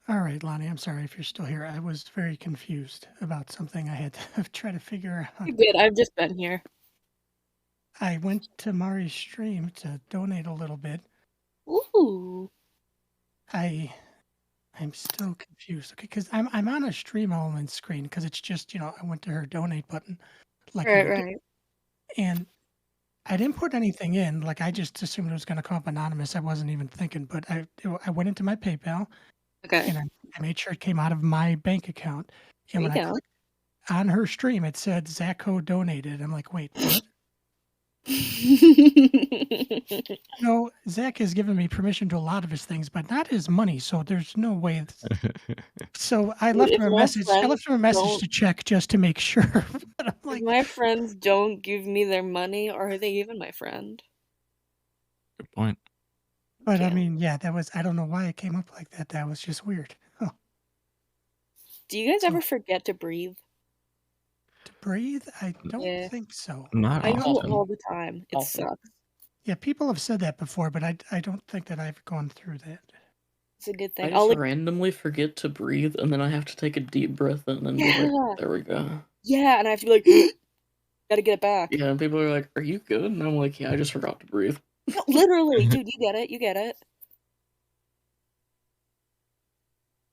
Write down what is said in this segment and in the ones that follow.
All right, Lonnie, I'm sorry if you're still here. I was very confused about something I had to try to figure out. You're good. I've just been here. I went to Mari's stream to donate a little bit. Ooh. I'm still confused. Okay, because I'm on a stream element screen because it's just, I went to her donate button like you Right, would do. right. And I didn't put anything in. Like I just assumed it was going to come up anonymous. I wasn't even thinking, but I went into my PayPal Okay. and I made sure it came out of my bank account. There And you when I go. clicked on her stream, it said Zacho donated. I'm like, wait, what? No, Zach has given me permission to a lot of his things, but not his money. So there's no way. So I Dude, left him a message. I left him a message don't to check just to make sure. But I'm if like, my friends don't give me their money, are they even my friend? Good point. but I Yeah. mean, yeah, that was. I don't know why it came up like that. That was just weird. Huh. Do you guys So ever forget to breathe? to breathe, I don't Yeah. think so. Not I do often. all the time. It Often. sucks. Yeah, people have said that before, but I don't think that I've gone through that. It's a good I thing. just randomly forget to breathe, and then I have to take a deep breath in and be like, Yeah. there we go. Yeah, and I have to be like, gotta get it back. Yeah, and people are like, are you good? And I'm like, yeah, I just forgot to breathe. No, literally, dude, you get it. You get it.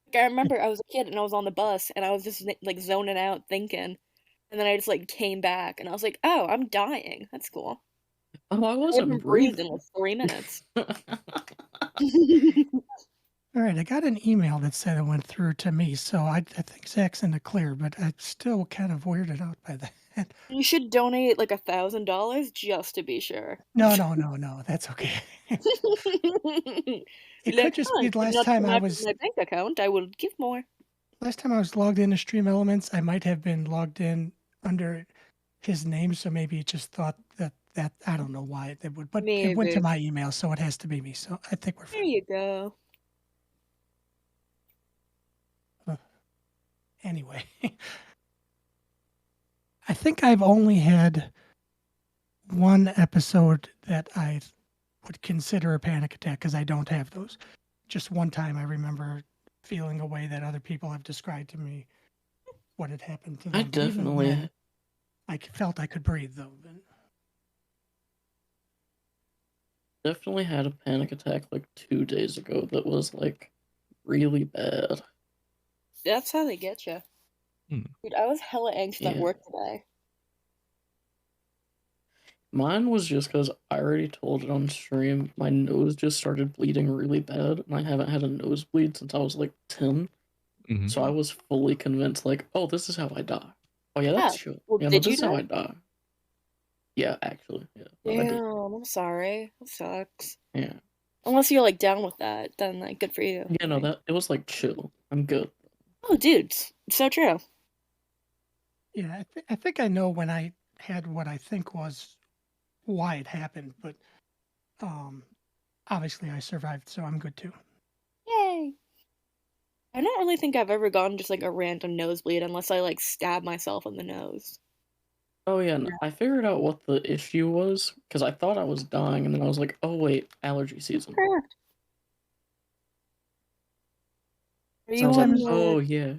Like, I remember I was a kid and I was on the bus and I was just like zoning out thinking. And then I just like came back and I was like, oh, I'm dying. That's cool. Oh, I I wasn't haven't breathed breathing. in like 3 minutes. All right, I got an email that said it went through to me, so I think Zach's in the clear, but I'm still kind of weirded out by that. You should donate like $1,000 just to be sure. No, that's okay. Be It could like, just huh, be it the did not come out of my bank account. I will give more. last time I was logged into Stream Elements, I might have been logged in under his name, so maybe it just thought that I don't know why it would, but it went to Maybe. my email, so it has to be me. So I think we're There fine. you go. Anyway, I think I've only had one episode that I would consider a panic attack because I don't have those. Just one time I remember feeling a way that other people have described to me what had happened to I them. But even definitely, then, I felt I could breathe though. definitely had a panic attack like 2 days ago that was like really bad. That's how they get you. Hmm. Dude, I was hella anxious at Yeah. work today. Mine was just because I already told it on stream. My nose just started bleeding really bad, and I haven't had a nosebleed since I was like 10. Mhm. So I was fully convinced, like, oh, this is how I die. Oh, yeah, that's true. Well, Yeah, no, did you this is how die? I die. Yeah, actually. Yeah, no, I did. Damn, I'm sorry. That sucks. Yeah. Unless you're like down with that, then like good for you. Yeah, no, it was like chill. I'm good. Oh, dude, it's so true. Yeah, I think I know when I had what I think was why it happened, but um, obviously I survived, so I'm good too. Yay! I don't really think I've ever gotten just like a random nosebleed unless I like stab myself in the nose. Oh, yeah, no, I figured out what the issue was, because I thought I was dying, and then I was like, oh, wait, allergy season. Correct. Are So I you was like, on Sometimes oh, the? yeah,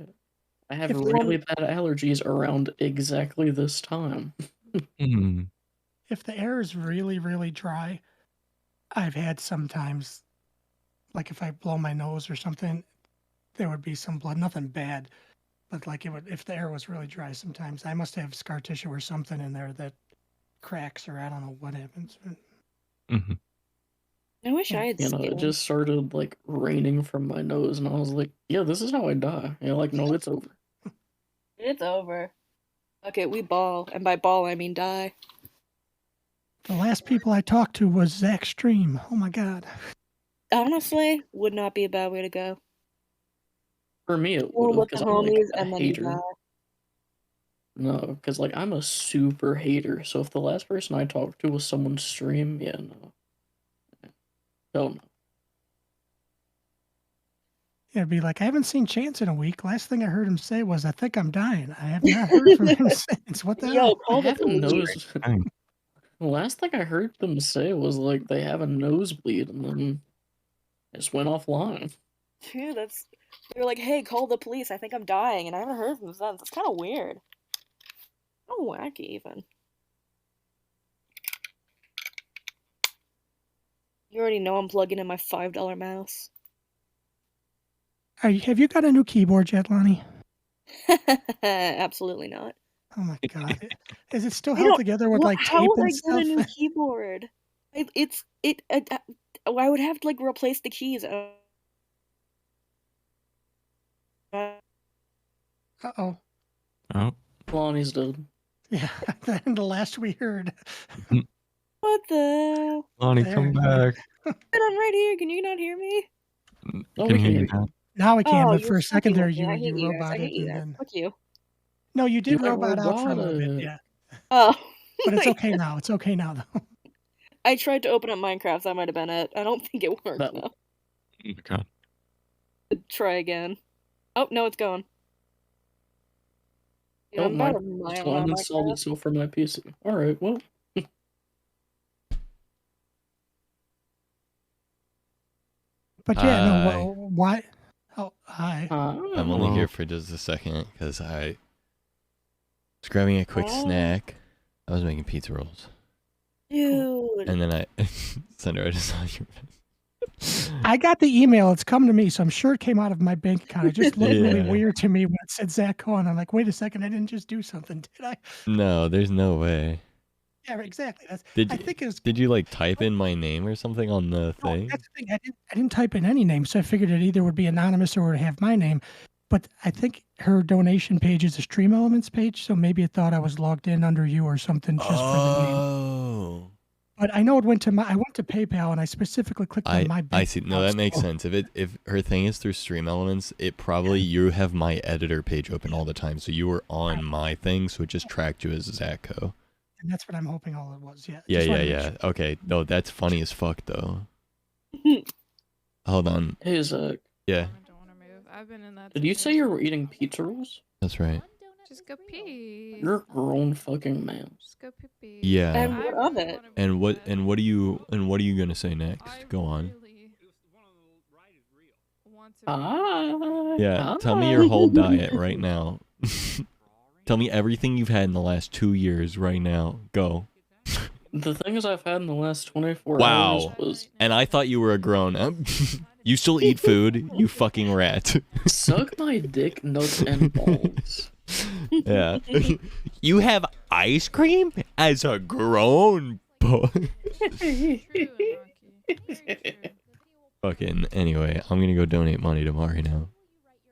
I have if the really bad allergies around exactly this time. Mhm. if the air is really dry, I've had sometimes like if I blow my nose or something, there would be some blood, nothing bad, but like it would if the air was really dry. Sometimes I must have scar tissue or something in there that cracks or I don't know what happens. Mhm. I wish Yeah. I had You know, it skin. just started, like, raining from my nose, and I was like, yeah, this is how I die. Yeah, like, no, it's over. It's over. Okay, we ball, and by ball I mean die. The last people I talked to was Zach Stream. Oh my god. Honestly, would not be a bad way to go. For me, it would Or have, with the because I'm, like, homies, a and then you hater. die. No, because, like, I'm a super hater, so if the last person I talked to was someone's stream, yeah, no. Hell no. It'd be like, I haven't seen Chance in a week. Last thing I heard him say was, I think I'm dying. I have not heard from him since. What the Yo, hell? I call the have a police. nose. Dang. The last thing I heard them say was, like, they have a nosebleed, and then it just went offline. Yeah, that's. They're like, hey, call the police. I think I'm dying, and I haven't heard from them since. It's kind of weird. Oh, wacky even. You already know I'm plugging in my $5 mouse. Have you got a new keyboard yet, Lonnie? Absolutely not. Oh my god. Is it still I held don't. together with What? like How tape would I and get a stuff? new keyboard? I would have to like replace the keys. Uh-oh. Oh. Lonnie's dead. Yeah, and the last we heard. What the? Lonnie, There come you back. But I'm right here. Can you not hear me? Oh, Can we hear can you hear now. you. Now I can, Oh, but you're for a second fucking there with me. I hate you you guys. I roboted hate you and guys. then Fuck you. no, you You did went robot out for a little bit, roboted. yeah. Oh. But it's okay now. It's okay now though. I tried to open up Minecraft. That might have been it. I don't think it worked That- though. Oh my god. Try again. Oh no, it's gone. Dude, Oh I'm my! about a Just mile on uninstalled Minecraft. itself from my PC. All right, well. But yeah, no, Hi. why? Oh, hi. I'm only here for just a second because I was grabbing a quick Oh. snack. I was making pizza rolls. Dude. And then Sandra, I just saw your I got the email. It's come to me, so I'm sure it came out of my bank account. It just looked really Yeah. weird to me when it said Zach Cohen. I'm like, wait a second, I didn't just do something, did I? No, there's no way. Yeah, exactly. I Did think it was. you like type in my name or something on the No, thing? that's the thing. I didn't type in any name, so I figured it either would be anonymous or would have my name. But I think her donation page is a Stream Elements page, so maybe it thought I was logged in under you or something just for the name. Oh. But I know it went to I went to PayPal and I specifically clicked on my bank I see. No, that account, makes so- sense. If her thing is through Stream Elements, it probably you have my editor page open all the time, so you were on my thing, so it just tracked you as Zacko. And that's what I'm hoping all it was. Yeah. Yeah, Just yeah, wanted to make yeah. sure. Okay, no, that's funny as fuck though. Hold on. Hey Zach, Yeah, I don't want to move. I've been in that. did you say you were eating pizza rolls? that's right. Just go pee. You're a grown fucking man. Just go pee. Yeah. And I what really of it? wanna And move what bed. and what are you gonna say next? I Go on. really want to Yeah, tell me your whole diet right now. Tell me everything you've had in the last 2 years right now. Go. The things I've had in the last 24 Wow. hours was And I thought you were a grown up. You still eat food, you fucking rat. suck my dick, nuts, and balls. Yeah. You have ice cream as a grown boy. True, Rocky. Very true. Fucking anyway, I'm gonna go donate money to Mari now.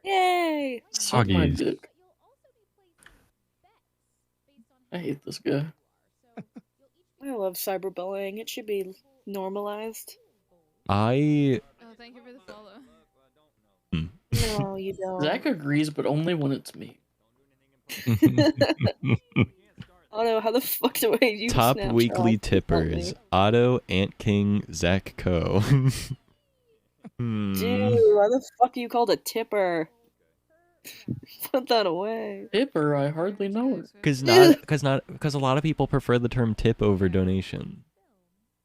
Yay! Suck my Huggies. dick. I hate this guy. I love cyberbullying. It should be normalized. I Oh, thank you for the follow. No, you don't. Zach agrees, but only when it's me. Otto, how the fuck do I use Top Snapchat? weekly Please help me. tippers: Otto, Ant King, Zach Co. Dude, why the fuck are you called a tipper? Put that away. Tipper, I hardly know her. Because a lot of people prefer the term tip over donation.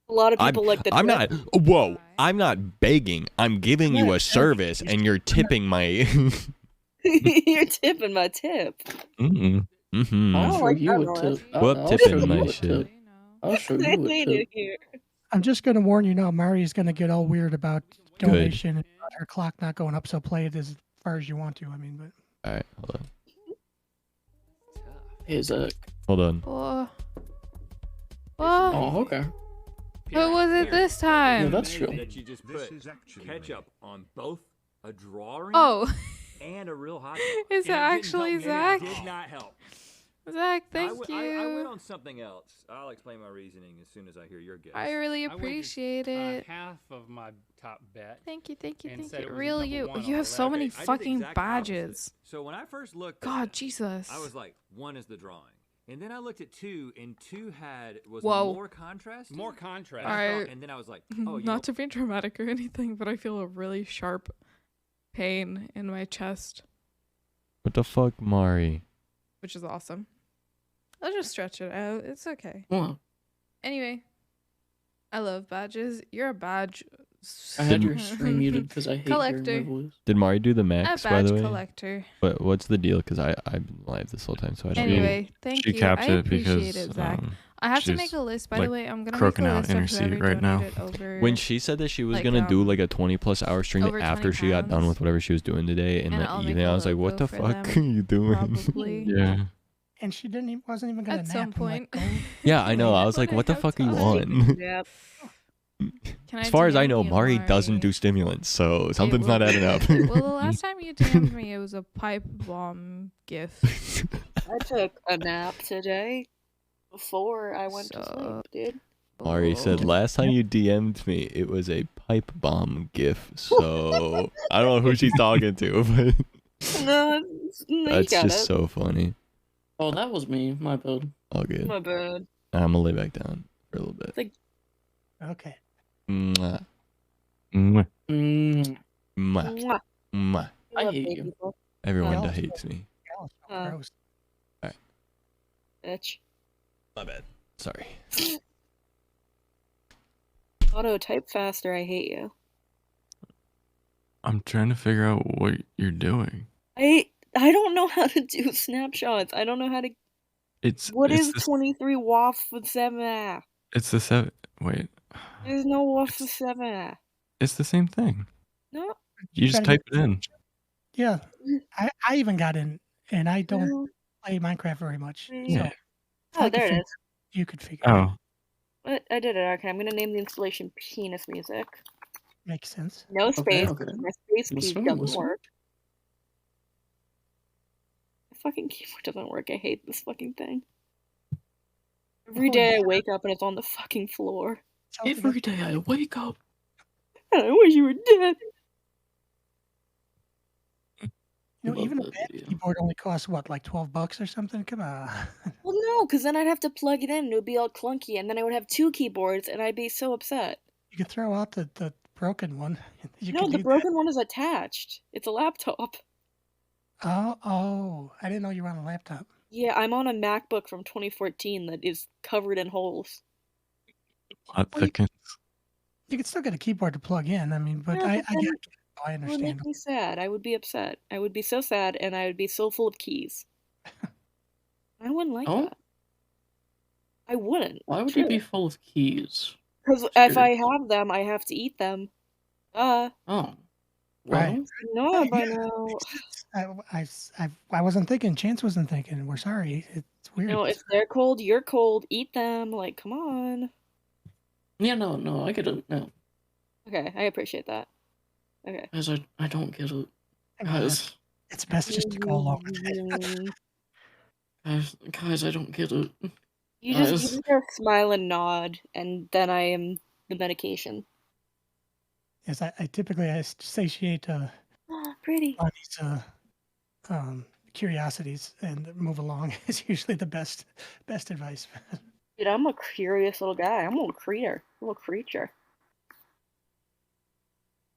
A lot of people like the I'm tip. not. Whoa! I'm not begging. I'm giving you a service, and you're tipping my. You're tipping my tip. Mm-hmm. I'll don't show like you that a noise. tip. Whoop, I'll tipping show you my a shit. tip. I'll show I you a hate tip. it here. I'm just gonna warn you now. Mari's gonna get all weird about donation and about her clock not going up. So play it as far as you want to. I mean, but All right, hold on. Hey Zach. Hold on. Oh. Oh, okay. What was it this Yeah, time? that's true. That you just put ketchup on both a drawing Oh, and a real hot is dog. it And didn't actually help me, Zach? and it did not help. Zach, I thank w- I went you. on something else. I'll explain my reasoning as soon as I hear your guess. I really I went appreciate just, it. half of my top bet. Thank you, thank you, and thank said you. it was Real number you. one on You the have so left. many I did the fucking exact opposite. badges. So when I first looked at God, that, Jesus. I was like, one is the drawing. And then I looked at two, and two was Whoa. more contrast. More contrast. Alright. And then I was like, oh, you Not know, to be dramatic or anything, but I feel a really sharp pain in my chest, What the fuck, Mari? which is awesome. I'll just stretch it out. It's okay. Well, Anyway, I love badges. You're a badge I had your stream muted because I hate hearing Collector. my voice. Did Mari do the A max, by badge the way? collector. But what's the deal? Because I've been live this whole time, so I don't know. Anyway, thank She you. capped I it appreciate because it, Zach. I have to make she's, a list, by like, the way. I'm gonna croaking make a out list in her of seat whoever right now. donated over. When she said that she was like, gonna do um, like a 20+ hour stream over after 20 she got done pounds, with whatever she was doing today in and the I'll make evening, a I was like, "What logo the for fuck are them, you doing?" probably. Yeah. And she wasn't even gonna At nap. some I'm like, point. "Go." Yeah, I know. I was When like, "What the have fuck are you time. on?" Yep. Can As far as I DM know, you, Mari doesn't Mari? do stimulants, so It something's will not adding up. Well, the last time you DM'd me, it was a pipe bomb gif. I took a nap today before I went to So- sleep, dude. Mari said, Oh. "Last time you DM'd me, it was a pipe bomb gif." So I don't know who she's talking to, but No, you that's got just it. so funny. Oh, that was me. My bad. All good. My bad. I'm gonna lay back down for a little bit. Okay. Mwah, Mwah. Mm, mwah, Mwah. mwah. I I love hate gay you. people. Everyone Yeah. that hates me. Oh, so Uh. gross. Bitch. My bad. Sorry. Auto type faster. I hate you. I'm trying to figure out what you're doing. I don't know how to do snapshots. I don't know how to. It's What it's is the, 23 WAF with 7? it's the seven. Wait, There's no WAF with 7. it's the same thing. No. You just Gotta type it in. Yeah, I even got in, and I don't No. play Minecraft very much. Yeah. So Oh, there it is. you could figure it out. Oh, What? I did it. Okay, I'm gonna name the installation penis music. Makes sense. No space. okay. My space key Listen, doesn't listen. work. The fucking keyboard doesn't work. I hate this fucking thing. Every Oh, day I yeah. wake up and it's on the fucking floor. Tell me Every day I wake up. And I wish you were dead. You know, Love even a that bad video. keyboard only costs what, like $12 or something? Come on. Well, no, because then I'd have to plug it in and it would be all clunky, and then I would have 2 keyboards and I'd be so upset. You could throw out the broken one. You No, could the do broken one is attached. It's a laptop. that. Oh, I didn't know you were on a laptop. Yeah, I'm on a MacBook from 2014 that is covered in holes. plot Well, you- thickens. You could still get a keyboard to plug in. I mean, but Yeah, I but get then it. I It would understand. make me sad. I would be upset. I would be so sad, and I would be so full of keys. I wouldn't like Oh? that. I wouldn't. Why would you be full of keys? Because if Sure. I have them, I have to eat them. Oh. Right. Well, No, Yeah, by yeah, now. makes sense. I wasn't thinking. Chance wasn't thinking. We're sorry. It's weird. No, if they're cold, you're cold. Eat them. Like, come on. yeah, no, I get it. No, Okay, I appreciate that. Okay. guys, I don't get it. Hang on, Guys, it's best just to go along with it. guys, I don't get it. You just Guys. gotta smile and nod, and then I am the medication. Yes, I typically I satiate Pretty. Bonnie's curiosities and move along is usually the best advice. Dude, I'm a curious little guy. I'm a little creature. Little creature.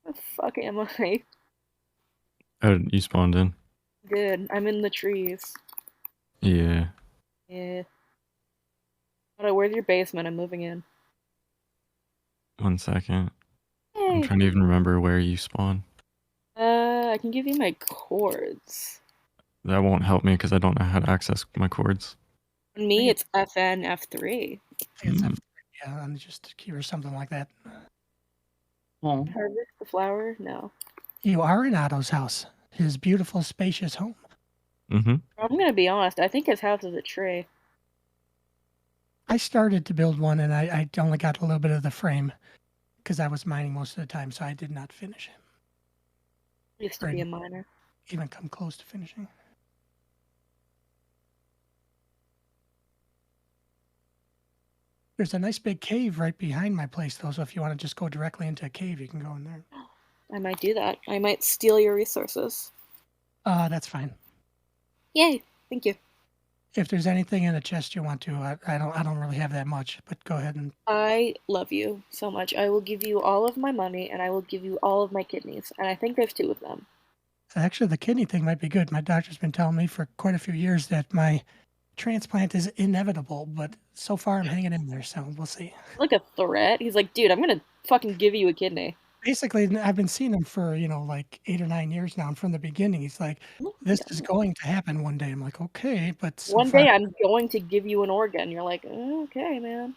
What the fuck am I? Oh, you spawned in. Good. I'm in the trees. Yeah. Yeah. Otto, where's your basement? I'm moving in. 1 second. I'm Hey. trying to even remember where you spawn. I can give you my cords. That won't help me because I don't know how to access my cords. On me, Yeah. it's FN F3. It's Mm. yeah, and just key or something like that. Oh, Harvest the flower? No. You are in Otto's house, his beautiful, spacious home. Mm-hmm. I'm gonna be honest. I think his house is a tree. I started to build one, and I only got a little bit of the frame because I was mining most of the time, so I did not finish it. Used to be a miner. Even come close to finishing. There's a nice big cave right behind my place, though, so if you want to just go directly into a cave, you can go in there. I might do that. I might steal your resources. That's fine. Yay! Thank you. If there's anything in a chest you want to, I don't really have that much, but go ahead and I love you so much. I will give you all of my money, and I will give you all of my kidneys. And I think there's 2 of them. actually the kidney thing might be good. My doctor's been telling me for quite a few years that my transplant is inevitable, but so far I'm hanging in there, so we'll see. Like a threat. He's like, dude, I'm gonna fucking give you a kidney. basically, I've been seeing him for, like 8 or 9 years now, and from the beginning, he's like, Oh "This my is God. going to happen one day." I'm like, "Okay," but so One far day I'm going to give you an organ. You're like, okay, man.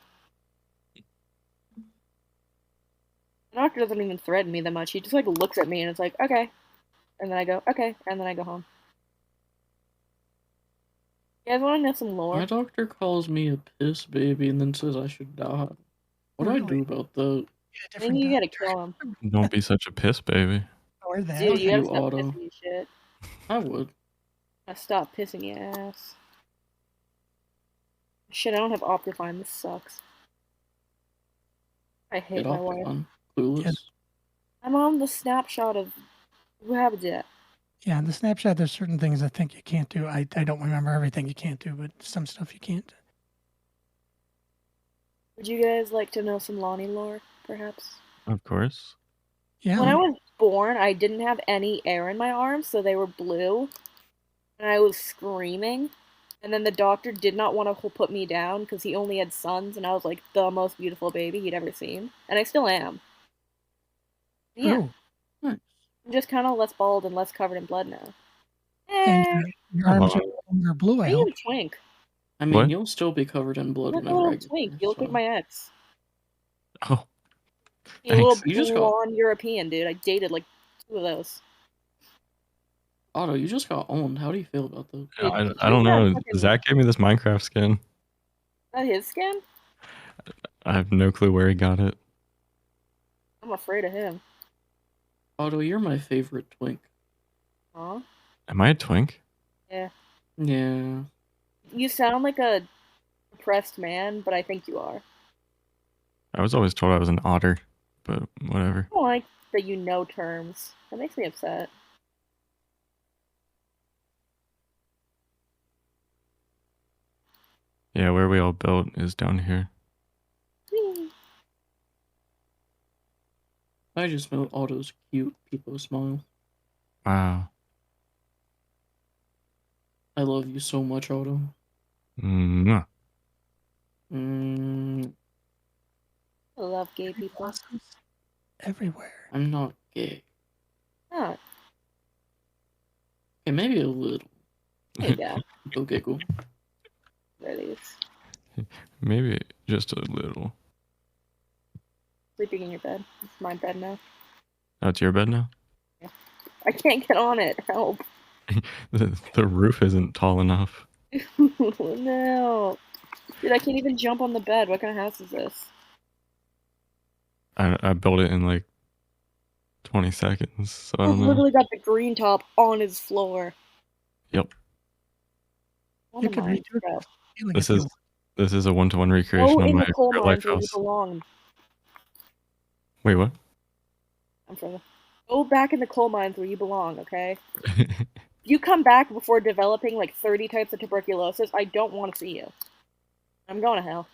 The doctor doesn't even threaten me that much. He just like looks at me and it's like, okay. And then I go, okay, and then I go home. You guys want to know some My lore? doctor calls me a piss baby and then says I should die. What do I Really? do about that? get a I think different you gotta doctor kill him. Don't be such a piss baby. or that. Dude, Fuck you gotta you, stop Otto. pissing your shit. I would. I stop pissing your ass. Shit, I don't have Optifine. This sucks. I hate Get my off wife. on. Clueless. I'm on the snapshot of Habitat. Yeah, in the snapshot, there's certain things I think you can't do. I don't remember everything you can't do, but some stuff you can't. Would you guys like to know some Lonnie lore, perhaps? Of course. Yeah. When I was born, I didn't have any air in my arms, so they were blue. And I was screaming. And then the doctor did not want to put me down because he only had sons, and I was like the most beautiful baby he'd ever seen. And I still am. Yeah. Ooh, Nice. I'm just kind of less bald and less covered in blood now. and Eh, your arms are Hello. no longer blue. I are you hope. a twink? I mean, What? you'll still be covered in blood You're like a whenever I little get twink. there, You look like so- my ex. Oh, You're a little thanks. You just got- blonde European, dude. I dated like 2 of those. Otto, you just got owned. How do you feel about that? Dude, I don't he's got know. fucking- Zach gave me this Minecraft skin. Is that his skin? I have no clue where he got it. I'm afraid of him. Otto, you're my favorite twink. Huh? Am I a twink? Yeah. Yeah. You sound like a depressed man, but I think you are. I was always told I was an otter, but whatever. I don't like that you know terms. That makes me upset. Yeah, where we all built is down here. I just know Otto's cute. People smile. Wow. I love you so much, Otto. Mwah. I love gay people. Blossoms everywhere. I'm not gay. Oh, Okay, maybe a little. hey, yeah. Go giggle. There it is. Maybe just a little. Sleeping in your bed. It's my bed now. Oh, it's your bed now? I can't get on it. Help. The roof isn't tall enough. No. Dude, I can't even jump on the bed. What kind of house is this? I built it in like 20 seconds, so I I've don't know. literally got the green top on his floor. Yep. On You the could mine, redo bro. it. Feeling This if is you this is a one-to-one recreation Go of in my the coal real mines life where you house. belong. Wait, what? I'm further. Go back in the coal mines where you belong, okay? You come back before developing like 30 types of tuberculosis, I don't want to see you. I'm going to hell.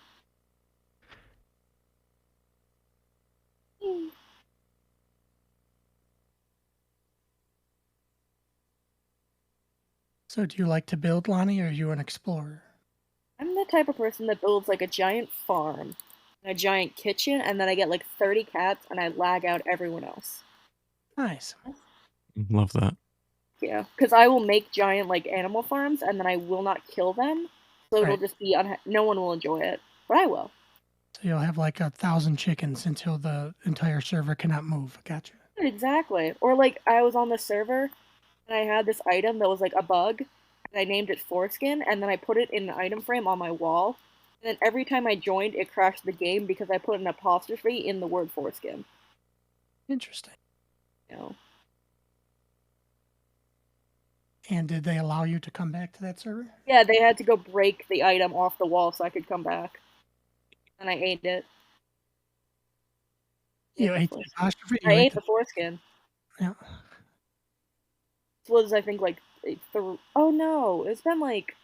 So, do you like to build, Lonnie, or are you an explorer? I'm the type of person that builds like a giant farm, and a giant kitchen, and then I get like 30 cats and I lag out everyone else. Nice. Love that. Yeah, because I will make giant like animal farms and then I will not kill them, so it'll Right. just be no one will enjoy it, but I will. So you'll have like 1,000 chickens until the entire server cannot move. Gotcha. Exactly. Or like I was on the server and I had this item that was like a bug, and I named it Foreskin, and then I put it in an item frame on my wall. And then every time I joined, it crashed the game because I put an apostrophe in the word foreskin. Interesting. You know. And did they allow you to come back to that server? Yeah, they had to go break the item off the wall so I could come back. And I ate it. You the ate the foreskin. apostrophe? I You ate the foreskin. Yeah. This was, I think, like oh no, it's been like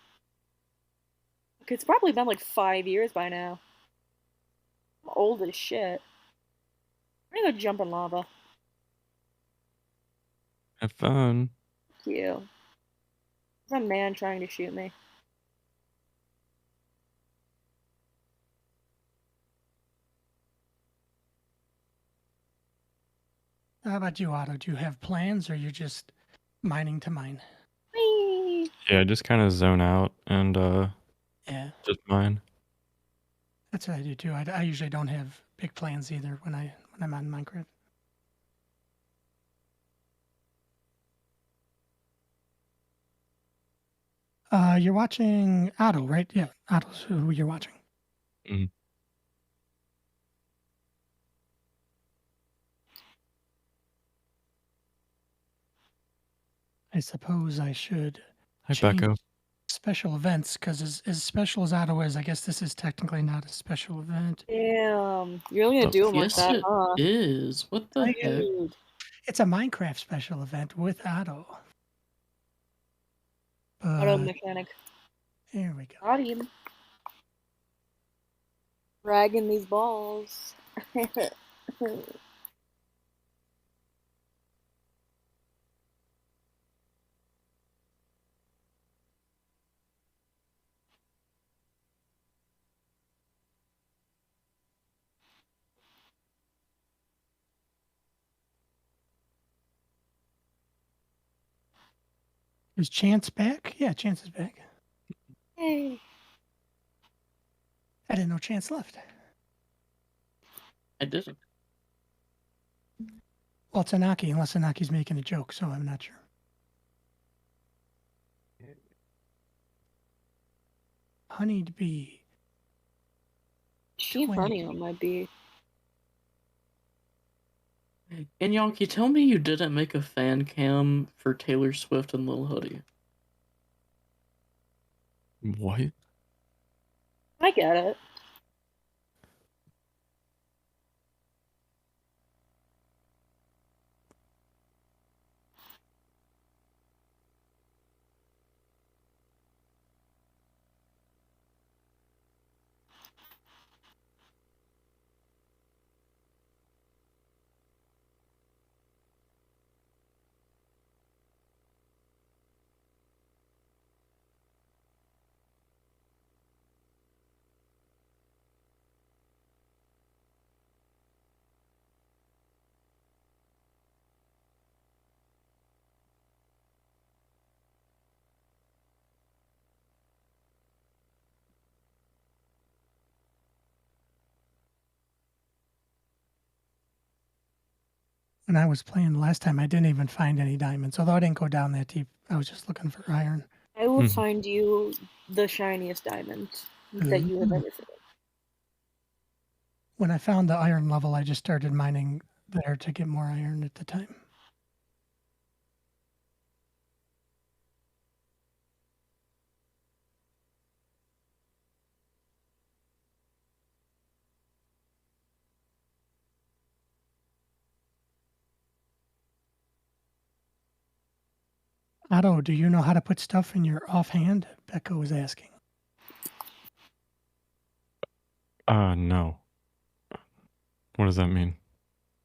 it's probably been like 5 years by now. I'm old as shit. I'm gonna go jump in lava. Have fun. Thank you. There's a man trying to shoot me. How about you, Otto? Do you have plans, or you just mining to mine? Whee! Yeah, I just kind of zone out and Yeah, just mine. that's what I do too. I usually don't have big plans either when I'm on Minecraft. You're watching Otto, right? Yeah, Otto's who you're watching. Mhm. I suppose I should Hi, change Becco. special events, because as special as Otto is, I guess this is technically not a special event. Damn, you're only gonna The do them like Yes, that, it huh? is. What the heck? Dude. It's a Minecraft special event with Otto. Auto But mechanic. here we go. Got him. Dragging these balls. Is Chance back? Yeah, Chance is back. Hey. I didn't know Chance left. I didn't. Well, it's Anaki, unless Anaki's making a joke, so I'm not sure. Honeyed bee. She in 20. front of you might be. And Yonky, tell me you didn't make a fan cam for Taylor Swift and Lil Hoodie. What? I get it. When I was playing last time, I didn't even find any diamonds. Although I didn't go down that deep, I was just looking for iron. I will Mhm. find you the shiniest diamond that you have ever seen. When I found the iron level, I just started mining there to get more iron at the time. Otto, do you know how to put stuff in your offhand? Becca was asking. No. What does that mean?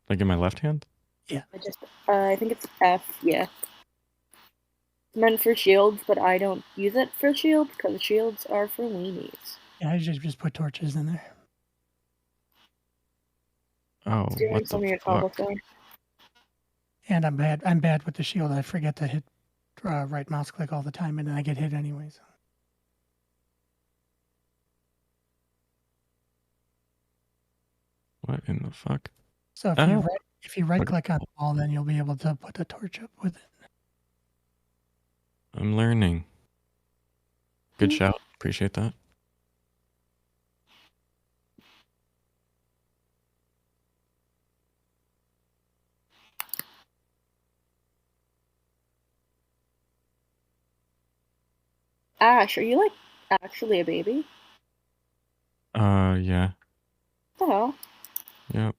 Like in my left hand? I think it's F, yeah. It's meant for shields, but I don't use it for shields because shields are for weenies. Yeah, I just put torches in there. Oh, Doing what some the of your fuck? cobblestone. And I'm bad with the shield. I forget to hit right mouse click all the time, and then I get hit anyways. What in the fuck? So Oh. if you right Okay. click on the wall, then you'll be able to put a torch up with it. I'm learning. Good shout. Appreciate that. Ash, are you like actually a baby? Yeah. What the hell? Yep.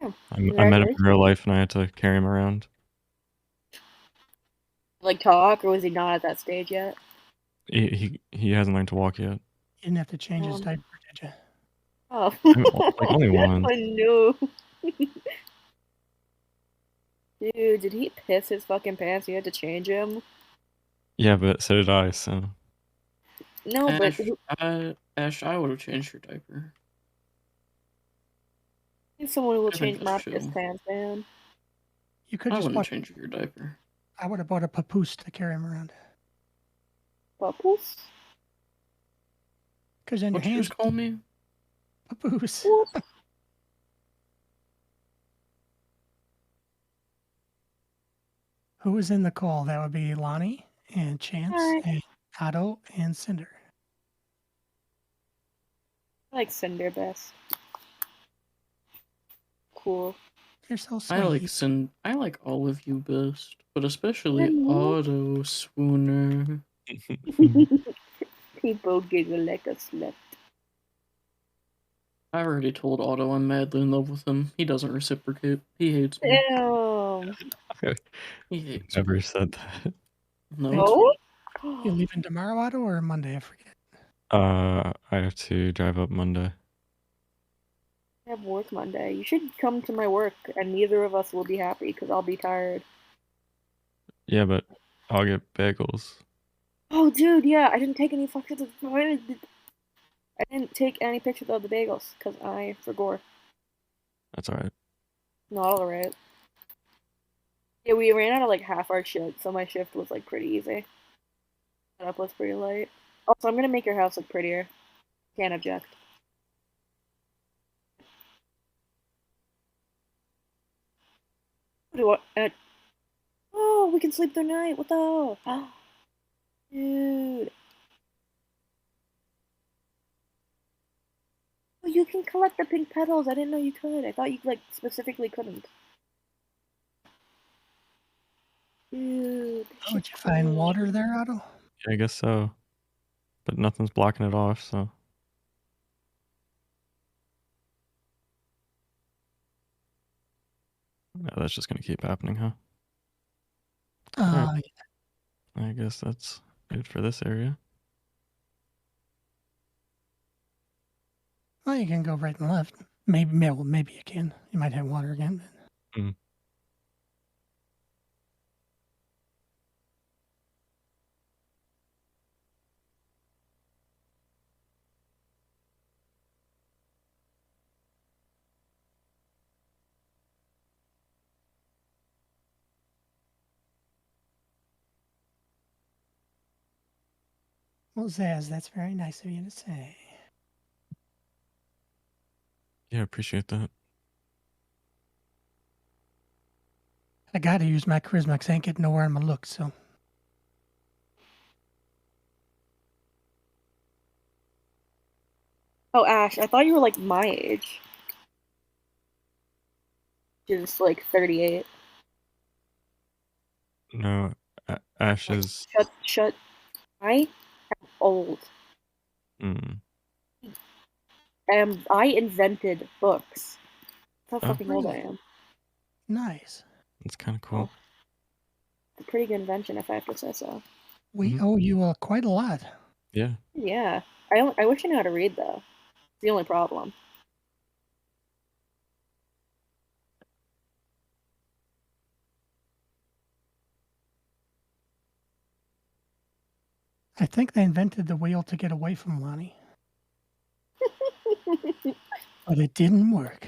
Oh, I met him in congratulations. real life and I had to carry him around. Like talk, or was he not at that stage yet? He hasn't learned to walk yet. You didn't have to change his diaper, did you? Oh. Like only once. I knew. Dude, did he piss his fucking pants? You had to change him? Yeah, but so did I, so. No, but Ash, I would have changed your diaper. Someone will I think change my that's piss chill. pants, man. You could I just wouldn't bought. change your diaper. I would have bought a papoose to carry him around. Bubbles? Because then your What'd you hands just call me? papoose. What? Who was in the call? That would be Lonnie and Chance Alright. and Otto and Cinder. I like Cinder best. Cool. You're so I sweet. like all of you best, but especially Really? Auto Swooner. People giggle like a slut. I already told Otto I'm madly in love with him. He doesn't reciprocate. He hates me. Damn. He hates Never me. said that. Me No? You leaving tomorrow, Otto, or Monday? I forget. I have to drive up Monday. I have work Monday. You should come to my work, and neither of us will be happy because I'll be tired. Yeah, but I'll get bagels. Oh, dude, yeah, I didn't take any pictures of I didn't take any pictures of the bagels because I forgot. That's alright. Not alright. Yeah, we ran out of like half our shit, so my shift was like pretty easy. Setup was pretty light. Also, I'm gonna make your house look prettier. Can't object. What do I? Oh, we can sleep through night. What the hell? Dude. Oh, you can collect the pink petals. I didn't know you could. I thought you like specifically couldn't. Dude. Oh, would you find water there, Otto? Yeah, I guess so. But nothing's blocking it off, so. No, that's just gonna keep happening, huh? Alright. I guess that's it for this area. Well, you can go right and left. Maybe you can. You might have water again. Mm. Well, Zaz, that's very nice of you to say. Yeah, appreciate that. I got to use my charisma because I ain't getting nowhere in my looks, so. Oh, Ash, I thought you were like my age. Just like 38. No, Ash is. Shut. I am old. Mm. I invented books. That's how Oh. fucking old I am. Nice. That's kind of cool. It's a pretty good invention, if I have to say so. We owe you quite a lot. Yeah. Yeah. I wish I knew how to read, though. It's the only problem. I think they invented the wheel to get away from Lonnie. But it didn't work.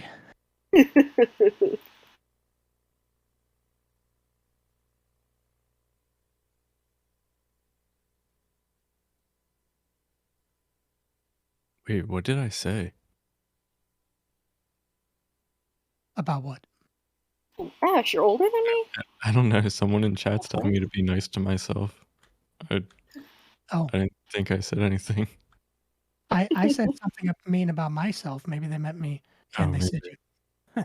Wait, what did I say? About what? Ash, you're older than me? I don't know. Someone in chat's telling me to be nice to myself. I didn't think I said anything. I said something mean about myself. Maybe they meant me, and they said you.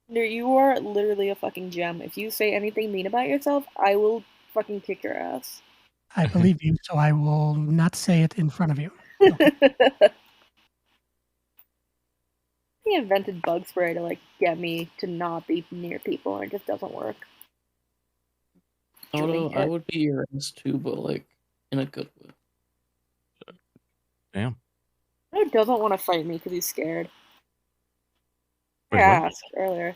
No, you are literally a fucking gem. If you say anything mean about yourself, I will fucking kick your ass. I believe you, so I will not say it in front of you. He invented bug spray to like get me to not be near people, and it just doesn't work. Although I would be your ass too, but like in a good way. Damn. He doesn't want to fight me because he's scared. Wait, I what? asked earlier.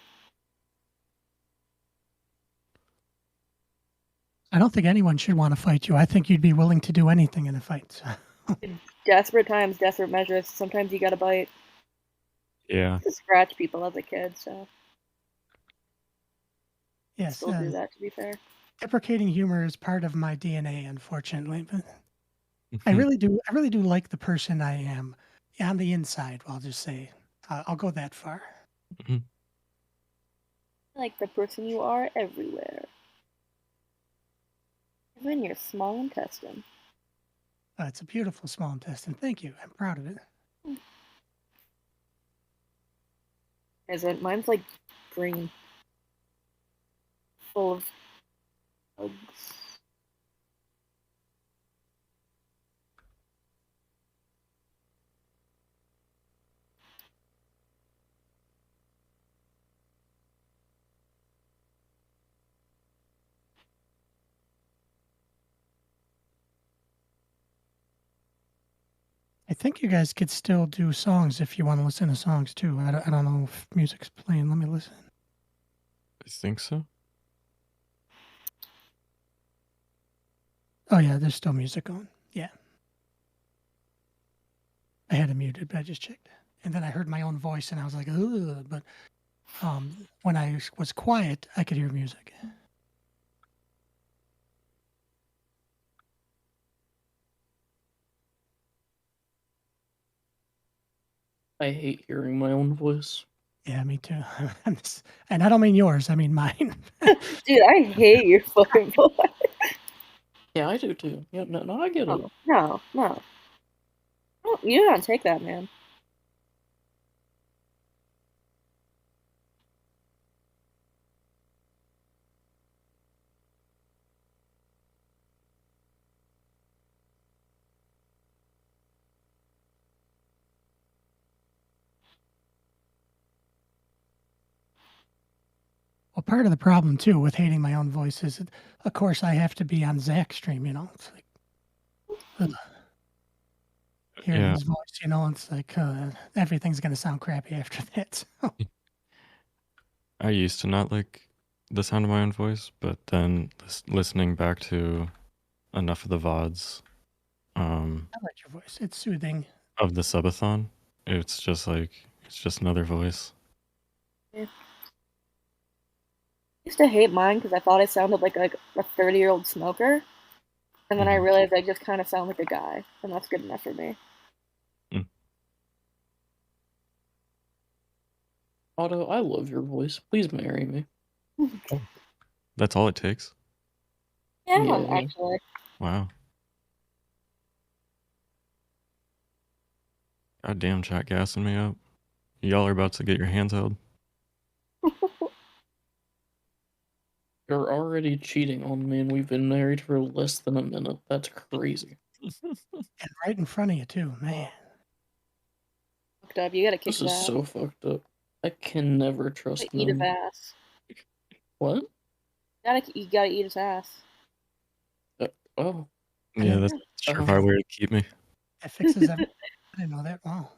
I don't think anyone should want to fight you. I think you'd be willing to do anything in a fight. So. In desperate times, desperate measures. Sometimes you gotta bite. Yeah. To scratch people as a kid, so Yes, still do that. To be fair, deprecating humor is part of my DNA, unfortunately. But I Mhm. really do like the person I am on the inside. I'll just say, I'll go that far. Mhm. like the person you are everywhere, even your small intestine. It's a beautiful small intestine. Thank you. I'm proud of it. Is it? Mine's like green, full of bugs. I think you guys could still do songs if you want to listen to songs too. I don't know if music's playing. Let me listen. I think so. Oh yeah, there's still music on. Yeah. I had it muted, but I just checked. And then I heard my own voice and I was like, ugh. But when I was quiet, I could hear music. I hate hearing my own voice. Yeah, me too. And I don't mean yours, I mean mine. Dude, I hate your fucking voice. Yeah, I do too. Yeah, no, I get it. No. You don't take that, man. Well, part of the problem too with hating my own voice is, of course, I have to be on Zach's stream. It's like ugh. Hearing Yeah. his voice. It's like everything's gonna sound crappy after that. So. I used to not like the sound of my own voice, but then listening back to enough of the VODs I like your voice. It's soothing. of the subathon, it's just another voice. Yeah. I used to hate mine because I thought I sounded like a 30-year-old smoker. And then I Mhm. realized I just kind of sound like a guy, and that's good enough for me. Otto, I love your voice. Please marry me. That's all it takes? Yeah, Yeah. actually. Wow. Goddamn, chat gassing me up. Y'all are about to get your hands held. You're already cheating on me, and we've been married for less than a minute. That's crazy. And right in front of you too, man. Fucked up. You gotta kick This his is ass. so fucked up. I can never trust Eat his men. ass. What? You gotta eat his ass. Oh. Yeah, that's a surefire way to keep me. That fixes everything. I didn't know that. Wow.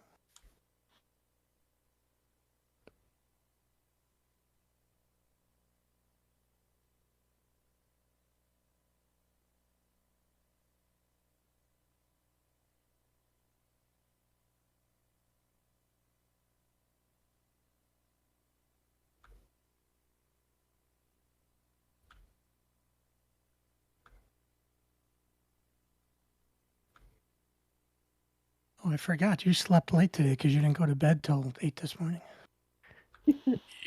Oh, I forgot. You slept late today because you didn't go to bed till 8 this morning.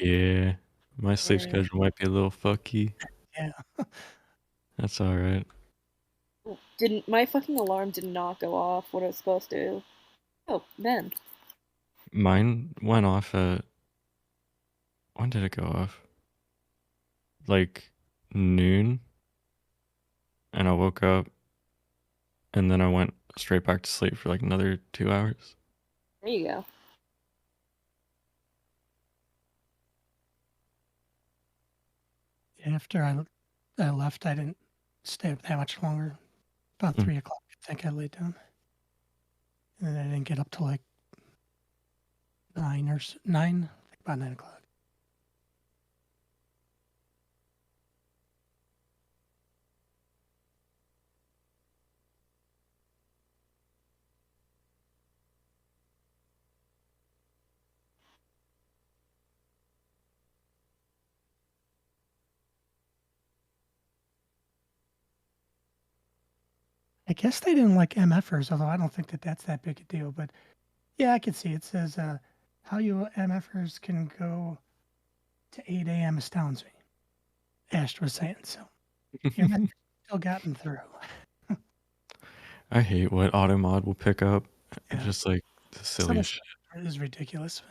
Yeah, my sleep Yeah. schedule might be a little fucky. Yeah. That's alright. My fucking alarm did not go off when it was supposed to. Oh, then. Mine went off at... When did it go off? Like noon. And I woke up. And then I went straight back to sleep for like another 2 hours. There you go. After I left, I didn't stay up that much longer. About 3 o'clock, I think I laid down. And then I didn't get up till like 9, about 9 o'clock. I guess they didn't like MFers, although I don't think that that's that big a deal. But yeah, I can see it says how you MFers can go to 8 a.m. astounds me. Ash was saying so. Your message still gotten through. I hate what Automod will pick up. Yeah. Just like the Some silliest of shit. it is ridiculous.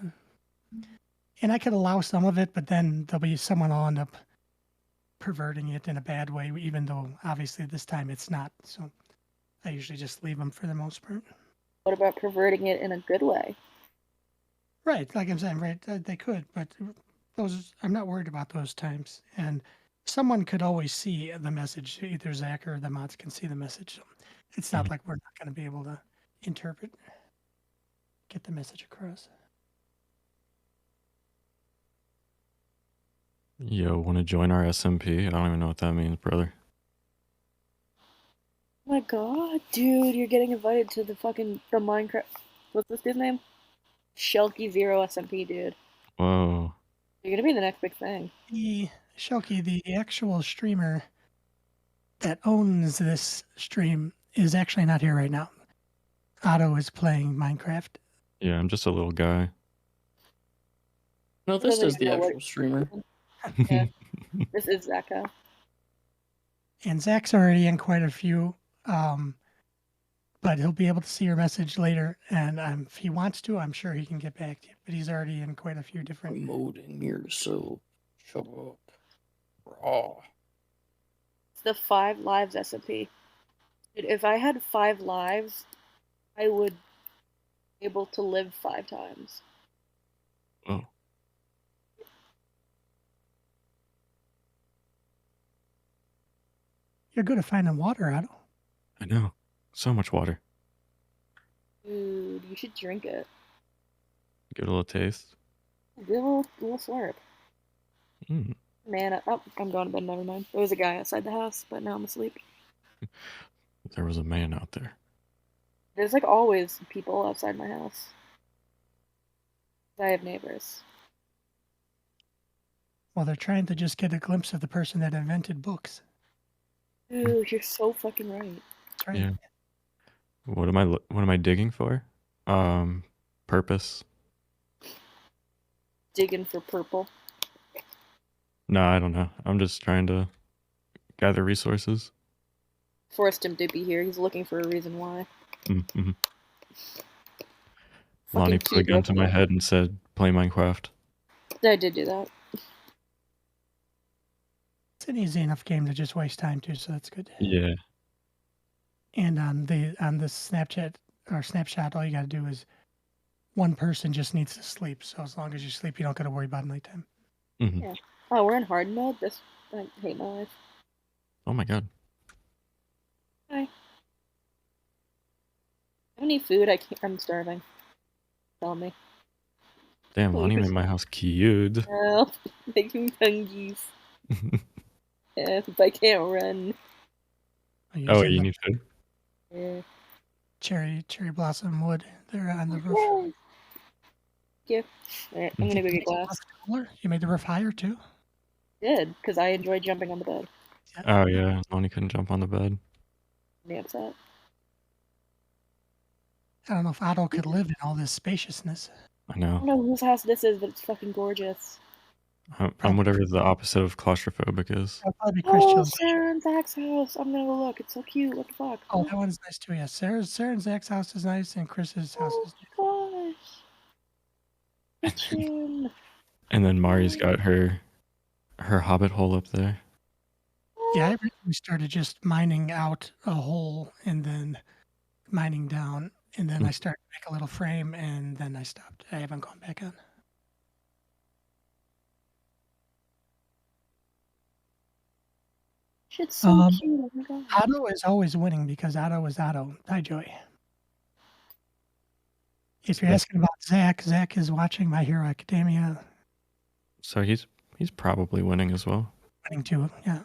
And I could allow some of it, but then there'll be someone will end up perverting it in a bad way, even though obviously this time it's not. So I usually just leave them for the most part. What about perverting it in a good way? Right, like I'm saying, right? They could, but those I'm not worried about those times. And someone could always see the message. Either Zach or the mods can see the message. So it's not like we're not going to be able to interpret, get the message across. Yo, want to join our SMP? I don't even know what that means, brother. Oh my god, dude, you're getting invited to the Minecraft. What's this dude's name? Shelky Zero SMP, dude. Whoa. You're gonna be the next big thing. The Shelky, the actual streamer that owns this stream, is actually not here right now. Otto is playing Minecraft. Yeah, I'm just a little guy. No, this Doesn't is the even know actual streamer. Yeah, this is Zaka. And Zach's already in quite a few, but he'll be able to see your message later. And if he wants to, I'm sure he can get back to you. But he's already in quite a few different. Promoting yourself. Shut up. Raw. It's the 5 lives SMP. Dude, if I had 5 lives, I would be able to live 5 times. Oh. You're good at finding water, Otto. I know. So much water. Dude, you should drink it. Give it a little taste. Give it a little slurp. Mm. Man, I'm going to bed, never mind. There was a guy outside the house, but now I'm asleep. There was a man out there. There's like always people outside my house. I have neighbors. Well, they're trying to just get a glimpse of the person that invented books. Dude, you're so fucking right. That's right. Yeah. What am I digging for? Purpose. Digging for purple. No, I don't know. I'm just trying to gather resources. Forced him to be here. He's looking for a reason why. Mm-hmm. Fucking Lonnie put a cute gun to my looking. head and said, "Play Minecraft." I did do that. It's an easy enough game to just waste time too, so that's good. Yeah. And on the Snapchat or snapshot, all you got to do is one person just needs to sleep. So as long as you sleep, you don't got to worry about nighttime. Mm-hmm. Yeah. Oh, we're in hard mode? I hate my life. Oh my god. Hi. I need food. I'm starving. Tell me. Damn, Lonnie Please. made my house cute. Help. Make me hungry. If I can't run. Oh, wait, you need food? Yeah. Cherry blossom wood. They're on the roof. Yeah. Alright, I'm gonna go get glass. You made the roof higher too. Did, because I enjoy jumping on the bed. Oh yeah, Lonnie couldn't jump on the bed. I'm upset. I don't know if Otto could live in all this spaciousness. I I know. don't know whose house this is, but it's fucking gorgeous. I'm whatever the opposite of claustrophobic is. That'll probably be Oh, Christian. Sarah and Zach's house. I'm gonna go look. It's so cute. What the fuck? Oh, that one's nice too. Yeah, Sarah and Zach's house is nice, and Chris's house is. Oh gosh. Kitchen. And then Mari's got her hobbit hole up there. Yeah, I originally started just mining out a hole and then mining down, and then I started to make a little frame, and then I stopped. I haven't gone back on. Shit's so cute. Oh my god. Otto is always winning because Otto is Otto. Hi, Joy. If you're asking about Zach is watching My Hero Academia. So he's probably winning as well. Winning too, yeah.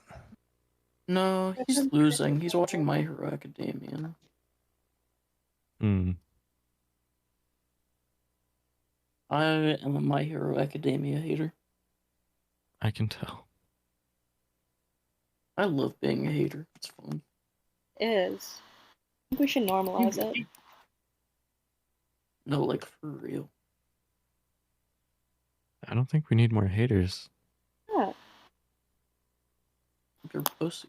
No, he's losing. He's watching My Hero Academia. Hmm. I am a My Hero Academia hater. I can tell. I love being a hater. It's fun. It is. think we should normalize it. No, like for real. I don't think we need more haters. Yeah. You're pussy.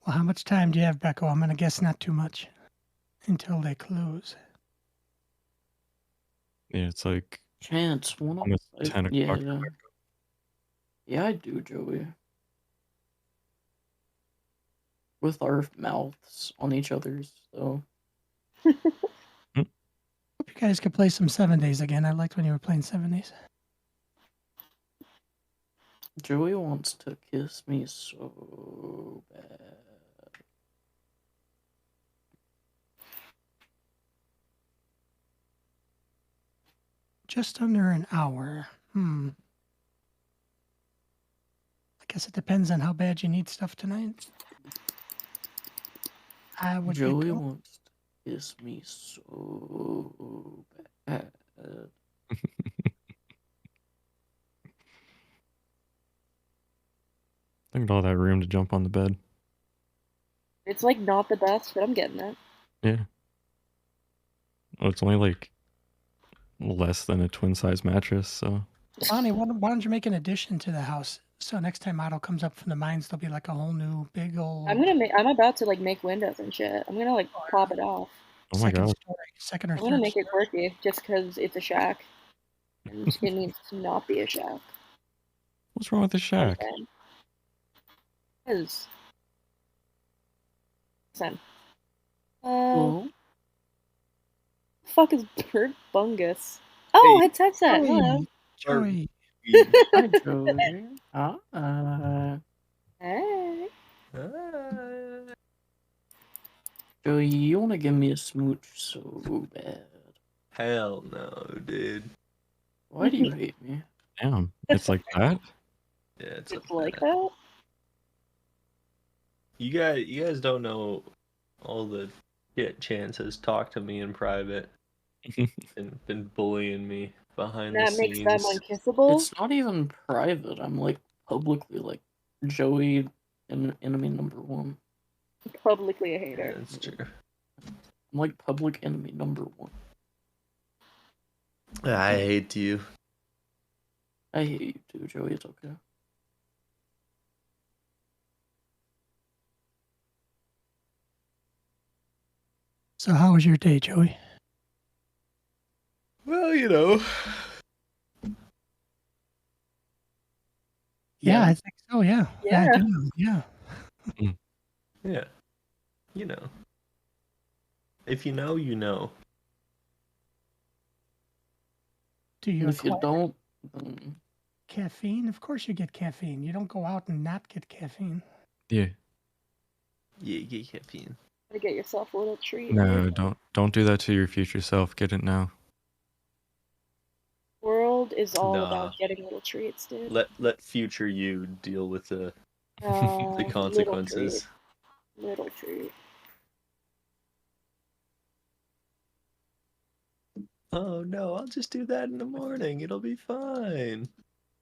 Well, how much time do you have, Becco? I'm gonna guess not too much until they close. Yeah, it's like Chance, wanna almost fight? 10 Yeah, o'clock. yeah. Yeah, I do, Joey. With our mouths on each other's, so. Hope you guys could play some 7 days again. I liked when you were playing 7 days. Joey wants to kiss me so bad. Just under an hour. I guess it depends on how bad you need stuff tonight. I would Joey be wants to kiss me so bad. Look at all that room to jump on the bed. It's like not the best, but I'm getting it. Yeah. Well, it's only like less than a twin size mattress, so. Bonnie, why don't you make an addition to the house? So next time Otto comes up from the mines, there'll be like a whole new big old I'm about to like make windows and shit. I'm gonna like pop it off. Oh my god. story, second or I'm third. gonna make it quirky just because it's a shack. And it needs to not be a shack. What's wrong with the shack? Because. Listen. Hello? Fuck is Bird Bungus? Oh, Hey, it's headset. Hello. Joey. Hi, Joey. Hey. Joey, you want to give me a smooch so bad. Hell no, dude. Why do you hate me? Damn. It's like that? Yeah, It's like that. You guys don't know all the shit Chance has talked to me in private and been bullying me behind the That scenes. makes them unkissable. It's not even private. I'm like publicly like Joey enemy number one. Publicly a Yeah, hater. that's true. I'm like public enemy number one. I hate you. I hate you too, Joey. It's okay. So how was your day, Joey? Well, you know. Yeah, I think so. Yeah. Yeah. I do know, yeah. Yeah. You know. If you know, you know. Do you And if you acquire don't, then caffeine? Of course you get caffeine. You don't go out and not get caffeine. Yeah. Yeah, you get caffeine. Gotta get yourself a little treat. No, dude. don't do that to your future self. Get it now. World is all Nah. about getting little treats, dude. Let future you deal with the Little consequences. treat. Little treat. Oh no, I'll just do that in the morning. It'll be fine.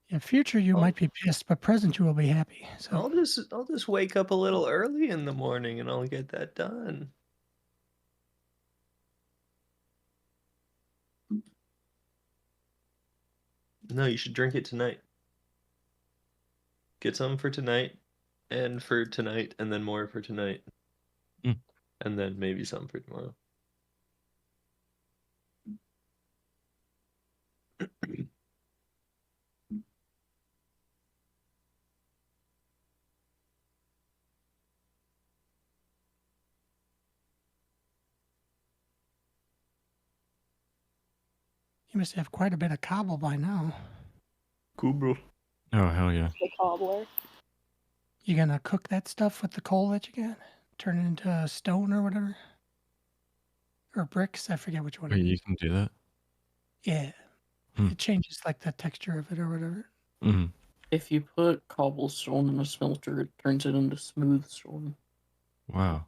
Yeah, future you Oh. might be pissed, but present you will be happy. So I'll just wake up a little early in the morning and I'll get that done. No, you should drink it tonight. Get some for tonight, and for tonight, and then more for tonight. Mm. And then maybe some for tomorrow. you must have quite a bit of cobble by now. Cool, bro. Oh, hell yeah. The cobbler. You gonna cook that stuff with the coal that you got? Turn it into stone or whatever? Or bricks? I forget which one Wait, it you is. can do that? Yeah. Hmm. It changes like the texture of it or whatever. Mm. if you put cobblestone in a smelter, it turns it into smooth stone. Wow.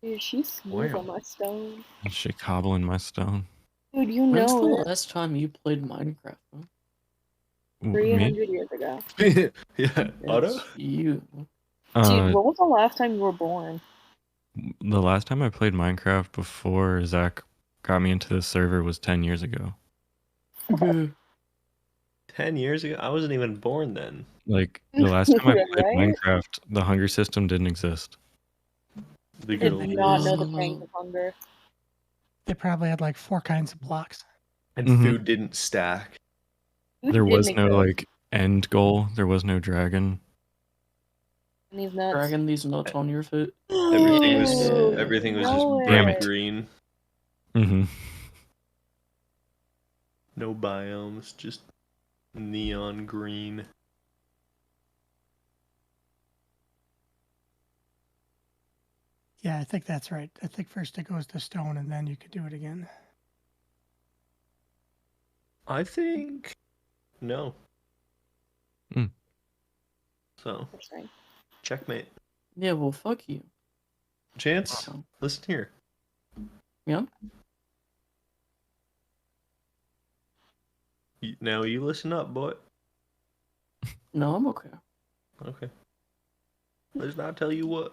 Dude, she's smooth Wow. on my stone. Shit cobbling my stone. Dude, you When's the know it. last time you played Minecraft? Huh? Me? 300 years ago. Yeah, Otto? It's you. Dude, when was the last time you were born? The last time I played Minecraft before Zach got me into this server was 10 years ago. 10 years ago? I wasn't even born then. Like, the last time I played Right? Minecraft, the hunger system didn't exist. The I good did old not days. know the pangs of hunger. They probably had like 4 kinds of blocks. And Mhm. food didn't stack. There was Didn't no, exist. like, end goal. There was no dragon. These nuts. Dragging these nuts on your foot. Everything was Ew, everything was no just way. Damn bright it. green. Mm-hmm. No biomes, just neon green. Yeah, I think that's right. I think first it goes to stone and then you could do it again. I think no. Mm. So Interesting. checkmate. Yeah, well, fuck you. Chance, listen here. Yeah? Now you listen up, boy. No, I'm okay. Okay. Let's not tell you what.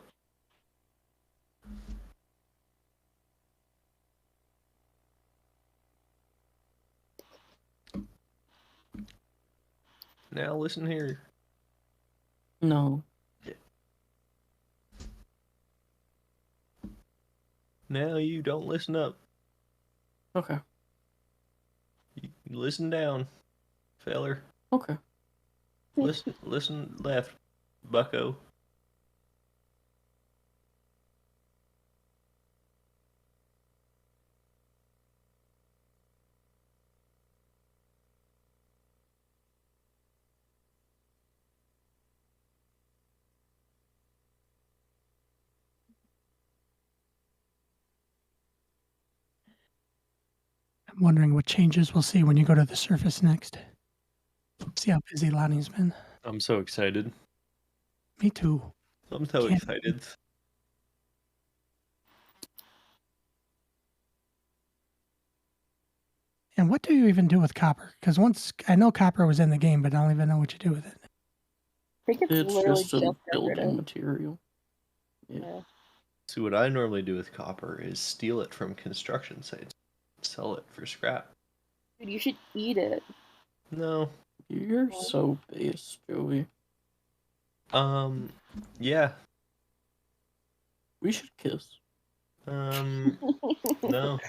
Now listen here. No. Now you don't listen up. Okay. You listen down, feller. Okay. Listen left, bucko. I'm wondering what changes we'll see when you go to the surface next. See how busy Lonnie's been. I'm so excited. Me too. I'm so Can't- excited. And what do you even do with copper? Because once I know copper was in the game, but I don't even know what you do with it. I think it's It's literally just a just building decorative. material. Yeah. Yeah. See, what I normally do with copper is steal it from construction sites, sell it for scrap. Dude, you should eat it. No. You're so base, Joey. Yeah. We should kiss. No.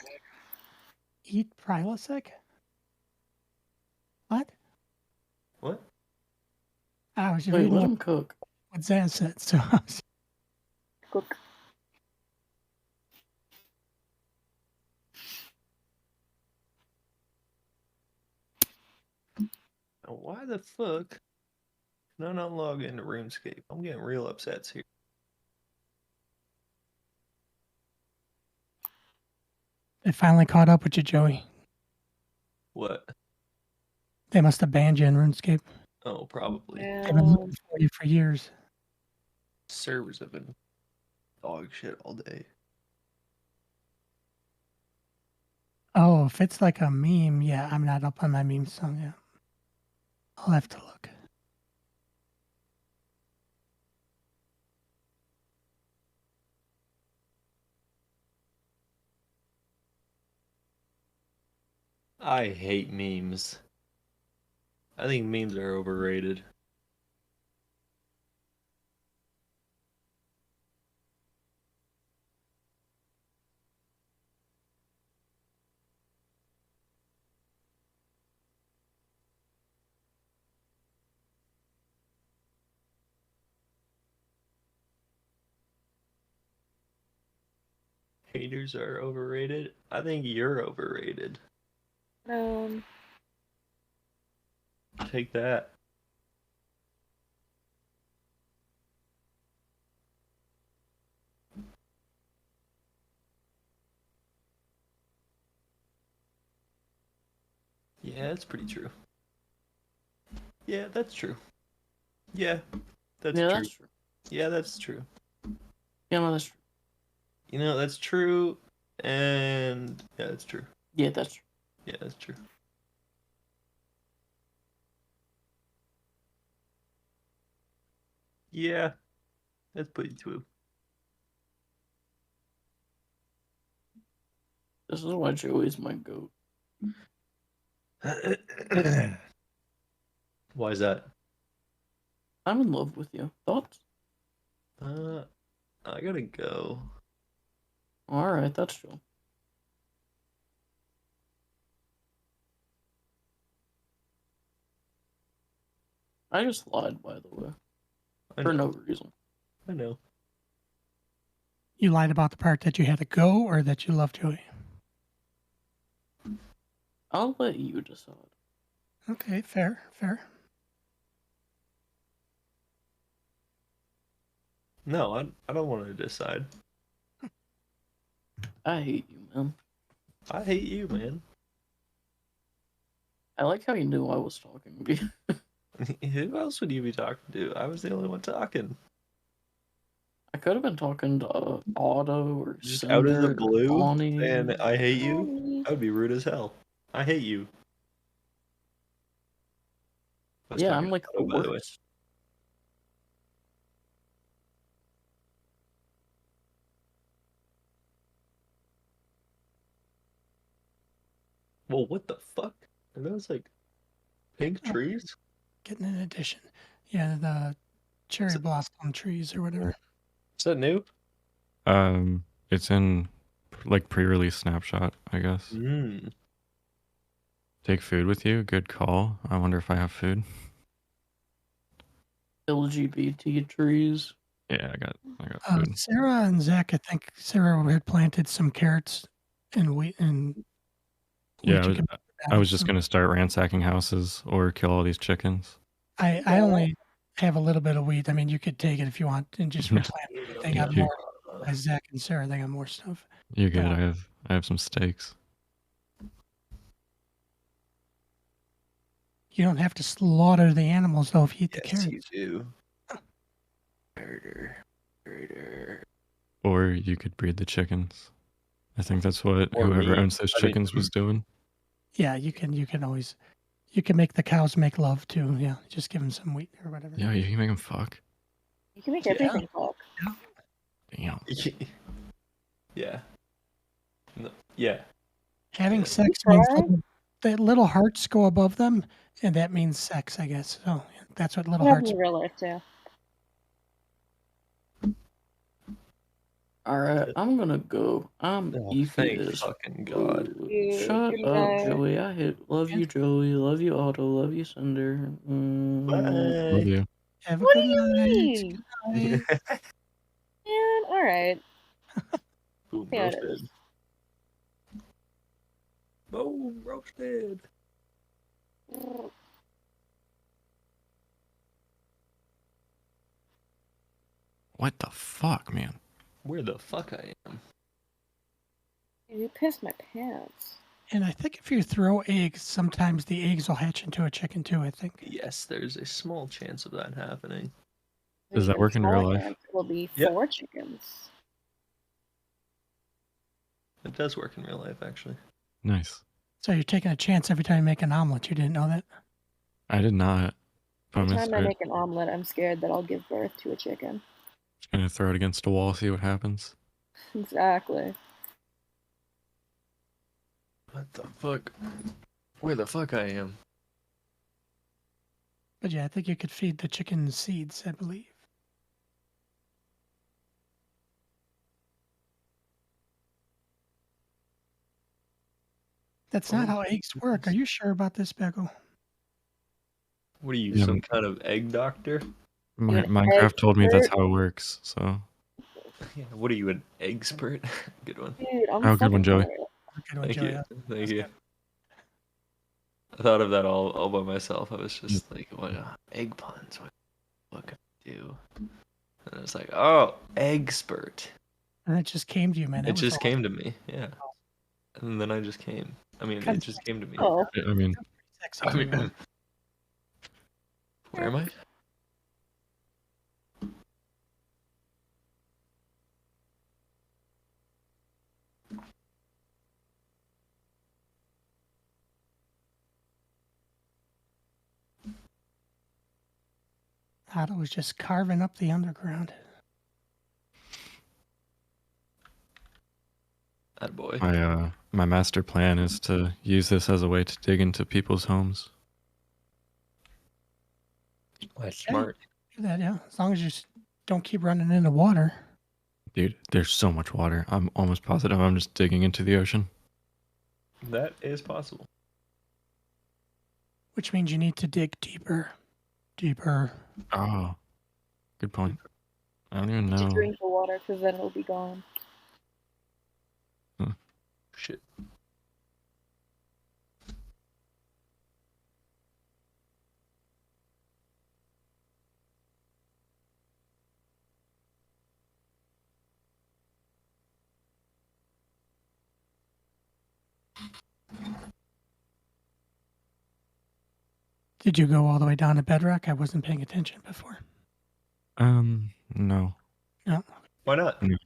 Eat Prilosec? What? What? I was Wait, reading let what, him cook. what Zan said, so I was- Cook. Now, why the fuck can I not log into RuneScape? I'm getting real upsets here. they finally caught up with you, Joey. What? They must have banned you in RuneScape. Oh, probably. They've been looking for you for years. Servers have been dog shit all day. Oh, if it's like a meme, yeah, I'm not up on my meme song yet. I'll have to look. I hate memes. I think memes are overrated. Haters are overrated. I think you're overrated. Take that. Yeah, that's pretty true. Yeah, that's true. Yeah, that's Yeah, true. that's true. Yeah, that's true. Yeah, no, that's true. You know, that's true. And yeah, that's true. Yeah, that's true. Yeah, that's true. Yeah, let's put you through. This is why Joey's my goat. Why is that? I'm in love with you. Thoughts? I gotta go. Alright, that's true. I just lied, by the way. I For know. no reason. I know. You lied about the part that you had to go or that you love Joey. I'll let you decide. Okay, fair, fair. No, I don't want to decide. I hate you, man. I hate you, man. I like how you knew I was talking to you. Who else would you be talking to? I was the only one talking. I could have been talking to Otto or Just out of the Cinder or blue, Bonnie. and I hate you. Bonnie. That would be rude as hell. I hate you. I was Yeah, talking I'm to like the Otto, by the way. worst. Well, what the fuck? Are those like pink Oh. trees? Getting an addition. Yeah, the cherry So- blossom trees or whatever. Is that new? It's in like pre-release snapshot, I guess. Mm. Take food with you. Good call. I wonder if I have food. LGBT trees. Yeah, I got food. Sarah and Zach, I think Sarah had planted some carrots and wheat and Yeah, chicken. I was just gonna start ransacking houses or kill all these chickens. I only have a little bit of wheat. I mean, you could take it if you want and just replant. They got You- more. By Zach and Sarah, they got more stuff. You're good. I have some steaks. You don't have to slaughter the animals though if you eat the Yes, you carrots. do. Murder. Or you could breed the chickens. I think that's what Or whoever me. owns those I mean- chickens was doing. Yeah, you can always you can make the cows make love too. Yeah, just give them some wheat or whatever. Yeah, you can make them fuck. You can make Yeah. everything fuck. Damn. Yeah. No, yeah. Having Yeah. sex Try? means the little hearts go above them, and that means sex, I guess. So that's what little It happens hearts. in real life too. Alright, I'm gonna go. I'm Oh, eepy thank as fucking God. Shut Good up, night. Joey. Love you, Joey. Love you, Otto. Love you, Cinder. Love Bye. you. Have a What good do you night. mean? Good night. Man, alright. Boom, Yeah, it roasted. Boom, roasted. What the fuck, man? Where the fuck I am? You pissed my pants. And I think if you throw eggs, sometimes the eggs will hatch into a chicken too. I think. Yes, there's a small chance of that happening. Does that work in real life? It will be Yep. 4 chickens. It does work in real life, actually. Nice. So you're taking a chance every time you make an omelet. You didn't know that? I did not. But I'm Every gonna time I start. make an omelet, I'm scared that I'll give birth to a chicken. Just gonna throw it against a wall, see what happens. Exactly. What the fuck? Where the fuck I am? But yeah, I think you could feed the chicken seeds, I believe. That's not how eggs work. Are you sure about this, Becco? What are you, Yeah, some kind of egg doctor? Minecraft told me that's how it works. So, Yeah, what are you, an expert? Good one. Dude, I'm good one, fucking Joey. hilarious. Good one, Thank Joey. you. Thank you. I thought of that all by myself. I was just like, what egg puns? What can I do? And I was like, oh, expert. And it just came to you, man. That It was just awesome. came to me, yeah. And then I just came. I mean, Kind it of just came to me. Oh, I mean, Sexy, I mean, man. where am I? Otto was just carving up the underground. Attaboy. My master plan is to use this as a way to dig into people's homes. That's Okay. smart. Do that, yeah. As long as you don't keep running into water. Dude, there's so much water. I'm almost positive I'm just digging into the ocean. That is possible. Which means you need to dig deeper. Deeper. Oh, good point. I don't even To know. drink the water, because then it'll be gone. Shit. Did you go all the way down to bedrock? I wasn't paying attention before. No. No. Why not? No.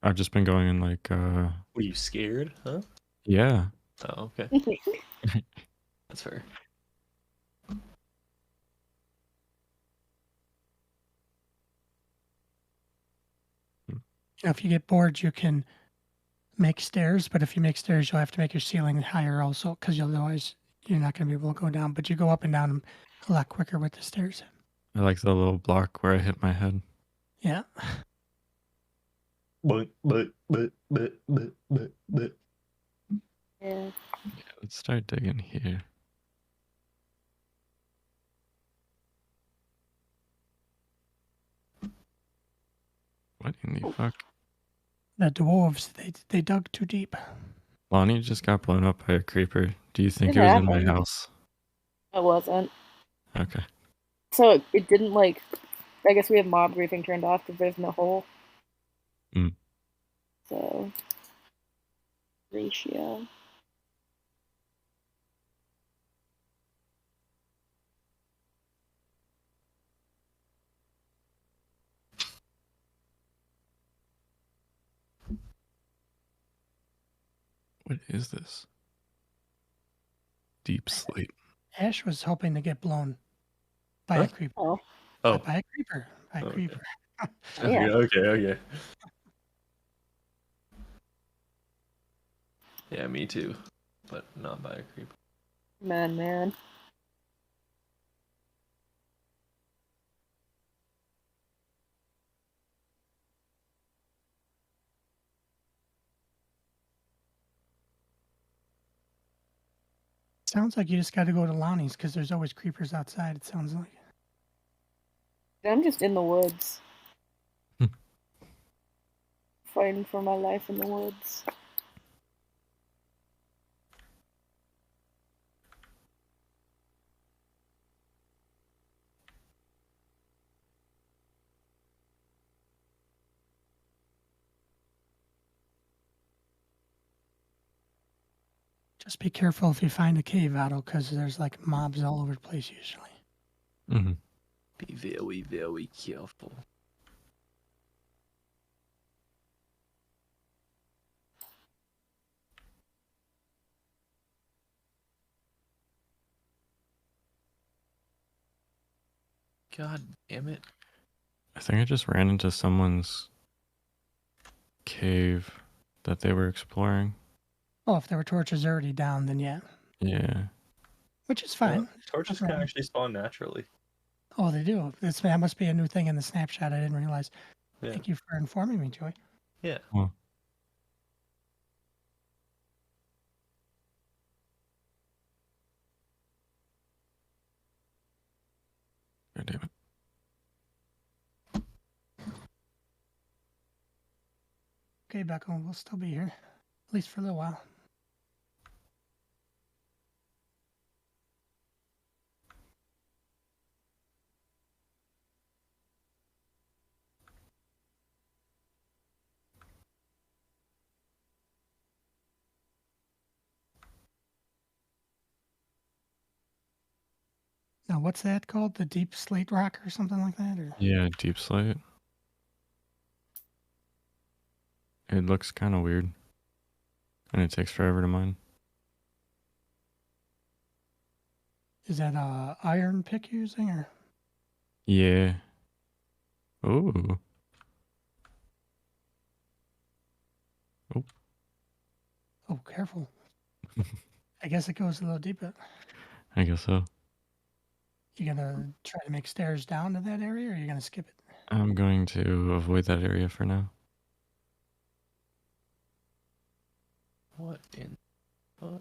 I've just been going in like, Were you scared? Huh? yeah. Oh, okay. That's fair. If you get bored, you can make stairs, but if you make stairs, you'll have to make your ceiling higher also, because otherwise you're not going to be able to go down. But you go up and down a lot quicker with the stairs. I like the little block where I hit my head. Yeah. But. Yeah. Let's start digging here. What in the fuck? The dwarves, they dug too deep. Lonnie just got blown up by a creeper. Do you think It it was in my happened. house? I wasn't. Okay. So it didn't like. I guess we have mob griefing turned off because there's no hole. Mm. So. Ratio. What is this? Deep slate. Ash was hoping to get blown by a creeper. Oh. Oh. Not by a creeper. By a Okay. creeper. Yeah. Okay. Yeah, me too. But not by a creeper. Man. Sounds like you just got to go to Lonnie's because there's always creepers outside, it sounds like. I'm just in the woods. Hmm. Fighting for my life in the woods. Just be careful if you find a cave, Otto, because there's like mobs all over the place usually. Mm-hmm. Be very, very careful. God damn it. I think I just ran into someone's cave that they were exploring. Oh, if there were torches already down, then yeah. Yeah. Which is fine. Well, torches Nothing can wrong. actually spawn naturally. Oh, they do. That must be a new thing in the snapshot. I didn't realize. Yeah. Thank you for informing me, Joy. Yeah. Well, God damn it. Okay, Becco, we'll still be here. At least for a little while. Now, what's that called? The deep slate rock or something like that? Or Yeah, deep slate. It looks kind of weird. And it takes forever to mine. is that a iron pick you're using? Or Yeah. Ooh. Oh, careful. I guess it goes a little deeper. I guess so. You gonna try to make stairs down to that area, or you gonna skip it? I'm going to avoid that area for now. What in? What?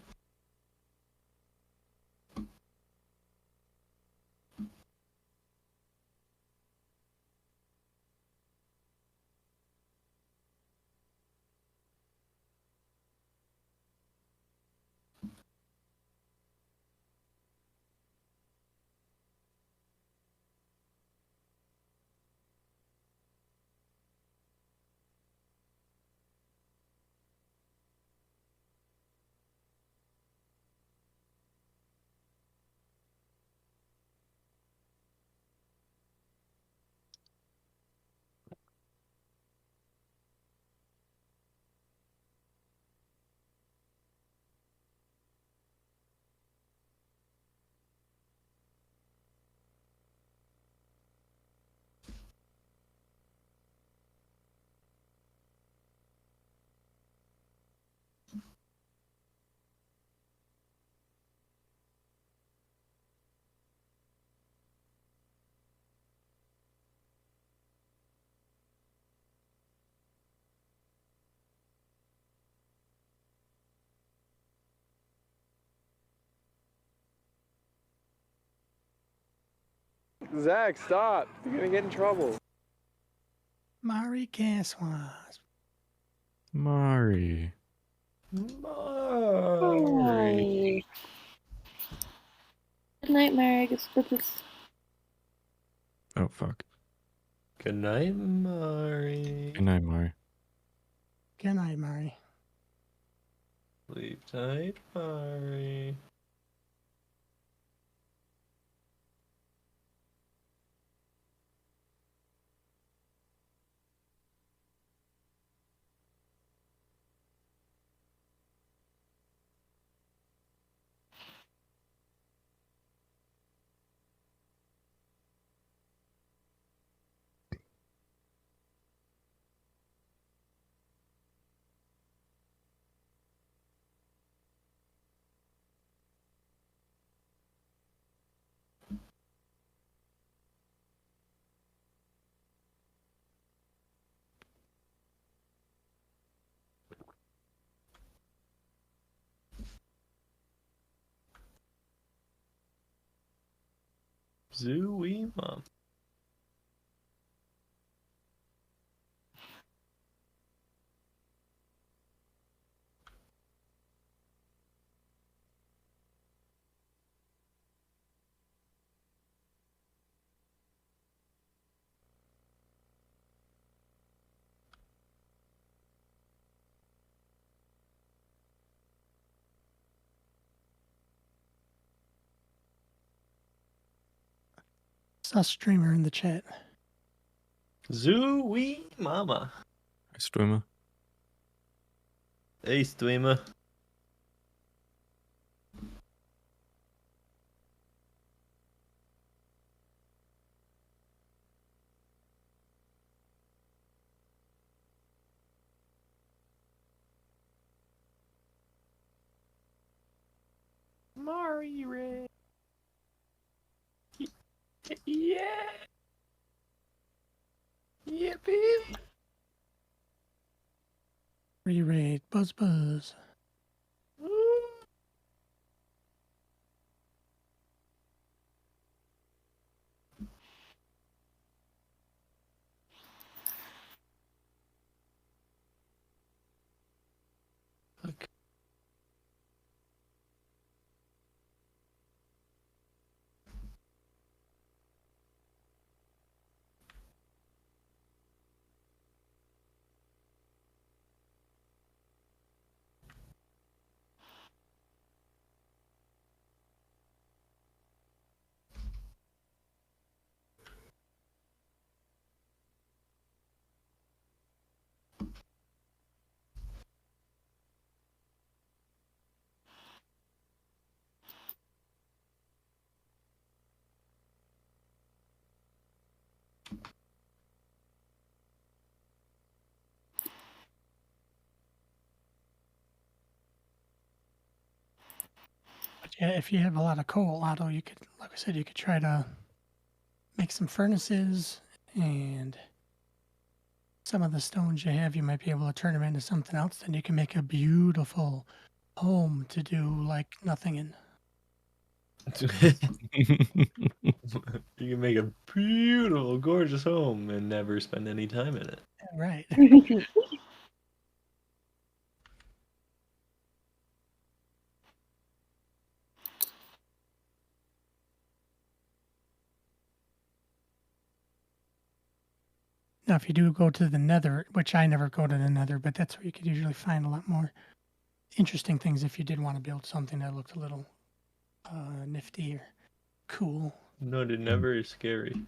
Zach, stop. You're gonna get in trouble. Mari Caswas. Mari. Mari. Good night, Mary. Good bitches. Oh, fuck. Good night, Mari. Good night, Mari. Good night, Mari. Sleep tight, Mari. Zooey mom. Saw streamer in the chat. Zooey mama. Hi, Streamer. Hey, streamer. Mari Ray. Yeah. Yippee. Re-raid. Buzz buzz. Okay. Yeah, if you have a lot of coal, Otto, you could, like I said, you could try to make some furnaces, and some of the stones you have, you might be able to turn them into something else. Then you can make a beautiful home to do like nothing in. You can make a beautiful, gorgeous home and never spend any time in it. Right. Now, if you do go to the Nether, which I never go to the Nether, but that's where you could usually find a lot more interesting things if you did want to build something that looked a little nifty or cool. No, it never is scary.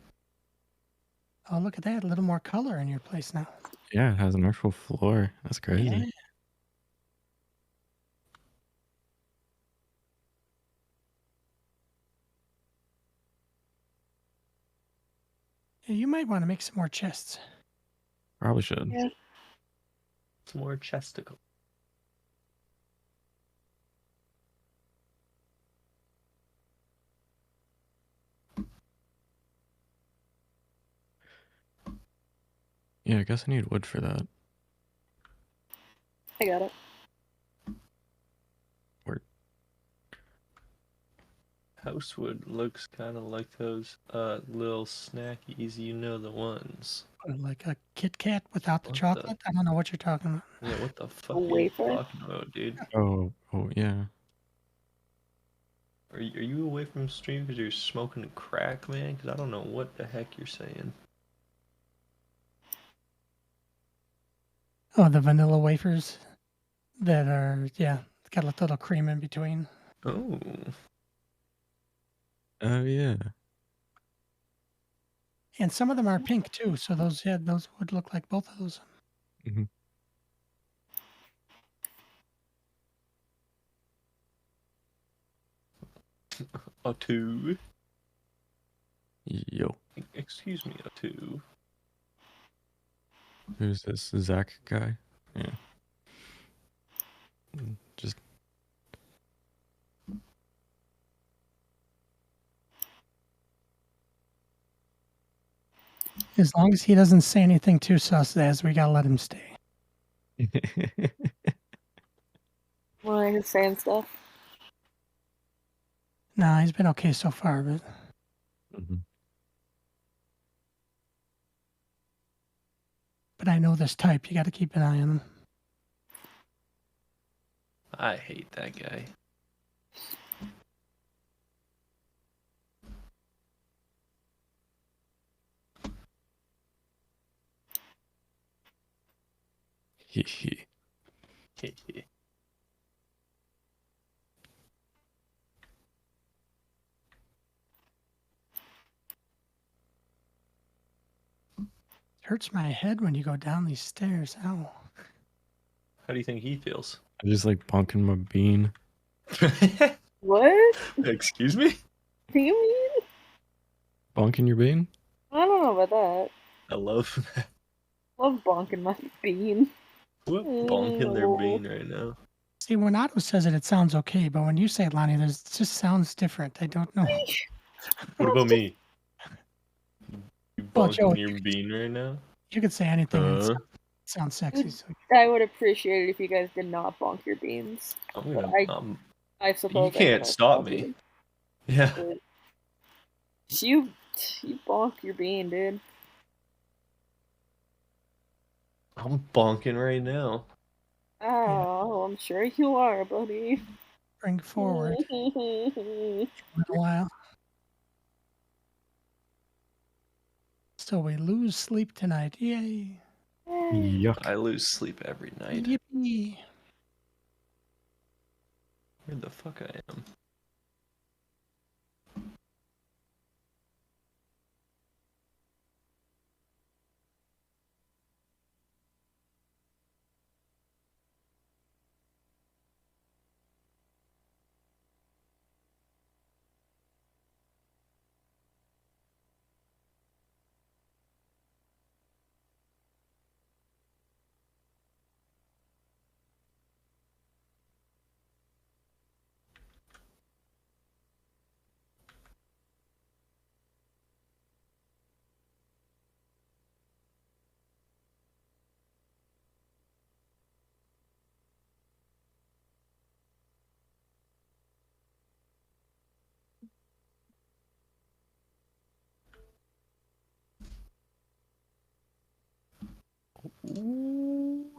Oh, look at that! A little more color in your place now. Yeah, it has an actual floor. That's crazy. Yeah. Yeah, you might want to make some more chests. Probably should. Yeah. It's more chesticle. Yeah, I guess I need wood for that. I got it. Word. Housewood looks kind of like those little snackies, you know the ones. Like a Kit Kat without the What the- chocolate. I don't know what you're talking about. Yeah, what the fuck are you wafer? talking about, dude? Oh, yeah. Are you away from stream because you're smoking crack, man? Because I don't know what the heck you're saying. Oh, the vanilla wafers that are, yeah, got a little cream in between. Oh, Oh, yeah. And some of them are pink too, so those, yeah, those would look like both of those. hmm a two. Yo. Excuse me, a two. Who's this Zach guy? Yeah. Just As long as he doesn't say anything too sus, as we gotta let him stay. Why he's saying stuff? Nah, he's been okay so far, but Mhm. I know this type. You got to keep an eye on him. I hate that guy. It hurts my head when you go down these stairs. Ow. How do you think he feels? I just like bonking my bean. What? Excuse me? Do you mean? Bonking your bean? I don't know about that. I love that. Love bonking my bean. What bonking their bean right now? See, when Otto says it, it sounds okay, but when you say it, Lonnie, it just sounds different. I don't know. What about me? You Well, bonking Joe, your bean right now? You could say anything and it Huh? sounds sexy. So. I would appreciate it if you guys did not bonk your beans. I'm gonna. I suppose You can't stop me. Yeah. You bonk your bean, dude. I'm bonking right now. Oh, I'm sure you are, buddy. Bring forward. In a while. So we lose sleep tonight. Yay. Yuck. I lose sleep every night. Yippee. Where the fuck I am?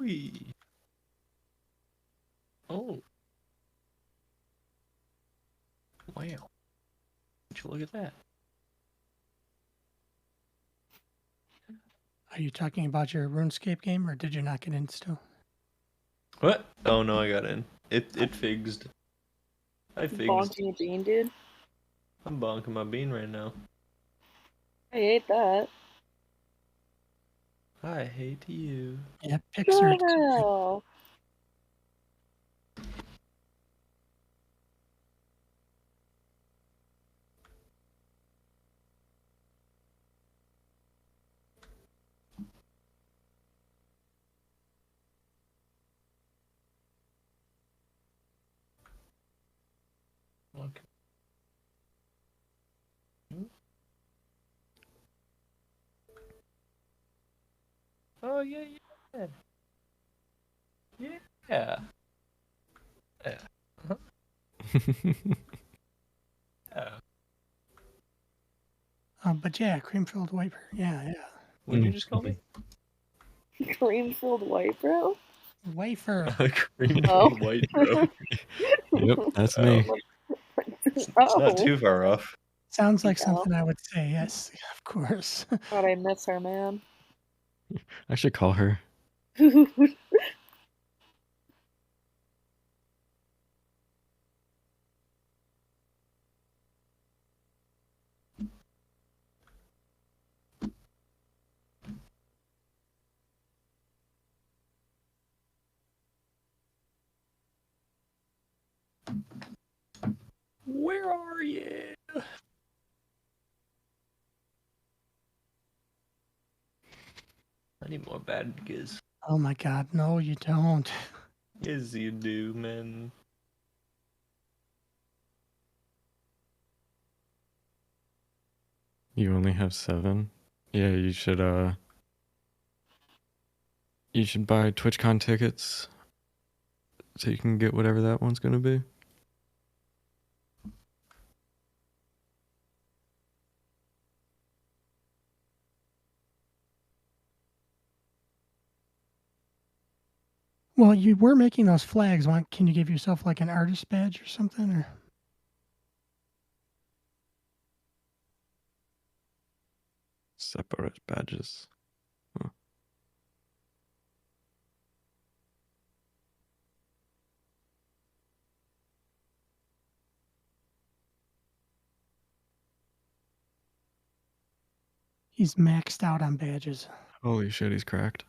Wee. Oh. Wow. Would you look at that? Are you talking about your RuneScape game, or did you not get in still? What? Oh no, I got in. It figged. I figged. Bonking a bean, dude. I'm bonking my bean right now. I hate that. I hate you. Yeah, pics are. No. Okay. Oh yeah, yeah. Yeah. Yeah. Yeah. But yeah, cream-filled wiper. Yeah, yeah. What did you just call me? Cream-filled white, bro? Wafer. Cream Oh. white, bro. Yep, that's me. It's not too far off. Sounds like Yeah. something I would say. Yes, of course. God, I miss her, man. I should call her. Where are you? I need more badges. Oh my God, no, you don't. Yes, you do, man. You only have 7? Yeah, you should buy TwitchCon tickets so you can get whatever that one's gonna be. Well, you were making those flags. Can you give yourself like an artist badge or something? Or Separate badges. Huh. he's maxed out on badges. Holy shit, he's cracked.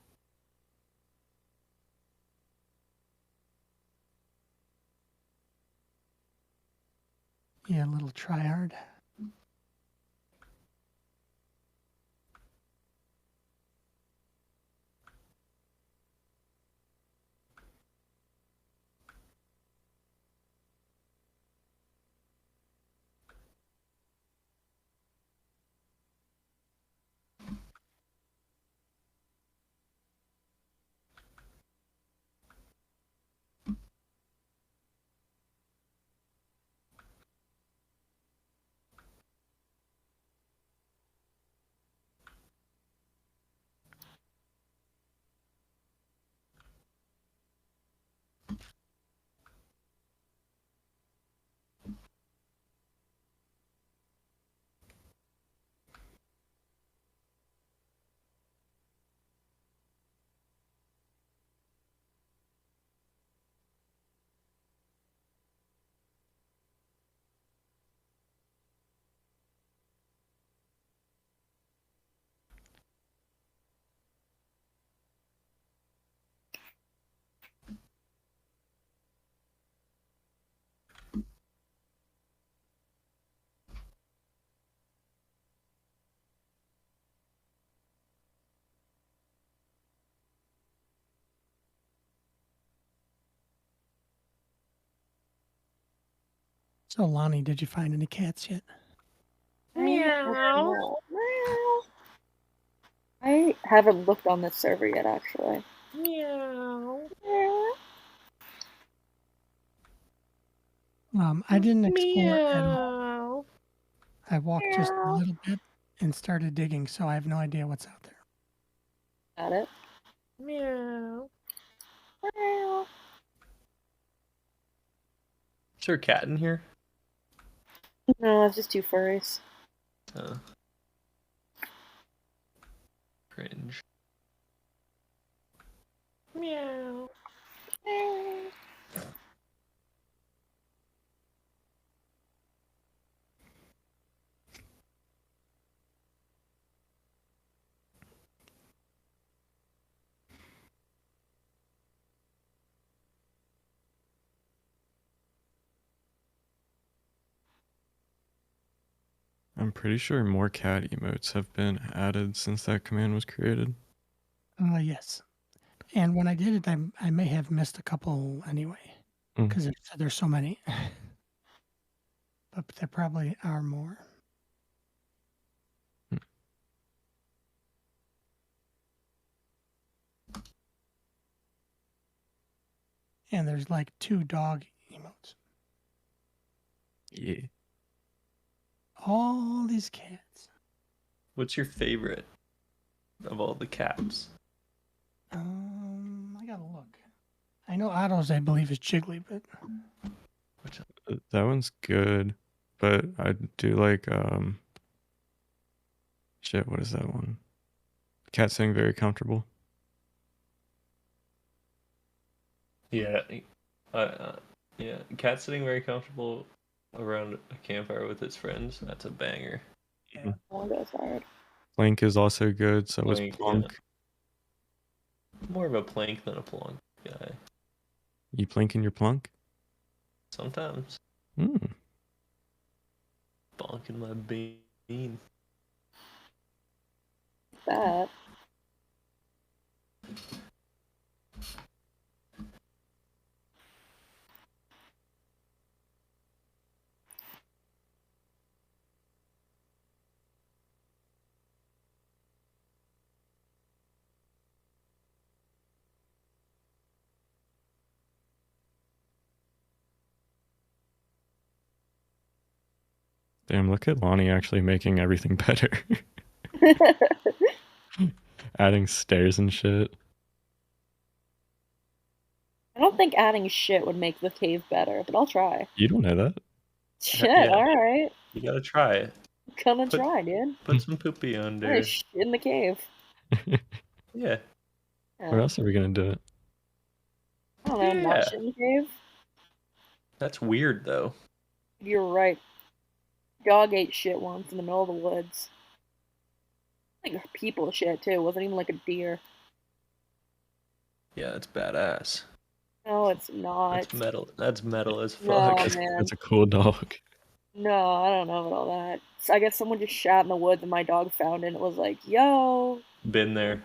Yeah, a little tryhard. So, Lonnie, did you find any cats yet? Meow. Meow. I haven't looked on this server yet, actually. Meow. Meow. I didn't explore at all. I walked just a little bit and started digging, so I have no idea what's out there. Got it. Meow. Is there a cat in here? No, it's just two furries. Oh. Cringe. Meow. I'm pretty sure more cat emotes have been added since that command was created. Yes. And when I did it, I may have missed a couple anyway, because there's so many. But there probably are more. And there's like 2 dog emotes. Yeah. All these cats. What's your favorite of all the cats? I gotta look. I know Otto's, I believe, is Jiggly, but That one's good, but I do like shit, what is that one? Cat saying very comfortable. Yeah. Yeah. Cat sitting very comfortable around a campfire with its friends. That's a banger. yeah. Oh, that's hard. Plank is also good, so is Plank, Plunk. More of a plank than a plonk guy. You planking your Plunk? Sometimes. Mm. Bonking my bean. That. Damn, look at Lonnie actually making everything better. Adding stairs and shit. I don't think adding shit would make the cave better, but I'll try. You don't know that. Shit, Yeah. alright. You gotta try it. Come and try, dude. Put some poopy I'm under. gonna shit in the cave. Yeah. Where else are we gonna do it? I don't know, Yeah. not shit in the cave? That's weird though. You're right. Dog ate shit once in the middle of the woods. Like people shit too. It wasn't even like a deer. Yeah, that's badass. No, it's not. That's metal. That's metal as No, fuck. man. That's a cool dog. No, I don't know about all that. So I guess someone just shot in the woods and my dog found it and it was like, yo, Been there.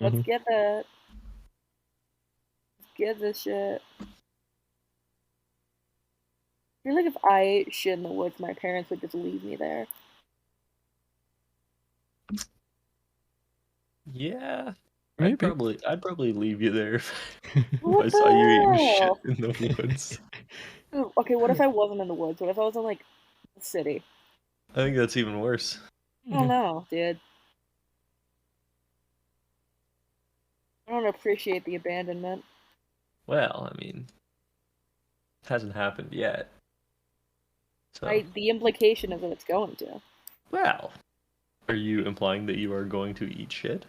let's get that. Let's get this shit. I feel like if I ate shit in the woods, my parents would just leave me there. Yeah. Maybe. I'd probably leave you there if What I saw you eating shit hell? in the woods. Ooh, okay, what if I wasn't in the woods? What if I was in like the city? I think that's even worse. I don't know, dude. I don't appreciate the abandonment. Well, I mean, it hasn't happened yet. So, The implication is that it's going to. well, are you implying that you are going to eat shit?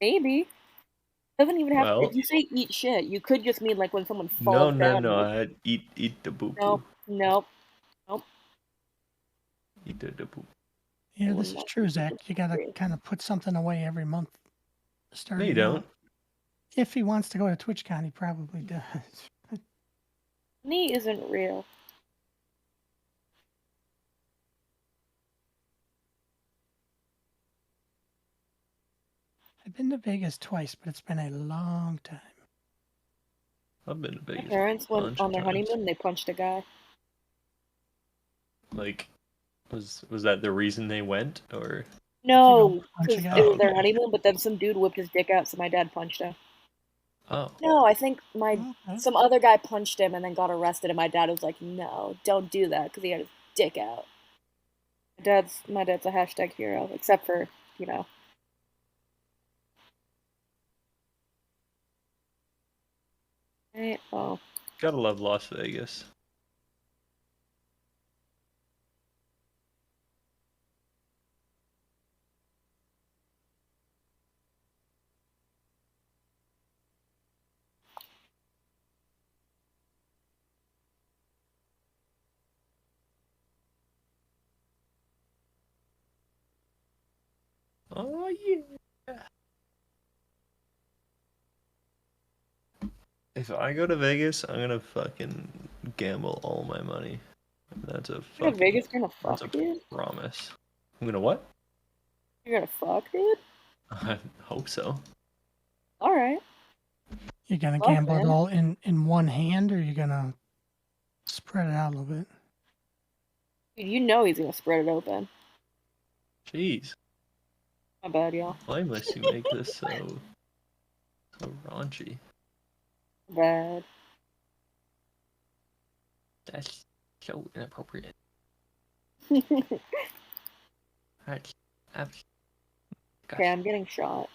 Maybe. Doesn't even have Well- if you say eat shit, you could just mean like when someone falls down. No. I'd eat the boo boo. Nope. Eat the boo. Yeah, this is true, Zach. You gotta kind of put something away every month. No, you don't. If he wants to go to TwitchCon, he probably does. Money isn't real. I've been to Vegas twice, but it's been a long time. I've been to My Vegas. parents went bunch on of their times. honeymoon and they punched a guy. Like, was that the reason they went, or? No, punch a because guy? it was their Okay. honeymoon, but then some dude whipped his dick out, so my dad punched him. Oh, No, I think Okay. some other guy punched him and then got arrested, and my dad was like, "No, don't do that," because he had his dick out. My dad's a hashtag hero, except for you know. Oh. Gotta love Las Vegas. Oh yeah. If I go to Vegas, I'm gonna fucking gamble all my money. That's a You're fucking. to Vegas gonna That's fuck, a dude? promise. I'm gonna what? You're gonna fuck, dude? I hope so. Alright. You're gonna Fuck, gamble it man. all in one hand, or you're gonna spread it out a little bit? Dude, you know he's gonna spread it open. Jeez. My bad, y'all. Blameless you make this so raunchy. Bad. That's so inappropriate. That's Okay, I'm getting shot.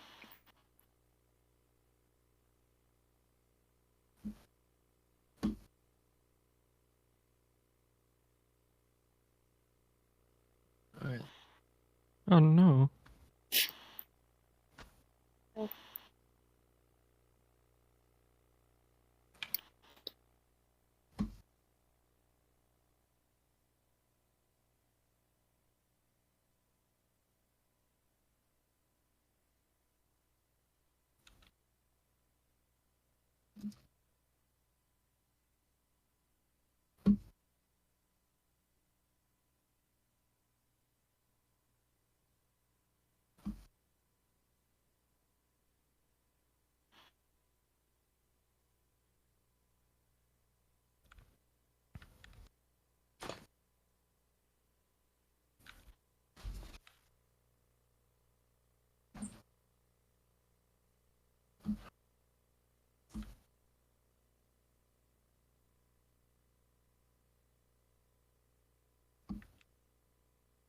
Alright. Oh no. Oh.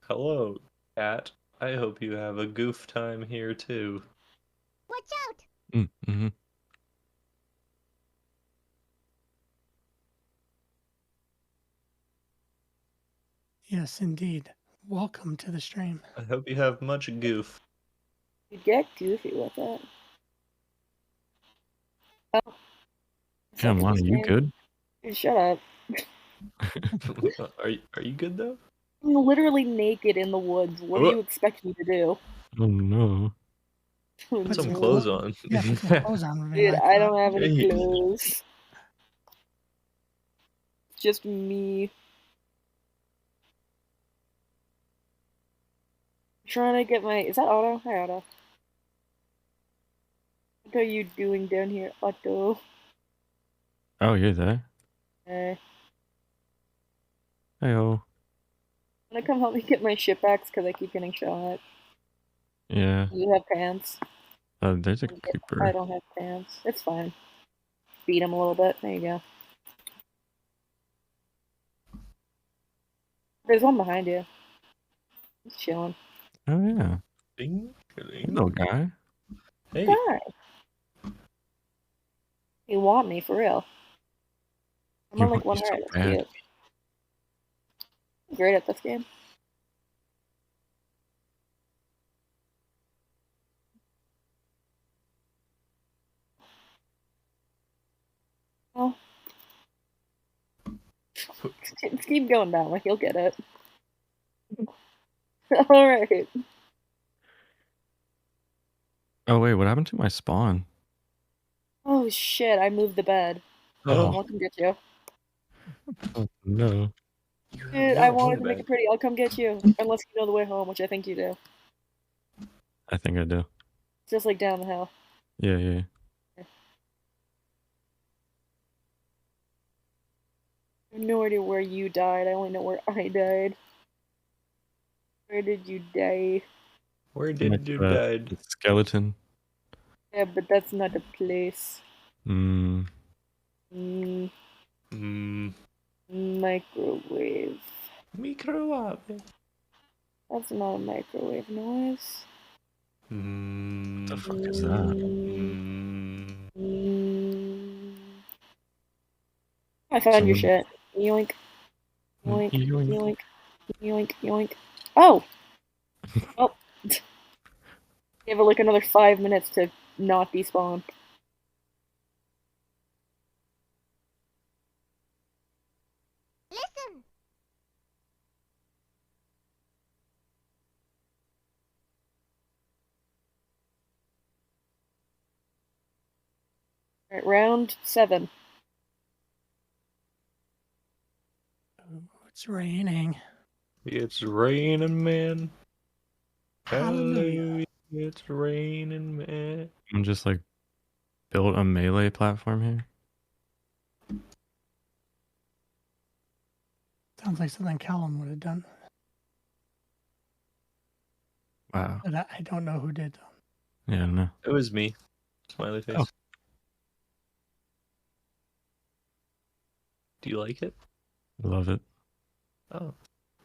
Hello, cat. I hope you have a goof time here too. Watch out! Mm-hmm. Yes, indeed. Welcome to the stream. I hope you have much goof. You get goofy with it. Oh. Yeah, Lana, you good? Dude, shut up. Are you good though? I'm literally naked in the woods. What do you expect me to do? Oh no. Put some Dude, clothes on. Yeah, put some clothes on. Would be my I thought. don't have any Jeez. clothes. It's just me. Trying to get my. Is that Otto? Hi, Otto. What are you doing down here, Otto? Oh, you're there. Hey. Hey-oh. Wanna come help me get my shit back because I keep getting shot? Yeah. You have pants. There's a I creeper. don't have pants. It's fine. Beat him a little bit. There you go. There's one behind you. He's chilling. Oh yeah. Ding, Hey, ding. little guy. Hey. Guy. You want me for real? I'm You on like want one me so heart. That's bad. cute. I'm great at this game. Oh. Just keep going down, like you'll get it. Alright. Oh wait, what happened to my spawn? Oh shit, I moved the bed. Oh. I'll come get you. Oh no. Dude, I wanted to make it pretty. I'll come get you. Unless you know the way home, which I think you do. I think I do. Just like down the hill. Yeah, yeah. I have no idea where you died. I only know where I died. Where did you die? Where Next did you to that died? skeleton. Yeah, but that's not a place. Mm. Mm, Mm. microwave. Microwave. That's not a microwave noise. What the Mm. fuck is that? Mm. Mm, I found your Someone- shit. Yoink, yoink, Yoink. yoink, yoink, yoink. Oh! Oh. Give it like another 5 minutes to not despawn. Alright, round 7. Ooh, it's raining. It's raining, man. Hallelujah. It's raining, man. I'm just like build a melee platform here. Sounds like something Callum would have done. Wow. But I don't know who did, though. Yeah, I don't know. It was me. Smiley face. Oh. Do you like it? Love it. Oh.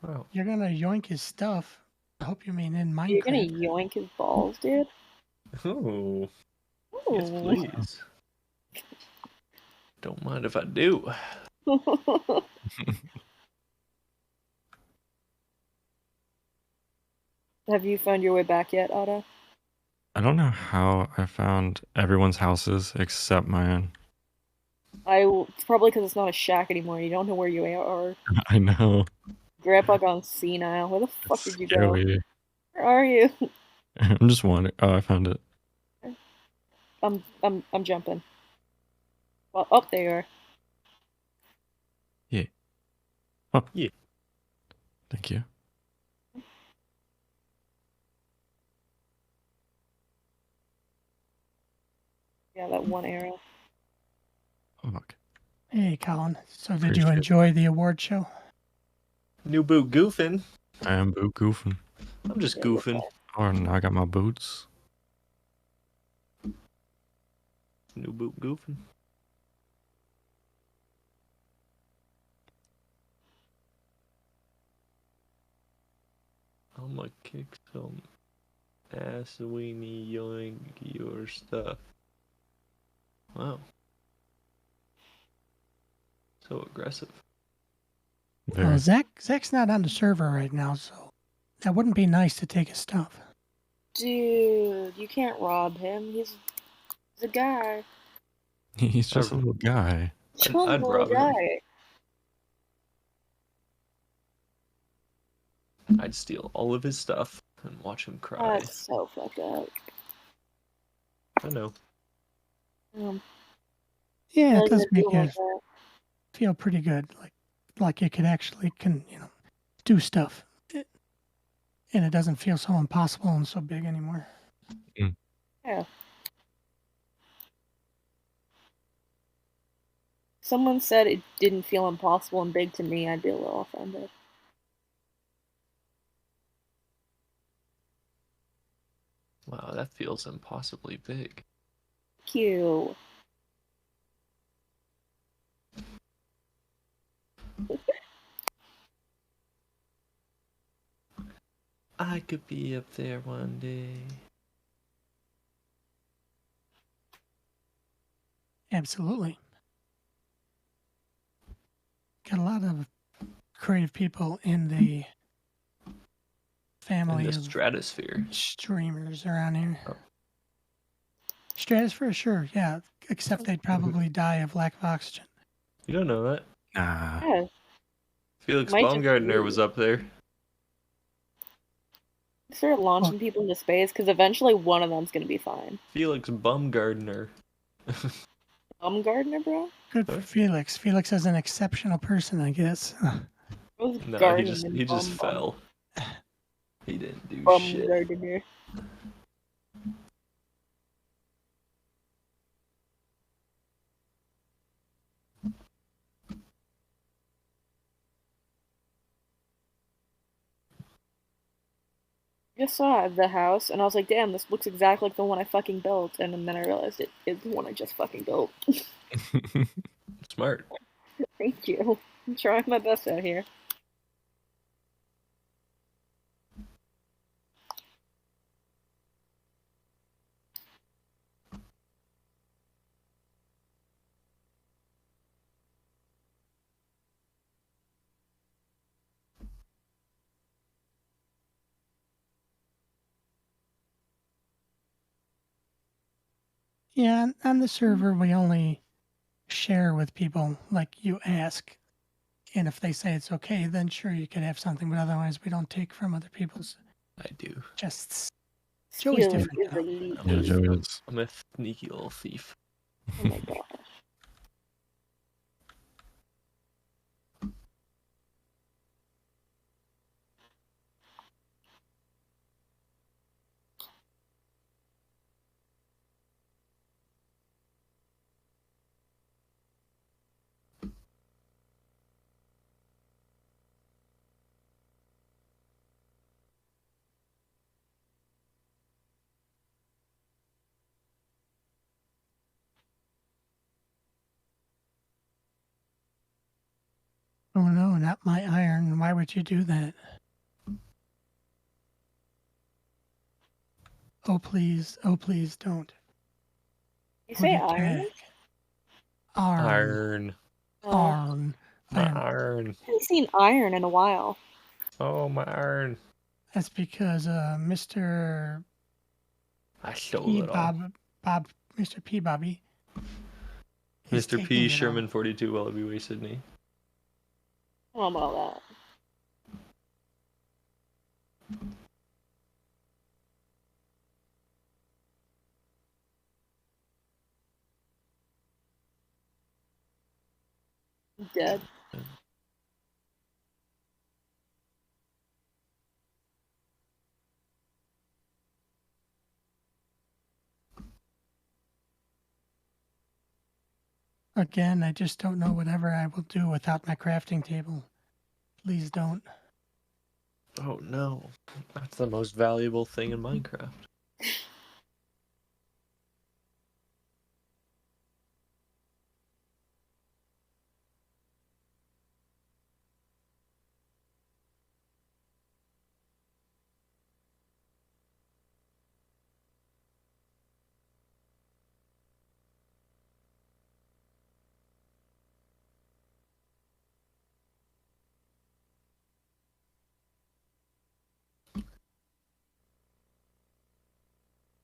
Wow. You're gonna yoink his stuff. I hope you mean in You're gonna Minecraft. yoink his balls, dude? Ooh. Yes, Ooh. please. Don't mind if I do. Have you found your way back yet, Otto? I don't know how I found everyone's houses except mine. It's probably because it's not a shack anymore. You don't know where you are. I know. Grandpa gone senile. Where the fuck It's did you go? scary. Where are you? I'm just wondering. Oh, I found it. I'm jumping. Well, up there. Yeah. Oh. Yeah. Thank you. Yeah, that one arrow. Oh, fuck. Hey, Colin. So did you Appreciate it. enjoy the award show? New boot goofing. I am boot goofing. I'm just goofing. Oh, now I got my boots. New boot goofing. I'ma kick some ass weenie yoink your stuff. Wow. So aggressive. Very. Well, Zach's not on the server right now, so that wouldn't be nice to take his stuff. Dude, you can't rob him. He's a guy. He's just a little guy. Just a I'd little rob him. guy. I'd steal all of his stuff and watch him cry. That's so fucked up. I know. Yeah, Really it does gonna make do you like that. feel pretty good, like you could actually do stuff, and it doesn't feel so impossible and so big anymore. Yeah. Someone said it didn't feel impossible and big to me, I'd be a little offended. Wow, that feels impossibly big. Cute. I could be up there one day. Absolutely. Got a lot of creative people in the family In the of stratosphere. streamers around here. Oh. Stratosphere, sure, yeah. Except they'd probably die of lack of oxygen. You don't know that. Nah. Yeah. Felix Might just Baumgartner be. was up there. Start launching people into space because eventually one of them's gonna be fine. Felix Baumgartner. Gardener, bro? Good for Felix. Felix is an exceptional person, I guess. It was No, gardening he and just bum fell. He didn't do bum shit. gardener. Just saw the house and I was like, damn, this looks exactly like the one I fucking built, and then I realized it is the one I just fucking built. Smart. Thank you. I'm trying my best out here. Yeah, on the server, we only share with people. Like, you ask, and if they say it's okay, then sure, you could have something, but otherwise, we don't take from other people's I do. chests. Joey's Stealing different, is though. illegal. Yeah, Joey is. I'm a sneaky little thief. Oh my gosh. Oh no, not my iron. Why would you do that? Oh please don't. You What say a iron? tag. Arn. Iron. Arn. My Iron. iron. I haven't seen iron in a while. Oh, my iron. That's because Mr. I stole it all. Mr. P. Bobby is Mr. taking P. it all. Sherman 42 Wallaby Way, Sydney. I don't know about that. I'm dead. Again, I just don't know whatever I will do without my crafting table. Please don't. Oh no. That's the most valuable thing in Minecraft.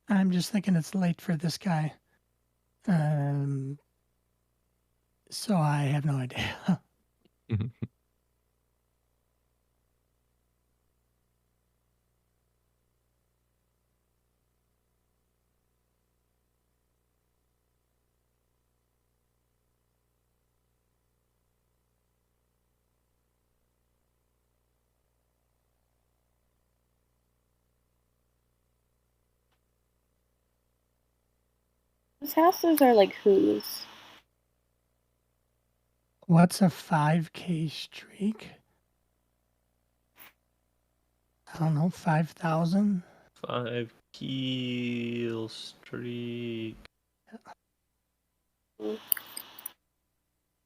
I'm just thinking it's late for this guy. So I have no idea. Those houses are like whose? What's a 5K streak? I don't know, 5,000? 5 kill streak. I don't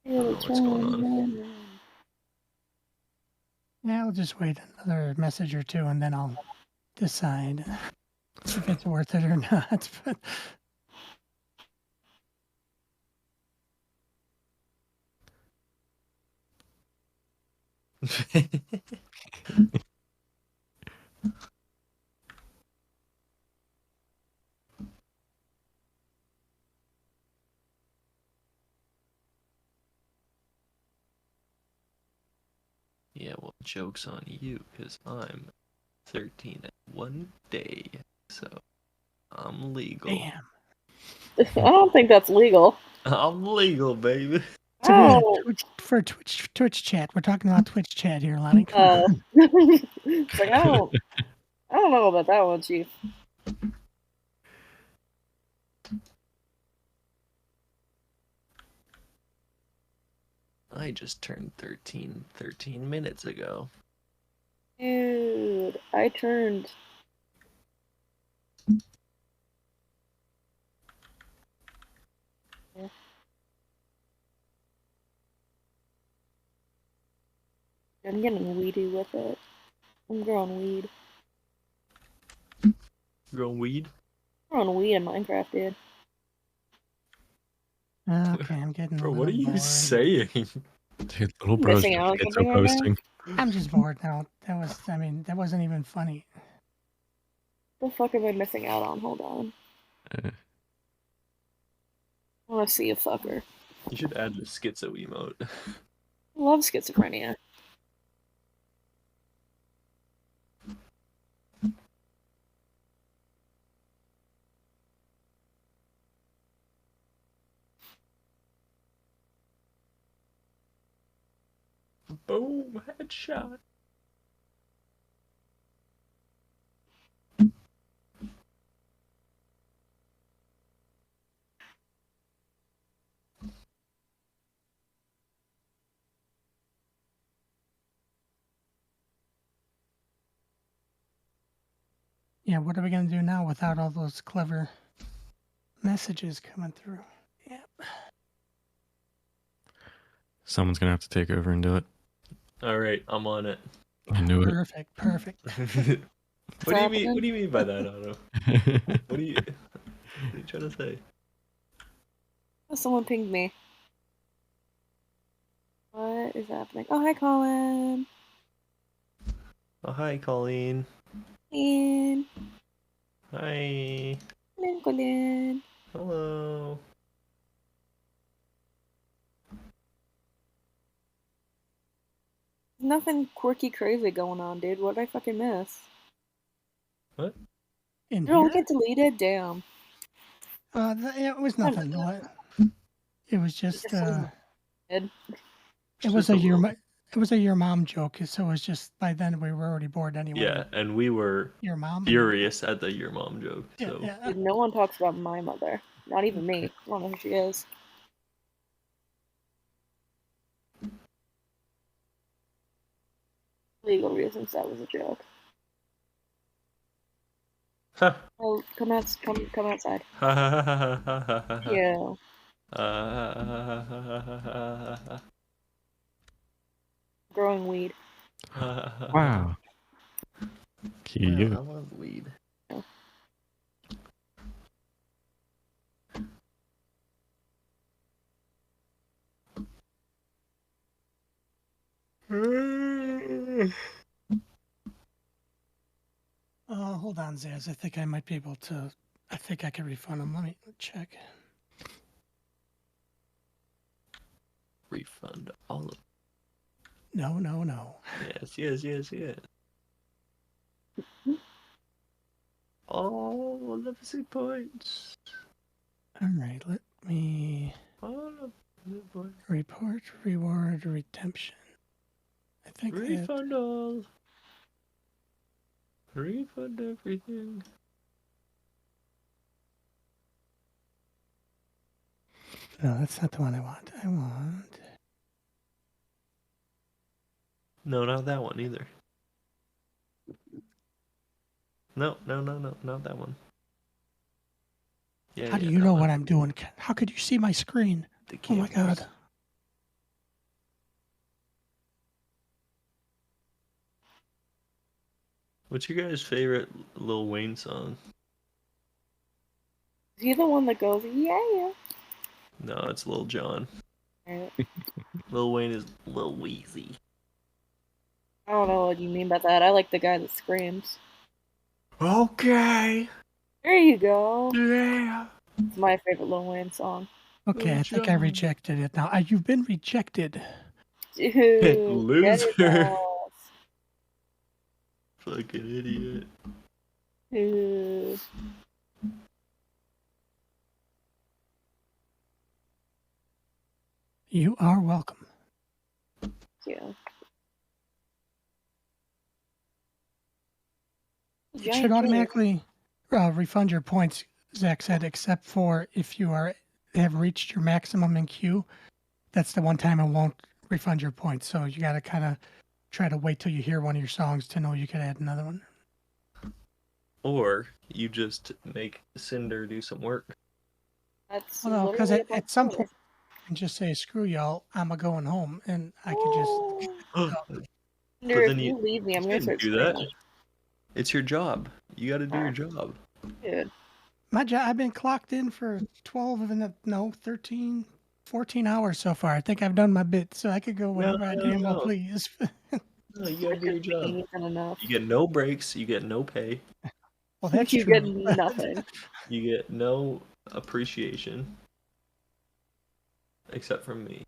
know what's going on. Yeah, I'll just wait another message or two and then I'll decide if it's worth it or not. But Yeah, well, joke's on you, because I'm 13 in one day, so I'm legal. damn. I don't think that's legal. I'm legal, baby. So we're Oh. for Twitch chat. We're talking about Twitch chat here, Lonnie. Come Oh. on. It's like, I don't know about that one, Chief. I just turned 13 minutes ago. Dude, I turned. Yeah. I'm getting weedy with it. I'm growing weed. Growing weed? Growing weed in Minecraft, dude. Okay, I'm getting Bro, a what are little you bored. saying? Dude, little bros Missing out on get so something right now? posting. I'm just bored now. That wasn't even funny. What the fuck am I missing out on? Hold on. I want to see a fucker. You should add the schizo emote. I love schizophrenia. Boom, headshot. Yeah, what are we gonna do now without all those clever messages coming through? Yep. Someone's gonna have to take over and do it. All right, I'm on it. I knew it. Perfect. What do you mean? What do you mean by that, Otto? What are you trying to say? Oh, someone pinged me. What is happening? Oh, hi, Colin. Oh, hi, Colleen. Colin. Hi. Colin. Hello. Nothing quirky crazy going on, dude. What did I fucking miss? What? In You're all here? get deleted? Damn. It was nothing. What? It was just It was a your mom joke. So it was just by then we were already bored anyway. Yeah, and we were Your mom. furious at the your mom joke. So Yeah. Dude, no one talks about my mother. Not even me. I don't know who she is. Legal reasons, that was a joke. Huh. Oh, come outside. Yeah. Growing weed. Wow. Cute. I love weed. Hold on, Zaz. I think I might be able to. I think I can refund them. Let me check. Refund all of. No. Yes. All of the points. All right, let me All of the points. report, reward, redemption. I think Refund all. Refund everything. No, that's not the one I want. I want. No, not that one either. No, not that one. Yeah. How do you know what I'm doing? How could you see my screen? Oh my god. What's your guys' favorite Lil Wayne song? Is he the one that goes, yeah? No, it's Lil Jon. Right. Lil Wayne is Lil Weezy. I don't know what you mean by that. I like the guy that screams. Okay. There you go. Yeah. It's my favorite Lil Wayne song. Okay, I think I rejected it now. You've been rejected. Dude, get Loser. his ass. Fucking idiot. Dude. You are welcome. Yeah. It should automatically refund your points, Zach said, except for if you have reached your maximum in queue. That's the one time it won't refund your points. So you got to kind of try to wait till you hear one of your songs to know you can add another one. Or you just make Cinder do some work. That's Well, because at some point you can just say, "Screw y'all, I'm a going home," and I can just. Cinder, if you leave me, I'm gonna start do that. screaming. It's your job. You got to do your job. Dude. My job. I've been clocked in for 13, 14 hours so far. I think I've done my bit, so I could go whenever I damn well please. No, you gotta do your job. Enough. You get no breaks. You get no pay. Well, that's you true. get nothing. You get no appreciation. except from me.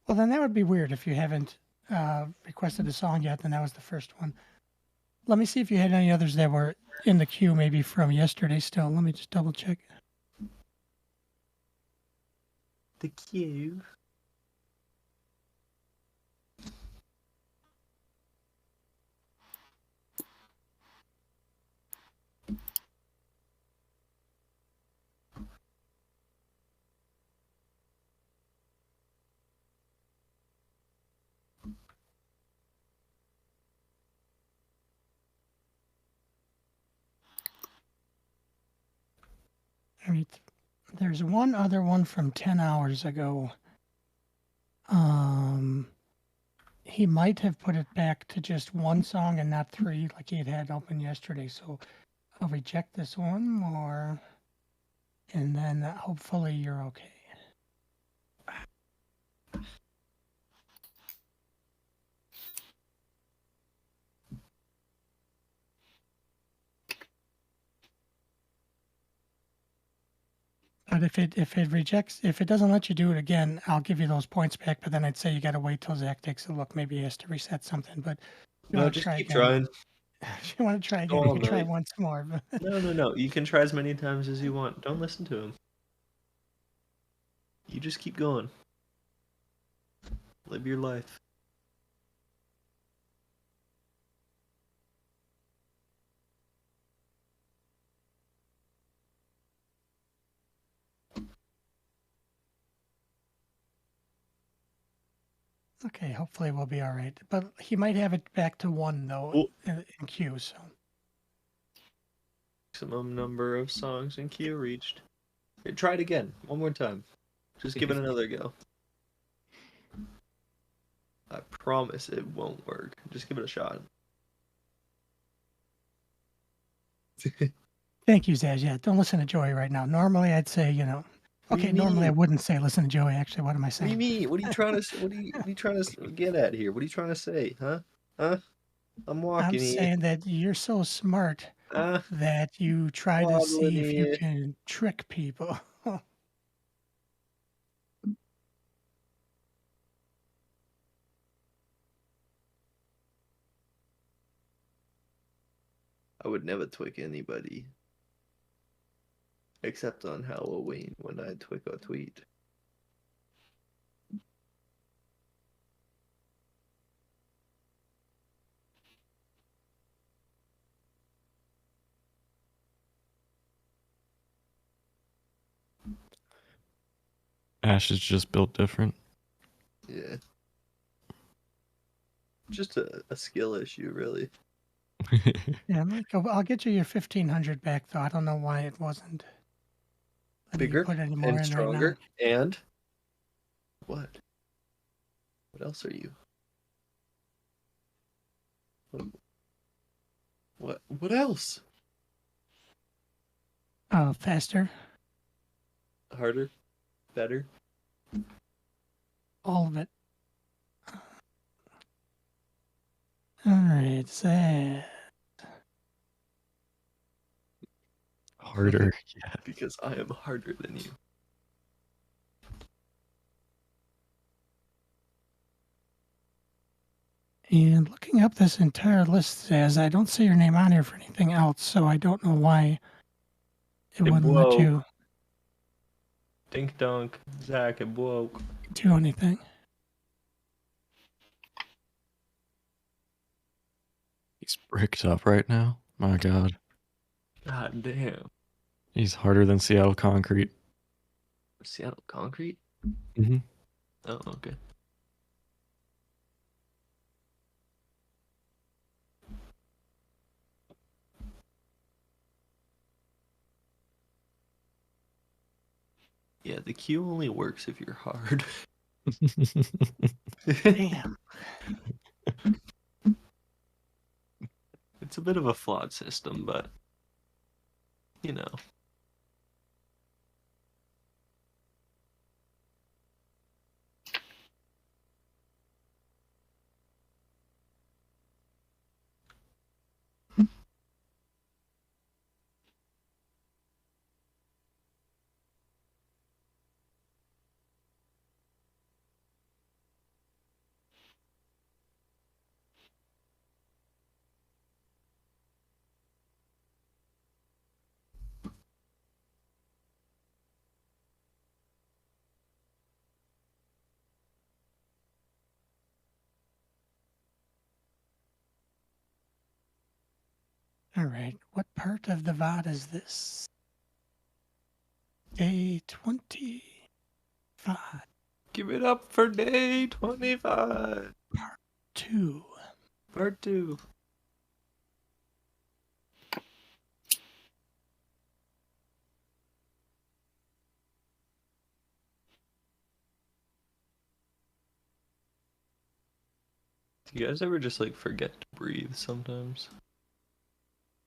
Well, then that would be weird if you haven't requested a song yet. Then that was the first one. Let me see if you had any others that were in the queue, maybe from yesterday still. Let me just double check. The queue. All right. There's one other one from 10 hours ago. He might have put it back to just one song and not three, like he had open yesterday. So I'll reject this one more, and then hopefully you're okay. But if it doesn't let you do it again, I'll give you those points back. But then I'd say you got to wait till Zach takes a look. Maybe he has to reset something. But if you No, want to just try keep again, trying. if you want to try Go again, you all can try night. once more. But No. You can try as many times as you want. Don't listen to him. You just keep going. Live your life. okay, hopefully we'll be all right. But he might have it back to one though Oh. in queue. So Maximum number of songs in queue reached. Here, try it again. One more time. Just give it another go. I promise it won't work. Just give it a shot. thank you, Zaz. Yeah, don't listen to Joey right now. Normally I'd say, What do okay, you normally I mean? wouldn't say listen to Joey. Actually, what am I What do you saying? mean? What are you trying to? What are you trying to get at here? What are you trying to say? Huh? Huh? I'm I'm walking here. saying that you're so smart that you try to Waddling see if you here. can trick people. I would never twig anybody. Except on Halloween when I twig or tweet. Ash is just built different. Yeah. Just a skill issue, really. Yeah, I'll get you your 1,500 back though. I don't know why it wasn't letting you Bigger put any more and in stronger. right now. And what? What else are you? What else? Faster, Harder? Better? all of it. All right, Zaz. Harder. Yeah. Because I am harder than you. And looking up this entire list, Zaz, I don't see your name on here for anything else, so I don't know why it wouldn't let you Dink dunk. Zach, it woke. do anything. He's bricked up right now. My God. God damn. He's harder than Seattle concrete. Seattle concrete? Mm-hmm. Oh, okay. Yeah, the queue only works if you're hard. Damn. It's a bit of a flawed system, but you know. All right. What part of the VOD is this? Day 25. Give it up for day 25. 2. Part 2. Do you guys ever just like forget to breathe sometimes?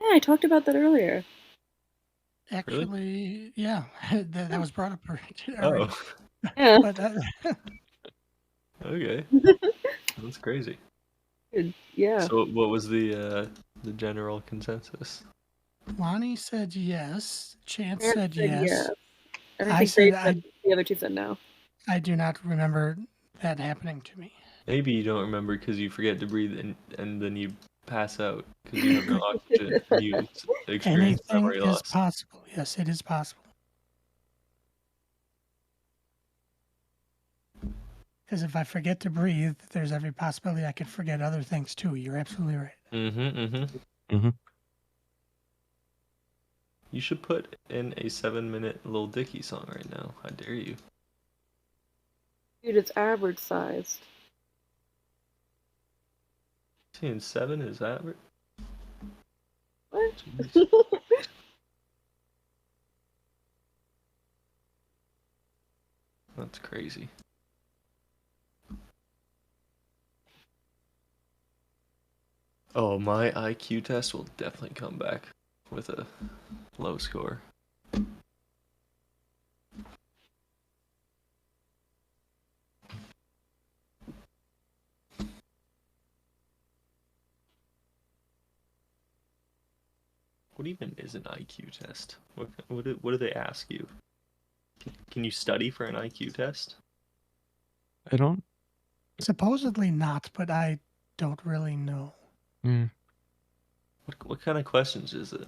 Yeah, I talked about that earlier. Actually, yeah, that was brought up already. Oh, Yeah. But okay. That's crazy. Dude, yeah. So what was the general consensus? Lonnie said yes. Chance Grant said said yes. yeah. And I I think said Dave said the other two said no. I do not remember that happening to me. Maybe you don't remember because you forget to breathe and then you pass out because you have no oxygen and you experience Anything memory is loss. possible. Yes, it is possible. Because if I forget to breathe, there's every possibility I could forget other things too. You're absolutely right. Mm-hmm. You should put in a 7-minute Lil Dicky song right now. How dare you? Dude, it's average sized. Seeing 7 is average? What? Jeez. That's crazy. Oh, my IQ test will definitely come back with a low score. What even is an IQ test? What do they ask you? Can you study for an IQ test? I don't. Supposedly not, but I don't really know. Mm. What kind of questions is it? You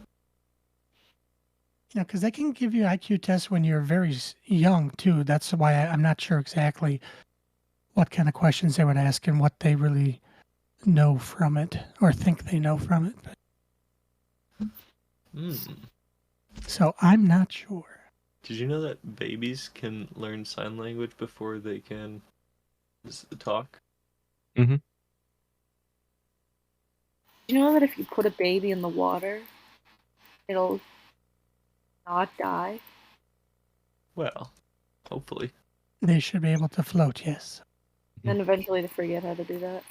know, because they can give you IQ tests when you're very young too. That's why I'm not sure exactly what kind of questions they would ask and what they really know from it or think they know from it. So I'm not sure. Did you know that babies can learn sign language before they can talk? Mm-hmm. You know that if you put a baby in the water, it'll not die? Well, hopefully. They should be able to float, yes. And eventually they forget how to do that.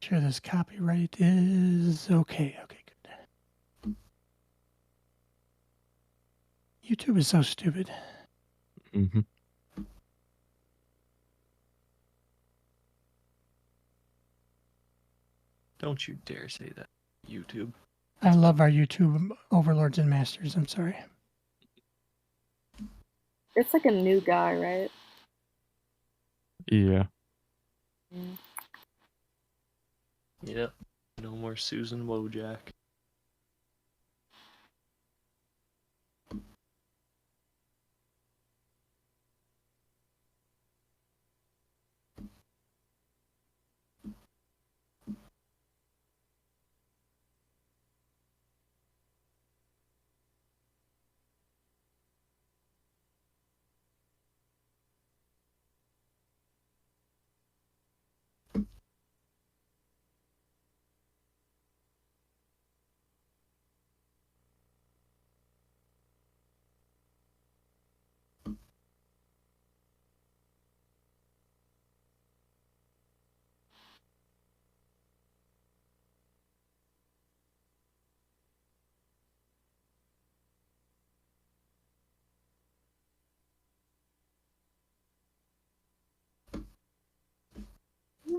Sure, this copyright is okay. Okay, good. YouTube is so stupid. Mm-hmm. Don't you dare say that, YouTube. I love our YouTube overlords and masters. I'm sorry. It's like a new guy, right? Yeah. Yep. No more Susan Wojak.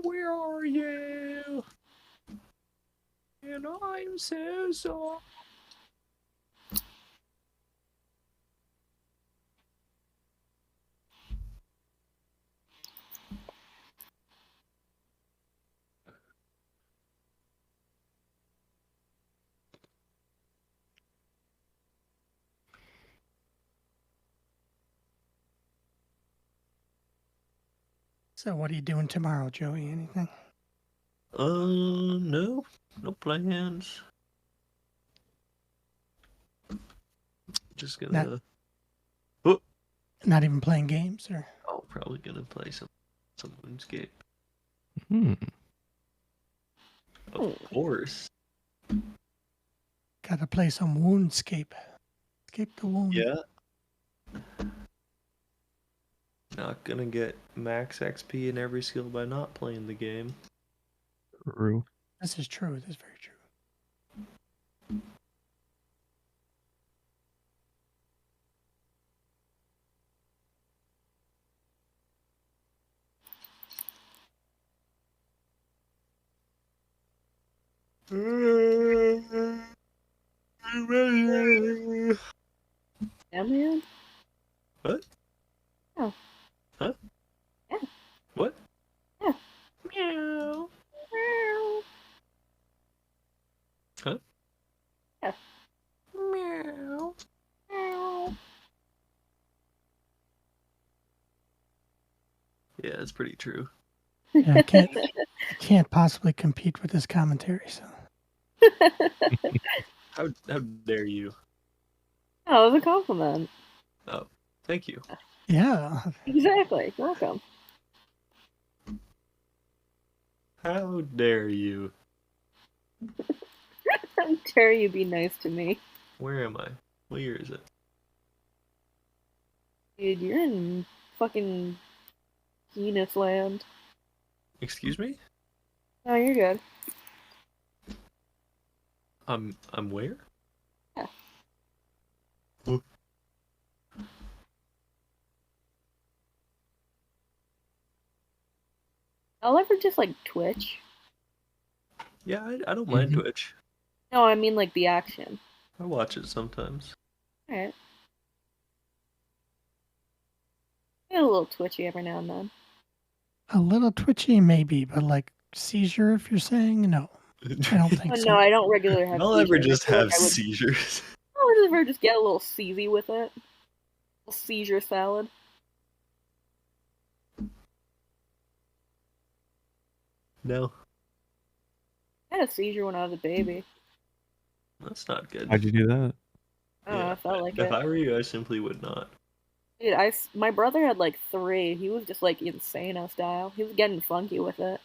Where are you? And I'm so sorry. So what are you doing tomorrow, Joey? Anything? No plans. Just gonna. Not even playing games, or? Oh, probably gonna play some RuneScape. Hmm. Of course. Gotta play some Woundscape. Escape the wound. Yeah. Not gonna get max XP in every skill by not playing the game. True. This is true. This is very true. Yeah, man. What? Oh. Huh? Yeah. What? Yeah. Meow. Meow. Huh? Yeah. Meow. Meow. Yeah, it's pretty true. Yeah, I can't possibly compete with this commentary. So How dare you? Oh, it was a compliment. Oh, thank you. yeah, Exactly. You're welcome. How dare you? How dare you be nice to me? Where am I? What year is it? Dude, you're in fucking penis land. Excuse me? No, you're good. I'm where? Yeah. What? I'll ever just like Twitch. Yeah, I don't mind Mhm. Twitch. No, I mean like the action. I watch it sometimes. Alright. I get a little twitchy every now and then. a little twitchy maybe, but like seizure, if you're saying no, I don't think But so. no, I don't regularly have Y'all seizures. ever I just feel like have I would seizures? ever just get a little seezy with it. A little seizure salad. No, I had a seizure when I was a baby. that's not good. How'd you do that? I don't know, I felt like if it. I were you, I simply would not. Dude, my brother had like 3. He was just like insano style. He was getting funky with it.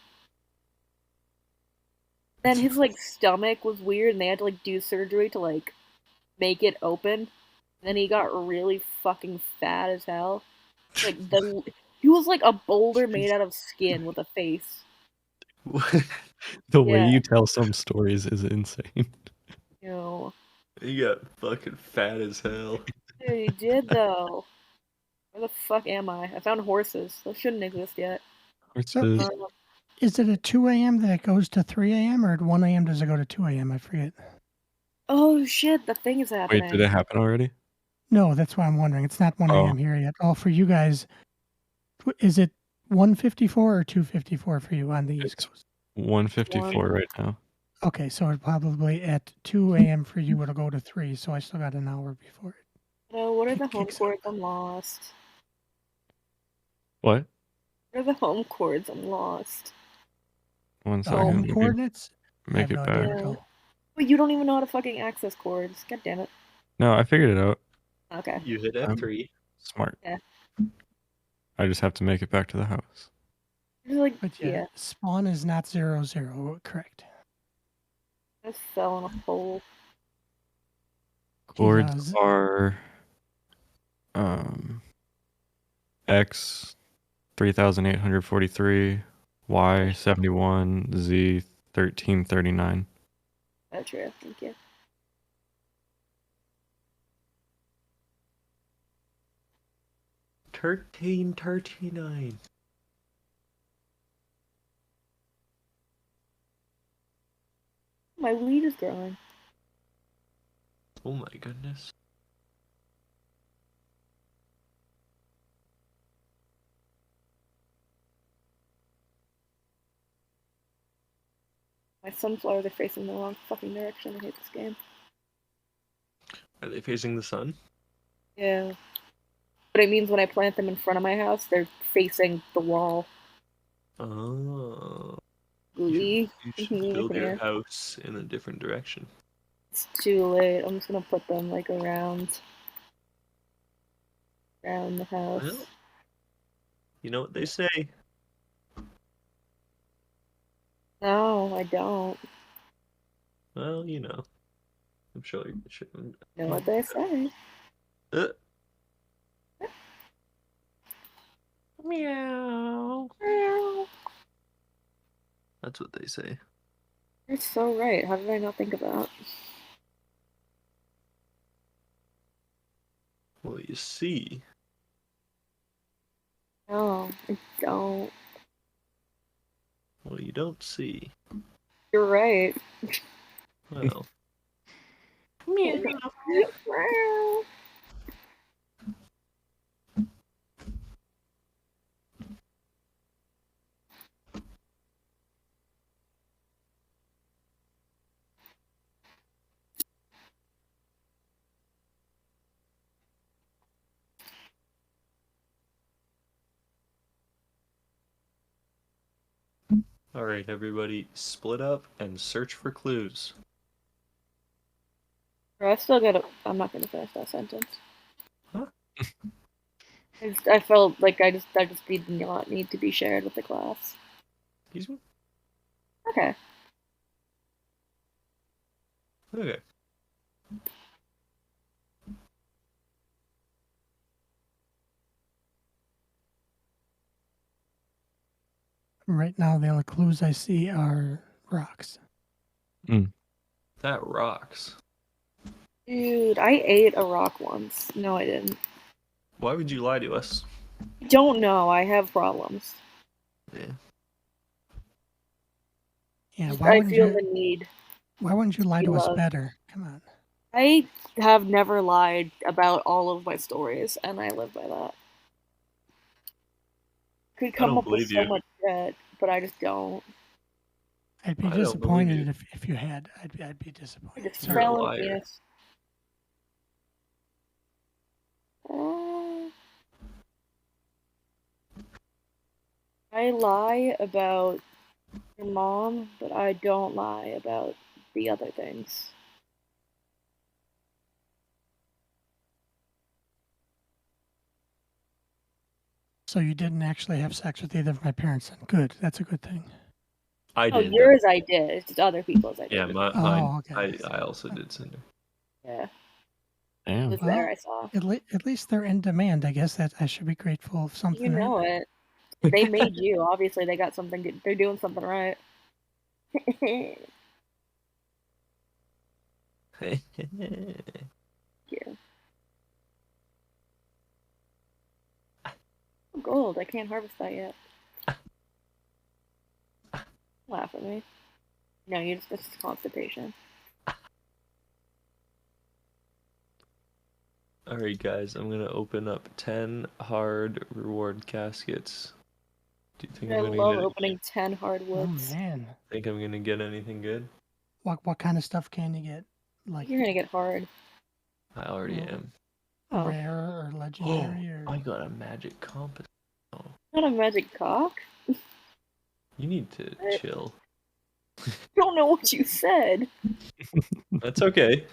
Then his like stomach was weird, and they had to like do surgery to like make it open. And then he got really fucking fat as hell. Like he was like a boulder made out of skin with a face. The way Yeah. you tell some stories is insane. You know. You got fucking fat as hell. Dude, he did though. Where the fuck am I? I found horses. Those shouldn't exist yet. So Horses. is it at 2 a.m. that it goes to 3 a.m. or at 1 a.m. does it go to 2 a.m.? I forget. Oh shit, the thing is happening. Wait, did it happen already? No, that's why I'm wondering. It's not 1 Oh. a.m. here yet. Oh, for you guys, is it 1:54 or 2:54 for you on the East It's Coast? 1:54 right now. Okay, so it probably at 2 a.m. for you it'll go to 3, so I still got an hour before it. Oh, what are the home Kicks chords? I'm lost. What? What are the home chords? I'm lost. One The second. home Let me coordinates? I make have it no back. idea. Yeah. Nicole. Wait, you don't even know how to fucking access chords. God damn it. No, I figured it out. Okay. You hit I'm F3. smart. Yeah. I just have to make it back to the house. Just like, But yeah, spawn is not 0, correct. I just fell in a hole. Chords are X 3843, Y 71, Z 1339. That's true. Thank you. Thirteen 39. My weed is growing. Oh my goodness. My sunflowers are facing the wrong fucking direction. I hate this game. Are they facing the sun? Yeah. But it means when I plant them in front of my house, they're facing the wall. Oh. Gooey. You should build your house in a different direction. It's too late. I'm just gonna put them like around the house. Well, you know what they say. No, I don't. Well, you know. I'm sure you should. Know what they say. Meow. Meow. That's what they say. You're so right. How did I not think of that? Well, you see. No, I don't. Well, you don't see. You're right. Well. Meow. Alright, everybody, split up and search for clues. I still gotta. I'm not gonna finish that sentence. Huh? I felt like I just did not need to be shared with the class. Excuse me? Okay. Okay. Right now, the only clues I see are rocks. That rocks. Dude, I ate a rock once. No, I didn't. Why would you lie to us? Don't know. I have problems. Yeah. Yeah, I feel the need. Why wouldn't you lie to us love. better? Come on. I have never lied about all of my stories, and I live by that. Could come don't up with believe so you. much shit, but I just don't. I'd be I don't believe disappointed you. if you had. I'd be I disappointed. just You're a fell in liar. penis. I lie about your mom, but I don't lie about the other things. So you didn't actually have sex with either of my parents then. Good. That's a good thing. I Oh, did. yours I did. It's just other people's I Yeah, did. mine. Okay. I also did Cinder. Yeah. It Damn. was Well, there, I saw. At least they're in demand. I guess that I should be grateful of something. You know right? it. They made you. Obviously, they got something good. They're doing something right. Hey. Yeah. Oh, gold. I can't harvest that yet. Laugh at me. No, you just, it's constipation. Alright, guys, I'm gonna open up 10 hard reward caskets. Do you think I I'm gonna love get? opening 10 Oh hardwoods. man. Think I'm gonna get anything good? What kind of stuff can you get? Like You're gonna get hard. I already Oh. am. Oh. rare or Oh, legendary or I got a magic compass. Oh, Not a magic cock? you need to chill. Don't know what you said. That's okay.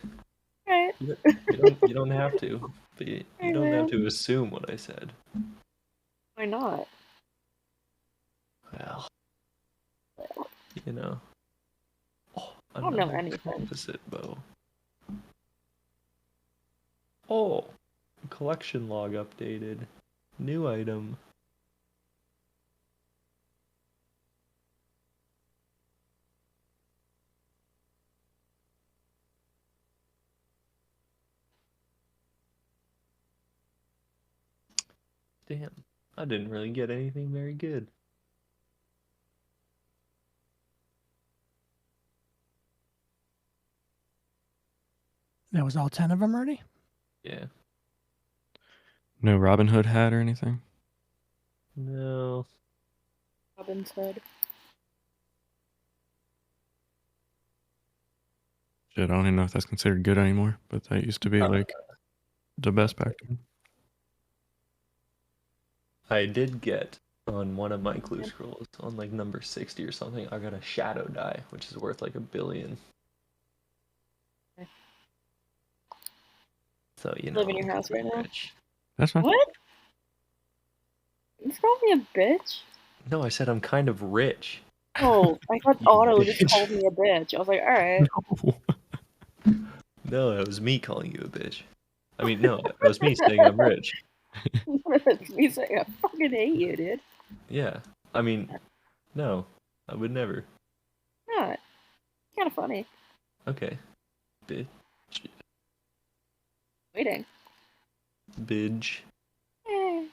Right. You don't have to. But you Hey, don't have man. to assume what I said. Why not? Well, you know. Oh, I don't know another anything. composite bow. Oh, collection log updated. New item. Damn, I didn't really get anything very good. that was all 10 of them already? Yeah. No Robin Hood hat or anything? No. Robin's Hood. Shit, I don't even know if that's considered good anymore, but that used to be like the best back then. I did get On one of my clue scrolls, on like number 60 or something, I got a shadow die, which is worth like $1 billion. So, you know, Live in your house right now? rich. That's fine. What? You called me a bitch? No, I said I'm kind of rich. Oh, I thought You Otto just bitch. called me a bitch. I was like, alright. No, that was me calling you a bitch. I mean, no, that was me saying I'm rich. That's me saying I fucking hate you, dude. Yeah. I mean, no, I would never. Not. Kind of funny. Okay. Bitch. Waiting. Bidge. Eh.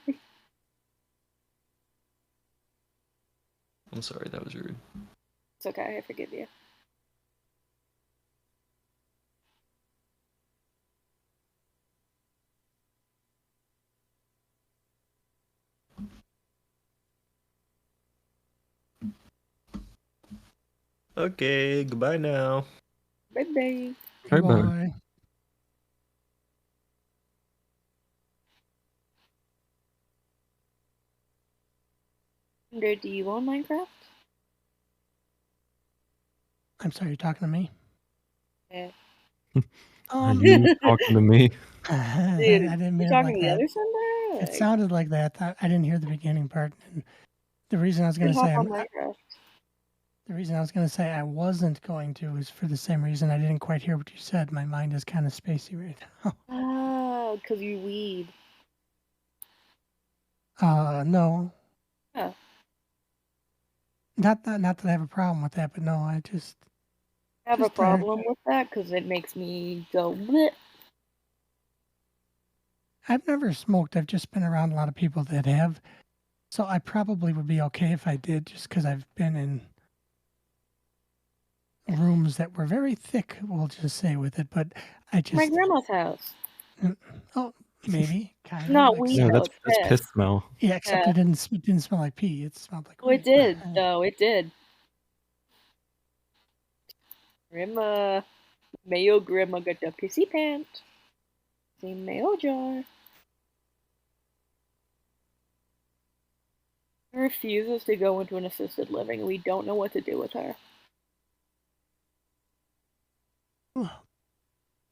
I'm sorry, that was rude. It's okay, I forgive you. Okay, goodbye now. Bye-bye. Bye bye. Bye. Wonder, do you own Minecraft? I'm sorry, you're talking to me? Yeah. Are you talking to me? I Dude, didn't mean you it talking like to the that. other Sunday? It sounded like that. I didn't hear the beginning part. And the reason I was going to say on Minecraft. the reason I was going to say I wasn't going to is for the same reason I didn't quite hear what you said. My mind is kind of spacey right now. Ah, because you weed. No. Oh. Not that I have a problem with that, but no, I just I have a Just, problem with that because it makes me go bleh. I've never smoked. I've just been around a lot of people that have. So I probably would be okay if I did, just because I've been in rooms that were very thick, we'll just say, with it. But I My just, grandma's house. oh, maybe, kind of. Not weed No, though, that's it's piss piss. smell. Yeah, except Yeah. it didn't smell like pee. It smelled like Oh, it weed. did, though. It did. Grandma. Mayo grandma got the pissy pant. Same mayo jar. She refuses to go into an assisted living. We don't know what to do with her.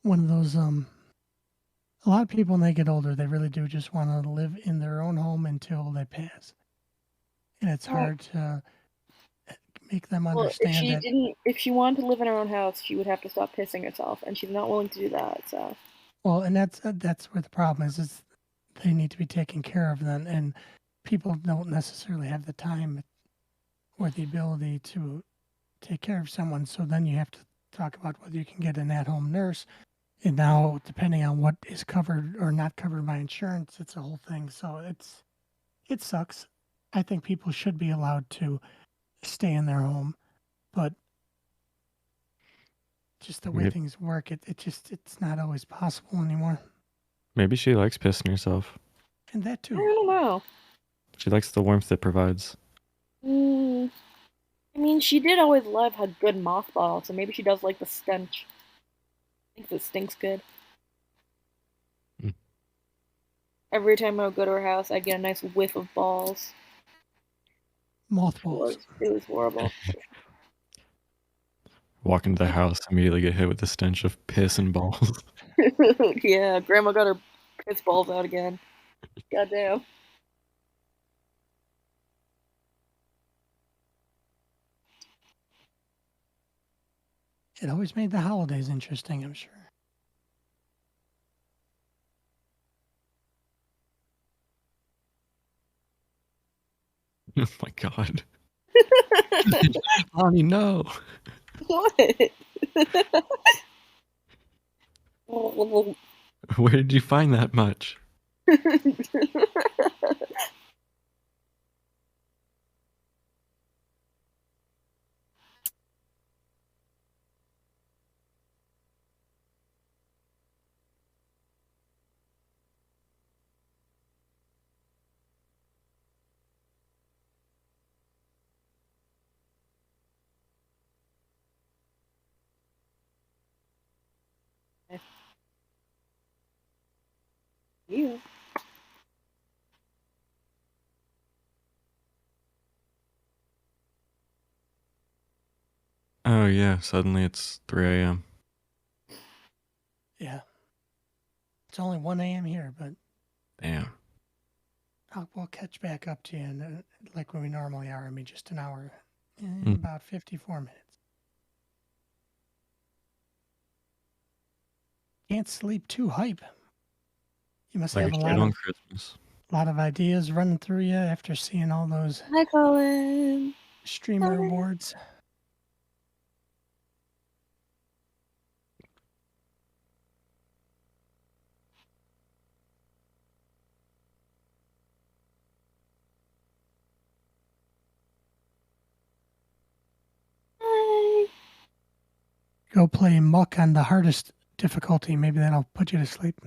One of those, a lot of people when they get older, they really do just want to live in their own home until they pass. And it's hard to make them Well, understand that. if she wanted to live in her own house, she would have to stop pissing herself, and she's not willing to do that. So. Well, and that's where the problem is they need to be taken care of then, and people don't necessarily have the time or the ability to take care of someone. So then you have to talk about whether you can get an at-home nurse. And now, depending on what is covered or not covered by insurance, it's a whole thing. So it sucks. I think people should be allowed to stay in their home, but just the way Maybe, things work, it's not always possible anymore. maybe she likes pissing herself. And that I too. don't know. She likes the warmth it provides. I mean, she did always love her good mothball, so maybe she does like the stench. Thinks it stinks good. Mm. Every time I would go to her house, I'd get a nice whiff of balls. Mothballs. It was horrible. Walk into the house, immediately get hit with the stench of piss and balls. Yeah, Grandma got her piss balls out again. Goddamn. It always made the holidays interesting, I'm sure. Oh my god. Lonnie, no. What? Where did you find that much? You. Oh yeah, suddenly it's 3 a.m. Yeah. It's only 1 a.m. here, but Damn. we'll catch back up to you like when we normally are. I mean, just an hour in Mm. about 54 minutes. Can't sleep too hype. You must Like have a a kid on Christmas. lot of ideas running through you after seeing all those Hi, Colin. streamer Hi. awards. Hi. Go play Muck on the hardest difficulty. Maybe that'll put you to sleep.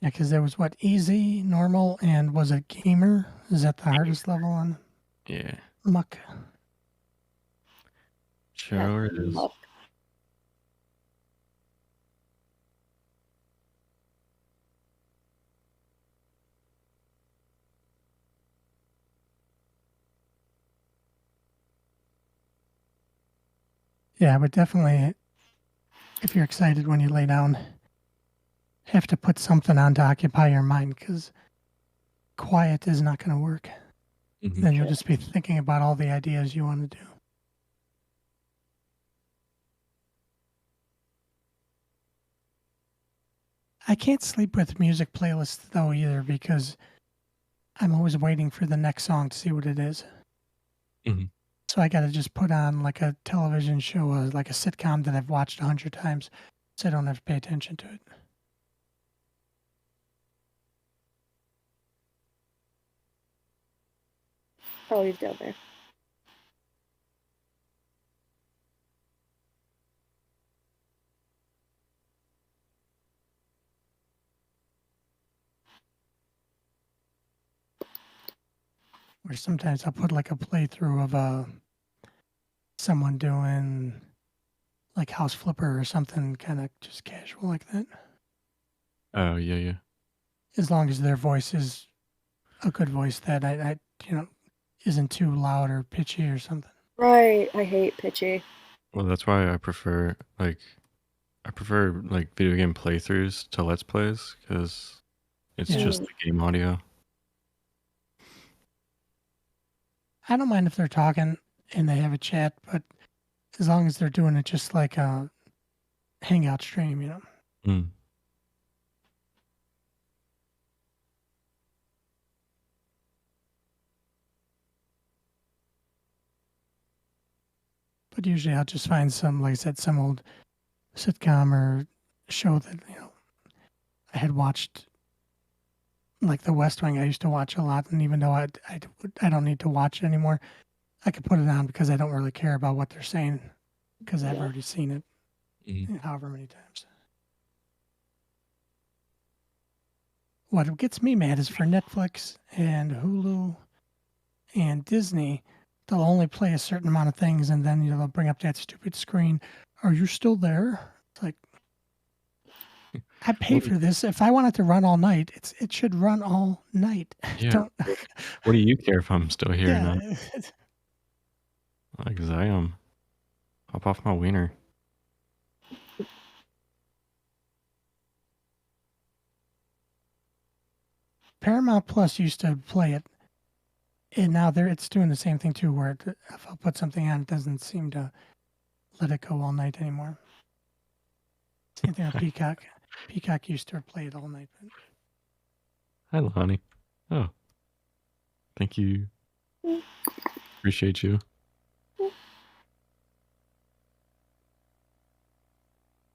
Yeah, because there was what, easy, normal, and was it gamer? Is that the hardest level on Yeah. Muck? Sure it is. Muck. Yeah, but definitely, if you're excited when you lay down, have to put something on to occupy your mind because quiet is not going to work. Mhm. Then you'll just be thinking about all the ideas you want to do. I can't sleep with music playlists though either because I'm always waiting for the next song to see what it is. Mhm. So I got to just put on like a television show, like a sitcom that I've watched 100 times, so I don't have to pay attention to it. Oh, he's down there. Or sometimes I'll put like a playthrough of someone doing like House Flipper or something, kind of just casual like that. Oh yeah, yeah. As long as their voice is a good voice that I isn't too loud or pitchy or something. Right. I hate pitchy. Well, that's why I prefer video game playthroughs to let's plays because it's Yeah. just the game audio. I don't mind if they're talking and they have a chat, but as long as they're doing it just like a hangout stream, Mm. But usually I'll just find some, like I said, some old sitcom or show that, I had watched, like The West Wing. I used to watch a lot, and even though I don't need to watch it anymore, I could put it on because I don't really care about what they're saying because I've Yeah. already seen it Mhm. however many times. What gets me mad is for Netflix and Hulu and Disney, they'll only play a certain amount of things, and then they'll bring up that stupid screen. Are you still there? It's like, I pay What- for this. If I want it to run all night, it should run all night. Yeah. Don't. What do you care if I'm still here or Yeah. not? Like Zion. Hop off my wiener. Paramount Plus used to play it, and now it's doing the same thing too. Where if I put something on, it doesn't seem to let it go all night anymore. Same thing with Peacock. Peacock used to play it all night. But Hi, Lonnie. Oh, thank you. Appreciate you.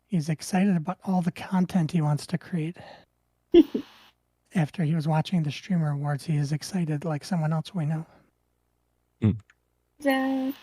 he's excited about all the content he wants to create. After he was watching the Streamer Awards, he is excited like someone else we know. Zach.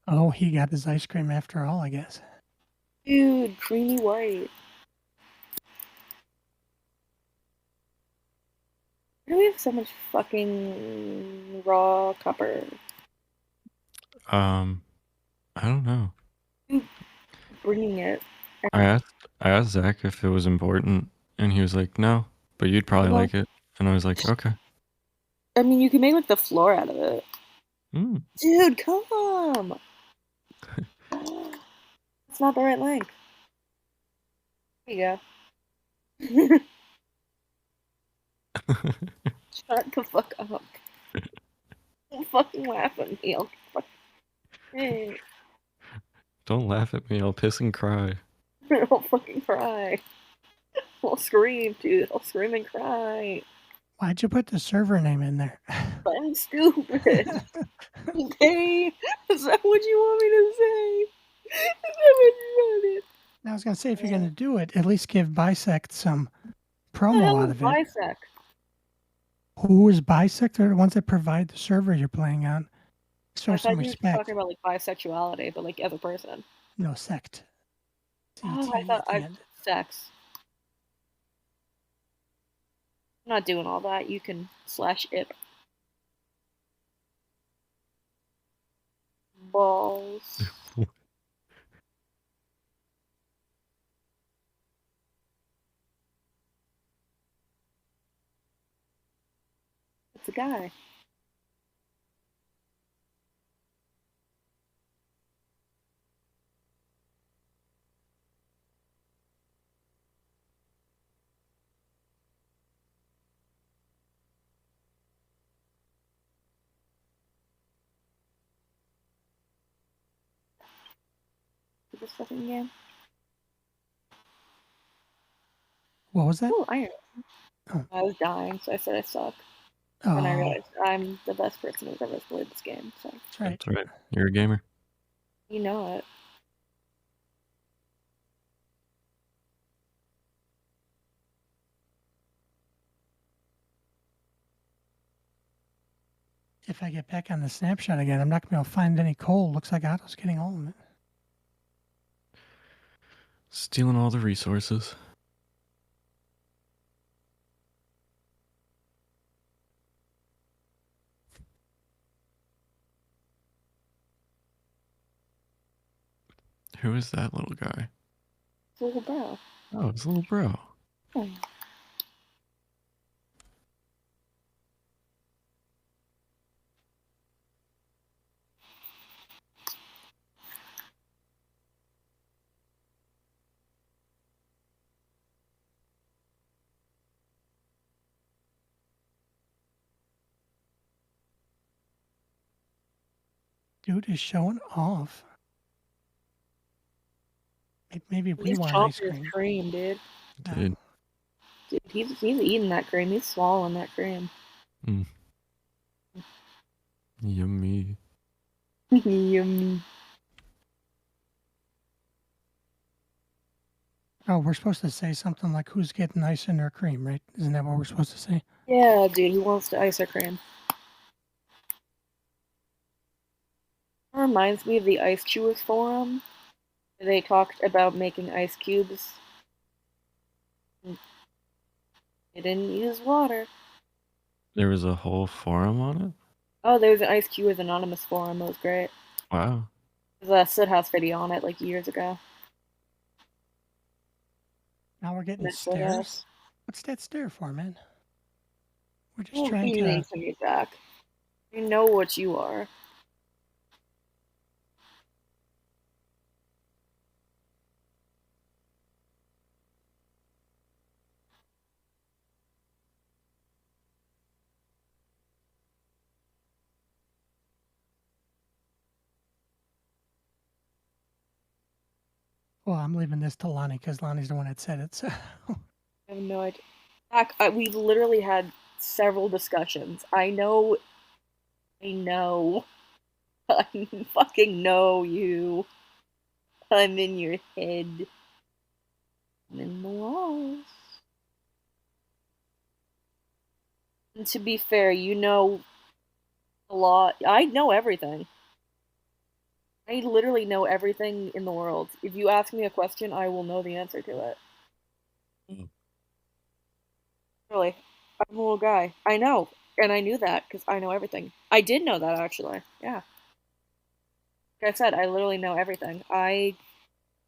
Oh, he got his ice cream after all, I guess. Dude, creamy white. Why do we have so much fucking raw copper? I don't know. Bringing it. I asked Zach if it was important, and he was like, "No, but you'd probably Well, like it." And I was like, "Okay." I mean, you can make like the floor out of it. Mm. Dude, come! It's not the right length. There you go. Shut the fuck up. Don't fucking laugh at me. Hey, Don't laugh at me. I'll piss and cry. I'll fucking cry. I'll scream, dude. I'll scream and cry. Why'd you put the server name in there? I'm stupid. Okay? Is that what you want me to say? Is that what you wanted? I was gonna say, if you're gonna do it, at least give Bisect some What the promo hell out is of it. bisect? Who is Bisect? Are the ones that provide the server you're playing on. Show I some thought you were respect. talking about like bisexuality, but like as a person. No, sect. Oh, CT I thought at the end. sex. I'm not doing all that. You can /ip. Balls. It's a guy. For this fucking game. What was that? Oh, iron. Oh. I was dying, so I said I suck. Oh, And I realized I'm the best person who's ever played this game. So that's right. That's right. You're a gamer. you know it. If I get back on the snapshot again, I'm not gonna be able to find any coal. Looks like Otto's getting all of it. Stealing all the resources. Who is that little guy? It's a little bro. Oh, it's a little bro. Oh. Dude is showing off. Maybe we He's want ice chomping his cream. cream, dude. Dude. Dude, he's eating that cream. He's swallowing that cream. Mm. Yummy. Yummy. Oh, we're supposed to say something like who's getting ice in their cream, right? Isn't that what we're supposed to say? Yeah, dude, he wants to ice our cream. It reminds me of the Ice Chewers forum. They talked about making ice cubes. They didn't use water. There was a whole forum on it? Oh, there was an Ice Cubers Anonymous forum. It was great. Wow. There's a Sid House video on it like years ago. Now we're getting Next stairs. House. What's that stair for, man? We're just Oh, trying you to. need to be back. You know what you are. Well, I'm leaving this to Lonnie because Lonnie's the one that said it. So. I have no idea. Zach, we've literally had several discussions. I know. I fucking know you. I'm in your head. I'm in the walls. And to be fair, you know a lot. I know everything. I literally know everything in the world. If you ask me a question, I will know the answer to it. Really. I'm a little guy. I know. And I knew that because I know everything. I did know that, actually. Yeah. Like I said, I literally know everything. I'm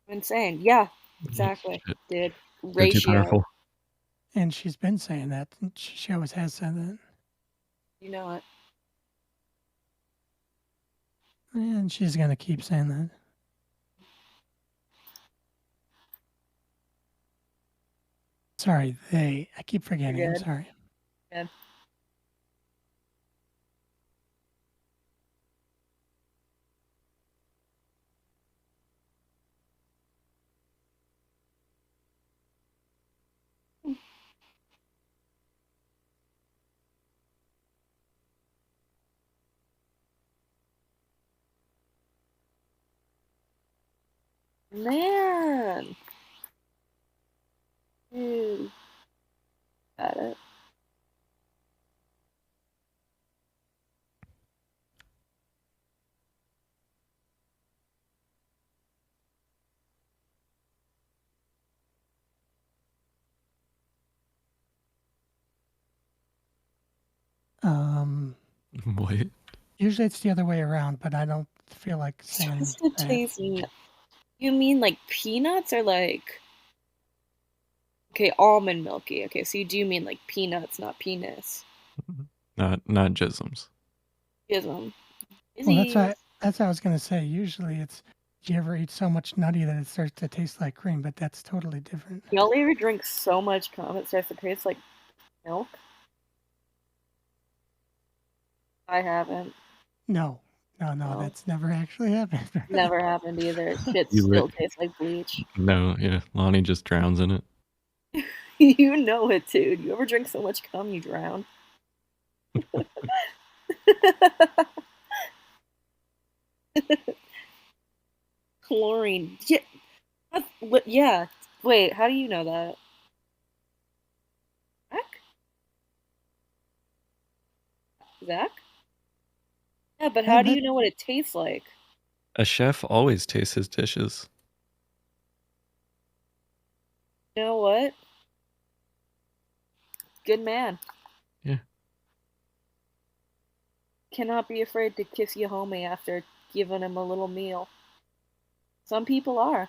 insane. Yeah, exactly. Shit. Did. They're too Ratio. powerful. And she's been saying that. She always has said that. You know it. And she's going to keep saying that. Sorry, they. I keep forgetting. I'm good. sorry. Good. Man. Dude. Got it. What? Usually it's the other way around, but I don't feel like saying Supposed to that. taste. You mean like peanuts or like. Okay, almond milky. Okay, so you do mean like peanuts, not penis. Not jisms. Ism. Well, that's what I was going to say. Usually it's, do you ever eat so much nutty that it starts to taste like cream, but that's totally different. Y'all ever drink so much cum it starts to taste like milk? I haven't. No, Oh. that's never actually happened. Never happened either. Shit You still lit- tastes like bleach. No, yeah. Lonnie just drowns in it. You know it, dude. You ever drink so much cum you drown? Chlorine. Yeah. Yeah. Wait, how do you know that? Zach? Zach? Yeah, but how do you know what it tastes like? A chef always tastes his dishes. You know what? Good man. Yeah. Cannot be afraid to kiss your homie after giving him a little meal. Some people are.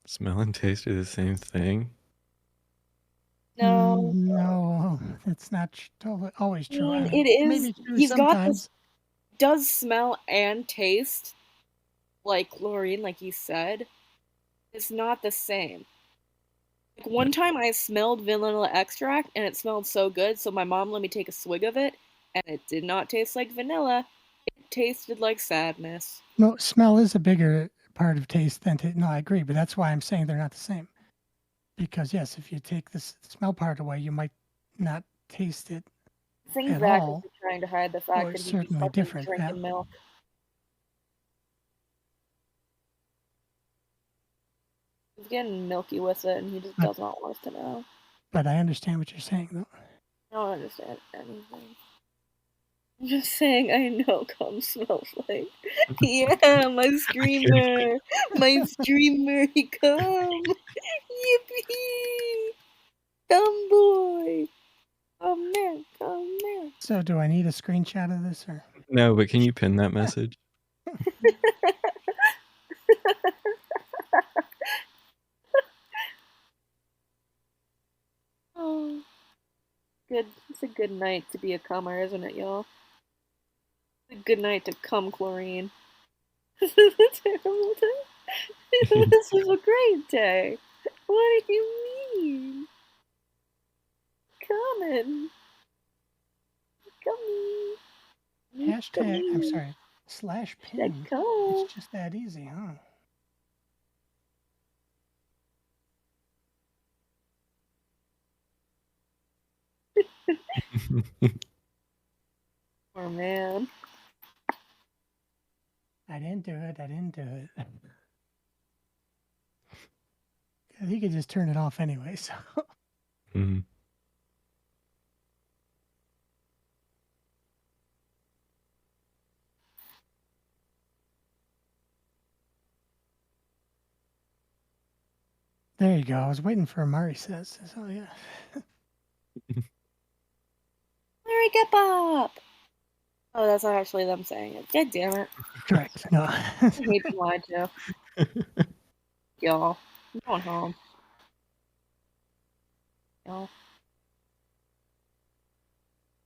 Smell and taste are the same thing. No. No, that's not always I true. mean, I mean, it is. maybe true He's got sometimes. this. Does smell and taste like chlorine, like you said. It's not the same. Like one time I smelled vanilla extract and it smelled so good, so my mom let me take a swig of it, and it did not taste like vanilla. It tasted like sadness. No, smell is a bigger part of taste than taste. No, I agree, but that's why I'm saying they're not the same. Because yes, if you take this smell part away, you might not taste it I think at Zach all. is trying to hide the fact Or that he's certainly fucking different. drinking milk. He's getting milky with it, and he just does not want us to know. But I understand what you're saying, though. I don't understand anything. I'm just saying I know cum smells like. Yeah, my streamer! My streamer, he come! Yippee! Come boy! Come there, come there. So, do I need a screenshot of this, or? No, but can you pin that message? Oh, good. It's a good night to be a cummer, isn't it, y'all? It's a good night to cum chlorine. This is a terrible day. This is a great day. What do you mean? Coming. Coming. Hashtag, I'm sorry, /pin. Come. It's just that easy, huh? Oh man. I didn't do it. I didn't do it. He could just turn it off anyway. So Mhm. there you go. I was waiting for Amari says. So yeah. Larry, get up! Oh, that's not actually them saying it. God damn it. Correct. No. I hate being lied to. Y'all. I'm going home. Y'all.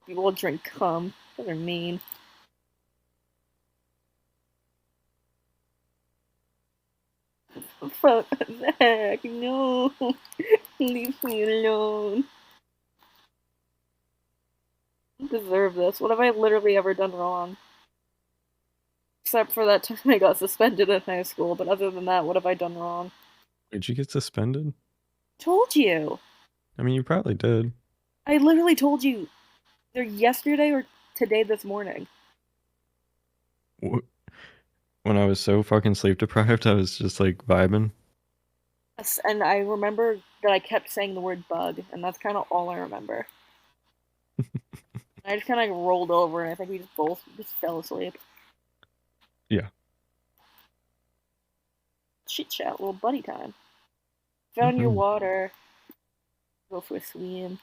People will drink cum. Those are mean. Fuck Zach, no. Leave me alone. I deserve this. What have I literally ever done wrong? Except for that time I got suspended in high school, but other than that, what have I done wrong? Did you get suspended? Told you. I mean, you probably did. I literally told you either yesterday or today this morning. When I was so fucking sleep deprived, I was just like vibing. Yes, and I remember that I kept saying the word bug, and that's kind of all I remember. I just kind of rolled over, and I think we just both just fell asleep. Yeah. Chit chat, little buddy time. Found your water. Go for a swim.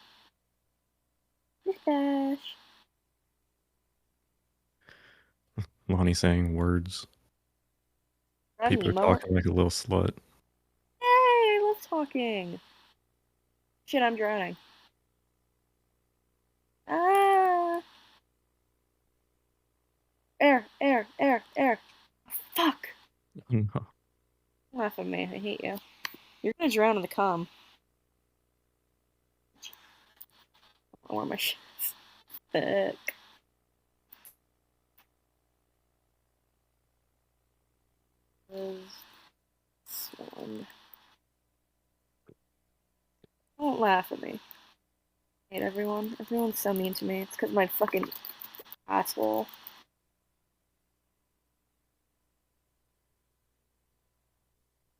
Mustache. Lonnie saying words. People are Emo. talking like a little slut. Hey, I love talking. Shit, I'm drowning. Ah. Air, air, air, air. Fuck. No. Laugh at me. I hate you. You're gonna drown in the cum. I wear my shit. Fuck. This one. Don't laugh at me. I hate everyone. Everyone's so mean to me. It's because my fucking asshole.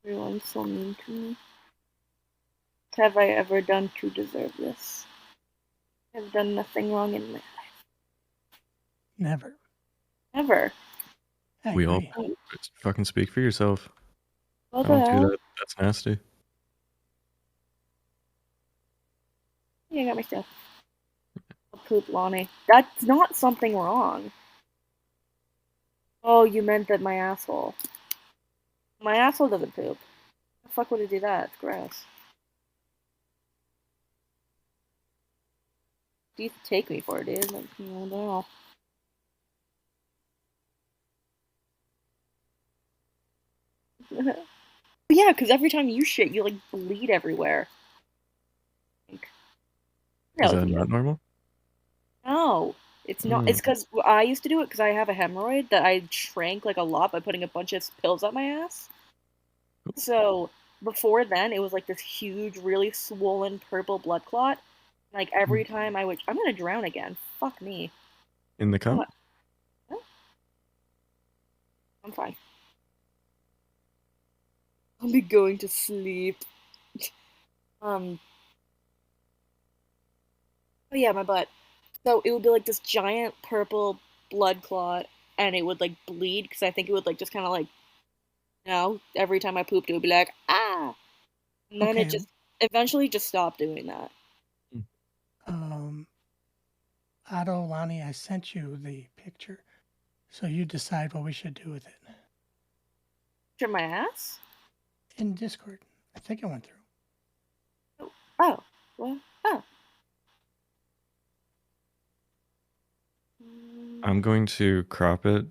Everyone's so mean to me. What have I ever done to deserve this? I've done nothing wrong in my life. Never. Never. I We all agree. fucking speak for yourself. What I the don't do hell? that. That's nasty. Yeah, I got my stuff. I'll poop, Lonnie. That's not something wrong. Oh, you meant that my asshole. My asshole doesn't poop. The fuck would it do that? It's gross. Do you take me for it, dude? Like, I don't know. Yeah, because every time you shit, you like bleed everywhere. Like, Is that was that you. not normal? No, it's not. It's because I used to do it because I have a hemorrhoid that I shrank like a lot by putting a bunch of pills up my ass. So before then, it was like this huge, really swollen purple blood clot. Like every time I'm gonna drown again. Fuck me. In the cum? Huh? I'm fine. I'll be going to sleep. Oh yeah, my butt. So it would be like this giant purple blood clot, and it would like bleed because I think it would like just kind of like, every time I pooped, it would be like ah, and then it Okay. just eventually just stopped doing that. Otto, Lonnie, I sent you the picture, so you decide what we should do with it. Picture my ass? In Discord, I think it went through. Oh, well, oh. I'm going to crop it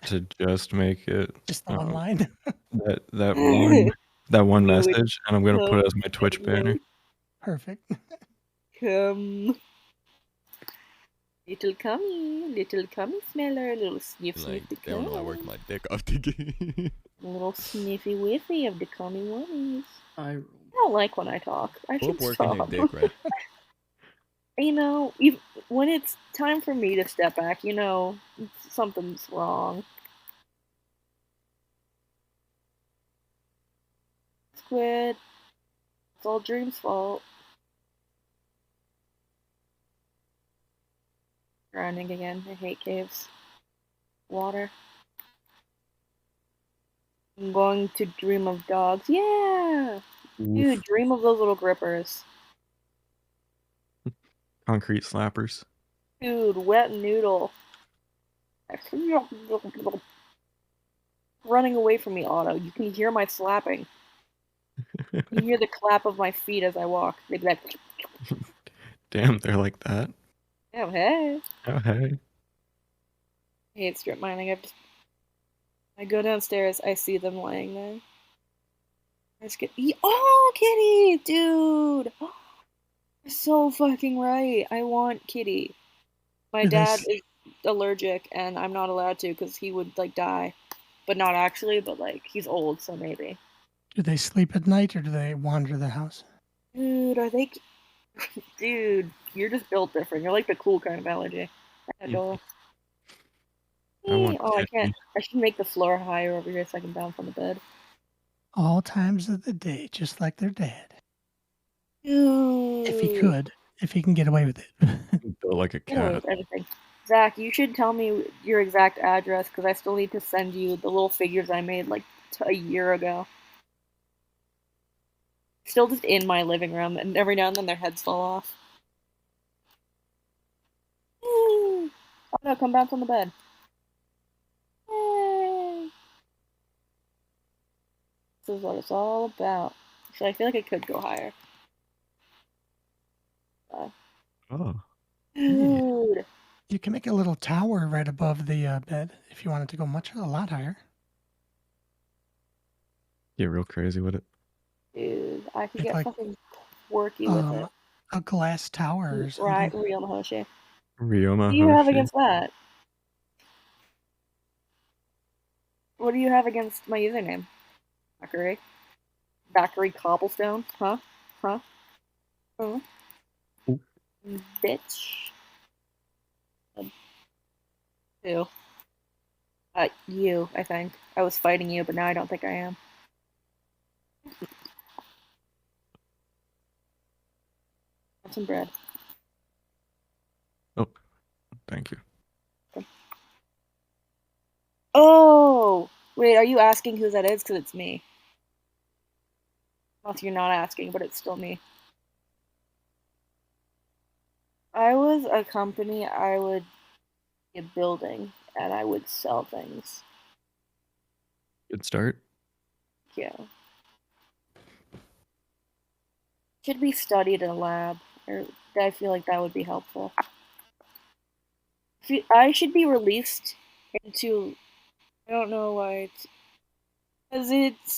to just make it Just the one line. that one Do it. message, and I'm gonna put it as my Twitch banner. Perfect. Come. Little cummy smeller, little sniff Like, the they don't know I cum. work my dick off the game. Little sniffy whiffy of the cummy wummies. I I don't like when I talk. I should Hope working your stop. dick, right? you know, when it's time for me to step back, you know, something's wrong. Squid. It's all Dream's fault. Drowning again. I hate caves. Water. I'm going to dream of dogs. Yeah! Dude, dream of those little grippers. Concrete slappers. Dude, wet noodle. Running away from me, Otto. You can hear my slapping. You hear the clap of my feet as I walk. They'd be like, Damn, they're like that. oh, hey. Oh, hey. I hate strip mining. I go downstairs, I see them laying there. I just get, oh, kitty, dude. You're so fucking right. I want kitty. My Do they dad s- is allergic, and I'm not allowed to because he would like die, but not actually. But like he's old, so maybe. Do they sleep at night or do they wander the house? Dude, are they? Dude, you're just built different. You're like the cool kind of allergy. Adore. I want Oh, I can't. kitty. I should make the floor higher over here so I can bounce on the bed. All times of the day, just like their dad. Dude. If he could, if he can get away with it. Built like a Get away cat. with everything. Zach, you should tell me your exact address because I still need to send you the little figures I made like a year ago. Still just in my living room, and every now and then their heads fall off. Oh no, come bounce on the bed. Yay. This is what it's all about. So I feel like it could go higher. Oh. Dude. You can make a little tower right above the bed if you want it to go a lot higher. Get real crazy with it. Dude, I could Make get like fucking quirky with it. a glass tower or something. Right, real Mahoshi. Ryoma What do you have Hoshi. against that? What do you have against my username? Bakari? Bakari Cobblestone? Huh? Huh? Huh? Ooh. Bitch. Who? You, I think. I was fighting you, but now I don't think I am. Have some bread. Oh, thank you. Oh! Wait, are you asking who that is? Because it's me. Well, if you're not asking, but it's still me. I was a company, I would be a building, and I would sell things. Good start. Yeah. Should be studied in a lab. I feel like that would be helpful. I should be released into. I don't know why. Because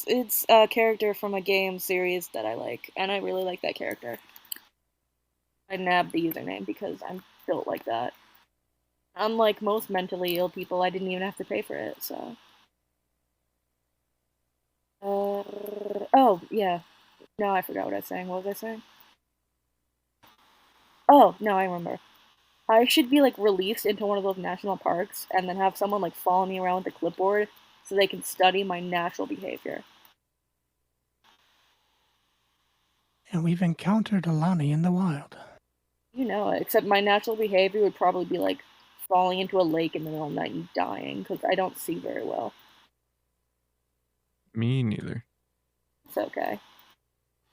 it's a character from a game series that I like, and I really like that character. I nabbed the username because I'm built like that. Unlike most mentally ill people, I didn't even have to pay for it, so. Oh, yeah. No, I forgot what I was saying. What was I saying? Oh, no, I remember. I should be, like, released into one of those national parks and then have someone, like, follow me around with a clipboard so they can study my natural behavior. And we've encountered Alani in the wild. You know it, except my natural behavior would probably be, like, falling into a lake in the middle of the night and dying, because I don't see very well. Me neither. It's okay.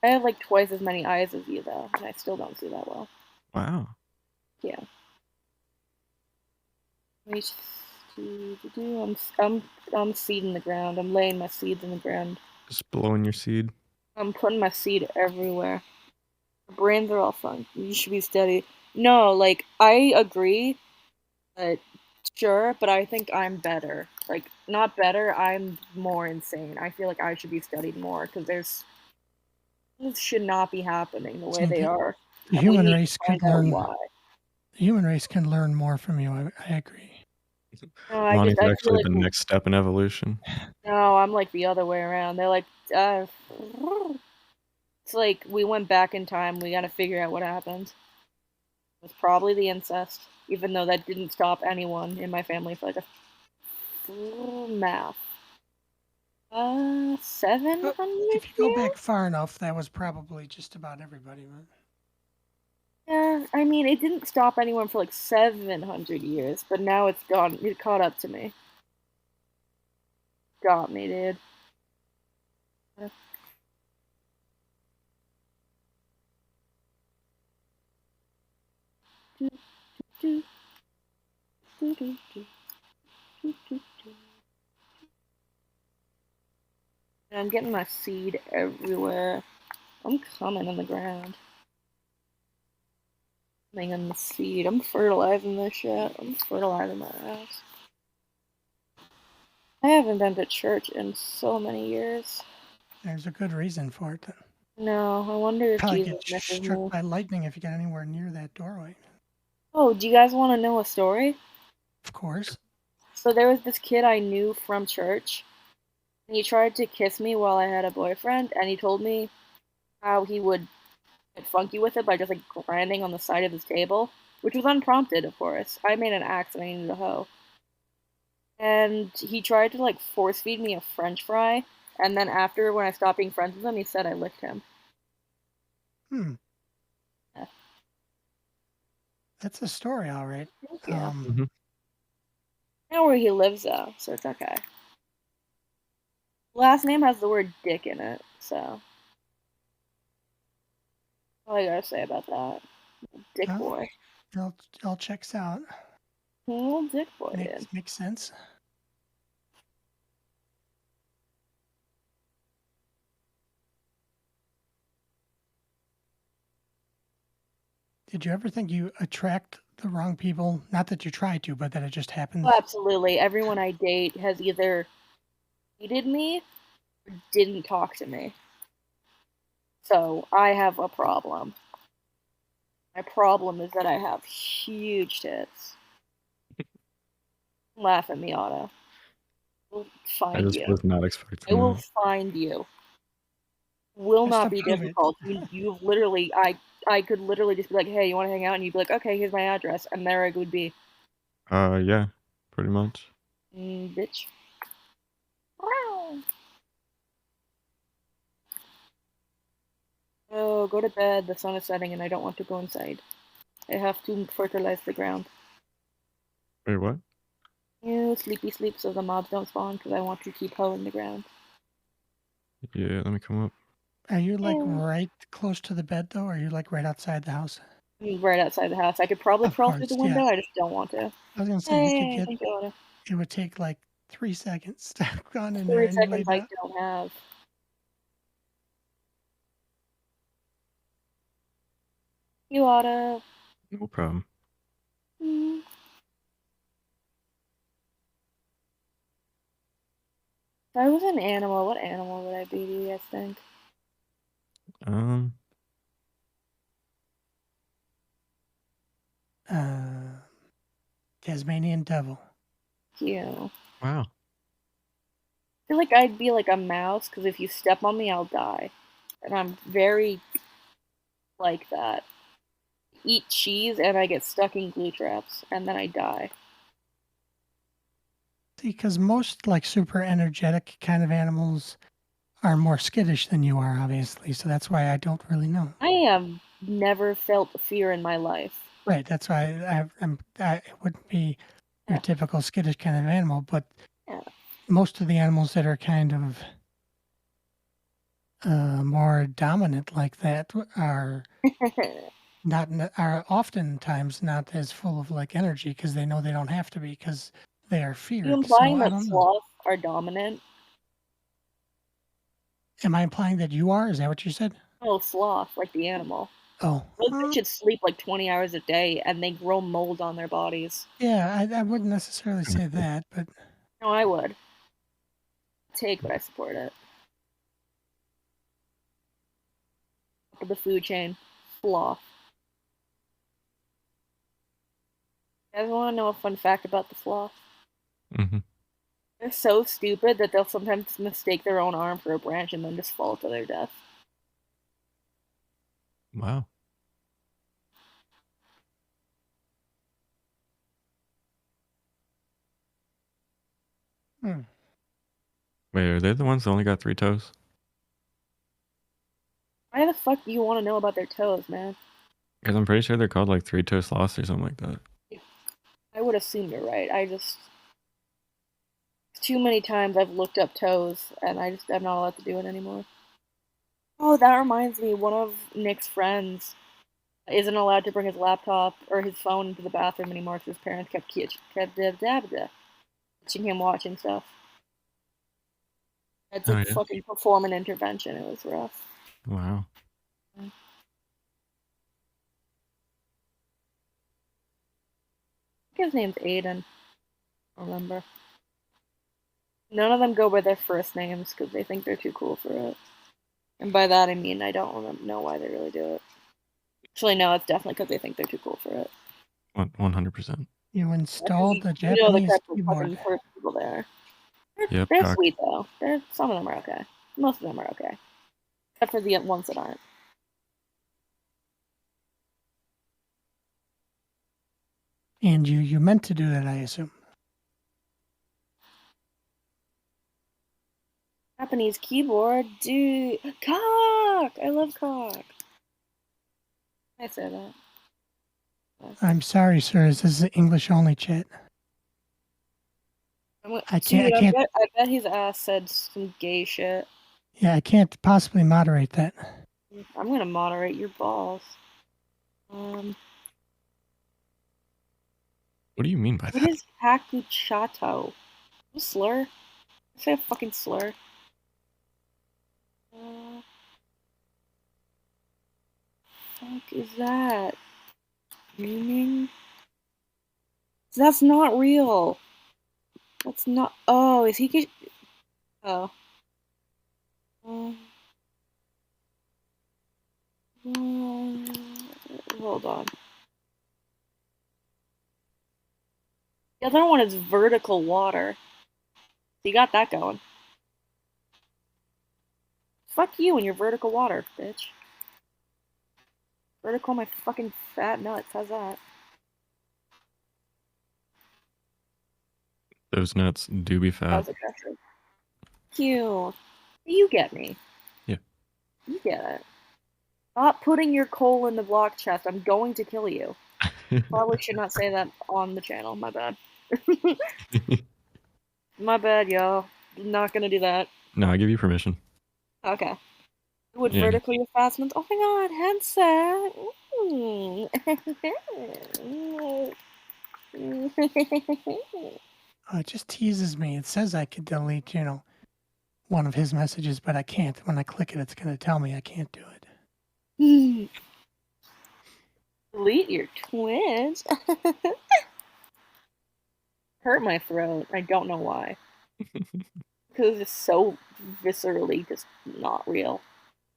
I have, like, twice as many eyes as you, though, and I still don't see that well. Wow. Yeah. I'm seeding the ground. I'm laying my seeds in the ground. Just blowing your seed. I'm putting my seed everywhere. My brains are all fun. You should be steady. No, like, I agree that sure, but I think I'm better. Like, not better, I'm more insane. I feel like I should be studied more because things should not be happening the way So they are. The And we human need to race find could out learn. why. The human race can learn more from you. I agree. No, I Lonnie's feel actually like the next step in evolution. no, I'm like the other way around. They're like, it's like we went back in time. We got to figure out what happened. was probably the incest, even though that didn't stop anyone in my family for like a math. 700 If you go years? back far enough, that was probably just about everybody. But Yeah, I mean, it didn't stop anyone for like 700 years, but now it's gone. It caught up to me. Got me, dude. I'm getting my seed everywhere. I'm coming in the ground. Coming in the seed. I'm fertilizing this shit. I'm fertilizing my ass. I haven't been to church in so many years. there's a good reason for it. Then. No, I wonder if Probably Jesus get misses struck me. by lightning if you get anywhere near that doorway. Oh, do you guys want to know a story? Of course. So there was this kid I knew from church, and he tried to kiss me while I had a boyfriend, and he told me how he would get funky with it by just like grinding on the side of his table, which was unprompted, of course. I made an axe and I needed a hoe. And he tried to like force feed me a French fry, and then after, when I stopped being friends with him, he said I licked him. Yeah. That's a story, all right. Thank you. Mhm. I know where he lives though, so it's okay. Last name has the word dick in it, so all I gotta say about that. Dick Well, boy. it all checks out. Little dick boy, dude. Makes sense. Did you ever think you attract the wrong people? Not that you try to, but that it just happens. Oh, absolutely. Everyone I date has either hated me or didn't talk to me. So I have a problem. My problem is that I have huge tits. Laugh at me, Otto. We'll I find just you. was not I expecting will that. find you. Will Just not to be prove it. difficult. You've literally, I could literally just be like, hey, you want to hang out? And you'd be like, okay, here's my address. And there I would be. Yeah, pretty much. Bitch. Oh, go to bed. The sun is setting and I don't want to go inside. I have to fertilize the ground. Wait, what? You sleepy sleep so the mobs don't spawn because I want to keep hoeing the ground. Yeah, let me come up. Are you like Yeah. right close to the bed though? Or are you like right outside the house? Right outside the house. I could probably Of crawl through course, the window. yeah. I just don't want to. I was gonna say you could Hey, get. thank you, Otto. It would take like 3 seconds to have gone in there 3 and lay seconds I down. don't have. You, Otto. No problem. Mm. If I was an animal, what animal would I be, do you guys think? Um, Tasmanian devil. You. wow. I feel like I'd be like a mouse, because if you step on me, I'll die. And I'm very like that. Eat cheese and I get stuck in glue traps, and then I die. See, because most like super energetic kind of animals are more skittish than you are, obviously. So that's why I don't really know. I have never felt fear in my life. Right. That's why I wouldn't be your Yeah. typical skittish kind of animal, but Yeah. most of the animals that are kind of more dominant like that are are oftentimes not as full of like energy because they know they don't have to be because they are You feared. So implying I that don't know. sloths are dominant? Am I implying that you are? Is that what you said? Oh, sloth, like the animal. Oh, Those bitches sleep like 20 hours a day and they grow mold on their bodies. yeah. I wouldn't necessarily say that, but No, I would. Take, but I support it. Up of the food chain. Sloth. You guys want to know a fun fact about the sloth? Mm-hmm. They're so stupid that they'll sometimes mistake their own arm for a branch and then just fall to their death. Wow. Wait, are they the ones that only got 3 toes? Why the fuck do you want to know about their toes, man? Because I'm pretty sure they're called like 3-toe sloths or something like that. I would assume you're right. Too many times I've looked up toes, and I'm not allowed to do it anymore. Oh, that reminds me, one of Nick's friends isn't allowed to bring his laptop or his phone into the bathroom anymore because his parents kept catching him watching stuff. I had to fucking perform an intervention. It was rough. Wow. I think his name's Aiden. I remember. None of them go by their first names because they think they're too cool for it. And by that I mean I don't know why they really do it. Actually, no, it's definitely because they think they're too cool for it. 100%. You installed the the Japanese type of keyboard. fucking first people there. Yep, They're cock. sweet though. Some of them are okay. Most of them are okay. Except for the ones that aren't. And you meant to do that, I assume. Japanese keyboard, dude. Cock! I love cock. I say that. I'm sorry, sir. Is this English only chat? I can't. I bet his ass said some gay shit. Yeah, I can't possibly moderate that. I'm gonna moderate your balls. What do you mean by that? What is hakuchato? A slur? I say a fucking slur. Fuck is that? Meaning? That's not real. That's not. Oh, is he? Oh. Hold on. The other one is vertical water. So you got that going. Fuck you and your vertical water, bitch. Vertical my fucking fat nuts. How's that? Those nuts do be That fat. was aggressive. Cute. You get me. Yeah. You get it. Stop putting your coal in the block chest. I'm going to kill you. Probably should not say that on the channel. My bad. My bad, y'all. Not gonna do that. No, I give you permission. Okay. Would Yeah. vertically attachments. Oh my god, headset. It just teases me. It says I could delete, one of his messages, but I can't. When I click it, it's going to tell me I can't do it. Delete your twins. Hurt my throat. I don't know why. Because it's so viscerally just not real.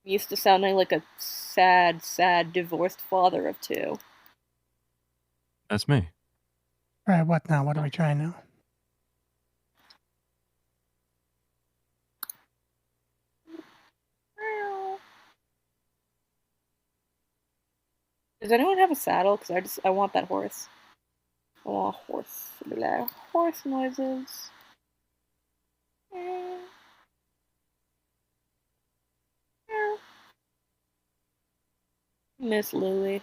I'm used to sounding like a sad, sad divorced father of 2. That's me. All right, what now? What are we trying now? Does anyone have a saddle? Because I want that horse. I want a horse. Horse noises. Miss Louie.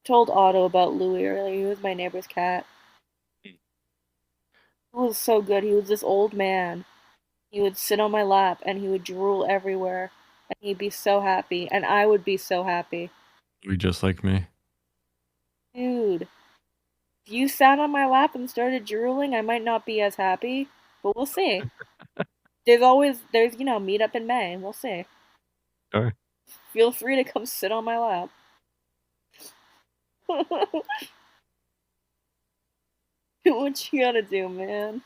Told Otto about Louie earlier. He was my neighbor's cat. He was so good. He was this old man. He would sit on my lap and he would drool everywhere. And he'd be so happy. And I would be so happy. Be just like me. Dude. If you sat on my lap and started drooling, I might not be as happy. But we'll see. There's meet up in May. We'll see. Sure. Feel free to come sit on my lap. Do what you gotta do, man.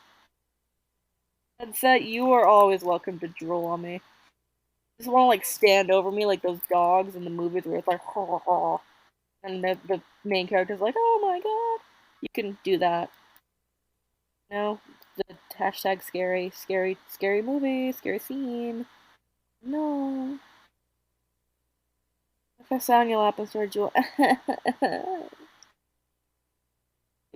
Headset, you are always welcome to drool on me. Just wanna stand over me like those dogs in the movies where it's like ha ha, and the main character's like, oh my god. You can do that. No, the hashtag scary movie, scary scene. No. If I sat on your lap and started drooling,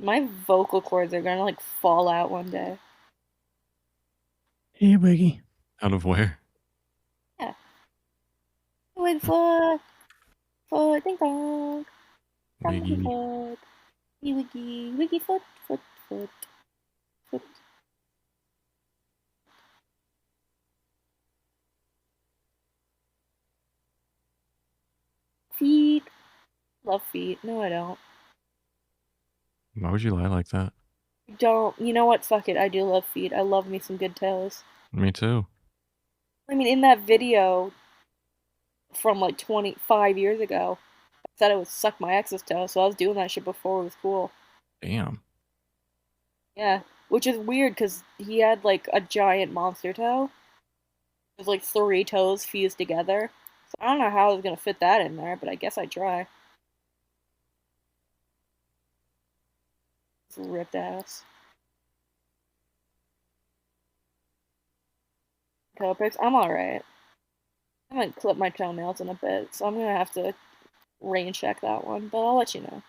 my vocal cords are gonna fall out one day. Hey, Wiggy. Out of where? Wigfoot, foot, ding dong. Wiggy. Foot. Wiggy, foot, foot, foot, foot. Feet. Love feet. No, I don't. Why would you lie like that? Don't. You know what? Fuck it. I do love feet. I love me some good toes. Me too. I mean, in that video from like 25 years ago, I said I would suck my ex's toe, so I was doing that shit before it was cool. Damn. Yeah. Which is weird because he had like a giant monster toe. It was like 3 toes fused together. So I don't know how I was gonna fit that in there, but I guess I'd try. It's a ripped ass. Toe pics. I'm alright. I haven't clipped my toenails in a bit, so I'm gonna have to rain check that one, but I'll let you know.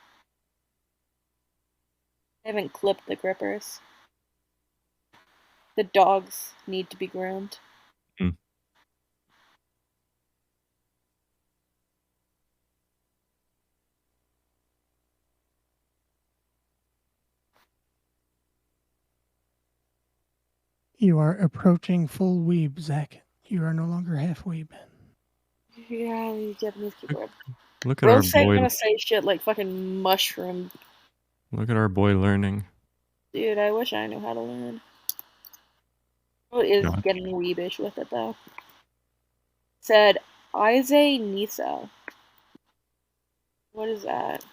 I haven't clipped the grippers. The dogs need to be groomed. Hmm. You are approaching full weeb, Zach. You are no longer half weeb. Yeah, these Japanese keyboard. Look at our Rose ain't boy. gonna say shit like fucking mushroom. Look at our boy learning. Dude, I wish I knew how to learn. It is God. getting weebish with it though. Said Ize Nisa. What is that?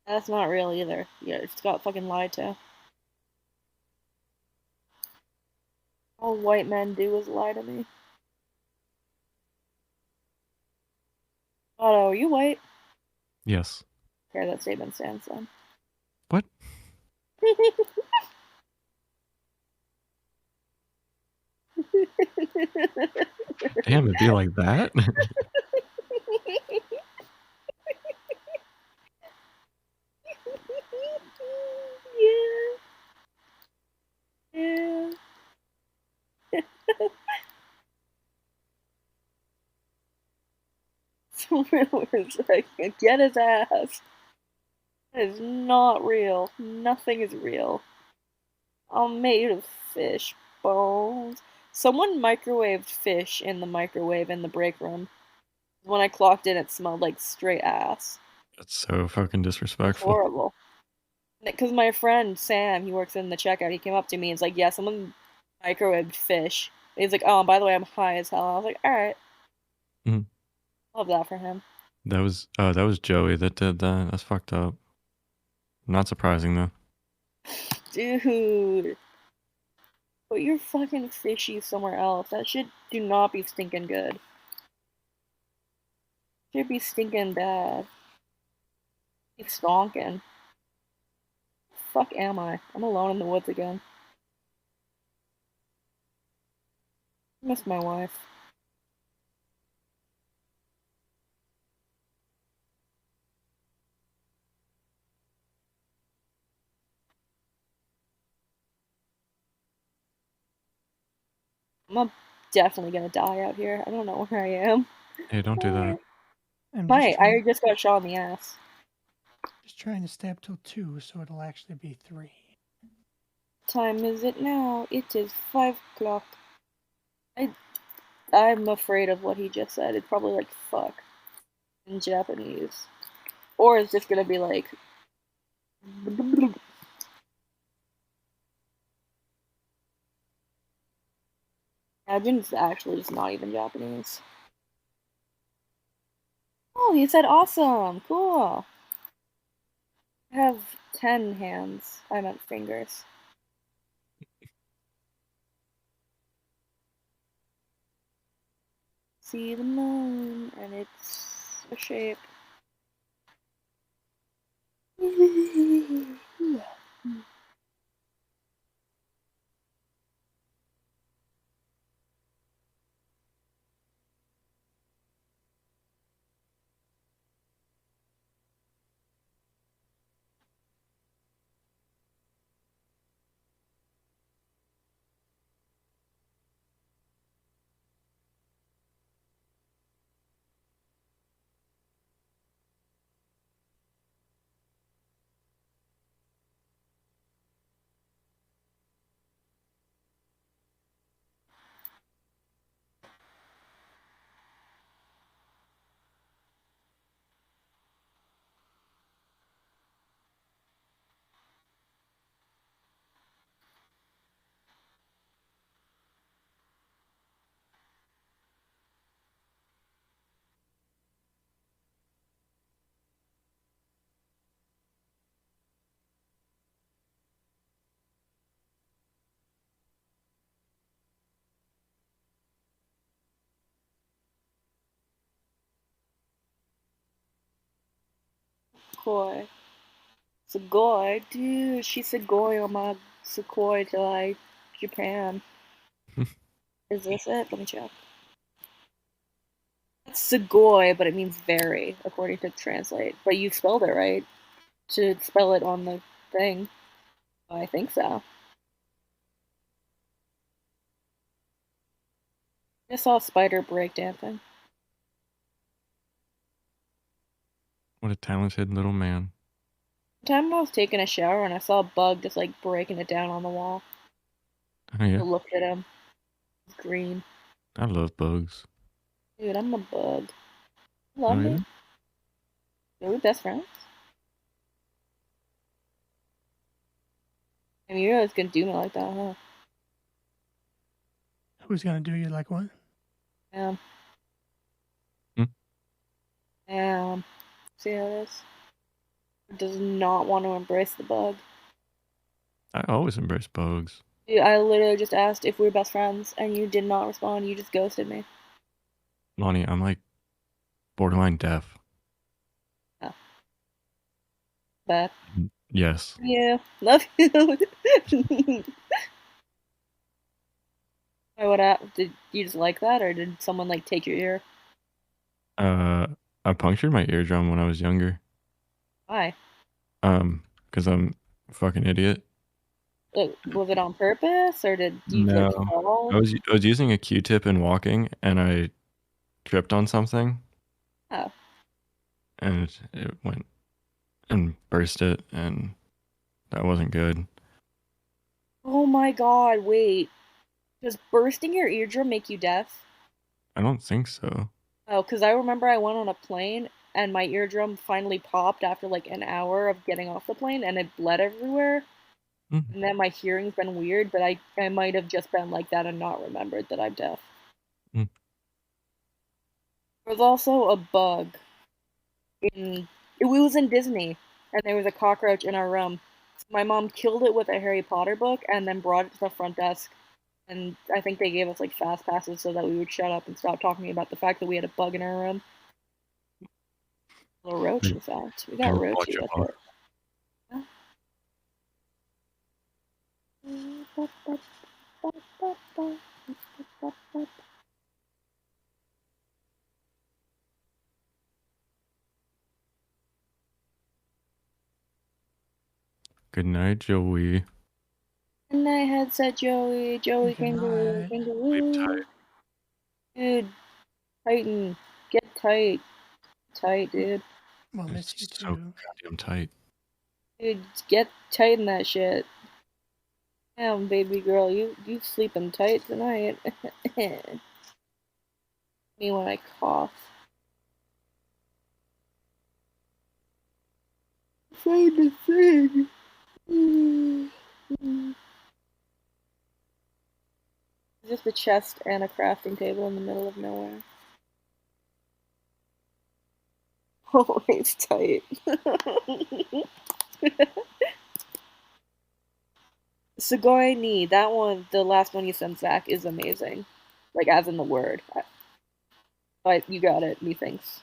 That's not real either. Yeah, it's got fucking lied to. All white men do is lie to me. Otto, are you white? Yes. Okay, that statement stands then. What? Damn, it'd be like that? Yeah. So Miller's like, get his ass. That is not real. Nothing is real. I'm made of fish bones. Someone microwaved fish in the microwave in the break room. When I clocked in, it smelled like straight ass. That's so fucking It's disrespectful. horrible. Because my friend Sam, he works in the checkout, he came up to me and was like, yeah, someone microwaved fish. And he's like, oh, by the way, I'm high as hell. I was like, alright. Mhm. Love that for him. That was Joey that did that. That's fucked up. Not surprising though. Dude. Put your fucking fishy somewhere else. That shit do not be stinking good. Should be stinking bad. It's stonking. Fuck am I? I'm alone in the woods again. Miss my wife. Definitely gonna die out here. I don't know where I am. Hey, don't do that. I'm Might. I just got shot in the ass. just trying to stab till 2, so it'll actually be 3. Time is it now? It is 5 o'clock. I'm afraid of what he just said. It's probably like fuck in Japanese. Or it's just gonna be like imagine it's actually just not even Japanese. Oh, he said awesome. Cool. I have 10 hands. I meant fingers. See the moon, and it's a shape. Sugoi. Sugoi? Dude, she's Sugoi on my Sugoi to like Japan. Is this it? Let me check. It's Sugoi, but it means very, according to Translate. But you spelled it right. Should spell it on the thing. I think so. I saw a spider breakdancing. What a talented little man. One time I was taking a shower and I saw a bug just like breaking it down on the wall. Oh I yeah, looked at him. It's green. I love bugs. Dude, I'm a bug. You love Oh me? yeah. Are we best friends? I mean, you're always gonna do me like that, huh? Who's gonna do you like what? Yeah. Hmm? Damn. See how it is? Does not want to embrace the bug. I always embrace bugs. Dude, I literally just asked if we were best friends, and you did not respond. You just ghosted me. Lonnie, I'm like borderline deaf. Oh. Bad. Yes. Yeah. Love you. Why, what did you just like that, or did someone like take your ear? I punctured my eardrum when I was younger. Why? Because I'm a fucking idiot. Was it on purpose, or did you like No, fall? I was using a Q-tip and walking, and I tripped on something, Oh. and it went and burst it, and that wasn't good. Oh my god, wait. Does bursting your eardrum make you deaf? I don't think so. Oh, because I remember I went on a plane and my eardrum finally popped after like an hour of getting off the plane and it bled everywhere. Mm. And then my hearing's been weird, but I might have just been like that and not remembered that I'm deaf. Mm. There was also a bug it was in Disney, and there was a cockroach in our room. So my mom killed it with a Harry Potter book and then brought it to the front desk. And I think they gave us like fast passes so that we would shut up and stop talking about the fact that we had a bug in our room. A little roach, in fact. We got Never bought roachy you with off. it. Good night, Joey. And I had said Joey, Good kangaroo, night. Sleep kangaroo. tight. Dude, tighten. Get tight. Tight, dude. We'll miss you It's so too. goddamn tight. Dude, get tight in that shit. Damn, baby girl, you sleeping tight tonight. Me when I cough. Find the thing. Just a chest and a crafting table in the middle of nowhere. Oh, it's tight. Sugoi ni, that one, the last one you sent Zach, is amazing. Like, as in the word. But you got it, methinks.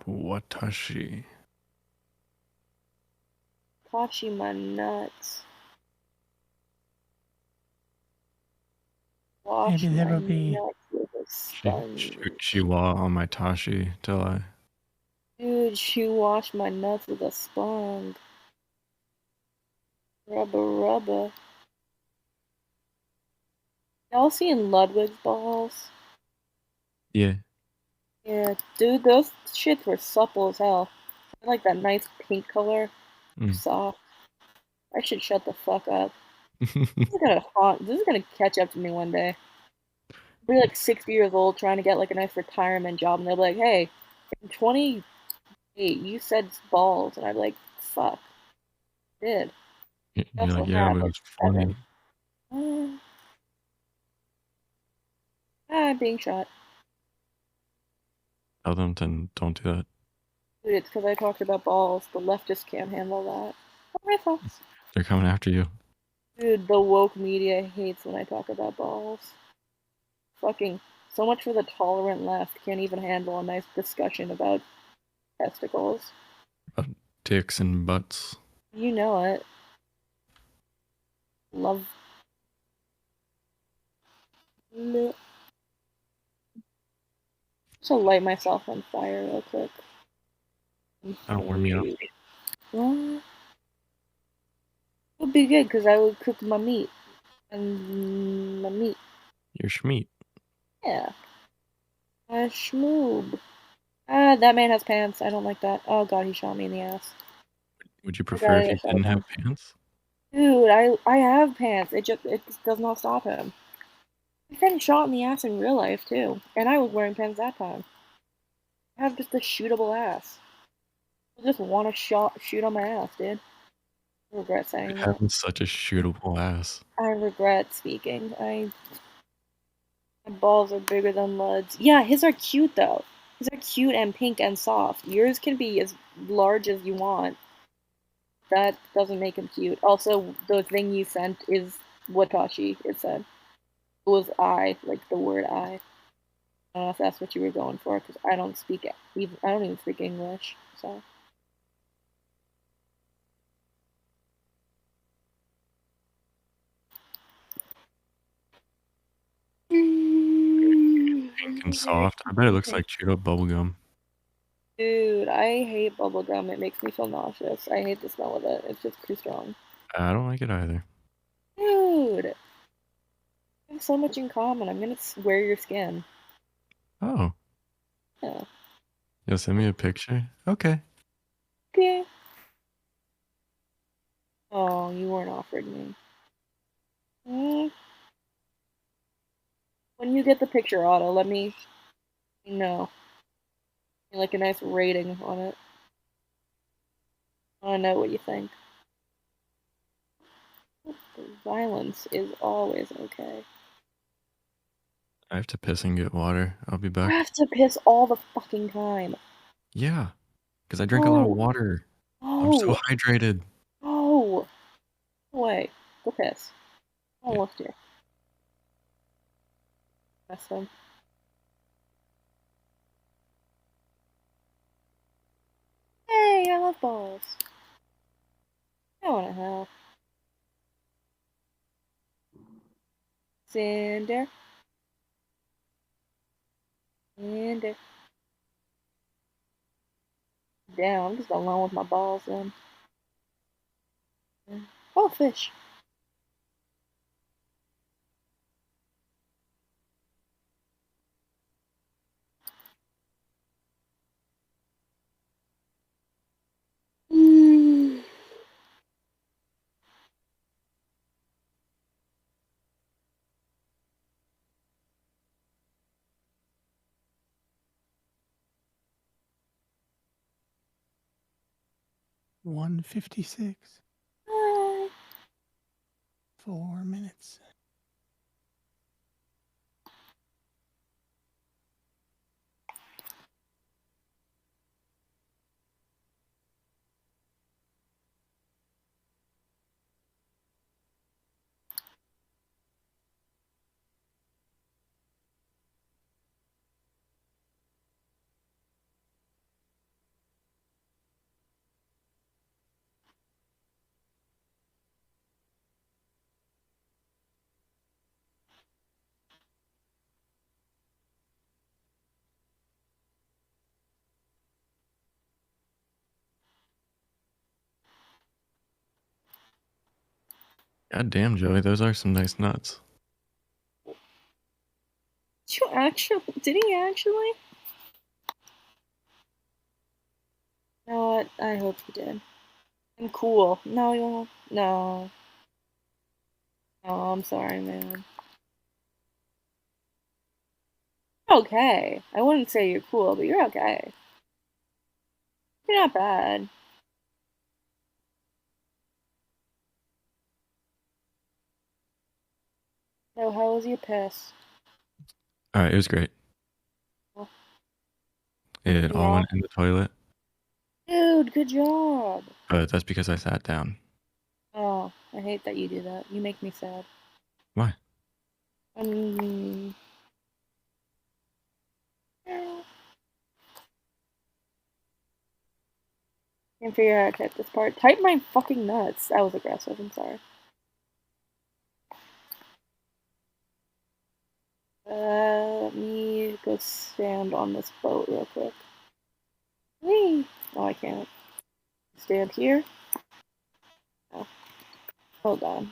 Watashi. Kashi my nuts. Wash Maybe my that'll be nuts with a sponge. Chihuahua on my Tashi till I. Dude, she washed my nuts with a sponge. Rubber, rubber. Y'all seen Ludwig's balls? Yeah. Yeah, dude, those shits were supple as hell. I like that nice pink color. Mm. Soft. I should shut the fuck up. This is gonna catch up to me one day. I'll be like 60 years old trying to get like a nice retirement job, and they'll be like, hey, in hey, you said balls, and I'm like, fuck. I did. You're Also like, yeah, had, but it like, was funny. 7. Being shot. Tell them to don't do that. Dude, it's because I talked about balls. The leftists can't handle that. Oh, my thoughts. They're coming after you. Dude, the woke media hates when I talk about balls. Fucking so much for the tolerant left. Can't even handle a nice discussion about testicles. About dicks and butts. You know it. Love. No. So light myself on fire real quick. That'll warm me up. Well, it would be good because I would cook my meat. And my meat. You're Schmeat. Yeah. A schmoob. That man has pants. I don't like that. Oh god, he shot me in the ass. Would you prefer if he didn't have pants? Dude, I have pants. It just does not stop him. I've been shot in the ass in real life too, and I was wearing pants that time. I have just a shootable ass. I just want to shoot on my ass, dude. I regret saying that. Having such a shootable ass. I regret speaking. My balls are bigger than Lud's. Yeah, his are cute though. His are cute and pink and soft. Yours can be as large as you want. That doesn't make him cute. Also, the thing you sent is Watashi, it said. It was I, like the word I. I don't know if that's what you were going for, because I don't even speak English, so. Pink and soft. I bet it looks like chewed up bubblegum. Dude, I hate bubblegum. It makes me feel nauseous. I hate the smell of it. It's just too strong. I don't like it either. Dude! We have so much in common. I'm gonna wear your skin. Oh. Yeah. You'll send me a picture? Okay. Okay. Oh, you weren't offered me. When you get the picture, Otto, let me know. Like a nice rating on it. I want to know what you think. Violence is always okay. I have to piss and get water. I'll be I back. have to piss all the fucking time. Yeah. Because I drink a lot of water. I'm so hydrated. Oh! No way. Go piss. Almost here. That's them. Hey, I love balls. I want to help. Cinder. Cinder. Damn, I'm just alone with my balls then. Oh, fish. $156. Hi. 4 minutes. God damn, Joey, those are some nice nuts. Did he actually? You know what? I hope he did. I'm cool. No, you won't. No. No, I'm sorry, man. Okay. I wouldn't say you're cool, but you're okay. You're not bad. So how was your piss? Alright, it was great. Cool. It all Yeah. went in the toilet, Dude, good job. but that's because I sat down. Oh, I hate that you do that. You make me sad. Why? Yeah. Can't figure out how to type this part. Type my fucking nuts. That was aggressive. I'm sorry. Let me go stand on this boat real quick. Whee! No, I can't. Stand here? Oh. Hold on.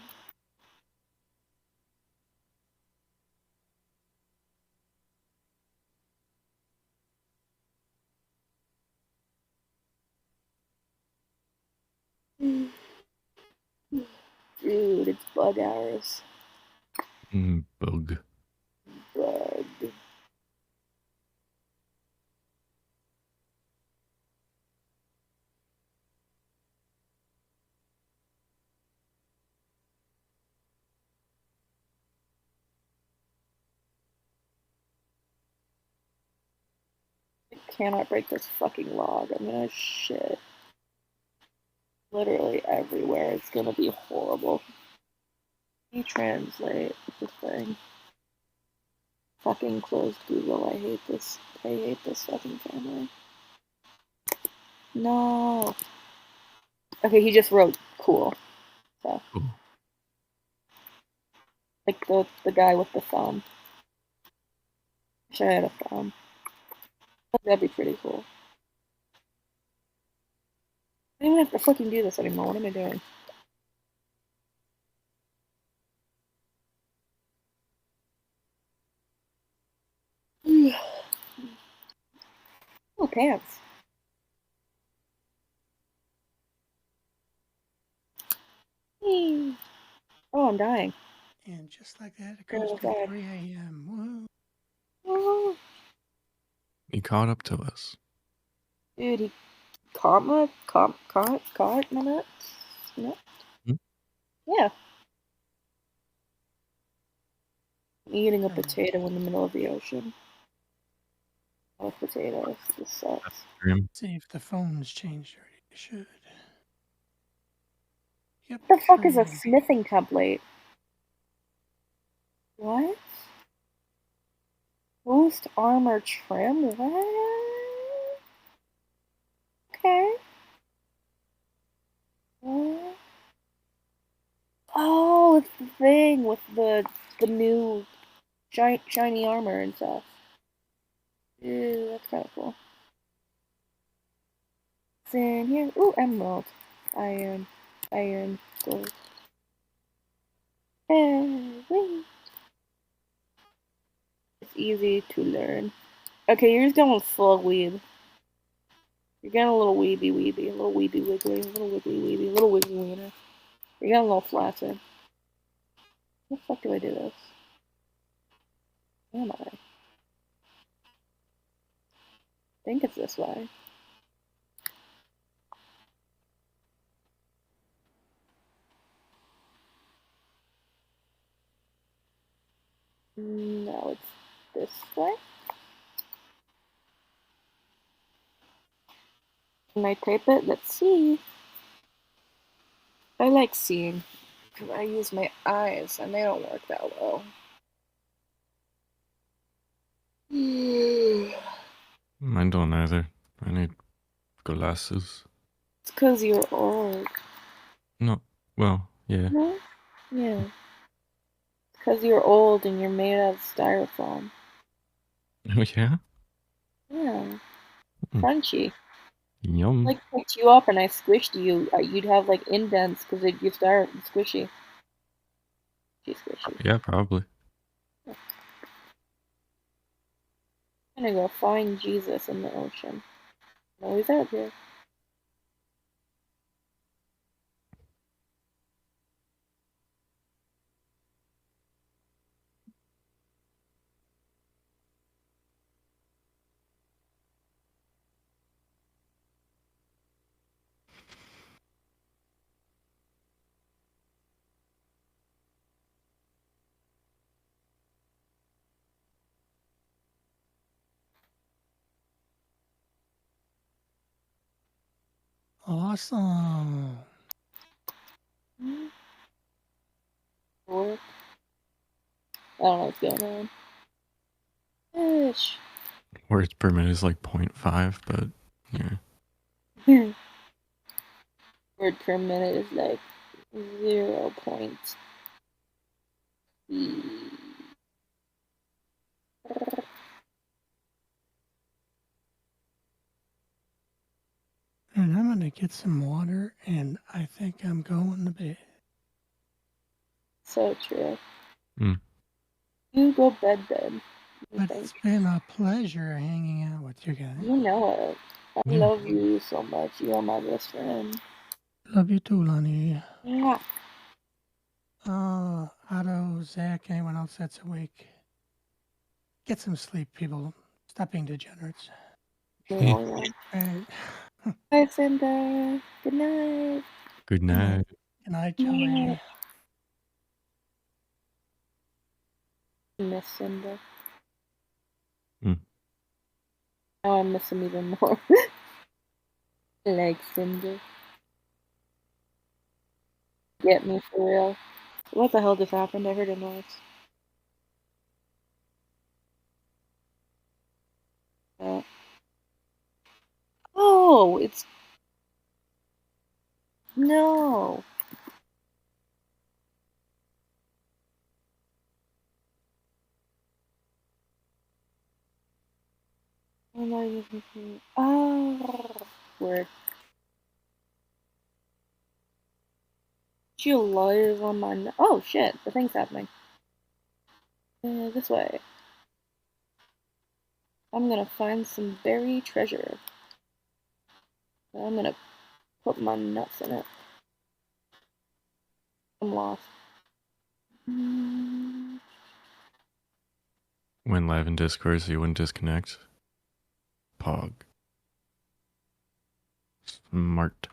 Dude, it's bug hours. Bug. Bug. I cannot break this fucking log. I'm gonna shit. Literally everywhere. It's gonna be horrible. Let me translate the thing. Fucking closed Google. I hate this. I hate this fucking family. No. Okay, he just wrote cool. So. Cool. Like the guy with the thumb. Wish I had a thumb. That'd be pretty cool. I don't even have to fucking do this anymore. What am I doing? Oh, pants. Whee. Oh, I'm dying. And just like that, it Oh, goes to God. 3 a.m. Whoa. Oh, He caught up to us. dude, he caught my nuts. No. Hmm? Yeah. I'm eating a Oh. potato in the middle of the ocean. I love potatoes. This sucks. Grim. See if the phone's changed already. It should. Yep. What the fuck is a trim. smithing template? What? Boost armor trim? What? Okay. What? Oh, it's the thing with the new shiny armor and stuff. Ew, that's kind of cool. What's in here? Ooh, emerald. Iron. Iron. Gold. Hey, whee. It's easy to learn. Okay, you're just going full weeb. You're getting a little weeby, a little weeby wiggly, a little wiggly weeby, a little wiggly wiener. You're getting a little flaccid. How the fuck do I do this? Where am I? I think it's this way. No, it's this way. Can I type it? Let's see. I like seeing. Because I use my eyes and they don't work that well. It's Mine don't either. I need glasses. because you're old. No. Well, yeah. No? Yeah. It's because you're old and you're made out of styrofoam. Oh, yeah? Yeah. Mm. Crunchy. Yum. Like picked you up and I squished you, you'd have like indents because you're squishy. She's squishy. Yeah, probably. I'm gonna go find Jesus in the ocean. No, he's out here. Awesome. Work. I don't know what's going on. Fish. Words per minute is like 0.5, but yeah. Word per minute is like 0.3. And I'm gonna get some water, and I think I'm going to bed. So true. Mm. You go bed. But it's been a pleasure hanging out with you guys. You know it. I Yeah. love you so much. You are my best friend. Love you too, Lonnie. Yeah. Otto, Zach, anyone else that's awake, get some sleep, people. Stop being degenerates. Right. Right. Bye, Cinder. Good night. Good night. Good night, Joey. Miss Cinder. Mm. Now I miss him even more. Like Cinder. Get me for real. What the hell just happened? I heard a noise. Oh, it's... No. I'm not even thinking. Oh, word. She alive on my... Oh, shit. The thing's happening. This way. I'm gonna find some buried treasure. I'm gonna put my nuts in it. I'm lost. When live in Discord, so you wouldn't disconnect. Pog. Smart.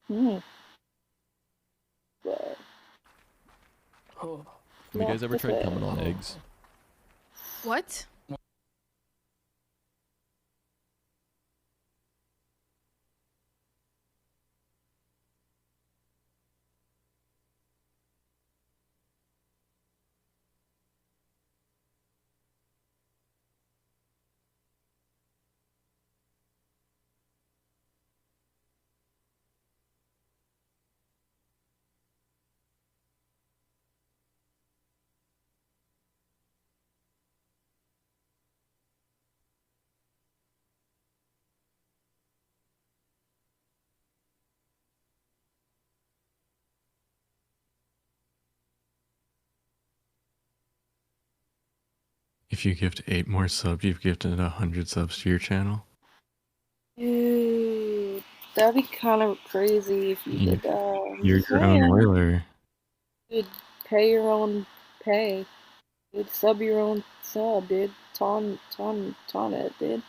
What? Oh. Have you guys ever This tried way. coming on eggs? What? If you gift 8 more subs, you've gifted 100 subs to your channel. Dude, that'd be kind of crazy if you did that. I'm You're just your own saying. whaler. Dude, pay your own pay. Dude, sub your own sub, dude. Ton it, dude.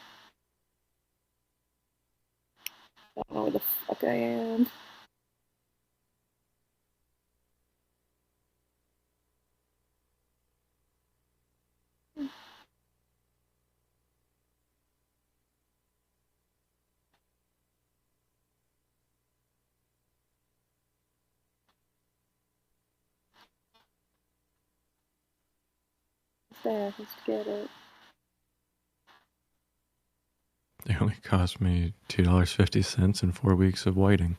I don't know where the fuck I am. It's there, let's get it. They only cost me $2.50 and 4 weeks of waiting.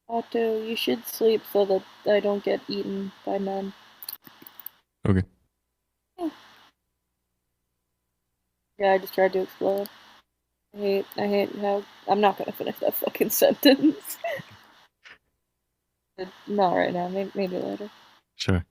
Otto, you should sleep so that I don't get eaten by men. Okay. Yeah, I just tried to explode. I hate how... I'm not gonna finish that fucking sentence. Not right now, maybe later. Sure.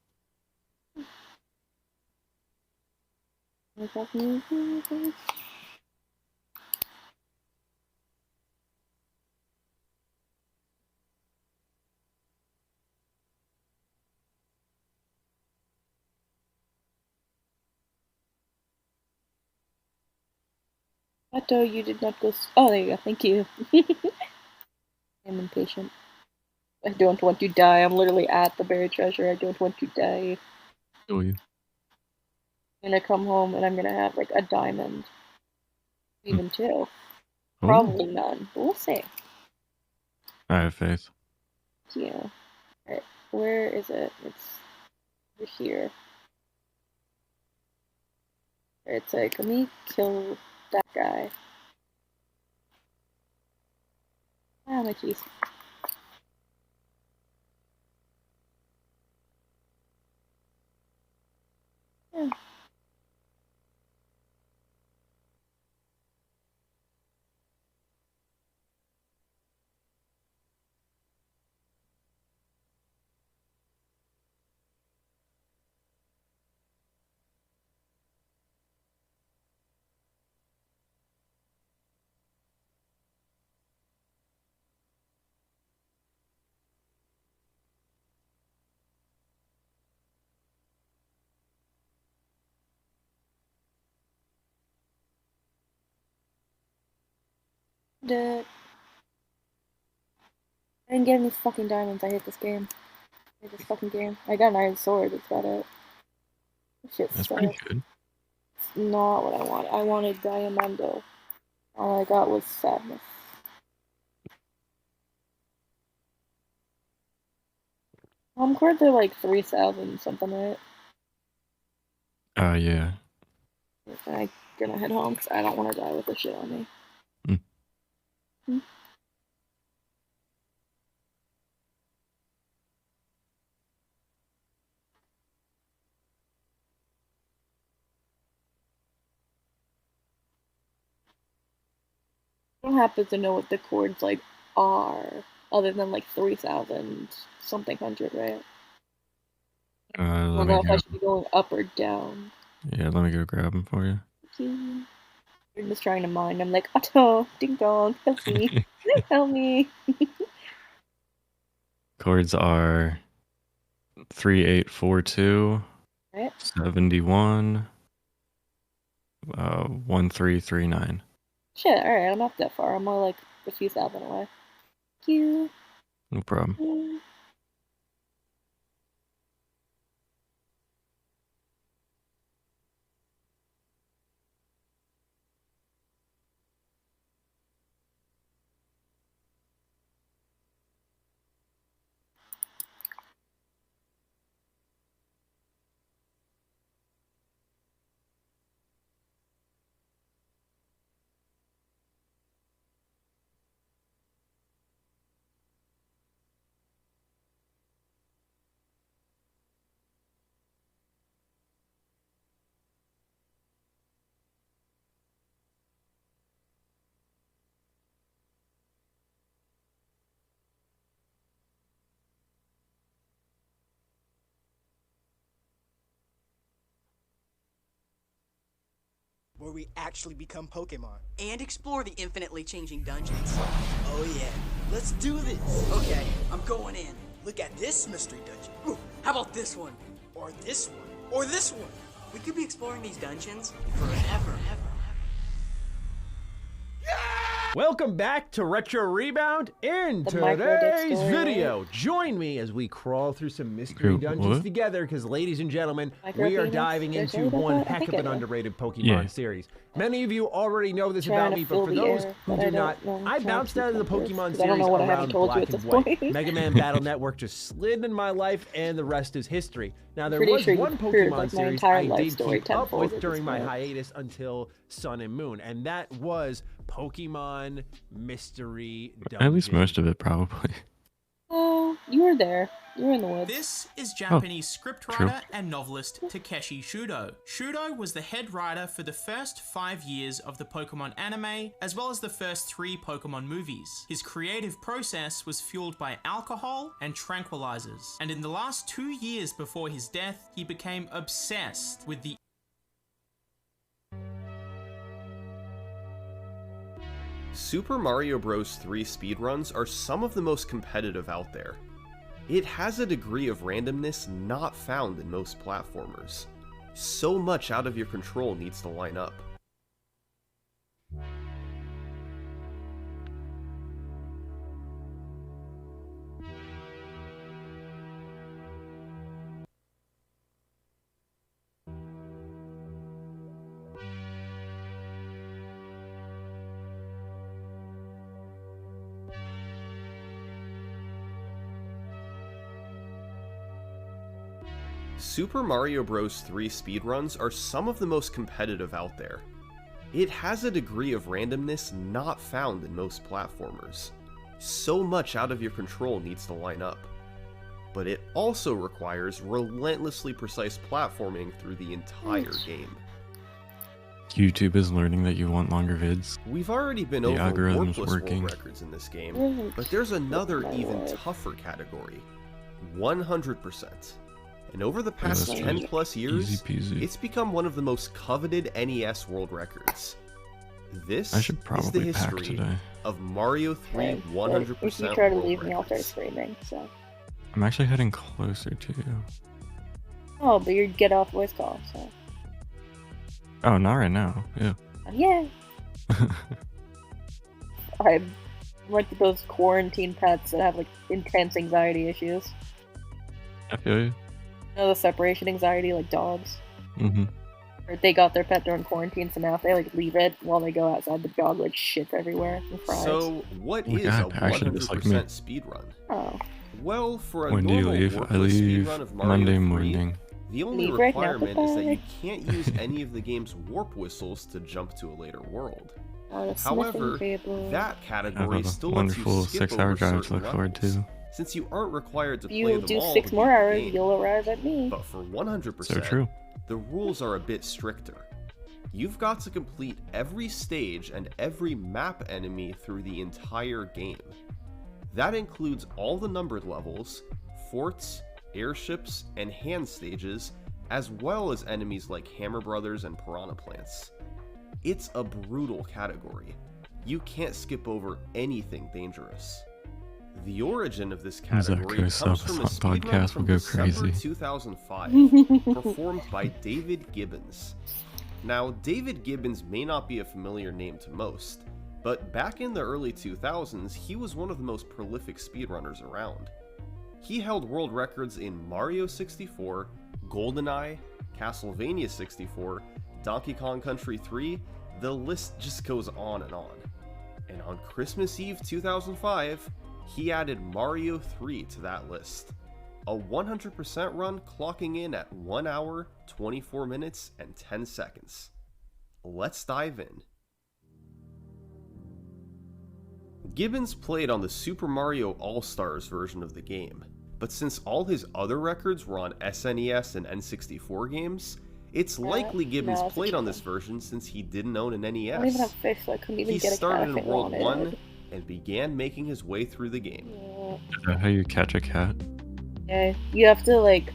Otto, you did not go... Oh, there you go, thank you. I'm impatient. I don't want to die. I'm literally at the buried treasure. I don't want to die. Oh, you. I'm gonna come home and I'm gonna have like a diamond. Even two. Probably none, but we'll see. I have faith. Yeah. Alright, where is it? It's over here. It's like, let me kill that guy. Ah, my keys. Yeah. I didn't get any fucking diamonds. I hate this game. I hate this fucking game. I got an iron sword. That's about it. This shit That's sucks. pretty good. It's not what I want. I wanted Diamondo. All I got was sadness. Cores are like 3,000 something, right? Yeah. I'm gonna head home because I don't want to die with this shit on me. Mm. Hmm? I don't happen to know what the chords like are, other than like 3,000 something hundred, right? I Let don't me know if I go. should be going up or down. Yeah, let me go grab them for you. You're just trying to mine. I'm like, Otto, ding dong, help me, help me. Chords are 3842, Right? 71, 1339. Shit, alright, I'm not that far. I'm more like a few thousand away. Thank you. No problem. Where we actually become Pokemon. And explore the infinitely changing dungeons. Oh yeah, let's do this. Okay, I'm going in. Look at this mystery dungeon. Ooh, how about this one? Or this one? Or this one? We could be exploring these dungeons forever. Welcome back to Retro Rebound. In The micro dick today's story, video, join me as we crawl through some mystery Who, dungeons what? together, because ladies and gentlemen, Micro we are penis? diving Did I into tell you about one that? I heck think of I an did. underrated Pokemon Yeah. series. Many of you already know this Trying about to me, but fill for the those air, who but do I not, don't know. I I'm trying bounced to out of the keep up Pokemon with, 'cause I series don't know what I haven't around told you Black at and this White. point. Mega Man Battle Network just slid in my life, and the rest is history. Now, there Pretty was sure one you've heard, Pokemon like, my series entire I life did story keep up tenfold with at this during my point. hiatus until Sun and Moon, and that was Pokemon Mystery Dungeon. At least most of it, probably. Oh, you were there. You were in the woods. This is Japanese scriptwriter true. and novelist Takeshi Shudo. Shudo was the head writer for the first 5 years of the Pokemon anime, as well as the first 3 Pokemon movies. His creative process was fueled by alcohol and tranquilizers, and in the last 2 years before his death, he became obsessed with the Super Mario Bros. 3 speedruns are some of the most competitive out there. It has a degree of randomness not found in most platformers. So much out of your control needs to line up. Super Mario Bros. 3 speedruns are some of the most competitive out there. It has a degree of randomness not found in most platformers. So much out of your control needs to line up. But it also requires relentlessly precise platforming through the entire game. YouTube is learning that you want longer vids. We've already been The over algorithm's warpless working. world records in this game, but there's another even tougher category, 100%. And over the past that's 10 right. plus years, Easy peasy. it's become one of the most coveted NES world records. This I should is the probably pack history today. of Mario 3 Okay, 100% but if you try to world leave me, I'll start records. screaming. So. I'm actually heading closer to you. Oh, but you'd get off voice call. So. Oh, not right now. Yeah. Yeah. I'm like those quarantine pets that have like intense anxiety issues. I feel you. You know, the separation anxiety, like dogs. Mm-hmm. Or they got their pet during quarantine, so now if they like leave it while they go outside, the dog like shits everywhere and fries. So, what Oh my is God, a actually just 100% like me. speedrun? Oh. Well, for a When do you normal leave? I warpless leave speedrun of Mario Monday 3, morning. the only Leave right now, requirement is that you goodbye. can't use any of the game's warp whistles to jump to a later world. Oh, the However, sniffing table. that I category have a still lets you wonderful skip 6-hour over drive to certain look forward levels, to. since you aren't required to If play you them do all 6 to more beat the hours, game. you'll arrive at me. But for 100%, So true. the rules are a bit stricter. You've got to complete every stage and every map enemy through the entire game. That includes all the numbered levels, forts, airships, and hand stages, as well as enemies like Hammer Brothers and Piranha Plants. It's a brutal category. You can't skip over anything dangerous. The origin of this category comes from a speedrun podcast from will go December crazy. 2005, performed by David Gibbons. Now, David Gibbons may not be a familiar name to most, but back in the early 2000s, he was one of the most prolific speedrunners around. He held world records in Mario 64, GoldenEye, Castlevania 64, Donkey Kong Country 3, the list just goes on and on. And on Christmas Eve 2005, he added Mario 3 to that list. A 100% run clocking in at 1 hour, 24 minutes, and 10 seconds. Let's dive in. Gibbons played on the Super Mario All-Stars version of the game, but since all his other records were on SNES and N64 games, it's likely Gibbons no, it's a played on chicken. this version since he didn't own an NES. I don't even have fish, so I couldn't even He get a cat started if I in World wanted. 1 and began making his way through the game. Is that how you catch a cat? Yeah, you have to like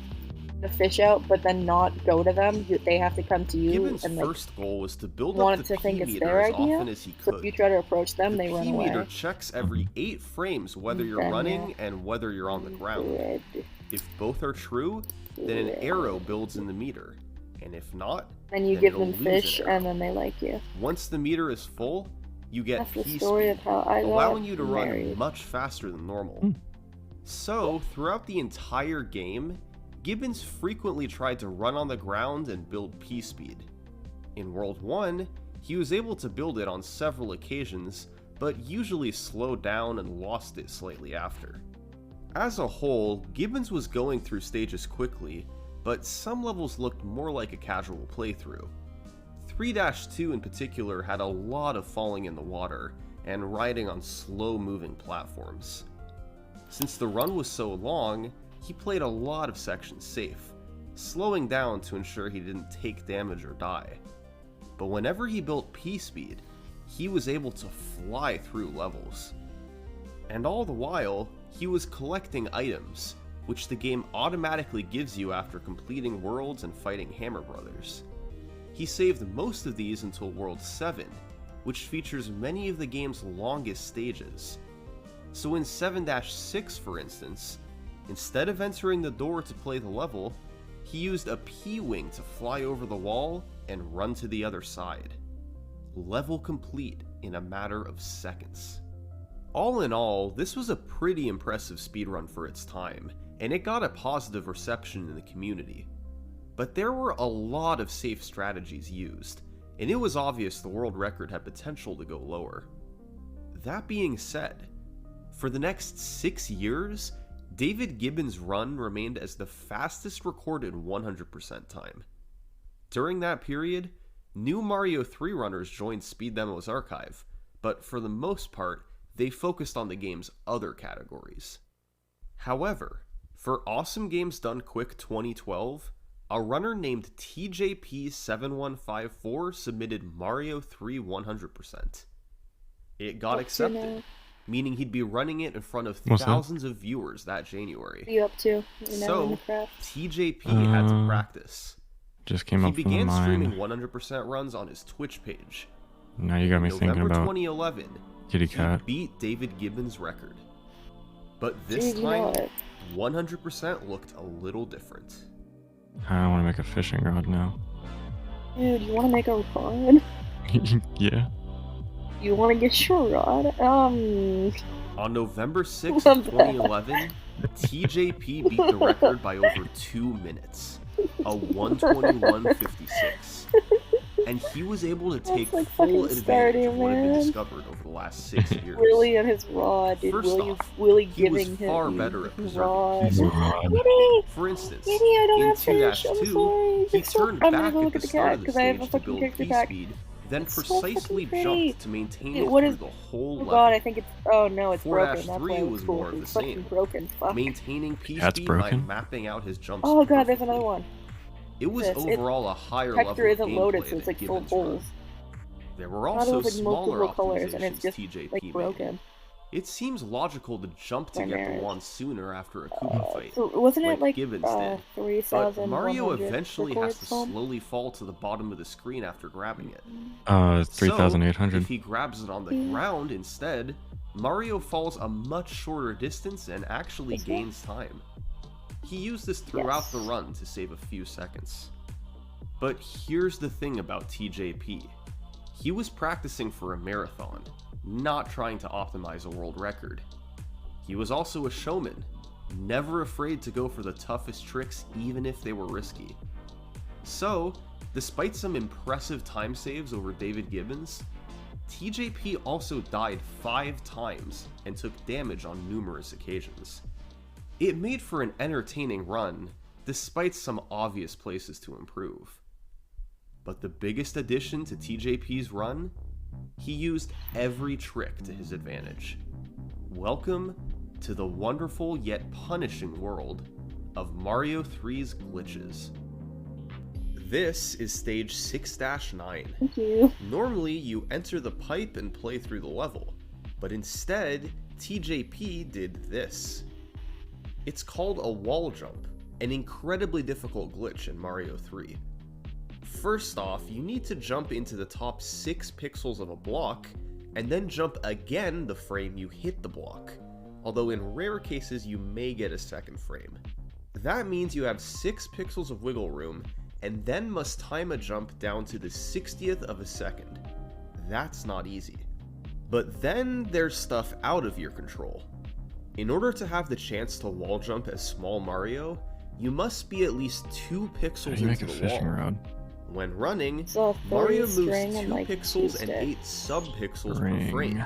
the fish out, but then not go to them. They have to come to you, Gibbons' and like first goal was to build want up to the think P it's meter their as idea. often as he So could. if you try to approach them, they The run P meter away. checks every 8 frames whether you're Then, running yeah. and whether you're on the ground. Good. If both are true, then an Good. arrow builds in the meter, and if not, Then you then give it'll them lose an fish, arrow. and then they like you. Once the meter is full, you get That's the P story speed, of how I got allowing you to run married. much faster than normal. So, throughout the entire game, Gibbons frequently tried to run on the ground and build P speed. In World 1, he was able to build it on several occasions, but usually slowed down and lost it slightly after. As a whole, Gibbons was going through stages quickly, but some levels looked more like a casual playthrough. 3-2 in particular had a lot of falling in the water and riding on slow-moving platforms. Since the run was so long, he played a lot of sections safe, slowing down to ensure he didn't take damage or die. But whenever he built P-speed, he was able to fly through levels. And all the while, he was collecting items, which the game automatically gives you after completing worlds and fighting Hammer Brothers. He saved most of these until World 7, which features many of the game's longest stages. So in 7-6, for instance, instead of entering the door to play the level, he used a P-wing to fly over the wall and run to the other side. Level complete in a matter of seconds. All in all, this was a pretty impressive speedrun for its time, and it got a positive reception in the community. But there were a lot of safe strategies used, and it was obvious the world record had potential to go lower. That being said, for the next 6 years, David Gibbons' run remained as the fastest recorded 100% time. During that period, new Mario 3 runners joined Speed Demo's archive, but for the most part, they focused on the game's other categories. However, for Awesome Games Done Quick 2012, a runner named TJP7154 submitted Mario 3 100%. It got accepted, meaning he'd be running it in front of thousands of viewers that January. What are you up to? So, TJP had to practice. Just came He up from the began streaming mine. 100% runs on his Twitch page. Now you got me In thinking November about 2011, Kitty he Cat. beat David Gibbons' record. But this Dude, you know time, it. 100% looked a little different. I want to make a fishing rod now. Dude, you want to make a rod? Yeah. You want to get your rod? On November 6, Love that. 2011, TJP beat the record by over 2 minutes, a 121.56. And he was able to take like full fucking advantage of starting, what had been man. discovered over the last 6 years. Willie and his rod, dude. First off, Willie he was giving him far better at his preserving rod. peace. Kitty! For instance, Kitty, I don't in have fish. I'm 2-2, sorry. he It's so- turned I'm gonna back go at look the at the start cat of the because I have a stage to fucking build character P pack. speed, then It's so precisely fucking pretty. jumped to maintain Dude, it what through is- the whole Oh level. god, I think it's. Oh no, it's 4-3 broken. That's why it was was cool. more of the It's fucking same. broken. Fuck. Maintaining P Cat's speed by broken? mapping out his jumps. Oh god, there's perfectly. another one. It was This, overall a higher Texture level of isn't loaded, gameplay so it's than like full Gibbons' run. holes. There were I thought it also was, like, smaller multiple colors, and it's optimizations just, TJP like, made. broken. It seems logical to jump to My get the marriage. wand sooner after a Koopa fight, So wasn't it like Gibbons did. 3,100 But Mario eventually has to records home? slowly fall to the bottom of the screen after grabbing it. 3,800. So, if he grabs it on the ground instead, Mario falls a much shorter distance and actually gains time. He used this throughout the run to save a few seconds. But here's the thing about TJP. He was practicing for a marathon, not trying to optimize a world record. He was also a showman, never afraid to go for the toughest tricks even if they were risky. So, despite some impressive time saves over David Gibbons, TJP also died 5 times and took damage on numerous occasions. It made for an entertaining run, despite some obvious places to improve. But the biggest addition to TJP's run? He used every trick to his advantage. Welcome to the wonderful yet punishing world of Mario 3's glitches. This is stage 6-9. Thank you. Normally, you enter the pipe and play through the level, but instead, TJP did this. It's called a wall jump, an incredibly difficult glitch in Mario 3. First off, you need to jump into the top 6 pixels of a block, and then jump again the frame you hit the block, although in rare cases you may get a second frame. That means you have 6 pixels of wiggle room, and then must time a jump down to the 60th of a second. That's not easy. But then there's stuff out of your control. In order to have the chance to wall jump as Small Mario, you must be at least 2 pixels How do you make into a the fishing wall. rod? When running, So Mario 30 moves string 2 and, like, pixels 2 and stick. 8 sub-pixels per Ring. frame.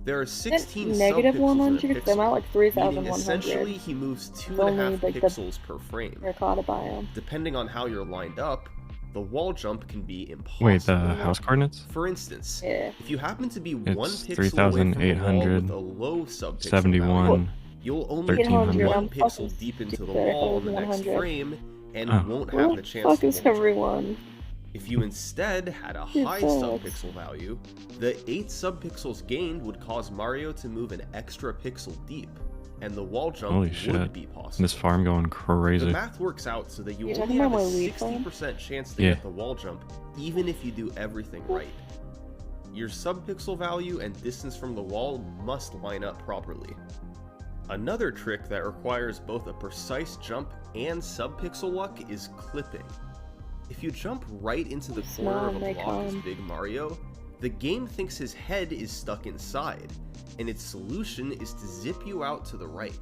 There are 16 negative sub-pixels 100? in a Because I'm at pixel, like meaning 3,100. essentially he moves It's 2.5 only, like, the pixels per frame. terracotta biome. Depending on how you're lined up, the wall jump can be impossible. Wait, the house coordinates? For instance, Yeah. if you happen to be It's 1 pixel away from the wall with a low sub-pixel 71, value, you'll only get 1300. 1 I'm pixel fucking deep into the stupid. I wall thought in it the was next 100. frame, and Oh. won't Who have the the chance fuck to is wall jump. everyone? If you instead had a Dude, high sucks. sub-pixel value, the 8 sub-pixels gained would cause Mario to move an extra pixel deep, and the wall jump Holy would shit. be possible. This farm going The crazy. math works out so that you You're only talking have about a my weed farm? 60% chance to Yeah. get the wall jump, even if you do everything right. Your sub-pixel value and distance from the wall must line up properly. Another trick that requires both a precise jump and sub-pixel luck is clipping. If you jump right into the corner of a Small, block as Nikon. Big Mario, the game thinks his head is stuck inside, and its solution is to zip you out to the right.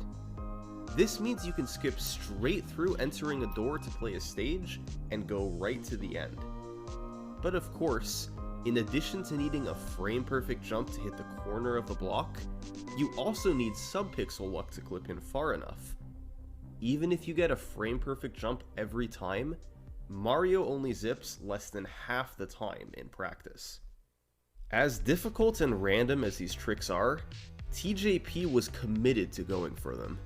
This means you can skip straight through entering a door to play a stage, and go right to the end. But of course, In addition to needing a frame-perfect jump to hit the corner of the block, you also need sub-pixel luck to clip in far enough. Even if you get a frame-perfect jump every time, Mario only zips less than half the time in practice. As difficult and random as these tricks are, TJP was committed to going for them.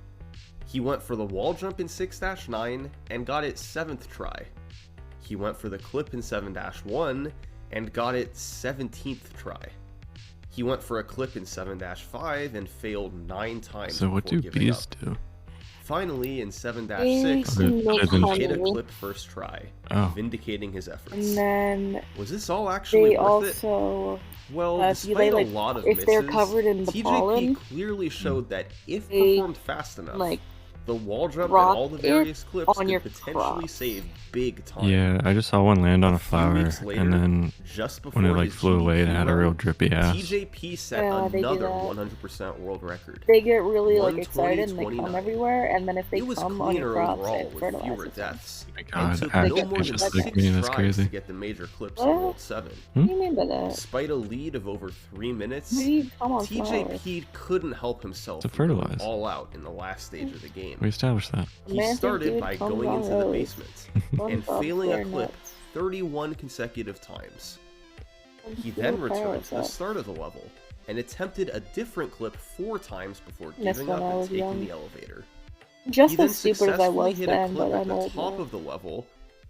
He went for the wall jump in 6-9 and got it 7th try. He went for the clip in 7-1 and got it 17th try. He went for a clip in 7-5 and failed 9 times. So what do bees do? Finally, in 7-6, he hit a clip first try, vindicating his efforts. And then was this all actually they worth also, it? Well, if despite they, a lot of if misses, they're covered in the TJP pollen, clearly showed that if they, performed fast enough, like, the wall jump and rock all the various it clips on your could potentially crop. save big time. Yeah, I just saw one land on a few flower, weeks later, and then just when it before like his flew away, it GDQ had a real run, drippy ass. TJP set Yeah, they do another that. 100% world record. They get really like excited and they 120-29. come everywhere, and then if they It was come on your cleaner crops, overall it with fertilizes fewer them. deaths, my and God, took Act no more than just 6 like me, that's tries crazy. to get the major clips in What? World 7. What do you mean by that? Despite a lead of over 3 minutes, How do you come on TJP couldn't help himself To from going fertilize. all out in the last stage of the game. We established that. He Romantic started dude by comes going on into the roads. basement and SpongeBob failing a SquareNuts. clip 31 consecutive times. He Cool then returned to the parasite. start of the level and attempted a different clip 4 times before Missed giving when up I and was taking young. the elevator. Just He then as stupid as I successfully was hit then, a clip but at I'm the old top now. of the level,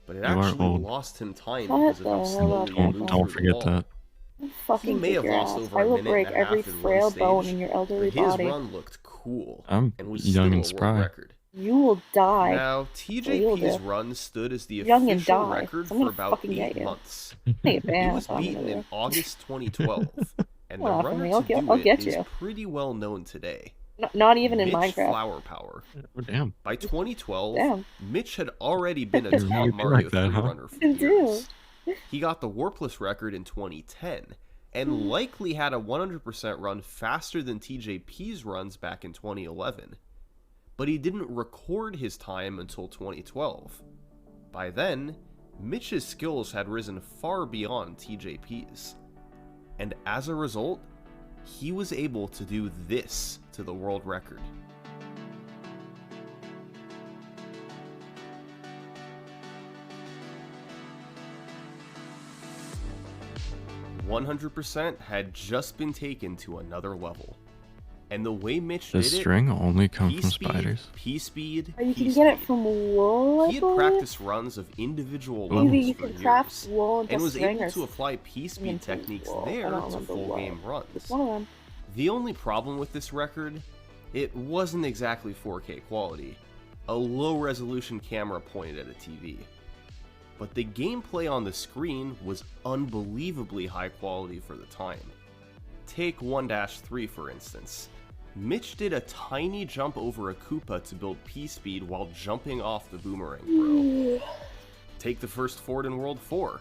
but it You are actually old. lost him time Shut because of the how hell slowly up, he Grandpa. moved Don't through the forget wall. that. You He fucking may kick have your lost ass. over I a will minute break and a half every in one frail bone stage, in your but elderly his body. run looked cool I'm and was young still and a world spry. record. You will die. Now, You'll TJP's do. run stood as the Young and official die. record I'm gonna for about fucking 8 get you. months. Hey, It man, was I'm beaten gonna in do. August 2012, and the Well, for runner me, to I'll do get it is you. pretty well known today. Not even in Mitch Minecraft. Flower Power. Oh, damn. By 2012, Damn. Mitch had already been a You top really do Mario like that, 3 huh? runner for I do. years. He got the warpless record in 2010, and Mm. likely had a 100% run faster than TJP's runs back in 2011. But he didn't record his time until 2012. By then, Mitch's skills had risen far beyond TJP's. And as a result, he was able to do this to the world record. 100% had just been taken to another level. And the way Mitch Does did string it, only come from P-speed, spiders? P-speed, Oh, you can P-speed. get it from wool, I He had believe? practiced runs of individual Maybe levels you for can craft years, wool into and was string able or to apply P-speed into techniques wool. I there don't to remember full what. game It's runs. one of them. The only problem with this record, it wasn't exactly 4K quality. A low-resolution camera pointed at a TV. But the gameplay on the screen was unbelievably high quality for the time. Take 1-3 for instance. Mitch did a tiny jump over a Koopa to build P-speed while jumping off the boomerang bro. Take the first fort in World 4.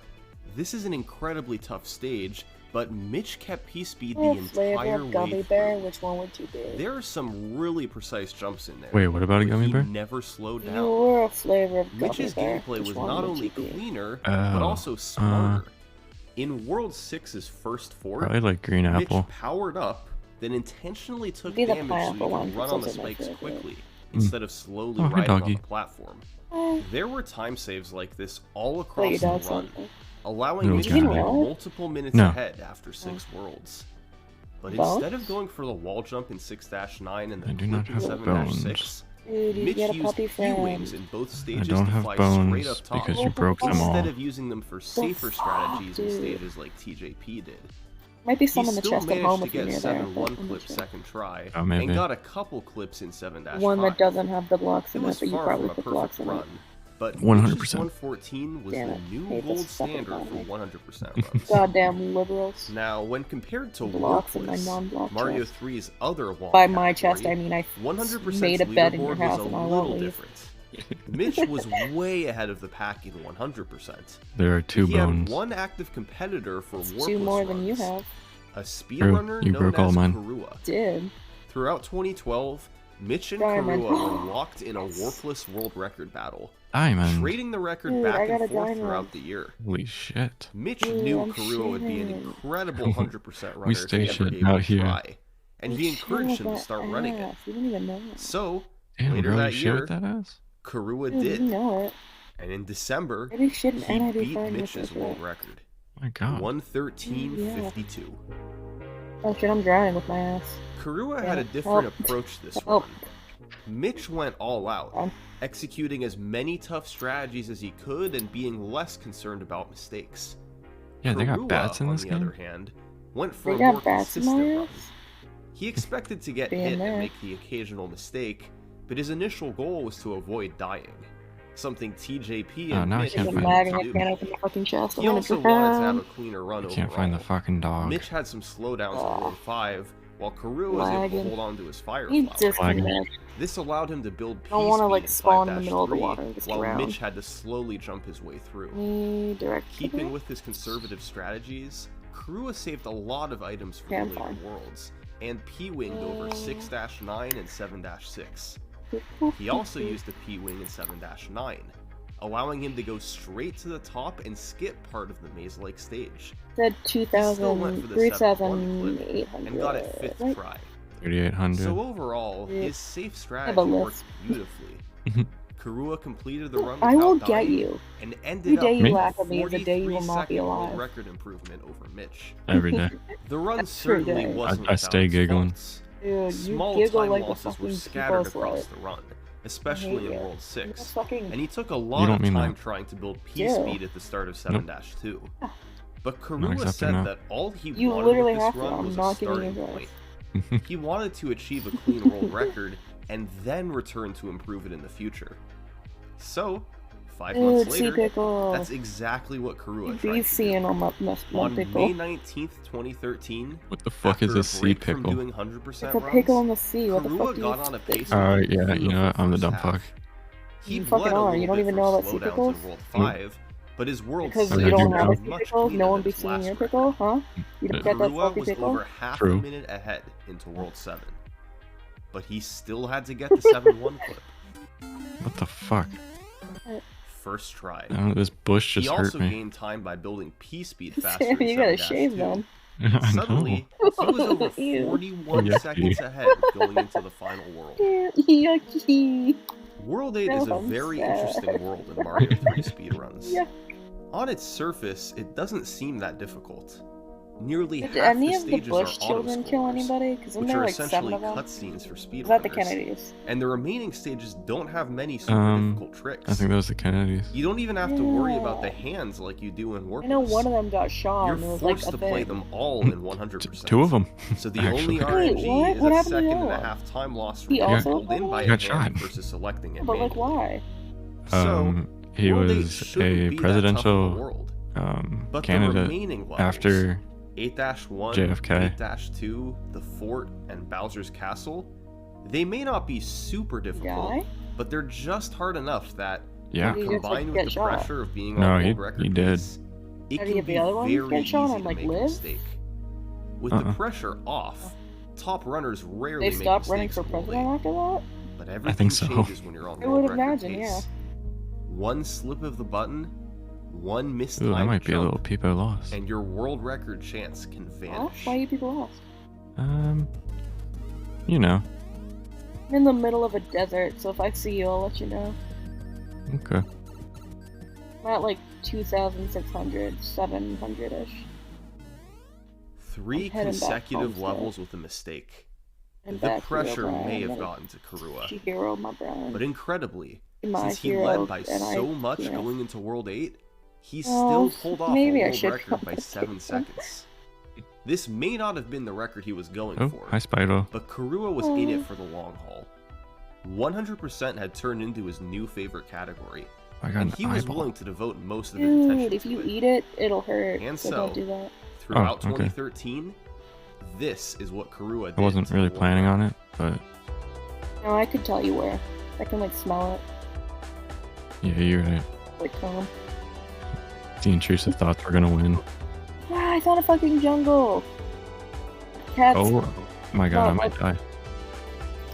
This is an incredibly tough stage, but Mitch kept P-speed the Flavor entire of way gummy through. bear, which one would you be? There are some really precise jumps in there. Wait, what about a but gummy he bear? never slowed You down. were a flavor of gummy Mitch's bear. gameplay Which was one not would only you be? cleaner, Oh, but also smarter. In World 6's first fort, Probably like green Mitch apple. powered up, then intentionally took Be the damage so he pineapple one, could run it's on the also my spikes favorite. quickly, instead of slowly Oh, hi, riding on doggy. the platform. Eh, There were time saves like this all but your across the dog run, something. allowing No, Mitch it's to not. be You didn't multiple minutes No. ahead after 6 worlds. But Bones? instead of going for the wall jump in 6-9 and I the do not clip in have 7-6, Dude, you Mitch get a used puppy P-wings friend. in both I stages don't to have fly bones straight up top, because you broke them all. instead of using them for safer strategies in dude? stages like TJP did. Might be He some in the still chest at managed home to if you're get near there. 7 but one I'm not clip sure. second try, Oh, maybe. and got a couple clips in 7-5. One that doesn't have the blocks It in it, was but you far probably from a put perfect blocks in it. run, but 100%. Mitch's 114 was Damn the it. new Hate gold this fucking standard for economy. 100% runs. Goddamn liberals. Now, when compared to Blocks in my Warpless, non-block Mario chest. 3's other long By my chest, category, I mean I 100% made a bed in your leaderboard house was and a I little won't leave. different. Mitch was way ahead of the pack in 100%. There are 2 He bones. had one active competitor for Warpless 2 more than you runs, have. a speedrunner You known broke all as mine. Karua. Did. Throughout 2012, Mitch and Diamond. Karua were locked in a Warpless world record battle, Diamond. trading the record Dude, back I got and a forth diamond. throughout the year. Holy shit. Mitch Dude, knew I'm Karua would be an shitting. incredible 100% runner We if stay he ever shit gave it out a here. try, and he I'm encouraged shitting him to with start that running it. ass. You don't even know. So, Damn, later bro, you that shit year, with that ass? Karua Dude, did, you know it. and in December, I be shitting he and I be beat fine with Mitch's it. world record. My god. 113.52. Oh shit, I'm drowning with my ass. Karua Yeah. had a different Help. approach this Help. run. Mitch went all out, executing as many tough strategies as he could and being less concerned about mistakes. Yeah, they got Karua, bats in on this the game? other hand, went for They a got more bats in consistent my run. ass? He expected to get Being hit there. and make the occasional mistake, but his initial goal was to avoid dying, something TJP Oh, and now I Mitch can't I'm find failed lagging. to I do. can't open the fucking chest. He I'm also gonna wanted to have a drown. cleaner run I can't find the overall. fucking dog. Mitch had some slowdowns on World 5, while Karua was able to Lagging. hold on to his fire You flower. disconnect. This allowed him to build P I don't wanna, speed like, in spawn in the middle of the 5-3, water and just while drown. Mitch had to slowly jump his way through. Direct. Keeping with his conservative strategies, Karua saved a lot of items for Yeah, I'm the later fine. worlds, and P-winged over 6-9 and 7-6. He also used the P-wing in 7-9, allowing him to go straight to the top and skip part of the maze-like stage. Said He still went for the 7-1 clip 3,800. and got it 5th right? try. 3,800. So overall, Yeah. his safe have a strategy worked list. beautifully. Karua completed the run I will without get dying you. and Every ended day up you with laugh a at me is a day you will not be 43-second world alive. record improvement over Mitch. Every day. The run That's true, certainly guys. wasn't I stay without its giggling. faults. Dude, you Small giggle time like a losses were fucking scattered people across slut. the run, especially in you. World You're 6, fucking- and he took a You lot don't of mean time that. trying to build P Yeah. speed at the start of 7-2. But Karua accepting said that. that all he You wanted literally with have this to. run I'm was a not giving you starting advice. point. He wanted to achieve a clean world record and then return to improve it in the future. So, 5 months Dude, sea later, pickle. that's exactly what Karua tried Be to do. seeing on my On pickle. May 19th, 2013, What the fuck is after a sea break from pickle? doing 100% It's a pickle in runs, the sea. What the Karua fuck do you got on a pace Oh, with a yeah, you know what? I'm the beautiful dumb first fuck. half. He You bled fucking a are. little You don't bit even from know about sea slowdowns pickles? in World 5, but his World Because 6 you don't do have know. a sea much pickle? cleaner No than one be his seeing last your record. pickle, huh? You don't get that Karua salty was pickle? over half True. a minute ahead into World 7, but he still had to get the 7-1 clip. What the fuck? First try. I don't know, this bush He just hurt also me. gained time by building P speed faster Sam, in you gotta 7-2. shave them. I Suddenly, know. he was over Ew. 41 Yucky. seconds ahead going into the final world. Yucky. World 8 is a I'm very sad. interesting world in Mario 3 speedruns. Yeah. On its surface, it doesn't seem that difficult. Nearly Did half any the of the stages Bush are children kill autoscrollers, anybody? Because which there are like 7 essentially of them? cutscenes for speedrunners. Is that the Kennedys? And the remaining stages don't have many super difficult tricks. I think that was the Kennedys. You don't even have to worry about the hands like you do in Warp. I know one of them got shot You're and it was like forced a to play thing. them all in 100%. Two of them. So the actually. only RNG Wait, what? is What a happened to second the and other a one? half time loss for He being also pulled in by He a got hand shot. versus selecting it But like, manually. why? So, He World 8 was shouldn't a be that tough of a presidential world. But the candidate remaining levels, after 8-1, JFK. 8-2, the Fort, and Bowser's Castle, they may not be super difficult, Guy? but they're just hard enough that, Yeah. when Did he just, like, combined with get the shot? pressure of being No, on he- world record he did. pace, it Did can the be other ones very get shot easy and, to like, make a live? mistake. With the Uh-uh. pressure off, top runners rarely They make stopped running mistakes for in World president after that? 8, but everything think so. changes when you're on I world would record imagine, pace. yeah. One slip of the button, one missed Ooh, that timed might be a little jump, peepo loss. and your world record chance can Huh? vanish. Why are you people lost? You know. I'm in the middle of a desert, so if I see you, I'll let you know. Okay. I'm at like 2,600, 700-ish. 3 I'm heading back consecutive home levels with a mistake. And The back to pressure O'Brien, may have like, gotten to Karua, She hero my Brian. but incredibly, My since he hero, led by and I so much can't. going into World 8, he Well, still pulled off maybe a I world should record come by back 7 to seconds. This may not have been the record he was going Oh, for, hi Spyro. but Karua was in it for the long haul. 100% had turned into his new favorite category, I got and an he was eyeball. willing to devote most of his attention Dude, if to you it. eat it, it'll hurt. And so so, don't do that. Throughout Oh, okay. 2013, this is what Karua did. I wasn't to really the planning world. on it, but No, I could tell you where. I can like smell it. yeah, you're right. Like Tom. The intrusive thoughts were gonna win. Ah, I found a fucking jungle. Cats. Oh my god, I No, might die.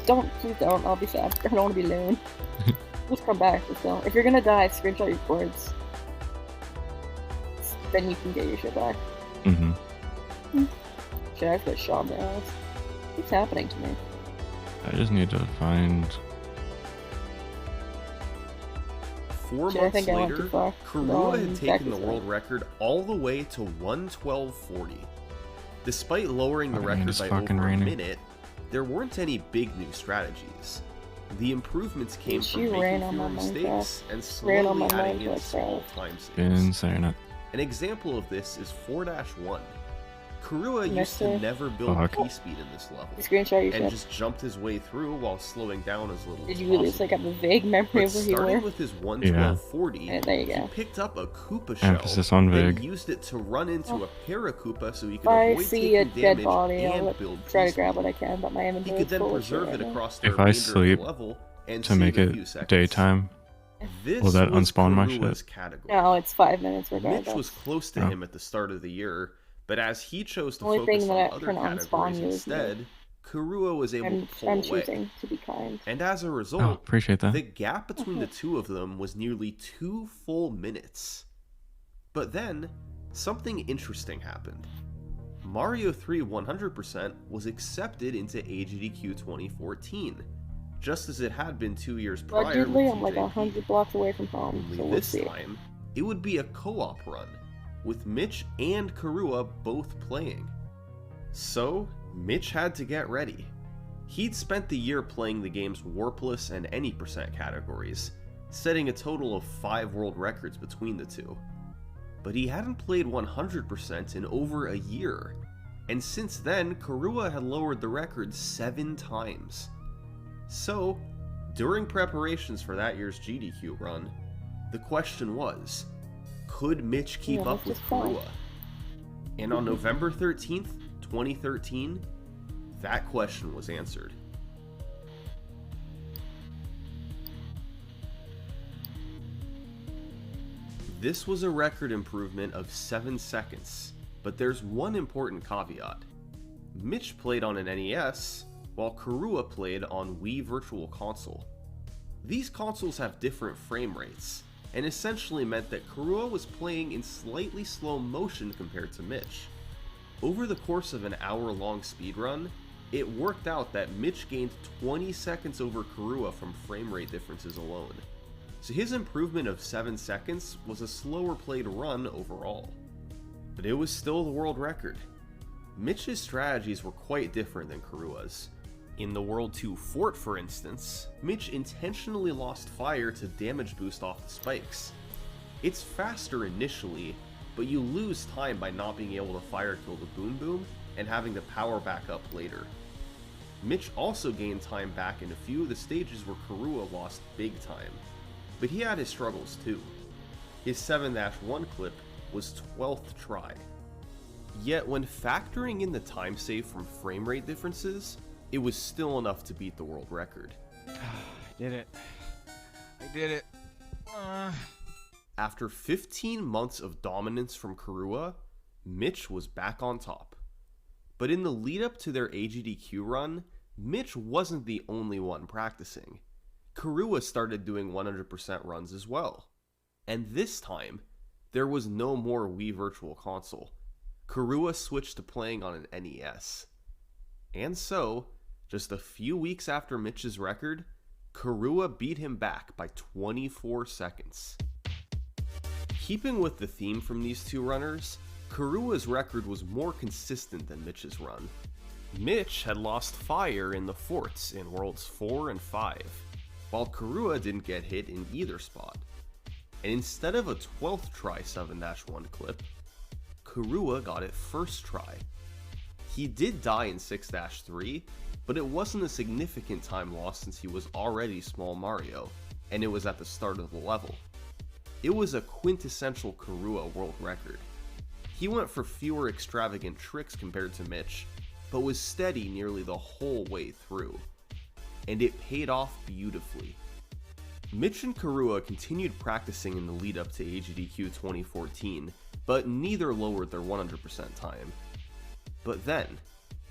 Don't, please don't. I'll be sad. I don't want to be alone. Just come back. Let's go. If you're gonna die, screenshot your cords. Then you can get your shit back. Mm-hmm. Shit, I've got shot in the ass. What's happening to me? I just need to find. 4 Shit, I months think I went too later, far. Karua had taken the Exactly. world record all the way to 112.40. Despite lowering the Man, record it's by fucking over raining. a minute, there weren't any big new strategies. The improvements came She from ran making on fewer my mistakes and Ran on slowly my adding mind in like small that. time saves. Been saying it. An example of this is 4-1. Karua used Next to day. never build Fuck. P-speed in this level, You screenshot your and shit. just jumped his way through while slowing down as little Did as you really possible. just like have a vague memory But of where you starting were? with his 112.40, Yeah, there you he go. picked up a Koopa shell, Emphasis on then vague. used it to run into a Parakoopa so he could If I avoid see a taking dead damage body, and I'll build try to P-speed. grab what I can, but my He inventory could is then full of shit preserve right it now. across the If I remainder of sleep the level and to save make a it few seconds. daytime, This will that was unspawn my Karua's shit? category. No, it's 5 minutes Mitch regardless. was close to Oh. him at the start of the year, but as he chose to The only focus thing on that other can unspawn categories you is me. instead, Karua was able I'm to pull away. choosing to be kind. And as a Oh, result, appreciate that. the gap between the two of them was nearly 2 full minutes. But then, something interesting happened. Mario 3 100% was accepted into AGDQ 2014, just as it had been 2 years prior with Allegedly, I'm like TJP. 100 blocks away from home, Only so we'll this see. time, it would be a co-op run, with Mitch and Karua both playing. So, Mitch had to get ready. He'd spent the year playing the game's warpless and any percent categories, setting a total of 5 world records between the two. But he hadn't played 100% in over a year, and since then, Karua had lowered the record 7 times. So, during preparations for that year's GDQ run, the question was, could Mitch keep Yeah, up with that's fine. Karua? And on November 13th, 2013, that question was answered. This was a record improvement of 7 seconds, but there's one important caveat. Mitch played on an NES, while Karua played on Wii Virtual Console. These consoles have different frame rates, and essentially meant that Karua was playing in slightly slow motion compared to Mitch. Over the course of an hour-long speedrun, it worked out that Mitch gained 20 seconds over Karua from frame rate differences alone. So his improvement of 7 seconds was a slower played run overall. But it was still the world record. Mitch's strategies were quite different than Karua's. In the World 2 Fort, for instance, Mitch intentionally lost fire to damage boost off the spikes. It's faster initially, but you lose time by not being able to fire kill the Boom Boom and having to power back up later. Mitch also gained time back in a few of the stages where Karua lost big time, but he had his struggles too. His 7-1 clip was 12th try. Yet when factoring in the time save from frame rate differences, it was still enough to beat the world record. I did it. I did it. After 15 months of dominance from Karua, Mitch was back on top. But in the lead up to their AGDQ run, Mitch wasn't the only one practicing. Karua started doing 100% runs as well. And this time, there was no more Wii Virtual Console. Karua switched to playing on an NES. And so, just a few weeks after Mitch's record, Karua beat him back by 24 seconds. Keeping with the theme from these two runners, Karua's record was more consistent than Mitch's run. Mitch had lost fire in the forts in Worlds 4 and 5, while Karua didn't get hit in either spot. And instead of a 12th try 7-1 clip, Karua got it first try. He did die in 6-3, but it wasn't a significant time loss since he was already Small Mario, and it was at the start of the level. It was a quintessential Karua world record. He went for fewer extravagant tricks compared to Mitch, but was steady nearly the whole way through. And it paid off beautifully. Mitch and Karua continued practicing in the lead up to AGDQ 2014, but neither lowered their 100% time. But then,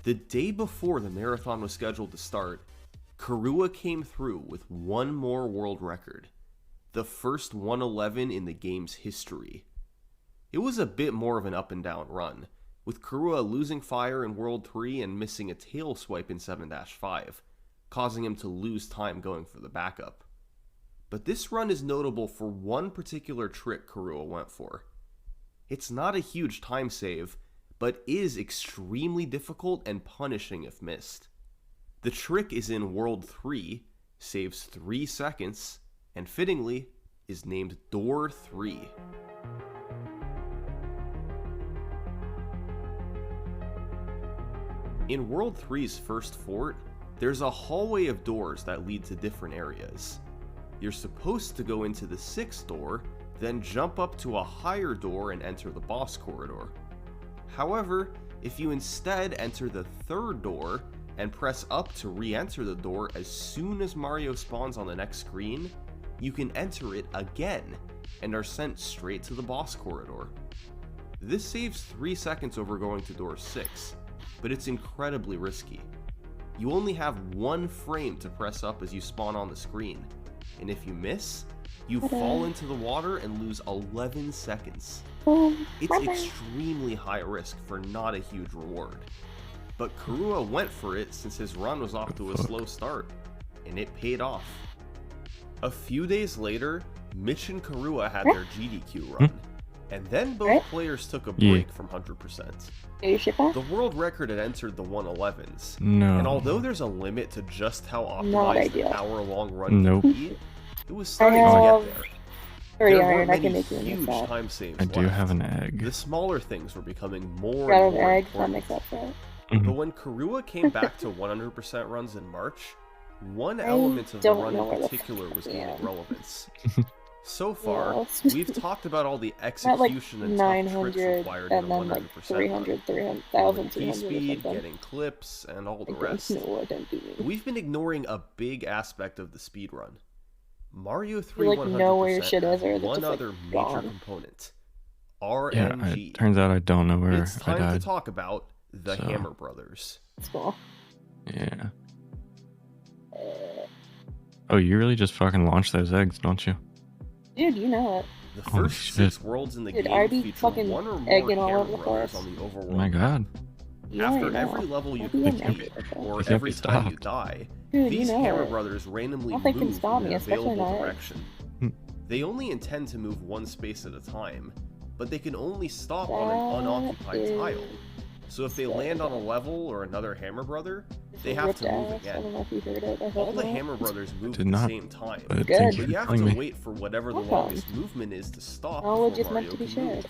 the day before the marathon was scheduled to start, Karua came through with one more world record, the first 111 in the game's history. It was a bit more of an up and down run, with Karua losing fire in World 3 and missing a tail swipe in 7-5, causing him to lose time going for the backup. But this run is notable for one particular trick Karua went for. It's not a huge time save, but is extremely difficult and punishing if missed. The trick is in World 3, saves 3 seconds, and fittingly, is named Door 3. In World 3's first fort, there's a hallway of doors that lead to different areas. You're supposed to go into the 6th door, then jump up to a higher door and enter the boss corridor. However, if you instead enter the 3rd door and press up to re-enter the door as soon as Mario spawns on the next screen, you can enter it again and are sent straight to the boss corridor. This saves 3 seconds over going to door 6, but it's incredibly risky. You only have 1 frame to press up as you spawn on the screen, and if you miss, you fall into the water and lose 11 seconds. It's extremely high risk for not a huge reward. But Karua went for it since his run was off to a slow start, and it paid off. A few days later, Mitch and Karua had their GDQ run, and then both players took a break from 100%. The world record had entered the 111s, and although there's a limit to just how optimized an hour-long run can be, it was starting to get there. There weren't many huge time saves I do left. have an egg. The smaller things were becoming more and more important. But when Karua came back to 100% runs in March, one element of the run in particular was gaining relevance. So far, we've talked about all the execution and tough tricks required in a 100% run. Key speed, getting clips, and all the rest. We've been ignoring a big aspect of the speed run. Mario 3 100% has one other major component. RNG. Yeah, it turns out I don't know where It's I time died. to talk about the Hammer Brothers. Yeah. Oh, you really just fucking launch those eggs, don't you? Dude, you know it. The Holy first shit. 6 worlds in the Dude, game I'd be feature fucking one or more egging all Hammer over the Brothers place. on the overworld. Oh my god. After every level you I'd be an complete, egg. or They can't every be time you stopped. die, Dude, you these know Hammer it. Brothers randomly Nothing can move stop in me, an especially available not eggs. direction. They only intend to move one space at a time, but they can only stop on an unoccupied tile. So if they land on a level or another Hammer Brother, they have to move I again. don't know if you heard it. I hope All the not. Hammer Brothers move Did at the not, same time, but Good. thank but you you for have telling to me. wait for whatever the Welcome. longest movement is to stop Oh, we're before just meant Mario to be can shared. move.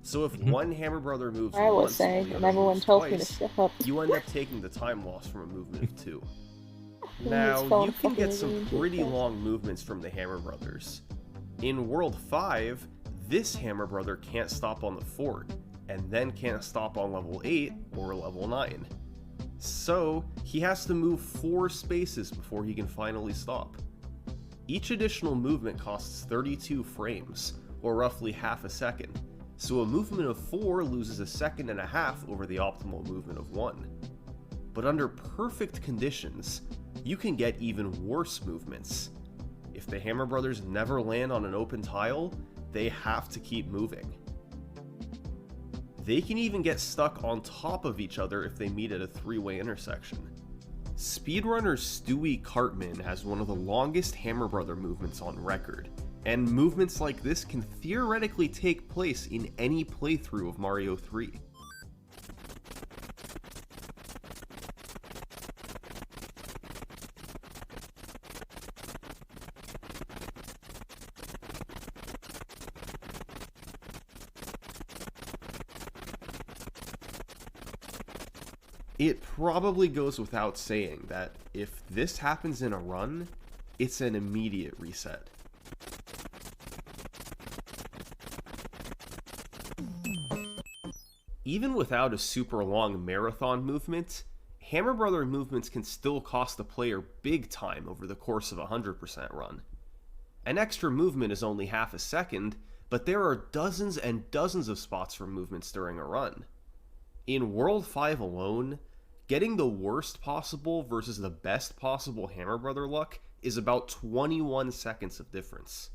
So if Mhm. one Hammer Brother moves I will once say, while the and other everyone moves tells me to twice, shut up. you end up taking the time loss from a movement of 2. It's Now, called you can fucking get some range pretty effect. long movements from the Hammer Brothers. In World 5, this Hammer Brother can't stop on the fort, and then can't stop on level 8 or level 9. So, he has to move 4 spaces before he can finally stop. Each additional movement costs 32 frames, or roughly half a second, so a movement of 4 loses a second and a half over the optimal movement of 1. But under perfect conditions, you can get even worse movements. If the Hammer Brothers never land on an open tile, they have to keep moving. They can even get stuck on top of each other if they meet at a 3-way intersection. Speedrunner Stewie Cartman has one of the longest Hammer Brother movements on record, and movements like this can theoretically take place in any playthrough of Mario 3. It probably goes without saying that if this happens in a run, it's an immediate reset. Even without a super long marathon movement, Hammer Brother movements can still cost the player big time over the course of a 100% run. An extra movement is only half a second, but there are dozens and dozens of spots for movements during a run. In World 5 alone, Getting the worst possible versus the best possible Hammer Brother luck is about 21 seconds of difference.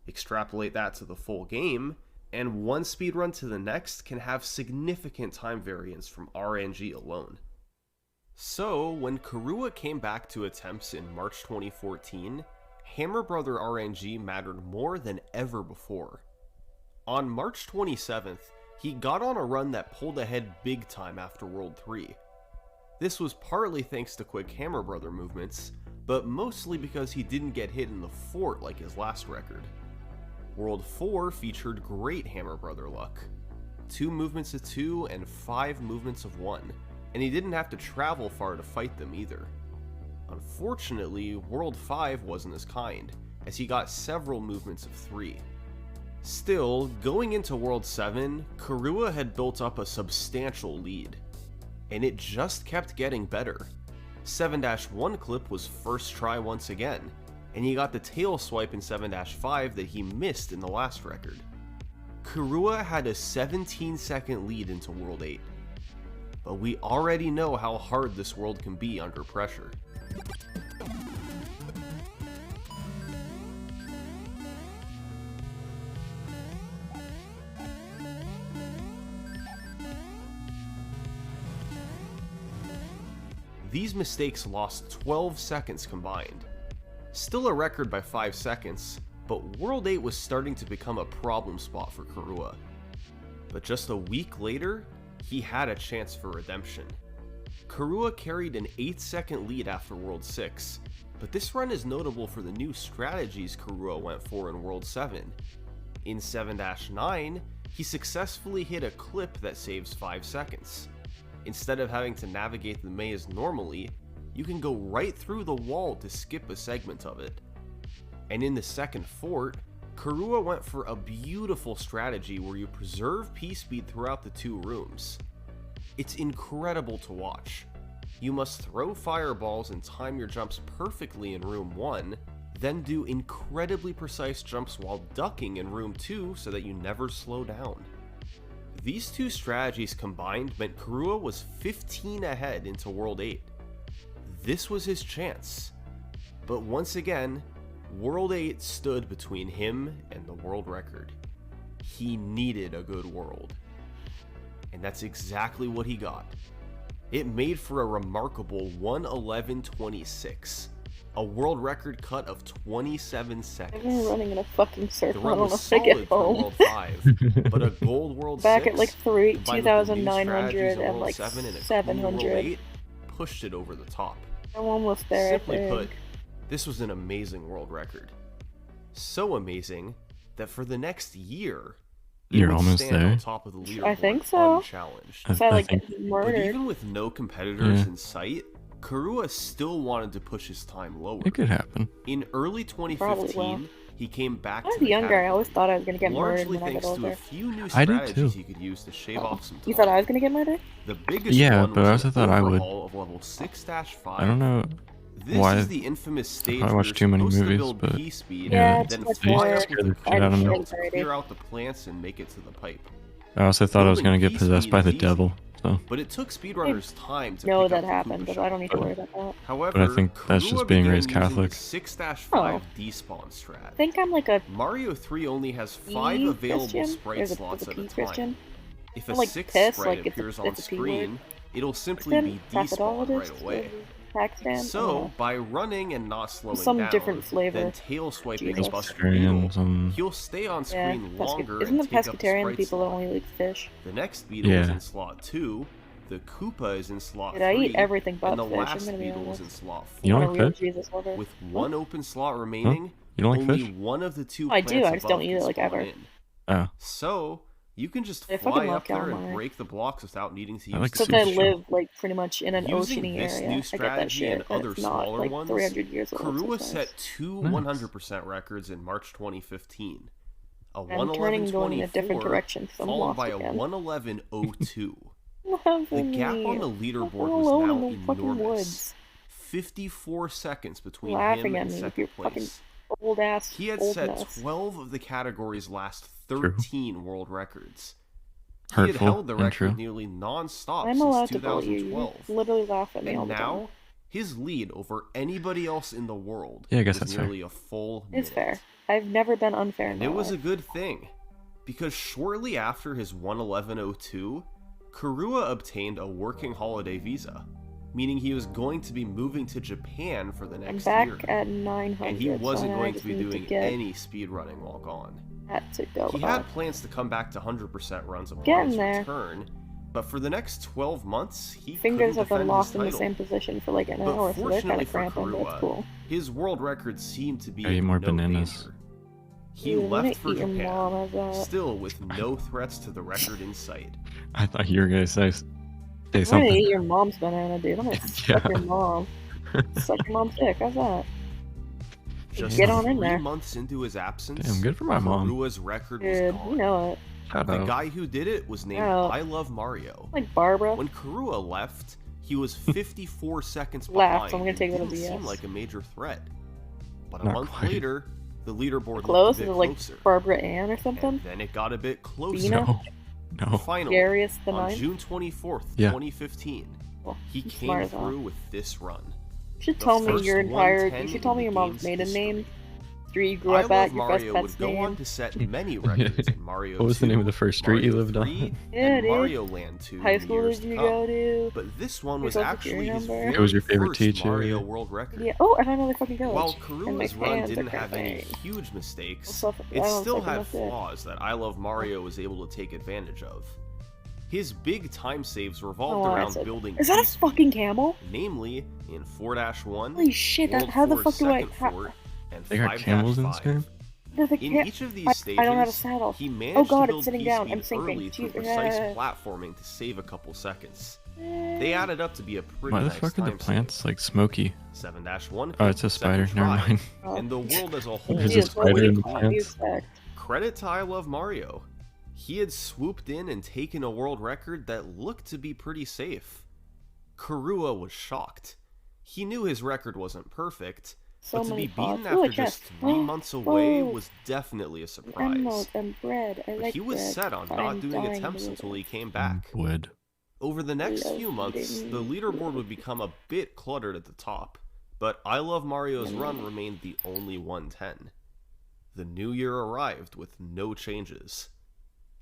Extrapolate that to the full game, and one speedrun to the next can have significant time variance from RNG alone. So, when Karua came back to attempts in March 2014, Hammer Brother RNG mattered more than ever before. On March 27th, he got on a run that pulled ahead big time after World 3. This was partly thanks to quick Hammer Brother movements, but mostly because he didn't get hit in the fort like his last record. World 4 featured great Hammer Brother luck. 2 movements of 2 and 5 movements of 1, and he didn't have to travel far to fight them either. Unfortunately, World 5 wasn't as kind, as he got several movements of 3. Still, going into World 7, Karua had built up a substantial lead, and it just kept getting better. 7-1 clip was first try once again, and he got the tail swipe in 7-5 that he missed in the last record. Karua had a 17-second lead into World 8, but we already know how hard this world can be under pressure. These mistakes lost 12 seconds combined. Still a record by 5 seconds, but World 8 was starting to become a problem spot for Karua. But just a week later, he had a chance for redemption. Karua carried an 8-second lead after World 6, but this run is notable for the new strategies Karua went for in World 7. In 7-9, he successfully hit a clip that saves 5 seconds. Instead of having to navigate the maze normally, you can go right through the wall to skip a segment of it. And in the second fort, Karua went for a beautiful strategy where you preserve P-speed throughout the 2 rooms. It's incredible to watch. You must throw fireballs and time your jumps perfectly in room 1, then do incredibly precise jumps while ducking in room 2 so that you never slow down. These 2 strategies combined meant Karua was 15 ahead into World 8. This was his chance. But once again, World 8 stood between him and the world record. He needed a good world. And that's exactly what he got. It made for a remarkable 1:11.26, a world record cut of 27 seconds. I'm running in a fucking circle. The I run don't know was if I get solid for home. World 5, but a gold World Back 6, at like combined with the new 2,900 strategies of and World like 7 and a clean 700. World 8, pushed it over the top. I'm almost there. Simply I think. put, this was an amazing world record. So amazing that for the next year, it You're would almost stand there? on top of the leaderboard I think so. unchallenged. Is that I like think- getting But murdered? even with no competitors Yeah. in sight, Karua still wanted to push his time lower. It could happen. In early Probably 2015, will. he came back When I to was the younger, I always category, thought I was gonna get murdered largely when I thanks got to older. a few new I did strategies too. he could use to shave off some time. You thought I was gonna get murdered? The biggest Yeah, one but I was also an thought I would. overhaul of level 6-5. I don't know This why. is the infamous stage probably where watched you're too many supposed movies, to build but P-speed, Yeah, and too then much fly more. up with Scared a the shit out of me. shield to Anxiety. clear out the plants and make it to the pipe. I also thought I was Building gonna get possessed P-speed by is the easy, devil. So, But it took speedrunners time to No, pick that up the happened, Koopa but shot. I don't need to worry about that. However, But I think that's just Karua being began raised using the Catholic. 6-5 despawn strat. I think I'm like a Mario 3 only has 5 P available Christian. sprite There's a slots at a P time. Christian. If a I'm like 6 pissed, sprite like it's appears a, on it's a P word. screen, it'll simply Then be despawned right Pathologist, away. Pakistan. I don't So, know. by running and not slowing Some down, different flavor. then tail swiping Jesus. a Buster Beetle, Pescatarian, he'll stay on Yeah, screen longer isn't the and take up the pescatarian sprite people that slot. only eat fish? The next beetle is Yeah. in slot 2, the Koopa is in slot Dude, I 3, eat everything but and the fish, I'm last gonna be beetle is honest. in slot 4. You don't I'm a like real fish? Jesus lover. With one open slot remaining, You don't like only fish? one of the 2 I plants do, I just above don't eat can it, like, spawn ever. in. Oh, So, you can just I fucking fly love up there and calamari. break the blocks without needing to I use like the Since I sushi. live like pretty much in an Using oceany this area, new I get that strategy shit. and other it's not smaller like ones, 300 years old. Karua sometimes. set 2 Nice. 100% records in March 2015. A I'm turning and going in a different 1:11.24, direction, 'cause I'm followed lost by a again. 1:11.02. The Loving gap me. on the I'm leaderboard alone in was the now fucking enormous. woods. 54 seconds between Laughing him at and me with second your fucking place. old ass He had oldness. set 12 of the category's last 13 world records. He had Hurtful held the and record true. nearly non-stop I'm since allowed to bully you. 2012. You literally laugh at me all And the time. now, his lead over anybody else in the world Yeah, I guess was that's fair. nearly a full It's minute. fair. I've never been unfair in And my it was a life. good thing, because shortly after his 1:11:02, Kurua obtained a working holiday visa, meaning he was going to be moving to Japan for the I'm next back year. at 900. And he wasn't so I going to just be need doing get any speedrunning while gone. that to go He up. had plans to come back to 100% runs upon Getting his there. return, but for the next 12 months, he Fingers couldn't have been defend locked his in the title. same position for like an But hour, so they're kind fortunately of for cramping, but it's Kurua, cool. his world record seemed to be I eat in more no bananas. danger. He Dude, I'm gonna left for eat your Japan, mom as that. still with no threats to the record in sight. I thought you were gonna say I'm gonna something. eat your mom's banana, dude. I'm gonna suck Yeah. your mom. Suck your mom's dick. How's that? Just Get on in 3 there. months into his absence, Damn, good for my mom. Kurua's record Dude, was you gone. know it. Shout The out. guy who did it was named Oh. I Love Mario. Like Barbara. When Kurua left, he was 54 seconds Laugh, behind. so I'm gonna and take that as didn't a seem yes. like a major threat. But a Not month quite. later, the leaderboard Close? looked a Is bit it like closer. Barbara Ann or something? And then it got a bit closer. Dina? No. Finally, Darius the on Ninth? June 24th, Yeah. 2015, Well, he he's came smart as hell. through with this run. You should The tell me first your entire. 110 You should tell in me the your mom's game's maiden history. name, street you grew I up Love at, your Mario best would pet's go on name. to set many records in Mario What was the 2, name of the first street you Mario lived on? 3, Yeah, and dude. Mario Land 2 High in the school years did to you come. go to? But this one Your was social actually security his number? very Who was your favorite first teacher? Mario world record. Yeah. Oh, I found another fucking village. While And my Kurua's run fans are didn't have any crapping. huge mistakes, Well, I it don't still suck had enough dick. flaws that I Love Mario was able to take advantage of. His big time saves Oh, revolved I around said- building Is that a each fucking camel? namely in 4-1, Holy shit! World How the 4's fuck do I? second How, fort, and They got camels in this 5-5. game? there's a In ca- each of these I stages, don't have a saddle. he managed Oh god, to build it's sitting P down. speed I'm sinking. early through Jeez, precise yeah. platforming to save a couple seconds. They added up to be a pretty Why the nice fuck are the time plants like smoky? save. 7-1. Oh, it's a spider. second Never try, mind. And the world as a whole There's a was spider quite in the clean. plants. Credit to I Love Mario. He had swooped in and taken a world record that looked to be pretty safe. Kurua was shocked. He knew his record wasn't perfect, So but to many be beaten pots. Ooh, a after just chest. 3 months away Whoa. was definitely a Emeralds surprise. and bread. I But like he was bread. set on I'm not doing dying attempts to until eat he came back. Wood. Over the next love few months, eating the leaderboard would become a bit cluttered at the top, but I Love Mario's run remained the only 110. The new year arrived with no changes.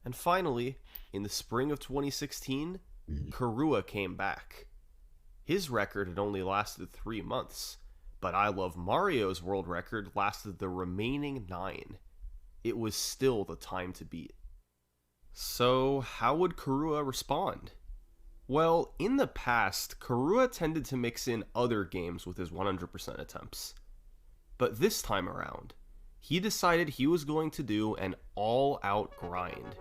And finally, in the spring of 2016, Kurua came back. His record had only lasted 3 months, but I Love Mario's world record lasted the remaining 9. It was still the time to beat. So, how would Kurua respond? Well, in the past, Kurua tended to mix in other games with his 100% attempts. But this time around, he decided he was going to do an all-out grind.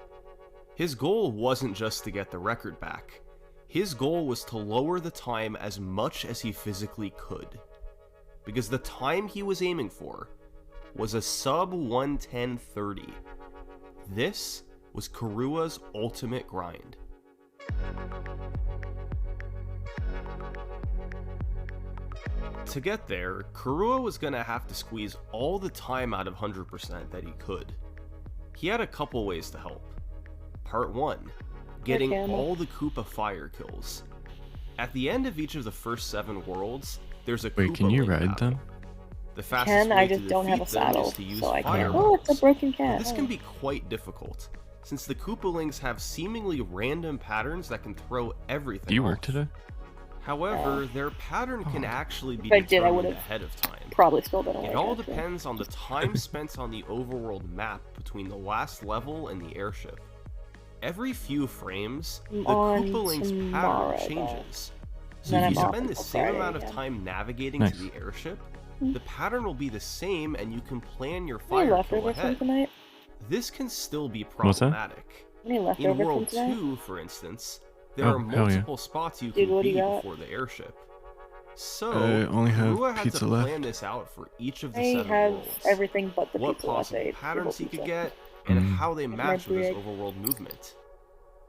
His goal wasn't just to get the record back. His goal was to lower the time as much as he physically could. Because the time he was aiming for was a sub 110.30. This was Kurua's ultimate grind. To get there, Kurua was going to have to squeeze all the time out of 100% that he could. He had a couple ways to help. Part 1, getting all the Koopa fire kills. At the end of each of the first 7 worlds, there's a Wait, Koopa can you link ride battle. them? The fastest Ken, way I to just don't have a defeat them saddle, is to use so I fire can't. Oh, it's a balls. broken Now, cat. this Oh. can be quite difficult, since the Koopalings have seemingly random patterns that can throw everything Do you work off. today? However, their pattern can actually be If I did, I determined would've ahead of time. Probably still been awake. It all actually. depends on the time spent on the overworld map between the last level and the airship. Every few frames, the On Koopaling's tomorrow, pattern though. changes. So Then if I'm you off spend the until same Friday amount of again. time navigating Nice. to the airship, the pattern will be the same and you can plan your Any fire kill leftovers from ahead. tonight? This can still be What's that? problematic. Any In leftovers from World tonight? 2, for instance, there Oh, are hell yeah. multiple spots you Dude, can what do be you got? before the airship. So, I only have Kurua had pizza to left. plan this out for each of the I 7 have worlds. everything but the What pizza left. possible I ate patterns he pizza. could get, and Mm. how they my match with his bread. overworld movement.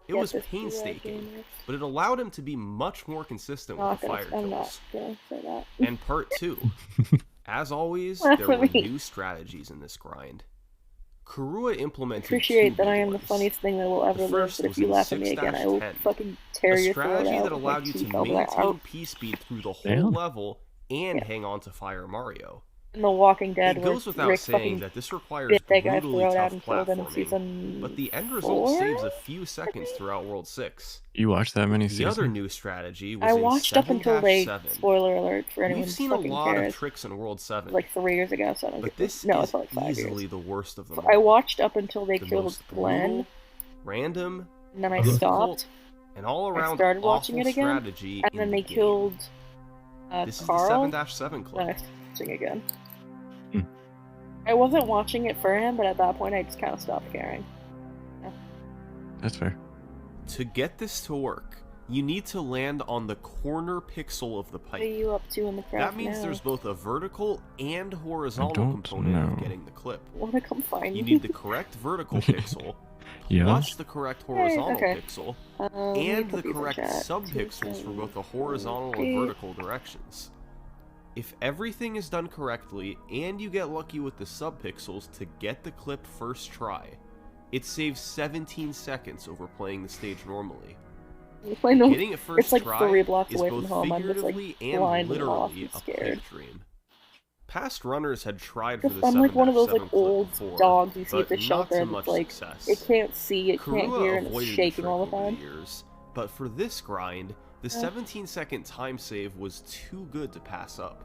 It Get was this pizza painstaking, dinner. but it allowed him to be much more consistent with the fire I'm not kills. gonna say that. And part 2. As always, Laugh there at were me. new strategies in this grind. Kurua implemented Appreciate two that big I am the ones. funniest thing that will ever The live, first but if was you in laugh at me again, I will 6-10, fucking tear a your throat strategy out that with allowed my you to teeth over there. maintain P-speed through the whole Damn. level and hang on to Fire Mario. In The Walking Dead, It where goes without Rick saying fucking that this requires bit that guy's brutally throat out tough and killed him in platforming, season but the end result 4? saves a few seconds throughout World 6. You watched that many The other seasons? new strategy was I in watched up until they 7-7. spoiler alert for anyone We've who seen a fucking lot cares. of tricks in World 7, Like 3 years ago, so I don't but give a- this no, is it's like 5 easily years. the worst of them I all. watched up until they The killed most Glenn, brutal, random, and then I difficult, stopped. and all I around started watching awful it again, strategy and in then the they game. killed This is Carl. the 7-7 Then clip. I started watching again. Hmm. I wasn't watching it for him, but at that point I just kind of stopped caring. Yeah. That's fair. To get this to work, you need to land on the corner pixel of the What are pipe. you up to in the craft That means now? there's both a vertical and horizontal don't component of know. getting the clip. Wanna come find You me? need the correct vertical pixel, Yeah. plus the correct horizontal okay. pixel, Let me and put the these in correct chat. subpixels for both the horizontal and Okay. vertical directions. If everything is done correctly, and you get lucky with the subpixels to get the clip first try, it saves 17 seconds over playing the stage normally. I know Getting it first it's like try 3 blocks is away both from home. I'm just like figuratively and blind and lost literally and a scared. pipe dream. Past runners had tried for Just- the I'm like one of those 7-7 like clip old before, dogs you see at but the not shelter to that's much like success. it can't see, it can't Kurua hear, and it's avoided the shaking trick all the over time. years, but for this grind, the 17-second time save was too good to pass up.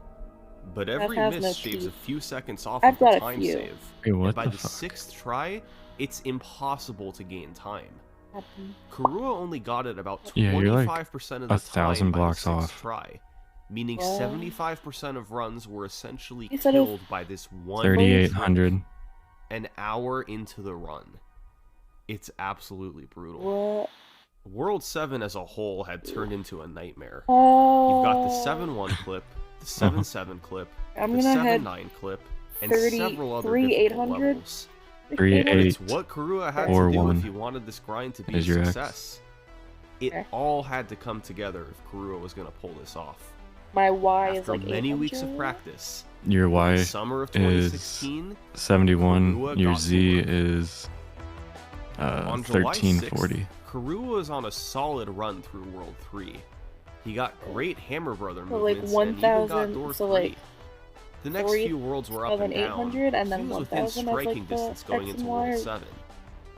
But every has miss no shaves a teeth. few seconds off I've of the got a time few. save, Wait, what and by the the fuck? 6th try, it's impossible to gain time. Happen. Kurua only got it about 25% Yeah, you're like of the 1,000 time by the blocks 6th off. try, meaning What? 75% of runs were essentially You said it was killed by this one 3,800. trick an hour into the run. It's absolutely brutal. What? World 7 as a whole had turned into a nightmare. Oh. You've got the 7-1 clip, the 7-7 clip, I'm the gonna head 7-9 clip, and 30 several other 3 difficult 800? levels. 3, But it's 8, what Kurua had or to do 1 if he wanted this grind to be a is your X. success. It Okay. all had to come together if Kurua was going to pull this off. My Y is After like many 800? weeks of practice, Your in Y the summer of is 2016, 71. Kurua Your got to Z work. is On July 1340. 6th, Kurua was on a solid run through World 3. He got great Hammer Brother So, like, movements and even got 1,000 Door so, 3. like, The next few worlds were up and down. 3,800 and then He was within 1,000 as, like, striking the distance going X into and World Y. 7.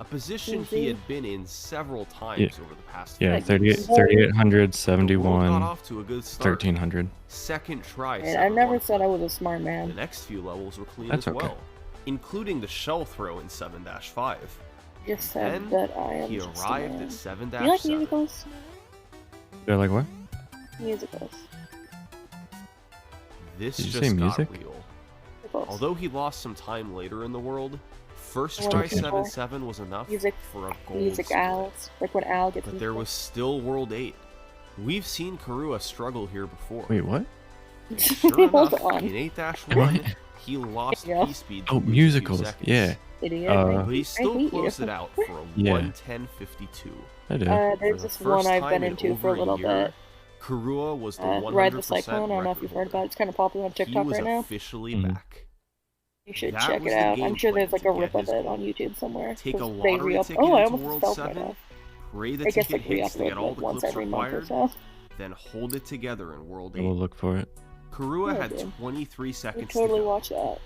A position he had been in several times Yeah. over the past Yeah, few 38, weeks. 3,800, The 71, world got off to a good start. 1,300. Second try. And I never 7-1 said I clip. was a smart The man. next few levels were clean That's as okay. well, including the shell throw in 7-5. Just said Then that I am he just a arrived man. at 7-7. Do you like musicals? They're like what? Musicals. This Did you just say got music? real. Musicals. Although he lost some time later in the world, first When try people- 7-7 was enough Music, for a gold music split. owls. Like when Al gets But in there trouble. was still World 8. We've seen Kurua struggle here before. Wait, what? And sure Hold enough, on. in 8-1, he lost Yeah. P-speed. Oh, musicals. Yeah. Idiot. Uh, But he still hate closed you. it out for a Yeah. 1:10.52. I did. There's For the this first one I've time been in into for a over little year, bit. Kurua was the 100% Ride the Cyclone. I don't know if you've heard record about it. It's kind of popular on holder. TikTok He was right now. officially Mhm. back. You should That check was it the out. game I'm sure there's plan like a to rip get of his it on goal. YouTube somewhere. Take a 'cause they lottery re-up- ticket Oh, I into almost World fell 7, right off. pray the I guess ticket like hits to re-upload get all like the once clips every month or required, so. then hold it together in World I will 8. look for it. Kurua Yeah, had dude. 23 We seconds totally to go. watch that.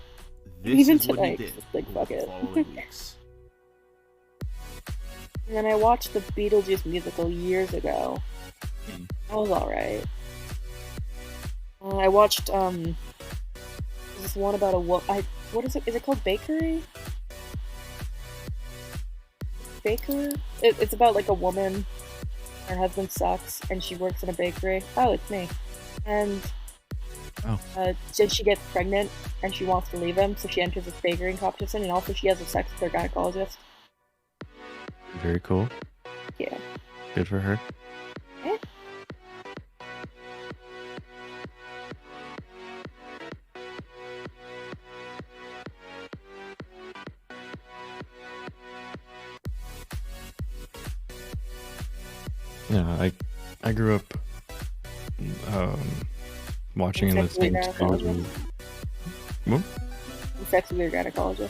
This Even is what he tonight, did just like, over fuck the it. following weeks. And then I watched the Beetlejuice musical years ago. That was alright. I watched this one about a what is it? Is it called Bakery? Baker? It's about like a woman. Her husband sucks, and she works in a bakery. Oh, it's me. And so she gets pregnant, and she wants to leave him, so she enters this bakery competition, and also she has a sex with her gynecologist. Very cool. Yeah. Good for her. Eh? Yeah, I grew up watching and Sex with listening your to. gynecologist? What? Sex with your gynecologist.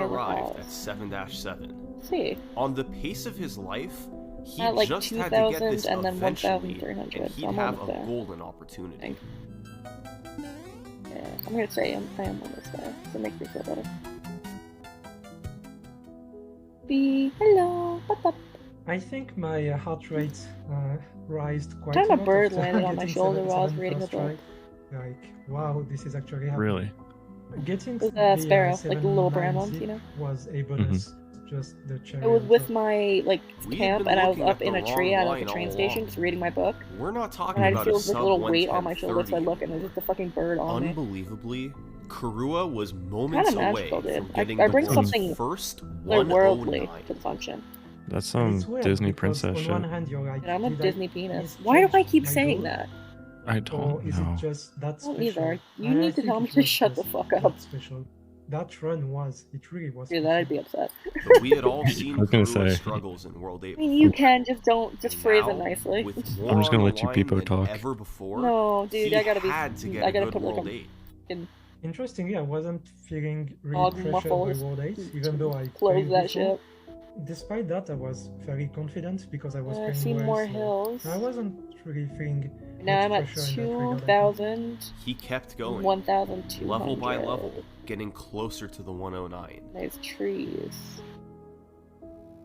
near the arrived at house. 7-7. See. On the pace of his life, he At like just had to get 2,000 this and then eventually, 1,300. and So he'd I'm have almost a there. golden opportunity. Yeah, I'm gonna say I am almost there. So it makes me feel better. Hello. What's up? I think my heart rate rised quite Time a a lot bird after landed on my getting shoulder while I was 7 reading a first book. try. Like, wow, this is actually happening. Really? Getting It was the Sparrow, like the little brown 7-9 ones, zip you know? was a bonus. just the cherry. I was on with top. my like We had camp, been and I was looking up at in the a tree wrong at like line a train all station, along. just reading my book. We're not talking And I about feel a like a sub little weight on my shoulder, so I 110.30 look, and there's just a fucking bird on me. Unbelievably, Karua was moments Kinda away magical, dude. from getting I the bring world's something first otherworldly 109. to the function. That's And some it's weird Disney because princess on shit. one hand you're like, And I'm a did Disney I penis. Why do I misjudge keep my saying goal? that? I Or don't is know. it just that I don't special? either. You I need to think tell me it to was shut the just fuck up. that special. That run was, it really was Dude, special. I'd be upset. But we had all I seen was gonna Karua's say. struggles in World 8 I mean, you before. can, just phrase it Now, nicely. with I'm more just gonna on the let you line people than talk. ever before, No, dude, he I gotta be. had to get I a gotta good put like World a 8. fucking Interestingly, I wasn't feeling really dog pressured muffle. by World 8, even though I Close failed that before. shit. Despite that, I was very confident because I was I playing see well, more so hills. I wasn't really feeling Now much I'm at pressure in that regard. I think. 2,000. He kept going, 1,200. level by level, getting closer to the 109. Nice trees.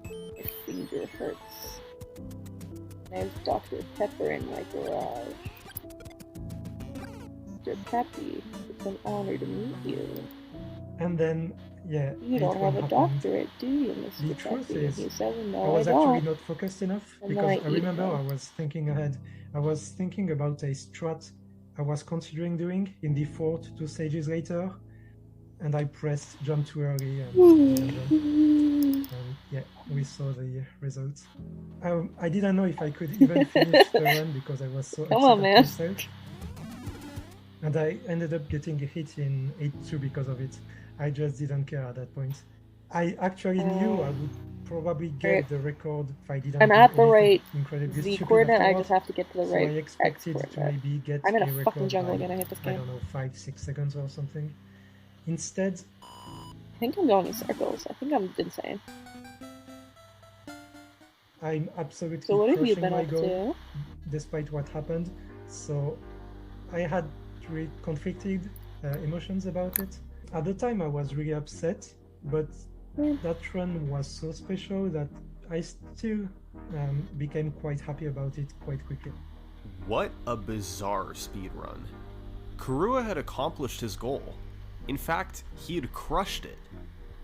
My finger hurts. There's Dr. Pepper in my garage. Dr. Peppy, it's an honor to meet you. And then, yeah, You don't 8-1 have a happened. doctorate, do you, The Mr. truth Peppy? is, He says, I no, I was actually don't. not focused enough And then because I I eat remember them. I was thinking ahead. I was thinking about a strat I was considering doing in the fort 2 stages later, and I pressed jump too early and didn't jump. And yeah, we saw the results. I didn't know if I could even finish the run because I was so Come upset on, at man. myself. And I ended up getting a hit in 8-2 because of it. I just didn't care at that point. I actually knew I would probably get the record if I didn't I'm do at the anything right incredibly Z stupid coordinate, I afterwards. just have to get to the So right I X expected to coordinate. maybe get I'm in a record fucking jungle by, again, I hate this I game. don't know, 5-6 seconds or something. Instead, I think I'm going in circles. I think I'm insane. I'm absolutely So what have you crushing been my up goal, to? despite what happened. So I had really conflicted emotions about it. At the time, I was really upset, but that run was so special that I still became quite happy about it quite quickly. What a bizarre speedrun. Karua had accomplished his goal. In fact, he had crushed it.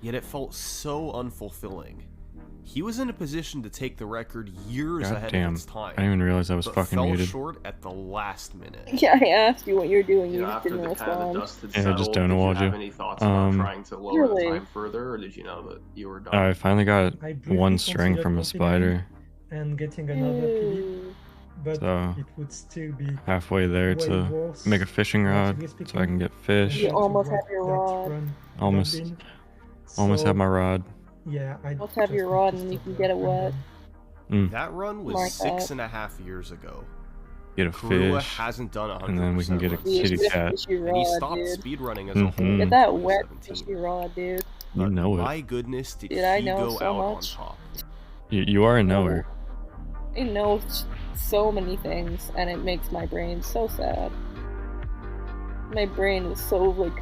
Yet it felt so unfulfilling. He was in a position to take the record years God ahead damn. of its time. I didn't even realize I was but fucking fell muted. short at the last minute. Yeah, I asked you what you're doing. You You know, just after didn't the kind of the respond. dust had Yeah, I settled, just did you stonewalled have you. any thoughts about trying to lower the Really? time further, or did you know that you were done? I finally got I briefly one string considered from a continuing spider, and getting another PB, but so it would still be halfway there way to worse, make a fishing rod relatively so I speaking, can get fish. You compared to almost what have your that rod. run would have Almost, been. almost So, have my rod. yeah, I Almost have just your need rod to and you stop can there. get it I'm wet. done. That run was Like that. 6.5 years ago. Get a Karua fish, hasn't done 100% and then we can get a runs kitty since. cat. Fishy And he rod, stopped dude. speedrunning as a whole Mhm. in Get that wet 2017. fishy rod, dude. You But know my it. goodness, did Dude, I he know go so out much. on top. You are a knower. I know so many things, and it makes my brain so sad. My brain is so like,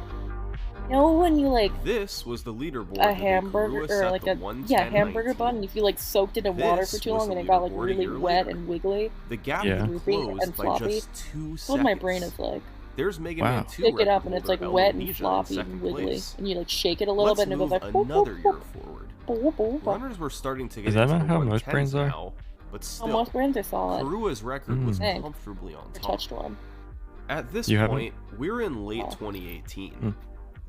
you know when you like This was the leaderboard a the day hamburger Karua or set like the a 110.19. hamburger bun, if you like soaked it in water for This too was long the and it got like leaderboard a really year wet later. and wiggly. The gap Yeah. had Droopy and closed by floppy. just 2 That's seconds. what my brain is like. There's Mega Wow. Man 2 Pick it up record and it's holder like wet and Elonesia in floppy second and wiggly, place. and you like shake it a little Let's bit and it goes move like another year forward. boop, boop. Runners were starting to get Is that into not the how most 110s brains are? now, but still, Most brains are solid. Karua's record was Thanks. comfortably on I top. touched one. At this You haven't? point, we're in late Oh. 2018,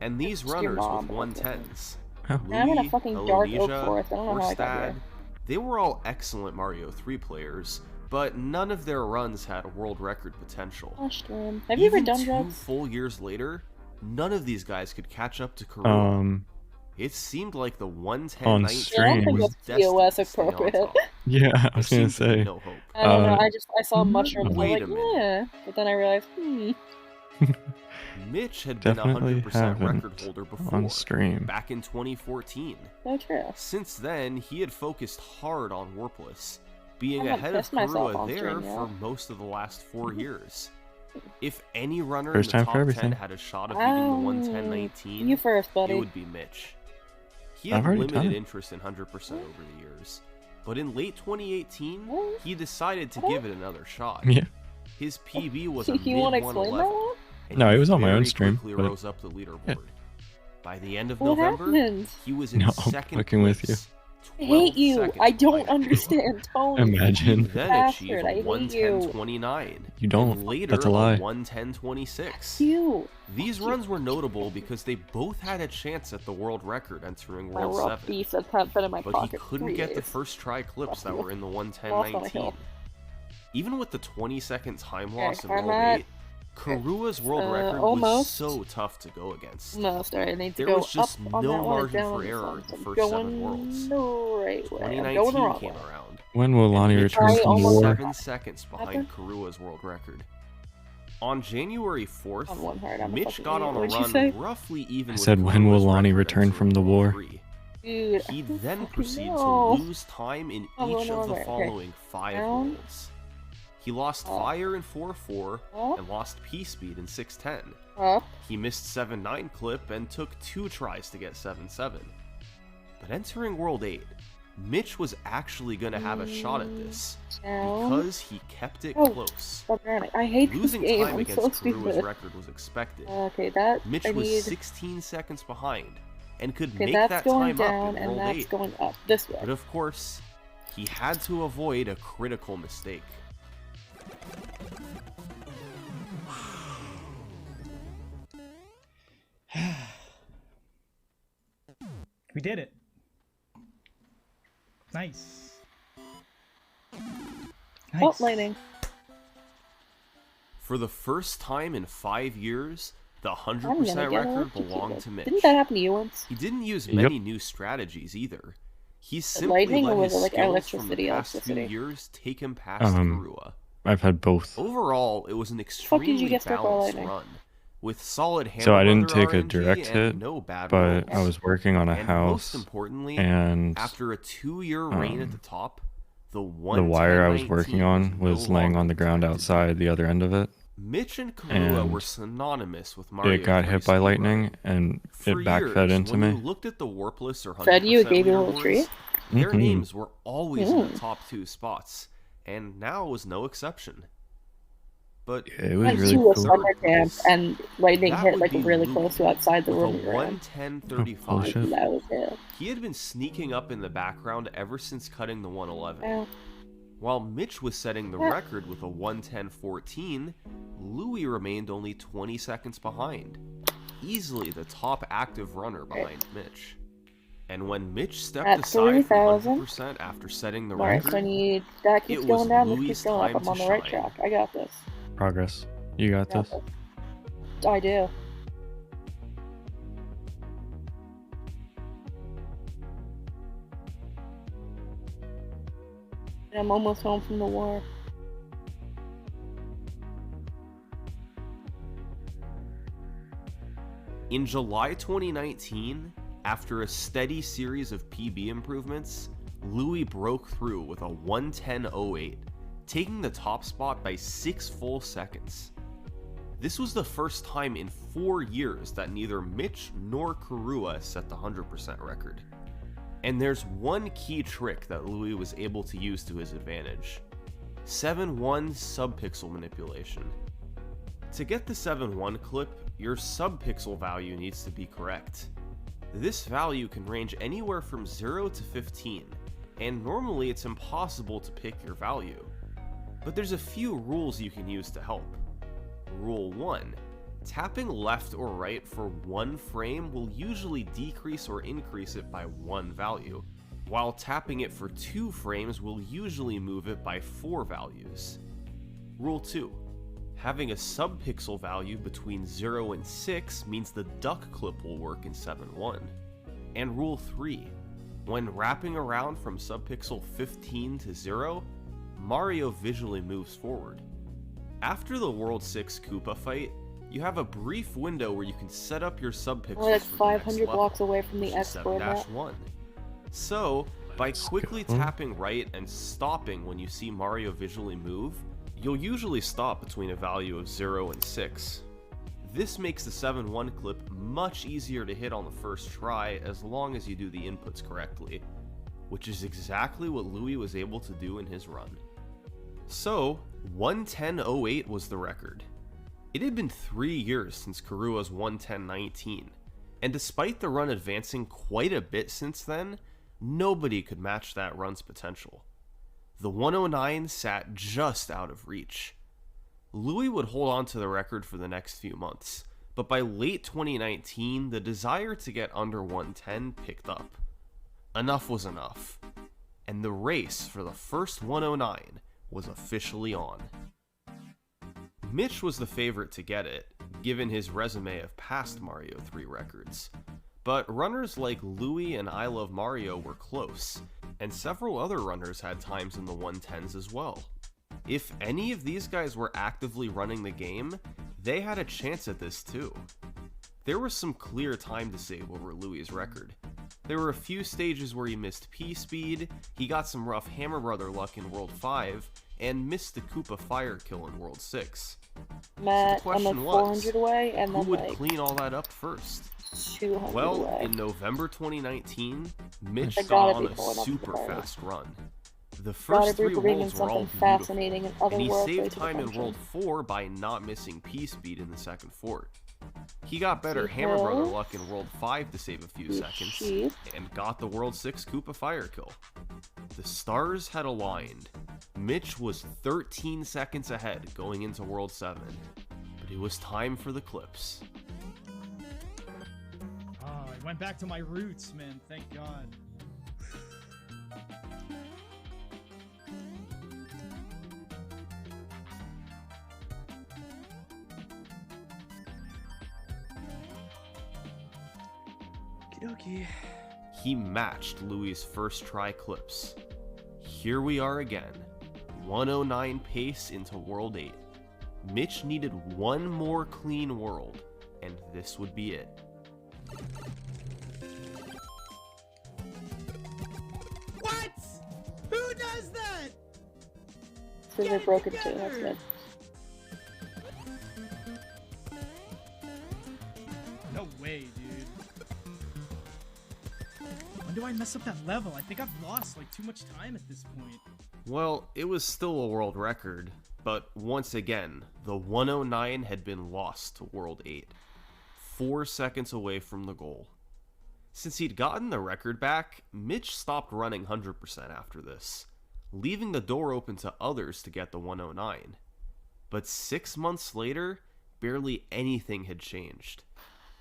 and these That's your runners mom, with but that's 110s, Oh. And I'm in a Louis, fucking dark oak Elonesia, forest. I don't know how I got Orstad, here. they were all excellent Mario 3 players, but none of their runs had world record potential. Touched one. Have you ever Even done 2 drugs? full years later, none of these guys could catch up to Karua. It seemed like the 110 on 19 stream. was That's destined POS to stay on appropriate. top. Yeah, I There was gonna seemed to be say. no hope. I don't know. I saw mushrooms. I was Wait like, a minute. yeah. But then I realized, Mitch had been a Definitely 100% record haven't holder before, on stream. back in 2014. so true. Since then, he had focused hard on Warpless, being I haven't ahead of pissed myself Karua on there stream for yet. most of the last 4 years. If any runner First in the time for top 10 everything. had a shot of beating the 110.19, You first, buddy. it would be Mitch. He I've had already done limited it. interest in 100% over the years, but in late 2018, he decided to give it another shot. Yeah. His PB was a You wanna mid explain 111. that? and No, he it was on my own very stream, quickly but- rose up the leaderboard. yeah. By the end of What November, happened? he was in No, I'm second fucking with you. place, I hate 12 you. seconds I don't behind understand tone. Imagine. He then Bastard, achieved I a hate you. 110.29. You don't. And later That's a lie. 110.26. You. These runs were notable because they both had a chance at the world record entering My World rough 7. beef that's been in my But pocket he couldn't 3 get the days. first try clips that were in the Lost on a 110.19. hill. Even with the 20-second time Okay, loss in I'm World at- 8, Karua's world record was almost. so tough to go against. Almost. Alright, I need to There go was just up on no that one and margin down for on this error one. in So the I'm first going 7 worlds. the right way. I'm 2019 going the wrong came way. around. When will Lonnie and Mitch return was from the war? 7 seconds behind Karua's world record. On January 4th, On one heart, I'm a Mitch fucking got idiot. on a What'd you say? run roughly even I with said, when will Karua's Lonnie record return from the war? 3. Dude, He I don't then fucking proceeded know. to lose time in I'm going each the of wrong the way. Okay. following 5 Down. worlds. He lost Fire in 4-4 and lost P-Speed in 6-10. Up. He missed 7-9 clip and took 2 tries to get 7-7. But entering World 8, Mitch was actually going to have a shot at this Down. because he kept it Oh, close. stop running. I hate Losing this game. time I'm against so Karua's stupid. record was expected. Okay, that Mitch I was need. 16 seconds behind and could Okay, make that's that going time down up in and World that's 8. going up this way. But of course, he had to avoid a critical mistake. We did it. Nice. Oh, lightning. For the first time in 5 years, the I'm 100% gonna get record electrocuted. belonged to Mitch. Didn't that happen to you once? He didn't use Yep. many new strategies either. He simply lightning let or was his it like skills electricity, from the past few electricity? years take him past Karua. I've had both. Overall, it was an did you extremely get struck by balanced lightning? run, with solid hammer So I didn't brother take a RNG direct and hit, no bad but I rolls. was working on a And house, most importantly, and after a 2-year reign at the top, the the wire I was 110.19 working on was no laying longer on the ground outside the other end of it. Mitch and Karua And were synonymous with Mario. it got hit by lightning, and For it backfed years, into when me. you looked at the Warpless or 100% Fed you, gave you a little leaderboards, treat? their Mhm. names were always in the Mm. top 2 spots, and now was no exception. But It was Went really to a cool. summer camp and lightning that hit would like be really Louis close to outside the with room a we were in. 110.35. shit. That was it. He had been sneaking up in the background ever since cutting the 111. Yeah. While Mitch was setting the Yeah. record with a 110.14, Louis remained only 20 seconds behind, easily the top active runner behind Mitch. And when Mitch stepped At aside from 3,000. 100% after setting the Alright, record, so I need that keeps it going was down, this Louis' keeps going up. time I'm on to the right shine. track. I got this. Progress. You got Got this. this. I do. And I'm almost home from the war. In July 2019, after a steady series of PB improvements, Louis broke through with a 110.08, taking the top spot by 6 full seconds. This was the first time in 4 years that neither Mitch nor Karua set the 100% record. And there's one key trick that Louis was able to use to his advantage: 7-1 subpixel manipulation. To get the 7-1 clip, your subpixel value needs to be correct. This value can range anywhere from 0 to 15, and normally it's impossible to pick your value. But there's a few rules you can use to help. Rule 1. Tapping left or right for 1 frame will usually decrease or increase it by 1 value, while tapping it for 2 frames will usually move it by 4 values. Rule 2. Having a subpixel value between 0 and 6 means the duck clip will work in 7-1. And Rule 3. When wrapping around from subpixel 15 to 0, Mario visually moves forward. After the World 6 Koopa fight, you have a brief window where you can set up your subpixels We're like for the 500 next level, blocks away from the which is export map. 7-1. So, by quickly tapping right and stopping when you see Mario visually move, you'll usually stop between a value of 0 and 6. This makes the 7-1 clip much easier to hit on the first try as long as you do the inputs correctly, which is exactly what Louis was able to do in his run. So, 110.08 was the record. It had been 3 years since Karua's 110.19, and despite the run advancing quite a bit since then, nobody could match that run's potential. The 109 sat just out of reach. Louis would hold on to the record for the next few months, but by late 2019, the desire to get under 110 picked up. Enough was enough, and the race for the first 109 was officially on. Mitch was the favorite to get it, given his resume of past Mario 3 records. But runners like Louis and I Love Mario were close, and several other runners had times in the 110s as well. If any of these guys were actively running the game, they had a chance at this too. There was some clear time to save over Louis' record. There were a few stages where he missed P-Speed, he got some rough Hammer Brother luck in World 5, and missed the Koopa Fire kill in World 6. Matt, so the I'm question like 400 away, and who then would like clean all that up first? 200 Well, away. in November 2019, Mitch I got gotta on be a pulling up the super fire. fast run. The Gotta first be 3 believing worlds were all something beautiful, fascinating in other and he worlds saved ways of time in function. World 4 by not missing P-Speed in the second fort. He got better See Hammer Brother here? luck in World 5 to save a few See seconds, sheep? and got the World 6 Koopa Fire kill. The stars had aligned. Mitch was 13 seconds ahead going into World 7, but it was time for the clips. Oh, I went back to my roots, man. Thank God. Okay. He matched Louis' first try clips. Here we are again, 109 pace into World 8. Mitch needed one more clean world, and this would be it. What? Who does that? Because they broke it too, that's good. No way, dude. When do I mess up that level? I think I've lost like too much time at this point. Well, it was still a world record, but once again, the 109 had been lost to World 8, 4 seconds away from the goal. Since he'd gotten the record back, Mitch stopped running 100% after this, leaving the door open to others to get the 109. But 6 months later, barely anything had changed.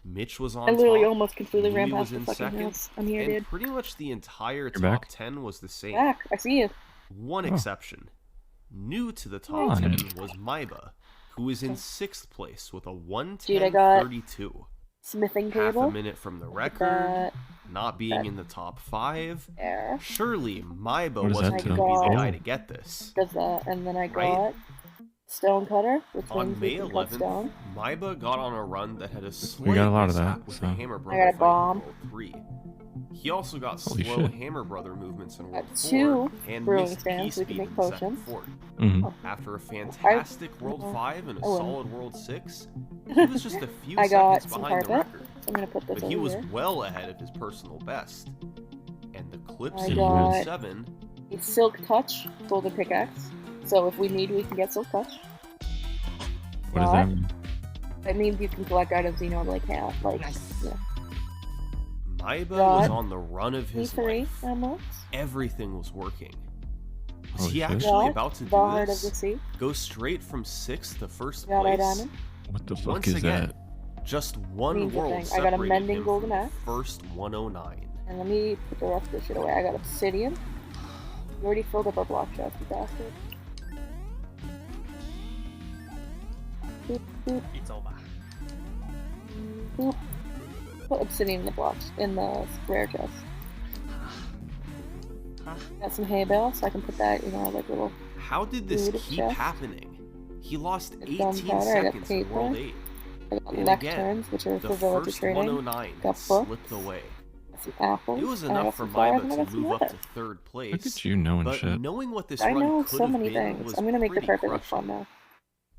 Mitch was on I literally top, almost completely Louis ran was past the in fucking second, house. I'm here, and dude. pretty much the entire top back? 10 was the same. Back, I see you. One Oh. exception. New to the top Oh. 10 was Maiba, who was in 6th place with a Dude, I got 110.32. smithing Half table. a minute from the Look record, at not being in the top 5. there. Surely Maiba What is wasn't that going to? to be the Oh. guy to get this. Does that, and then I Right? got stone cutter, which On means May we can cut 11th, stone. Maiba got on a run that had a We slight got a lot of mishap that, with so. the Hammer I Brother got a fight bomb. in World 3. He also got Holy slow shit. Hammer Brother movements in World 4 2 and brewing missed stands, we P-Speed can make in the second potions. fort. Mhm. After a fantastic World 5 and a I win. solid World 6, he was just a few I got seconds some behind the carpet. record. I'm gonna put this But he over was here. well ahead of his personal best. And the clips I in got- World 7 a silk touch, golden pickaxe. So if we need, we can get silk touch. What does that mean? That means you can collect items you normally can't. Like, yeah. Maiba Rod, was on the run of his E3 life. ammo. Everything was working. Was Holy he shit. actually Rod, about to the do heart of the this? sea. Go straight from 6th to 1st Got a place? diamond. What the fuck Once is again, that? just one Means a world thing. I got a separated mending him golden from the axe. first 109. And let me put the rest of this shit away. I got obsidian. You already filled up our block chest, you bastard. Boop, boop, It's over. boop. Put obsidian in the blocks, in the rare chest. Got some hay bale, so I can put that, you know, like little How did this food keep chest. happening? He lost Got 18 gunpowder, I got seconds in paper. World 8. I got And lecterns, which are the for villager first trading. 109 Got slipped books. away. Some apples. It was and I got enough for some flowers, and I Maiba got to some move up to lettuce. 3rd place. Look at you knowing but shit. knowing what this I run know could so have many been things. was I'm gonna make the pretty perfect crushing. fun now.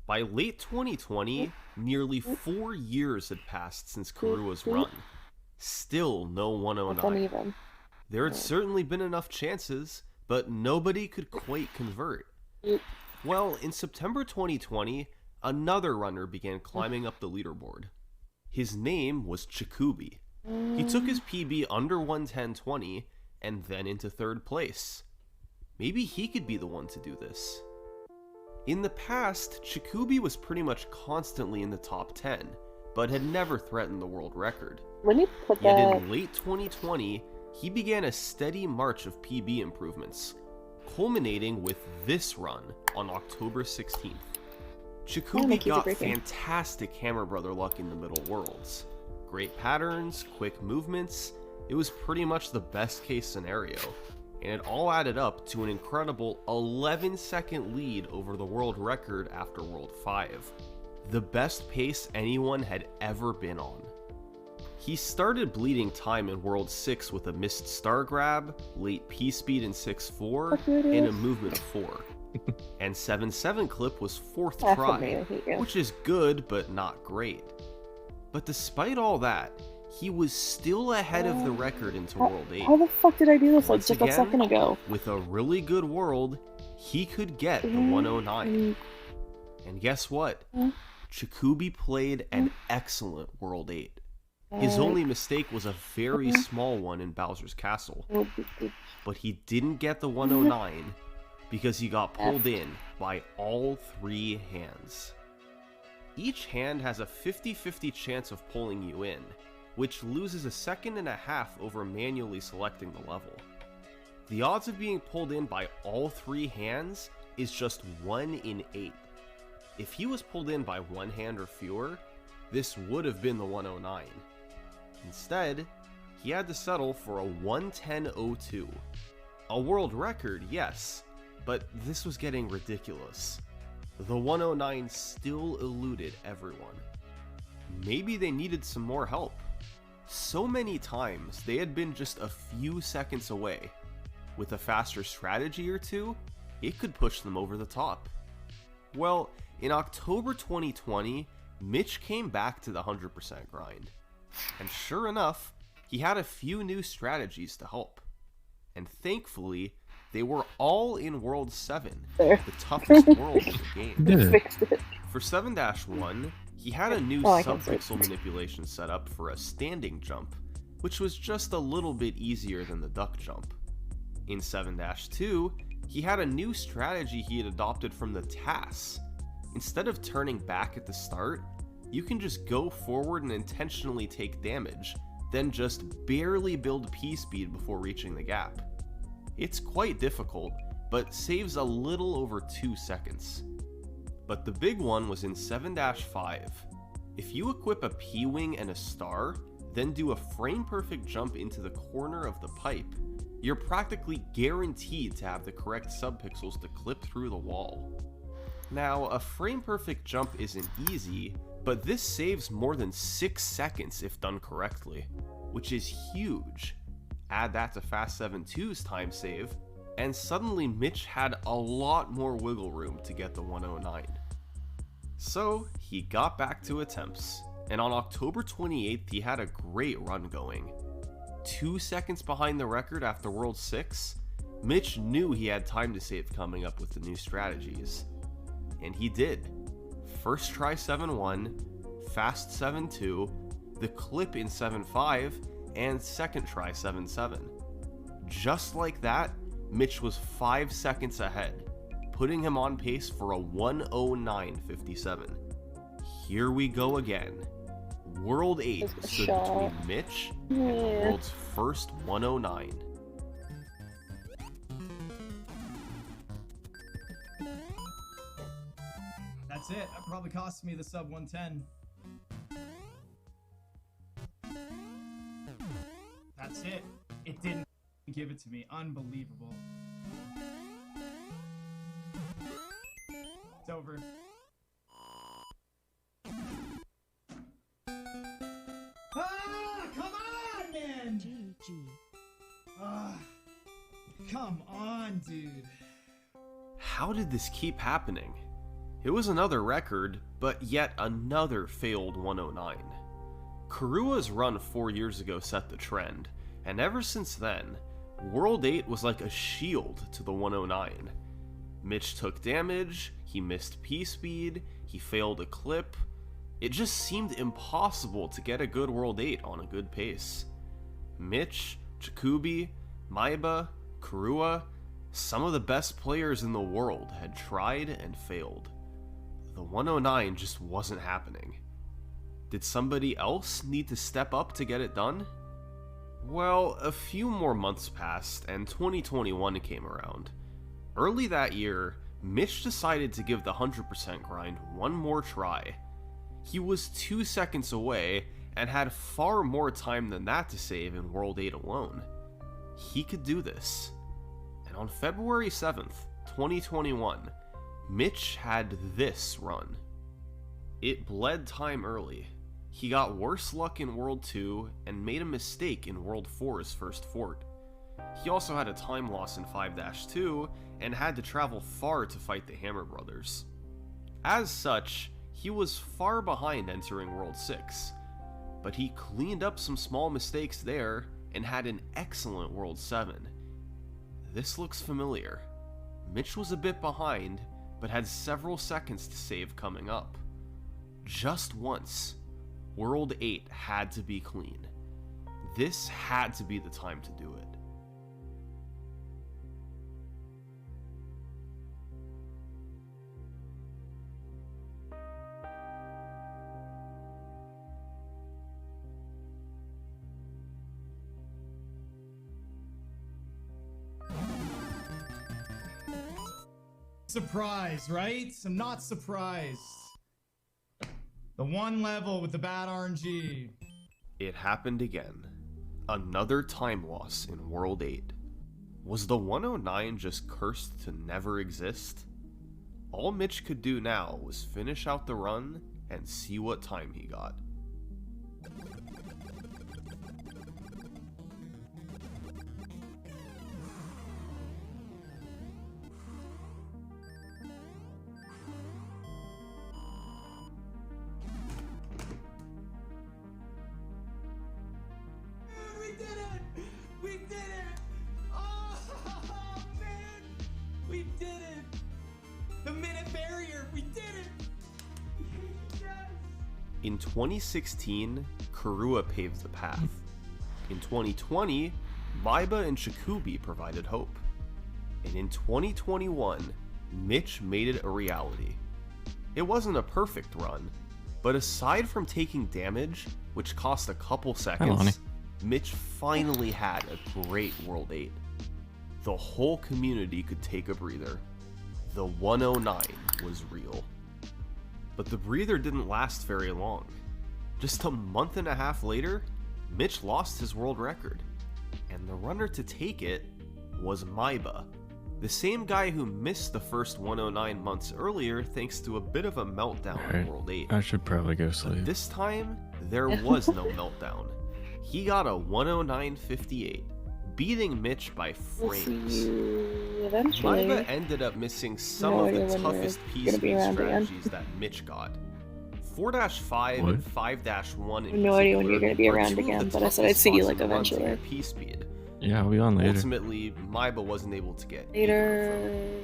By late 2020, nearly 4 years had passed since Karua's run. Still no That's 109. uneven. There had certainly been enough chances, but nobody could quite convert. Well, in September 2020, another runner began climbing up the leaderboard. His name was Chikubi. He took his PB under 110.20 and then into 3rd place. Maybe he could be the one to do this. In the past, Chikubi was pretty much constantly in the top 10, but had never threatened the world record. Let me put Yet that. in late 2020, he began a steady march of PB improvements, culminating with this run on October 16th. Chikubi got fantastic Hammer Brother luck in the Middle Worlds. Great patterns, quick movements, it was pretty much the best case scenario, and it all added up to an incredible 11-second lead over the world record after World 5, the best pace anyone had ever been on. He started bleeding time in World 6 with a missed star grab, late P-speed in 6-4, and a movement of 4. And 7-7 clip was 4th try, which is good but not great. But despite all that, he was still ahead of the record into World 8. How the fuck did I do this like Once just again, a second ago? with a really good world, he could get the 109. And guess what? Chikubi played an excellent World 8. His only mistake was a very small one in Bowser's Castle. But he didn't get the 109 because he got pulled in by all 3 hands. Each hand has a 50-50 chance of pulling you in, which loses a 1.5 seconds over manually selecting the level. The odds of being pulled in by all 3 hands is just 1 in 8. If he was pulled in by 1 hand or fewer, this would have been the 109. Instead, he had to settle for a 110.02. A world record, yes, but this was getting ridiculous. The 109 still eluded everyone. Maybe they needed some more help. So many times they had been just a few seconds away. With a faster strategy or two, it could push them over the top. Well, in October 2020, Mitch came back to the 100% grind. And sure enough, he had a few new strategies to help. And thankfully, they were all in World 7, the toughest world in the game. For 7-1, he had a new sub-pixel manipulation set up for a standing jump, which was just a little bit easier than the duck jump. In 7-2, he had a new strategy he had adopted from the TAS. Instead of turning back at the start, you can just go forward and intentionally take damage, then just barely build P-speed before reaching the gap. It's quite difficult, but saves a little over 2 seconds. But the big one was in 7-5. If you equip a P-wing and a star, then do a frame-perfect jump into the corner of the pipe, you're practically guaranteed to have the correct subpixels to clip through the wall. Now, a frame-perfect jump isn't easy, but this saves more than 6 seconds if done correctly, which is huge. Add that to Fast 7-2's time save, and suddenly Mitch had a lot more wiggle room to get the 109. So, he got back to attempts, and on October 28th he had a great run going. 2 seconds behind the record after World 6, Mitch knew he had time to save coming up with the new strategies. And he did. First try 7-1, fast 7-2, the clip in 7-5, and second try 7-7. Just like that, Mitch was 5 seconds ahead, putting him on pace for a 109.57. Here we go again. World 8 stood between Mitch and the world's first 109. That's it. That probably cost me the sub 110. That's it. It didn't give it to me. Unbelievable. It's over. Ah, come on, man! GG. Ah, come on, dude. How did this keep happening? It was another record, but yet another failed 109. Karua's run 4 years ago set the trend, and ever since then, World 8 was like a shield to the 109. Mitch took damage, he missed P-speed, he failed a clip. It just seemed impossible to get a good World 8 on a good pace. Mitch, Chikubi, Maiba, Kurua, some of the best players in the world had tried and failed. The 109 just wasn't happening. Did somebody else need to step up to get it done? Well, a few more months passed and 2021 came around. Early that year, Mitch decided to give the 100% grind one more try. He was 2 seconds away and had far more time than that to save in World 8 alone. He could do this. And on February 7th, 2021, Mitch had this run. It bled time early. He got worse luck in World 2 and made a mistake in World 4's first fort. He also had a time loss in 5-2 and had to travel far to fight the Hammer Brothers. As such, he was far behind entering World 6, but he cleaned up some small mistakes there and had an excellent World 7. This looks familiar. Mitch was a bit behind, but had several seconds to save coming up. Just once, World 8 had to be clean. This had to be the time to do it. Surprised, right? I'm not surprised. The one level with the bad RNG. It happened again. Another time loss in World 8. Was the 109 just cursed to never exist? All Mitch could do now was finish out the run and see what time he got. In 2016, Kurua paved the path. In 2020, Maiba and Shikubi provided hope. And in 2021, Mitch made it a reality. It wasn't a perfect run, but aside from taking damage, which cost a couple seconds, Mitch finally had a great World 8. The whole community could take a breather. The 109 was real. But the breather didn't last very long. Just a month and a half later, Mitch lost his world record. And the runner to take it was Maiba, the same guy who missed the first 109 months earlier thanks to a bit of a meltdown in World 8. I should probably go sleep. But this time, there was no meltdown. He got a 109.58, beating Mitch by frames. Maiba ended up missing some of the toughest P-speed strategies that Mitch got. 4-5 and 5-1 in no idea when you're gonna be around again, but I said I'd see you like eventually. P-speed. Yeah, I'll be on later. Ultimately, Maiba wasn't able to get later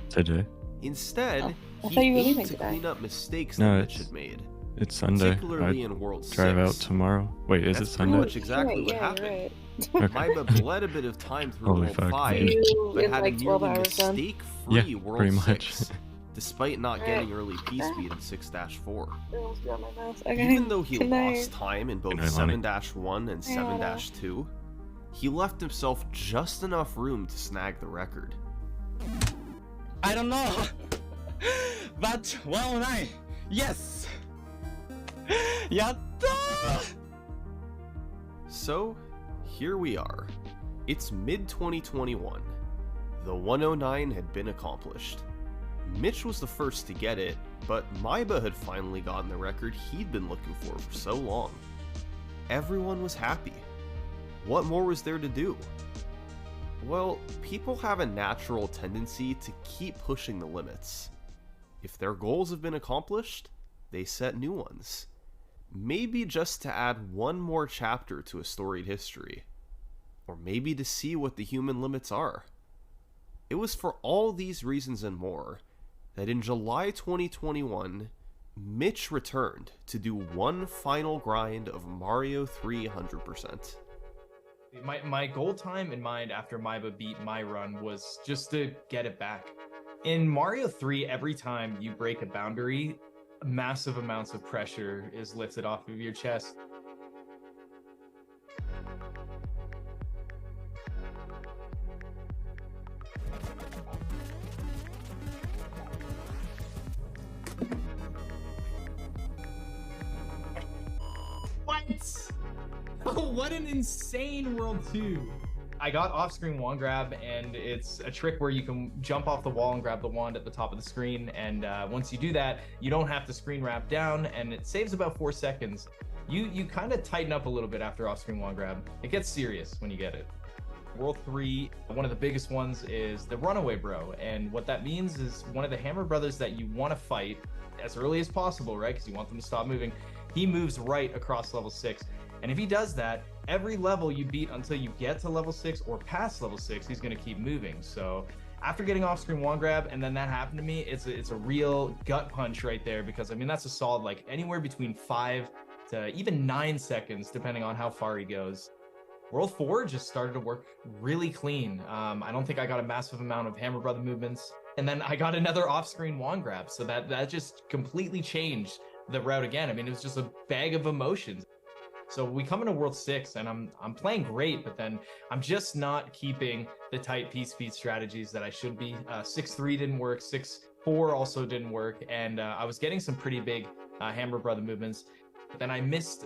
today. Instead, I he thought you were aimed leaving to today. clean up mistakes No, that Mitch had made. It's Sunday. Particularly I in World drive 6. out tomorrow. Wait, is That's it pretty Sunday? much exactly what happened. Maiba bled a bit of time through Holy World fuck, 5, dude. but in had like a 12 nearly hours then. mistake-free Yeah, World pretty much. 6, despite not getting early P-speed in 6-4. Okay. Even though he Good night. lost time in both Good night, Lonnie. 7-1 and 7-2, he left himself just enough room to snag the record. I don't know, but 109, yes! Yatta! So, here we are. It's mid-2021. The 109 had been accomplished. Mitch was the first to get it, but Maiba had finally gotten the record he'd been looking for so long. Everyone was happy. What more was there to do? Well, people have a natural tendency to keep pushing the limits. If their goals have been accomplished, they set new ones. Maybe just to add one more chapter to a storied history. Or maybe to see what the human limits are. It was for all these reasons and more that in July 2021, Mitch returned to do one final grind of Mario 3 100%. My goal time in mind after Maiba beat my run was just to get it back. In Mario 3, every time you break a boundary, massive amounts of pressure is lifted off of your chest. What? What an insane World 2. I got off-screen wand grab, and it's a trick where you can jump off the wall and grab the wand at the top of the screen, and once you do that, you don't have to screen wrap down, and it saves about 4 seconds. You kind of tighten up a little bit after off-screen wand grab. It gets serious when you get it. World 3, one of the biggest ones is the Runaway Bro, and what that means is one of the Hammer Brothers that you want to fight as early as possible, right? Because you want them to stop moving. He moves right across level 6, and if he does that, every level you beat until you get to level 6 or past level 6, he's going to keep moving. So after getting off-screen wand grab and then that happened to me, it's a real gut punch right there, because I mean that's a solid like anywhere between 5 to even 9 seconds depending on how far he goes. World 4 just started to work really clean. I don't think I got a massive amount of Hammer Brother movements, and then I got another off-screen wand grab, so that just completely changed the route again. I mean, it was just a bag of emotions. So we come into World 6, and I'm playing great, but then I'm just not keeping the tight piece speed strategies that I should be. 6-3 didn't work, 6-4 also didn't work, and I was getting some pretty big Hammer Brother movements. But then I missed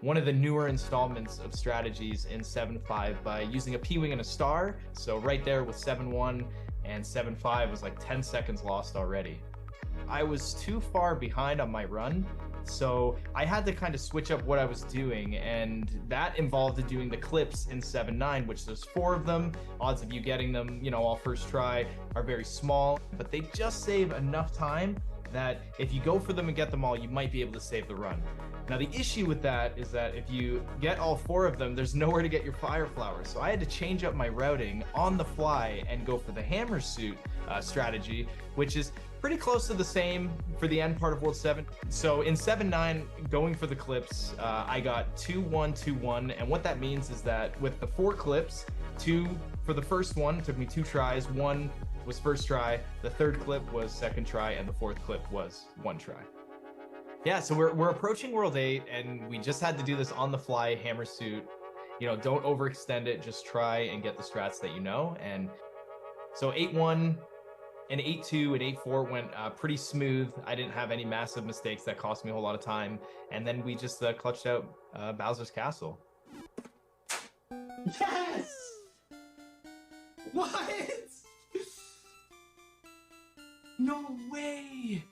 one of the newer installments of strategies in 7.5 by using a P-Wing and a star. So right there with 7.1 and 7.5 was like 10 seconds lost already. I was too far behind on my run, so I had to kind of switch up what I was doing, and that involved doing the clips in 7.9, which there's 4 of them. Odds of you getting them, you know, all first try are very small, but they just save enough time that if you go for them and get them all, you might be able to save the run. Now the issue with that is that if you get all 4 of them, there's nowhere to get your fire flowers. So I had to change up my routing on the fly and go for the hammer suit strategy, which is pretty close to the same for the end part of World 7. So in 7.9, going for the clips, I got 2-1, 2-1, and what that means is that with the 4 clips, 2 for the first one, took me 2 tries, 1 was first try, the 3rd clip was 2nd try, and the 4th clip was 1 try. Yeah, so we're approaching World 8, and we just had to do this on the fly hammer suit. You know, don't overextend it, just try and get the strats that you know. And so 8-1 and 8-2 and 8-4 went pretty smooth. I didn't have any massive mistakes that cost me a whole lot of time. And then we just clutched out Bowser's Castle. Yes! What? No way!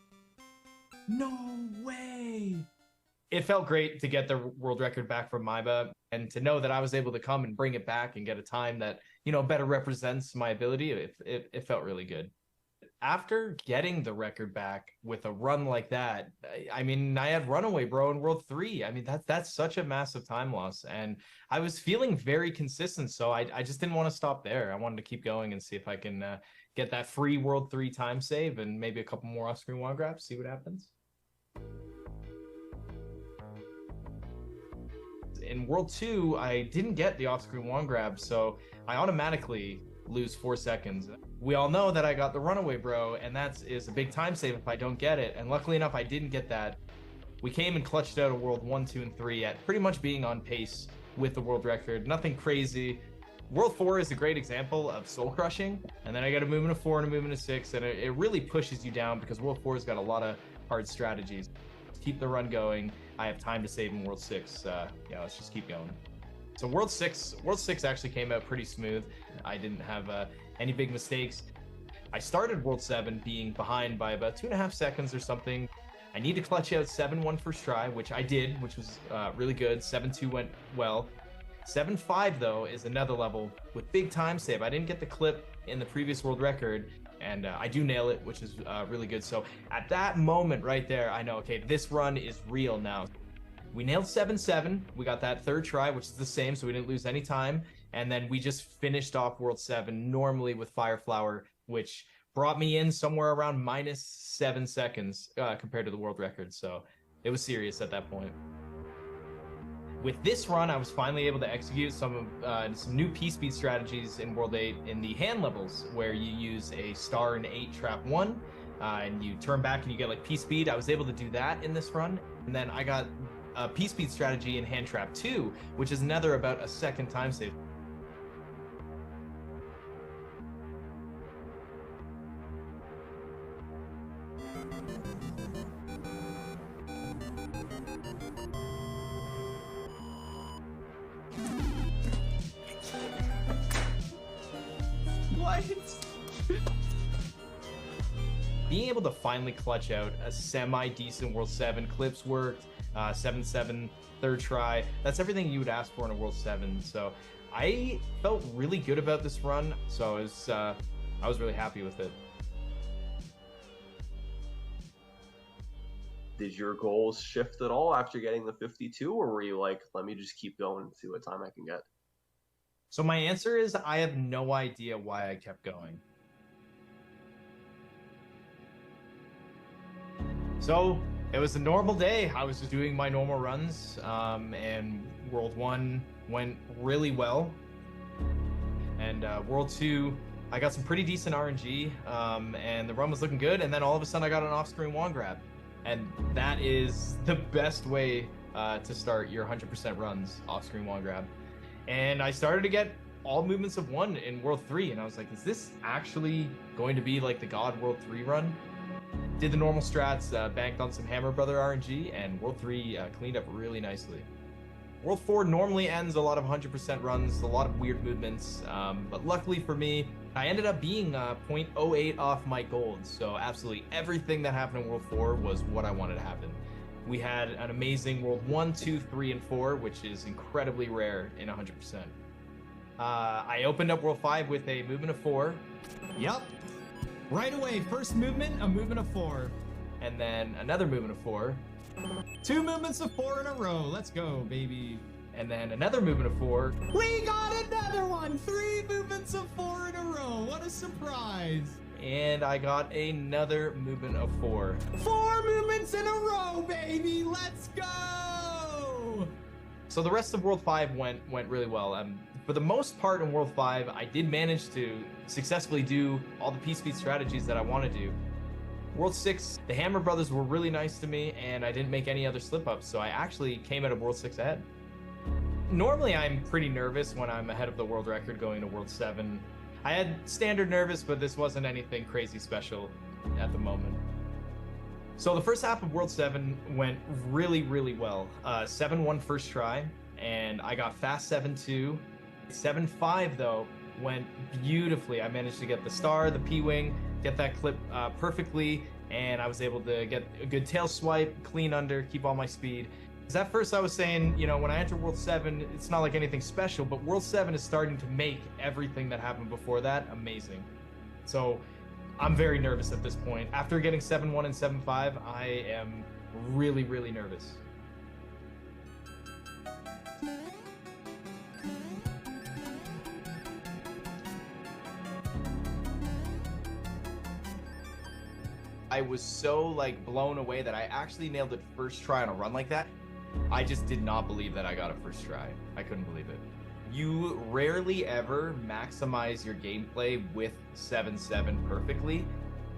No way! It felt great to get the world record back from Maiba, and to know that I was able to come and bring it back and get a time that, you know, better represents my ability. It felt really good. After getting the record back with a run like that, I mean, I had Runaway Bro in World 3. I mean, that's such a massive time loss, and I was feeling very consistent, so I just didn't want to stop there. I wanted to keep going and see if I can get that free World 3 time save and maybe a couple more off-screen wand grabs, see what happens. In World 2, I didn't get the off-screen wand grab, so I automatically lose 4 seconds. We all know that I got the Runaway Bro, and that is a big time save if I don't get it, and luckily enough I didn't get that. We came and clutched out a World 1, 2, and 3 at pretty much being on pace with the world record. Nothing crazy. World 4 is a great example of soul crushing, and then I got a movement of 4 and a movement of 6, and it really pushes you down because World 4 has got a lot of hard strategies. Keep the run going. I have time to save in World 6. Yeah, let's just keep going. So World 6 actually came out pretty smooth. I didn't have any big mistakes. I started World 7 being behind by about 2.5 seconds or something. I need to clutch out 7-1 first try, which I did, which was really good. 7-2 went well. 7.5 though is another level with big time save. I didn't get the clip in the previous world record, and I do nail it, which is really good. So at that moment right there, I know, okay, this run is real now. We nailed 7-7. We got that 3rd try, which is the same, so we didn't lose any time. And then we just finished off World 7 normally with Fire Flower, which brought me in somewhere around -7 seconds compared to the world record. So it was serious at that point. With this run, I was finally able to execute some new P-speed strategies in World 8 in the hand levels, where you use a star and 8 trap 1, and you turn back and you get like P-speed. I was able to do that in this run, and then I got a P-speed strategy in hand trap 2, which is another about a second time save. What? Being able to finally clutch out a semi-decent World 7, clips worked, 7-7, third try, that's everything you would ask for in a World 7. So I felt really good about this run, so I was really happy with it. Did your goals shift at all after getting the 52, or were you like, let me just keep going and see what time I can get? So my answer is I have no idea why I kept going. So it was a normal day. I was just doing my normal runs, and World 1 went really well. And World 2, I got some pretty decent RNG, and the run was looking good. And then all of a sudden I got an off-screen wand grab. And that is the best way to start your 100% runs, off-screen wand grab. And I started to get all movements of 1 in World 3, and I was like, is this actually going to be like the God World 3 run? Did the normal strats, banked on some Hammer Brother RNG, and World 3 cleaned up really nicely. World 4 normally ends a lot of 100% runs, a lot of weird movements, but luckily for me, I ended up being 0.08 off my gold, so absolutely everything that happened in World 4 was what I wanted to happen. We had an amazing World 1, 2, 3, and 4, which is incredibly rare in 100%. I opened up World 5 with a movement of 4. Yep. Right away, first movement, a movement of 4. And then another movement of 4. 2 movements of 4 in a row. Let's go, baby. And then another movement of 4. We got another one! 3 movements of 4 in a row. What a surprise. And I got another movement of 4. 4 movements in a row, baby. Let's go! So the rest of World 5 went really well. For the most part in World 5, I did manage to successfully do all the P-speed strategies that I want to do. World 6, the Hammer Brothers were really nice to me, and I didn't make any other slip-ups, so I actually came out of World 6 ahead. Normally, I'm pretty nervous when I'm ahead of the world record going to World 7. I had standard nervous, but this wasn't anything crazy special at the moment. So the first half of World 7 went really, really well. 7-1 first try, and I got fast 7-2. 7-5 though went beautifully. I managed to get the star, the P-wing, get that clip perfectly, and I was able to get a good tail swipe, clean under, keep all my speed. Because at first I was saying, you know, when I enter World 7, it's not like anything special, but World 7 is starting to make everything that happened before that amazing. So I'm very nervous at this point. After getting 7-1 and 7-5, I am really, really nervous. I was so like blown away that I actually nailed it first try on a run like that. I just did not believe that I got it first try. I couldn't believe it. You rarely ever maximize your gameplay with 7-7 perfectly.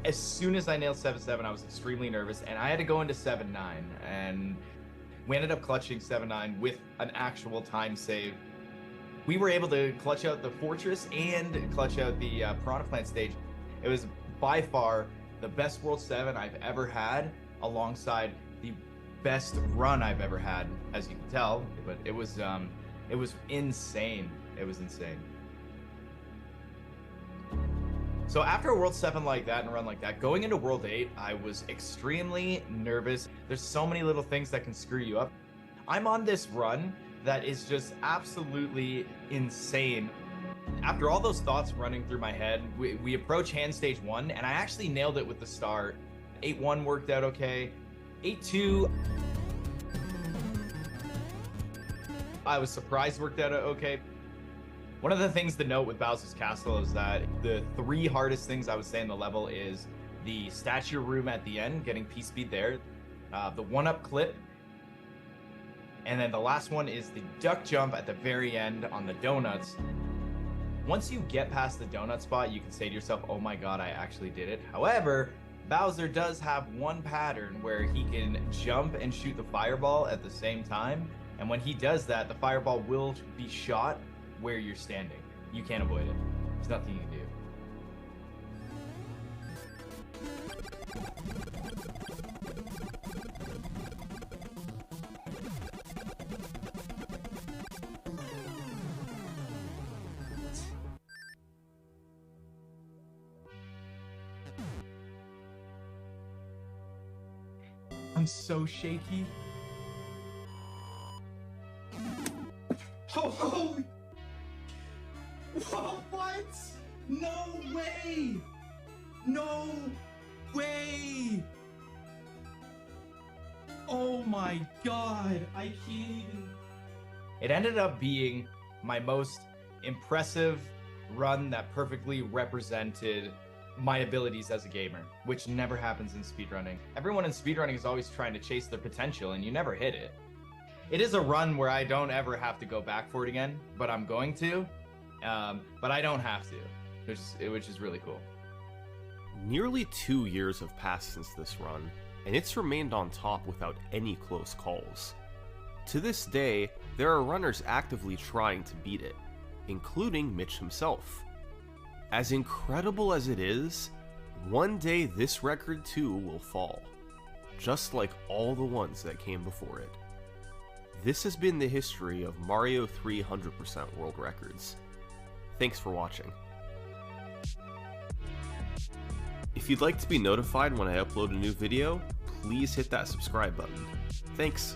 As soon as I nailed 7-7, I was extremely nervous, and I had to go into 7-9, and we ended up clutching 7-9 with an actual time save. We were able to clutch out the Fortress and clutch out the Piranha Plant stage. It was by far the best World 7 I've ever had, alongside the best run I've ever had, as you can tell. But it was insane. It was insane. So after a World 7 like that and a run like that, going into World 8, I was extremely nervous. There's so many little things that can screw you up. I'm on this run that is just absolutely insane. After all those thoughts running through my head, we approach hand stage 1, and I actually nailed it with the start. 8-1 worked out okay. 8-2, I was surprised worked out okay. One of the things to note with Bowser's Castle is that the 3 hardest things I would say in the level is the statue room at the end, getting P-speed there, the 1-up clip, And then the last one is the duck jump at the very end on the donuts. Once you get past the donut spot, you can say to yourself, oh my god, I actually did it. However, Bowser does have one pattern where he can jump and shoot the fireball at the same time. And when he does that, the fireball will be shot where you're standing. You can't avoid it. There's nothing you can do. I'm so shaky. Oh, holy! Whoa, what? No way! No way! Oh my god, I can't even... It ended up being my most impressive run that perfectly represented my abilities as a gamer, which never happens in speedrunning. Everyone in speedrunning is always trying to chase their potential, and you never hit it. It is a run where I don't ever have to go back for it again, but I'm going to. But I don't have to, which is really cool. Nearly 2 years have passed since this run, and it's remained on top without any close calls. To this day, there are runners actively trying to beat it, including Mitch himself. As incredible as it is, one day this record too will fall, just like all the ones that came before it. This has been the history of Mario 3 100% world records. Thanks for watching. If you'd like to be notified when I upload a new video, please hit that subscribe button. Thanks.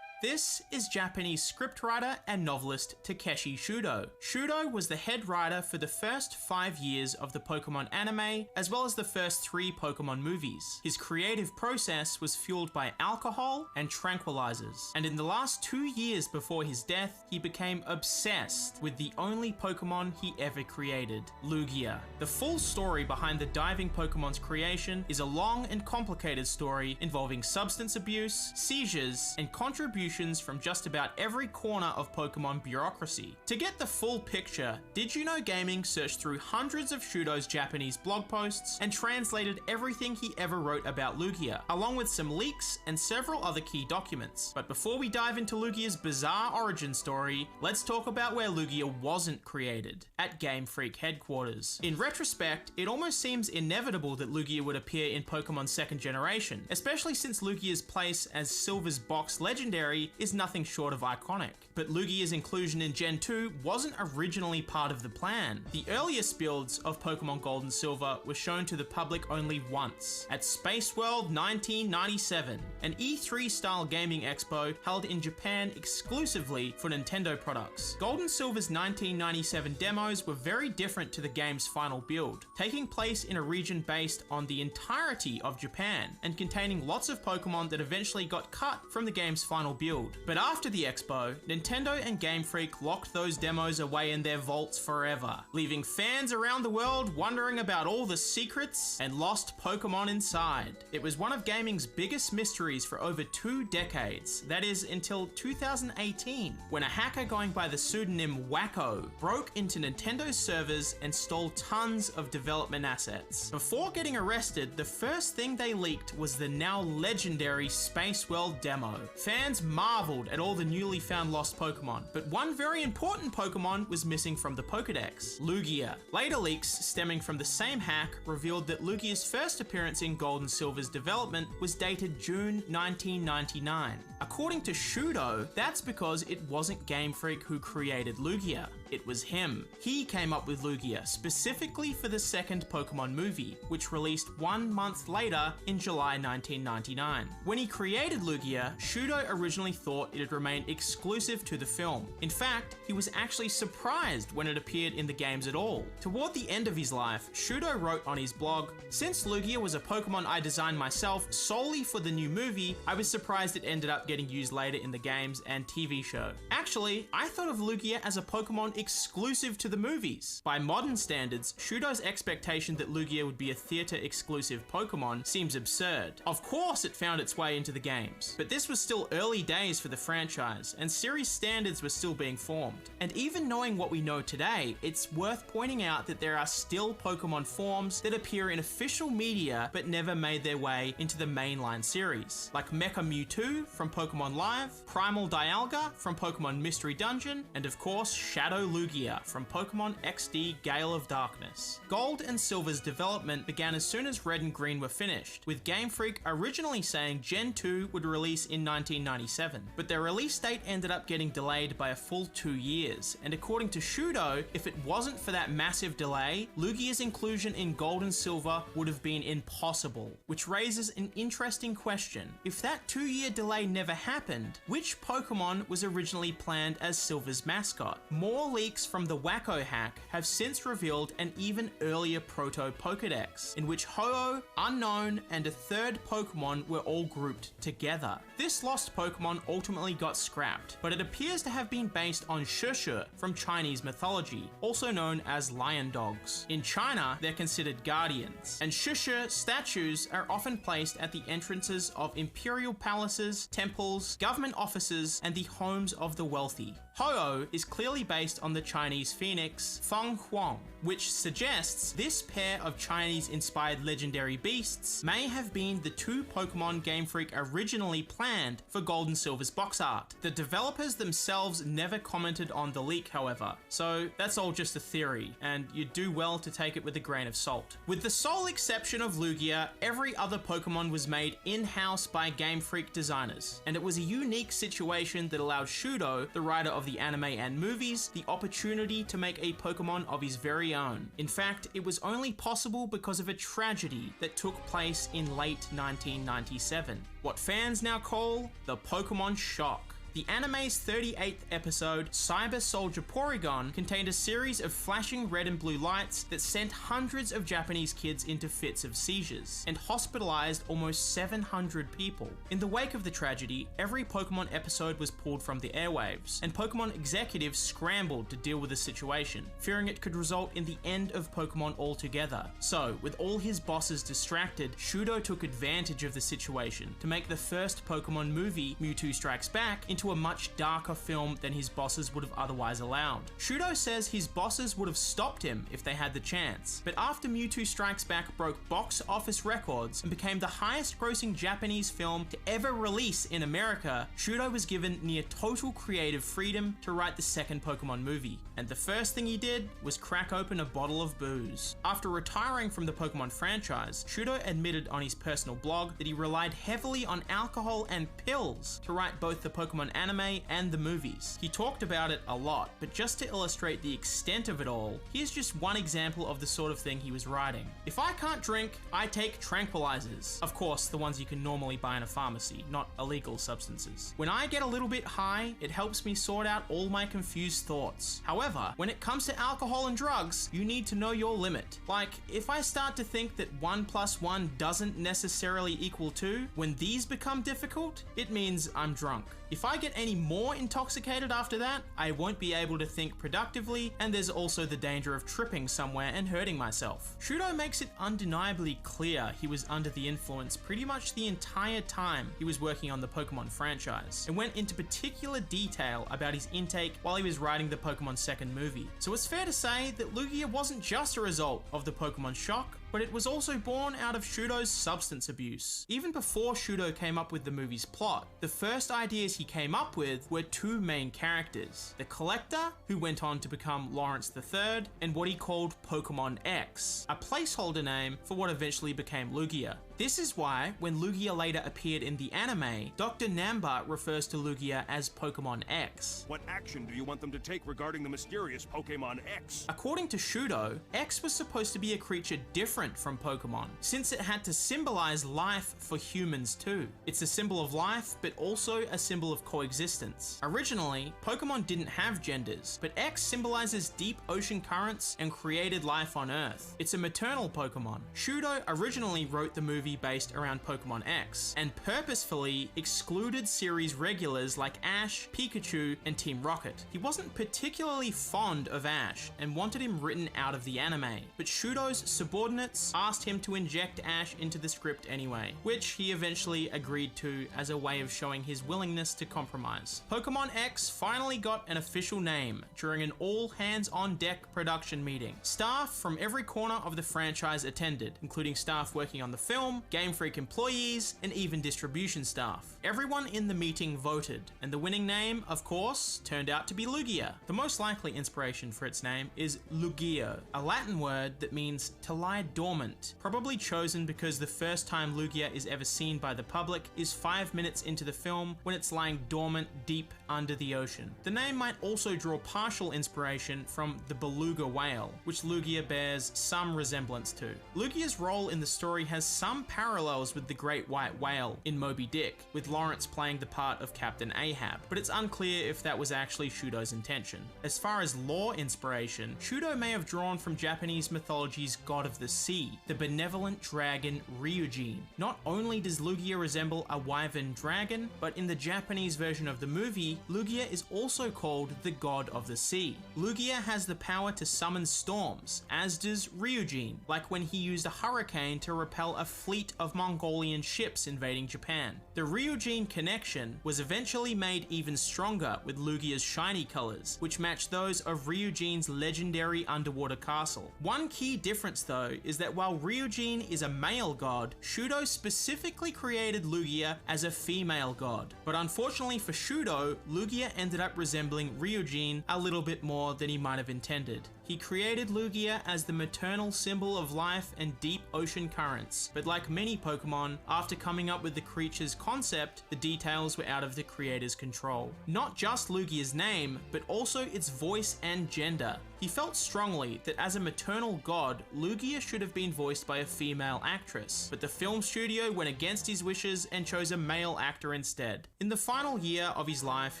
This is Japanese scriptwriter and novelist Takeshi Shudo. Shudo was the head writer for the first 5 years of the Pokemon anime, as well as the first 3 Pokemon movies. His creative process was fueled by alcohol and tranquilizers, and in the last 2 years before his death, he became obsessed with the only Pokemon he ever created, Lugia. The full story behind the diving Pokemon's creation is a long and complicated story involving substance abuse, seizures, and contributions from just about every corner of Pokemon bureaucracy. To get the full picture, Did You Know Gaming searched through hundreds of Shudo's Japanese blog posts and translated everything he ever wrote about Lugia, along with some leaks and several other key documents. But before we dive into Lugia's bizarre origin story, let's talk about where Lugia wasn't created, at Game Freak headquarters. In retrospect, it almost seems inevitable that Lugia would appear in Pokemon 2nd Generation, especially since Lugia's place as Silver's box legendary is nothing short of iconic. But Lugia's inclusion in Gen 2 wasn't originally part of the plan. The earliest builds of Pokemon Gold and Silver were shown to the public only once, at Space World 1997, an E3-style gaming expo held in Japan exclusively for Nintendo products. Gold and Silver's 1997 demos were very different to the game's final build, taking place in a region based on the entirety of Japan, and containing lots of Pokemon that eventually got cut from the game's final build. But after the expo, Nintendo and Game Freak locked those demos away in their vaults forever, leaving fans around the world wondering about all the secrets and lost Pokemon inside. It was one of gaming's biggest mysteries for over 2 decades, that is until 2018, when a hacker going by the pseudonym Wacko broke into Nintendo's servers and stole tons of development assets. Before getting arrested, the first thing they leaked was the now legendary Space World demo. Fans marveled at all the newly found lost Pokemon, but one very important Pokemon was missing from the Pokedex, Lugia. Later leaks stemming from the same hack revealed that Lugia's first appearance in Gold and Silver's development was dated June 1999. According to Shudo, that's because it wasn't Game Freak who created Lugia. It was him. He came up with Lugia specifically for the second Pokemon movie, which released 1 month later in July 1999. When he created Lugia, Shudo originally thought it'd remain exclusive to the film. In fact, he was actually surprised when it appeared in the games at all. Toward the end of his life, Shudo wrote on his blog, "Since Lugia was a Pokemon I designed myself solely for the new movie, I was surprised it ended up getting used later in the games and TV show. Actually, I thought of Lugia as a Pokemon exclusive to the movies." By modern standards, Shudo's expectation that Lugia would be a theater-exclusive Pokemon seems absurd. Of course it found its way into the games, but this was still early days for the franchise, and series standards were still being formed. And even knowing what we know today, it's worth pointing out that there are still Pokemon forms that appear in official media but never made their way into the mainline series, like Mecha Mewtwo from Pokemon Live, Primal Dialga from Pokemon Mystery Dungeon, and of course Shadow Lugia from Pokemon XD Gale of Darkness. Gold and Silver's development began as soon as Red and Green were finished, with Game Freak originally saying Gen 2 would release in 1997, but their release date ended up getting delayed by a full 2 years, and according to Shudo, if it wasn't for that massive delay, Lugia's inclusion in Gold and Silver would have been impossible, which raises an interesting question. If that 2-year delay never happened, which Pokemon was originally planned as Silver's mascot? More leaks from the Wacko hack have since revealed an even earlier proto-Pokedex, in which Ho-Oh, Unknown, and a third Pokemon were all grouped together. This lost Pokemon ultimately got scrapped, but it appears to have been based on Shushu from Chinese mythology, also known as lion dogs. In China, they're considered guardians, and Shushu statues are often placed at the entrances of imperial palaces, temples, government offices, and the homes of the wealthy. Ho-Oh is clearly based on the Chinese phoenix Feng Huang, which suggests this pair of Chinese-inspired legendary beasts may have been the two Pokemon Game Freak originally planned for Gold and Silver's box art. The developers themselves never commented on the leak, however, so that's all just a theory, and you'd do well to take it with a grain of salt. With the sole exception of Lugia, every other Pokemon was made in-house by Game Freak designers, and it was a unique situation that allowed Shudo, the writer of the anime and movies, the opportunity to make a Pokemon of his very own. In fact, it was only possible because of a tragedy that took place in late 1997, what fans now call the Pokemon Shock. The anime's 38th episode, Cyber Soldier Porygon, contained a series of flashing red and blue lights that sent hundreds of Japanese kids into fits of seizures, and hospitalized almost 700 people. In the wake of the tragedy, every Pokemon episode was pulled from the airwaves, and Pokemon executives scrambled to deal with the situation, fearing it could result in the end of Pokemon altogether. So, with all his bosses distracted, Shudo took advantage of the situation to make the first Pokemon movie, Mewtwo Strikes Back, into a much darker film than his bosses would have otherwise allowed. Shudo says his bosses would have stopped him if they had the chance, but after Mewtwo Strikes Back broke box office records and became the highest grossing Japanese film to ever release in America, Shudo was given near total creative freedom to write the second Pokemon movie, and the first thing he did was crack open a bottle of booze. After retiring from the Pokemon franchise, Shudo admitted on his personal blog that he relied heavily on alcohol and pills to write both the Pokemon anime and the movies. He talked about it a lot, but just to illustrate the extent of it all, here's just one example of the sort of thing he was writing. If I can't drink, I take tranquilizers. Of course, the ones you can normally buy in a pharmacy, not illegal substances. When I get a little bit high, it helps me sort out all my confused thoughts. However, when it comes to alcohol and drugs, you need to know your limit. Like, if I start to think that 1 + 1 doesn't necessarily equal 2, when these become difficult, it means I'm drunk. If I get any more intoxicated after that, I won't be able to think productively, and there's also the danger of tripping somewhere and hurting myself. Shudo makes it undeniably clear he was under the influence pretty much the entire time he was working on the Pokemon franchise, and went into particular detail about his intake while he was writing the Pokemon second movie. So it's fair to say that Lugia wasn't just a result of the Pokemon Shock, But it was also born out of Shudo's substance abuse. Even before Shudo came up with the movie's plot, the first ideas he came up with were two main characters: the Collector, who went on to become Lawrence III, and what he called Pokemon X, a placeholder name for what eventually became Lugia. This is why, when Lugia later appeared in the anime, Dr. Nambart refers to Lugia as Pokemon X. What action do you want them to take regarding the mysterious Pokemon X? According to Shudo, X was supposed to be a creature different from Pokemon, since it had to symbolize life for humans too. It's a symbol of life, but also a symbol of coexistence. Originally, Pokemon didn't have genders, but X symbolizes deep ocean currents and created life on Earth. It's a maternal Pokemon. Shudo originally wrote the movie based around Pokemon X, and purposefully excluded series regulars like Ash, Pikachu, and Team Rocket. He wasn't particularly fond of Ash, and wanted him written out of the anime, but Shudo's subordinates asked him to inject Ash into the script anyway, which he eventually agreed to as a way of showing his willingness to compromise. Pokemon X finally got an official name during an all-hands-on-deck production meeting. Staff from every corner of the franchise attended, including staff working on the film, Game Freak employees, and even distribution staff. Everyone in the meeting voted, and the winning name, of course, turned out to be Lugia. The most likely inspiration for its name is Lugio, a Latin word that means to lie dormant, probably chosen because the first time Lugia is ever seen by the public is 5 minutes into the film when it's lying dormant deep under the ocean. The name might also draw partial inspiration from the beluga whale, which Lugia bears some resemblance to. Lugia's role in the story has some parallels with the Great White Whale in Moby Dick, with Lawrence playing the part of Captain Ahab, but it's unclear if that was actually Shudo's intention. As far as lore inspiration, Shudo may have drawn from Japanese mythology's god of the sea, the benevolent dragon Ryujin. Not only does Lugia resemble a wyvern dragon, but in the Japanese version of the movie, Lugia is also called the god of the sea. Lugia has the power to summon storms, as does Ryujin, like when he used a hurricane to repel a fleet of Mongolian ships invading Japan. The Ryujin connection was eventually made even stronger with Lugia's shiny colors, which match those of Ryujin's legendary underwater castle. One key difference though is that while Ryujin is a male god, Shudo specifically created Lugia as a female god. But unfortunately for Shudo, Lugia ended up resembling Ryujin a little bit more than he might have intended. He created Lugia as the maternal symbol of life and deep ocean currents, but like many Pokemon, after coming up with the creature's concept, the details were out of the creator's control. Not just Lugia's name, but also its voice and gender. He felt strongly that as a maternal god, Lugia should have been voiced by a female actress, but the film studio went against his wishes and chose a male actor instead. In the final year of his life,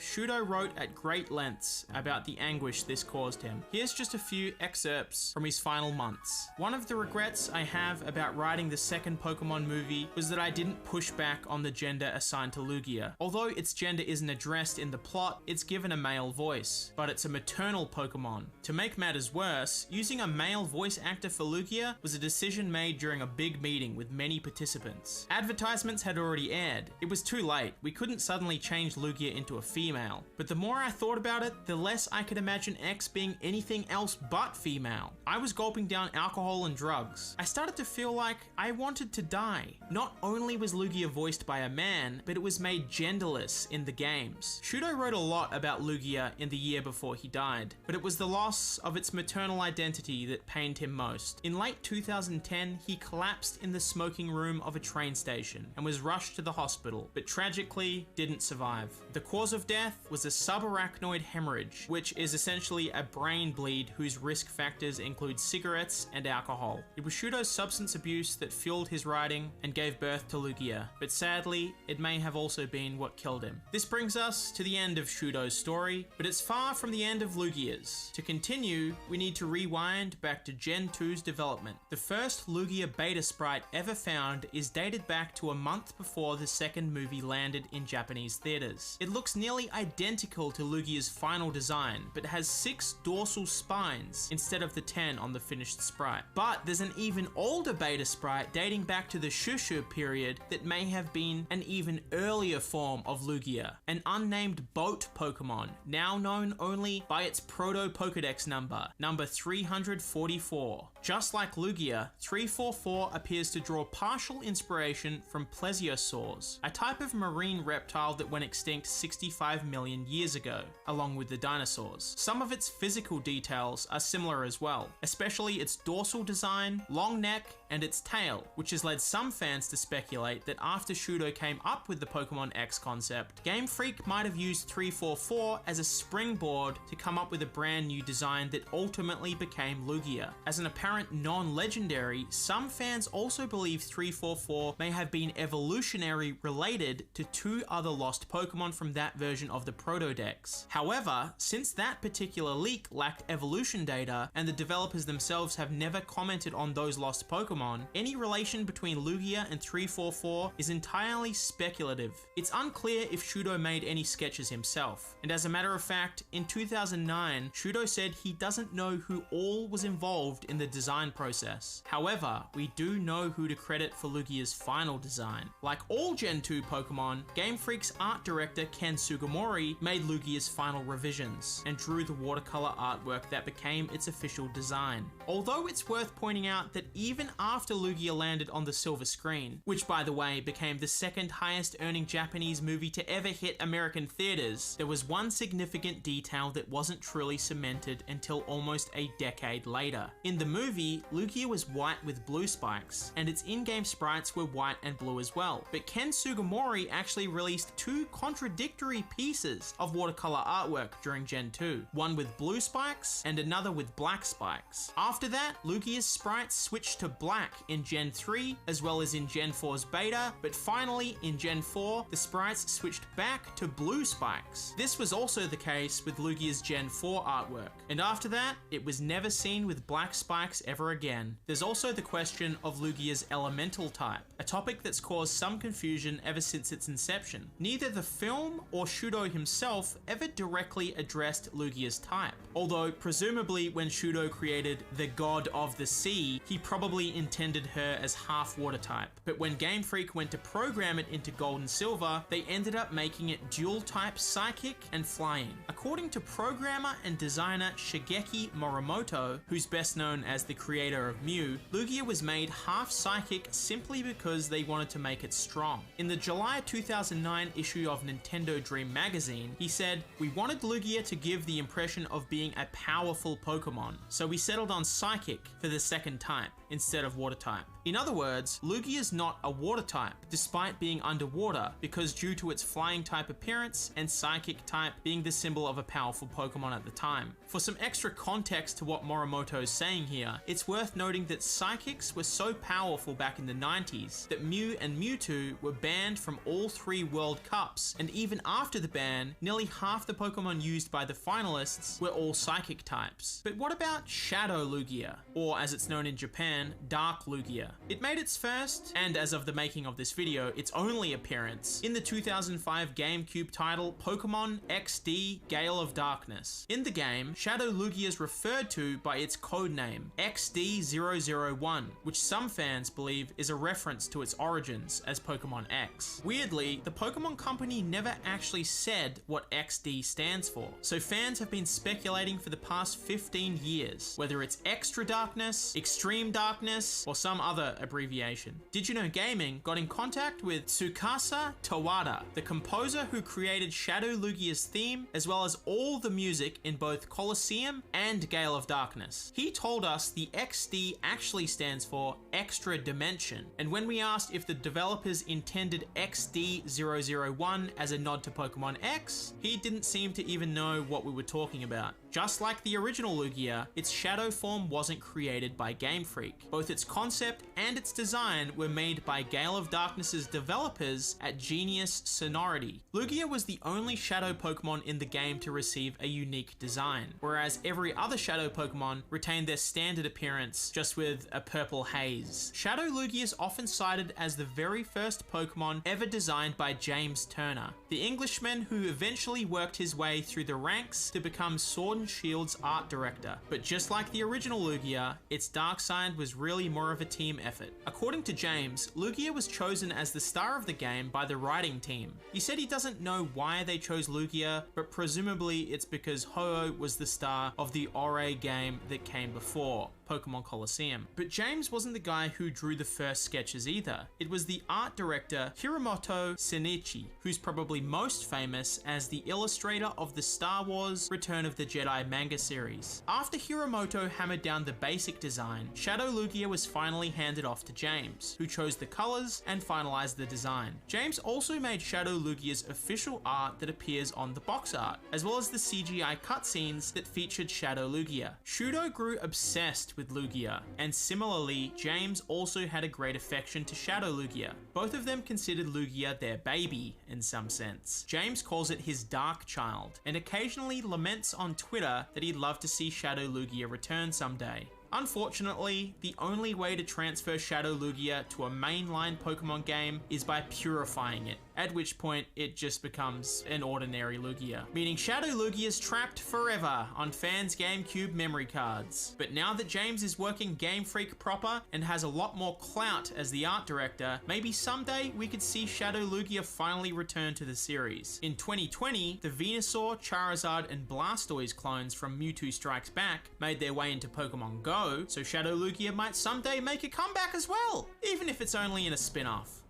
Shudo wrote at great lengths about the anguish this caused him. Here's just a few excerpts from his final months. One of the regrets I have about writing the second Pokemon movie was that I didn't push back on the gender assigned to Lugia. Although its gender isn't addressed in the plot, it's given a male voice, but it's a maternal Pokemon. To make matters worse, using a male voice actor for Lugia was a decision made during a big meeting with many participants. Advertisements had already aired. It was too late. We couldn't suddenly change Lugia into a female. But the more I thought about it, the less I could imagine X being anything else but female. I was gulping down alcohol and drugs. I started to feel like I wanted to die. Not only was Lugia voiced by a man, but it was made genderless in the games. Shudo wrote a lot about Lugia in the year before he died, but it was the loss of its maternal identity that pained him most. In late 2010, he collapsed in the smoking room of a train station and was rushed to the hospital, but tragically didn't survive. The cause of death was a subarachnoid hemorrhage, which is essentially a brain bleed whose risk factors include cigarettes and alcohol. It was Shudo's substance abuse that fueled his writing and gave birth to Lugia, but sadly, it may have also been what killed him. This brings us to the end of Shudo's story, but it's far from the end of Lugia's. To continue, we need to rewind back to Gen 2's development. The first Lugia beta sprite ever found is dated back to a month before the second movie landed in Japanese theaters. It looks nearly identical to Lugia's final design, but has 6 dorsal spines 9s instead of the 10 on the finished sprite. But there's an even older beta sprite dating back to the Shushu period that may have been an even earlier form of Lugia, an unnamed boat Pokemon, now known only by its proto-Pokedex number 344. Just like Lugia, 344 appears to draw partial inspiration from plesiosaurs, a type of marine reptile that went extinct 65 million years ago, along with the dinosaurs. Some of its physical details are similar as well, especially its dorsal design, long neck, and its tail, which has led some fans to speculate that after Shudo came up with the Pokemon X concept, Game Freak might have used 344 as a springboard to come up with a brand new design that ultimately became Lugia. As an apparent non-legendary, some fans also believe 344 may have been evolutionary related to 2 other lost Pokemon from that version of the Proto-Dex. However, since that particular leak lacked evolution data, and the developers themselves have never commented on those lost Pokemon, any relation between Lugia and 344 is entirely speculative. It's unclear if Shudo made any sketches himself, and as a matter of fact, in 2009, Shudo said he doesn't know who all was involved in the design process. However, we do know who to credit for Lugia's final design. Like all Gen 2 Pokemon, Game Freak's art director Ken Sugimori made Lugia's final revisions, and drew the watercolor artwork that became its official design. Although it's worth pointing out that even after Lugia landed on the silver screen, which by the way became the second highest earning Japanese movie to ever hit American theaters, there was one significant detail that wasn't truly cemented until almost a decade later. In the movie, Lugia was white with blue spikes, and its in-game sprites were white and blue as well. But Ken Sugimori actually released 2 contradictory pieces of watercolor artwork during Gen 2, one with blue spikes and another with black spikes. After that, Lugia's sprites switched to black in Gen 3 as well as in Gen 4's beta, but finally in Gen 4 the sprites switched back to blue spikes. This was also the case with Lugia's Gen 4 artwork, and after that it was never seen with black spikes ever again. There's also the question of Lugia's elemental type, a topic that's caused some confusion ever since its inception. Neither the film or Shudo himself ever directly addressed Lugia's type, although presumably when Shudo created the God of the Sea, he probably intended her as half water type, but when Game Freak went to program it into Gold and Silver, they ended up making it dual type psychic and flying. According to programmer and designer Shigeki Morimoto, who's best known as the creator of Mew, Lugia was made half psychic simply because they wanted to make it strong. In the July 2009 issue of Nintendo Dream magazine, he said, "We wanted Lugia to give the impression of being a powerful Pokemon, so we settled on psychic for the second type instead of water type." In other words, Lugia is not a water type, despite being underwater, because due to its flying type appearance and psychic type being the symbol of a powerful Pokemon at the time. For some extra context to what Morimoto is saying here, it's worth noting that psychics were so powerful back in the 90s that Mew and Mewtwo were banned from all 3 World Cups, and even after the ban, nearly half the Pokemon used by the finalists were all psychic types. But what about Shadow Lugia, or as it's known in Japan, Dark Lugia? It made its first, and as of the making of this video, its only appearance in the 2005 GameCube title Pokemon XD Gale of Darkness. In the game, Shadow Lugia is referred to by its codename XD001, which some fans believe is a reference to its origins as Pokemon X. Weirdly, the Pokemon Company never actually said what XD stands for, so fans have been speculating for the past 15 years whether it's Extra Darkness, Extreme Darkness, or some other abbreviation. Did You Know Gaming got in contact with Tsukasa Tawada, the composer who created Shadow Lugia's theme, as well as all the music in both Colosseum and Gale of Darkness. He told us the XD actually stands for Extra Dimension, and when we asked if the developers intended XD001 as a nod to Pokemon X, he didn't seem to even know what we were talking about. Just like the original Lugia, its shadow form wasn't created by Game Freak. Both its concept and its design were made by Gale of Darkness's developers at Genius Sonority. Lugia was the only shadow Pokemon in the game to receive a unique design, whereas every other shadow Pokemon retained their standard appearance, just with a purple haze. Shadow Lugia is often cited as the very first Pokemon ever designed by James Turner, the Englishman who eventually worked his way through the ranks to become Sword and Shield's art director, but just like the original Lugia, its dark side was really more of a team effort. According to James, Lugia was chosen as the star of the game by the writing team. He said he doesn't know why they chose Lugia, but presumably it's because Ho-Oh was the star of the Ore game that came before, Pokemon Colosseum. But James wasn't the guy who drew the first sketches either. It was the art director Hiromoto Shinichi, who's probably most famous as the illustrator of the Star Wars Return of the Jedi manga series. After Hiromoto hammered down the basic design, Shadow Lugia was finally handed off to James, who chose the colors and finalized the design. James also made Shadow Lugia's official art that appears on the box art, as well as the CGI cutscenes that featured Shadow Lugia. Shudo grew obsessed with Lugia, and similarly, James also had a great affection to Shadow Lugia. Both of them considered Lugia their baby in some sense. James calls it his dark child, and occasionally laments on Twitter that he'd love to see Shadow Lugia return someday. Unfortunately, the only way to transfer Shadow Lugia to a mainline Pokemon game is by purifying it, at which point it just becomes an ordinary Lugia, meaning Shadow Lugia is trapped forever on fans' GameCube memory cards. But now that James is working Game Freak proper and has a lot more clout as the art director, maybe someday we could see Shadow Lugia finally return to the series. In 2020, the Venusaur, Charizard, and Blastoise clones from Mewtwo Strikes Back made their way into Pokemon Go, so Shadow Lugia might someday make a comeback as well, even if it's only in a spin-off.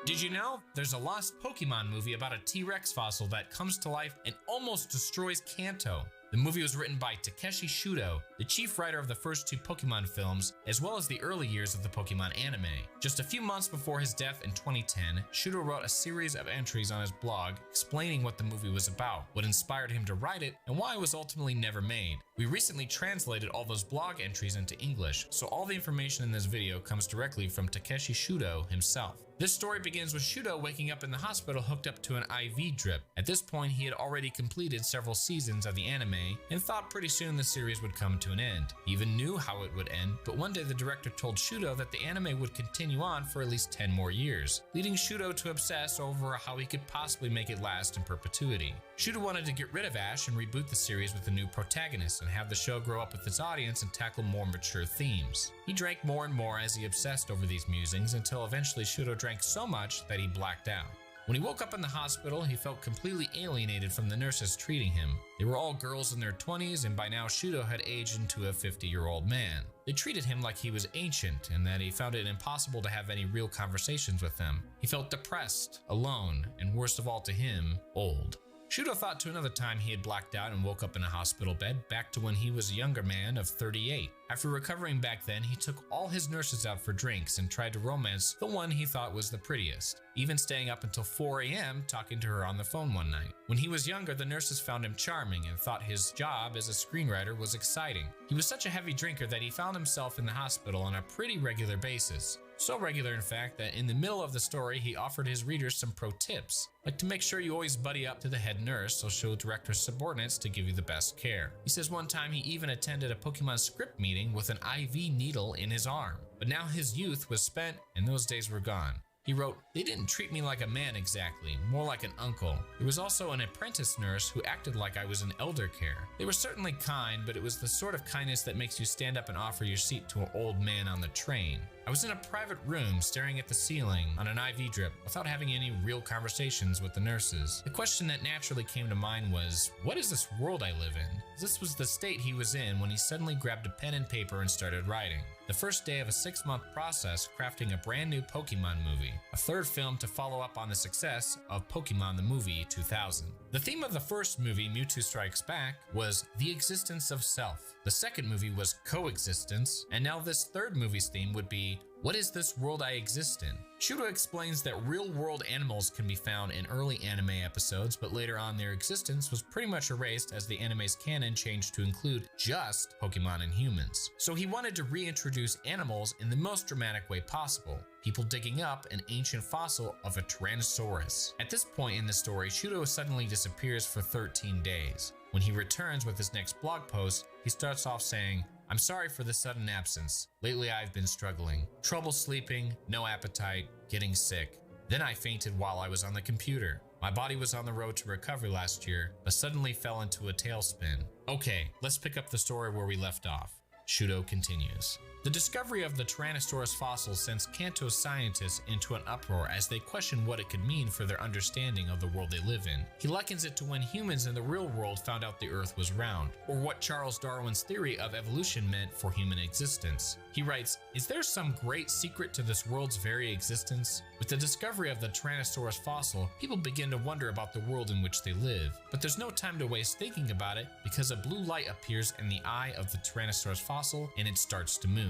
Did you know there's a lost Pokemon movie about a T-Rex fossil that comes to life and almost destroys Kanto? The movie was written by Takeshi Shudo, the chief writer of the first two Pokemon films, as well as the early years of the Pokemon anime. Just a few months before his death in 2010, Shudo wrote a series of entries on his blog explaining what the movie was about, what inspired him to write it, and why it was ultimately never made. We recently translated all those blog entries into English, so all the information in this video comes directly from Takeshi Shudo himself. This story begins with Shudo waking up in the hospital hooked up to an IV drip. At this point, he had already completed several seasons of the anime and thought pretty soon the series would come to an end. He even knew how it would end, but one day the director told Shudo that the anime would continue on for at least 10 more years, leading Shudo to obsess over how he could possibly make it last in perpetuity. Shudo wanted to get rid of Ash and reboot the series with a new protagonist and have the show grow up with its audience and tackle more mature themes. He drank more and more as he obsessed over these musings until eventually Shudo drank so much that he blacked out. When he woke up in the hospital, he felt completely alienated from the nurses treating him. They were all girls in their 20s, and by now Shudo had aged into a 50-year-old man. They treated him like he was ancient and that he found it impossible to have any real conversations with them. He felt depressed, alone, and worst of all to him, old. Shudo thought to another time he had blacked out and woke up in a hospital bed back to when he was a younger man of 38. After recovering back then, he took all his nurses out for drinks and tried to romance the one he thought was the prettiest, even staying up until 4 a.m. talking to her on the phone one night. When he was younger, the nurses found him charming and thought his job as a screenwriter was exciting. He was such a heavy drinker that he found himself in the hospital on a pretty regular basis. So regular, in fact, that in the middle of the story, he offered his readers some pro tips, like to make sure you always buddy up to the head nurse so she'll direct her subordinates to give you the best care. He says one time he even attended a Pokemon script meeting with an IV needle in his arm. But now his youth was spent and those days were gone. He wrote, "They didn't treat me like a man exactly, more like an uncle. There was also an apprentice nurse who acted like I was in elder care. They were certainly kind, but it was the sort of kindness that makes you stand up and offer your seat to an old man on the train. I was in a private room staring at the ceiling on an IV drip without having any real conversations with the nurses. The question that naturally came to mind was, what is this world I live in?" This was the state he was in when he suddenly grabbed a pen and paper and started writing. The first day of a 6-month process crafting a brand new Pokemon movie, a third film to follow up on the success of Pokemon the Movie 2000. The theme of the first movie, Mewtwo Strikes Back, was the existence of self. The second movie was coexistence, and now this third movie's theme would be, what is this world I exist in? Shudo explains that real-world animals can be found in early anime episodes, but later on their existence was pretty much erased as the anime's canon changed to include just Pokemon and humans. So he wanted to reintroduce animals in the most dramatic way possible, people digging up an ancient fossil of a Tyrannosaurus. At this point in the story, Shudo suddenly disappears for 13 days. When he returns with his next blog post, he starts off saying, "I'm sorry for the sudden absence. Lately I've been struggling. Trouble sleeping, no appetite, getting sick. Then I fainted while I was on the computer. My body was on the road to recovery last year, but suddenly fell into a tailspin. Okay, let's pick up the story where we left off. Shudo continues. The discovery of the Tyrannosaurus fossil sends Kanto's scientists into an uproar as they question what it could mean for their understanding of the world they live in. He likens it to when humans in the real world found out the Earth was round, or what Charles Darwin's theory of evolution meant for human existence. He writes, "Is there some great secret to this world's very existence? With the discovery of the Tyrannosaurus fossil, people begin to wonder about the world in which they live. But there's no time to waste thinking about it because a blue light appears in the eye of the Tyrannosaurus fossil and it starts to move.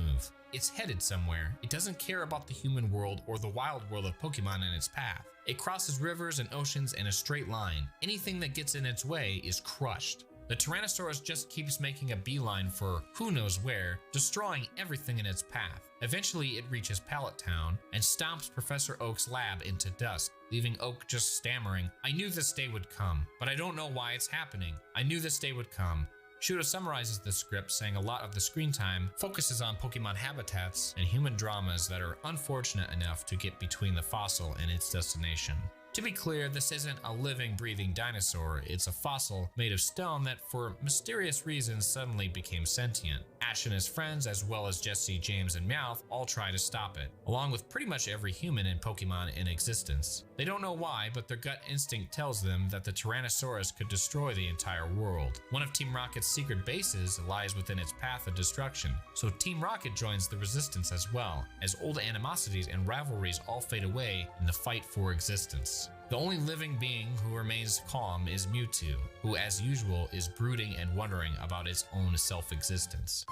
It's headed somewhere. It doesn't care about the human world or the wild world of Pokemon in its path. It crosses rivers and oceans in a straight line. Anything that gets in its way is crushed. The Tyrannosaurus just keeps making a beeline for who knows where, destroying everything in its path. Eventually it reaches Pallet Town and stomps Professor Oak's lab into dust, leaving Oak just stammering, "I knew this day would come, but I don't know why it's happening. I knew this day would come." Shudo summarizes the script saying a lot of the screen time focuses on Pokemon habitats and human dramas that are unfortunate enough to get between the fossil and its destination. To be clear, this isn't a living, breathing dinosaur. It's a fossil made of stone that for mysterious reasons suddenly became sentient. Ash and his friends, as well as Jesse, James, and Meowth, all try to stop it, along with pretty much every human in Pokemon in existence. They don't know why, but their gut instinct tells them that the Tyrannosaurus could destroy the entire world. One of Team Rocket's secret bases lies within its path of destruction, so Team Rocket joins the resistance as well, as old animosities and rivalries all fade away in the fight for existence. The only living being who remains calm is Mewtwo, who as usual is brooding and wondering about its own self-existence.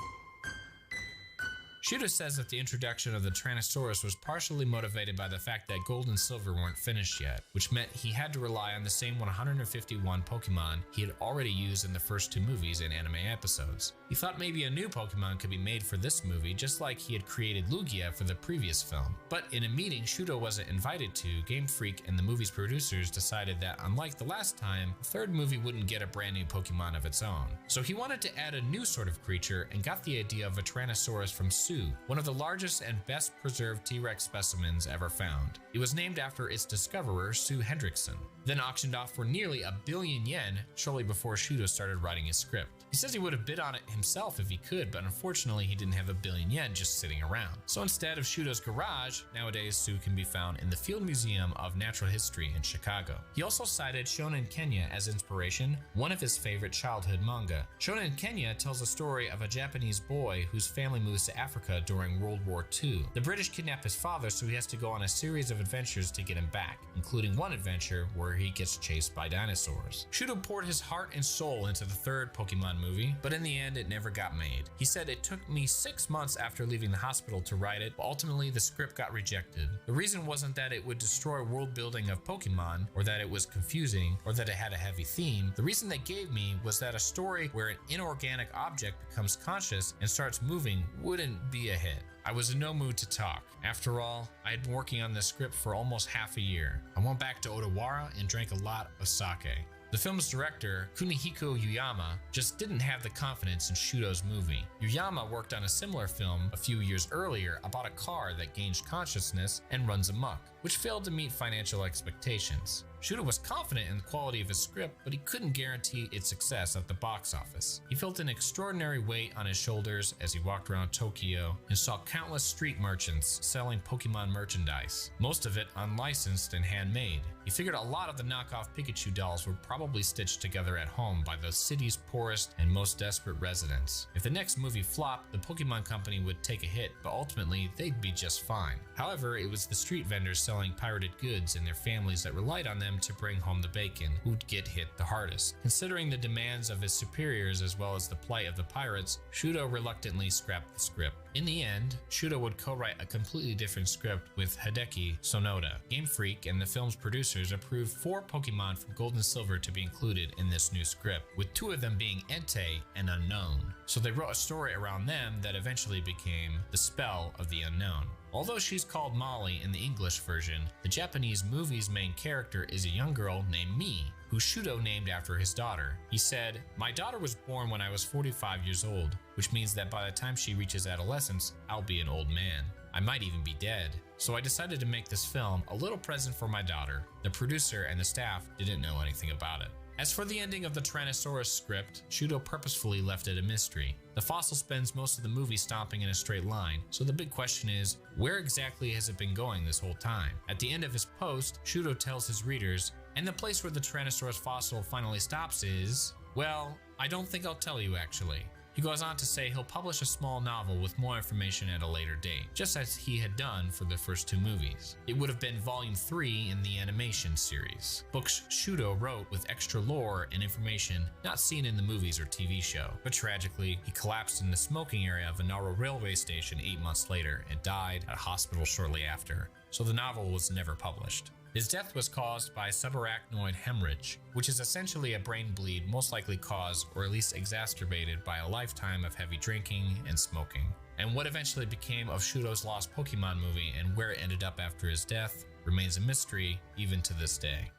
Shudo says that the introduction of the Tyrannosaurus was partially motivated by the fact that Gold and Silver weren't finished yet, which meant he had to rely on the same 151 Pokemon he had already used in the first two movies and anime episodes. He thought maybe a new Pokemon could be made for this movie, just like he had created Lugia for the previous film. But in a meeting Shudo wasn't invited to, Game Freak and the movie's producers decided that unlike the last time, the third movie wouldn't get a brand new Pokemon of its own. So he wanted to add a new sort of creature and got the idea of a Tyrannosaurus from Sue, one of the largest and best preserved T-Rex specimens ever found. It was named after its discoverer, Sue Hendrickson, then auctioned off for nearly $1 billion yen shortly before Shudo started writing his script. He says he would have bid on it himself if he could, but unfortunately he didn't have $1 billion yen just sitting around. So instead of Shudo's garage, nowadays Sue can be found in the Field Museum of Natural History in Chicago. He also cited Shonen Kenya as inspiration, one of his favorite childhood manga. Shonen Kenya tells a story of a Japanese boy whose family moves to Africa during World War II. The British kidnap his father, so he has to go on a series of adventures to get him back, including one adventure where he gets chased by dinosaurs. Shudo poured his heart and soul into the third Pokemon movie, but in the end it never got made. He said, "It took me 6 months after leaving the hospital to write it, but ultimately the script got rejected. The reason wasn't that it would destroy world building of Pokemon, or that it was confusing, or that it had a heavy theme. The reason they gave me was that a story where an inorganic object becomes conscious and starts moving wouldn't be a hit. I was in no mood to talk. After all, I had been working on this script for almost half a year. I went back to Odawara and drank a lot of sake." The film's director, Kunihiko Yuyama, just didn't have the confidence in Shudo's movie. Yuyama worked on a similar film a few years earlier about a car that gains consciousness and runs amok, which failed to meet financial expectations. Shudo was confident in the quality of his script, but he couldn't guarantee its success at the box office. He felt an extraordinary weight on his shoulders as he walked around Tokyo and saw countless street merchants selling Pokemon merchandise, most of it unlicensed and handmade. He figured a lot of the knockoff Pikachu dolls were probably stitched together at home by the city's poorest and most desperate residents. If the next movie flopped, the Pokemon Company would take a hit, but ultimately they'd be just fine. However, it was the street vendors selling pirated goods and their families that relied on them to bring home the bacon who'd get hit the hardest. Considering the demands of his superiors as well as the plight of the pirates, Shudo reluctantly scrapped the script. In the end, Shudo would co-write a completely different script with Hideki Sonoda. Game Freak and the film's producers approved 4 Pokemon from Gold and Silver to be included in this new script, with 2 of them being Entei and Unknown. So they wrote a story around them that eventually became The Spell of the Unknown. Although she's called Molly in the English version, the Japanese movie's main character is a young girl named Mii, who Shudo named after his daughter. He said, "My daughter was born when I was 45 years old, which means that by the time she reaches adolescence, I'll be an old man. I might even be dead. So I decided to make this film a little present for my daughter. The producer and the staff didn't know anything about it. As for the ending of the Tyrannosaurus script, Shudo purposefully left it a mystery. The fossil spends most of the movie stomping in a straight line, so the big question is, where exactly has it been going this whole time? At the end of his post, Shudo tells his readers, and the place where the Tyrannosaurus fossil finally stops is... well, I don't think I'll tell you actually. He goes on to say he'll publish a small novel with more information at a later date, just as he had done for the first 2 movies. It would have been volume 3 in the animation series. Books Shudo wrote with extra lore and information not seen in the movies or TV show. But tragically, he collapsed in the smoking area of a Nara railway station 8 months later and died at a hospital shortly after, so the novel was never published. His death was caused by subarachnoid hemorrhage, which is essentially a brain bleed most likely caused or at least exacerbated by a lifetime of heavy drinking and smoking. And what eventually became of Shudo's lost Pokemon movie and where it ended up after his death remains a mystery even to this day.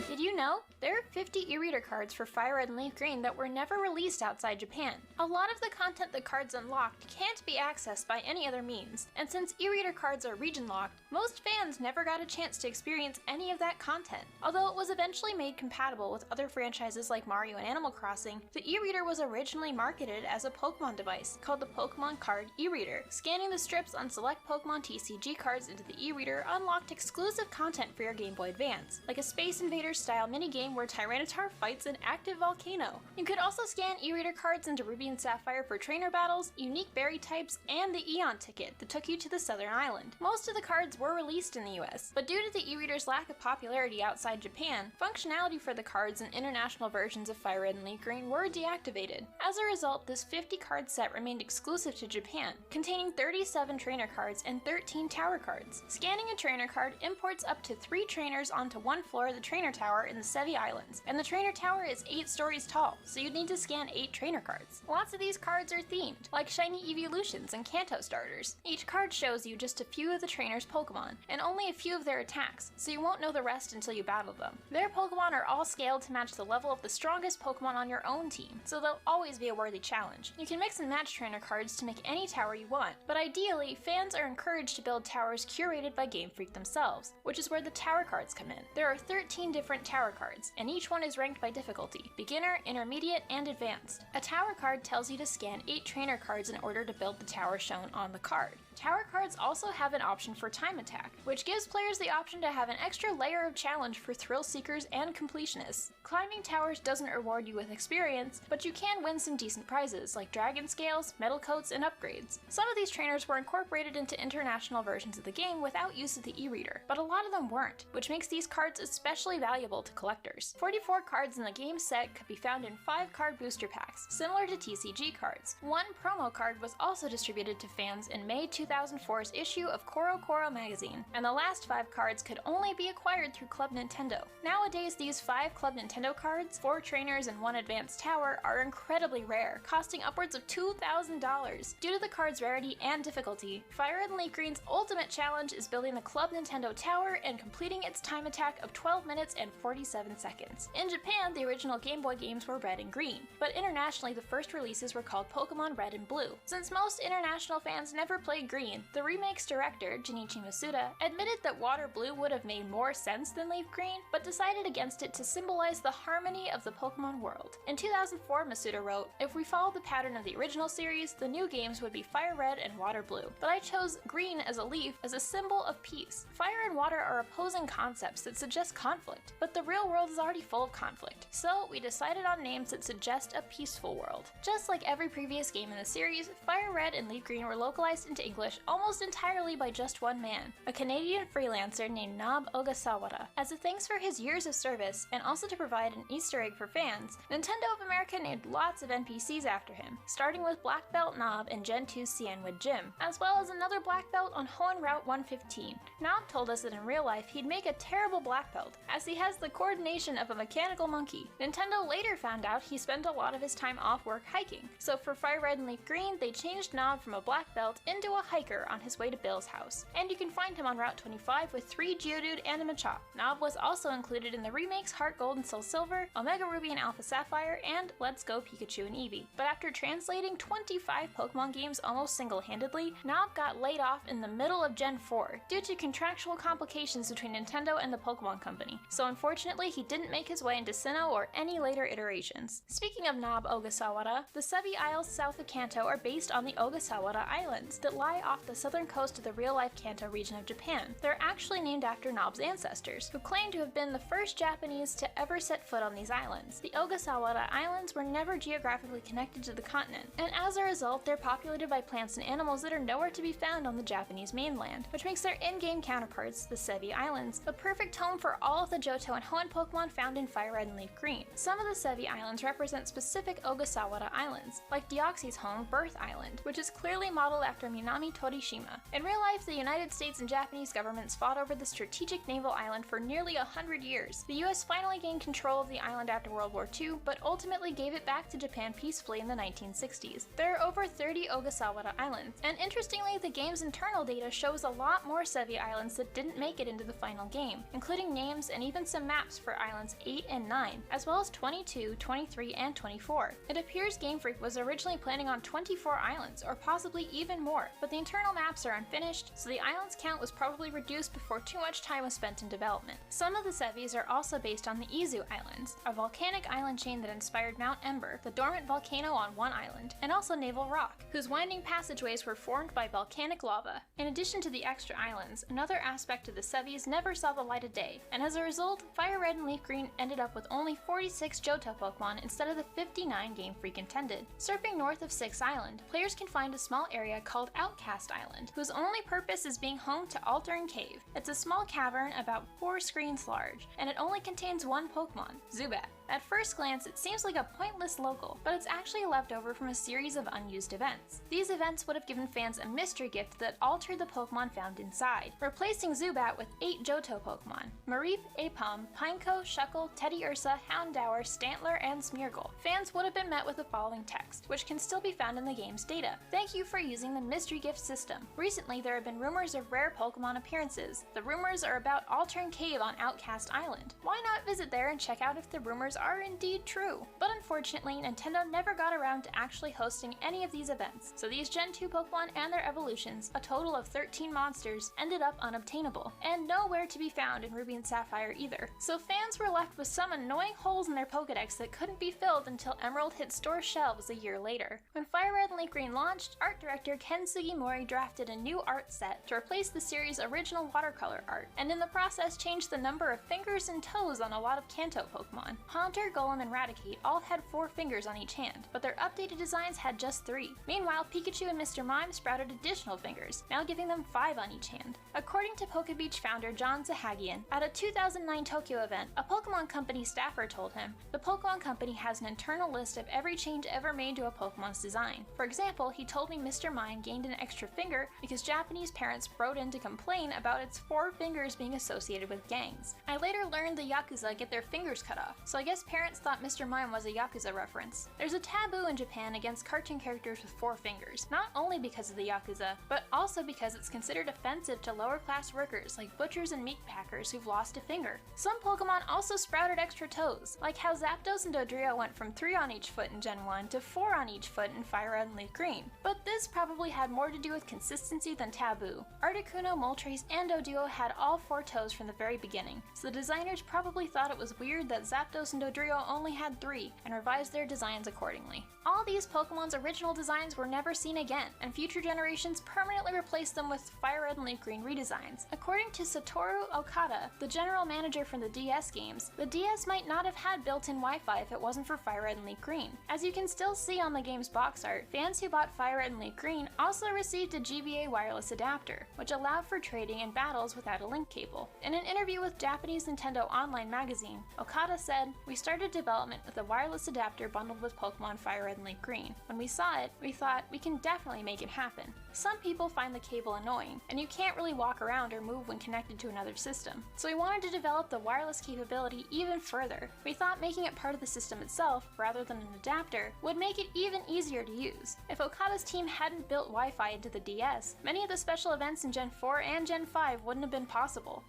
Did you know? There are 50 e-reader cards for Fire Red and Leaf Green that were never released outside Japan. A lot of the content the cards unlocked can't be accessed by any other means, and since e-reader cards are region-locked, most fans never got a chance to experience any of that content. Although it was eventually made compatible with other franchises like Mario and Animal Crossing, the e-reader was originally marketed as a Pokemon device called the Pokemon Card e-reader. Scanning the strips on select Pokemon TCG cards into the e-reader unlocked exclusive content for your Game Boy Advance, like a Space Invaders-style minigame where Tyranitar fights an active volcano. You could also scan e-reader cards into Ruby and Sapphire for trainer battles, unique berry types, and the Eon ticket that took you to the Southern Island. Most of the cards were released in the US, but due to the e-reader's lack of popularity outside Japan, functionality for the cards in international versions of Fire Red and Leaf Green were deactivated. As a result, this 50 card set remained exclusive to Japan, containing 37 trainer cards and 13 tower cards. Scanning a trainer card imports up to 3 trainers onto one floor of the trainer tower in the Sevi Islands, and the trainer tower is 8 stories tall, so you'd need to scan 8 trainer cards. Lots of these cards are themed, like shiny evolutions and Kanto starters. Each card shows you just a few of the trainer's Pokemon, and only a few of their attacks, so you won't know the rest until you battle them. Their Pokemon are all scaled to match the level of the strongest Pokemon on your own team, so they'll always be a worthy challenge. You can mix and match trainer cards to make any tower you want, but ideally, fans are encouraged to build towers curated by Game Freak themselves, which is where the tower cards come in. There are 13 different tower cards, and each one is ranked by difficulty: beginner, intermediate, and advanced. A tower card tells you to scan 8 trainer cards in order to build the tower shown on the card. Tower cards also have an option for time attack, which gives players the option to have an extra layer of challenge for thrill seekers and completionists. Climbing towers doesn't reward you with experience, but you can win some decent prizes like dragon scales, metal coats, and upgrades. Some of these trainers were incorporated into international versions of the game without use of the e-reader, but a lot of them weren't, which makes these cards especially valuable to collectors. 44 cards in the game set could be found in 5 card booster packs, similar to TCG cards. One promo card was also distributed to fans in May 2004's issue of Koro Koro magazine, and the last 5 cards could only be acquired through Club Nintendo. Nowadays, these 5 Club Nintendo cards, 4 trainers and 1 advanced tower, are incredibly rare, costing upwards of $2,000. Due to the card's rarity and difficulty, Fire Red and Leaf Green's ultimate challenge is building the Club Nintendo tower and completing its time attack of 12 minutes and 47 seconds. In Japan, the original Game Boy games were red and green, but internationally the first releases were called Pokemon Red and Blue. Since most international fans never played green, the remake's director, Junichi Masuda, admitted that Water Blue would have made more sense than Leaf Green, but decided against it to symbolize the harmony of the Pokemon world. In 2004, Masuda wrote, "If we followed the pattern of the original series, the new games would be Fire Red and Water Blue, but I chose green as a leaf as a symbol of peace. Fire and water are opposing concepts that suggest conflict, but the real world is already full of conflict, so we decided on names that suggest a peaceful world." Just like every previous game in the series, Fire Red and Leaf Green were localized into English almost entirely by just one man, a Canadian freelancer named Nob Ogasawara. As a thanks for his years of service, and also to provide an Easter egg for fans, Nintendo of America named lots of NPCs after him, starting with Black Belt Nob and Gen 2 Cianwood Jim, as well as another Black Belt on Hoenn Route 115. Nob told us that in real life he'd make a terrible Black Belt, as he has the coordination of a mechanical monkey. Nintendo later found out he spent a lot of his time off work hiking, so for Fire Red and Leaf Green, they changed Nob from a black belt into a hiker on his way to Bill's house. And you can find him on Route 25 with 3 Geodude and a Machop. Nob was also included in the remakes Heart Gold and Soul Silver, Omega Ruby and Alpha Sapphire, and Let's Go Pikachu and Eevee. But after translating 25 Pokemon games almost single-handedly, Nob got laid off in the middle of Gen 4 due to contractual complications between Nintendo and the Pokemon Company. So unfortunately, he didn't make his way into Sinnoh or any later iterations. Speaking of Nob Ogasawara, the Sevi Isles south of Kanto are based on the Ogasawara Islands that lie off the southern coast of the real-life Kanto region of Japan. They're actually named after Nob's ancestors, who claim to have been the first Japanese to ever set foot on these islands. The Ogasawara Islands were never geographically connected to the continent, and as a result, they're populated by plants and animals that are nowhere to be found on the Japanese mainland, which makes their in-game counterparts, the Sevi Islands, a perfect home for all of the Johto and Hoenn Pokemon found in Fire Red and Leaf Green. Some of the Sevi Islands represent specific Ogasawara Islands, like Deoxy's home, Birth Island, which is clearly modeled after Minami Torishima. In real life, the United States and Japanese governments fought over the strategic naval island for nearly 100 years. The US finally gained control of the island after World War II, but ultimately gave it back to Japan peacefully in the 1960s. There are over 30 Ogasawara Islands, and interestingly, the game's internal data shows a lot more Sevi Islands that didn't make it into the final game, including names and even some maps for Islands 8 and 9, as well as 22, 23, and 24. It appears Game Freak was originally planning on 24 islands, or possibly even more, but the internal maps are unfinished, so the islands count was probably reduced before too much time was spent in development. Some of the Sevis are also based on the Izu Islands, a volcanic island chain that inspired Mount Ember, the dormant volcano on one island, and also Naval Rock, whose winding passageways were formed by volcanic lava. In addition to the extra islands, another aspect of the Sevis never saw the light of day, and as a result, Fire Red and Leaf Green ended up with only 46 Johto Pokemon instead of the 59 Game Freak intended. Surfing north of 6 Island, players can find a small area called Outcast Island, whose only purpose is being home to Altering Cave. It's a small cavern about 4 screens large, and it only contains one Pokemon, Zubat. At first glance, it seems like a pointless local, but it's actually a leftover from a series of unused events. These events would have given fans a mystery gift that altered the Pokemon found inside, replacing Zubat with 8 Johto Pokemon: Mareep, Aipom, Pineco, Shuckle, Teddy Ursa, Houndour, Stantler, and Smeargle. Fans would have been met with the following text, which can still be found in the game's data. Thank you for using the mystery gift system. Recently, there have been rumors of rare Pokemon appearances. The rumors are about Altering Cave on Outcast Island. Why not visit there and check out if the rumors are indeed true? But unfortunately, Nintendo never got around to actually hosting any of these events, so these Gen 2 Pokemon and their evolutions, a total of 13 monsters, ended up unobtainable, and nowhere to be found in Ruby and Sapphire either. So fans were left with some annoying holes in their Pokedex that couldn't be filled until Emerald hit store shelves a year later. When Fire Red and Leaf Green launched, art director Ken Sugimori drafted a new art set to replace the series' original watercolor art, and in the process changed the number of fingers and toes on a lot of Kanto Pokemon. Haunter, Golem, and Raticate all had 4 fingers on each hand, but their updated designs had just 3. Meanwhile, Pikachu and Mr. Mime sprouted additional fingers, now giving them 5 on each hand. According to PokeBeach founder John Zahagian, at a 2009 Tokyo event, a Pokemon Company staffer told him, "The Pokemon Company has an internal list of every change ever made to a Pokemon's design. For example, he told me Mr. Mime gained an extra finger because Japanese parents wrote in to complain about its 4 fingers being associated with gangs. I later learned the Yakuza get their fingers cut off, so I guess parents thought Mr. Mime was a Yakuza reference." There's a taboo in Japan against cartoon characters with 4 fingers, not only because of the Yakuza, but also because it's considered offensive to lower class workers like butchers and meat packers who've lost a finger. Some Pokemon also sprouted extra toes, like how Zapdos and Dodrio went from 3 on each foot in Gen 1 to 4 on each foot in Fire Red and Leaf Green. But this probably had more to do with consistency than taboo. Articuno, Moltres, and Doduo had all 4 toes from the very beginning, so the designers probably thought it was weird that Zapdos and Dodrio only had 3, and revised their designs accordingly. All these Pokemon's original designs were never seen again, and future generations permanently replaced them with Fire Red and Leaf Green redesigns. According to Satoru Okada, the general manager from the DS games, the DS might not have had built-in Wi-Fi if it wasn't for Fire Red and Leaf Green. As you can still see on the game's box art, fans who bought Fire Red and Leaf Green also received a GBA wireless adapter, which allowed for trading in battles without a link cable. In an interview with Japanese Nintendo Online magazine, Okada said, "We started development with a wireless adapter bundled with Pokemon Fire Red and Leaf Green. When we saw it, we thought we can definitely make it happen. Some people find the cable annoying, and you can't really walk around or move when connected to another system. So we wanted to develop the wireless capability even further. We thought making it part of the system itself, rather than an adapter, would make it even easier to use. If Okada's team hadn't built Wi-Fi into the DS, many of the special events in Gen 4 and Gen 5 wouldn't have been possible.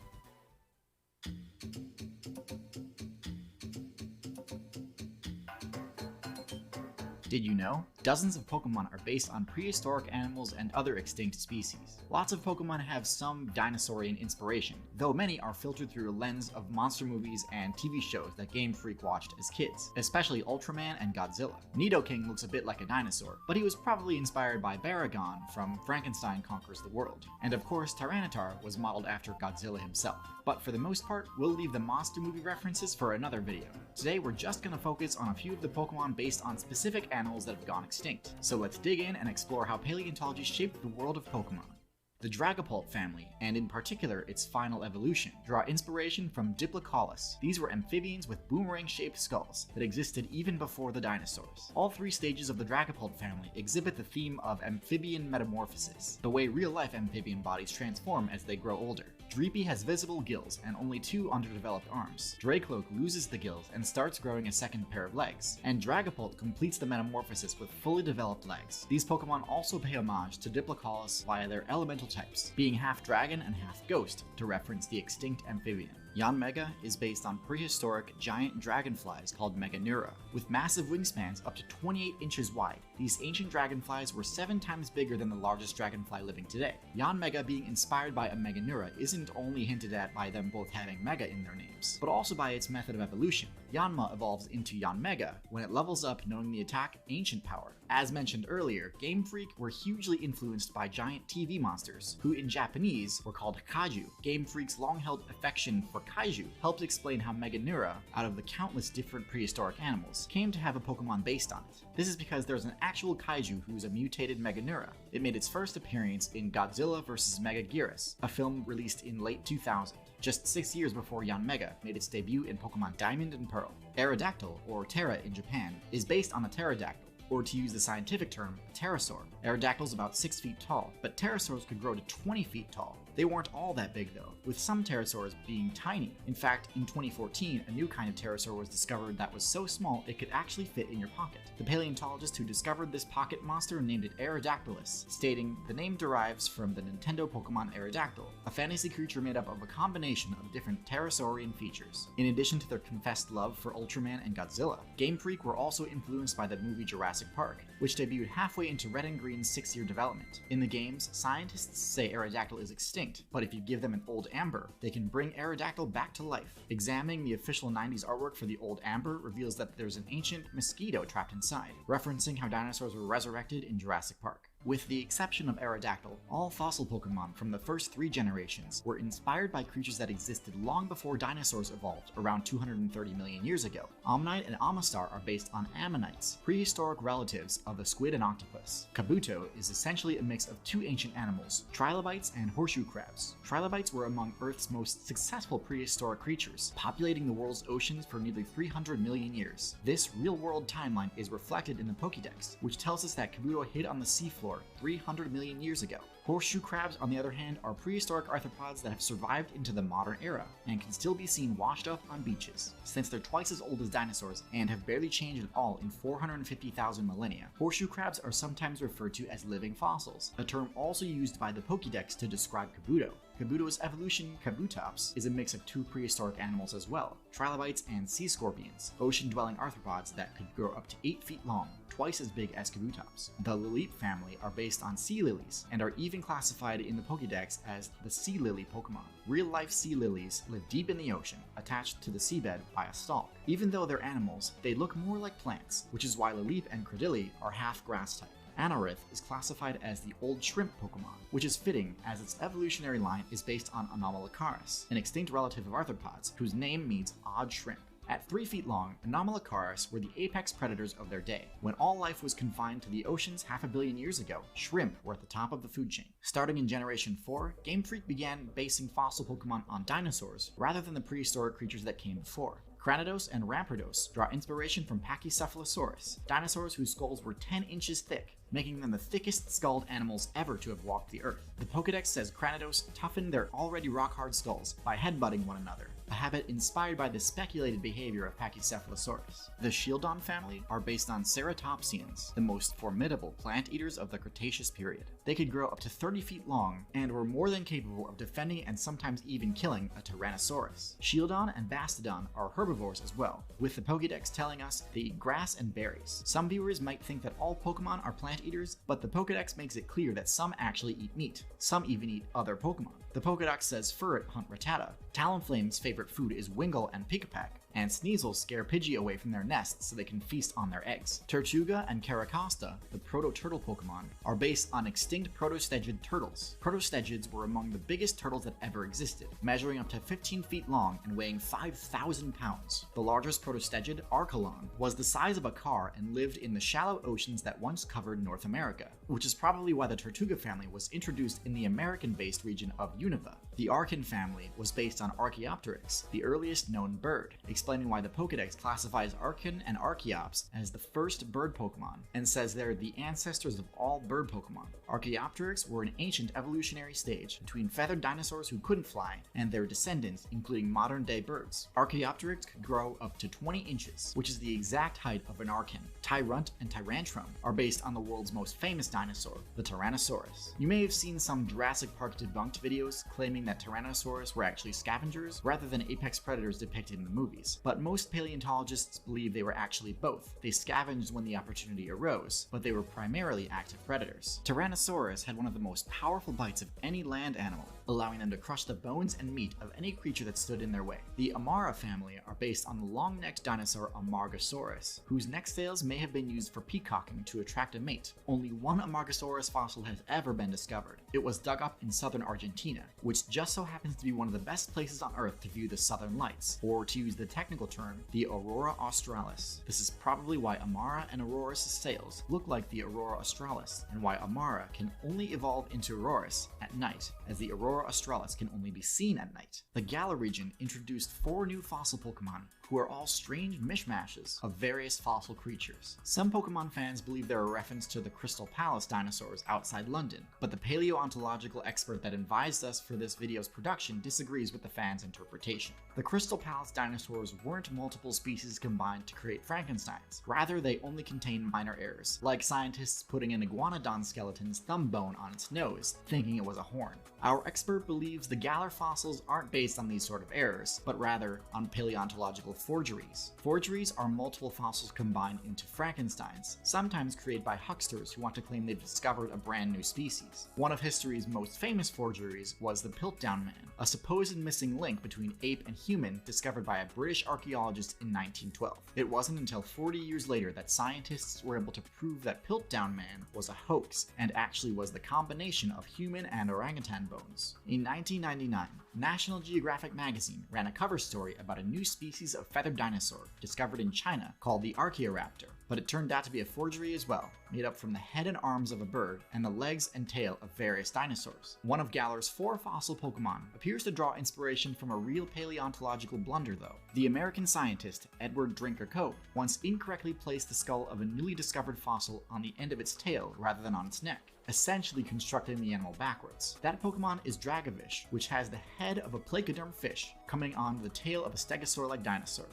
Did you know? Dozens of Pokemon are based on prehistoric animals and other extinct species. Lots of Pokemon have some dinosaurian inspiration, though many are filtered through a lens of monster movies and TV shows that Game Freak watched as kids, especially Ultraman and Godzilla. Nidoking looks a bit like a dinosaur, but he was probably inspired by Baragon from Frankenstein Conquers the World. And of course, Tyranitar was modeled after Godzilla himself. But for the most part, we'll leave the monster movie references for another video. Today we're just gonna focus on a few of the Pokemon based on specific animals that have gone extinct. So let's dig in and explore how paleontology shaped the world of Pokemon. The Dragapult family, and in particular its final evolution, draw inspiration from Diplocaulus. These were amphibians with boomerang-shaped skulls that existed even before the dinosaurs. All three stages of the Dragapult family exhibit the theme of amphibian metamorphosis, the way real-life amphibian bodies transform as they grow older. Dreepy has visible gills and only 2 underdeveloped arms. Dracloak loses the gills and starts growing a second pair of legs, and Dragapult completes the metamorphosis with fully developed legs. These Pokemon also pay homage to Diplocaulus via their elemental types, being half dragon and half ghost, to reference the extinct amphibian. Yanmega is based on prehistoric giant dragonflies called Meganeura, with massive wingspans up to 28 inches wide. These ancient dragonflies were 7 times bigger than the largest dragonfly living today. Yanmega being inspired by a Meganeura isn't only hinted at by them both having Mega in their names, but also by its method of evolution. Yanma evolves into Yanmega when it levels up knowing the attack Ancient Power. As mentioned earlier, Game Freak were hugely influenced by giant TV monsters, who in Japanese were called kaiju. Game Freak's long-held affection for kaiju helped explain how Meganeura, out of the countless different prehistoric animals, came to have a Pokemon based on it. This is because there's an actual kaiju who is a mutated Meganeura. It made its first appearance in Godzilla vs. Megaguirus, a film released in late 2000. Just 6 years before Yanmega made its debut in Pokemon Diamond and Pearl. Aerodactyl, or Terra in Japan, is based on a pterodactyl, or to use the scientific term, a pterosaur. Aerodactyl's about 6 feet tall, but pterosaurs could grow to 20 feet tall. They weren't all that big though, with some pterosaurs being tiny. In fact, in 2014, a new kind of pterosaur was discovered that was so small it could actually fit in your pocket. The paleontologist who discovered this pocket monster named it Aerodactylus, stating, "The name derives from the Nintendo Pokemon Aerodactyl, a fantasy creature made up of a combination of different pterosaurian features." In addition to their confessed love for Ultraman and Godzilla, Game Freak were also influenced by the movie Jurassic Park, which debuted halfway into Red and Green's 6-year development. In the games, scientists say Aerodactyl is extinct, but if you give them an old Amber, they can bring Aerodactyl back to life. Examining the official 90s artwork for the old Amber reveals that there's an ancient mosquito trapped inside, referencing how dinosaurs were resurrected in Jurassic Park. With the exception of Aerodactyl, all fossil Pokemon from the first 3 generations were inspired by creatures that existed long before dinosaurs evolved, around 230 million years ago. Omnite and Amistar are based on ammonites, prehistoric relatives of the squid and octopus. Kabuto is essentially a mix of 2 ancient animals, trilobites and horseshoe crabs. Trilobites were among Earth's most successful prehistoric creatures, populating the world's oceans for nearly 300 million years. This real-world timeline is reflected in the Pokédex, which tells us that Kabuto hid on the seafloor 300 million years ago. Horseshoe crabs, on the other hand, are prehistoric arthropods that have survived into the modern era and can still be seen washed up on beaches. Since they're twice as old as dinosaurs and have barely changed at all in 450,000 millennia, horseshoe crabs are sometimes referred to as living fossils, a term also used by the Pokédex to describe Kabuto. Kabuto's evolution, Kabutops, is a mix of 2 prehistoric animals as well, trilobites and sea scorpions, ocean-dwelling arthropods that could grow up to 8 feet long, twice as big as Kabutops. The Lilip family are based on sea lilies, and are even classified in the Pokédex as the sea lily Pokemon. Real-life sea lilies live deep in the ocean, attached to the seabed by a stalk. Even though they're animals, they look more like plants, which is why Lilip and Cradily are half grass type. Anorith is classified as the old shrimp Pokemon, which is fitting as its evolutionary line is based on Anomalocaris, an extinct relative of arthropods whose name means odd shrimp. At 3 feet long, Anomalocaris were the apex predators of their day. When all life was confined to the oceans half a billion years ago, shrimp were at the top of the food chain. Starting in Generation 4, Game Freak began basing fossil Pokemon on dinosaurs rather than the prehistoric creatures that came before. Cranidos and Rampardos draw inspiration from Pachycephalosaurus, dinosaurs whose skulls were 10 inches thick, making them the thickest skulled animals ever to have walked the earth. The Pokedex says Cranidos toughened their already rock-hard skulls by headbutting one another, a habit inspired by the speculated behavior of Pachycephalosaurus. The Shieldon family are based on ceratopsians, the most formidable plant eaters of the Cretaceous period. They could grow up to 30 feet long and were more than capable of defending and sometimes even killing a Tyrannosaurus. Shieldon and Bastodon are herbivores as well, with the Pokédex telling us they eat grass and berries. Some viewers might think that all Pokemon are plant eaters, but the Pokédex makes it clear that some actually eat meat. Some even eat other Pokemon. The Pokédex says Furret hunt Rattata, Talonflame's favorite food is Wingull and Pikapek, and Sneasel scare Pidgey away from their nests so they can feast on their eggs. Tortuga and Caracosta, the proto-turtle Pokemon, are based on extinct protostegid turtles. Protostegids were among the biggest turtles that ever existed, measuring up to 15 feet long and weighing 5,000 pounds. The largest protostegid, Archelon, was the size of a car and lived in the shallow oceans that once covered North America, which is probably why the Tortuga family was introduced in the American-based region of Unova. The Archen family was based on Archaeopteryx, the earliest known bird, explaining why the Pokédex classifies Archen and Archaeops as the first bird Pokemon, and says they're the ancestors of all bird Pokemon. Archaeopteryx were an ancient evolutionary stage between feathered dinosaurs who couldn't fly and their descendants, including modern-day birds. Archaeopteryx could grow up to 20 inches, which is the exact height of an Archen. Tyrunt and Tyrantrum are based on the world's most famous dinosaur, the Tyrannosaurus. You may have seen some Jurassic Park debunked videos claiming that Tyrannosaurus were actually scavengers rather than apex predators depicted in the movies, but most paleontologists believe they were actually both. They scavenged when the opportunity arose, but they were primarily active predators. Tyrannosaurus had one of the most powerful bites of any land animal, allowing them to crush the bones and meat of any creature that stood in their way. The Amara family are based on the long-necked dinosaur Amargasaurus, whose neck scales may have been used for peacocking to attract a mate. Only one Amargasaurus fossil has ever been discovered. It was dug up in southern Argentina, which just so happens to be one of the best places on Earth to view the southern lights, or to use the technical term, the Aurora Australis. This is probably why Amara and Aurora's sails look like the Aurora Australis, and why Amara can only evolve into Auroras at night, as the Aurora Australis can only be seen at night. The Galar region introduced 4 new fossil Pokemon, who are all strange mishmashes of various fossil creatures. Some Pokemon fans believe they're a reference to the Crystal Palace dinosaurs outside London, but the paleontological expert that advised us for this video's production disagrees with the fans' interpretation. The Crystal Palace dinosaurs weren't multiple species combined to create Frankensteins. Rather, they only contain minor errors, like scientists putting an iguanodon skeleton's thumb bone on its nose, thinking it was a horn. Our expert believes the Galar fossils aren't based on these sort of errors, but rather on paleontological forgeries. Forgeries are multiple fossils combined into Frankensteins, sometimes created by hucksters who want to claim they've discovered a brand new species. One of history's most famous forgeries was the Piltdown Man, a supposed missing link between ape and human discovered by a British archaeologist in 1912. It wasn't until 40 years later that scientists were able to prove that Piltdown Man was a hoax and actually was the combination of human and orangutan bones. In 1999, National Geographic magazine ran a cover story about a new species of feathered dinosaur discovered in China called the Archaeoraptor, but it turned out to be a forgery as well, made up from the head and arms of a bird and the legs and tail of various dinosaurs. One of Galar's 4 fossil Pokemon appears to draw inspiration from a real paleontological blunder though. The American scientist Edward Drinker Cope once incorrectly placed the skull of a newly discovered fossil on the end of its tail rather than on its neck, essentially constructing the animal backwards. That Pokemon is Dragovish, which has the head of a placoderm fish coming on the tail of a stegosaur-like dinosaur.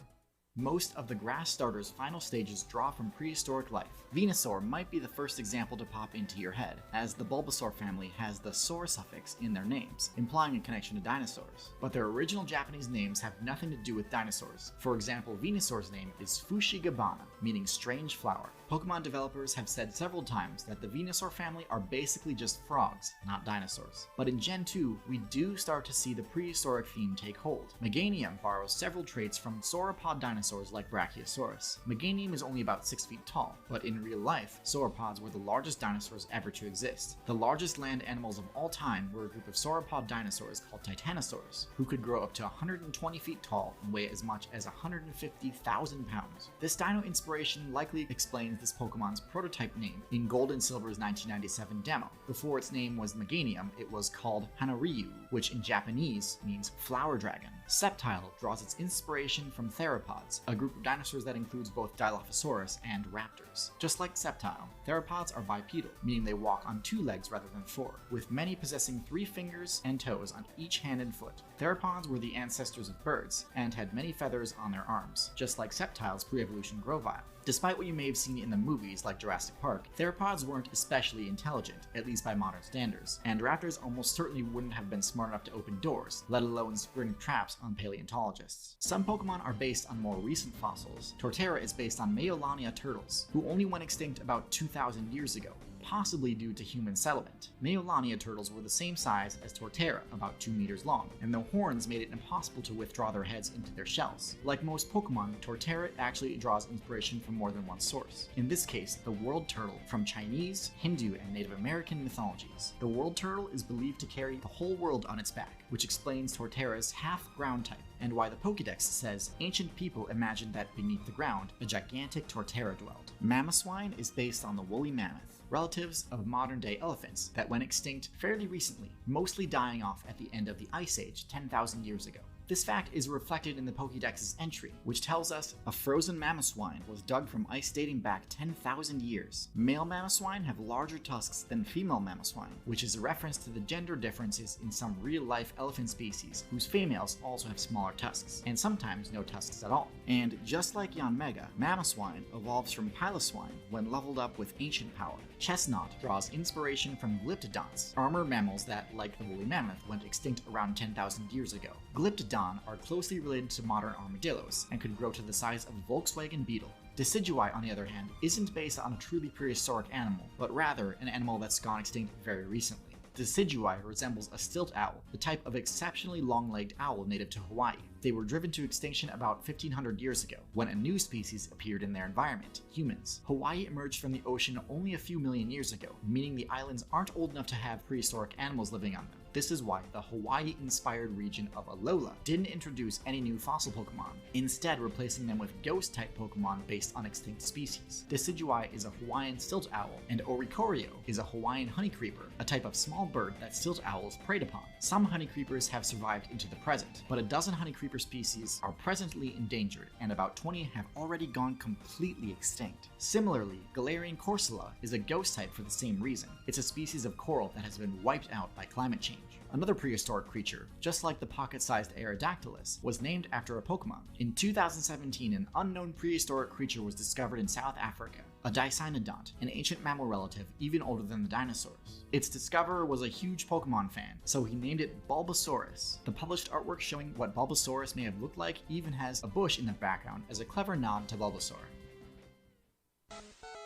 Most of the grass starter's final stages draw from prehistoric life. Venusaur might be the first example to pop into your head, as the Bulbasaur family has the "saur" suffix in their names, implying a connection to dinosaurs. But their original Japanese names have nothing to do with dinosaurs. For example, Venusaur's name is Fushigabana, meaning strange flower. Pokemon developers have said several times that the Venusaur family are basically just frogs, not dinosaurs. But in Gen 2, we do start to see the prehistoric theme take hold. Meganium borrows several traits from sauropod dinosaurs like Brachiosaurus. Meganium is only about 6 feet tall, but in real life, sauropods were the largest dinosaurs ever to exist. The largest land animals of all time were a group of sauropod dinosaurs called Titanosaurs, who could grow up to 120 feet tall and weigh as much as 150,000 pounds. This dino inspiration likely explains this Pokemon's prototype name in Gold and Silver's 1997 demo. Before its name was Meganium, it was called Hanaryu, which in Japanese means flower dragon. Sceptile draws its inspiration from theropods, a group of dinosaurs that includes both Dilophosaurus and raptors. Just like Sceptile, theropods are bipedal, meaning they walk on 2 legs rather than 4, with many possessing 3 fingers and toes on each hand and foot. Theropods were the ancestors of birds, and had many feathers on their arms, just like Sceptile's pre-evolution Grovile. Despite what you may have seen in the movies like Jurassic Park, theropods weren't especially intelligent, at least by modern standards, and raptors almost certainly wouldn't have been smart enough to open doors, let alone spring traps on paleontologists. Some Pokemon are based on more recent fossils. Torterra is based on Meolania turtles, who only went extinct about 2,000 years ago, possibly due to human settlement. Meolania turtles were the same size as Torterra, about 2 meters long, and their horns made it impossible to withdraw their heads into their shells. Like most Pokemon, Torterra actually draws inspiration from more than one source. In this case, the world turtle from Chinese, Hindu, and Native American mythologies. The world turtle is believed to carry the whole world on its back, which explains Torterra's half-ground type, and why the Pokédex says ancient people imagined that beneath the ground, a gigantic Torterra dwelled. Mamoswine is based on the woolly mammoth, relatives of modern-day elephants that went extinct fairly recently, mostly dying off at the end of the Ice Age 10,000 years ago. This fact is reflected in the Pokédex's entry, which tells us a frozen mamoswine was dug from ice dating back 10,000 years. Male mamoswine have larger tusks than female mamoswine, which is a reference to the gender differences in some real-life elephant species, whose females also have smaller tusks, and sometimes no tusks at all. And just like Yanmega, mamoswine evolves from piloswine when leveled up with ancient power. Chestnut draws inspiration from glyptodonts, armored mammals that, like the woolly mammoth, went extinct around 10,000 years ago. Glyptodonts are closely related to modern armadillos and could grow to the size of a Volkswagen Beetle. Decidueye, on the other hand, isn't based on a truly prehistoric animal, but rather an animal that's gone extinct very recently. Decidueye resembles a stilt owl, the type of exceptionally long-legged owl native to Hawaii. They were driven to extinction about 1,500 years ago, when a new species appeared in their environment, humans. Hawaii emerged from the ocean only a few million years ago, meaning the islands aren't old enough to have prehistoric animals living on them. This is why the Hawaii-inspired region of Alola didn't introduce any new fossil Pokemon, instead replacing them with ghost-type Pokemon based on extinct species. Decidueye is a Hawaiian stilt owl, and Oricorio is a Hawaiian honeycreeper, a type of small bird that stilt owls preyed upon. Some honeycreepers have survived into the present, but a dozen honeycreeper species are presently endangered, and about 20 have already gone completely extinct. Similarly, Galarian Corsola is a ghost type for the same reason. It's a species of coral that has been wiped out by climate change. Another prehistoric creature, just like the pocket-sized Aerodactylus, was named after a Pokemon. In 2017, an unknown prehistoric creature was discovered in South Africa, a Dicynodont, an ancient mammal relative even older than the dinosaurs. Its discoverer was a huge Pokemon fan, so he named it Bulbasaurus. The published artwork showing what Bulbasaurus may have looked like even has a bush in the background as a clever nod to Bulbasaur.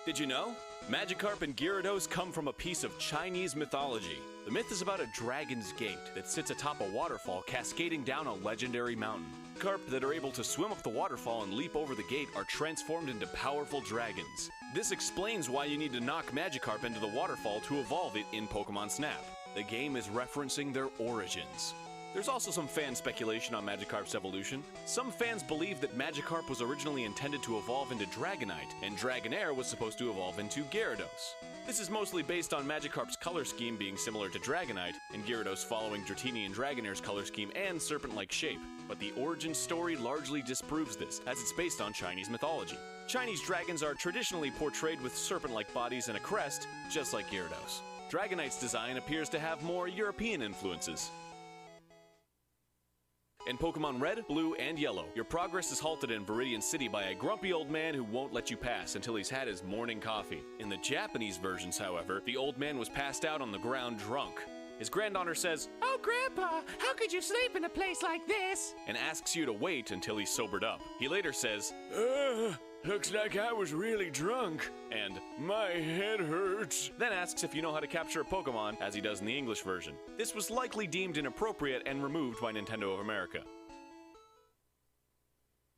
Did you know? Magikarp and Gyarados come from a piece of Chinese mythology. The myth is about a dragon's gate that sits atop a waterfall cascading down a legendary mountain. Carp that are able to swim up the waterfall and leap over the gate are transformed into powerful dragons. This explains why you need to knock Magikarp into the waterfall to evolve it in Pokemon Snap. The game is referencing their origins. There's also some fan speculation on Magikarp's evolution. Some fans believe that Magikarp was originally intended to evolve into Dragonite, and Dragonair was supposed to evolve into Gyarados. This is mostly based on Magikarp's color scheme being similar to Dragonite, and Gyarados following Dratini and Dragonair's color scheme and serpent-like shape. But the origin story largely disproves this, as it's based on Chinese mythology. Chinese dragons are traditionally portrayed with serpent-like bodies and a crest, just like Gyarados. Dragonite's design appears to have more European influences. In Pokemon Red, Blue, and Yellow, your progress is halted in Viridian City by a grumpy old man who won't let you pass until he's had his morning coffee. In the Japanese versions, however, the old man was passed out on the ground drunk. His granddaughter says, "Oh, Grandpa, how could you sleep in a place like this?" and asks you to wait until he's sobered up. He later says, "Looks like I was really drunk," and "My head hurts," then asks if you know how to capture a Pokemon, as he does in the English version. This was likely deemed inappropriate and removed by Nintendo of America.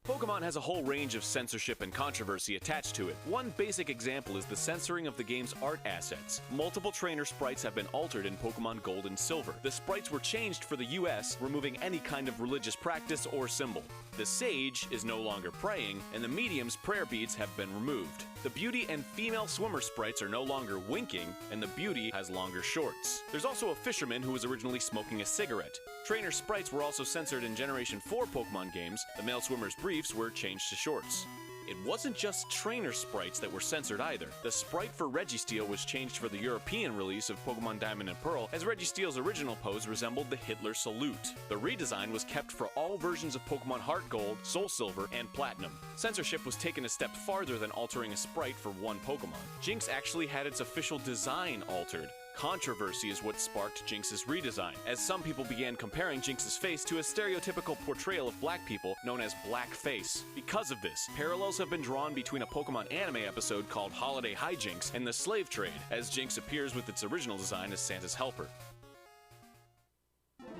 Pokemon has a whole range of censorship and controversy attached to it. One basic example is the censoring of the game's art assets. Multiple trainer sprites have been altered in Pokemon Gold and Silver. The sprites were changed for the US, removing any kind of religious practice or symbol. The sage is no longer praying, and the medium's prayer beads have been removed. The beauty and female swimmer sprites are no longer winking, and the beauty has longer shorts. There's also a fisherman who was originally smoking a cigarette. Trainer sprites were also censored in Generation 4 Pokemon games. The male swimmer's briefs were changed to shorts. It wasn't just trainer sprites that were censored either. The sprite for Registeel was changed for the European release of Pokemon Diamond and Pearl, as Registeel's original pose resembled the Hitler salute. The redesign was kept for all versions of Pokemon Heart Gold, Soul Silver, and Platinum. Censorship was taken a step farther than altering a sprite for one Pokemon. Jinx actually had its official design altered. Controversy is what sparked Jinx's redesign, as some people began comparing Jinx's face to a stereotypical portrayal of black people known as blackface. Because of this, parallels have been drawn between a Pokemon anime episode called Holiday Hijinks and the slave trade, as Jinx appears with its original design as Santa's helper.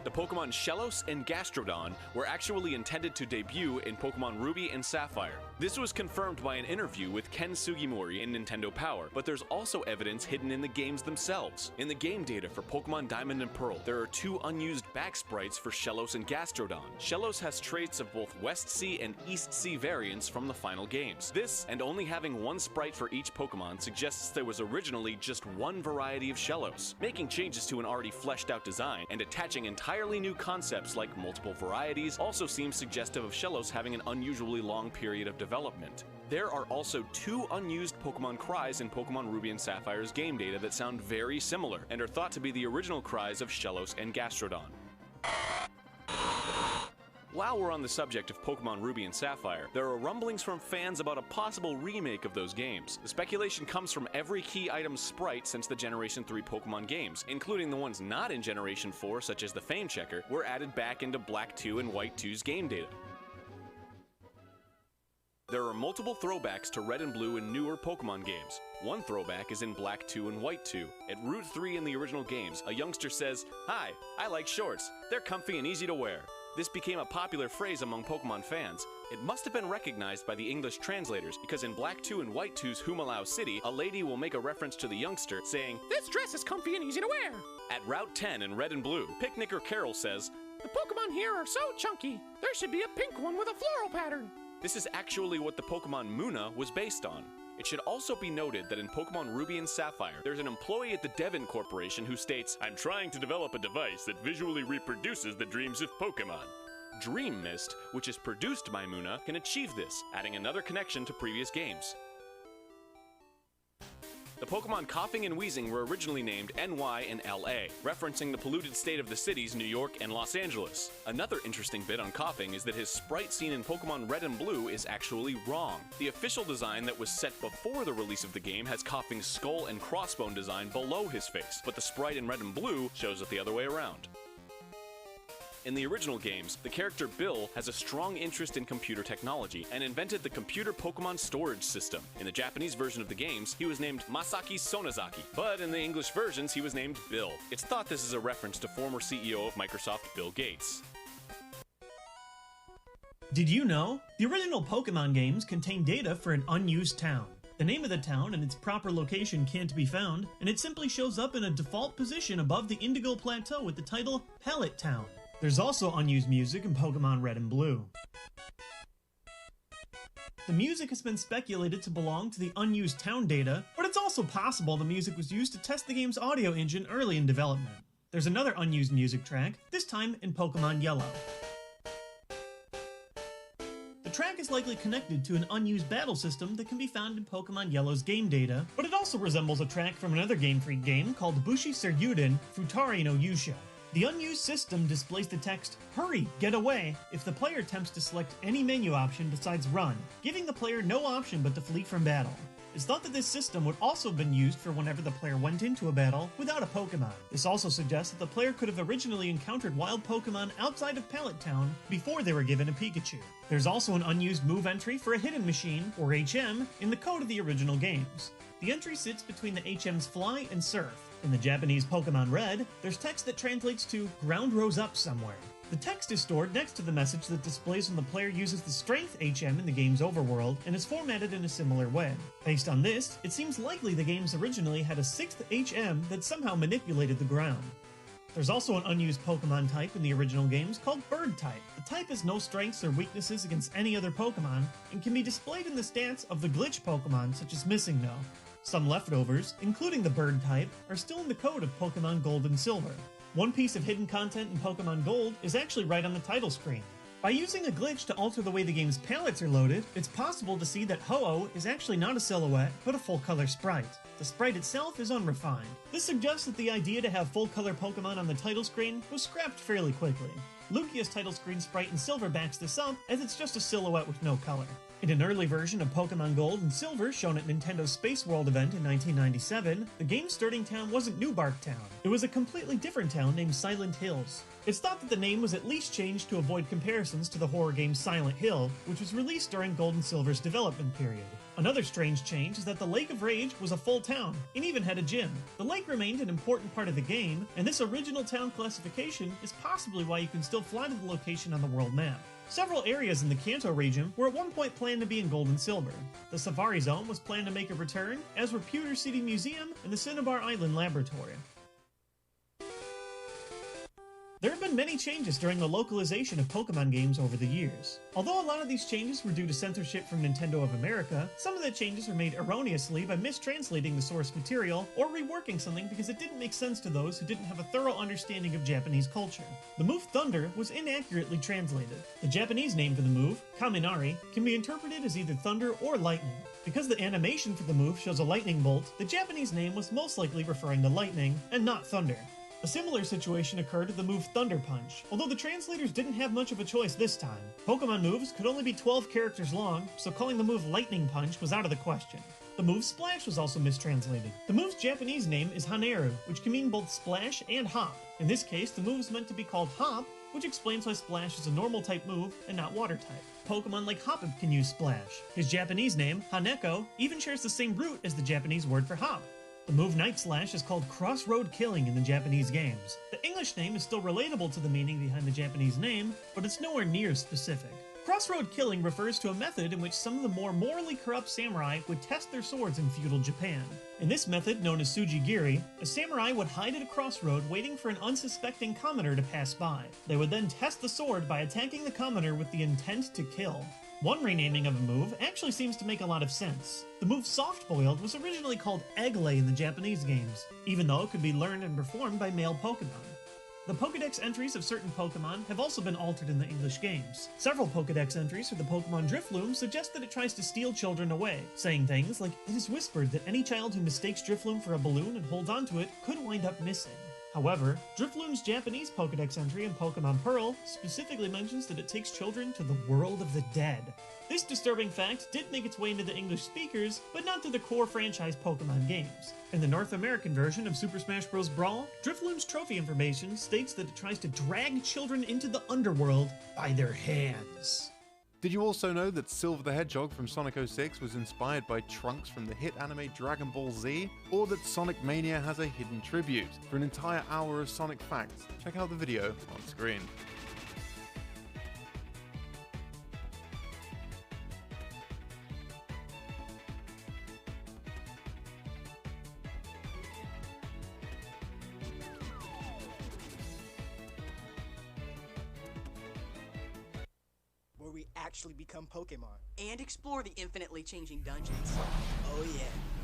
The Pokemon Shellos and Gastrodon were actually intended to debut in Pokemon Ruby and Sapphire. This was confirmed by an interview with Ken Sugimori in Nintendo Power, but there's also evidence hidden in the games themselves. In the game data for Pokemon Diamond and Pearl, there are 2 unused back sprites for Shellos and Gastrodon. Shellos has traits of both West Sea and East Sea variants from the final games. This, and only having 1 sprite for each Pokemon, suggests there was originally just 1 variety of Shellos. Making changes to an already fleshed out design and attaching entirely new concepts like multiple varieties also seems suggestive of Shellos having an unusually long period of development. There are also 2 unused Pokemon cries in Pokemon Ruby and Sapphire's game data that sound very similar and are thought to be the original cries of Shellos and Gastrodon. While we're on the subject of Pokemon Ruby and Sapphire, there are rumblings from fans about a possible remake of those games. The speculation comes from every key item sprite since the Generation 3 Pokemon games, including the ones not in Generation 4 such as the Fame Checker, were added back into Black 2 and White 2's game data. There are multiple throwbacks to Red and Blue in newer Pokemon games. One throwback is in Black 2 and White 2. At Route 3 in the original games, a youngster says, "Hi, I like shorts. They're comfy and easy to wear." This became a popular phrase among Pokemon fans. It must have been recognized by the English translators, because in Black 2 and White 2's Humalao City, a lady will make a reference to the youngster, saying, "This dress is comfy and easy to wear." At Route 10 in Red and Blue, Picnicker Carol says, "The Pokemon here are so chunky. There should be a pink one with a floral pattern." This is actually what the Pokemon Muna was based on. It should also be noted that in Pokemon Ruby and Sapphire, there's an employee at the Devon Corporation who states, "I'm trying to develop a device that visually reproduces the dreams of Pokemon." Dream Mist, which is produced by Muna, can achieve this, adding another connection to previous games. The Pokemon Coughing and Wheezing were originally named NY and LA, referencing the polluted state of the cities New York and Los Angeles. Another interesting bit on Coughing is that his sprite seen in Pokemon Red and Blue is actually wrong. The official design that was set before the release of the game has Coughing's skull and crossbone design below his face, but the sprite in Red and Blue shows it the other way around. In the original games, the character Bill has a strong interest in computer technology and invented the computer Pokemon storage system. In the Japanese version of the games, he was named Masaki Sonozaki, but in the English versions, he was named Bill. It's thought this is a reference to former CEO of Microsoft, Bill Gates. Did you know? The original Pokemon games contain data for an unused town. The name of the town and its proper location can't be found, and it simply shows up in a default position above the Indigo Plateau with the title Pellet Town. There's also unused music in Pokemon Red and Blue. The music has been speculated to belong to the unused town data, but it's also possible the music was used to test the game's audio engine early in development. There's another unused music track, this time in Pokemon Yellow. The track is likely connected to an unused battle system that can be found in Pokemon Yellow's game data, but it also resembles a track from another Game Freak game called Bushi Seryuden Futari no Yusha. The unused system displays the text, "Hurry, get away," if the player attempts to select any menu option besides run, giving the player no option but to flee from battle. It's thought that this system would also have been used for whenever the player went into a battle without a Pokemon. This also suggests that the player could have originally encountered wild Pokemon outside of Pallet Town before they were given a Pikachu. There's also an unused move entry for a hidden machine, or HM, in the code of the original games. The entry sits between the HM's Fly and Surf. In the Japanese Pokemon Red, there's text that translates to "ground rose up somewhere." The text is stored next to the message that displays when the player uses the strength HM in the game's overworld and is formatted in a similar way. Based on this, it seems likely the games originally had a 6th HM that somehow manipulated the ground. There's also an unused Pokemon type in the original games called Bird type. The type has no strengths or weaknesses against any other Pokemon and can be displayed in the stats of the glitch Pokemon such as Missing No. Some leftovers, including the Bird type, are still in the code of Pokemon Gold and Silver. One piece of hidden content in Pokemon Gold is actually right on the title screen. By using a glitch to alter the way the game's palettes are loaded, it's possible to see that Ho-Oh is actually not a silhouette, but a full-color sprite. The sprite itself is unrefined. This suggests that the idea to have full-color Pokemon on the title screen was scrapped fairly quickly. Lugia's title screen sprite in Silver backs this up, as it's just a silhouette with no color. In an early version of Pokemon Gold and Silver shown at Nintendo's Space World event in 1997, the game's starting town wasn't New Bark Town. It was a completely different town named Silent Hills. It's thought that the name was at least changed to avoid comparisons to the horror game Silent Hill, which was released during Gold and Silver's development period. Another strange change is that the Lake of Rage was a full town, and even had a gym. The lake remained an important part of the game, and this original town classification is possibly why you can still fly to the location on the world map. Several areas in the Kanto region were at one point planned to be in Gold and Silver. The Safari Zone was planned to make a return, as were Pewter City Museum and the Cinnabar Island Laboratory. There have been many changes during the localization of Pokemon games over the years. Although a lot of these changes were due to censorship from Nintendo of America, some of the changes were made erroneously by mistranslating the source material or reworking something because it didn't make sense to those who didn't have a thorough understanding of Japanese culture. The move Thunder was inaccurately translated. The Japanese name for the move, Kaminari, can be interpreted as either thunder or lightning. Because the animation for the move shows a lightning bolt, the Japanese name was most likely referring to lightning and not thunder. A similar situation occurred with the move Thunder Punch, although the translators didn't have much of a choice this time. Pokemon moves could only be 12 characters long, so calling the move Lightning Punch was out of the question. The move Splash was also mistranslated. The move's Japanese name is Haneru, which can mean both Splash and Hop. In this case, the move is meant to be called Hop, which explains why Splash is a normal type move and not water type. Pokemon like Hoppip can use Splash. His Japanese name, Haneko, even shares the same root as the Japanese word for hop. The move Night Slash is called Crossroad Killing in the Japanese games. The English name is still relatable to the meaning behind the Japanese name, but it's nowhere near specific. Crossroad Killing refers to a method in which some of the more morally corrupt samurai would test their swords in feudal Japan. In this method, known as Sujigiri, a samurai would hide at a crossroad waiting for an unsuspecting commoner to pass by. They would then test the sword by attacking the commoner with the intent to kill. One renaming of a move actually seems to make a lot of sense. The move Soft Boiled was originally called Egg Lay in the Japanese games, even though it could be learned and performed by male Pokemon. The Pokedex entries of certain Pokemon have also been altered in the English games. Several Pokedex entries for the Pokemon Drifloon suggest that it tries to steal children away, saying things like, "It is whispered that any child who mistakes Drifloon for a balloon and holds onto it could wind up missing." However, Drifloon's Japanese Pokedex entry in Pokemon Pearl specifically mentions that it takes children to the world of the dead. This disturbing fact did make its way into the English speakers, but not to the core franchise Pokemon games. In the North American version of Super Smash Bros. Brawl, Drifloon's trophy information states that it tries to drag children into the underworld by their hands. Did you also know that Silver the Hedgehog from Sonic 06 was inspired by Trunks from the hit anime Dragon Ball Z? Or that Sonic Mania has a hidden tribute? For an entire hour of Sonic facts, check out the video on screen. We actually become Pokemon and explore the infinitely changing dungeons. Oh yeah,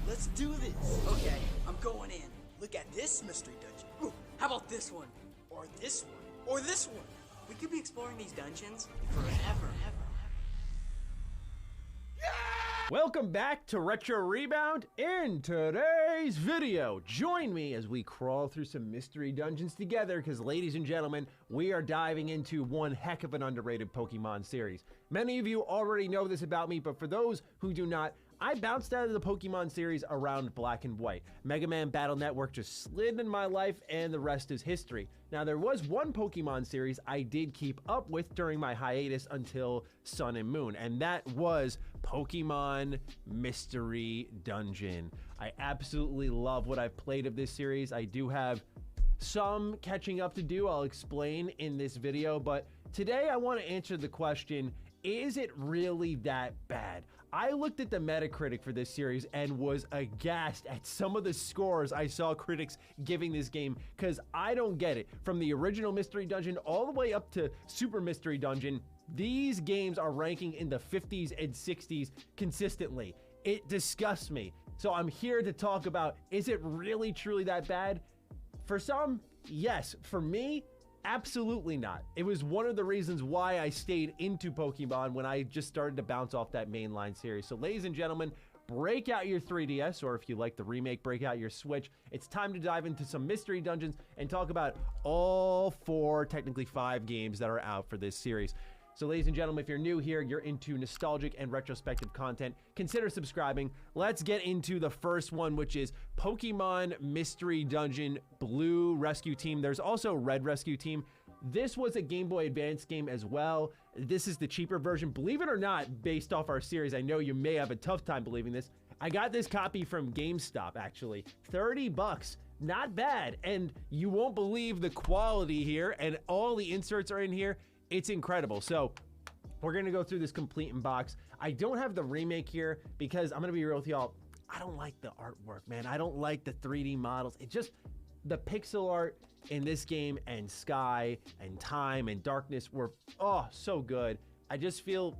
let's do this. Okay, I'm going in. Look at this mystery dungeon. Ooh, how about this one? Or this one? Or this one? We could be exploring these dungeons forever. Welcome back to Retro Rebound. In today's video, join me as we crawl through some mystery dungeons together because, ladies and gentlemen, we are diving into one heck of an underrated Pokemon series. Many of you already know this about me, but for those who do not, I bounced out of the Pokemon series around Black and White. Mega Man Battle Network just slid in my life and the rest is history. Now there was one Pokemon series I did keep up with during my hiatus until Sun and Moon, and that was Pokemon Mystery Dungeon. I absolutely love what I've played of this series. I do have some catching up to do. I'll explain in this video, but today I want to answer the question, is it really that bad? I looked at the Metacritic for this series and was aghast at some of the scores I saw critics giving this game, because I don't get it. From the original Mystery Dungeon all the way up to Super Mystery Dungeon, these games are ranking in the 50s and 60s consistently. It disgusts me. So I'm here to talk about, is it really truly that bad? For some, yes. For me, absolutely not. It was one of the reasons why I stayed into Pokemon when I just started to bounce off that mainline series. So ladies and gentlemen, break out your 3DS, or if you like the remake, break out your Switch. It's time to dive into some Mystery Dungeons and talk about all 4, technically 5 games that are out for this series. So ladies and gentlemen, if you're new here, you're into nostalgic and retrospective content, consider subscribing. Let's get into the first one, which is Pokemon Mystery Dungeon Blue Rescue Team. There's also Red Rescue Team. This was a Game Boy Advance game as well. This is the cheaper version. Believe it or not, based off our series, I know you may have a tough time believing this. I got this copy from GameStop, actually. 30 bucks. Not bad. And you won't believe the quality here, and all the inserts are in here. It's incredible. So we're going to go through this complete in box. I don't have the remake here because I'm going to be real with y'all. I don't like the artwork, man. I don't like the 3D models. It just, the pixel art in this game and Sky and Time and Darkness were, oh, so good. I just feel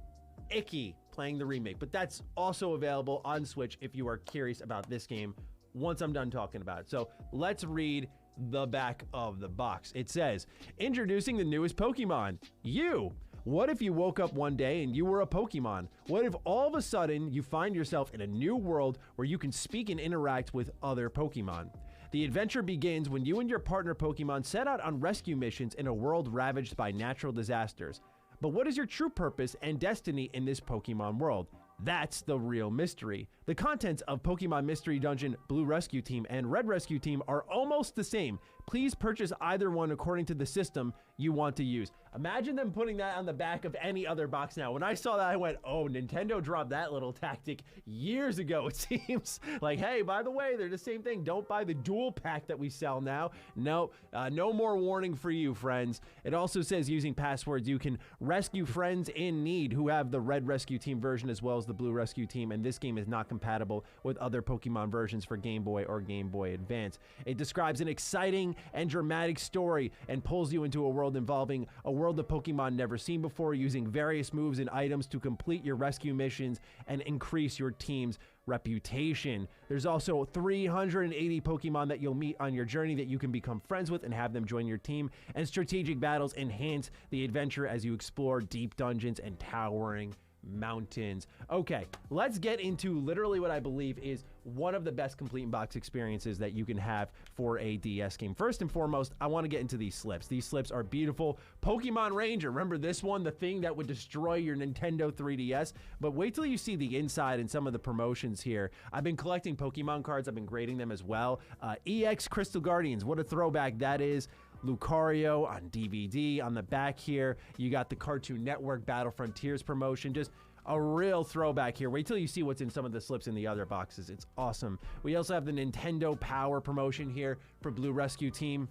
icky playing the remake, but that's also available on Switch if you are curious about this game once I'm done talking about it. So let's read the back of the box. It says, introducing the newest Pokemon, you. What if you woke up one day and you were a Pokemon? What if all of a sudden you find yourself in a new world where you can speak and interact with other Pokemon? The adventure begins when you and your partner Pokemon set out on rescue missions in a world ravaged by natural disasters. But what is your true purpose and destiny in this Pokemon world? That's the real mystery. The contents of Pokemon Mystery Dungeon Blue Rescue Team and Red Rescue Team are almost the same. Please purchase either one according to the system you want to use. Imagine them putting that on the back of any other box now. When I saw that, I went, oh, Nintendo dropped that little tactic years ago, it seems. Like, hey, by the way, they're the same thing. Don't buy the dual pack that we sell now. No, no more warning for you, friends. It also says using passwords, you can rescue friends in need who have the Red Rescue Team version as well as the Blue Rescue Team, and this game is not compatible with other Pokemon versions for Game Boy or Game Boy Advance. It describes an exciting and dramatic story and pulls you into a world involving a world of Pokemon never seen before, using various moves and items to complete your rescue missions and increase your team's reputation. There's also 380 Pokemon that you'll meet on your journey that you can become friends with and have them join your team, and strategic battles enhance the adventure as you explore deep dungeons and towering mountains. Okay, let's get into literally what I believe is one of the best complete in box experiences that you can have for a DS game. First and foremost, I want to get into these slips. These slips are beautiful. Pokemon Ranger, remember this one, the thing that would destroy your Nintendo 3DS? But wait till you see the inside and some of the promotions here. I've been collecting Pokemon cards. I've been grading them as well. EX Crystal Guardians, what a throwback that is. Lucario on DVD. On the back here, you got the Cartoon Network Battle Frontiers promotion. Just a real throwback here. Wait till you see what's in some of the slips in the other boxes. It's awesome. We also have the Nintendo Power promotion here for Blue Rescue Team.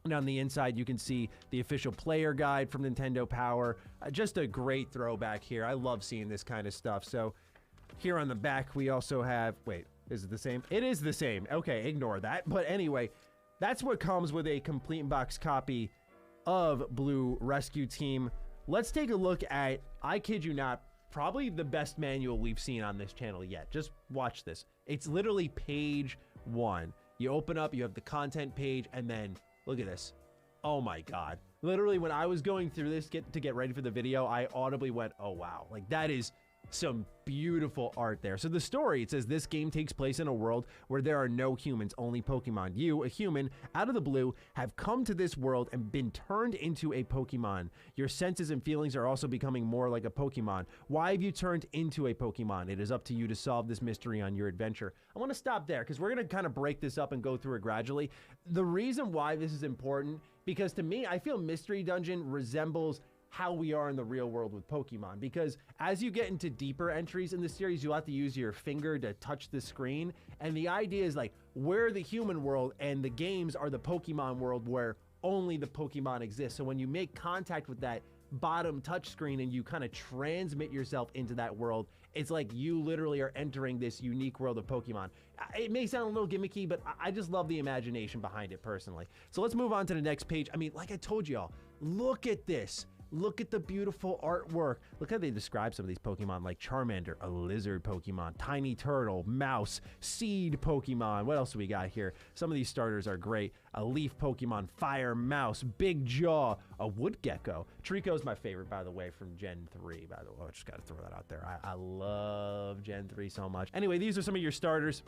And on the inside, you can see the official player guide from Nintendo Power. Just a great throwback here. I love seeing this kind of stuff. So here on the back, we also have, wait, is it the same? It is the same. Okay, ignore that. But anyway, that's what comes with a complete in box copy of Blue Rescue Team. Let's take a look at, I kid you not, probably the best manual we've seen on this channel yet. Just watch this. It's literally page 1. You open up, you have the content page, and then look at this. Oh my God. Literally, when I was going through this to get ready for the video, I audibly went, oh wow. Like, that is some beautiful art there. So the story, it says this game takes place in a world where there are no humans, only Pokemon. You, a human, out of the blue, have come to this world and been turned into a Pokemon. Your senses and feelings are also becoming more like a Pokemon. Why have you turned into a Pokemon? It is up to you to solve this mystery on your adventure. I want to stop there because we're going to kind of break this up and go through it gradually. The reason why this is important, because to me, I feel Mystery Dungeon resembles how we are in the real world with Pokemon, because as you get into deeper entries in the series, you'll have to use your finger to touch the screen. And the idea is like, we're the human world and the games are the Pokemon world where only the Pokemon exist. So when you make contact with that bottom touch screen and you kind of transmit yourself into that world, it's like you literally are entering this unique world of Pokemon. It may sound a little gimmicky, but I just love the imagination behind it personally. So let's move on to the next page. I mean, like I told y'all, look at this. Look at the beautiful artwork. Look how they describe some of these Pokemon, like Charmander, a lizard Pokemon, Tiny Turtle, Mouse, Seed Pokemon. What else do we got here? Some of these starters are great. A Leaf Pokemon, Fire Mouse, Big Jaw, a Wood Gecko. Trico's my favorite, by the way, from Gen 3, by the way. I just got to throw that out there. I love Gen 3 so much. Anyway, these are some of your starters.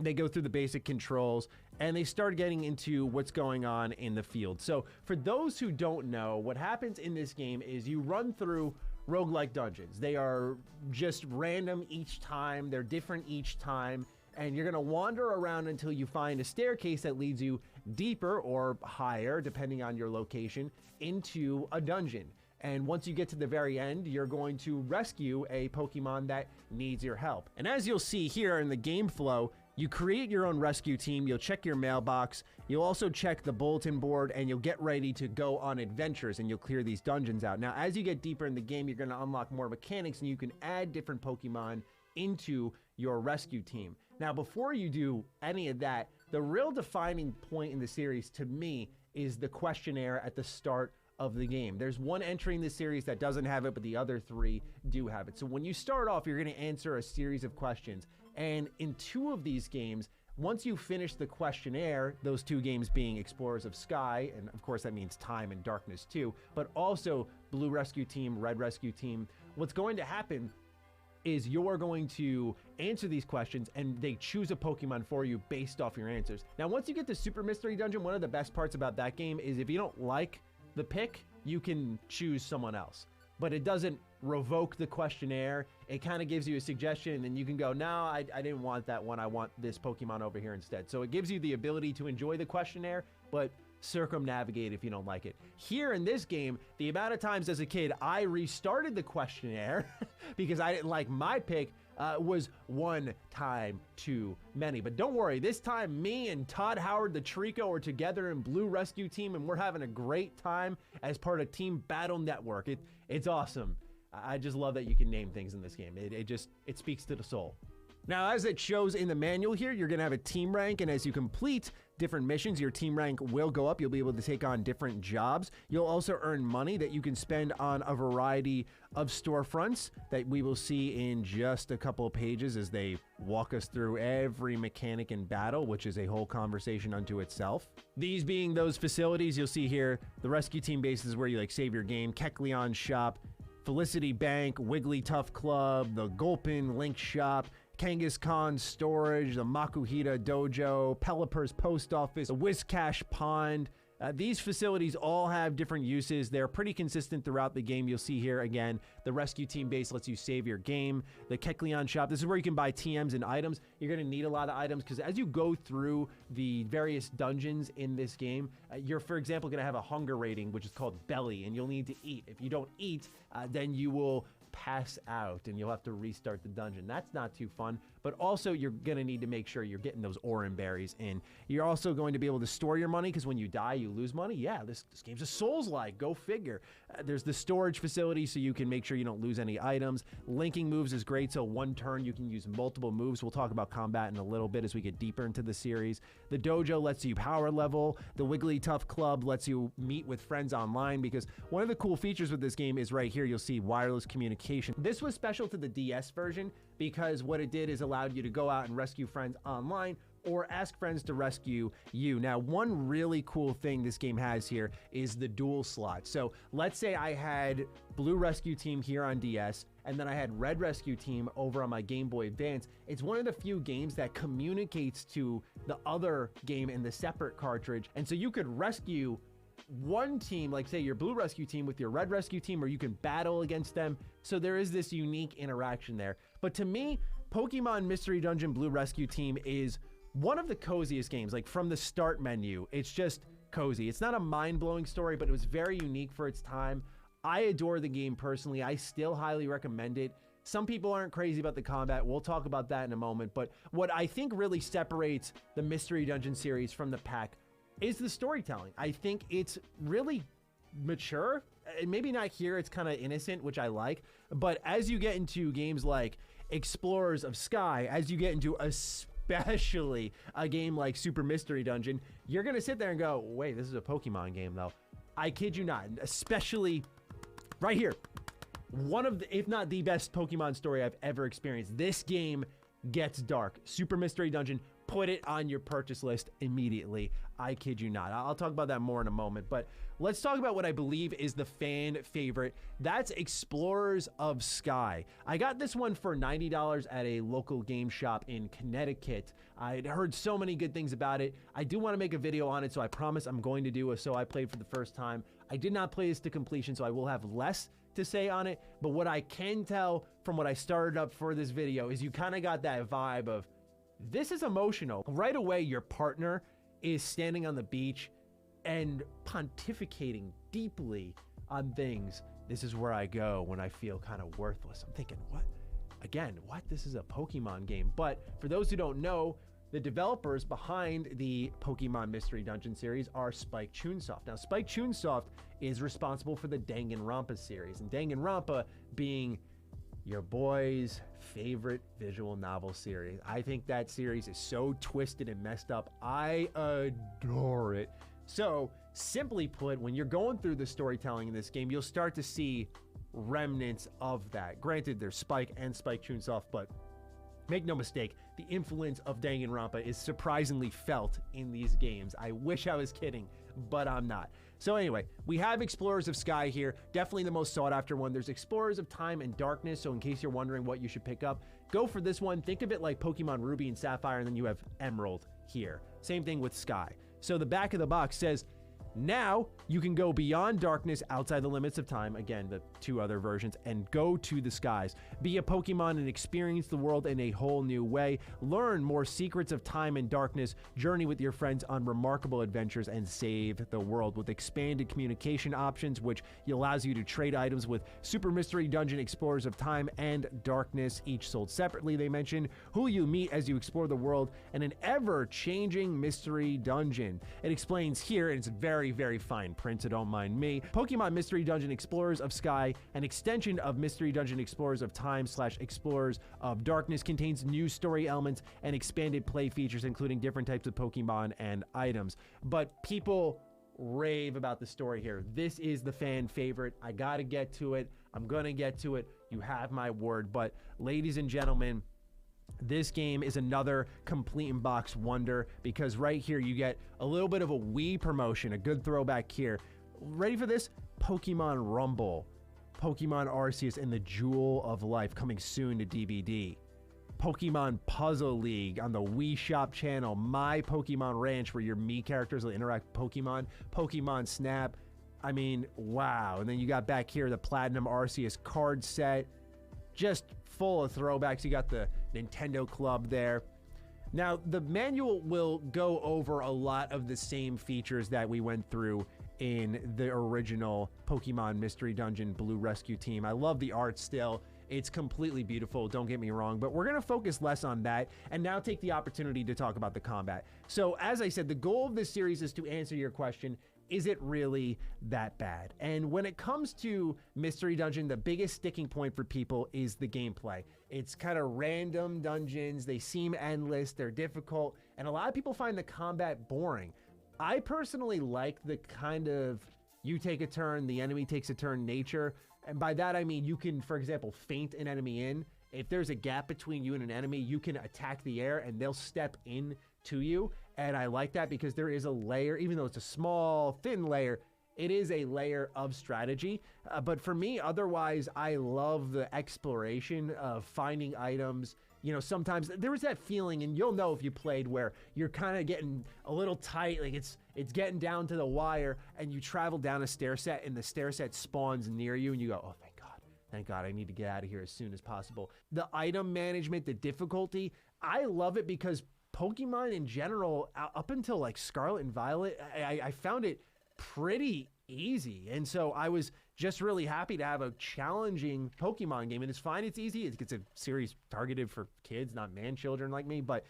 They go through the basic controls and they start getting into what's going on in the field. So for those who don't know, what happens in this game is you run through roguelike dungeons. They are just random each time. They're different each time. And you're going to wander around until you find a staircase that leads you deeper or higher, depending on your location, into a dungeon. And once you get to the very end, you're going to rescue a Pokemon that needs your help. And as you'll see here in the game flow, you create your own rescue team, you'll check your mailbox, you'll also check the bulletin board, and you'll get ready to go on adventures and you'll clear these dungeons out. Now, as you get deeper in the game, you're going to unlock more mechanics and you can add different Pokemon into your rescue team. Now, before you do any of that, the real defining point in the series to me is the questionnaire at the start of the game. There's one entry in the series that doesn't have it, but the other 3 do have it. So when you start off, you're going to answer a series of questions. And in 2 of these games, once you finish the questionnaire, those 2 games being Explorers of Sky, and of course that means Time and Darkness too, but also Blue Rescue Team, Red Rescue Team, what's going to happen is you're going to answer these questions and they choose a Pokemon for you based off your answers. Now, once you get to Super Mystery Dungeon, one of the best parts about that game is if you don't like the pick, you can choose someone else. But it doesn't revoke the questionnaire. It kind of gives you a suggestion and you can go, no, I didn't want that one. I want this Pokemon over here instead. So it gives you the ability to enjoy the questionnaire, but circumnavigate if you don't like it. Here in this game, the amount of times as a kid I restarted the questionnaire because I didn't like my pick was one time too many. But don't worry, this time me and Todd Howard the Trico are together in Blue Rescue Team and we're having a great time as part of Team Battle Network. It's awesome. I just love that you can name things in this game. It speaks to the soul. Now, as it shows in the manual here, you're going to have a team rank, and as you complete different missions, your team rank will go up. You'll be able to take on different jobs. You'll also earn money that you can spend on a variety of storefronts that we will see in just a couple of pages as they walk us through every mechanic in battle, which is a whole conversation unto itself. These being those facilities, you'll see here, the rescue team base is where you save your game, Kecleon Shop, Felicity Bank, Wigglytuff Club, the Gulpin Link Shop, Kangaskhan Storage, the Makuhita Dojo, Pelipper's Post Office, the Whiscash Pond. These facilities all have different uses. They're pretty consistent throughout the game. You'll see here again, the rescue team base lets you save your game. The Kecleon Shop, this is where you can buy TMs and items. You're going to need a lot of items because as you go through the various dungeons in this game, you're, for example, going to have a hunger rating, which is called belly, and you'll need to eat. If you don't eat, then you will pass out and you'll have to restart the dungeon. That's not too fun, but also you're going to need to make sure you're getting those Oran berries in. You're also going to be able to store your money because when you die, you lose money. Yeah, this game's a Souls-like. Go figure. There's the storage facility so you can make sure you don't lose any items. Linking moves is great, so one turn you can use multiple moves. We'll talk about combat in a little bit as we get deeper into the series. The dojo lets you power level. The Wigglytuff Club lets you meet with friends online because one of the cool features with this game is right here. You'll see wireless communication. This was special to the DS version because what it did is allowed you to go out and rescue friends online or ask friends to rescue you. Now, one really cool thing this game has here is the dual slot. So let's say I had Blue Rescue Team here on DS, and then I had Red Rescue Team over on my Game Boy Advance. It's one of the few games that communicates to the other game in the separate cartridge. And so you could rescue one team, like say your Blue Rescue Team with your Red Rescue Team, or you can battle against them. So there is this unique interaction there. But to me, Pokemon Mystery Dungeon Blue Rescue Team is one of the coziest games. Like from the start menu, it's just cozy. It's not a mind-blowing story, but it was very unique for its time. I adore the game personally. I still highly recommend it. Some people aren't crazy about the combat. We'll talk about that in a moment. But what I think really separates the Mystery Dungeon series from the pack is the storytelling. I think it's really mature. And maybe not here, it's kind of innocent, which I like. But as you get into games like Explorers of Sky, as you get into especially a game like Super Mystery Dungeon, you're going to sit there and go, wait, this is a Pokemon game though. I kid you not, especially right here. One of the, if not the best Pokemon story I've ever experienced. This game gets dark. Super Mystery Dungeon, put it on your purchase list immediately. I kid you not. I'll talk about that more in a moment, but let's talk about what I believe is the fan favorite. That's Explorers of Sky. I got this one for $90 at a local game shop in Connecticut. I'd heard so many good things about it. I do want to make a video on it, so I promise I'm going to do a So I Played for the first time. I did not play this to completion, so I will have less to say on it, but what I can tell from what I started up for this video is you kind of got that vibe of, this is emotional. Right away, your partner is standing on the beach and pontificating deeply on things. This is where I go when I feel kind of worthless. I'm thinking, what? Again, what? This is a Pokemon game. But for those who don't know, the developers behind the Pokemon Mystery Dungeon series are Spike Chunsoft. Now, Spike Chunsoft is responsible for the Danganronpa series, and Danganronpa being your boy's favorite visual novel series. I think that series is so twisted and messed up. I adore it. So, simply put, when you're going through the storytelling in this game, you'll start to see remnants of that. Granted, there's Spike and Spike Chunsoft, but make no mistake, the influence of Danganronpa is surprisingly felt in these games. I wish I was kidding, but I'm not. So anyway, we have Explorers of Sky here, definitely the most sought after one. There's Explorers of Time and Darkness, so in case you're wondering what you should pick up, go for this one. Think of it like Pokemon Ruby and Sapphire, and then you have Emerald here. Same thing with Sky. So the back of the box says, now you can go beyond darkness outside the limits of time, again, the two other versions, and go to the skies. Be a Pokemon and experience the world in a whole new way. Learn more secrets of time and darkness. Journey with your friends on remarkable adventures and save the world with expanded communication options, which allows you to trade items with Super Mystery Dungeon Explorers of Time and Darkness, each sold separately. They mention who you meet as you explore the world and an ever-changing mystery dungeon. It explains here, and it's very, very fine print, so don't mind me. Pokemon Mystery Dungeon Explorers of Sky, an extension of Mystery Dungeon Explorers of Time / Explorers of Darkness, contains new story elements and expanded play features, including different types of Pokemon and items. But people rave about the story here. This is the fan favorite. I gotta get to it. I'm gonna get to it. You have my word. But ladies and gentlemen, this game is another complete in box wonder, because right here you get a little bit of a Wii promotion, a good throwback here. Ready for this? Pokemon Rumble, Pokemon Arceus, and the Jewel of Life coming soon to DVD. Pokemon Puzzle League on the Wii Shop channel. My Pokemon Ranch, where your Mii characters will interact with Pokemon. Pokemon Snap. I mean, wow. And then you got back here the Platinum Arceus card set. Just full of throwbacks. You got the Nintendo Club there. Now, the manual will go over a lot of the same features that we went through in the original Pokemon Mystery Dungeon Blue Rescue Team. I love the art still. It's completely beautiful, don't get me wrong, but we're going to focus less on that and now take the opportunity to talk about the combat. So, as I said, the goal of this series is to answer your question, is it really that bad? And when it comes to Mystery Dungeon, the biggest sticking point for people is the gameplay. It's kind of random dungeons, they seem endless, they're difficult, and a lot of people find the combat boring. I personally like the kind of you take a turn, the enemy takes a turn nature. And by that I mean you can, for example, feint an enemy in. If there's a gap between you and an enemy, you can attack the air and they'll step in to you. And I like that because there is a layer, even though it's a small, thin layer, it is a layer of strategy. But for me, otherwise, I love the exploration of finding items. You know, sometimes there was that feeling, and you'll know if you played, where you're kind of getting a little tight, like it's getting down to the wire, and you travel down a stair set, and the stair set spawns near you, and you go, oh, thank God, I need to get out of here as soon as possible. The item management, the difficulty, I love it because Pokemon in general, up until like Scarlet and Violet, I found it pretty easy. And so I was just really happy to have a challenging Pokemon game. And it's fine, it's easy. It's a series targeted for kids, not man-children like me, but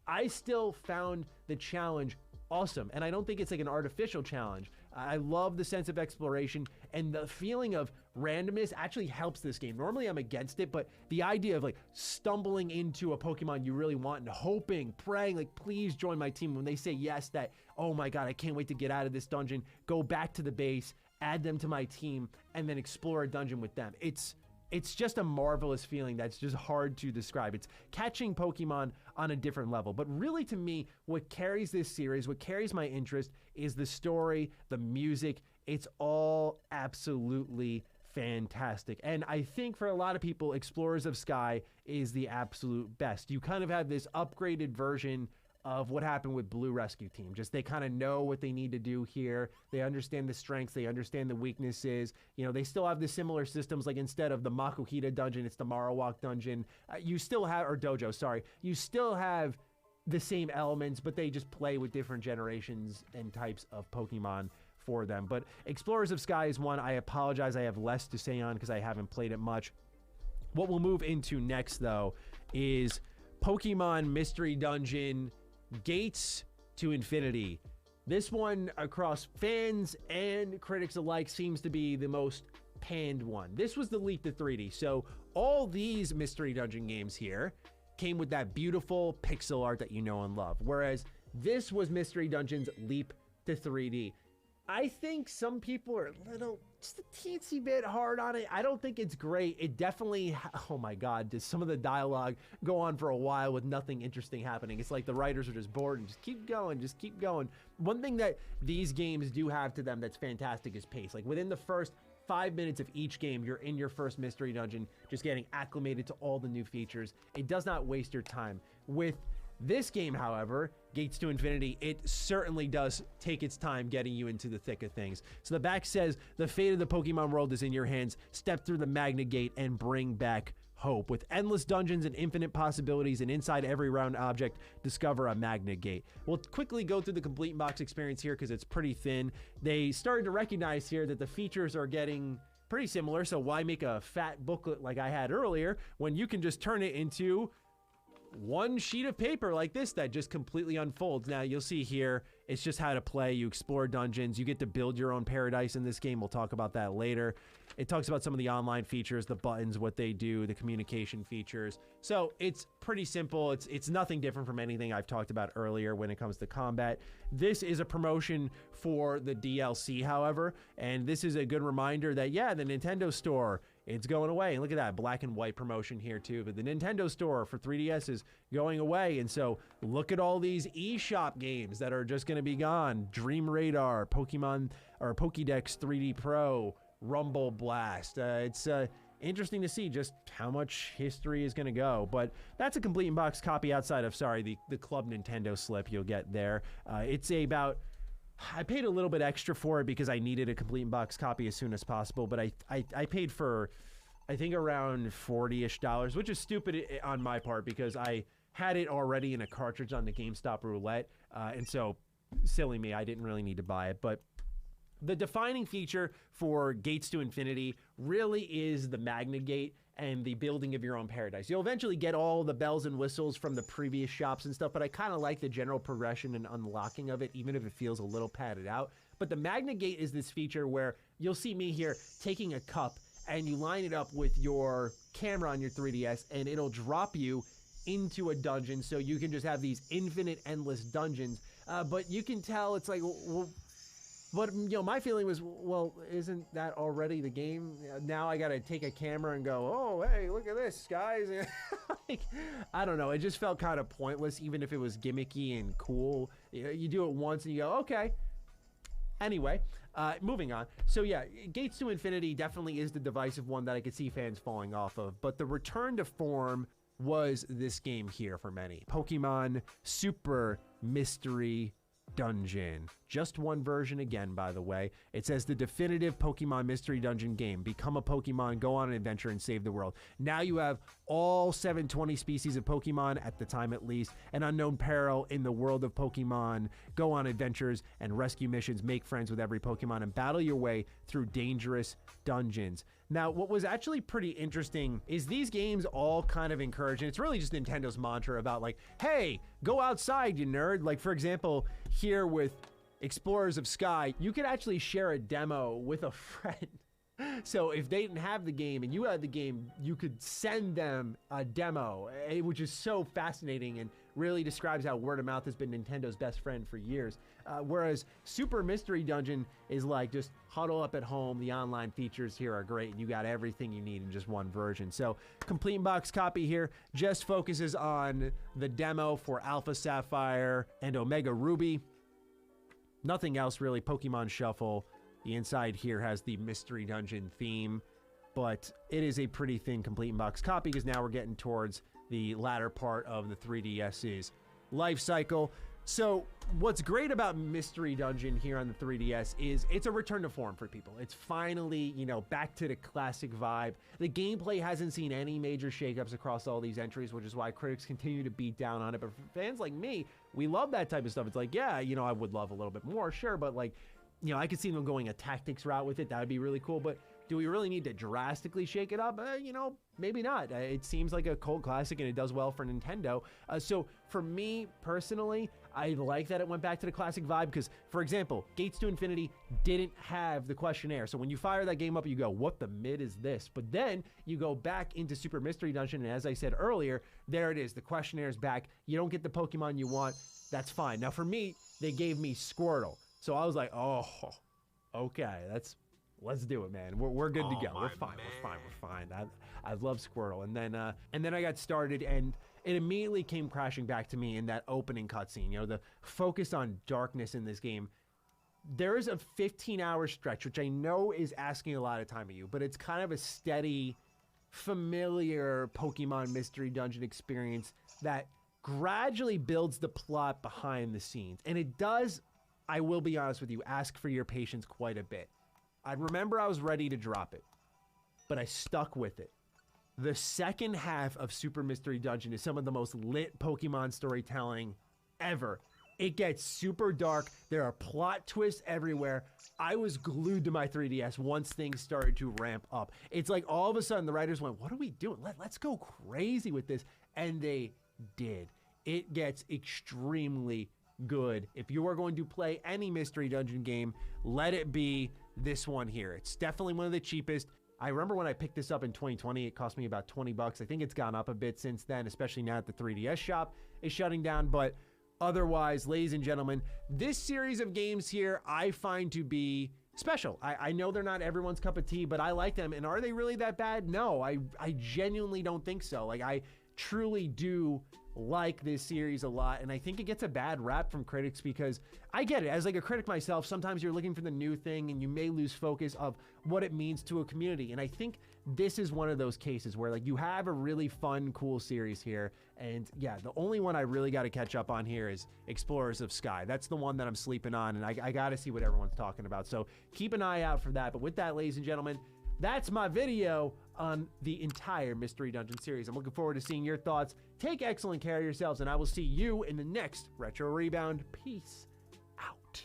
I still found the challenge awesome. And I don't think it's like an artificial challenge. I love the sense of exploration, and the feeling of randomness actually helps this game. Normally I'm against it, but the idea of like stumbling into a Pokemon you really want and hoping, praying, like, please join my team. When they say yes, that, oh my God, I can't wait to get out of this dungeon, go back to the base, add them to my team, and then explore a dungeon with them. It's just a marvelous feeling that's just hard to describe. It's catching Pokemon on a different level. But really, to me, what carries this series, what carries my interest, is the story, the music. It's all absolutely fantastic. And I think for a lot of people, Explorers of Sky is the absolute best. You kind of have this upgraded version of what happened with Blue Rescue Team. Just they kind of know what they need to do here. They understand the strengths. They understand the weaknesses. You know, they still have the similar systems. Like instead of the Makuhita dungeon, it's the Marowak dungeon. You still have, or dojo, sorry. You still have the same elements, but they just play with different generations and types of Pokemon for them. But Explorers of Sky is one I apologize I have less to say on because I haven't played it much. What we'll move into next, though, is Pokemon Mystery Dungeon Gates to Infinity. This one, across fans and critics alike, seems to be the most panned one. This was the leap to 3D. So all these Mystery Dungeon games here came with that beautiful pixel art that you know and love, whereas this was Mystery Dungeon's leap to 3D. I think some people are just a teensy bit hard on it. I don't think it's great. It definitely, oh my God, does some of the dialogue go on for a while with nothing interesting happening. It's like the writers are just bored and just keep going, just keep going. One thing that these games do have to them that's fantastic is pace. Like within the first 5 minutes of each game, you're in your first mystery dungeon, just getting acclimated to all the new features. It does not waste your time. With this game, however, Gates to Infinity, it certainly does take its time getting you into the thick of things. So the back says, the fate of the Pokemon world is in your hands. Step through the Magna Gate and bring back hope. With endless dungeons and infinite possibilities, and inside every round object, discover a Magna Gate. We'll quickly go through the complete box experience here because it's pretty thin. They started to recognize here that the features are getting pretty similar, so why make a fat booklet like I had earlier when you can just turn it into one sheet of paper like this that just completely unfolds. Now you'll see here, it's just how to play. You explore dungeons, you get to build your own paradise in this game. We'll talk about that later. It talks about some of the online features, the buttons, what they do, the communication features. So it's pretty simple. It's nothing different from anything I've talked about earlier when it comes to combat. This is a promotion for the DLC, however, and this is a good reminder that, yeah, the Nintendo Store, it's going away. And look at that, black and white promotion here too. But the Nintendo Store for 3DS is going away. And so look at all these eShop games that are just going to be gone. Dream Radar, Pokemon or Pokédex 3D Pro, Rumble Blast. It's interesting to see just how much history is going to go. But that's a complete in-box copy outside of, sorry, the Club Nintendo slip you'll get there. It's about, I paid a little bit extra for it because I needed a complete in-box copy as soon as possible, but I paid for, I think, around $40-ish, which is stupid on my part because I had it already in a cartridge on the GameStop roulette, and so, silly me, I didn't really need to buy it. But the defining feature for Gates to Infinity really is the Magna Gate and the building of your own paradise. You'll eventually get all the bells and whistles from the previous shops and stuff, but I kind of like the general progression and unlocking of it, even if it feels a little padded out. But the Magna Gate is this feature where you'll see me here taking a cup and you line it up with your camera on your 3DS and it'll drop you into a dungeon, so you can just have these infinite, endless dungeons. But you can tell it's like, well, but, you know, my feeling was, well, isn't that already the game? Now I got to take a camera and go, oh, hey, look at this, guys. Like, I don't know. It just felt kind of pointless, even if it was gimmicky and cool. You do it once and you go, okay. Anyway, moving on. So yeah, Gates to Infinity definitely is the divisive one that I could see fans falling off of. But the return to form was this game here for many. Pokemon Super Mystery Dungeon. Just one version again, by the way. It says the definitive Pokemon Mystery Dungeon game. Become a Pokemon, go on an adventure, and save the world. Now you have all 720 species of Pokemon, at the time at least, an unknown peril in the world of Pokemon. Go on adventures and rescue missions, make friends with every Pokemon, and battle your way through dangerous dungeons. Now, what was actually pretty interesting is these games all kind of encourage, and it's really just Nintendo's mantra about like, hey, go outside, you nerd. Like, for example, here with Explorers of Sky, you could actually share a demo with a friend. So if they didn't have the game and you had the game, you could send them a demo, which is so fascinating and really describes how word of mouth has been Nintendo's best friend for years. Whereas Super Mystery Dungeon is like, just huddle up at home. The online features here are great and you got everything you need in just one version. So complete box copy here just focuses on the demo for Alpha Sapphire and Omega Ruby. Nothing else really. Pokemon Shuffle. The inside here has the Mystery Dungeon theme, but it is a pretty thin complete box copy because now we're getting towards the latter part of the 3DS's life cycle. So what's great about Mystery Dungeon here on the 3DS is it's a return to form for people. It's finally, you know, back to the classic vibe. The gameplay hasn't seen any major shakeups across all these entries, which is why critics continue to beat down on it. But for fans like me, we love that type of stuff. It's like, yeah, you know, I would love a little bit more, sure, but like, you know, I could see them going a tactics route with it. That would be really cool. But do we really need to drastically shake it up? You know, maybe not. It seems like a cult classic and it does well for Nintendo. So for me personally, I like that it went back to the classic vibe because, for example, Gates to Infinity didn't have the questionnaire. So when you fire that game up, you go, what the mid is this? But then you go back into Super Mystery Dungeon. And as I said earlier, there it is. The questionnaire is back. You don't get the Pokemon you want. That's fine. Now for me, they gave me Squirtle. So I was like, oh, okay, let's do it, man. We're good to go. We're fine. I love Squirtle. And then I got started and it immediately came crashing back to me in that opening cutscene. You know, the focus on darkness in this game. There is a 15-hour stretch, which I know is asking a lot of time of you, but it's kind of a steady, familiar Pokemon Mystery Dungeon experience that gradually builds the plot behind the scenes. And it does, I will be honest with you, ask for your patience quite a bit. I remember I was ready to drop it, but I stuck with it. The second half of Super Mystery Dungeon is some of the most lit Pokemon storytelling ever. It gets super dark. There are plot twists everywhere. I was glued to my 3DS once things started to ramp up. It's like all of a sudden the writers went, what are we doing? Let's go crazy with this. And they did. It gets extremely good. If you are going to play any Mystery Dungeon game, let it be this one here. It's definitely one of the cheapest. I remember when I picked this up in 2020, it cost me about 20 bucks. I think it's gone up a bit since then, especially now that the 3DS shop is shutting down. But otherwise, ladies and gentlemen, this series of games here, I find to be special. I know they're not everyone's cup of tea, but I like them. And are they really that bad? No, I genuinely don't think so. Like, I truly do like this series a lot, and I think it gets a bad rap from critics because I get it. As like a critic myself, sometimes you're looking for the new thing and you may lose focus of what it means to a community. And I think this is one of those cases where like you have a really fun, cool series here. And yeah, the only one I really got to catch up on here is Explorers of Sky. That's the one that I'm sleeping on, and I got to see what everyone's talking about. So keep an eye out for that. But with that, ladies and gentlemen, that's my video on the entire Mystery Dungeon series. I'm looking forward to seeing your thoughts. Take excellent care of yourselves, and I will see you in the next Retro Rebound. Peace out.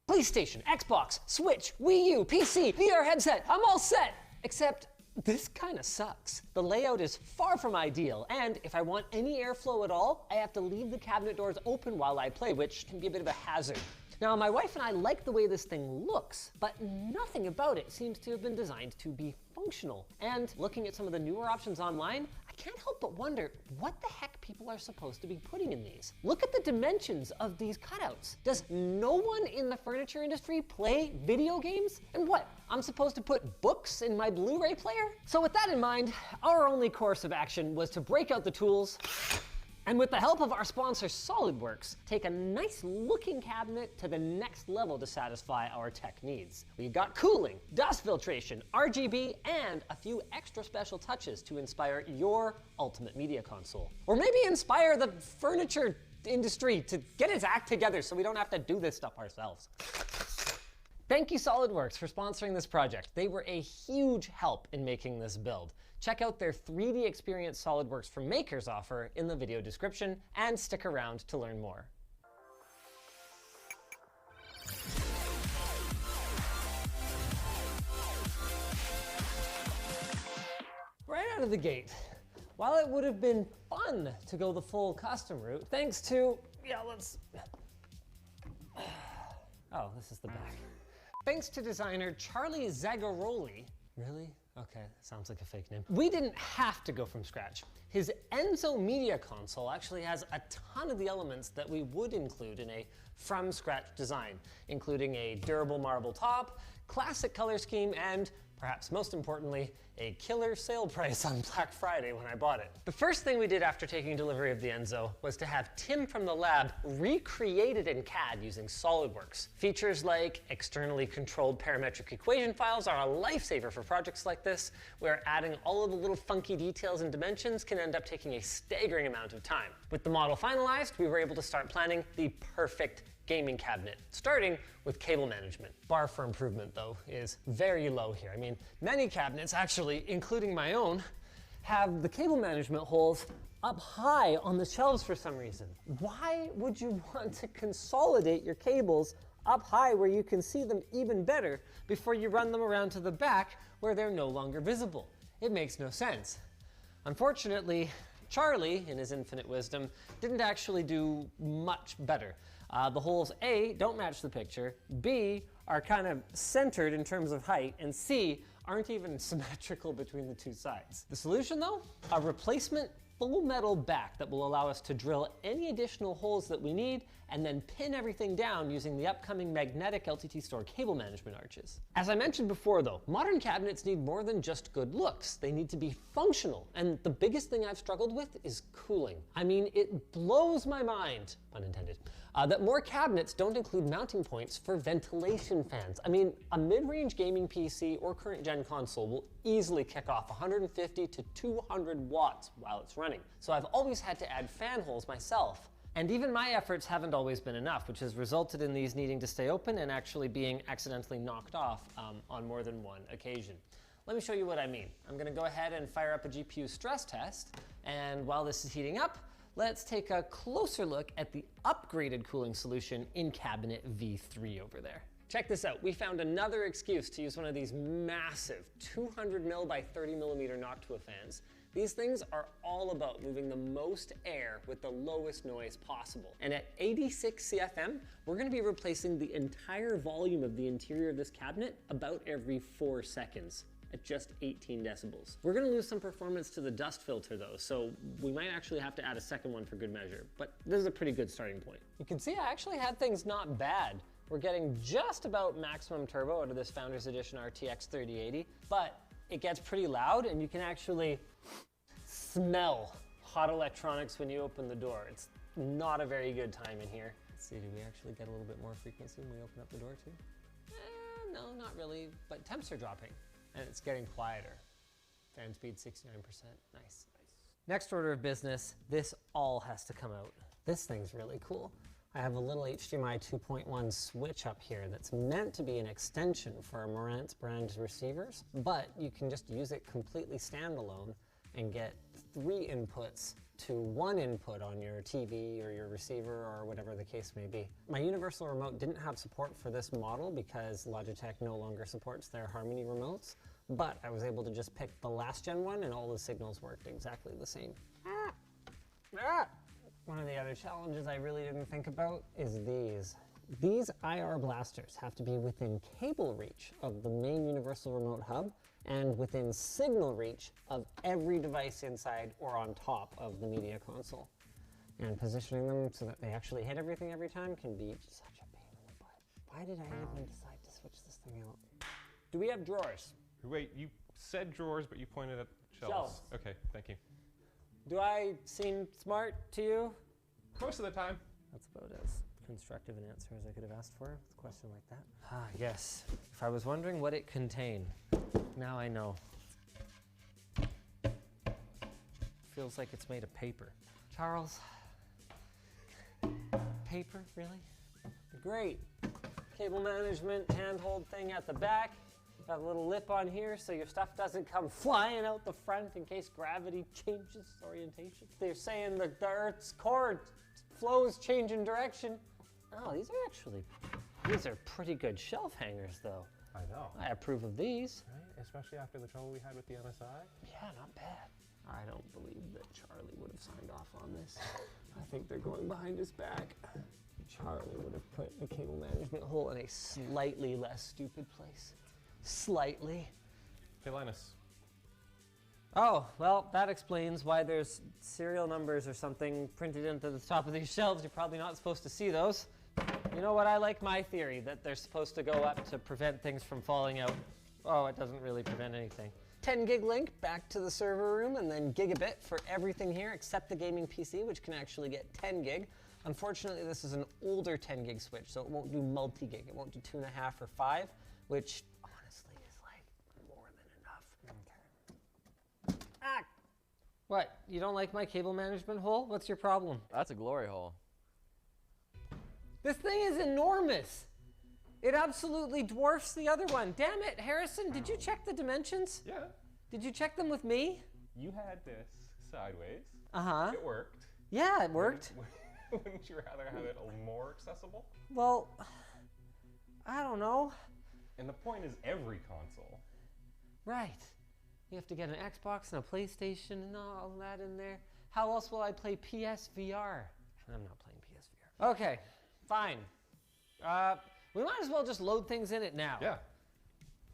PlayStation, Xbox, Switch, Wii U, PC, VR headset, I'm all set! Except this kinda sucks. The layout is far from ideal, and if I want any airflow at all, I have to leave the cabinet doors open while I play, which can be a bit of a hazard. Now, my wife and I like the way this thing looks, but nothing about it seems to have been designed to be functional. And looking at some of the newer options online, I can't help but wonder what the heck people are supposed to be putting in these. Look at the dimensions of these cutouts. Does no one in the furniture industry play video games? And what, I'm supposed to put books in my Blu-ray player? So with that in mind, our only course of action was to break out the tools, and with the help of our sponsor SolidWorks, take a nice looking cabinet to the next level to satisfy our tech needs. We've got cooling, dust filtration, RGB, and a few extra special touches to inspire your ultimate media console. Or maybe inspire the furniture industry to get its act together so we don't have to do this stuff ourselves. Thank you SolidWorks for sponsoring this project. They were a huge help in making this build. Check out their 3D Experience SolidWorks for Makers offer in the video description and stick around to learn more. Right out of the gate, while it would have been fun to go the full custom route, thanks to, oh, this is the back. Thanks to designer Charlie Zagaroli, really? Okay, sounds like a fake name. We didn't have to go from scratch. His Enzo Media Console actually has a ton of the elements that we would include in a from scratch design, including a durable marble top, classic color scheme, and perhaps most importantly, a killer sale price on Black Friday when I bought it. The first thing we did after taking delivery of the Enzo was to have Tim from the lab recreate it in CAD using SolidWorks. Features like externally controlled parametric equation files are a lifesaver for projects like this, where adding all of the little funky details and dimensions can end up taking a staggering amount of time. With the model finalized, we were able to start planning the perfect gaming cabinet, starting with cable management. Bar for improvement, though, is very low here. I mean, many cabinets, actually, including my own, have the cable management holes up high on the shelves for some reason. Why would you want to consolidate your cables up high where you can see them even better before you run them around to the back where they're no longer visible? It makes no sense. Unfortunately, Charlie, in his infinite wisdom, didn't actually do much better. The holes A, don't match the picture, B, are kind of centered in terms of height, and C, aren't even symmetrical between the two sides. The solution though? A replacement full metal back that will allow us to drill any additional holes that we need and then pin everything down using the upcoming magnetic LTT store cable management arches. As I mentioned before though, modern cabinets need more than just good looks. They need to be functional, and the biggest thing I've struggled with is cooling. I mean, it blows my mind, pun intended, that more cabinets don't include mounting points for ventilation fans. I mean, a mid-range gaming PC or current gen console will easily kick off 150 to 200 watts while it's running. So I've always had to add fan holes myself. And even my efforts haven't always been enough, which has resulted in these needing to stay open and actually being accidentally knocked off on more than one occasion. Let me show you what I mean. I'm gonna go ahead and fire up a GPU stress test, and while this is heating up, let's take a closer look at the upgraded cooling solution in cabinet V3 over there. Check this out. We found another excuse to use one of these massive 200mm by 30mm Noctua fans. These things are all about moving the most air with the lowest noise possible. And at 86 CFM, we're gonna be replacing the entire volume of the interior of this cabinet about every 4 seconds. At just 18 decibels. We're gonna lose some performance to the dust filter though, so we might actually have to add a second one for good measure, but this is a pretty good starting point. You can see I actually had things not bad. We're getting just about maximum turbo out of this Founders Edition RTX 3080, but it gets pretty loud and you can actually smell hot electronics when you open the door. It's not a very good time in here. Let's see, do we actually get a little bit more frequency when we open up the door too? No, not really, but temps are dropping. And it's getting quieter. Fan speed 69%, nice. Next order of business, this all has to come out. This thing's really cool. I have a little HDMI 2.1 switch up here that's meant to be an extension for our Marantz brand receivers, but you can just use it completely standalone and get 3 inputs to 1 input on your TV or your receiver or whatever the case may be. My universal remote didn't have support for this model because Logitech no longer supports their Harmony remotes, but I was able to just pick the last gen one and all the signals worked exactly the same. One of the other challenges I really didn't think about is these. These IR blasters have to be within cable reach of the main universal remote hub and within signal reach of every device inside or on top of the media console. And positioning them so that they actually hit everything every time can be such a pain in the butt. Why did I even decide to switch this thing out? Do we have drawers? Wait, you said drawers, but you pointed at shelves. Shelves. Okay, thank you. Do I seem smart to you? Most of the time. That's about as constructive an answer as I could have asked for with a question like that. Ah, yes. If I was wondering what it contained, now I know. Feels like it's made of paper. Charles, paper, really? Great. Cable management handhold thing at the back. Got a little lip on here so your stuff doesn't come flying out the front in case gravity changes orientation. They're saying the Earth's core flows changing direction. Oh, these are pretty good shelf hangers though. I know. I approve of these. Right? Especially after the trouble we had with the MSI. Yeah, not bad. I don't believe that Charlie would have signed off on this. I think they're going behind his back. Charlie would have put a cable management hole in a slightly less stupid place. Slightly. Hey, Linus. Oh, well, that explains why there's serial numbers or something printed into the top of these shelves. You're probably not supposed to see those. You know what? I like my theory that they're supposed to go up to prevent things from falling out. Oh, it doesn't really prevent anything. 10 gig link back to the server room, and then gigabit for everything here except the gaming PC, which can actually get 10 gig. Unfortunately, this is an older 10 gig switch, so it won't do multi-gig. It won't do 2.5 or 5, which honestly is like more than enough. Okay. Ah! What? You don't like my cable management hole? What's your problem? That's a glory hole. This thing is enormous. It absolutely dwarfs the other one. Damn it, Harrison, did you check the dimensions? Yeah. Did you check them with me? You had this sideways. Uh-huh. It worked. Yeah, it worked. Wouldn't you rather have it more accessible? Well, I don't know. And the point is every console. Right. You have to get an Xbox and a PlayStation and all that in there. How else will I play PSVR? I'm not playing PSVR. Okay, fine. We might as well just load things in it now. Yeah.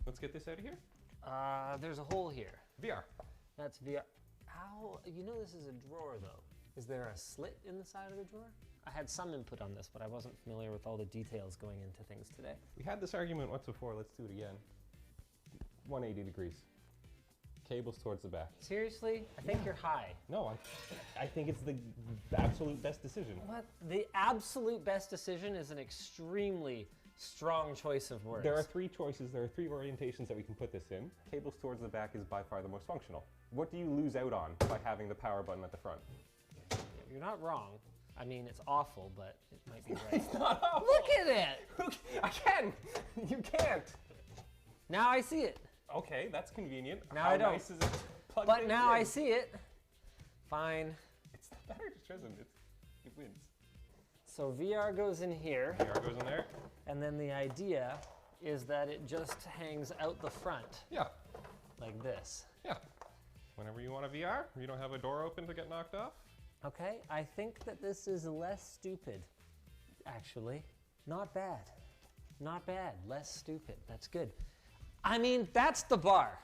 Let's get this out of here. There's a hole here. VR. That's VR. How? You know this is a drawer though. Is there a slit in the side of the drawer? I had some input on this, but I wasn't familiar with all the details going into things today. We had this argument once before. Let's do it again. 180 degrees. Cables towards the back. Seriously? I think you're high. No, I think it's the absolute best decision. What? The absolute best decision is an extremely strong choice of words. There are three choices. There are three orientations that we can put this in. Cables towards the back is by far the most functional. What do you lose out on by having the power button at the front? You're not wrong. I mean, it's awful, but it might be right. It's not awful. Look at it! I can! You can't! Now I see it. Okay, that's convenient. Now How I don't. nice is it plugged But in now in? I see it. Fine. It's not better, it doesn't. It wins. So VR goes in here. VR goes in there. And then the idea is that it just hangs out the front. Yeah. Like this. Yeah. Whenever you want a VR, you don't have a door open to get knocked off. Okay, I think that this is less stupid, actually. Not bad. Not bad. Less stupid. That's good. I mean, that's the bar.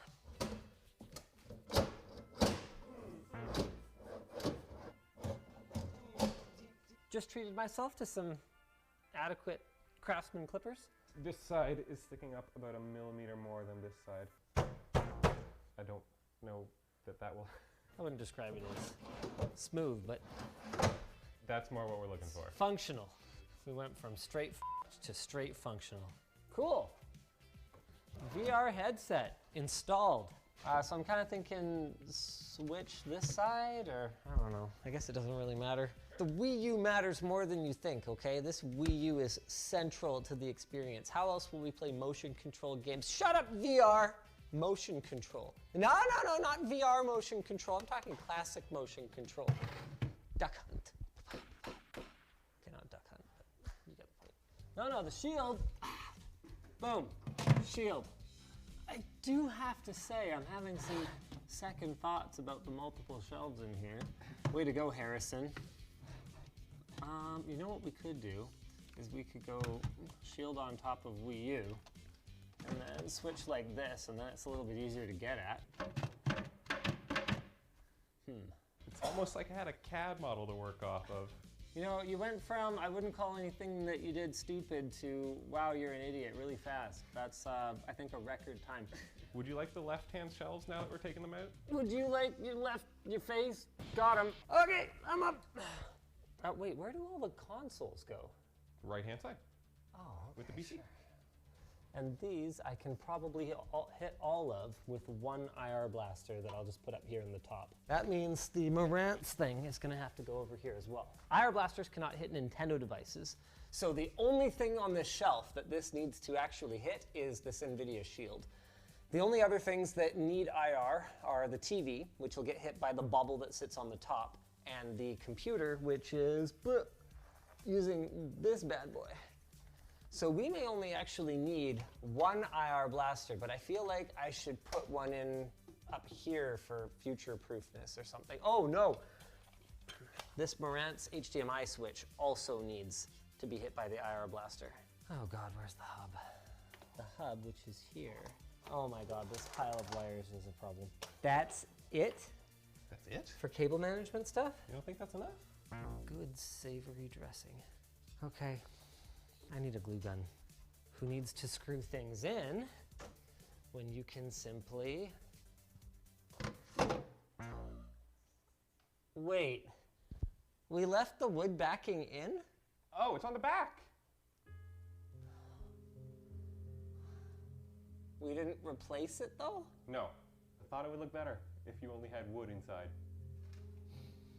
Just treated myself to some adequate Craftsman clippers. This side is sticking up about 1 millimeter more than this side. I don't know that will... I wouldn't describe it as smooth, but... That's more what we're looking for. Functional. We went from straight to straight functional. Cool. VR headset installed. So I'm kind of thinking switch this side, or I don't know. I guess it doesn't really matter. The Wii U matters more than you think, okay? This Wii U is central to the experience. How else will we play motion control games? Shut up, VR! Motion control. No, not VR motion control. I'm talking classic motion control. Duck Hunt. Okay, not Duck Hunt, but you get the point. No, the shield. Boom, shield. I do have to say, I'm having some second thoughts about the multiple shelves in here. Way to go, Harrison. You know what we could do is we could go shield on top of Wii U and then switch like this, and then it's a little bit easier to get at. It's almost like I had a CAD model to work off of. You know, you went from, I wouldn't call anything that you did stupid to, wow, you're an idiot, really fast. That's, I think, a record time. Would you like the left-hand shelves now that we're taking them out? Would you like your face? Got him. Okay, I'm up. Wait, where do all the consoles go? Right-hand side. Oh, okay, with the PC. Sure. And these I can probably hit all of with one IR blaster that I'll just put up here in the top. That means the Marantz thing is gonna have to go over here as well. IR blasters cannot hit Nintendo devices, so the only thing on this shelf that this needs to actually hit is this NVIDIA Shield. The only other things that need IR are the TV, which will get hit by the bubble that sits on the top, and the computer, which is using this bad boy. So we may only actually need one IR blaster, but I feel like I should put one in up here for future proofness or something. Oh no! This Marantz HDMI switch also needs to be hit by the IR blaster. Oh God, where's the hub? The hub, which is here. Oh my God, this pile of wires is a problem. That's it? That's it? For cable management stuff? You don't think that's enough? Good savory dressing. Okay, I need a glue gun. Who needs to screw things in when you can simply... Wait, we left the wood backing in? Oh, it's on the back. We didn't replace it though? No, I thought it would look better if you only had wood inside.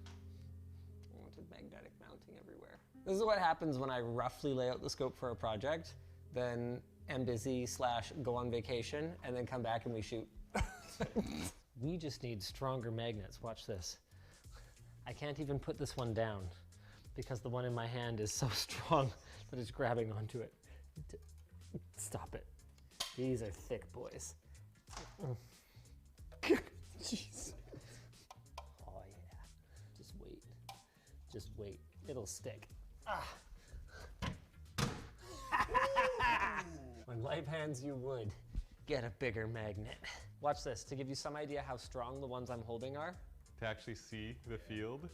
I wanted magnetic mounting everywhere. This is what happens when I roughly lay out the scope for a project, then am busy / go on vacation, and then come back and we shoot. We just need stronger magnets. Watch this. I can't even put this one down because the one in my hand is so strong that it's grabbing onto it. Stop it. These are thick boys. Jeez. Oh yeah. Just wait. Just wait. It'll stick. Ah. When life hands you wood, get a bigger magnet. Watch this to give you some idea how strong the ones I'm holding are. To actually see the field?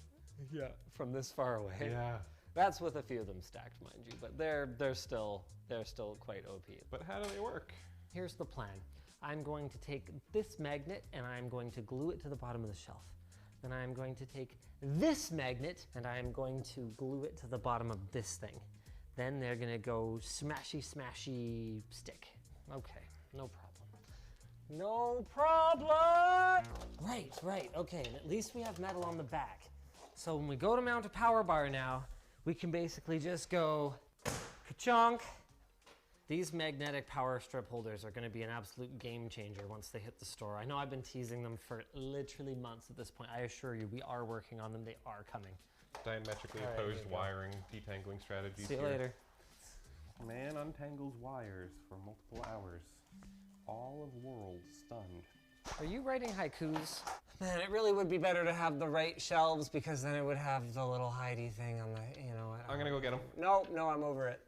Yeah. From this far away. Yeah. That's with a few of them stacked, mind you, but they're still quite OP. But how do they work? Here's the plan. I'm going to take this magnet and I'm going to glue it to the bottom of the shelf. Then I'm going to take this magnet and I'm going to glue it to the bottom of this thing. Then they're gonna go smashy, smashy stick. Okay, no problem. No problem! Right, okay, and at least we have metal on the back. So when we go to mount a power bar now, we can basically just go ka-chonk. These magnetic power strip holders are gonna be an absolute game changer once they hit the store. I know I've been teasing them for literally months at this point. I assure you, we are working on them, they are coming. Diametrically All right, opposed here we go. wiring, detangling strategies. See you here. later. Man untangles wires for multiple hours. All of world stunned. Are you writing haikus? Man, it really would be better to have the right shelves because then it would have the little Heidi thing on the, you know. I'm gonna go get them. No, I'm over it.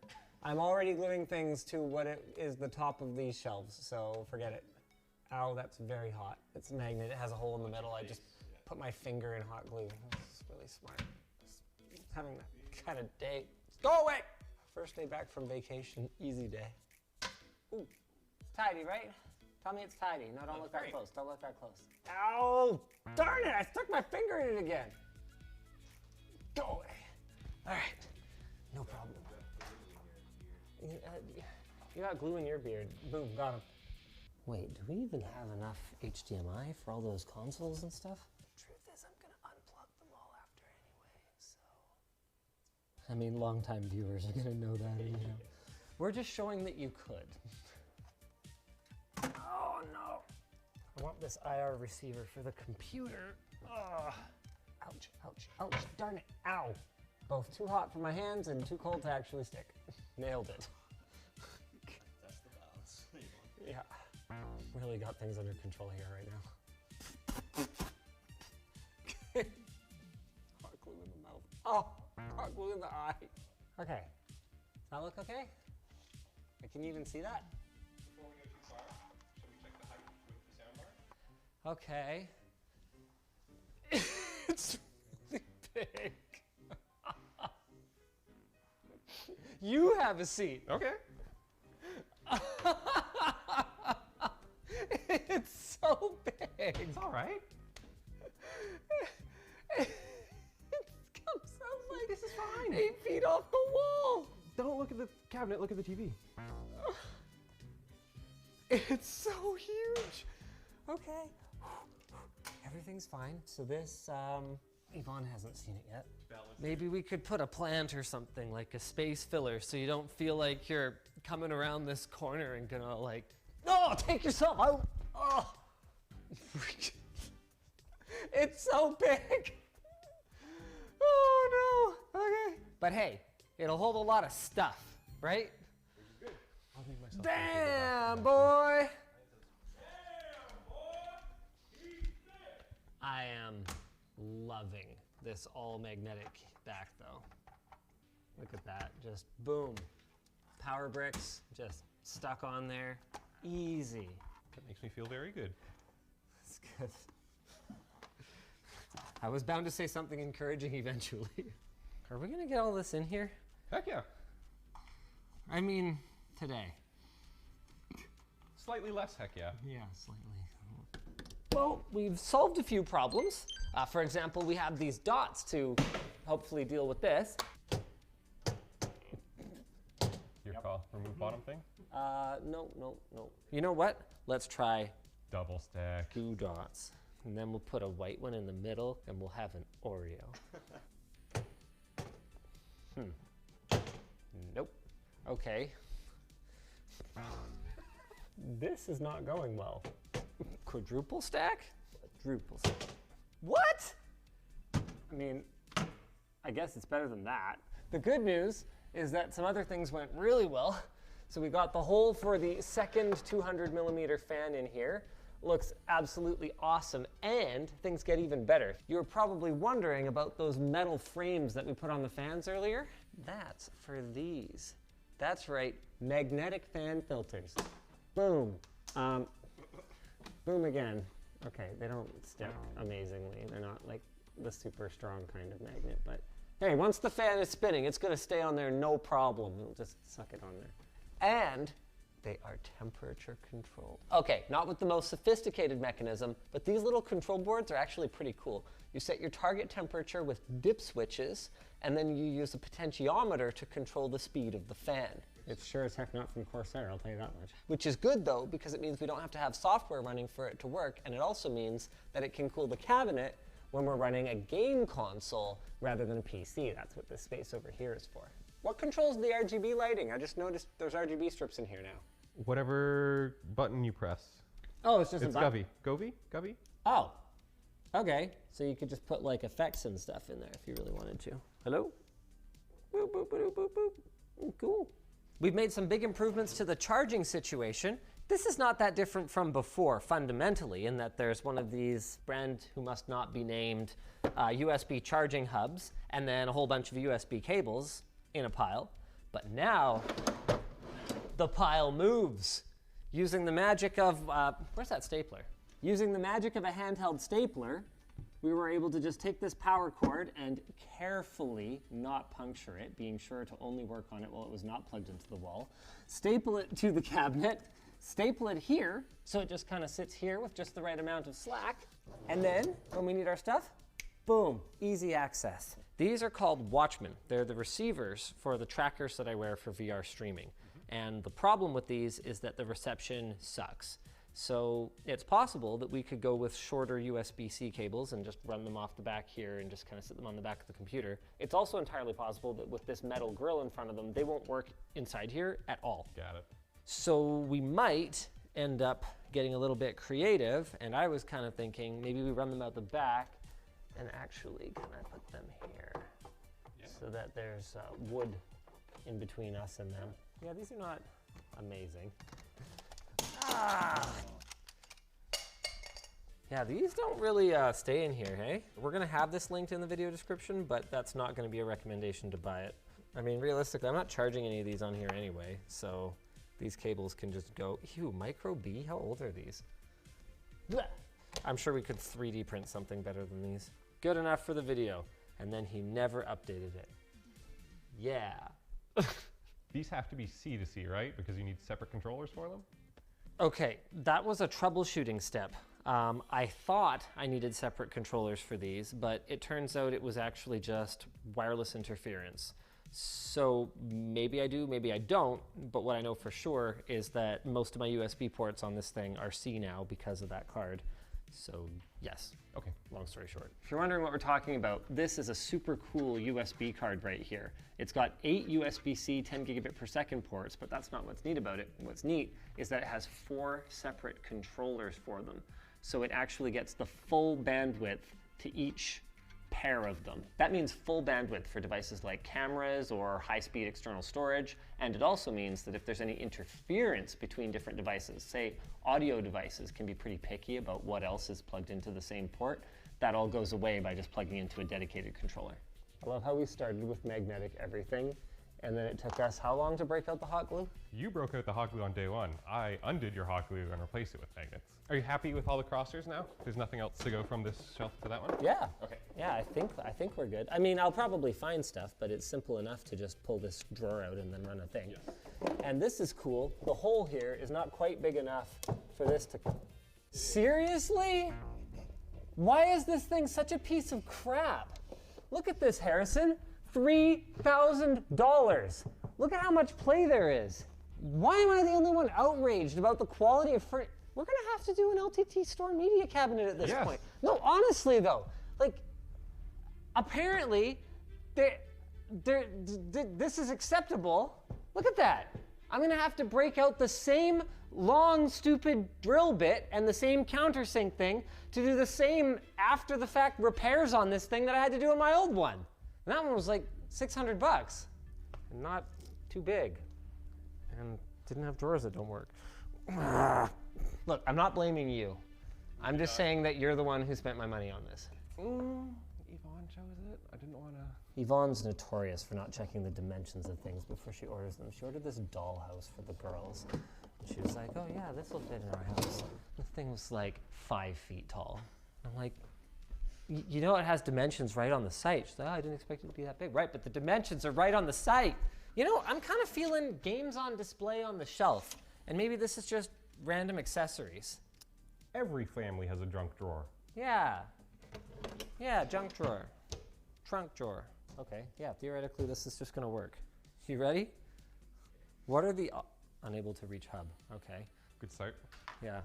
I'm already gluing things to what it is the top of these shelves, so forget it. Ow, that's very hot. It's a magnet, it has a hole in the middle. I just put my finger in hot glue. It's really smart. Just having that kind of day. Go away! First day back from vacation, easy day. Ooh, it's tidy, right? Tell me it's tidy. No, don't look that close. Don't look that close. Ow! Darn it! I stuck my finger in it again. Go away. All right. No problem. You got glue in your beard. Boom, got him. Wait, do we even have enough HDMI for all those consoles and stuff? The truth is, I'm gonna unplug them all after anyway, so. I mean, longtime viewers are gonna know that anyhow. We're just showing that you could. Oh no. I want this IR receiver for the computer. Ugh. Ouch, ouch, ouch, darn it, ow. Both too hot for my hands and too cold to actually stick. Nailed it. That's the balance. Yeah. Really got things under control here right now. Hot glue in the mouth. Oh, hot glue in the eye. Okay. Does that look okay? Can you even see that? Before we go too far, should we check the height with the soundbar? Okay. It's really big. You have a seat. Okay. It's so big. It's all right. It comes out like this is fine. 8 feet off the wall. Don't look at the cabinet, look at the TV. It's so huge. Okay. Everything's fine. So this, Yvonne hasn't seen it yet. Maybe we could put a plant or something, like a space filler, so you don't feel like you're coming around this corner and gonna like, oh, take yourself out. Oh. It's so big. Oh no, okay. But hey, it'll hold a lot of stuff, right? Damn, boy. I am loving this all magnetic back though. Look at that, just boom. Power bricks just stuck on there, easy. That makes me feel very good. That's good. I was bound to say something encouraging eventually. Are we gonna get all this in here? Heck yeah. I mean, today. Slightly less heck yeah. Yeah, slightly. Well, we've solved a few problems. For example, we have these dots to hopefully deal with this. Your call. Remove bottom thing? No. You know what? Let's try double stack. 2 dots. And then we'll put a white one in the middle and we'll have an Oreo. Nope. Okay. This is not going well. Quadruple stack? Quadruple stack. What? I mean, I guess it's better than that. The good news is that some other things went really well. So we got the hole for the second 200 millimeter fan in here. Looks absolutely awesome, and things get even better. You were probably wondering about those metal frames that we put on the fans earlier. That's for these. That's right, magnetic fan filters. Boom. Boom again. Okay, they don't stick amazingly. They're not like the super strong kind of magnet, but hey, once the fan is spinning, it's gonna stay on there no problem. It'll just suck it on there. And they are temperature controlled. Okay, not with the most sophisticated mechanism, but these little control boards are actually pretty cool. You set your target temperature with dip switches, and then you use a potentiometer to control the speed of the fan. It's sure as heck not from Corsair, I'll tell you that much. Which is good though, because it means we don't have to have software running for it to work, and it also means that it can cool the cabinet when we're running a game console rather than a PC. That's what this space over here is for. What controls the RGB lighting? I just noticed there's RGB strips in here now. Whatever button you press. Oh, it's just a button. Govy? Oh, okay. So you could just put like effects and stuff in there if you really wanted to. Hello? Boop, boop, boop, boop, boop. Cool. We've made some big improvements to the charging situation. This is not that different from before, fundamentally, in that there's one of these brand who must not be named USB charging hubs, and then a whole bunch of USB cables in a pile. But now, the pile moves. Using the magic of, where's that stapler? Using the magic of a handheld stapler, we were able to just take this power cord and carefully not puncture it, being sure to only work on it while it was not plugged into the wall, staple it to the cabinet, staple it here, so it just kind of sits here with just the right amount of slack, and then when we need our stuff, boom, easy access. These are called Watchmen. They're the receivers for the trackers that I wear for VR streaming. And the problem with these is that the reception sucks. So it's possible that we could go with shorter USB-C cables and just run them off the back here and just kind of sit them on the back of the computer. It's also entirely possible that with this metal grill in front of them, they won't work inside here at all. Got it. So we might end up getting a little bit creative, and I was kind of thinking maybe we run them out the back and actually kind of put them here so that there's wood in between us and them. Yeah, these are not amazing. Yeah, these don't really stay in here, hey? We're gonna have this linked in the video description, but that's not gonna be a recommendation to buy it. I mean, realistically, I'm not charging any of these on here anyway, so these cables can just go. Ew, Micro B, how old are these? Blech. I'm sure we could 3D print something better than these. Good enough for the video, and then he never updated it. Yeah. These have to be C to C, right? Because you need separate controllers for them? Okay, that was a troubleshooting step. I thought I needed separate controllers for these, but it turns out it was actually just wireless interference. So maybe I do, maybe I don't, but what I know for sure is that most of my USB ports on this thing are C now because of that card. So yes. Okay, long story short. If you're wondering what we're talking about, this is a super cool USB card right here. It's got 8 USB-C 10 gigabit per second ports, but that's not what's neat about it. What's neat is that it has 4 separate controllers for them. So it actually gets the full bandwidth to each pair of them. That means full bandwidth for devices like cameras or high-speed external storage, and it also means that if there's any interference between different devices, say audio devices can be pretty picky about what else is plugged into the same port, that all goes away by just plugging into a dedicated controller. I love how we started with magnetic everything, and then it took us how long to break out the hot glue? You broke out the hot glue on day 1. I undid your hot glue and replaced it with magnets. Are you happy with all the crossers now? There's nothing else to go from this shelf to that one? Yeah. Okay. Yeah, I think we're good. I mean, I'll probably find stuff, but it's simple enough to just pull this drawer out and then run a thing. Yes. And this is cool. The hole here is not quite big enough for this to... Seriously? Why is this thing such a piece of crap? Look at this, Harrison. $3,000. Look at how much play there is. Why am I the only one outraged about the quality of furniture? We're gonna have to do an LTT store media cabinet at this point. No, honestly though, like, apparently, this is acceptable. Look at that. I'm gonna have to break out the same long, stupid drill bit and the same countersink thing to do the same after-the-fact repairs on this thing that I had to do on my old one. And that one was like $600. Not too big. And didn't have drawers that don't work. Look, I'm not blaming you. I'm just saying that you're the one who spent my money on this. Yvonne chose it. I didn't want to... Yvonne's notorious for not checking the dimensions of things before she orders them. She ordered this dollhouse for the girls. And she was like, oh yeah, this will fit in our house. The thing was like 5 feet tall. I'm like, you know it has dimensions right on the site. She's like, oh, I didn't expect it to be that big. Right, but the dimensions are right on the site. You know, I'm kind of feeling games on display on the shelf. And maybe this is just random accessories. Every family has a junk drawer. Yeah. Yeah, junk drawer. Trunk drawer. Okay, yeah, theoretically this is just gonna work. You ready? What are the... unable to reach hub. Okay. Good start. Yeah.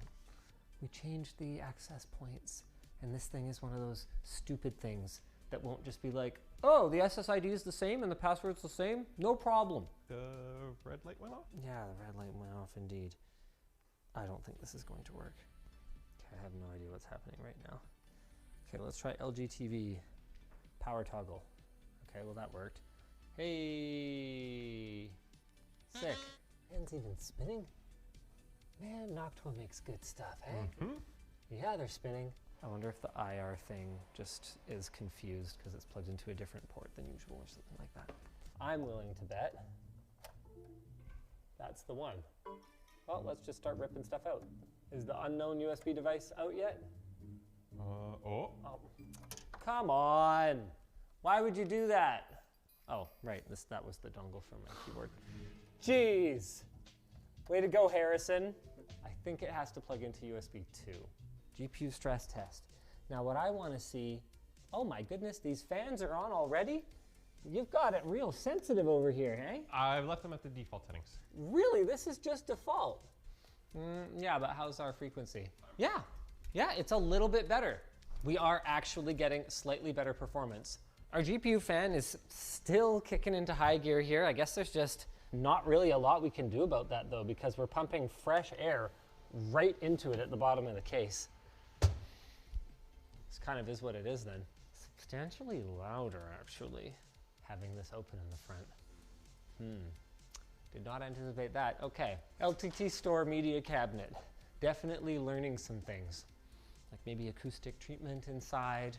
We changed the access points. And this thing is one of those stupid things that won't just be like, oh, the SSID is the same and the password's the same? No problem. The red light went off? Yeah, the red light went off indeed. I don't think this is going to work. Okay, I have no idea what's happening right now. Okay, let's try LG TV. Power toggle. Okay, well that worked. Hey! Sick. And it's even spinning? Man, Noctua makes good stuff, eh? Yeah, they're spinning. I wonder if the IR thing just is confused because it's plugged into a different port than usual or something like that. I'm willing to bet that's the one. Well, let's just start ripping stuff out. Is the unknown USB device out yet? Oh. Come on. Why would you do that? Oh, right, that was the dongle for my keyboard. Jeez. Way to go, Harrison. I think it has to plug into USB 2. GPU stress test. Now what I want to see, oh my goodness, these fans are on already? You've got it real sensitive over here, hey? I've left them at the default settings. Really? This is just default? Yeah, but how's our frequency? Yeah, it's a little bit better. We are actually getting slightly better performance. Our GPU fan is still kicking into high gear here. I guess there's just not really a lot we can do about that though, because we're pumping fresh air right into it at the bottom of the case. This kind of is what it is then. Substantially louder, actually, having this open in the front. Did not anticipate that. Okay, LTT store media cabinet. Definitely learning some things. Like maybe acoustic treatment inside.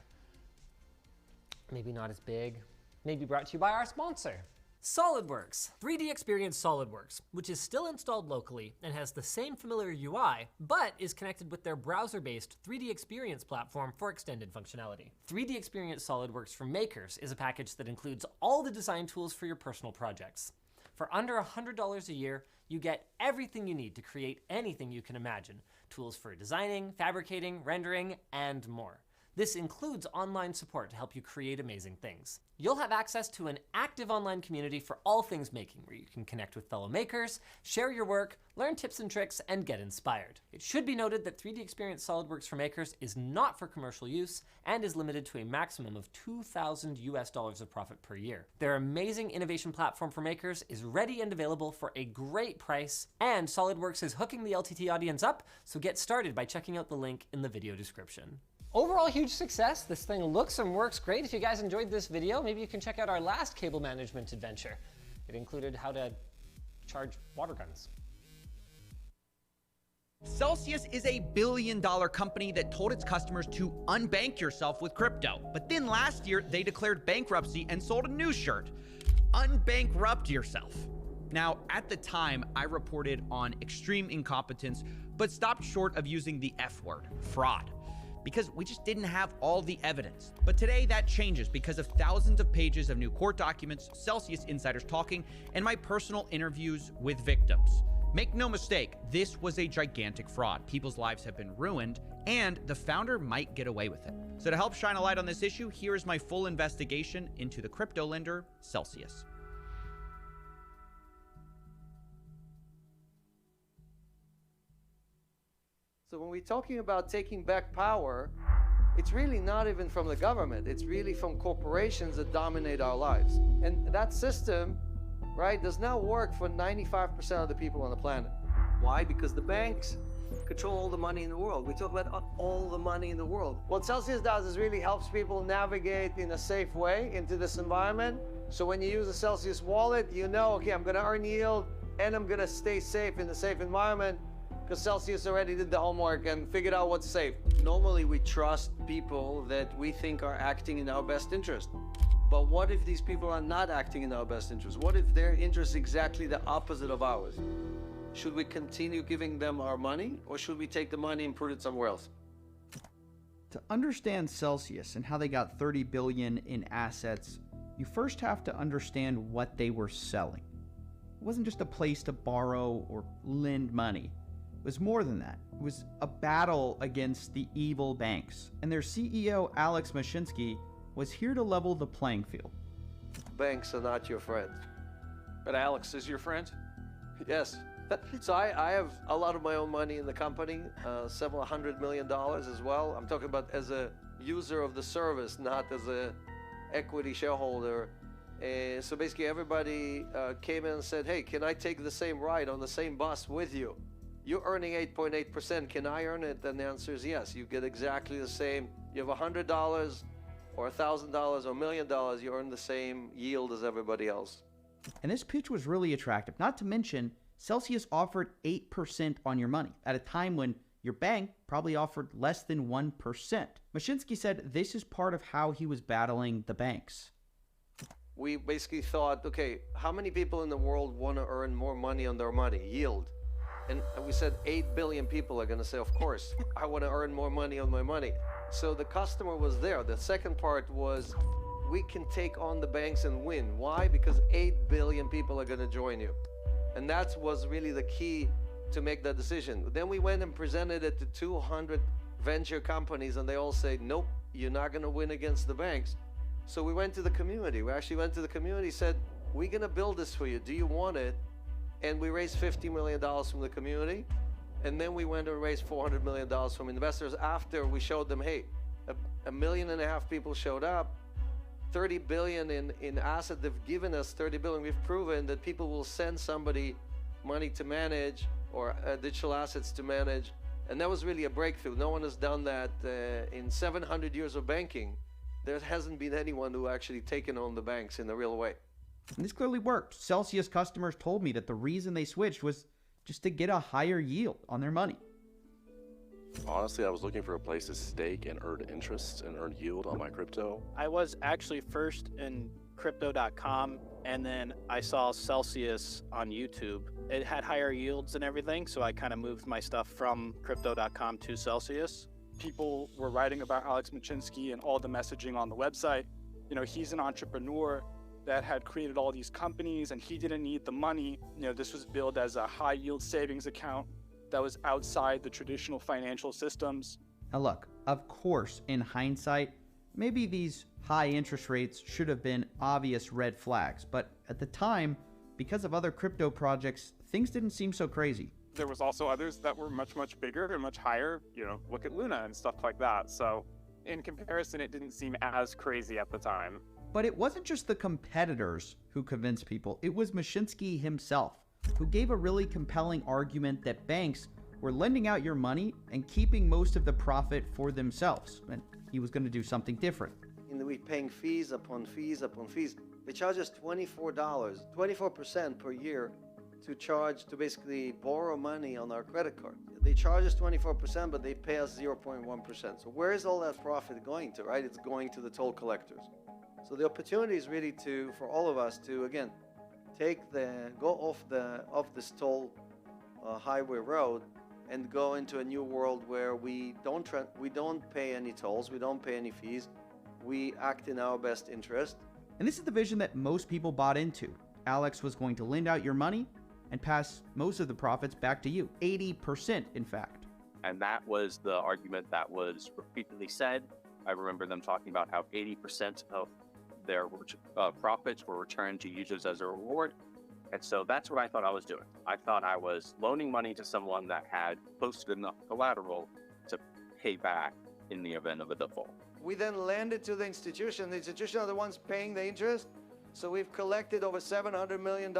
Maybe not as big. Maybe brought to you by our sponsor. SolidWorks, 3D Experience SolidWorks, which is still installed locally and has the same familiar UI, but is connected with their browser-based 3D Experience platform for extended functionality. 3D Experience SolidWorks for makers is a package that includes all the design tools for your personal projects. For under $100 a year, you get everything you need to create anything you can imagine. Tools for designing, fabricating, rendering, and more. This includes online support to help you create amazing things. You'll have access to an active online community for all things making, where you can connect with fellow makers, share your work, learn tips and tricks, and get inspired. It should be noted that 3D Experience SolidWorks for Makers is not for commercial use and is limited to a maximum of $2,000 of profit per year. Their amazing innovation platform for makers is ready and available for a great price, and SolidWorks is hooking the LTT audience up, so get started by checking out the link in the video description. Overall, huge success. This thing looks and works great. If you guys enjoyed this video, maybe you can check out our last cable management adventure. It included how to charge water guns. Celsius is a billion-dollar company that told its customers to unbank yourself with crypto. But then last year, they declared bankruptcy and sold a new shirt. Unbankrupt yourself. Now, at the time, I reported on extreme incompetence, but stopped short of using the F word, fraud, because we just didn't have all the evidence. But today that changes because of thousands of pages of new court documents, Celsius insiders talking, and my personal interviews with victims. Make no mistake, this was a gigantic fraud. People's lives have been ruined, and the founder might get away with it. So to help shine a light on this issue, here is my full investigation into the crypto lender, Celsius. So when we're talking about taking back power, it's really not even from the government. It's really from corporations that dominate our lives. And that system, right, does not work for 95% of the people on the planet. Why? Because the banks control all the money in the world. We talk about all the money in the world. What Celsius does is really helps people navigate in a safe way into this environment. So when you use a Celsius wallet, you know, okay, I'm gonna earn yield and I'm gonna stay safe in the safe environment, because Celsius already did the homework and figured out what's safe. Normally we trust people that we think are acting in our best interest. But what if these people are not acting in our best interest? What if their interest is exactly the opposite of ours? Should we continue giving them our money, or should we take the money and put it somewhere else? To understand Celsius and how they got 30 billion in assets, you first have to understand what they were selling. It wasn't just a place to borrow or lend money. It was more than that. It was a battle against the evil banks, and their CEO, Alex Mashinsky, was here to level the playing field. Banks are not your friend. But Alex is your friend? Yes. So I have a lot of my own money in the company, several $100 million as well. I'm talking about as a user of the service, not as a equity shareholder. So basically everybody came in and said, hey, can I take the same ride on the same bus with you? You're earning 8.8%, can I earn it? And the answer is yes. You get exactly the same. You have $100 or $1,000 or $1 million, you earn the same yield as everybody else. And this pitch was really attractive. Not to mention, Celsius offered 8% on your money at a time when your bank probably offered less than 1%. Mashinsky said this is part of how he was battling the banks. We basically thought, okay, how many people in the world want to earn more money on their money, yield? And we said 8 billion people are going to say, of course, I want to earn more money on my money. So the customer was there. The second part was, we can take on the banks and win. Why? Because 8 billion people are going to join you. And that was really the key to make that decision. Then we went and presented it to 200 venture companies, and they all said, nope, you're not going to win against the banks. So we went to the community. We actually went to the community, said, we're going to build this for you. Do you want it? And we raised $50 million from the community. And then we went and raised $400 million from investors after we showed them, hey, 1.5 million people showed up, 30 billion in assets. They've given us 30 billion. We've proven that people will send somebody money to manage or digital assets to manage. And that was really a breakthrough. No one has done that in 700 years of banking. There hasn't been anyone who actually taken on the banks in a real way. And this clearly worked. Celsius customers told me that the reason they switched was just to get a higher yield on their money. Honestly, I was looking for a place to stake and earn interest and earn yield on my crypto. I was actually first in crypto.com, and then I saw Celsius on YouTube. It had higher yields and everything, so I kind of moved my stuff from crypto.com to Celsius. People were writing about Alex Mashinsky and all the messaging on the website. You know, he's an entrepreneur that had created all these companies, and he didn't need the money. You know, this was billed as a high yield savings account that was outside the traditional financial systems. Now look, Of course, in hindsight, maybe these high interest rates should have been obvious red flags, but at the time, because of other crypto projects, things didn't seem so crazy. There was also others that were much, much bigger and much higher. Look at Luna and stuff like that. So in comparison, it didn't seem as crazy at the time. But it wasn't just the competitors who convinced people, it was Mashinsky himself, who gave a really compelling argument that banks were lending out your money and keeping most of the profit for themselves, and he was going to do something different. We're paying fees upon fees upon fees. They charge us $24% per year to basically borrow money on our credit card. They charge us 24%, but they pay us 0.1%. So where is all that profit going to, right? It's going to the toll collectors. So the opportunity is really for all of us to, again, go off this toll highway road and go into a new world where we don't pay any tolls, we don't pay any fees, we act in our best interest. And this is the vision that most people bought into. Alex was going to lend out your money and pass most of the profits back to you. 80%, in fact. And that was the argument that was repeatedly said. I remember them talking about how 80% of their profits were returned to users as a reward. And so that's what I thought I was doing. I thought I was loaning money to someone that had posted enough collateral to pay back in the event of a default. We then lend it to the institution. The institution are the ones paying the interest. So we've collected over $700 million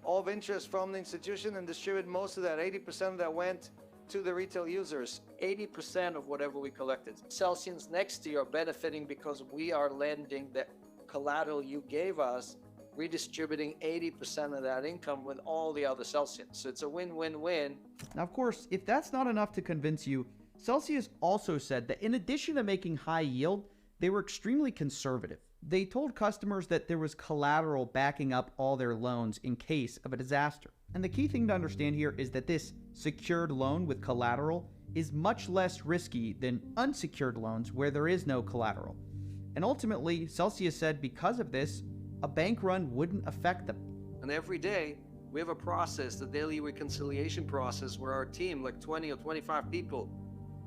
of interest from the institution and distributed most of that. 80% of that went to the retail users. 80% of whatever we collected. Celsians next to you are benefiting because we are lending the collateral you gave us, redistributing 80% of that income with all the other Celsians. So it's a win-win-win. Now, of course, if that's not enough to convince you, Celsius also said that in addition to making high yield, they were extremely conservative. They told customers that there was collateral backing up all their loans in case of a disaster. And the key thing to understand here is that this secured loan with collateral is much less risky than unsecured loans where there is no collateral. And ultimately, Celsius said because of this, a bank run wouldn't affect them. And every day, we have a process, the daily reconciliation process, where our team, like 20 or 25 people,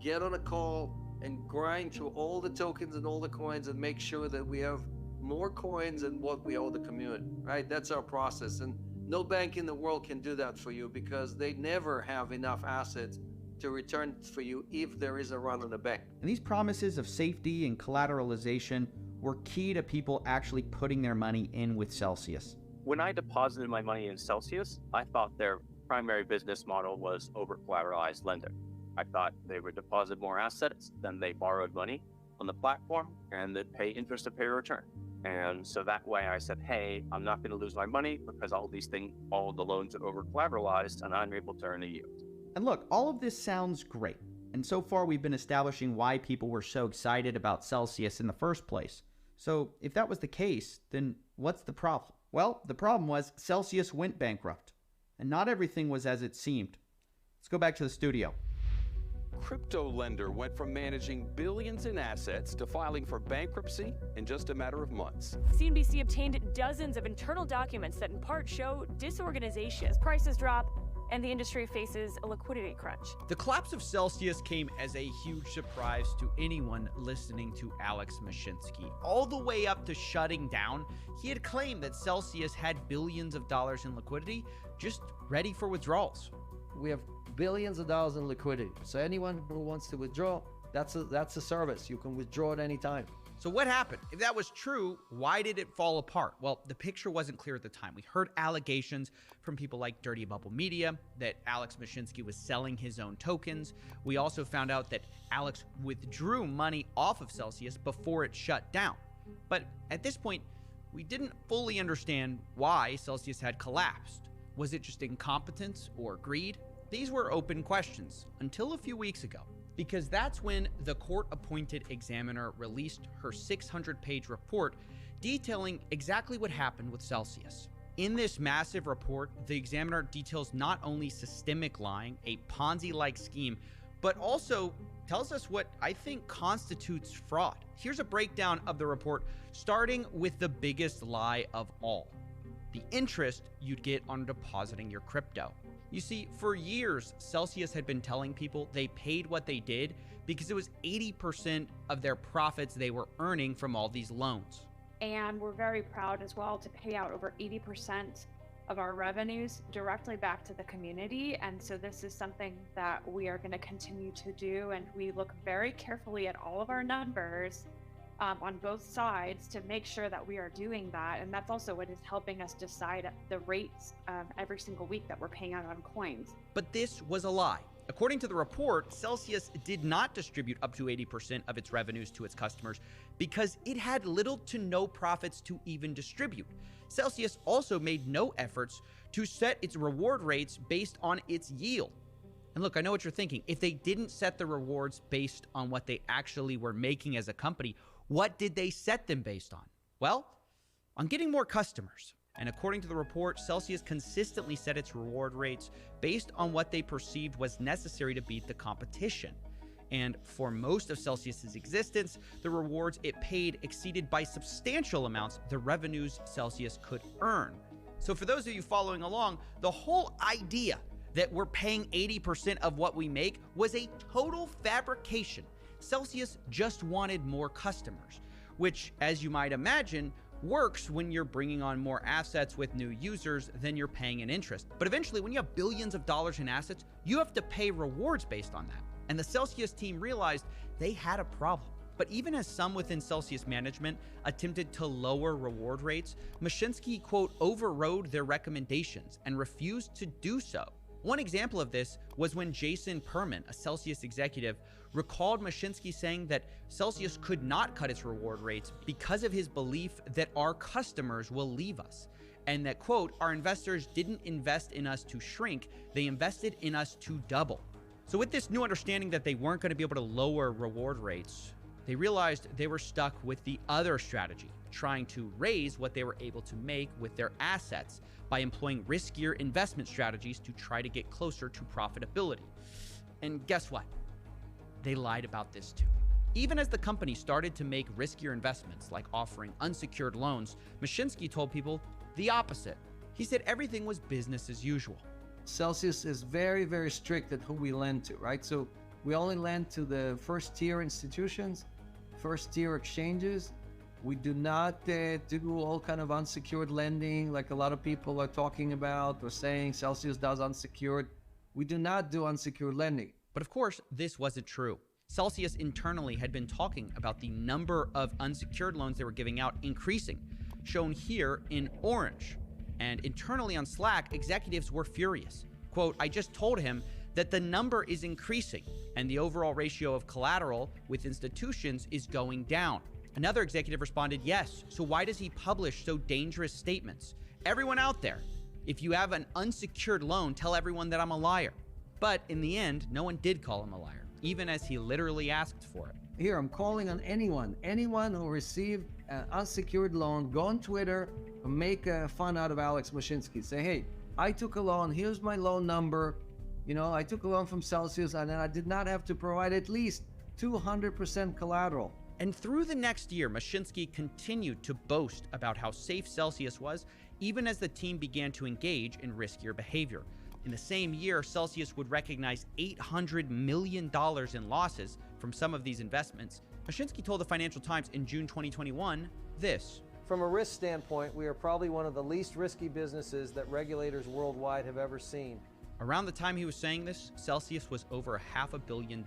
get on a call and grind through all the tokens and all the coins and make sure that we have more coins than what we owe the community, right? That's our process. And no bank in the world can do that for you because they never have enough assets to return for you if there is a run on the bank. And these promises of safety and collateralization were key to people actually putting their money in with Celsius. When I deposited my money in Celsius, I thought their primary business model was over-collateralized lender. I thought they would deposit more assets, then they borrowed money on the platform, and they'd pay interest to pay a return. And so that way I said, hey, I'm not going to lose my money because all the loans are over-collateralized, and I'm able to earn a yield. And look, all of this sounds great. And so far we've been establishing why people were so excited about Celsius in the first place. So if that was the case, then what's the problem? Well, the problem was Celsius went bankrupt, and not everything was as it seemed. Let's go back to the studio. Crypto lender went from managing billions in assets to filing for bankruptcy in just a matter of months. CNBC obtained dozens of internal documents that in part show disorganization as prices drop and the industry faces a liquidity crunch. The collapse of Celsius came as a huge surprise to anyone listening to Alex Mashinsky. All the way up to shutting down, he had claimed that Celsius had billions of dollars in liquidity just ready for withdrawals. We have billions of dollars in liquidity. So anyone who wants to withdraw, that's a service. You can withdraw at any time. So what happened? If that was true, why did it fall apart? Well, the picture wasn't clear at the time. We heard allegations from people like Dirty Bubble Media that Alex Mashinsky was selling his own tokens. We also found out that Alex withdrew money off of Celsius before it shut down. But at this point, we didn't fully understand why Celsius had collapsed. Was it just incompetence or greed? These were open questions until a few weeks ago, because that's when the court-appointed examiner released her 600-page report detailing exactly what happened with Celsius. In this massive report, the examiner details not only systemic lying, a Ponzi-like scheme, but also tells us what I think constitutes fraud. Here's a breakdown of the report, starting with the biggest lie of all: the interest you'd get on depositing your crypto. You see, for years, Celsius had been telling people they paid what they did because it was 80% of their profits they were earning from all these loans. And we're very proud as well to pay out over 80% of our revenues directly back to the community. And so this is something that we are going to continue to do. And we look very carefully at all of our numbers on both sides to make sure that we are doing that. And that's also what is helping us decide the rates every single week that we're paying out on coins. But this was a lie. According to the report, Celsius did not distribute up to 80% of its revenues to its customers because it had little to no profits to even distribute. Celsius also made no efforts to set its reward rates based on its yield. And look, I know what you're thinking. If they didn't set the rewards based on what they actually were making as a company, what did they set them based on? Well, on getting more customers. And according to the report, Celsius consistently set its reward rates based on what they perceived was necessary to beat the competition. And for most of Celsius's existence, the rewards it paid exceeded by substantial amounts the revenues Celsius could earn. So for those of you following along, the whole idea that we're paying 80% of what we make was a total fabrication. Celsius just wanted more customers, which, as you might imagine, works when you're bringing on more assets with new users than you're paying in interest. But eventually, when you have billions of dollars in assets, you have to pay rewards based on that. And the Celsius team realized they had a problem. But even as some within Celsius management attempted to lower reward rates, Mashinsky, quote, overrode their recommendations and refused to do so. One example of this was when Jason Perman, a Celsius executive, recalled Mashinsky saying that Celsius could not cut its reward rates because of his belief that our customers will leave us, and that, quote, our investors didn't invest in us to shrink, they invested in us to double. So with this new understanding that they weren't going to be able to lower reward rates, they realized they were stuck with the other strategy, trying to raise what they were able to make with their assets by employing riskier investment strategies to try to get closer to profitability. And guess what? They lied about this too. Even as the company started to make riskier investments, like offering unsecured loans, Mashinsky told people the opposite. He said everything was business as usual. Celsius is very, very strict at who we lend to, right? So we only lend to the first tier institutions, first tier exchanges. We do not do all kind of unsecured lending like a lot of people are talking about or saying Celsius does unsecured. We do not do unsecured lending. But of course, this wasn't true. Celsius internally had been talking about the number of unsecured loans they were giving out increasing, shown here in orange. And internally on Slack, executives were furious. Quote, I just told him that the number is increasing and the overall ratio of collateral with institutions is going down. Another executive responded, yes, so why does he publish so dangerous statements? Everyone out there, if you have an unsecured loan, tell everyone that I'm a liar. But in the end, no one did call him a liar, even as he literally asked for it. Here, I'm calling on anyone who received an unsecured loan, go on Twitter and make fun out of Alex Mashinsky. Say, hey, I took a loan, here's my loan number. You know, I took a loan from Celsius and then I did not have to provide at least 200% collateral. And through the next year, Mashinsky continued to boast about how safe Celsius was, even as the team began to engage in riskier behavior. In the same year, Celsius would recognize $800 million in losses from some of these investments. Mashinsky told the Financial Times in June 2021 this. From a risk standpoint, we are probably one of the least risky businesses that regulators worldwide have ever seen. Around the time he was saying this, Celsius was over $500 million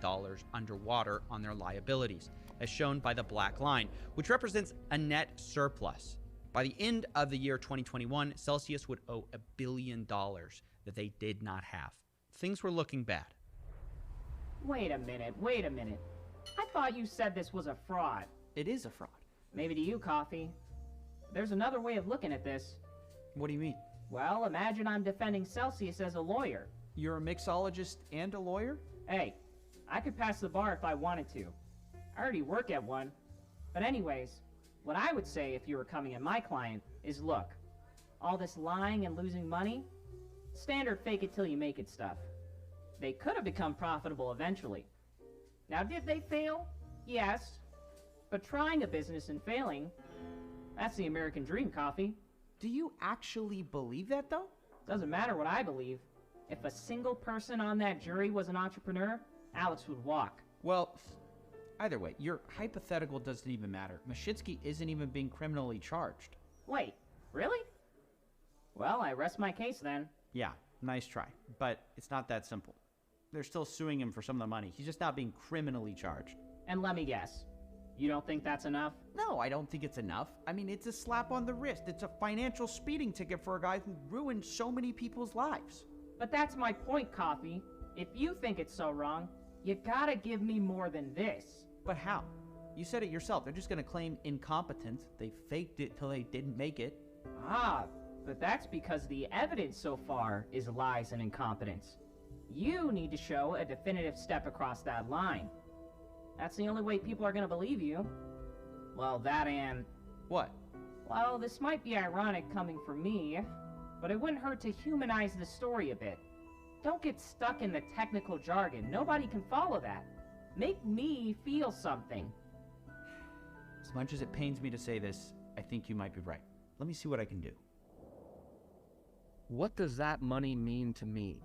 underwater on their liabilities, as shown by the black line, which represents a net surplus. By the end of the year 2021, Celsius would owe $1 billion that they did not have. Things were looking bad. Wait a minute. I thought you said this was a fraud. It is a fraud. Maybe to you, Coffee. There's another way of looking at this. What do you mean? Well, imagine I'm defending Celsius as a lawyer. You're a mixologist and a lawyer? Hey, I could pass the bar if I wanted to. I already work at one. But anyways, what I would say if you were coming at my client is, look, all this lying and losing money, standard fake it till you make it stuff. They could have become profitable eventually. Now, did they fail? Yes. But trying a business and failing, that's the American dream, Coffee. Do you actually believe that, though? Doesn't matter what I believe. If a single person on that jury was an entrepreneur, Alex would walk. Well, either way, your hypothetical doesn't even matter. Mashinsky isn't even being criminally charged. Wait, really? Well, I rest my case then. Yeah, nice try. But it's not that simple. They're still suing him for some of the money. He's just not being criminally charged. And let me guess, you don't think that's enough? No, I don't think it's enough. I mean, it's a slap on the wrist. It's a financial speeding ticket for a guy who ruined so many people's lives. But that's my point, Coffee. If you think it's so wrong, you gotta give me more than this. But how? You said it yourself. They're just gonna claim incompetence. They faked it till they didn't make it. Ah, but that's because the evidence so far is lies and incompetence. You need to show a definitive step across that line. That's the only way people are gonna believe you. Well, that and... What? Well, this might be ironic coming from me, but it wouldn't hurt to humanize the story a bit. Don't get stuck in the technical jargon. Nobody can follow that. Make me feel something. As much as it pains me to say this, I think you might be right. Let me see what I can do. What does that money mean to me?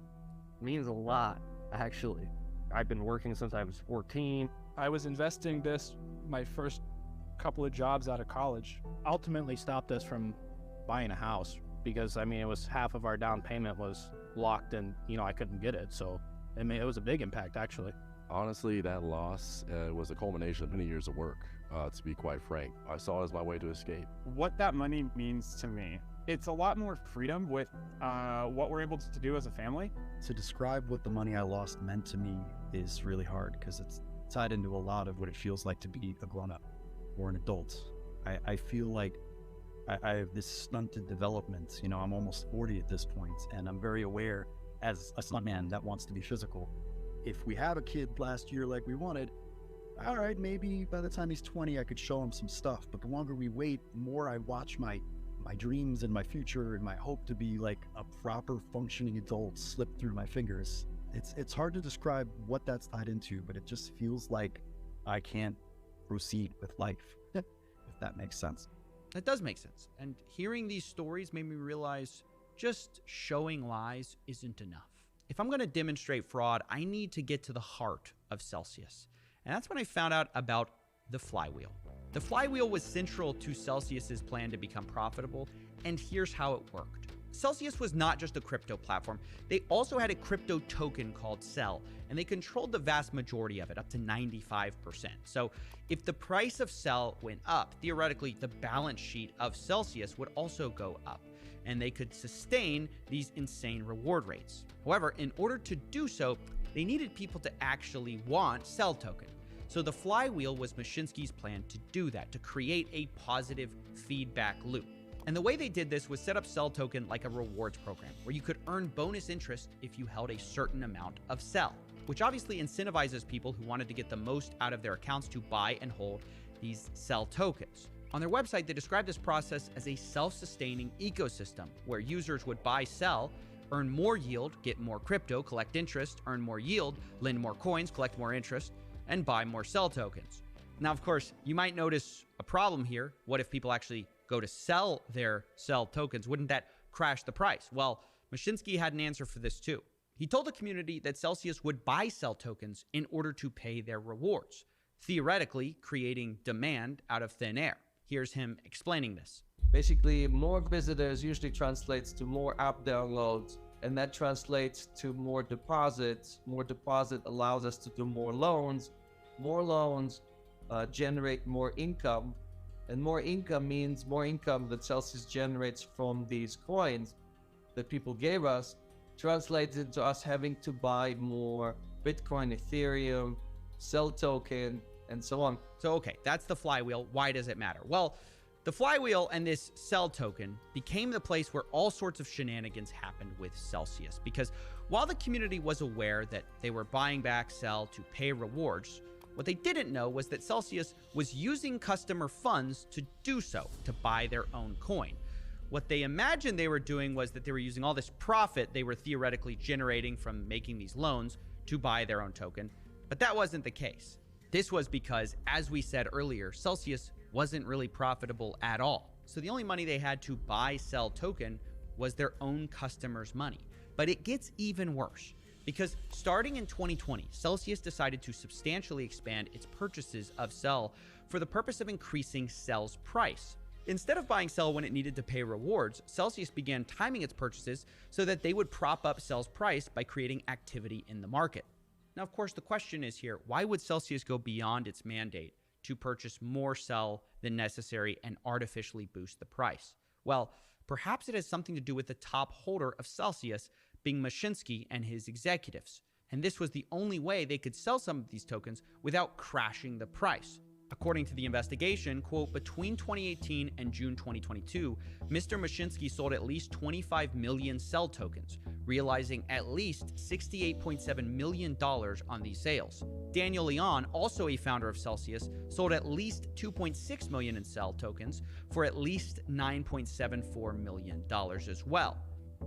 It means a lot, actually. I've been working since I was 14. I was investing this my first couple of jobs out of college. Ultimately stopped us from buying a house because, I mean, it was half of our down payment was locked and, you know, I couldn't get it. So, I mean, it was a big impact, actually. Honestly, that loss was a culmination of many years of work, to be quite frank. I saw it as my way to escape. What that money means to me, it's a lot more freedom with what we're able to do as a family. To describe what the money I lost meant to me is really hard because it's tied into a lot of what it feels like to be a grown-up or an adult. I feel like I have this stunted development. You know, I'm almost 40 at this point, and I'm very aware as a stuntman that wants to be physical. If we have a kid last year like we wanted, all right, maybe by the time he's 20, I could show him some stuff. But the longer we wait, the more I watch my dreams and my future and my hope to be like a proper functioning adult slip through my fingers. It's hard to describe what that's tied into, but it just feels like I can't proceed with life, if that makes sense. That does make sense. And hearing these stories made me realize just showing lies isn't enough. If I'm going to demonstrate fraud, I need to get to the heart of Celsius. And that's when I found out about the flywheel. The flywheel was central to Celsius's plan to become profitable, and here's how it worked. Celsius was not just a crypto platform. They also had a crypto token called Cell, and they controlled the vast majority of it, up to 95%. So if the price of Cell went up, theoretically, the balance sheet of Celsius would also go up, and they could sustain these insane reward rates. However, in order to do so, they needed people to actually want Cell token. So the flywheel was Mashinsky's plan to do that, to create a positive feedback loop. And the way they did this was set up Cell token like a rewards program, where you could earn bonus interest if you held a certain amount of Cell, which obviously incentivizes people who wanted to get the most out of their accounts to buy and hold these Cell tokens. On their website, they described this process as a self-sustaining ecosystem, where users would buy Cell, earn more yield, get more crypto, collect interest, earn more yield, lend more coins, collect more interest, and buy more Cell tokens. Now, of course, you might notice a problem here. What if people actually go to sell their Cell tokens? Wouldn't that crash the price? Well, Mashinsky had an answer for this too. He told the community that Celsius would buy Cell tokens in order to pay their rewards, theoretically creating demand out of thin air. Here's him explaining this. Basically, more visitors usually translates to more app downloads, and that translates to more deposits. More deposit allows us to do more loans. More loans generate more income, and more income means more income that Celsius generates from these coins that people gave us, translates into us having to buy more Bitcoin, Ethereum, Cell token, and so on. So, okay, that's the flywheel. Why does it matter? Well, the flywheel and this Cell token became the place where all sorts of shenanigans happened with Celsius, because while the community was aware that they were buying back Cell to pay rewards, what they didn't know was that Celsius was using customer funds to do so, to buy their own coin. What they imagined they were doing was that they were using all this profit they were theoretically generating from making these loans to buy their own token, but that wasn't the case. This was because, as we said earlier, Celsius wasn't really profitable at all. So the only money they had to buy Cell token was their own customers' money. But it gets even worse, because starting in 2020, Celsius decided to substantially expand its purchases of Cell for the purpose of increasing Cell's price. Instead of buying Cell when it needed to pay rewards, Celsius began timing its purchases so that they would prop up Cell's price by creating activity in the market. Now, of course, the question is here, why would Celsius go beyond its mandate to purchase more Cell than necessary and artificially boost the price? Well, perhaps it has something to do with the top holder of Celsius being Mashinsky and his executives. And this was the only way they could sell some of these tokens without crashing the price. According to the investigation, quote, between 2018 and June 2022, Mr. Mashinsky sold at least 25 million Cell tokens, realizing at least $68.7 million on these sales. Daniel Leon, also a founder of Celsius, sold at least 2.6 million in Cell tokens for at least $9.74 million as well.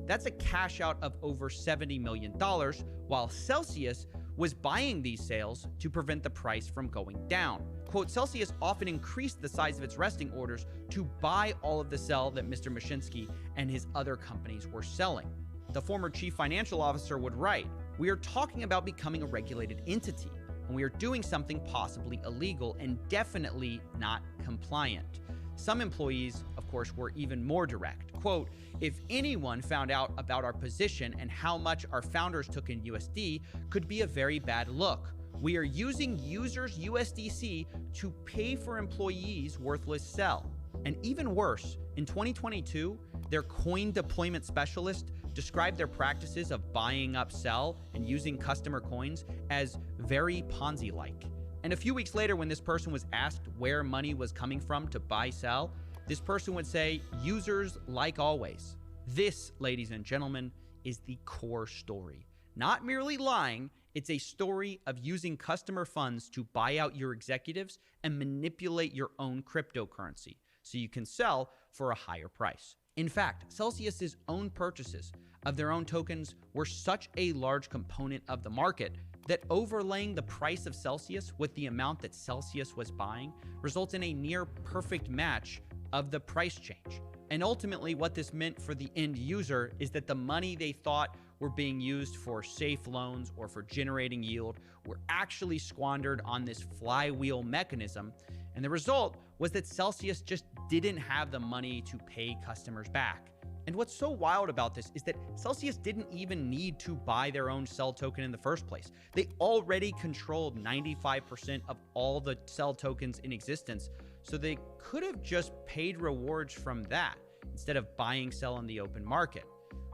That's a cash out of over $70 million, while Celsius was buying these sales to prevent the price from going down. Quote, Celsius often increased the size of its resting orders to buy all of the Cell that Mr. Mashinsky and his other companies were selling. The former chief financial officer would write, we are talking about becoming a regulated entity, and we are doing something possibly illegal and definitely not compliant. Some employees, of course, were even more direct. Quote, if anyone found out about our position and how much our founders took in USD, could be a very bad look. We are using users' USDC to pay for employees' worthless Cell. And even worse, in 2022, their coin deployment specialist described their practices of buying up Cell and using customer coins as very Ponzi-like. And a few weeks later, when this person was asked where money was coming from to buy Cell, this person would say, users like always. This, ladies and gentlemen, is the core story. Not merely lying, it's a story of using customer funds to buy out your executives and manipulate your own cryptocurrency so you can sell for a higher price. In fact, Celsius's own purchases of their own tokens were such a large component of the market that overlaying the price of Celsius with the amount that Celsius was buying results in a near perfect match of the price change. And ultimately, what this meant for the end user is that the money they thought were being used for safe loans or for generating yield were actually squandered on this flywheel mechanism. And the result was that Celsius just didn't have the money to pay customers back. And what's so wild about this is that Celsius didn't even need to buy their own Cell token in the first place. They already controlled 95% of all the Cell tokens in existence, so they could have just paid rewards from that instead of buying Cell in the open market.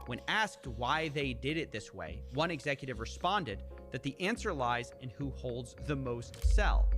When asked why they did it this way, one executive responded that the answer lies in who holds the most Cell.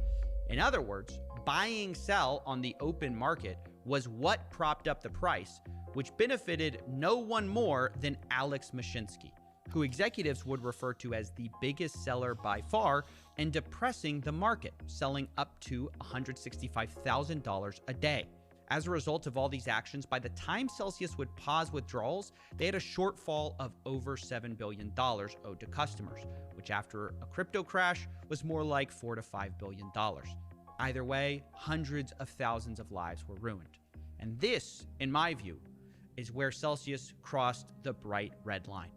In other words, buying Cell on the open market was what propped up the price, which benefited no one more than Alex Mashinsky, who executives would refer to as the biggest seller by far and depressing the market, selling up to $165,000 a day. As a result of all these actions, by the time Celsius would pause withdrawals, they had a shortfall of over $7 billion owed to customers, which after a crypto crash was more like $4 to $5 billion. Either way, hundreds of thousands of lives were ruined. And this, in my view, is where Celsius crossed the bright red line.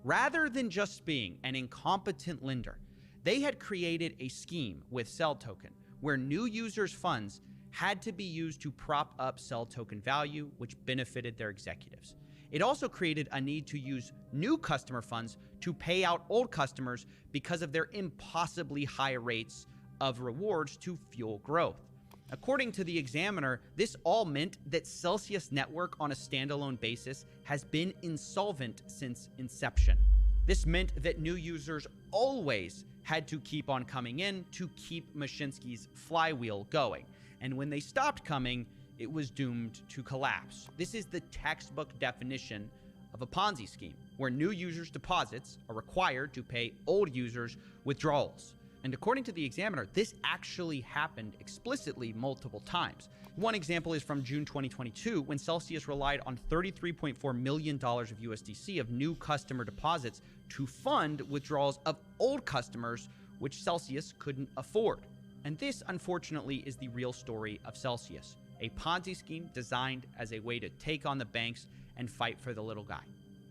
Rather than just being an incompetent lender, they had created a scheme with Cell token where new users' funds had to be used to prop up Cell token value, which benefited their executives. It also created a need to use new customer funds to pay out old customers because of their impossibly high rates of rewards to fuel growth. According to the Examiner, this all meant that Celsius Network on a standalone basis has been insolvent since inception. This meant that new users always had to keep on coming in to keep Mashinsky's flywheel going. And when they stopped coming, it was doomed to collapse. This is the textbook definition of a Ponzi scheme, where new users' deposits are required to pay old users' withdrawals. And according to the Examiner, this actually happened explicitly multiple times. One example is from June 2022, when Celsius relied on $33.4 million of USDC of new customer deposits to fund withdrawals of old customers, which Celsius couldn't afford. And this, unfortunately, is the real story of Celsius, a Ponzi scheme designed as a way to take on the banks and fight for the little guy.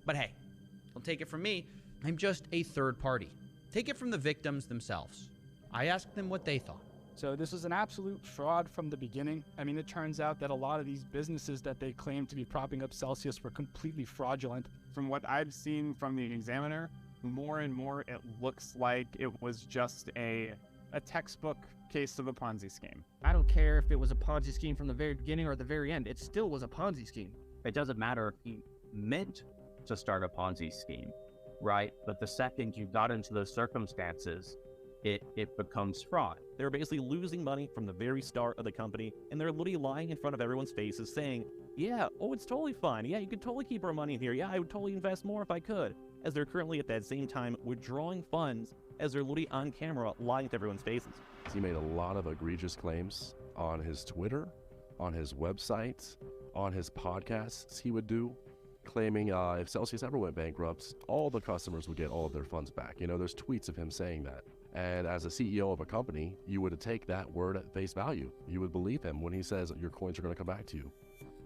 But hey, Don't take it from me. I'm just a third party. Take it from the victims themselves. I asked them what they thought. So this was an absolute fraud from the beginning. I mean, it turns out that a lot of these businesses that they claimed to be propping up Celsius were completely fraudulent. From what I've seen from the Examiner, more and more it looks like it was just a textbook case of a Ponzi scheme. I don't care if it was a Ponzi scheme from the very beginning or the very end. It still was a Ponzi scheme. It doesn't matter if he meant to start a Ponzi scheme, right? But the second you got into those circumstances, it becomes fraud. They're basically losing money from the very start of the company, and they're literally lying in front of everyone's faces saying, yeah, oh, it's totally fine. Yeah, you can totally keep our money in here. Yeah, I would totally invest more if I could. As they're currently at that same time withdrawing funds as they're literally on camera lying to everyone's faces. He made a lot of egregious claims on his Twitter, on his website, on his podcasts he would do, claiming if Celsius ever went bankrupt, all the customers would get all of their funds back. You know, there's tweets of him saying that. And as a CEO of a company, you would take that word at face value. You would believe him when he says your coins are going to come back to you.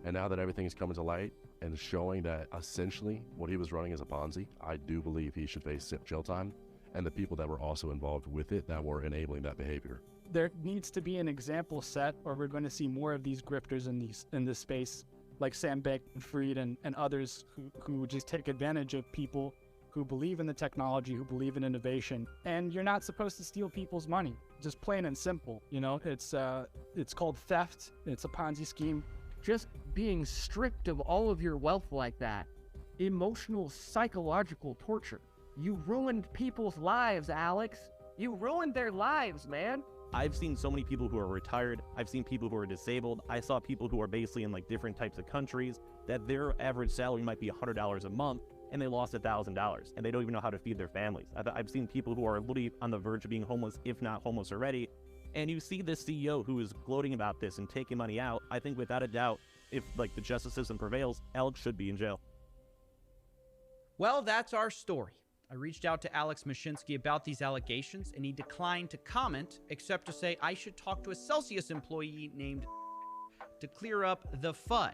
And now that everything's coming to light and showing that essentially what he was running is a Ponzi, I do believe he should face jail time, and the people that were also involved with it that were enabling that behavior. There needs to be an example set, or we're going to see more of these grifters in this space, like Sam Bankman-Fried and others who just take advantage of people who believe in the technology, who believe in innovation. And you're not supposed to steal people's money, just plain and simple. You know, it's called theft. It's a Ponzi scheme. Just being stripped of all of your wealth like that. Emotional, psychological torture. You ruined people's lives, Alex. You ruined their lives, man. I've seen so many people who are retired. I've seen people who are disabled. I saw people who are basically in like different types of countries that their average salary might be $100 a month, and they lost $1,000, and they don't even know how to feed their families. I've seen people who are literally on the verge of being homeless, if not homeless already. And you see this CEO who is gloating about this and taking money out. I think without a doubt, if like the justice system prevails, Alex should be in jail. Well, that's our story. I reached out to Alex Mashinsky about these allegations, and he declined to comment, except to say I should talk to a Celsius employee named to clear up the FUD.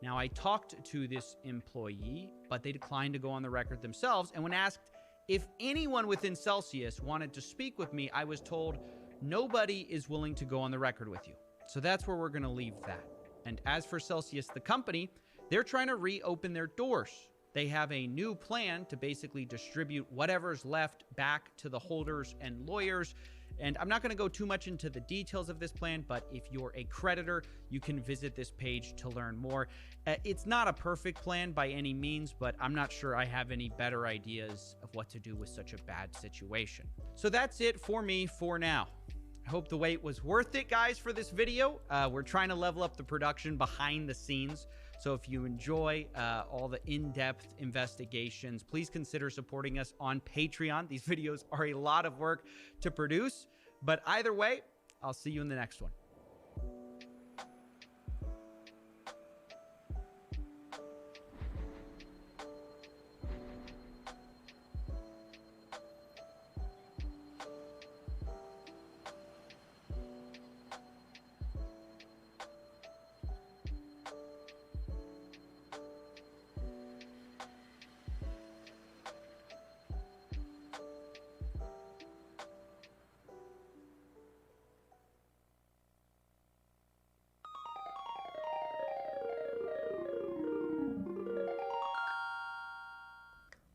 Now, I talked to this employee, but they declined to go on the record themselves, and when asked if anyone within Celsius wanted to speak with me, I was told nobody is willing to go on the record with you. So that's where we're going to leave that. And as for Celsius, the company, they're trying to reopen their doors. They have a new plan to basically distribute whatever's left back to the holders and lawyers. And I'm not going to go too much into the details of this plan, but if you're a creditor, you can visit this page to learn more. It's not a perfect plan by any means, but I'm not sure I have any better ideas of what to do with such a bad situation. So that's it for me for now. I hope the wait was worth it, guys, for this video. We're trying to level up the production behind the scenes. So if you enjoy all the in-depth investigations, please consider supporting us on Patreon. These videos are a lot of work to produce, but either way, I'll see you in the next one.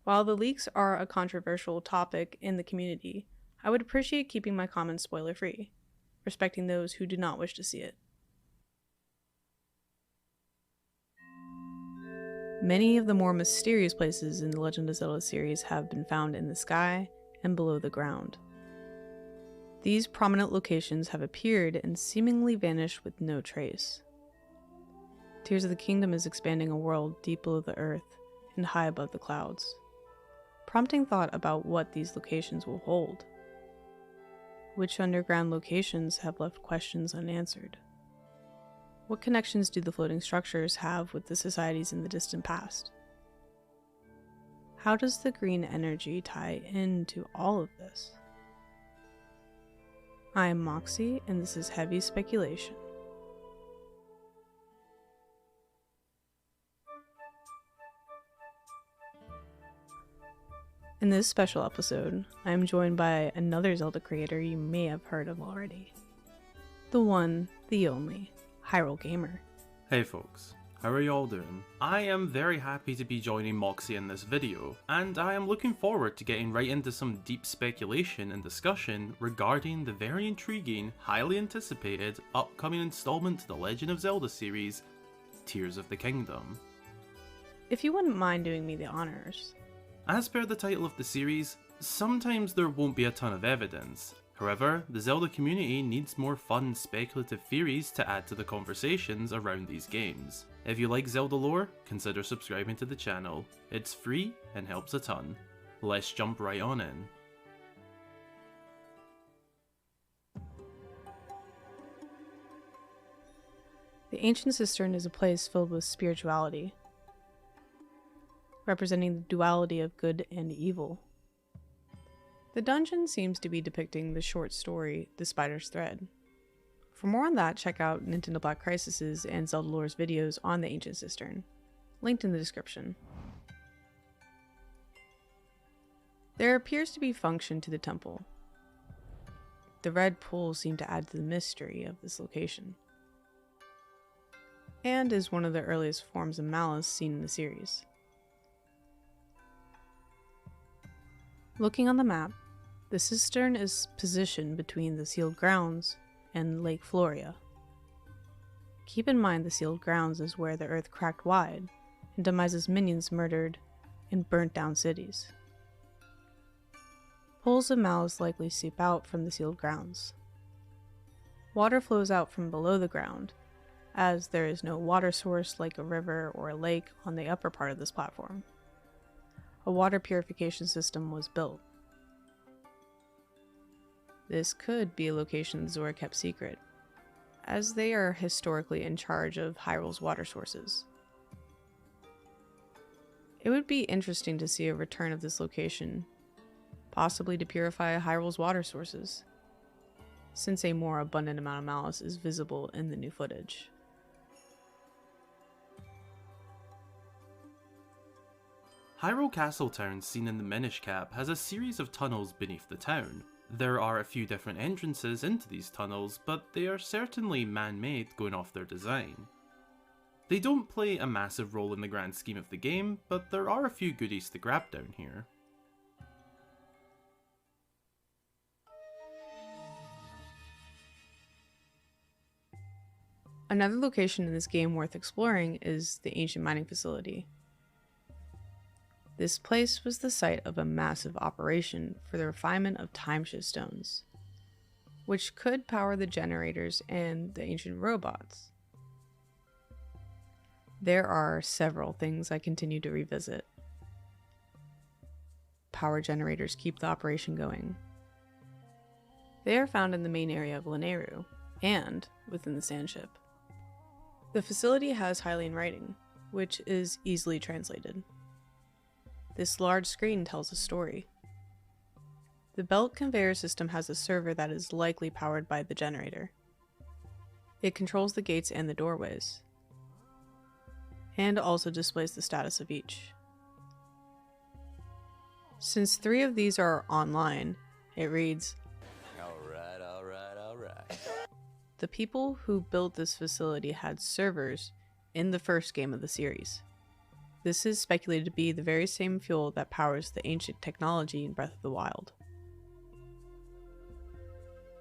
While the leaks are a controversial topic in the community, I would appreciate keeping my comments spoiler-free, respecting those who do not wish to see it. Many of the more mysterious places in the Legend of Zelda series have been found in the sky and below the ground. These prominent locations have appeared and seemingly vanished with no trace. Tears of the Kingdom is expanding a world deep below the earth and high above the clouds, prompting thought about what these locations will hold. Which underground locations have left questions unanswered? What connections do the floating structures have with the societies in the distant past? How does the green energy tie into all of this? I am Moxie, and this is Heavy Speculation. In this special episode, I am joined by another Zelda creator you may have heard of already. The one, the only, Hyrule Gamer. Hey folks, how are y'all doing? I am very happy to be joining Moxie in this video, and I am looking forward to getting right into some deep speculation and discussion regarding the very intriguing, highly anticipated, upcoming installment to the Legend of Zelda series, Tears of the Kingdom. If you wouldn't mind doing me the honors. As per the title of the series, sometimes there won't be a ton of evidence. However, the Zelda community needs more fun speculative theories to add to the conversations around these games. If you like Zelda lore, consider subscribing to the channel. It's free and helps a ton. Let's jump right on in. The Ancient Cistern is a place filled with spirituality, representing the duality of good and evil. The dungeon seems to be depicting the short story, The Spider's Thread. For more on that, check out Nintendo Black Crisis's and Zelda Lore's videos on the Ancient Cistern, linked in the description. There appears to be function to the temple. The red pools seem to add to the mystery of this location, and is one of the earliest forms of malice seen in the series. Looking on the map, the cistern is positioned between the sealed grounds and Lake Floria. Keep in mind the sealed grounds is where the earth cracked wide and demises minions murdered and burnt down cities. Pools of malice likely seep out from the sealed grounds. Water flows out from below the ground, as there is no water source like a river or a lake on the upper part of this platform. A water purification system was built. This could be a location Zora kept secret, as they are historically in charge of Hyrule's water sources. It would be interesting to see a return of this location, possibly to purify Hyrule's water sources, since a more abundant amount of malice is visible in the new footage. Hyrule Castle Town seen in the Minish Cap has a series of tunnels beneath the town. There are a few different entrances into these tunnels, but they are certainly man-made going off their design. They don't play a massive role in the grand scheme of the game, but there are a few goodies to grab down here. Another location in this game worth exploring is the ancient mining facility. This place was the site of a massive operation for the refinement of timeshift stones, which could power the generators and the ancient robots. There are several things I continue to revisit. Power generators keep the operation going. They are found in the main area of Lanayru and within the sand ship. The facility has Hylian writing, which is easily translated. This large screen tells a story. The belt conveyor system has a server that is likely powered by the generator. It controls the gates and the doorways, and also displays the status of each. Since 3 of these are online, it reads, Alright. The people who built this facility had servers in the first game of the series. This is speculated to be the very same fuel that powers the ancient technology in Breath of the Wild.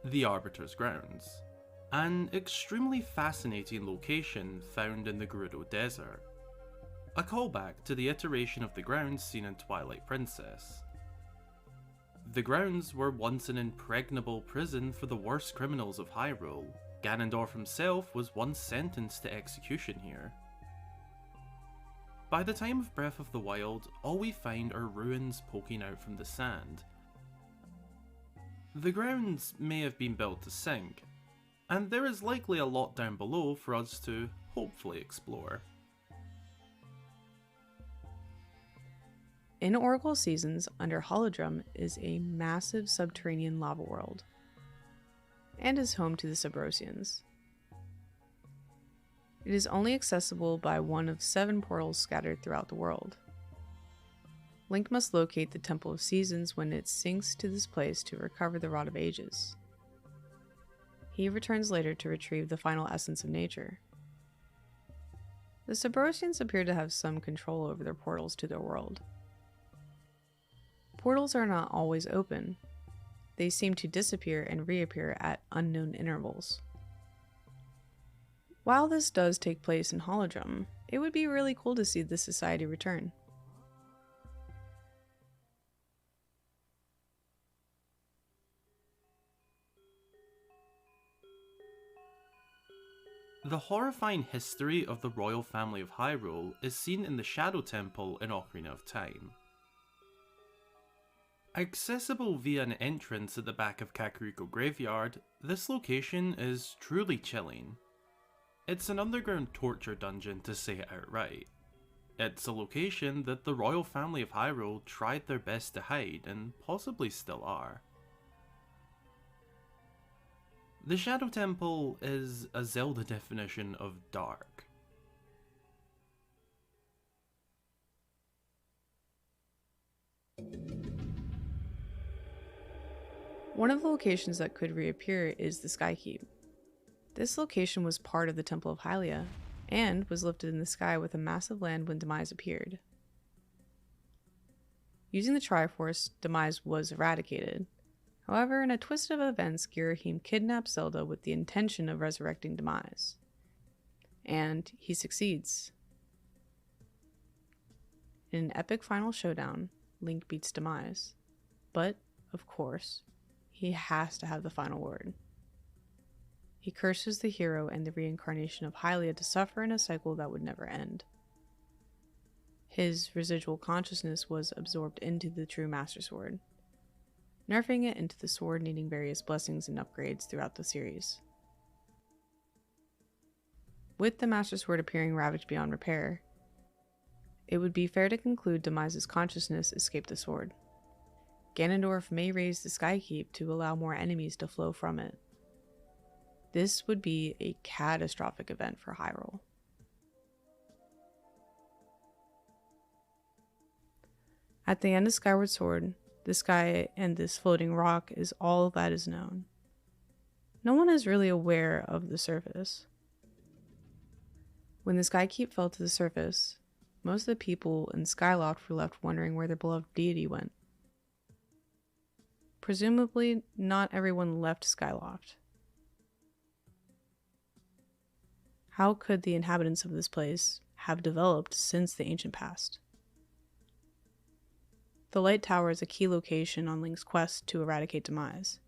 The Arbiter's Grounds, an extremely fascinating location found in the Gerudo Desert. A callback to the iteration of the grounds seen in Twilight Princess. The grounds were once an impregnable prison for the worst criminals of Hyrule. Ganondorf himself was once sentenced to execution here. By the time of Breath of the Wild, all we find are ruins poking out from the sand. The grounds may have been built to sink, and there is likely a lot down below for us to hopefully explore. In Oracle Seasons, under Holodrum is a massive subterranean lava world, and is home to the Subrosians. It is only accessible by one of 7 portals scattered throughout the world. Link must locate the Temple of Seasons when it sinks to this place to recover the Rod of Ages. He returns later to retrieve the final essence of nature. The Subrosians appear to have some control over their portals to their world. Portals are not always open. They seem to disappear and reappear at unknown intervals. While this does take place in Holodrum, it would be really cool to see the society return. The horrifying history of the royal family of Hyrule is seen in the Shadow Temple in Ocarina of Time. Accessible via an entrance at the back of Kakariko Graveyard, this location is truly chilling. It's an underground torture dungeon, to say it outright. It's a location that the royal family of Hyrule tried their best to hide, and possibly still are. The Shadow Temple is a Zelda definition of dark. One of the locations that could reappear is the Sky Keep. This location was part of the Temple of Hylia, and was lifted in the sky with a massive land when Demise appeared. Using the Triforce, Demise was eradicated. However, in a twist of events, Girahim kidnaps Zelda with the intention of resurrecting Demise. And he succeeds. In an epic final showdown, Link beats Demise. But, of course, he has to have the final word. He curses the hero and the reincarnation of Hylia to suffer in a cycle that would never end. His residual consciousness was absorbed into the true Master Sword, nerfing it into the sword needing various blessings and upgrades throughout the series. With the Master Sword appearing ravaged beyond repair, it would be fair to conclude Demise's consciousness escaped the sword. Ganondorf may raise the Sky Keep to allow more enemies to flow from it. This would be a catastrophic event for Hyrule. At the end of Skyward Sword, the sky and this floating rock is all that is known. No one is really aware of the surface. When the Sky Keep fell to the surface, most of the people in Skyloft were left wondering where their beloved deity went. Presumably, not everyone left Skyloft. How could the inhabitants of this place have developed since the ancient past? The Light Tower is a key location on Link's quest to eradicate Demise,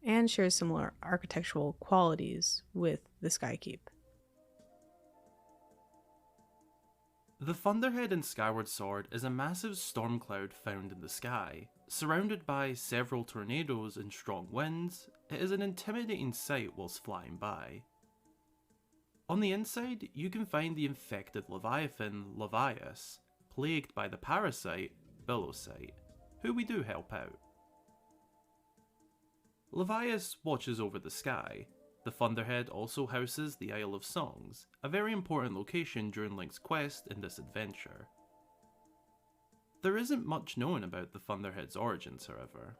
and shares similar architectural qualities with the Sky Keep. The Thunderhead in Skyward Sword is a massive storm cloud found in the sky. Surrounded by several tornadoes and strong winds, it is an intimidating sight whilst flying by. On the inside, you can find the infected Leviathan, Levias, plagued by the parasite, Billowsight, who we do help out. Levias watches over the sky. The Thunderhead also houses the Isle of Songs, a very important location during Link's quest in this adventure. There isn't much known about the Thunderhead's origins, however.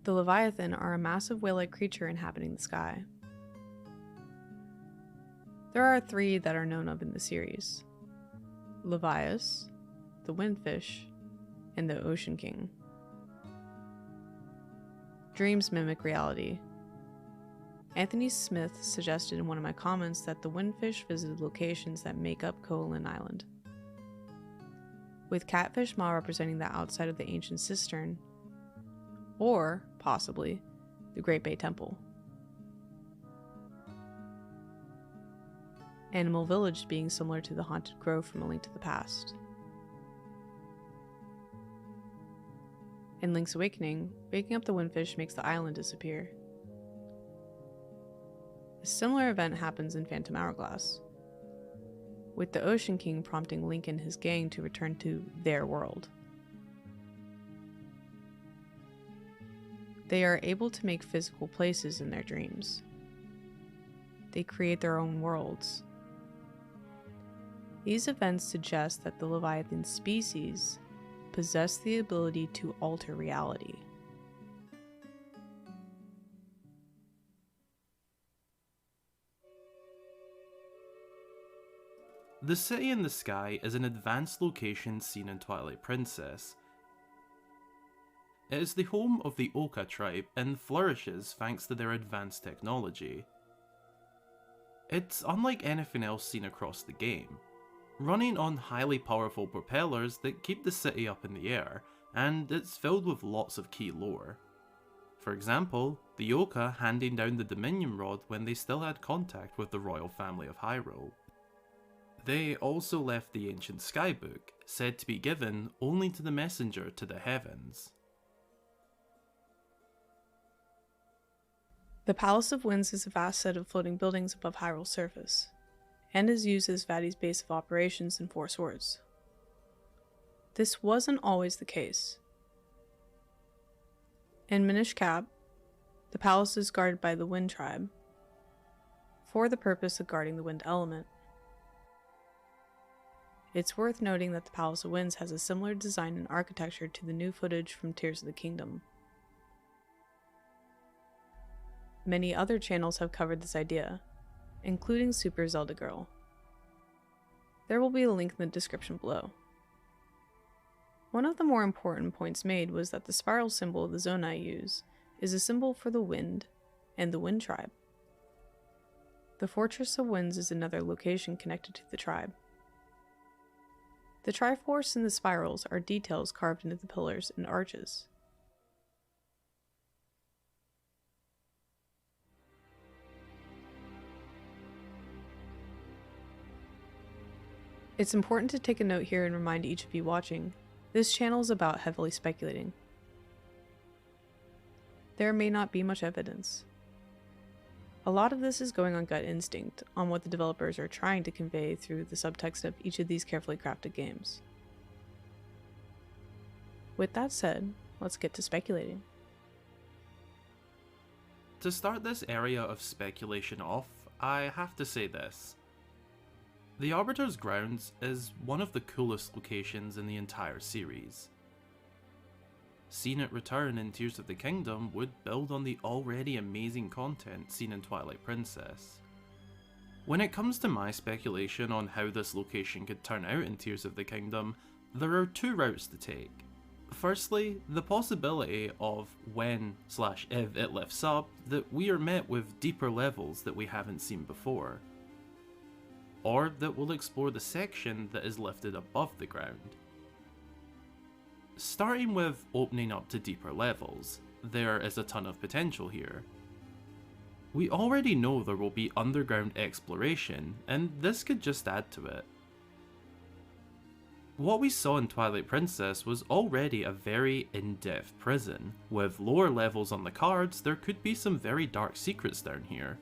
The Leviathan are a massive whale-like creature inhabiting the sky. There are 3 that are known of in the series: Levias, the Windfish, and the Ocean King. Dreams mimic reality. Anthony Smith suggested in one of my comments that the Windfish visited locations that make up Koholint Island, with Catfish Maw representing the outside of the ancient cistern, or, possibly, the Great Bay Temple. Animal Village being similar to the Haunted Grove from A Link to the Past. In Link's Awakening, waking up the Windfish makes the island disappear. A similar event happens in Phantom Hourglass, with the Ocean King prompting Link and his gang to return to their world. They are able to make physical places in their dreams. they create their own worlds. These events suggest that the Leviathan species possess the ability to alter reality. The City in the Sky is an advanced location seen in Twilight Princess. It is the home of the Oka tribe and flourishes thanks to their advanced technology. It's unlike anything else seen across the game, running on highly powerful propellers that keep the city up in the air, and it's filled with lots of key lore. For example, the Oka handing down the Dominion Rod when they still had contact with the royal family of Hyrule. They also left the ancient Skybook, said to be given only to the messenger to the heavens. The Palace of Winds is a vast set of floating buildings above Hyrule's surface, and is used as Vadi's base of operations in Four Swords. This wasn't always the case. In Minish Cap, the palace is guarded by the Wind Tribe, for the purpose of guarding the wind element. It's worth noting that the Palace of Winds has a similar design and architecture to the new footage from Tears of the Kingdom. Many other channels have covered this idea, including Super Zelda Girl. There will be a link in the description below. One of the more important points made was that the spiral symbol the Zonai use is a symbol for the wind and the Wind Tribe. The Fortress of Winds is another location connected to the tribe. The Triforce and the spirals are details carved into the pillars and arches. It's important to take a note here and remind each of you watching, this channel is about heavily speculating. There may not be much evidence. A lot of this is going on gut instinct, on what the developers are trying to convey through the subtext of each of these carefully crafted games. With that said, let's get to speculating. To start this area of speculation off, I have to say this. The Arbiter's Grounds is one of the coolest locations in the entire series. Seeing it return in Tears of the Kingdom would build on the already amazing content seen in Twilight Princess. When it comes to my speculation on how this location could turn out in Tears of the Kingdom, there are two routes to take. Firstly, the possibility of when/if it lifts up, that we are met with deeper levels that we haven't seen before. Or that we'll explore the section that is lifted above the ground. Starting with opening up to deeper levels, there is a ton of potential here. We already know there will be underground exploration, and this could just add to it. What we saw in Twilight Princess was already a very in-depth prison. With lower levels on the cards, there could be some very dark secrets down here.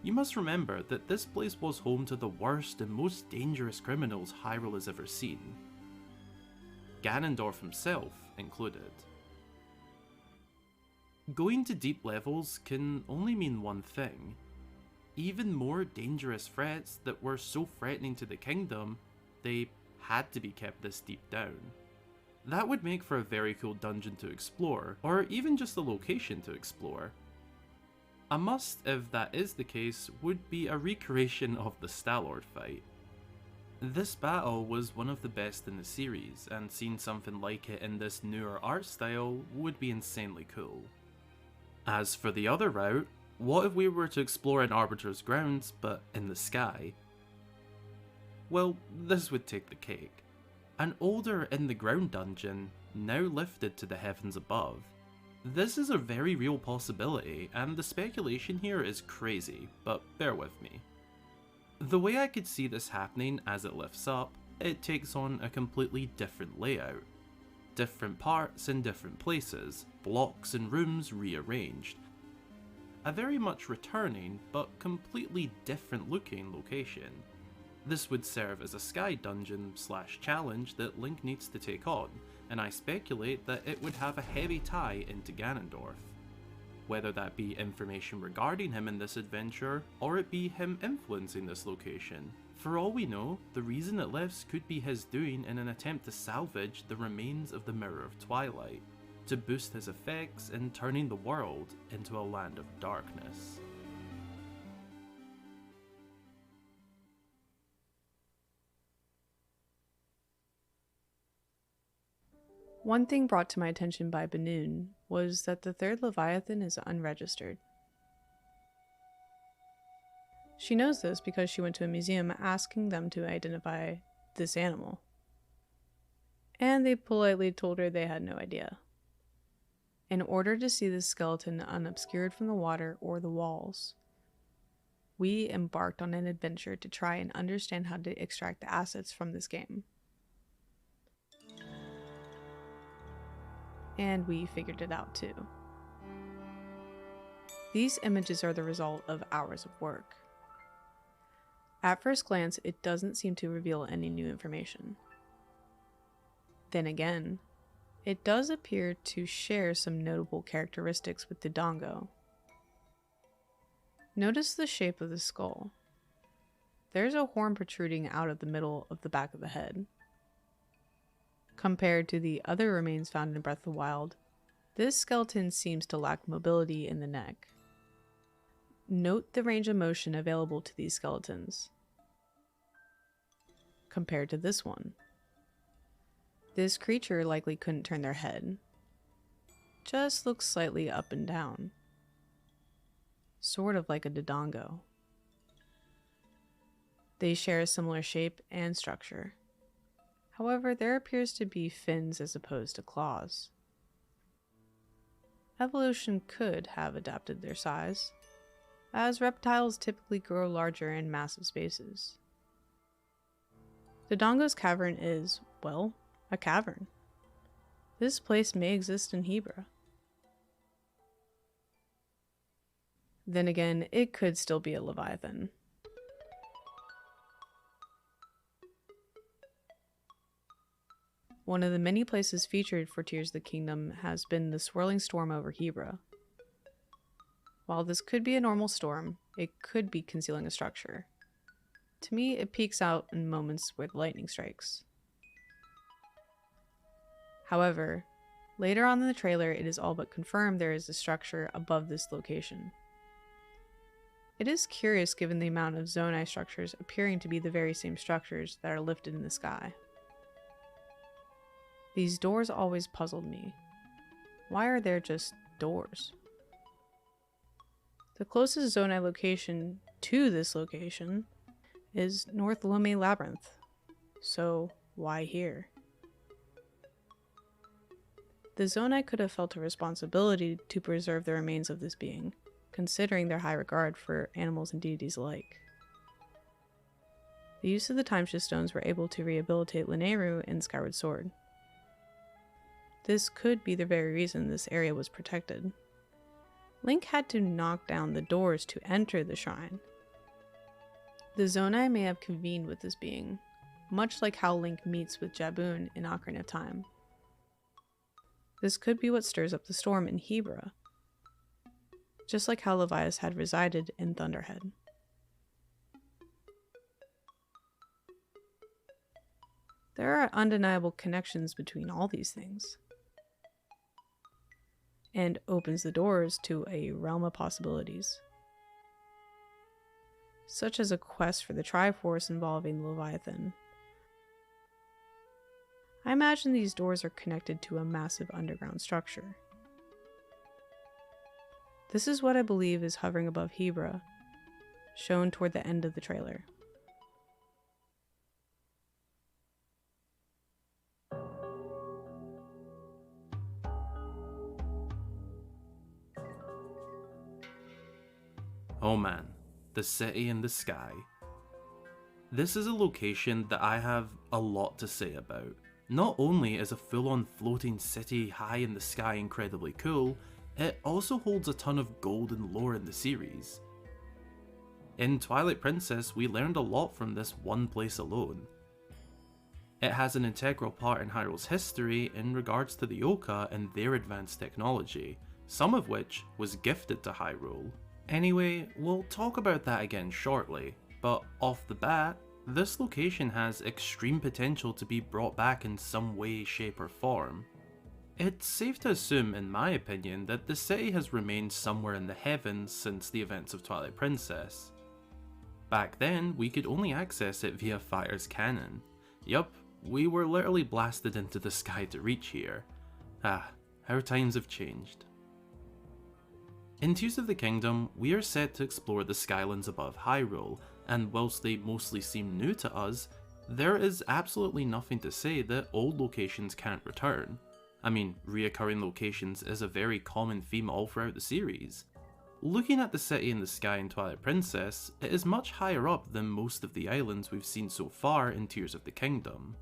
You must remember that this place was home to the worst and most dangerous criminals Hyrule has ever seen. Ganondorf himself included. Going to deep levels can only mean one thing. Even more dangerous threats that were so threatening to the kingdom, they had to be kept this deep down. That would make for a very cool dungeon to explore, or even just a location to explore. A must, if that is the case, would be a recreation of the Stalord fight. This battle was one of the best in the series, and seeing something like it in this newer art style would be insanely cool. As for the other route, what if we were to explore an Arbiter's Grounds, but in the sky? Well, this would take the cake. An older in-the-ground dungeon, now lifted to the heavens above. This is a very real possibility, and the speculation here is crazy, but bear with me. The way I could see this happening as it lifts up, it takes on a completely different layout. Different parts in different places, blocks and rooms rearranged. A very much returning, but completely different looking location. This would serve as a sky dungeon/challenge that Link needs to take on, and I speculate that it would have a heavy tie into Ganondorf. whether that be information regarding him in this adventure, or it be him influencing this location. For all we know, the reason it lifts could be his doing in an attempt to salvage the remains of the Mirror of Twilight, to boost his effects in turning the world into a land of darkness. One thing brought to my attention by Benoon was that the third Leviathan is unregistered. She knows this because she went to a museum asking them to identify this animal. And they politely told her they had no idea. In order to see this skeleton unobscured from the water or the walls, we embarked on an adventure to try and understand how to extract the assets from this game. And we figured it out too. These images are the result of hours of work. At first glance, it doesn't seem to reveal any new information. Then again, it does appear to share some notable characteristics with the Dongo. Notice the shape of the skull. There's a horn protruding out of the middle of the back of the head. Compared to the other remains found in Breath of the Wild, this skeleton seems to lack mobility in the neck. Note the range of motion available to these skeletons compared to this one. This creature likely couldn't turn their head, just looks slightly up and down, sort of like a Dodongo. They share a similar shape and structure. However, there appears to be fins as opposed to claws. Evolution could have adapted their size, as reptiles typically grow larger in massive spaces. The Dongo's cavern is, well, a cavern. This place may exist in Hebra. Then again, it could still be a Leviathan. One of the many places featured for Tears of the Kingdom has been the swirling storm over Hebra. While this could be a normal storm, it could be concealing a structure. To me, it peaks out in moments where the lightning strikes. However, later on in the trailer, it is all but confirmed there is a structure above this location. It is curious given the amount of Zonai structures appearing to be the very same structures that are lifted in the sky. These doors always puzzled me. Why are there just doors? The closest Zonai location to this location is North Lome Labyrinth. So why here? The Zonai could have felt a responsibility to preserve the remains of this being, considering their high regard for animals and deities alike. The use of the Timeshift Stones were able to rehabilitate Lineru in Skyward Sword. This could be the very reason this area was protected. Link had to knock down the doors to enter the shrine. The Zonai may have convened with this being, much like how Link meets with Jaboon in Ocarina of Time. This could be what stirs up the storm in Hebra, just like how Levias had resided in Thunderhead. There are undeniable connections between all these things, and opens the doors to a realm of possibilities, such as a quest for the Triforce involving the Leviathan. I imagine these doors are connected to a massive underground structure. This is what I believe is hovering above Hebra, shown toward the end of the trailer. Oh man, the city in the sky. This is a location that I have a lot to say about. Not only is a full-on floating city high in the sky incredibly cool, it also holds a ton of golden lore in the series. In Twilight Princess, we learned a lot from this one place alone. It has an integral part in Hyrule's history in regards to the Yoka and their advanced technology, some of which was gifted to Hyrule. Anyway, we'll talk about that again shortly, but off the bat, this location has extreme potential to be brought back in some way, shape or form. It's safe to assume, in my opinion, that the city has remained somewhere in the heavens since the events of Twilight Princess. Back then, we could only access it via Fire's cannon. Yup, we were literally blasted into the sky to reach here. Ah, how times have changed. In Tears of the Kingdom, we are set to explore the skylands above Hyrule, and whilst they mostly seem new to us, there is absolutely nothing to say that old locations can't return. I mean, reoccurring locations is a very common theme all throughout the series. Looking at the city in the sky in Twilight Princess, it is much higher up than most of the islands we've seen so far in Tears of the Kingdom.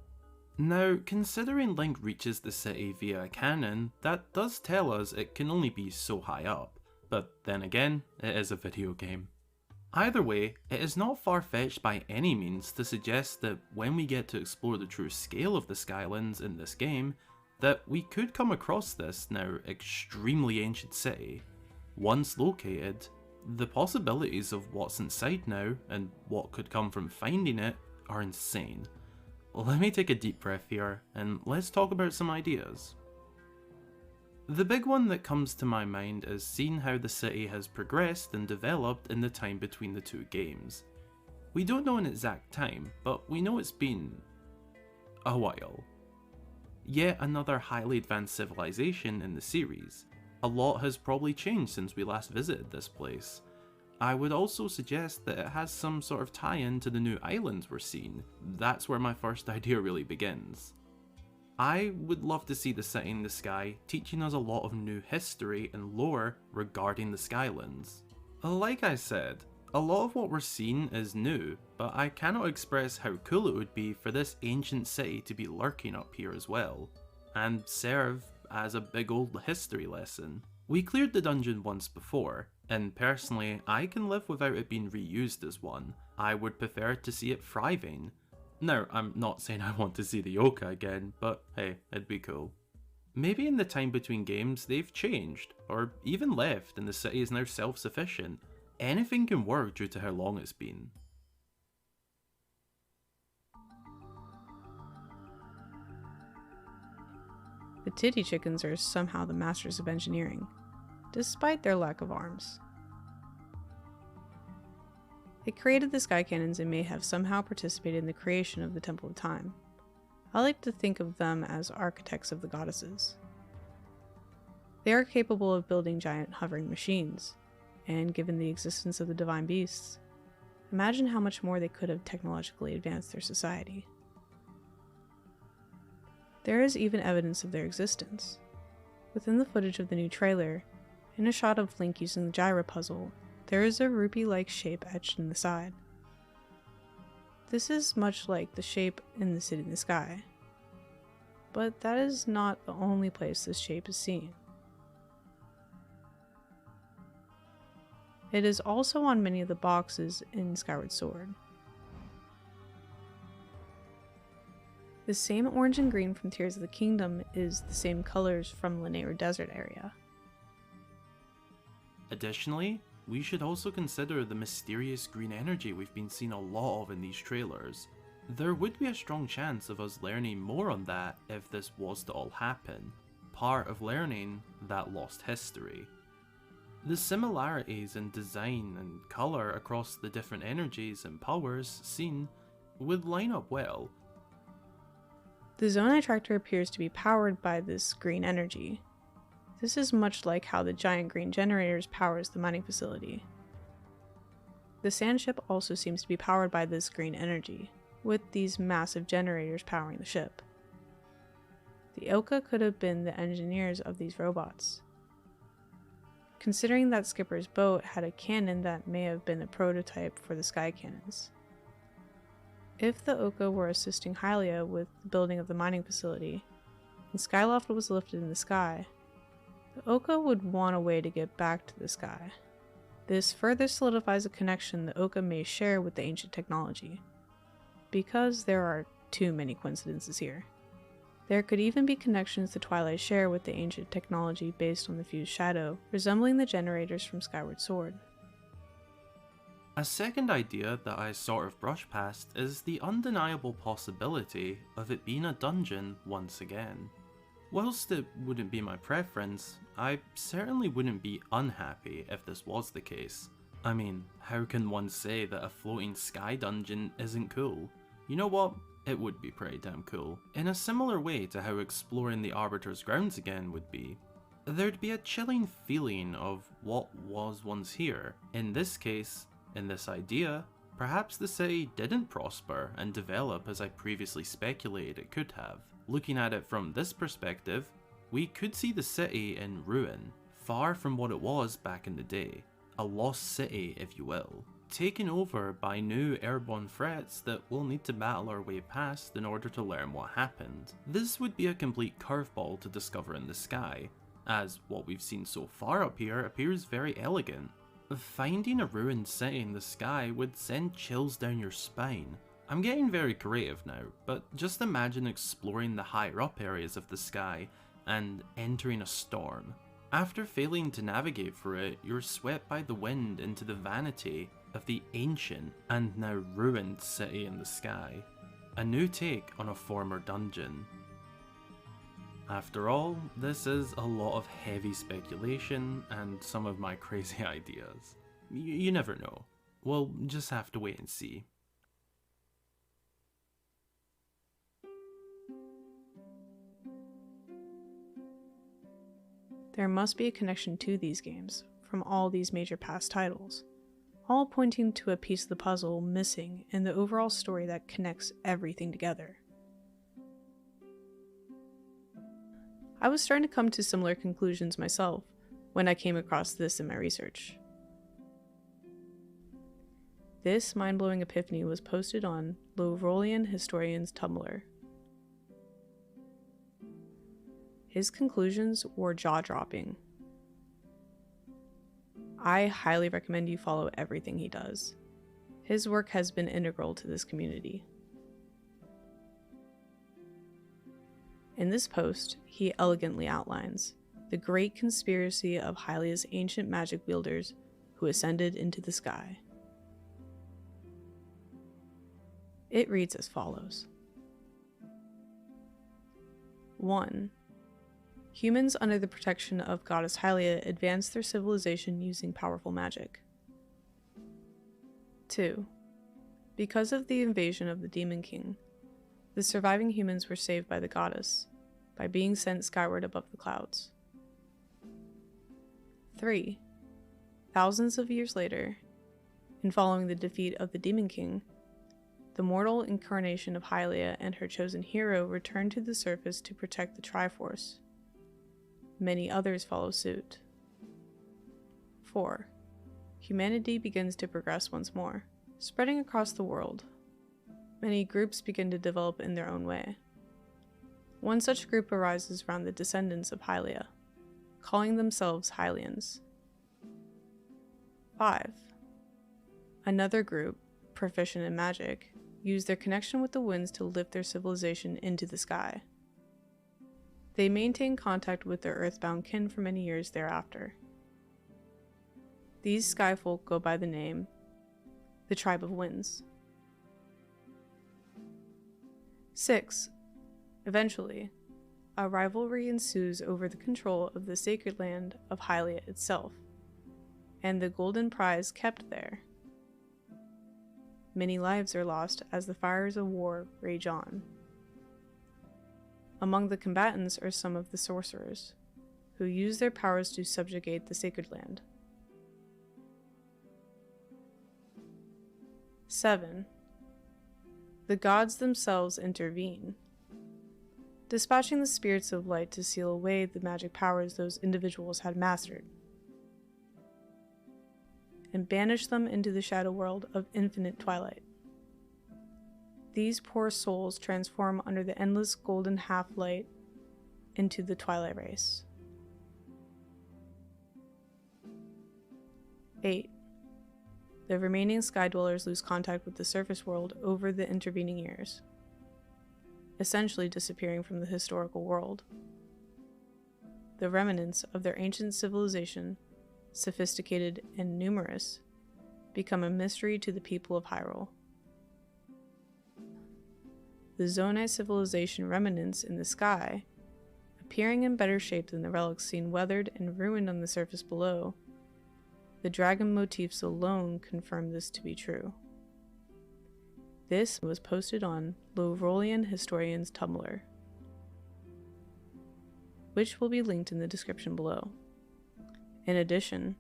Now, considering Link reaches the city via a cannon, that does tell us it can only be so high up, but then again, it is a video game. Either way, it is not far-fetched by any means to suggest that when we get to explore the true scale of the Skylands in this game, that we could come across this now extremely ancient city. Once located, the possibilities of what's inside now and what could come from finding it are insane. Let me take a deep breath here and let's talk about some ideas. The big one that comes to my mind is seeing how the city has progressed and developed in the time between the two games. We don't know an exact time, but we know it's been a while. Yet another highly advanced civilization in the series. A lot has probably changed since we last visited this place. I would also suggest that it has some sort of tie-in to the new islands we're seeing. That's where my first idea really begins. I would love to see the city in the sky teaching us a lot of new history and lore regarding the Skylands. Like I said, a lot of what we're seeing is new, but I cannot express how cool it would be for this ancient city to be lurking up here as well, and serve as a big old history lesson. We cleared the dungeon once before, and personally I can live without it being reused as one. I would prefer to see it thriving. Now, I'm not saying I want to see the Oka again, but hey, it'd be cool. Maybe in the time between games they've changed, or even left and the city is now self-sufficient. Anything can work due to how long it's been. The titty chickens are somehow the masters of engineering, despite their lack of arms. They created the sky cannons and may have somehow participated in the creation of the Temple of Time. I like to think of them as architects of the goddesses. They are capable of building giant hovering machines, and given the existence of the divine beasts, imagine how much more they could have technologically advanced their society. There is even evidence of their existence. Within the footage of the new trailer, in a shot of Link using the gyro puzzle, there is a rupee-like shape etched in the side. This is much like the shape in the city in the sky, but that is not the only place this shape is seen. It is also on many of the boxes in Skyward Sword. The same orange and green from Tears of the Kingdom is the same colors from Lanayru Desert area. Additionally, we should also consider the mysterious green energy we've been seeing a lot of in these trailers. There would be a strong chance of us learning more on that if this was to all happen, part of learning that lost history. The similarities in design and colour across the different energies and powers seen would line up well. The Zonai tractor appears to be powered by this green energy. This is much like how the giant green generators powers the mining facility. The sand ship also seems to be powered by this green energy, with these massive generators powering the ship. The Oka could have been the engineers of these robots. Considering that Skipper's boat had a cannon that may have been a prototype for the sky cannons. If the Oka were assisting Hylia with the building of the mining facility, and Skyloft was lifted in the sky, the Oka would want a way to get back to the sky. This further solidifies a connection the Oka may share with the ancient technology, because there are too many coincidences here. There could even be connections the Twilight share with the ancient technology based on the fused shadow, resembling the generators from Skyward Sword. A second idea that I sort of brushed past is the undeniable possibility of it being a dungeon once again. Whilst it wouldn't be my preference, I certainly wouldn't be unhappy if this was the case. I mean, how can one say that a floating sky dungeon isn't cool? You know what? It would be pretty damn cool. In a similar way to how exploring the Arbiter's grounds again would be. There'd be a chilling feeling of what was once here. In this case, in this idea, perhaps the city didn't prosper and develop as I previously speculated it could have. Looking at it from this perspective, we could see the city in ruin, far from what it was back in the day. A lost city, if you will, taken over by new airborne threats that we'll need to battle our way past in order to learn what happened. This would be a complete curveball to discover in the sky, as what we've seen so far up here appears very elegant. Finding a ruined city in the sky would send chills down your spine. I'm getting very creative now, but just imagine exploring the higher up areas of the sky and entering a storm. After failing to navigate through it, you're swept by the wind into the vanity of the ancient and now ruined city in the sky. A new take on a former dungeon. After all, this is a lot of heavy speculation and some of my crazy ideas. You never know. We'll just have to wait and see. There must be a connection to these games from all these major past titles, all pointing to a piece of the puzzle missing in the overall story that connects everything together. I was starting to come to similar conclusions myself when I came across this in my research. This mind-blowing epiphany was posted on Lovrolian Historian's Tumblr. His conclusions were jaw-dropping. I highly recommend you follow everything he does. His work has been integral to this community. In this post, he elegantly outlines the great conspiracy of Hylia's ancient magic wielders who ascended into the sky. It reads as follows. 1. Humans under the protection of Goddess Hylia advanced their civilization using powerful magic. 2. Because of the invasion of the Demon King, the surviving humans were saved by the goddess, by being sent skyward above the clouds. 3. Thousands of years later, in following the defeat of the Demon King, the mortal incarnation of Hylia and her chosen hero returned to the surface to protect the Triforce. Many others follow suit. 4. Humanity begins to progress once more, spreading across the world. Many groups begin to develop in their own way. One such group arises around the descendants of Hylia, calling themselves Hylians. 5. Another group, proficient in magic, use their connection with the winds to lift their civilization into the sky. They maintain contact with their earthbound kin for many years thereafter. These skyfolk go by the name the Tribe of Winds. 6. Eventually, a rivalry ensues over the control of the sacred land of Hylia itself, and the golden prize kept there. Many lives are lost as the fires of war rage on. Among the combatants are some of the sorcerers, who use their powers to subjugate the sacred land. 7. The gods themselves intervene, dispatching the spirits of light to seal away the magic powers those individuals had mastered, and banish them into the shadow world of infinite twilight. These poor souls transform under the endless golden half-light into the twilight race. 8. The remaining sky dwellers lose contact with the surface world over the intervening years. essentially disappearing from the historical world. The remnants of their ancient civilization, sophisticated and numerous, become a mystery to the people of Hyrule. The Zonai civilization remnants in the sky, appearing in better shape than the relics seen weathered and ruined on the surface below, the dragon motifs alone confirm this to be true. This was posted on Lovrolian Historian's Tumblr, which will be linked in the description below. In addition,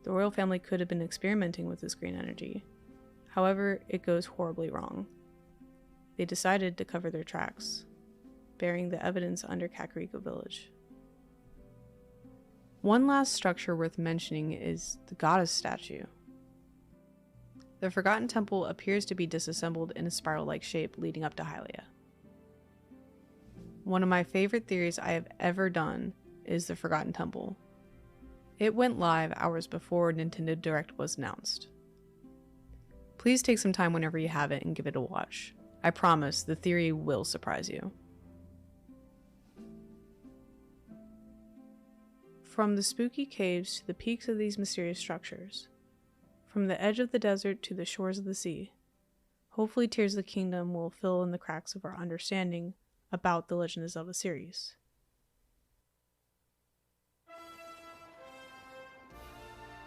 the royal family could have been experimenting with this green energy. However, it goes horribly wrong. They decided to cover their tracks, burying the evidence under Kakariko Village. One last structure worth mentioning is the goddess statue. The Forgotten Temple appears to be disassembled in a spiral-like shape leading up to Hylia. One of my favorite theories I have ever done is the Forgotten Temple. It went live hours before Nintendo Direct was announced. Please take some time whenever you have it and give it a watch. I promise the theory will surprise you. From the spooky caves to the peaks of these mysterious structures, from the edge of the desert to the shores of the sea, hopefully Tears of the Kingdom will fill in the cracks of our understanding about the Legend of Zelda series.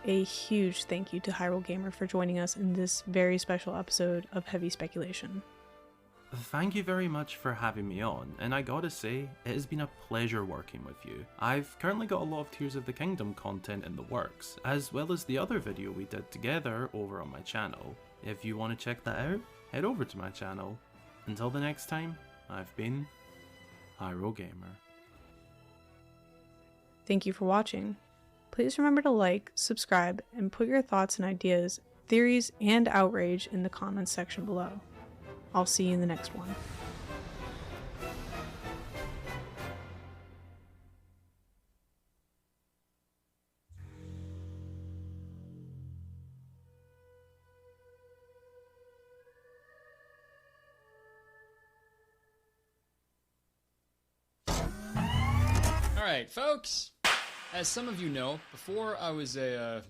A huge thank you to Hyrule Gamer for joining us in this very special episode of Heavy Speculation. Thank you very much for having me on, and I gotta say, it has been a pleasure working with you. I've currently got a lot of Tears of the Kingdom content in the works, as well as the other video we did together over on my channel. If you want to check that out, head over to my channel. Until the next time, I've been Hyrule Gamer. Thank you for watching. Please remember to like, subscribe, and put your thoughts and ideas, theories, and outrage in the comments section below. I'll see you in the next one. Alright, folks, as some of you know, before I was a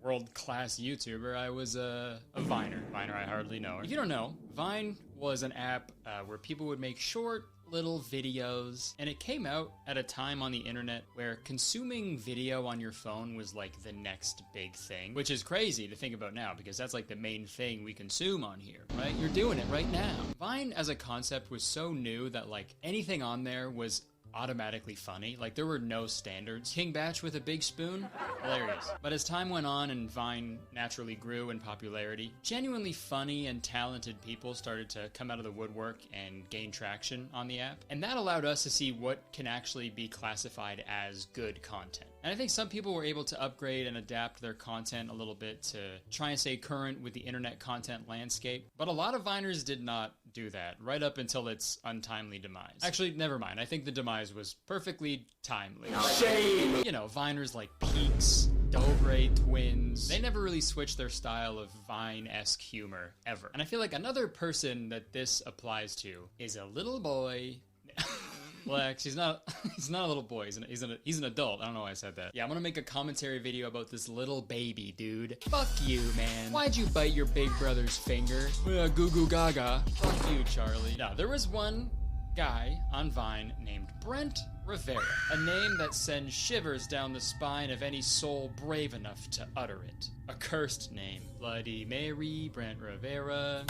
world-class YouTuber, I was a Viner. Viner, I hardly know her. If you don't know, Vine was an app where people would make short little videos, and it came out at a time on the internet where consuming video on your phone was like the next big thing, which is crazy to think about now because that's like the main thing we consume on here, right? You're doing it right now. Vine as a concept was so new that like anything on there was automatically funny. Like there were no standards. King Batch with a big spoon? Hilarious. But as time went on and Vine naturally grew in popularity, genuinely funny and talented people started to come out of the woodwork and gain traction on the app. And that allowed us to see what can actually be classified as good content. And I think some people were able to upgrade and adapt their content a little bit to try and stay current with the internet content landscape. But a lot of Viners did not do that, right up until its untimely demise. Actually, never mind. I think the demise was perfectly timely. Shame! You know, Viners like Peaks, Dobre Twins, they never really switched their style of Vine-esque humor, ever. And I feel like another person that this applies to is a little boy. Lex, he's not a little boy, he's an adult. I don't know why I said that. Yeah, I'm gonna make a commentary video about this little baby, dude. Fuck you, man. Why'd you bite your big brother's finger? Goo goo gaga. Fuck you, Charlie. Now, there was one guy on Vine named Brent Rivera, a name that sends shivers down the spine of any soul brave enough to utter it. A cursed name. Bloody Mary, Brent Rivera.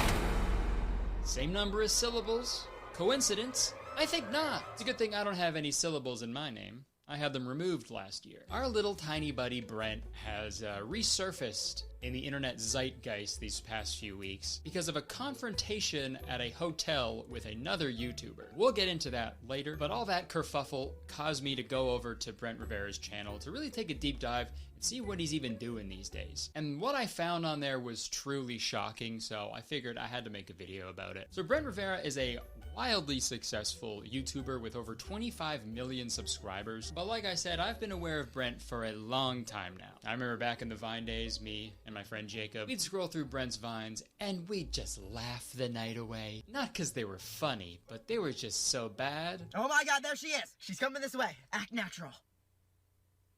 Same number of syllables. Coincidence? I think not. It's a good thing I don't have any syllables in my name. I had them removed last year. Our little tiny buddy Brent has resurfaced in the internet zeitgeist these past few weeks because of a confrontation at a hotel with another YouTuber. We'll get into that later, but all that kerfuffle caused me to go over to Brent Rivera's channel to really take a deep dive and see what he's even doing these days. And what I found on there was truly shocking, so I figured I had to make a video about it. So Brent Rivera is a wildly successful YouTuber with over 25 million subscribers. But like I said, I've been aware of Brent for a long time now. I remember back in the Vine days, me and my friend Jacob, we'd scroll through Brent's Vines and we'd just laugh the night away. Not because they were funny, but they were just so bad. Oh my god, there she is! She's coming this way. Act natural.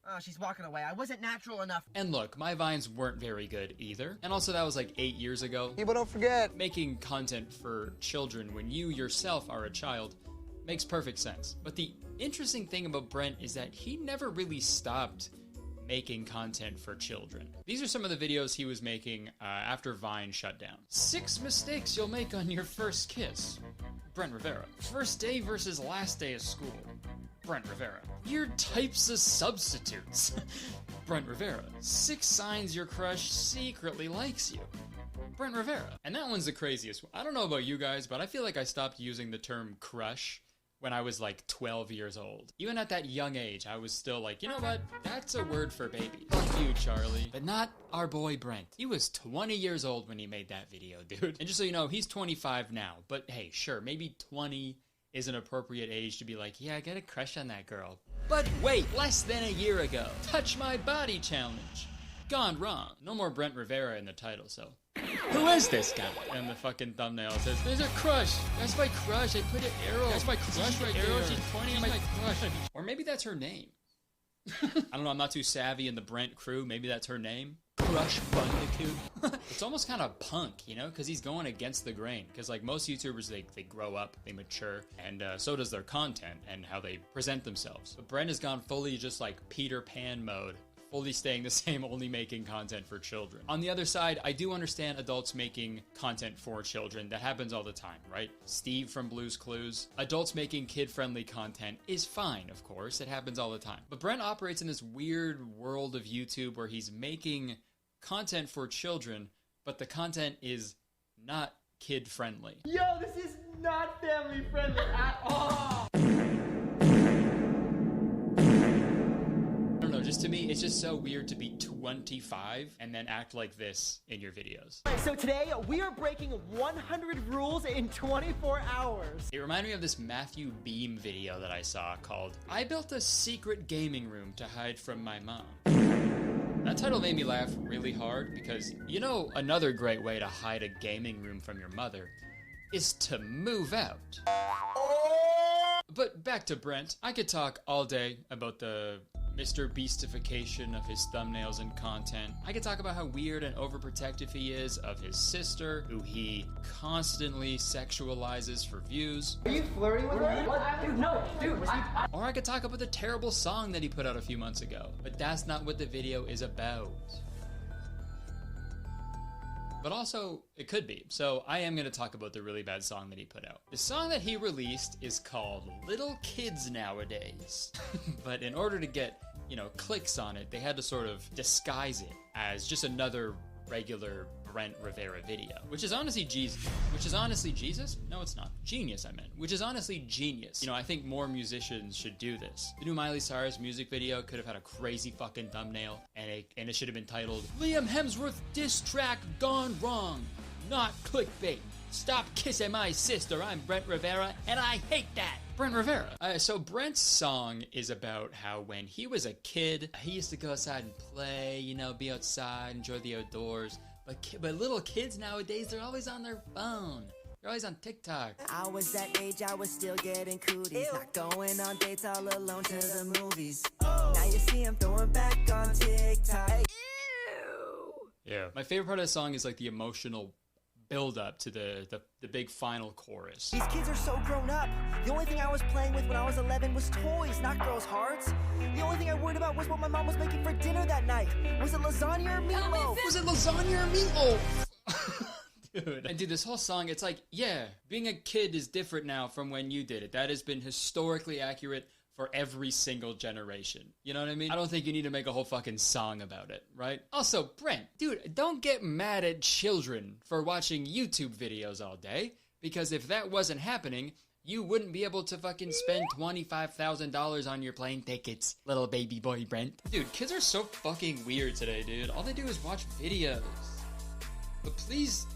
Oh, she's walking away. I wasn't natural enough. And look, my Vines weren't very good either. And also that was like 8 years ago. Yeah, but don't forget, making content for children when you yourself are a child makes perfect sense. But the interesting thing about Brent is that he never really stopped making content for children. These are some of the videos he was making after Vine shut down. 6 mistakes you'll make on your first kiss. Brent Rivera. First day versus last day of school. Brent Rivera. Weird types of substitutes. Brent Rivera. 6 signs your crush secretly likes you. Brent Rivera. And that one's the craziest one. I don't know about you guys, but I feel like I stopped using the term crush when I was like 12 years old. Even at that young age, I was still like, you know what? That's a word for baby. Fuck you, Charlie. But not our boy Brent. He was 20 years old when he made that video, dude. And just so you know, he's 25 now. But hey, sure, maybe 20 is an appropriate age to be like, yeah, I got a crush on that girl. But wait, less than a year ago, Touch My Body Challenge. Gone wrong. No more Brent Rivera in the title, so. Who is this guy? And the fucking thumbnail says, there's a crush. That's my crush. I put an arrow. That's my crush right there. She's pointing at my crush. Or maybe that's her name. I don't know, I'm not too savvy in the Brent crew. Maybe that's her name. Crush Bandicoot. It's almost kind of punk, you know, because he's going against the grain. Because like most YouTubers, they grow up, they mature, and so does their content and how they present themselves. But Brent has gone fully just like Peter Pan mode, fully staying the same, only making content for children. On the other side, I do understand adults making content for children. That happens all the time, right? Steve from Blue's Clues. Adults making kid-friendly content is fine, of course. It happens all the time. But Brent operates in this weird world of YouTube where he's making content for children, but the content is not kid-friendly. Yo, this is not family-friendly at all! I don't know, just to me, it's just so weird to be 25 and then act like this in your videos. So today, we are breaking 100 rules in 24 hours. It reminded me of this Matthew Beam video that I saw called, I Built a Secret Gaming Room to Hide from My Mom. That title made me laugh really hard because, you know, another great way to hide a gaming room from your mother is to move out. But back to Brent. I could talk all day about the Mr. Beastification of his thumbnails and content. I could talk about how weird and overprotective he is of his sister, who he constantly sexualizes for views. Are you flirting with her? What? Dude, no, dude. Or I could talk about the terrible song that he put out a few months ago. But that's not what the video is about. But also, it could be. So I am going to talk about the really bad song that he put out. The song that he released is called Little Kids Nowadays. But in order to get, you know, clicks on it, they had to sort of disguise it as just another regular Brent Rivera video. Which is honestly Jesus. No, it's not. Genius, I meant. Which is honestly genius. You know, I think more musicians should do this. The new Miley Cyrus music video could have had a crazy fucking thumbnail, and it should have been titled, Liam Hemsworth diss track gone wrong. Not clickbait. Stop kissing my sister. I'm Brent Rivera, and I hate that. Brent Rivera. So Brent's song is about how when he was a kid, he used to go outside and play, you know, be outside, enjoy the outdoors. But little kids nowadays, they're always on their phone. They're always on TikTok. I was that age, I was still getting cooties. Not going on dates all alone to the movies. Now you see I'm throwing back on TikTok. Ew. Yeah. My favorite part of the song is like the emotional build up to the big final chorus. These kids are so grown up. The only thing I was playing with when I was 11 was toys, not girls' hearts. The only thing I worried about was what my mom was making for dinner that night. Was it lasagna or meatloaf? Was it lasagna or meatloaf? Dude. And dude, this whole song, it's like, yeah, being a kid is different now from when you did it. That has been historically accurate for every single generation. You know what I mean? I don't think you need to make a whole fucking song about it, right? Also, Brent, dude, don't get mad at children for watching YouTube videos all day, because if that wasn't happening, you wouldn't be able to fucking spend $25,000 on your plane tickets, little baby boy Brent. Dude, kids are so fucking weird today, dude. All they do is watch videos. But please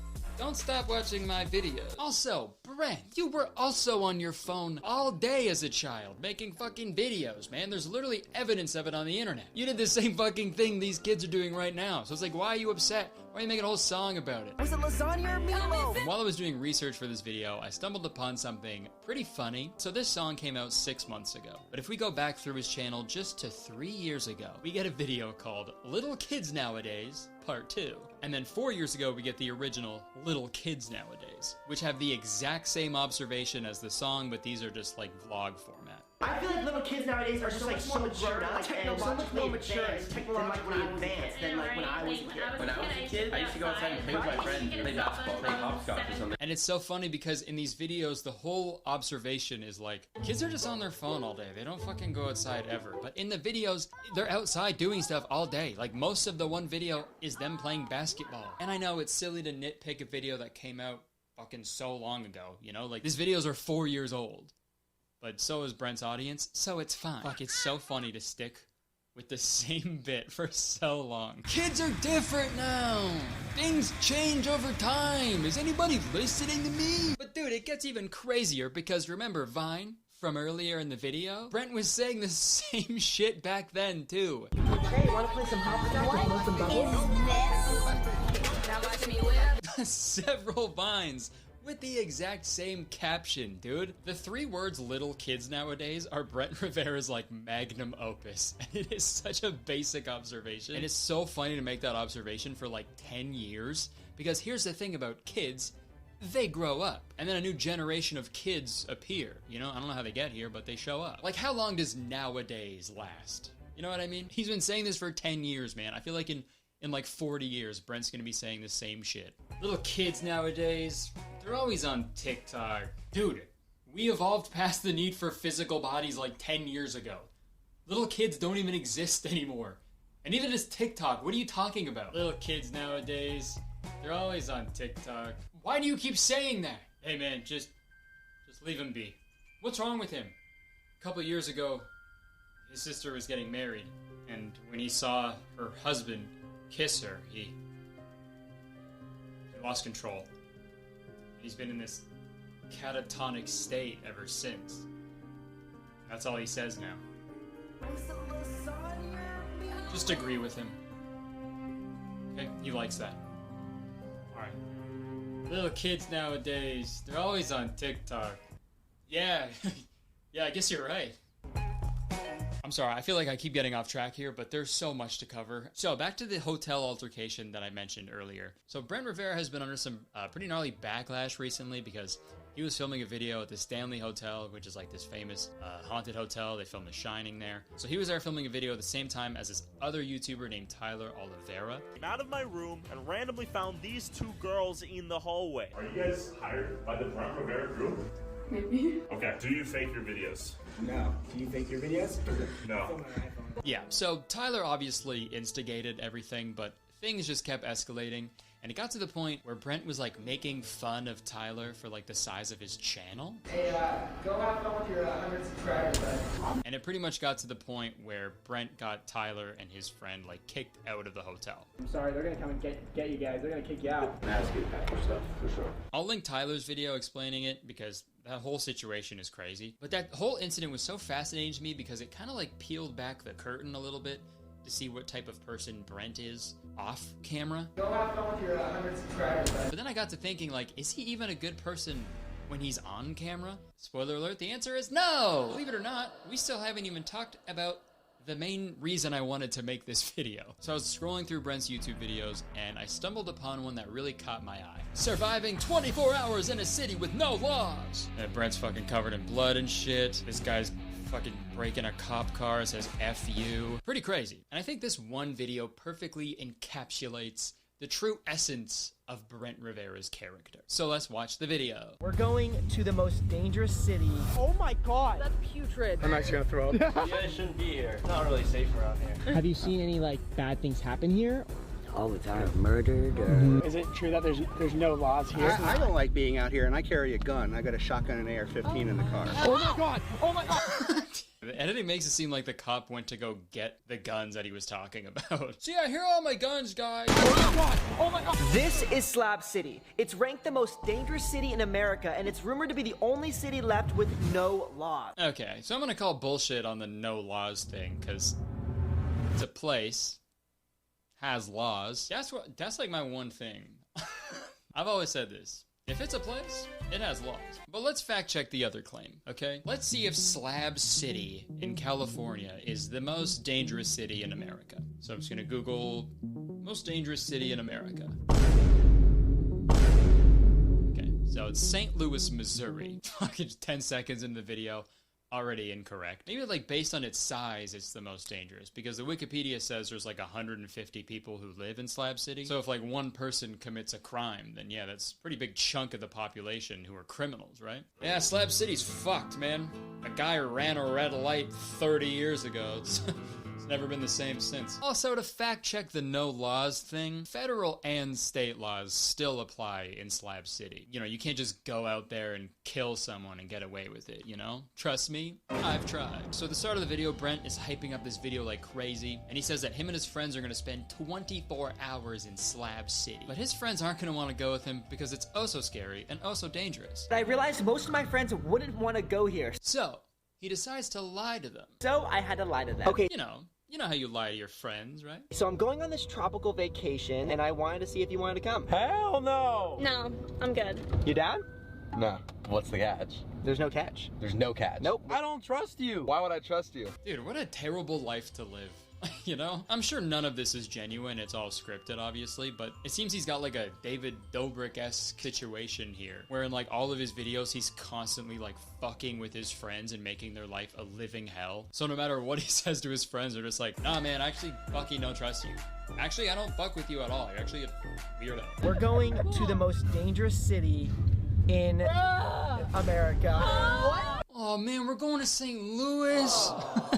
Don't stop watching my videos. Also, Brent, you were also on your phone all day as a child, making fucking videos, man. There's literally evidence of it on the internet. You did the same fucking thing these kids are doing right now. So it's like, why are you upset? Why are you making a whole song about it? Was it lasagna or meatloaf? And while I was doing research for this video, I stumbled upon something pretty funny. So this song came out 6 months ago. But if we go back through his channel just to 3 years ago, we get a video called Little Kids Nowadays, Part 2. And then 4 years ago, we get the original Little Kids Nowadays, which have the exact same observation as the song, but these are just like vlog format. I feel like little kids nowadays are just like so grown up and so much more mature and technologically advanced than like when I was a kid. When I was a kid, I used to go outside and play with my friends, play basketball, play hopscotch or something. And it's so funny because in these videos, the whole observation is like, kids are just on their phone all day. They don't fucking go outside ever. But in the videos, they're outside doing stuff all day. Like most of the one video is them playing basketball. And I know it's silly to nitpick a video that came out fucking so long ago, you know? Like these videos are 4 years old. But so is Brent's audience, so it's fine. Fuck, it's so funny to stick with the same bit for so long. Kids are different now! Things change over time! Is anybody listening to me? But dude, it gets even crazier because remember Vine from earlier in the video? Brent was saying the same shit back then too. Hey, wanna play some hopscotch and some bubbles? Now watch me whip. Several Vines with the exact same caption, dude. The 3 words little kids nowadays are Brent Rivera's like magnum opus. And it is such a basic observation. And it's so funny to make that observation for like 10 years. Because here's the thing about kids, they grow up. And then a new generation of kids appear. You know, I don't know how they get here, but they show up. Like how long does nowadays last? You know what I mean? He's been saying this for 10 years, man. I feel like in like 40 years, Brent's gonna be saying the same shit. Little kids nowadays, they're always on TikTok. Dude, we evolved past the need for physical bodies like 10 years ago. Little kids don't even exist anymore. And even as TikTok, what are you talking about? Little kids nowadays, they're always on TikTok. Why do you keep saying that? Hey man, just leave him be. What's wrong with him? A couple years ago, his sister was getting married. And when he saw her husband kiss her, he lost control. He's been in this catatonic state ever since. That's all he says now. Just agree with him. Okay, he likes that. Alright. Little kids nowadays, they're always on TikTok. Yeah, yeah, I guess you're right. I'm sorry, I feel like I keep getting off track here, but there's so much to cover. So back to the hotel altercation that I mentioned earlier. So Brent Rivera has been under some pretty gnarly backlash recently because he was filming a video at the Stanley Hotel, which is like this famous haunted hotel. They filmed The Shining there. So he was there filming a video at the same time as this other YouTuber named Tyler Oliveira. Came out of my room and randomly found these 2 girls in the hallway. Are you guys hired by the Brent Rivera group? Maybe. Okay, do you fake your videos? No. Do you fake your videos? No. Yeah, so Tyler obviously instigated everything, but things just kept escalating. And it got to the point where Brent was like making fun of Tyler for like the size of his channel. Hey, go have fun with your 100 subscribers, bud. And it pretty much got to the point where Brent got Tyler and his friend like kicked out of the hotel. I'm sorry, they're gonna come and get you guys. They're gonna kick you out. Ask you back your stuff, for sure. I'll link Tyler's video explaining it because that whole situation is crazy. But that whole incident was so fascinating to me because it kind of like peeled back the curtain a little bit to see what type of person Brent is off camera. Go have fun with your 100 subscribers, bud. But then I got to thinking, like, is he even a good person when he's on camera? Spoiler alert, the answer is no! Believe it or not, we still haven't even talked about the main reason I wanted to make this video. So I was scrolling through Brent's YouTube videos, and I stumbled upon one that really caught my eye. Surviving 24 hours in a city with no laws! And Brent's fucking covered in blood and shit. This guy's fucking breaking a cop car, says F you. Pretty crazy. And I think this one video perfectly encapsulates the true essence of Brent Rivera's character. So let's watch the video. We're going to the most dangerous city. Oh my god! That's putrid. I'm actually gonna throw up. You guys shouldn't be here. It's not really safe around here. Have you seen any like bad things happen here? all the time. Murdered or... Is it true that there's no laws here? I don't like being out here, and I carry a gun. I got a shotgun and AR-15 in the car. Oh my god! Oh my god! The editing makes it seem like the cop went to go get the guns that he was talking about. So yeah, here are all my guns, guys. Oh my god! Oh my god! This is Slab City. It's ranked the most dangerous city in America, and it's rumored to be the only city left with no laws. Okay, so I'm gonna call bullshit on the no laws thing, because it's a place, has laws. That's like my one thing. I've always said this. If it's a place, it has laws. But let's fact check the other claim, okay? Let's see if Slab City in California is the most dangerous city in America. So I'm just gonna Google most dangerous city in America. Okay, so it's St. Louis, Missouri. Fucking 10 seconds in the video. Already incorrect. Maybe like based on its size, it's the most dangerous because the Wikipedia says there's like 150 people who live in Slab City. So if like one person commits a crime, then yeah, that's a pretty big chunk of the population who are criminals, right? Yeah, Slab City's fucked, man. A guy ran a red light 30 years ago. It's never been the same since. Also, to fact check the no laws thing, federal and state laws still apply in Slab City. You know, you can't just go out there and kill someone and get away with it, you know? Trust me, I've tried. So at the start of the video, Brent is hyping up this video like crazy, and he says that him and his friends are gonna spend 24 hours in Slab City. But his friends aren't gonna wanna go with him because it's oh so scary and oh so dangerous. I realized most of my friends wouldn't want to go here. So, he decides to lie to them. So I had to lie to them. Okay. You know how you lie to your friends, right? So I'm going on this tropical vacation, and I wanted to see if you wanted to come. Hell no! No, I'm good. You down? No. What's the catch? There's no catch. There's no catch. Nope. I don't trust you. Why would I trust you? Dude, what a terrible life to live. You know? I'm sure none of this is genuine. It's all scripted, obviously, but it seems he's got like a David Dobrik-esque situation here, where in like all of his videos, he's constantly like fucking with his friends and making their life a living hell. So no matter what he says to his friends, they're just like, nah, man, I actually fucking don't trust you. Actually, I don't fuck with you at all. You're actually a weirdo. We're going to the most dangerous city in America. What? Oh man, we're going to St. Louis.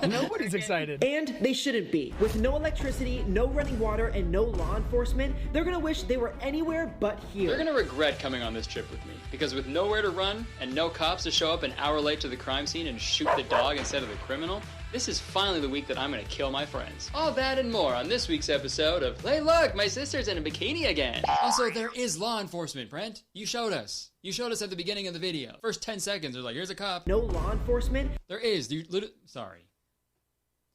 Nobody's excited. And they shouldn't be. With no electricity, no running water, and no law enforcement, they're gonna wish they were anywhere but here. They're gonna regret coming on this trip with me, because with nowhere to run and no cops to show up an hour late to the crime scene and shoot the dog instead of the criminal, this is finally the week that I'm gonna kill my friends. All that and more on this week's episode of Hey look, my sister's in a bikini again. Also, there is law enforcement, Brent. You showed us. You showed us at the beginning of the video. First 10 seconds, they're like, here's a cop. No law enforcement? There is, dude. Sorry,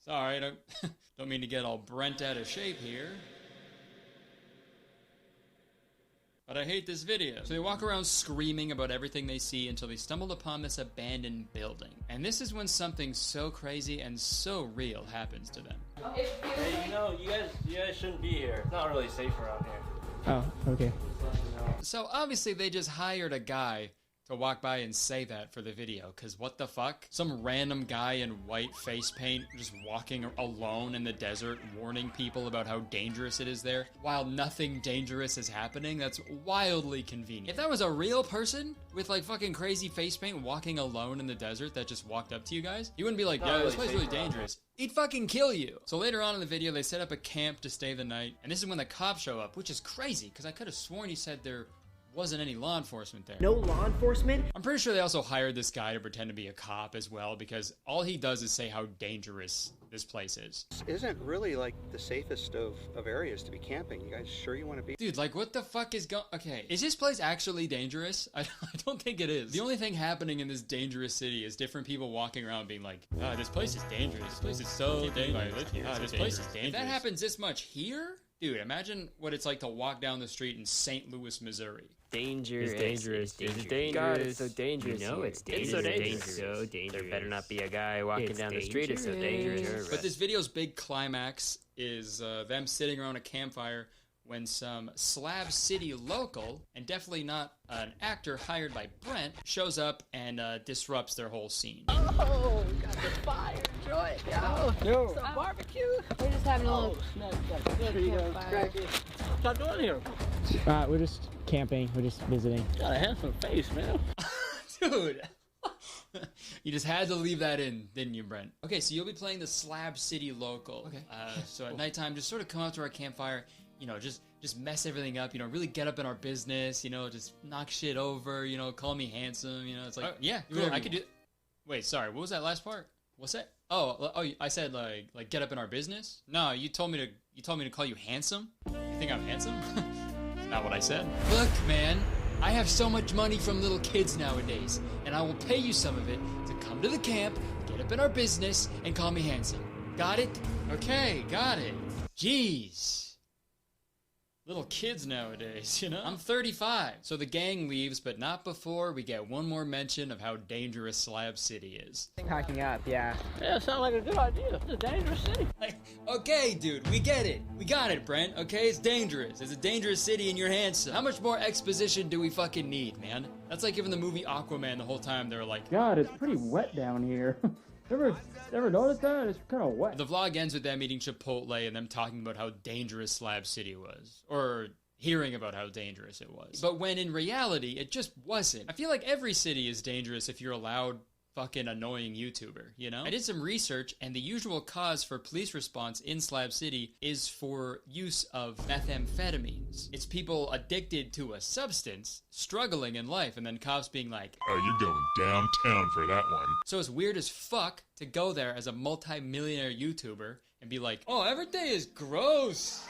don't mean to get all Brent out of shape here. But I hate this video. So they walk around screaming about everything they see until they stumble upon this abandoned building. And this is when something so crazy and so real happens to them. Hey, you guys shouldn't be here. It's not really safe around here. Oh, okay. So obviously they just hired a guy to walk by and say that for the video, because what the fuck? Some random guy in white face paint just walking alone in the desert warning people about how dangerous it is there while nothing dangerous is happening? That's wildly convenient. If that was a real person with like fucking crazy face paint walking alone in the desert that just walked up to you guys, you wouldn't be like, yo, this place is really dangerous. He'd fucking kill you. So later on in the video, they set up a camp to stay the night, and this is when the cops show up, which is crazy, because I could have sworn he said there wasn't any law enforcement there. No law enforcement? I'm pretty sure they also hired this guy to pretend to be a cop as well, because all he does is say how dangerous this place is. This isn't really like the safest of areas to be camping. You guys sure you want to be? Dude, like what the fuck is going... Okay, is this place actually dangerous? I don't think it is. The only thing happening in this dangerous city is different people walking around being like, this place is dangerous. This place is so dangerous. This place is dangerous. If that happens this much here... Dude, imagine what it's like to walk down the street in St. Louis, Missouri. Dangerous. It's dangerous. It's dangerous. God, it's so dangerous. You know it's dangerous. It's so dangerous. So dangerous. There better not be a guy walking down the street. It's so dangerous. But this video's big climax is them sitting around a campfire when some Slab City local, and definitely not an actor hired by Brent, shows up and disrupts their whole scene. Oh, got the fire. Enjoy it. Yo. Some barbecue. We're just having a little campfire. What's doing here? We're just camping. We're just visiting. Got a handsome face, man. Dude. You just had to leave that in, didn't you, Brent? Okay, so you'll be playing the Slab City local. Okay. So at nighttime, just sort of come out to our campfire you know, just mess everything up, you know, really get up in our business, you know, just knock shit over, you know, call me handsome, you know, it's like, yeah, cool, I could do. Wait, sorry, what was that last part? What's that? Oh, I said like get up in our business. No, you told me to call you handsome. You think I'm handsome? That's not what I said. Look, man, I have so much money from little kids nowadays, and I will pay you some of it to come to the camp, get up in our business, and call me handsome. Got it? Okay, got it. Jeez. Little kids nowadays, you know? I'm 35, so the gang leaves, but not before we get one more mention of how dangerous Slab City is. Packing up, yeah. Yeah, sounds like a good idea. It's a dangerous city. Like, okay, dude, we get it. We got it, Brent, okay? It's dangerous. It's a dangerous city and you're handsome. How much more exposition do we fucking need, man? That's like giving the movie Aquaman the whole time they're like, God, it's pretty wet down here. Ever noticed that? It's kind of wet. The vlog ends with them eating Chipotle and them talking about how dangerous Slab City was. Or hearing about how dangerous it was. But when in reality, it just wasn't. I feel like every city is dangerous if you're a loud, fucking annoying YouTuber, you know? I did some research, and the usual cause for police response in Slab City is for use of methamphetamines. It's people addicted to a substance, struggling in life, and then cops being like, oh, you're going downtown for that one. So it's weird as fuck to go there as a multi-millionaire YouTuber and be like, oh, everything is gross.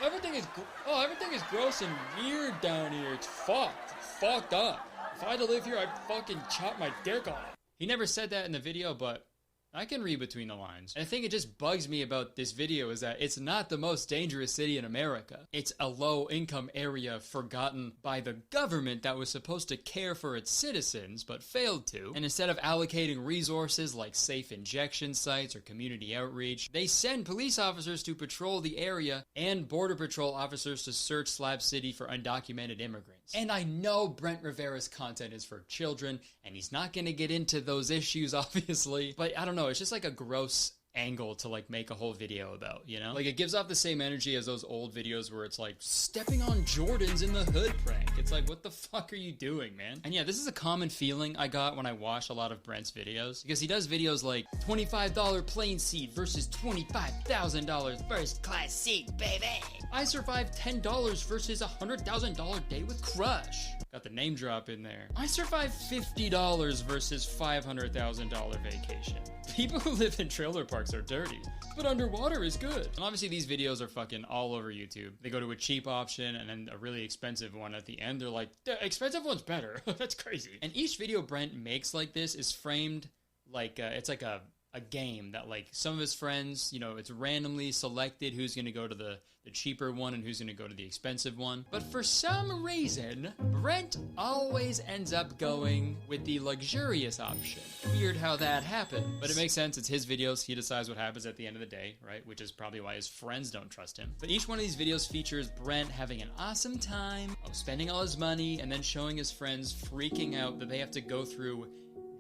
Everything is gross and weird down here. It's fucked. It's fucked up. If I had to live here, I'd fucking chop my dick off. He never said that in the video, but I can read between the lines. And I think it just bugs me about this video is that it's not the most dangerous city in America. It's a low-income area forgotten by the government that was supposed to care for its citizens, but failed to. And instead of allocating resources like safe injection sites or community outreach, they send police officers to patrol the area and Border Patrol officers to search Slab City for undocumented immigrants. And I know Brent Rivera's content is for children, and he's not gonna get into those issues, obviously, but I don't know, it's just like a gross angle to like make a whole video about, you know? Like it gives off the same energy as those old videos where it's like stepping on Jordans in the hood prank. It's like, what the fuck are you doing, man? And yeah, this is a common feeling I got when I watch a lot of Brent's videos, because he does videos like $25 plane seat versus $25,000 first class seat, baby. I survived $10 versus $100,000 date with Crush. Got the name drop in there. I survived $50 versus $500,000 vacation. People who live in trailer parks are dirty, but underwater is good. And obviously these videos are fucking all over YouTube. They go to a cheap option and then a really expensive one at the end. They're like, the expensive one's better. That's crazy. And each video Brent makes like this is framed like, it's like a game that like some of his friends, you know, it's randomly selected who's going to go to the cheaper one and who's going to go to the expensive one. But for some reason, Brent always ends up going with the luxurious option. Weird how that happens. But it makes sense. It's his videos. He decides what happens at the end of the day, right? Which is probably why his friends don't trust him. But each one of these videos features Brent having an awesome time, spending all his money, and then showing his friends freaking out that they have to go through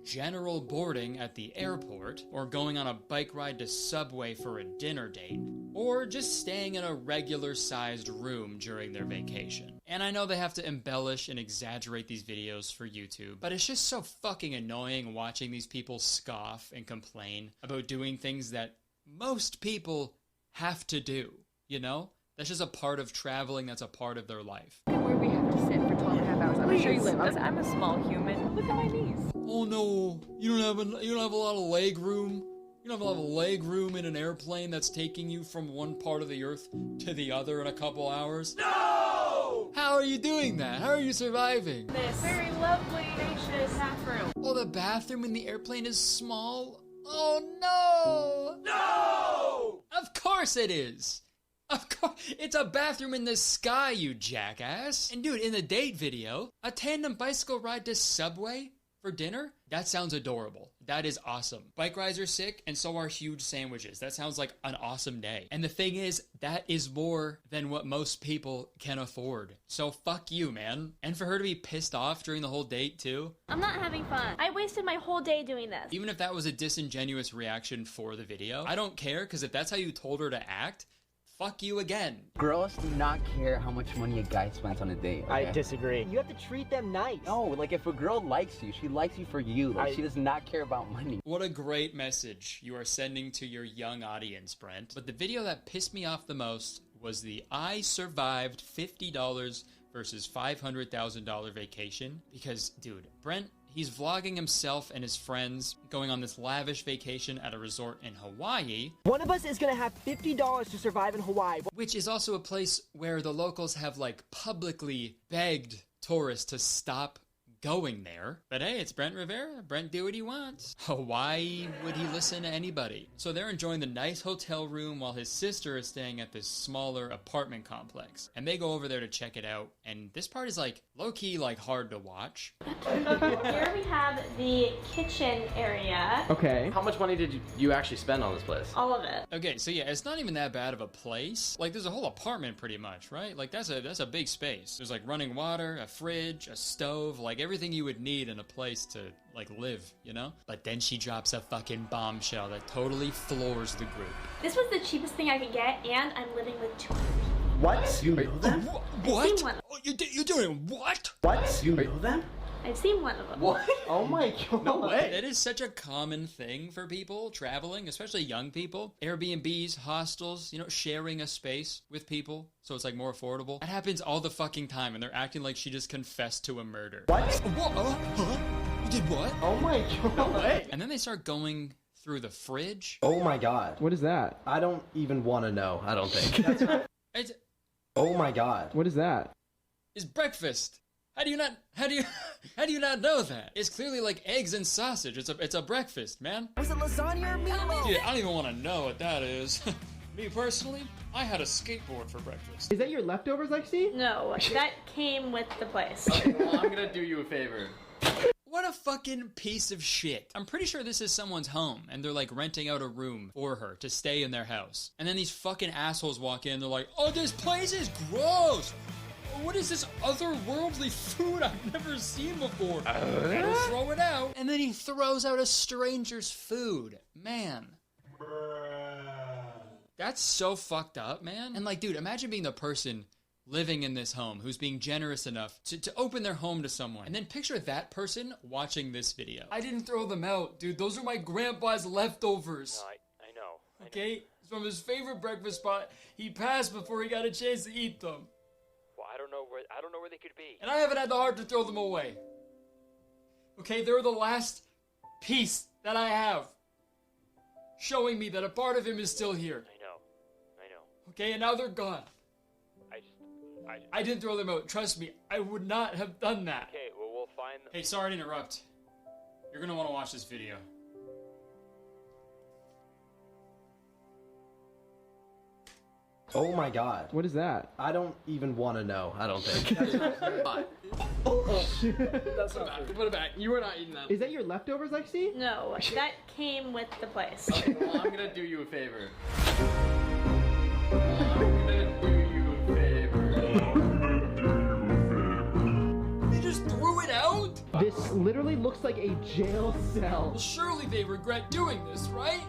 general boarding at the airport, or going on a bike ride to Subway for a dinner date, or just staying in a regular-sized room during their vacation. And I know they have to embellish and exaggerate these videos for YouTube, but it's just so fucking annoying watching these people scoff and complain about doing things that most people have to do, you know? That's just a part of traveling, that's a part of their life. Where we have to sit for 12 and a half hours. I'm sure you live. I'm a small human. Look at my knees. Oh no, you don't have a lot of leg room. You don't have a lot of leg room in an airplane that's taking you from one part of the earth to the other in a couple hours. No! How are you doing that? How are you surviving? This very lovely, spacious bathroom. Oh, the bathroom in the airplane is small? Oh no! No! Of course it is! Of course, it's a bathroom in the sky, you jackass. And dude, in the date video, a tandem bicycle ride to Subway for dinner? That sounds adorable. That is awesome. Bike rides are sick, and so are huge sandwiches. That sounds like an awesome day. And the thing is, that is more than what most people can afford. So fuck you, man. And for her to be pissed off during the whole date, too. I'm not having fun. I wasted my whole day doing this. Even if that was a disingenuous reaction for the video, I don't care, because if that's how you told her to act, fuck you again. Girls do not care how much money a guy spends on a date. Okay? I disagree. You have to treat them nice. No, like if a girl likes you, she likes you for you. Like she does not care about money. What a great message you are sending to your young audience, Brent. But the video that pissed me off the most was the I survived $50 versus $500,000 vacation. Because, dude, Brent, he's vlogging himself and his friends going on this lavish vacation at a resort in Hawaii. One of us is gonna have $50 to survive in Hawaii. Which is also a place where the locals have, like, publicly begged tourists to stop going there. But hey, it's Brent Rivera. Brent do what he wants. Why would he listen to anybody? So they're enjoying the nice hotel room while his sister is staying at this smaller apartment complex. And they go over there to check it out. And this part is like low-key like hard to watch. Here we have the kitchen area. Okay. How much money did you actually spend on this place? All of it. Okay, so yeah, it's not even that bad of a place. Like there's a whole apartment pretty much, right? Like that's a big space. There's like running water, a fridge, a stove, like everything you would need in a place to like live, you know? But then she drops a fucking bombshell that totally floors the group. This was the cheapest thing I could get, and I'm living with two others. What? You know them? What? I've seen one. Oh, you're doing what? What? You know them? I've seen one of them. What? Oh my god. No way. It is such a common thing for people traveling, especially young people. Airbnbs, hostels, you know, sharing a space with people so it's like more affordable. That happens all the fucking time, and they're acting like she just confessed to a murder. What? What? Huh? You did what? Oh my god. No way. And then they start going through the fridge. Oh my god. What is that? I don't even want to know, I don't think. It's Oh my god. What is that? It's breakfast. How do you not know that? It's clearly like eggs and sausage. It's a breakfast, man. Was it lasagna or meatloaf? Dude, I don't even want to know what that is. Me personally, I had a skateboard for breakfast. Is that your leftovers I see? No, that came with the place. Well, I'm gonna do you a favor. What a fucking piece of shit. I'm pretty sure this is someone's home, and they're like renting out a room for her to stay in their house. And then these fucking assholes walk in, they're like, oh, this place is gross. What is this otherworldly food I've never seen before? Better throw it out. And then he throws out a stranger's food. Man. That's so fucked up, man. And like, dude, imagine being the person living in this home who's being generous enough to open their home to someone. And then picture that person watching this video. I didn't throw them out, dude. Those are my grandpa's leftovers. No, I know. Okay? It's from his favorite breakfast spot. He passed before he got a chance to eat them. Well, I don't know where they could be. And I haven't had the heart to throw them away. Okay, they're the last piece that I have, showing me that a part of him is still here. I know. Okay, and now they're gone. I didn't throw them out. Trust me, I would not have done that. Okay, well, we'll find them. Hey, sorry to interrupt. You're gonna want to watch this video. Oh my god. What is that? I don't even want to know, I don't think. That's not bad. Put it back. You were not eating that. Is that your leftovers I see? No, that came with the place. Okay, well, I'm gonna do you a favor. I'm gonna do you a favor. They just threw it out? This literally looks like a jail cell. Well, surely they regret doing this, right?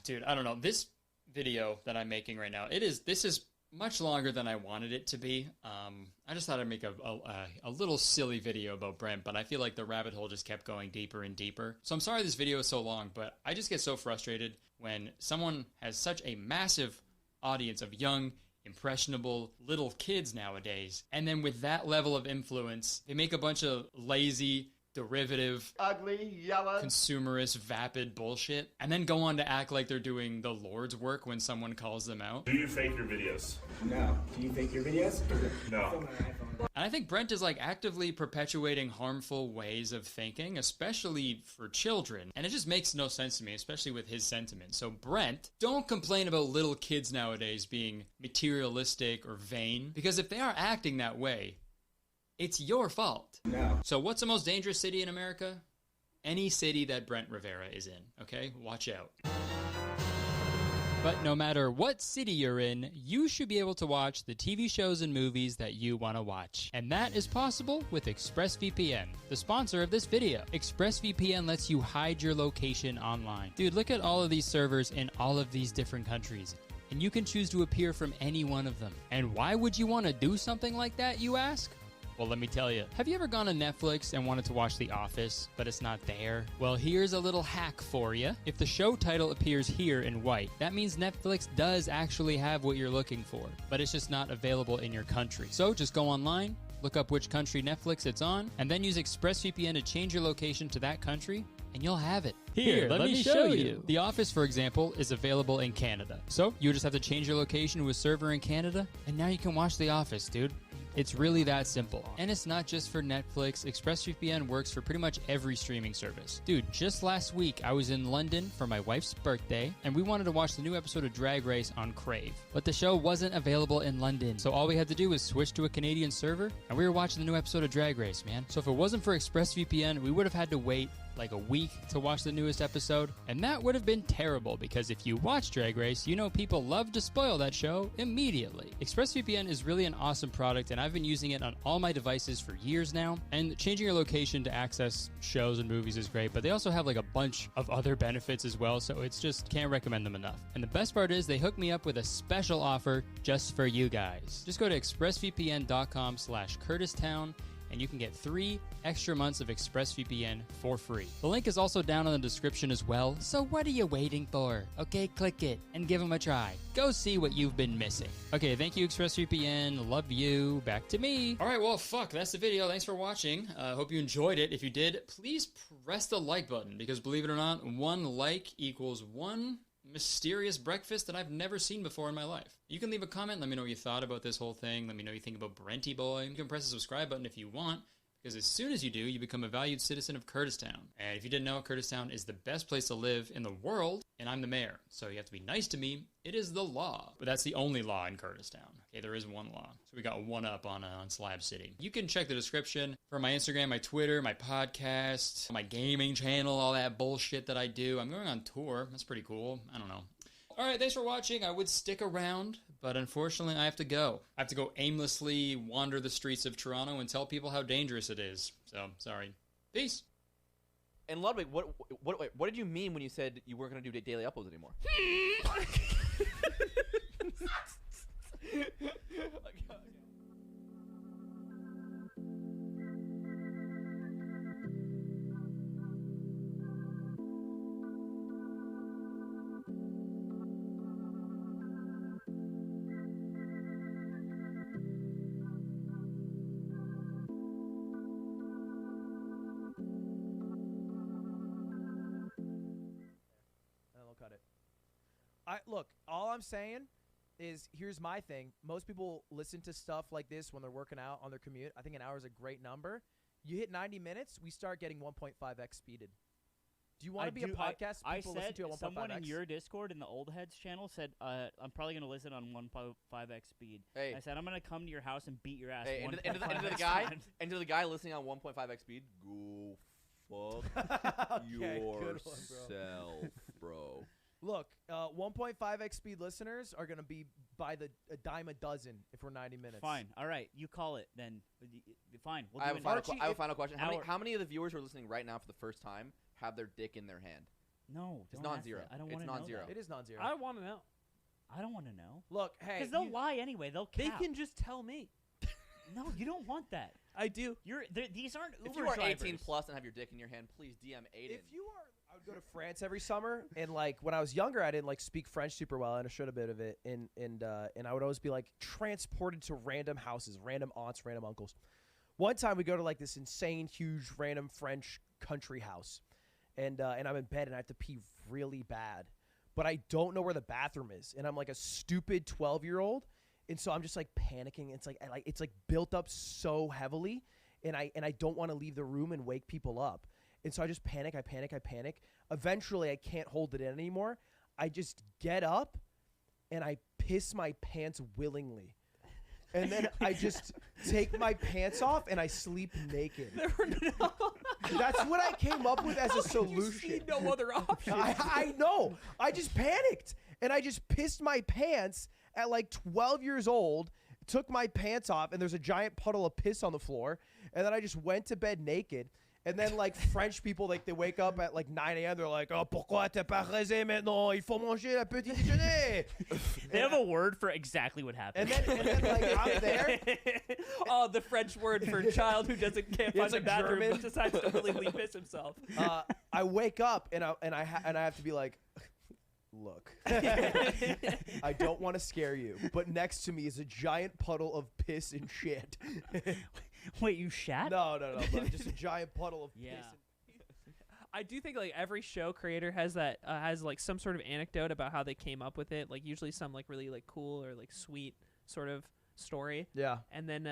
Dude, I don't know. This video that I'm making right now, this is much longer than I wanted it to be. I just thought I'd make a little silly video about Brent, but I feel like the rabbit hole just kept going deeper and deeper. So I'm sorry this video is so long, but I just get so frustrated when someone has such a massive audience of young, impressionable little kids nowadays, and then with that level of influence, they make a bunch of lazy, derivative, ugly, yellow, consumerist, vapid bullshit, and then go on to act like they're doing the Lord's work when someone calls them out. Do you fake your videos? No. Do you fake your videos? No. And I think Brent is like actively perpetuating harmful ways of thinking, especially for children. And it just makes no sense to me, especially with his sentiments. So Brent, don't complain about little kids nowadays being materialistic or vain, because if they are acting that way, it's your fault. No. So what's the most dangerous city in America? Any city that Brent Rivera is in, okay? Watch out. But no matter what city you're in, you should be able to watch the TV shows and movies that you want to watch. And that is possible with ExpressVPN, the sponsor of this video. ExpressVPN lets you hide your location online. Dude, look at all of these servers in all of these different countries, and you can choose to appear from any one of them. And why would you want to do something like that, you ask? Well, let me tell you. Have you ever gone to Netflix and wanted to watch The Office, but it's not there? Well, here's a little hack for you. If the show title appears here in white, that means Netflix does actually have what you're looking for, but it's just not available in your country. So just go online, look up which country Netflix it's on, and then use ExpressVPN to change your location to that country, and you'll have it. Here, let me show you. The Office, for example, is available in Canada. So you just have to change your location to a server in Canada, and now you can watch The Office, dude. It's really that simple. And it's not just for Netflix. ExpressVPN works for pretty much every streaming service. Dude, just last week, I was in London for my wife's birthday, and we wanted to watch the new episode of Drag Race on Crave. But the show wasn't available in London, so all we had to do was switch to a Canadian server, and we were watching the new episode of Drag Race, man. So if it wasn't for ExpressVPN, we would have had to wait like a week to watch the newest episode, and that would have been terrible because if you watch Drag Race, you know people love to spoil that show immediately. ExpressVPN is really an awesome product, and I've been using it on all my devices for years now, and changing your location to access shows and movies is great, but they also have like a bunch of other benefits as well, so it's just can't recommend them enough. And the best part is they hooked me up with a special offer just for you guys. Just go to expressvpn.com/CurtisTown and you can get 3 extra months of ExpressVPN for free. The link is also down in the description as well, so what are you waiting for? Okay, click it and give them a try. Go see what you've been missing. Okay, thank you, ExpressVPN. Love you. Back to me. All right, well, fuck, that's the video. Thanks for watching. Hope you enjoyed it. If you did, please press the like button, because believe it or not, 1 like equals 1 mysterious breakfast that I've never seen before in my life. You can leave a comment, let me know what you thought about this whole thing, let me know what you think about Brenty Boy. You can press the subscribe button if you want, because as soon as you do, you become a valued citizen of Curtistown. And if you didn't know, Curtistown is the best place to live in the world, and I'm the mayor, so you have to be nice to me. It is the law, but that's the only law in Curtistown. Okay, there is one law, so we got one up on Slab City. You can check the description for my Instagram, my Twitter, my podcast, my gaming channel, all that bullshit that I do. I'm going on tour. That's pretty cool. I don't know. All right, thanks for watching. I would stick around, but unfortunately I have to go. I have to go aimlessly wander the streets of Toronto and tell people how dangerous it is. So, sorry. Peace. And Ludwig, what did you mean when you said you weren't going to do daily uploads anymore? Look, all I'm saying is, here's my thing. Most people listen to stuff like this when they're working out on their commute. I think an hour is a great number. You hit 90 minutes, we start getting 1.5x speeded. Do you want to be a podcast? I People said, listen to at 1.5x? someone in your Discord in the Old Heads channel said, I'm probably going to listen on 1.5x speed. Hey. I said, I'm going to come to your house and beat your ass. Hey, and to the guy listening on 1.5x speed, go fuck yourself, bro. Look, 1.5x speed listeners are going to be by a dime a dozen if we're 90 minutes. Fine. All right. You call it then. Fine. We'll I have a final question. Hour. How many of the viewers who are listening right now for the first time have their dick in their hand? No. It's non-zero. I don't want to know. It's non-zero. It is non-zero. I want to know. I don't want to know. Look, hey. Because they'll lie anyway. They'll cap. They can just tell me. No, you don't want that. I do. These aren't Uber If you are drivers. 18 plus and have your dick in your hand, please DM Aiden. If you are, I would go to France every summer, and like when I was younger, I didn't like speak French super well, and I showed a bit of it, and I would always be like transported to random houses, random aunts, random uncles. One time we go to like this insane, huge, random French country house, and I'm in bed and I have to pee really bad, but I don't know where the bathroom is, and I'm like a stupid 12-year-old. And so I'm just like panicking. It's like built up so heavily, and I don't want to leave the room and wake people up. And so I just panic. I panic. Eventually, I can't hold it in anymore. I just get up, and I piss my pants willingly, and then I just take my pants off and I sleep naked. That's what I came up with as a solution. You see no other option. I know. I just panicked, and I just pissed my pants. At like 12 years old, took my pants off, and there's a giant puddle of piss on the floor, and then I just went to bed naked, And then like French people, like they wake up at like 9 a.m. They're like, oh, pourquoi t'es pas raisé maintenant? Il faut manger la petit déjeuner. They have a word for exactly what happened. And then like I'm there. Oh, the French word for child who can't find the bathroom but decides to really piss himself. I wake up and I have to be like, look, I don't want to scare you, but next to me is a giant puddle of piss and shit. Wait, you shat? No, but just a giant puddle of piss. I do think like every show creator has like some sort of anecdote about how they came up with it. Like usually some like really like cool or like sweet sort of story. Yeah. And then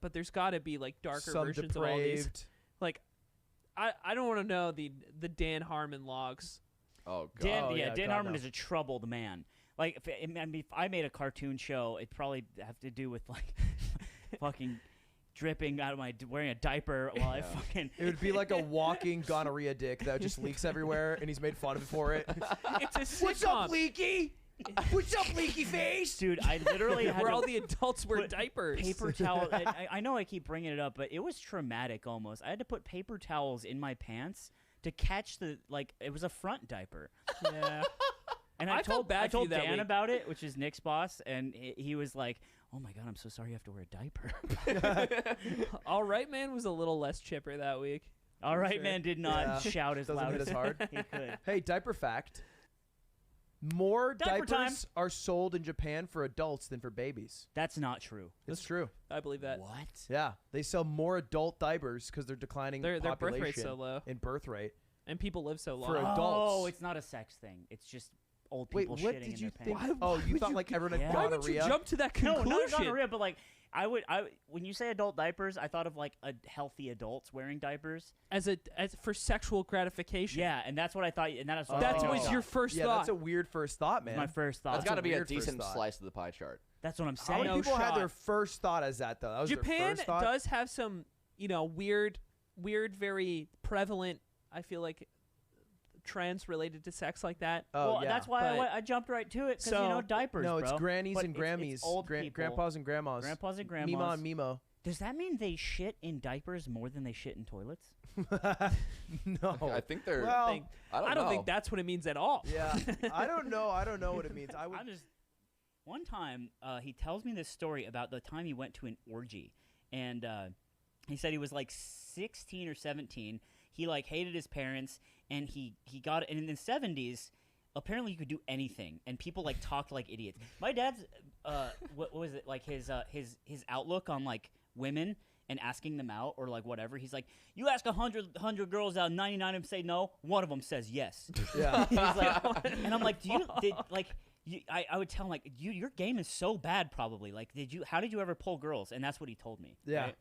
but there's got to be like darker Some versions of all these. depraved. Like I don't want to know the Dan Harmon logs. Oh god. Dan Harmon is a troubled man. Like if I made a cartoon show, it'd probably have to do with like fucking dripping out of wearing a diaper while I fucking. It would be like a walking gonorrhea dick that just leaks everywhere, and he's made fun of it for it. It's a sitcom. What's up, Leaky? What's up, Leaky face? Dude, I literally had where to all the adults wear diapers. Paper towel. I know I keep bringing it up, but it was traumatic almost. I had to put paper towels in my pants to catch it was a front diaper. Yeah. And I told Dan about it, which is Nick's boss, and he was like, "Oh my god, I'm so sorry you have to wear a diaper." All Right Man was a little less chipper that week. All Right Man did not shout as Doesn't loud hit as as hard. he could. Hey, diaper fact. More Diaper diapers time. are sold in Japan for adults than for babies. That's not true. That's true. I believe that. What? Yeah, they sell more adult diapers because they're declining Their birth population rate's so low. in birth rate. And people live so long. For adults. Oh, it's not a sex thing. It's just old people Wait, what shitting did in you their think? pants. Oh, you thought like everyone had Why gonorrhea? would you jump to that No, conclusion? not gonorrhea, but like when you say adult diapers, I thought of like a healthy adults wearing diapers as for sexual gratification. Yeah, and that's what I thought. And that's what That I was thought. your first Yeah, thought. that's a weird first thought, man. My first thought. That's got to be a weird first decent thought. slice of the pie chart. That's what I'm How saying. many people had their first thought as that though? That was Japan their first thought? does have some, weird, very prevalent, I feel like, trends related to sex like that. Oh, well, yeah. that's why I jumped right to it, because, diapers, No, it's bro. grannies But and it's Grammys. old people. Grandpas and grandmas. Grandpas and grandmas. Mima and Mimo. Does that mean they shit in diapers more than they shit in toilets? No. I think they're. Well, I don't think that's what it means at all. Yeah, I don't know. I don't know what it means. I'm just. One time, he tells me this story about the time he went to an orgy, and he said he was like 16 or 17. He like hated his parents, and he got it. And in the 70s, apparently you could do anything, and people like talked like idiots. My dad's what was it like his outlook on like women and asking them out or like whatever. He's like, you ask 100 girls out, 99 of them say no, one of them says yes. Yeah. He's like, and I'm like, I would tell him like, your game is so bad probably. Like, how did you ever pull girls? And that's what he told me. Yeah. Right?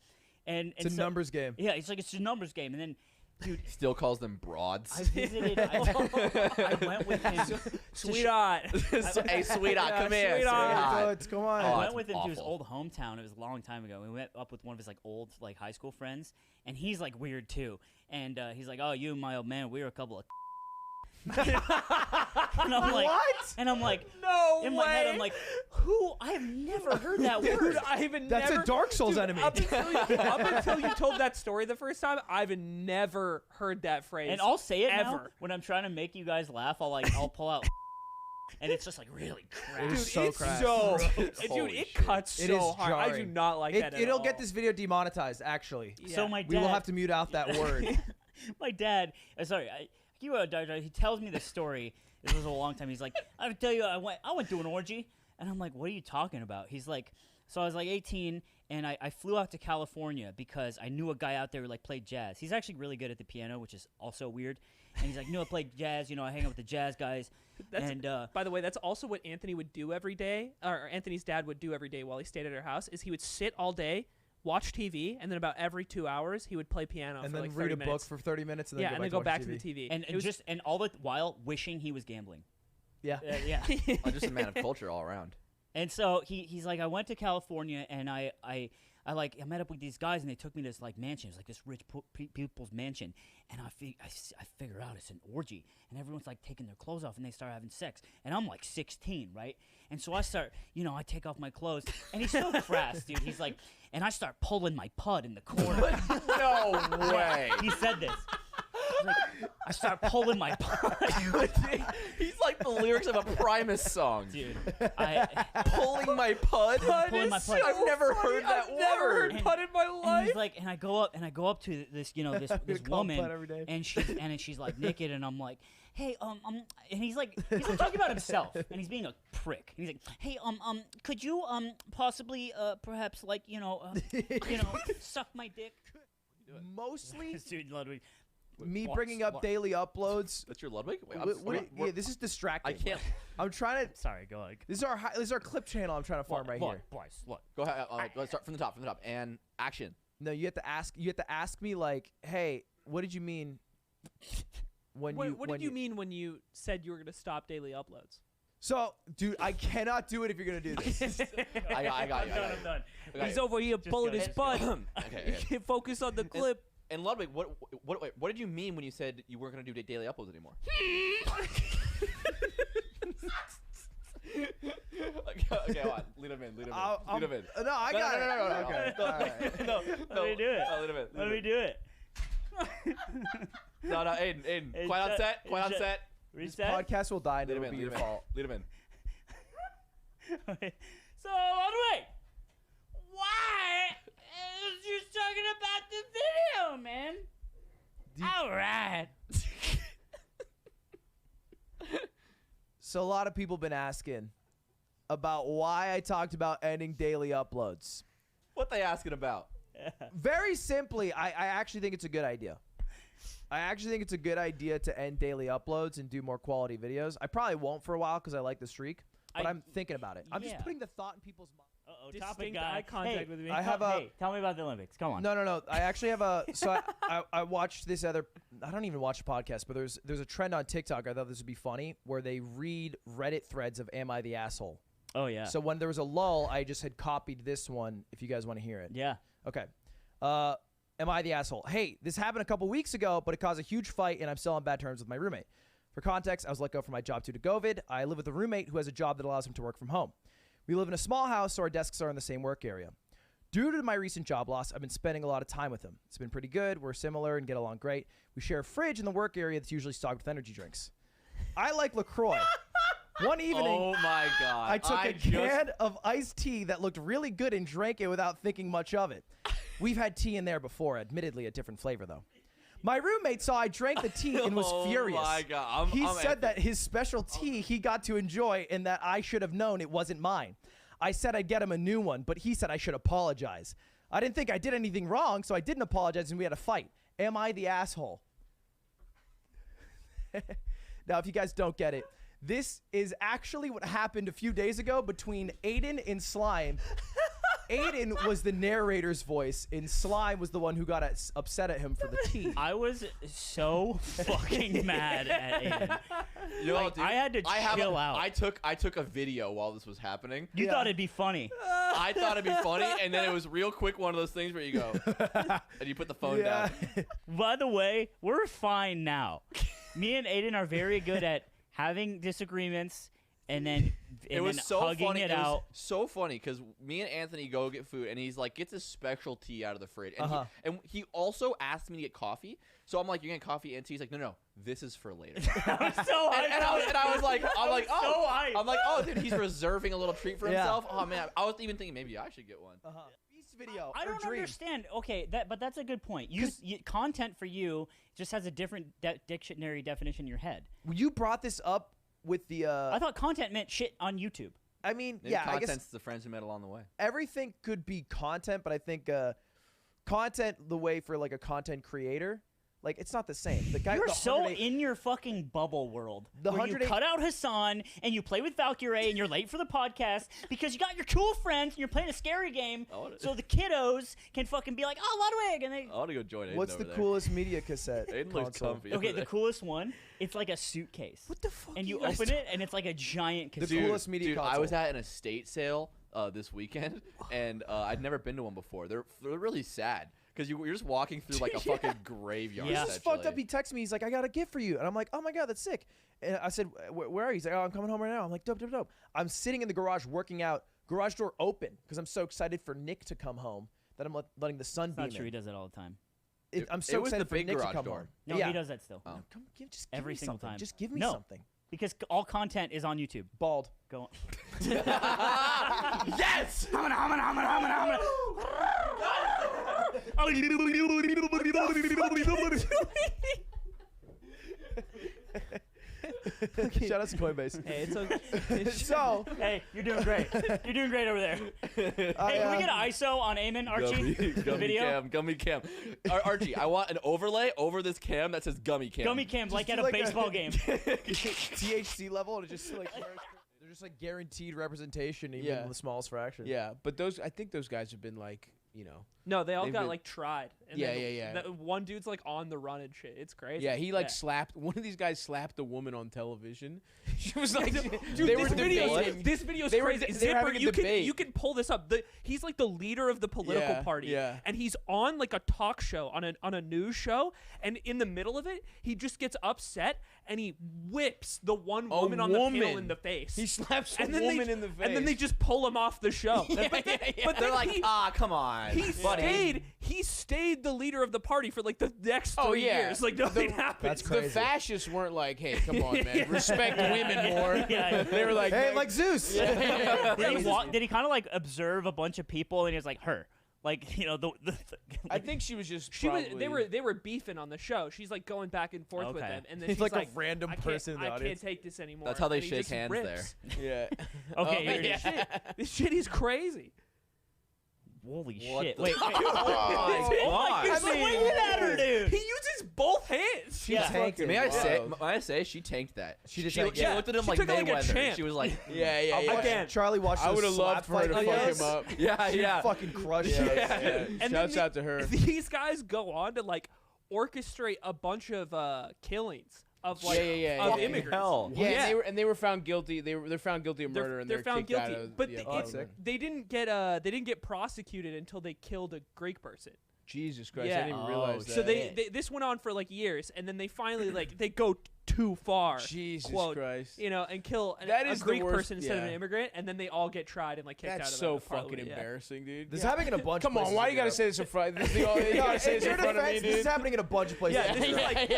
And It's a numbers game. Yeah, it's like it's a numbers game. And then, dude, Still calls them broads. I visited. I went with him. Sweetheart. Hey, sweetheart, come here. Sweetheart. Come on. I went with him to his old hometown. It was a long time ago. We went up with one of his like old like high school friends, and he's like weird too. And he's like, "Oh, you and my old man, we were a couple of." And I'm like, what? And I'm like, no in way. my head, I'm like, who? I have never heard that Dude, word. That's a Dark Souls enemy. Up until you told that story the first time, I've never heard that phrase. And I'll say it ever. now when I'm trying to make you guys laugh. I'll pull out, and it's just like really crass. It is Dude, so it's crass. so, Holy dude, it shit. cuts It so is hard. I do jarring. not like that at It'll all. get this video demonetized, actually. Yeah. So my dad, We will have to mute out that word. my dad. He tells me this story. This was a long time. He's like, I tell you, I went to an orgy, and I'm like, what are you talking about? He's like, so I was like 18, and I flew out to California because I knew a guy out there who like played jazz. He's actually really good at the piano, which is also weird. And he's like, I played jazz. I hang out with the jazz guys. By the way, that's also what Anthony would do every day, or Anthony's dad would do every day while he stayed at our house. Is he would sit all day, watch TV, and then about every 2 hours he would play piano And for then like 30 read a minutes. book for 30 minutes and then go back to the TV. And all the while wishing he was gambling. Yeah. Yeah. Just a man of culture all around. And so he's like, I went to California and I I met up with these guys and they took me to this like mansion. It was like this rich people's mansion, and I figure out it's an orgy, and everyone's like taking their clothes off and they start having sex, and I'm like 16, right? And so I start, I take off my clothes, and he's so crass, dude. He's like, and I start pulling my pud in the corner. No way. He said this. Like, I start pulling my pud. He's like the lyrics of a Primus song. Dude, pulling my pud. Pulling my pud. I've never heard that word. Never heard pud in my And life. he's like, and I go up to this, this call woman, pud every day. and she's like naked, and I'm like, hey, and he's like talking about himself, and he's being a prick. And he's like, hey, could you possibly perhaps like suck my dick? Mostly, Dude, Ludwig. me bringing up daily uploads. That's your Ludwig? Wait, Yeah, this is distracting. I can't. I'm trying to. Sorry, go ahead. This is our clip channel. I'm trying to farm right here. Boys, look. Go ahead. Let's start from the top. And action. No, you have to ask. You have to ask me like, hey, what did you mean when you? What did you mean when you said you were gonna stop daily uploads? So, dude, I cannot do it if you're gonna do this. I got you. I'm done. He's over here pulling his butt. Okay. He can't focus on the clip. And Ludwig, what did you mean when you said you weren't going to do daily uploads anymore? Okay, hold on. Lead him in. Lead him in. No, I got it. No. Okay. No. Let me do it. No, lead him in. Let me do it. No, Aiden. Quiet on set. Quiet on set. This podcast will die and it'll be your fault. Lead him in. So, Ludwig, why is you talking about the video, man? All right. So a lot of people been asking about why I talked about ending daily uploads. What they asking about? Very simply, I actually think it's a good idea. I actually think it's a good idea to end daily uploads and do more quality videos. I probably won't for a while because I like the streak, but I'm thinking about it. I'm just putting the thought in people's minds. Topic Distinct eye contact with me. I have Hey, tell me about the Olympics. Come on. No. I actually have a. So I watched this other. I don't even watch the podcast, but there's a trend on TikTok. I thought this would be funny, where they read Reddit threads of "Am I the asshole?" Oh yeah. So when there was a lull, I just had copied this one. If you guys want to hear it. Yeah. Okay. Am I the asshole? Hey, this happened a couple weeks ago, but it caused a huge fight, and I'm still on bad terms with my roommate. For context, I was let go from my job due to COVID. I live with a roommate who has a job that allows him to work from home. We live in a small house, so our desks are in the same work area. Due to my recent job loss, I've been spending a lot of time with him. It's been pretty good. We're similar and get along great. We share a fridge in the work area that's usually stocked with energy drinks. I like LaCroix. One evening, oh my God, I took a can of iced tea that looked really good and drank it without thinking much of it. We've had tea in there before, admittedly a different flavor though. My roommate saw I drank the tea and was furious. Oh my God. He said that his special tea he got to enjoy and that I should have known it wasn't mine. I said I'd get him a new one, but he said I should apologize. I didn't think I did anything wrong, so I didn't apologize and we had a fight. Am I the asshole? Now, if you guys don't get it, this is actually what happened a few days ago between Aiden and Slime. Aiden was the narrator's voice, and Slime was the one who got upset at him for the tea. I was so fucking mad at Aiden. Yo, dude, I had to chill out. I took a video while this was happening. You thought it'd be funny. I thought it'd be funny, and then it was real quick one of those things where you go, and you put the phone down. By the way, we're fine now. Me and Aiden are very good at having disagreements and then hugging it out. It was so funny because me and Anthony go get food, and he's like gets his specialty out of the fridge, and he also asked me to get coffee. So I'm like, "You get coffee and tea?" He's like, "No, this is for later." I'm so hyped. And I was like, "Oh, dude, he's reserving a little treat for himself." Oh man, I was even thinking maybe I should get one. Beast video. I don't understand. Okay, but that's a good point. Content for you just has a different dictionary definition in your head. You brought this up with the. I thought content meant shit on YouTube. I mean, maybe I guess content's the friends we met along the way. Everything could be content, but I think content, the way for like a content creator, like it's not the same. The guy. You're so in your fucking bubble world. Where you cut out Hassan and you play with Valkyrie and you're late for the podcast because you got your cool friends and you're playing a scary game, so the kiddos can fucking be like, "Oh, Ludwig," and they. I want to go join Aiden. What's the coolest media cassette? Aiden looks comfy. Okay, the coolest one. It's like a suitcase. What the fuck? And you open it and it's like a giant cassette. The coolest media console. I was at an estate sale this weekend, and I'd never been to one before. They're really sad because you're just walking through like a fucking graveyard. This is fucked up. He texted me. He's like, I got a gift for you, and I'm like, oh my god, that's sick. And I said, where are you? He's like, oh, I'm coming home right now. I'm like, dope, dope, dope. I'm sitting in the garage working out, garage door open because I'm so excited for Nick to come home that I'm letting the sun beam Not sure in. he does that all the time. I'm so excited for Nick to come home. No, he does that still. No, just give Every me single something. time. Just give me No. something. Because all content is on YouTube. Bald. Go on. Yes! Shout out to Coinbase. Hey, it's okay. So, hey, you're doing great. You're doing great over there. Hey, can we get an ISO on Eamon, Archie? The video? Gummy cam. Archie, I want an overlay over this cam that says gummy cam. Gummy cam, like at do a baseball game. THC level, and it just like they're just like guaranteed representation, even in the smallest fraction. Yeah, but I think those guys have been like, you know. No, they all they've got been- like tried. And Yeah, then yeah. One dude's like on the run and shit. It's crazy. Yeah, he like slapped one of these guys. Slapped a woman on television. She was like, Dude, they were this video's They were- crazy. they were Zipper, having a you debate. can pull this up. He's like the leader of the political Yeah, party, yeah. and he's on like a talk show on a news show, and in the middle of it, he just gets upset and he whips the one woman on the panel in the face. He slaps a and then woman in the face. and then they just pull him off the show. But They're then like, come on, buddy. He stayed the leader of the party for like the next 3 Oh, yeah. years. Like nothing happened. The fascists weren't like, hey, come on, man, respect women more. Yeah. They were like, hey, like Zeus. Did he kind of like observe a bunch of people and he was like, her? Like, you know, I think she was just. They were beefing on the show. She's like going back and forth with them, and then He's she's like a random person in the I audience. can't take this anymore. That's how they and he shake just hands rips. there. Yeah. Okay, here it is. This shit is crazy. Holy What shit! the- Wait, Oh my He's God. swinging at her, dude. He uses both hands. She tanked it. May I Wow. say she tanked that. She just she tanked it. looked at him She like took it like a Mayweather. champ. She was like, Yeah. Again. Charlie watched. I would have loved for her to fuck him up. yeah. Fucking crushed Yeah. it. And Shouts then out to her. These guys go on to like orchestrate a bunch of killings of like of immigrants. Hell. Yeah, And they were found guilty. They're found guilty of murder, and they're found kicked out guilty, of but the it's, they didn't get prosecuted until they killed a Greek person. Jesus Christ! Yeah. I didn't even realize that. So they this went on for like years, and then they finally like they go too far. Jesus quote, Christ! You know, and kill That a is the Greek worst- person instead of an yeah. immigrant, and then they all get tried and like kicked That's out of so the parliament, fucking yeah. embarrassing, dude. This is happening in a bunch. Come of on, places why in you gotta Europe. say this in front? This is you gotta say In this your in front of me, defense, this is dude. happening in a bunch of places. Yeah, this is like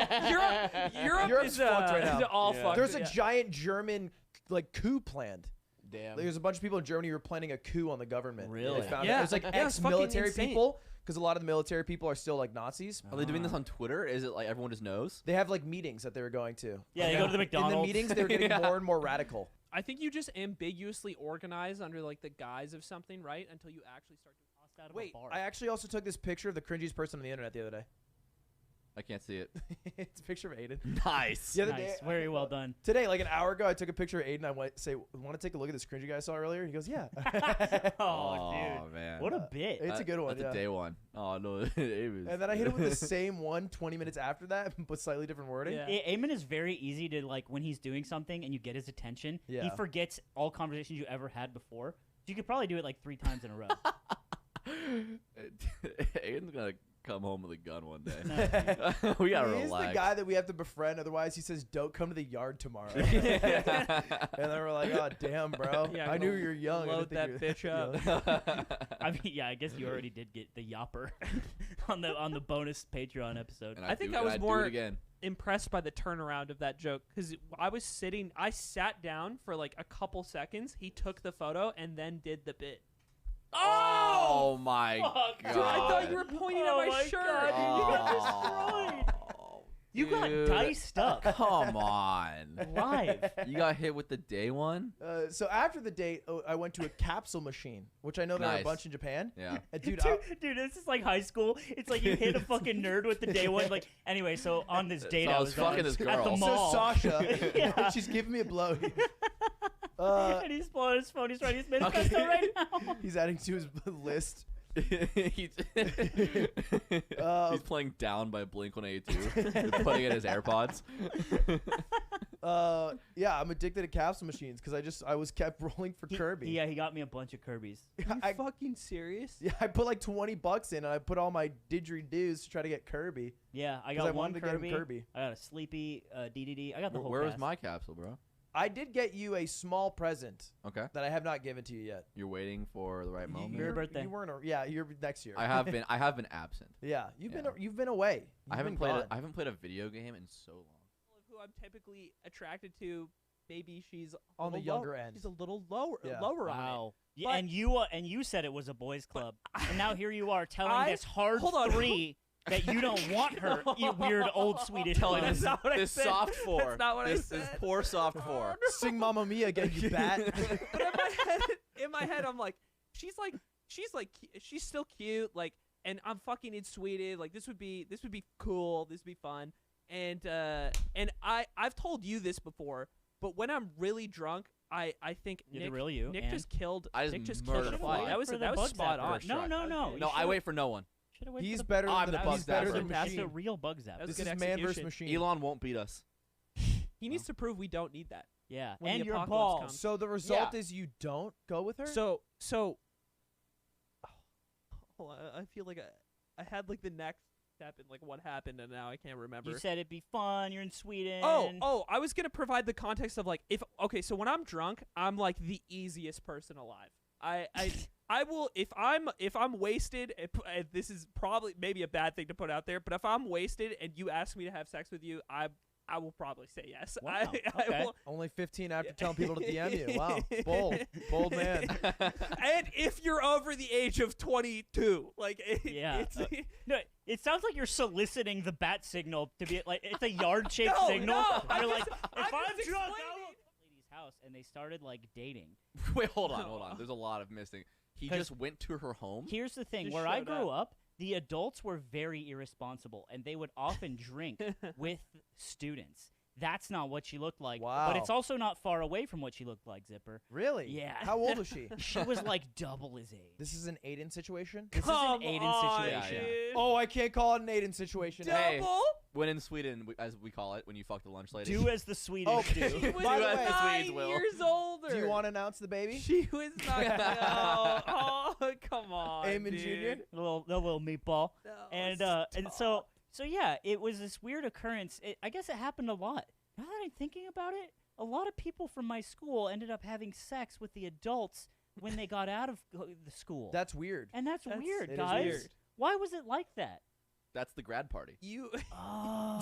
Europe Europe's is fucked right now. all fucked. There's a yeah. giant German like coup planned. Damn. There's a bunch of people in Germany who were planning a coup on the government. Really? They found Yeah. it. There's like Yeah, it's fucking ex-military insane. people, because a lot of the military people are still like Nazis. Are they doing this on Twitter? Is it like everyone just knows? They have like meetings that they were going to. Yeah, they go to the McDonald's. In the meetings, they were getting more and more radical. I think you just ambiguously organize under like the guise of something, right? Until you actually start to toss out of Wait, a bar. I actually also took this picture of the cringiest person on the internet the other day. I can't see it. It's a picture of Aiden. Nice. The other Nice, day, very well done. Today, like an hour ago, I took a picture of Aiden. I want to take a look at this cringy guy I saw earlier. He goes, yeah. Oh, dude, man. what a bit. It's a good one. That's Yeah. a day one. Oh no, it was. And then I hit him with the same one 20 minutes after that, but slightly different wording. Yeah. Eamon is very easy to like when he's doing something and you get his attention. He Yeah. forgets all conversations you ever had before. You could probably do it like 3 times in a row. Aiden's gonna come home with a gun one day. We gotta He's relax. the guy that we have to befriend. Otherwise, he says, "Don't come to the yard tomorrow." And then we're like, "Oh, damn, bro! Yeah, I knew go you were young. I load didn't that think you were- bitch up. I mean, yeah, I guess you already did get the yopper on the bonus Patreon episode. And I think do- I and was I'd do more it again. impressed by the turnaround of that joke because I sat down for like a couple seconds. He took the photo and then did the bit. Oh my fuck. god! Dude, I thought you were pointing at my shirt. God, dude, you got destroyed. You got Dude, diced up Come on. live. You got hit with the day one? So after the date, I went to a capsule machine, which I know there are a Nice. bunch in Japan. Yeah. And dude, Dude, this is like high school. It's like you hit a fucking nerd with the day one. Like, anyway, so on this date, So I was fucking on, this at girl. the so mall. Sasha, Yeah. she's giving me a blow. And he's pulling his phone. He's writing his manifesto right now. He's adding to his list. He's playing Down by Blink-182. He's putting in his AirPods. Yeah, I'm addicted to capsule machines because I was kept rolling for Kirby. Yeah, he got me a bunch of Kirby's. Are you fucking serious? Yeah, I put like $20 in, and I put all my didgeridoos to try to get Kirby. Yeah, I 'Cause got one wanted to get him Kirby. Kirby. I got a Sleepy, DDD. I got the whole Where was cast. my capsule, bro? I did get you a small present. Okay. That I have not given to you yet. You're waiting for the right moment. Your birthday. You weren't. Yeah, you're next year. I have been absent. Yeah, you've been away. I haven't You've played. been I haven't played a video game in so long. Who I'm typically attracted to, maybe she's On the little younger low- end. She's a little lower, Yeah. lower on it. Wow. Yeah, But- and you said it was a boys' club, and now here you are telling this hard hold on. 3 that you don't want her. You weird old Swedish. Telling bum. this, not what I this said. soft 4. That's not what I this said. poor soft 4. Sing Mamma Mia again, you bat. But in my head, I'm like, she's still cute, like, and I'm fucking in Sweden. Like, this would be cool. This would be fun. And I've told you this before, but when I'm really drunk, I think You're the Nick, real you, Nick and- just killed. I just Nick just killed murdered the a fly. fly. That was For the that was bug spot zapper. on. First No, try. no, no. No, I wait for no one. He's better than I'm the the he's bug better zapper. than That's the machine. real bug zapper. That was This good is man versus execution. machine. Elon won't beat us. He needs to prove we don't need that. Yeah, when and the your apocalypse balls. comes. So the result is you don't go with her. So hold on, I feel like I had like the next step in like what happened, and now I can't remember. You said it'd be fun. You're in Sweden. Oh, I was gonna provide the context of like so when I'm drunk, I'm like the easiest person alive. I will if I'm wasted. This is probably maybe a bad thing to put out there, but if I'm wasted and you ask me to have sex with you, I will probably say yes. Wow, I okay. will, Only 15 after telling people to DM you. Wow, bold man. and if you're over the age of 22, like Yeah. it's No, it sounds like you're soliciting the bat signal to be like it's a yard-shaped No, signal. no, And you're I'm like, just- if I'm I'm just drunk, I explaining. will. Lady's house, and they started like dating. Wait, hold on. There's a lot of missing. He 'Cause just went to her home. Here's the thing: Just where I showed grew up, the adults were very irresponsible, and they would often drink with students. That's not what she looked like. Wow. But it's also not far away from what she looked like, Zipper. Really? Yeah. How old was she? She was like double his age. This is an Aiden situation. This Come is an Aiden on, situation. dude. Oh, I can't call it an Aiden situation. Hey, Double? when in Sweden, as we call it, when you fuck the lunch lady. Do as the Swedish Oh, do. She was By the way, 9 years older. Do you want to announce the baby? She was not. Oh, come on, Eamon dude. Jr.? the little meatball. No, And stop. so yeah, it was this weird occurrence. I guess it happened a lot. Now that I'm thinking about it, a lot of people from my school ended up having sex with the adults when they got out of the school. That's weird. And that's weird, it is guys. weird. Why was it like that? That's the grad party. You Oh.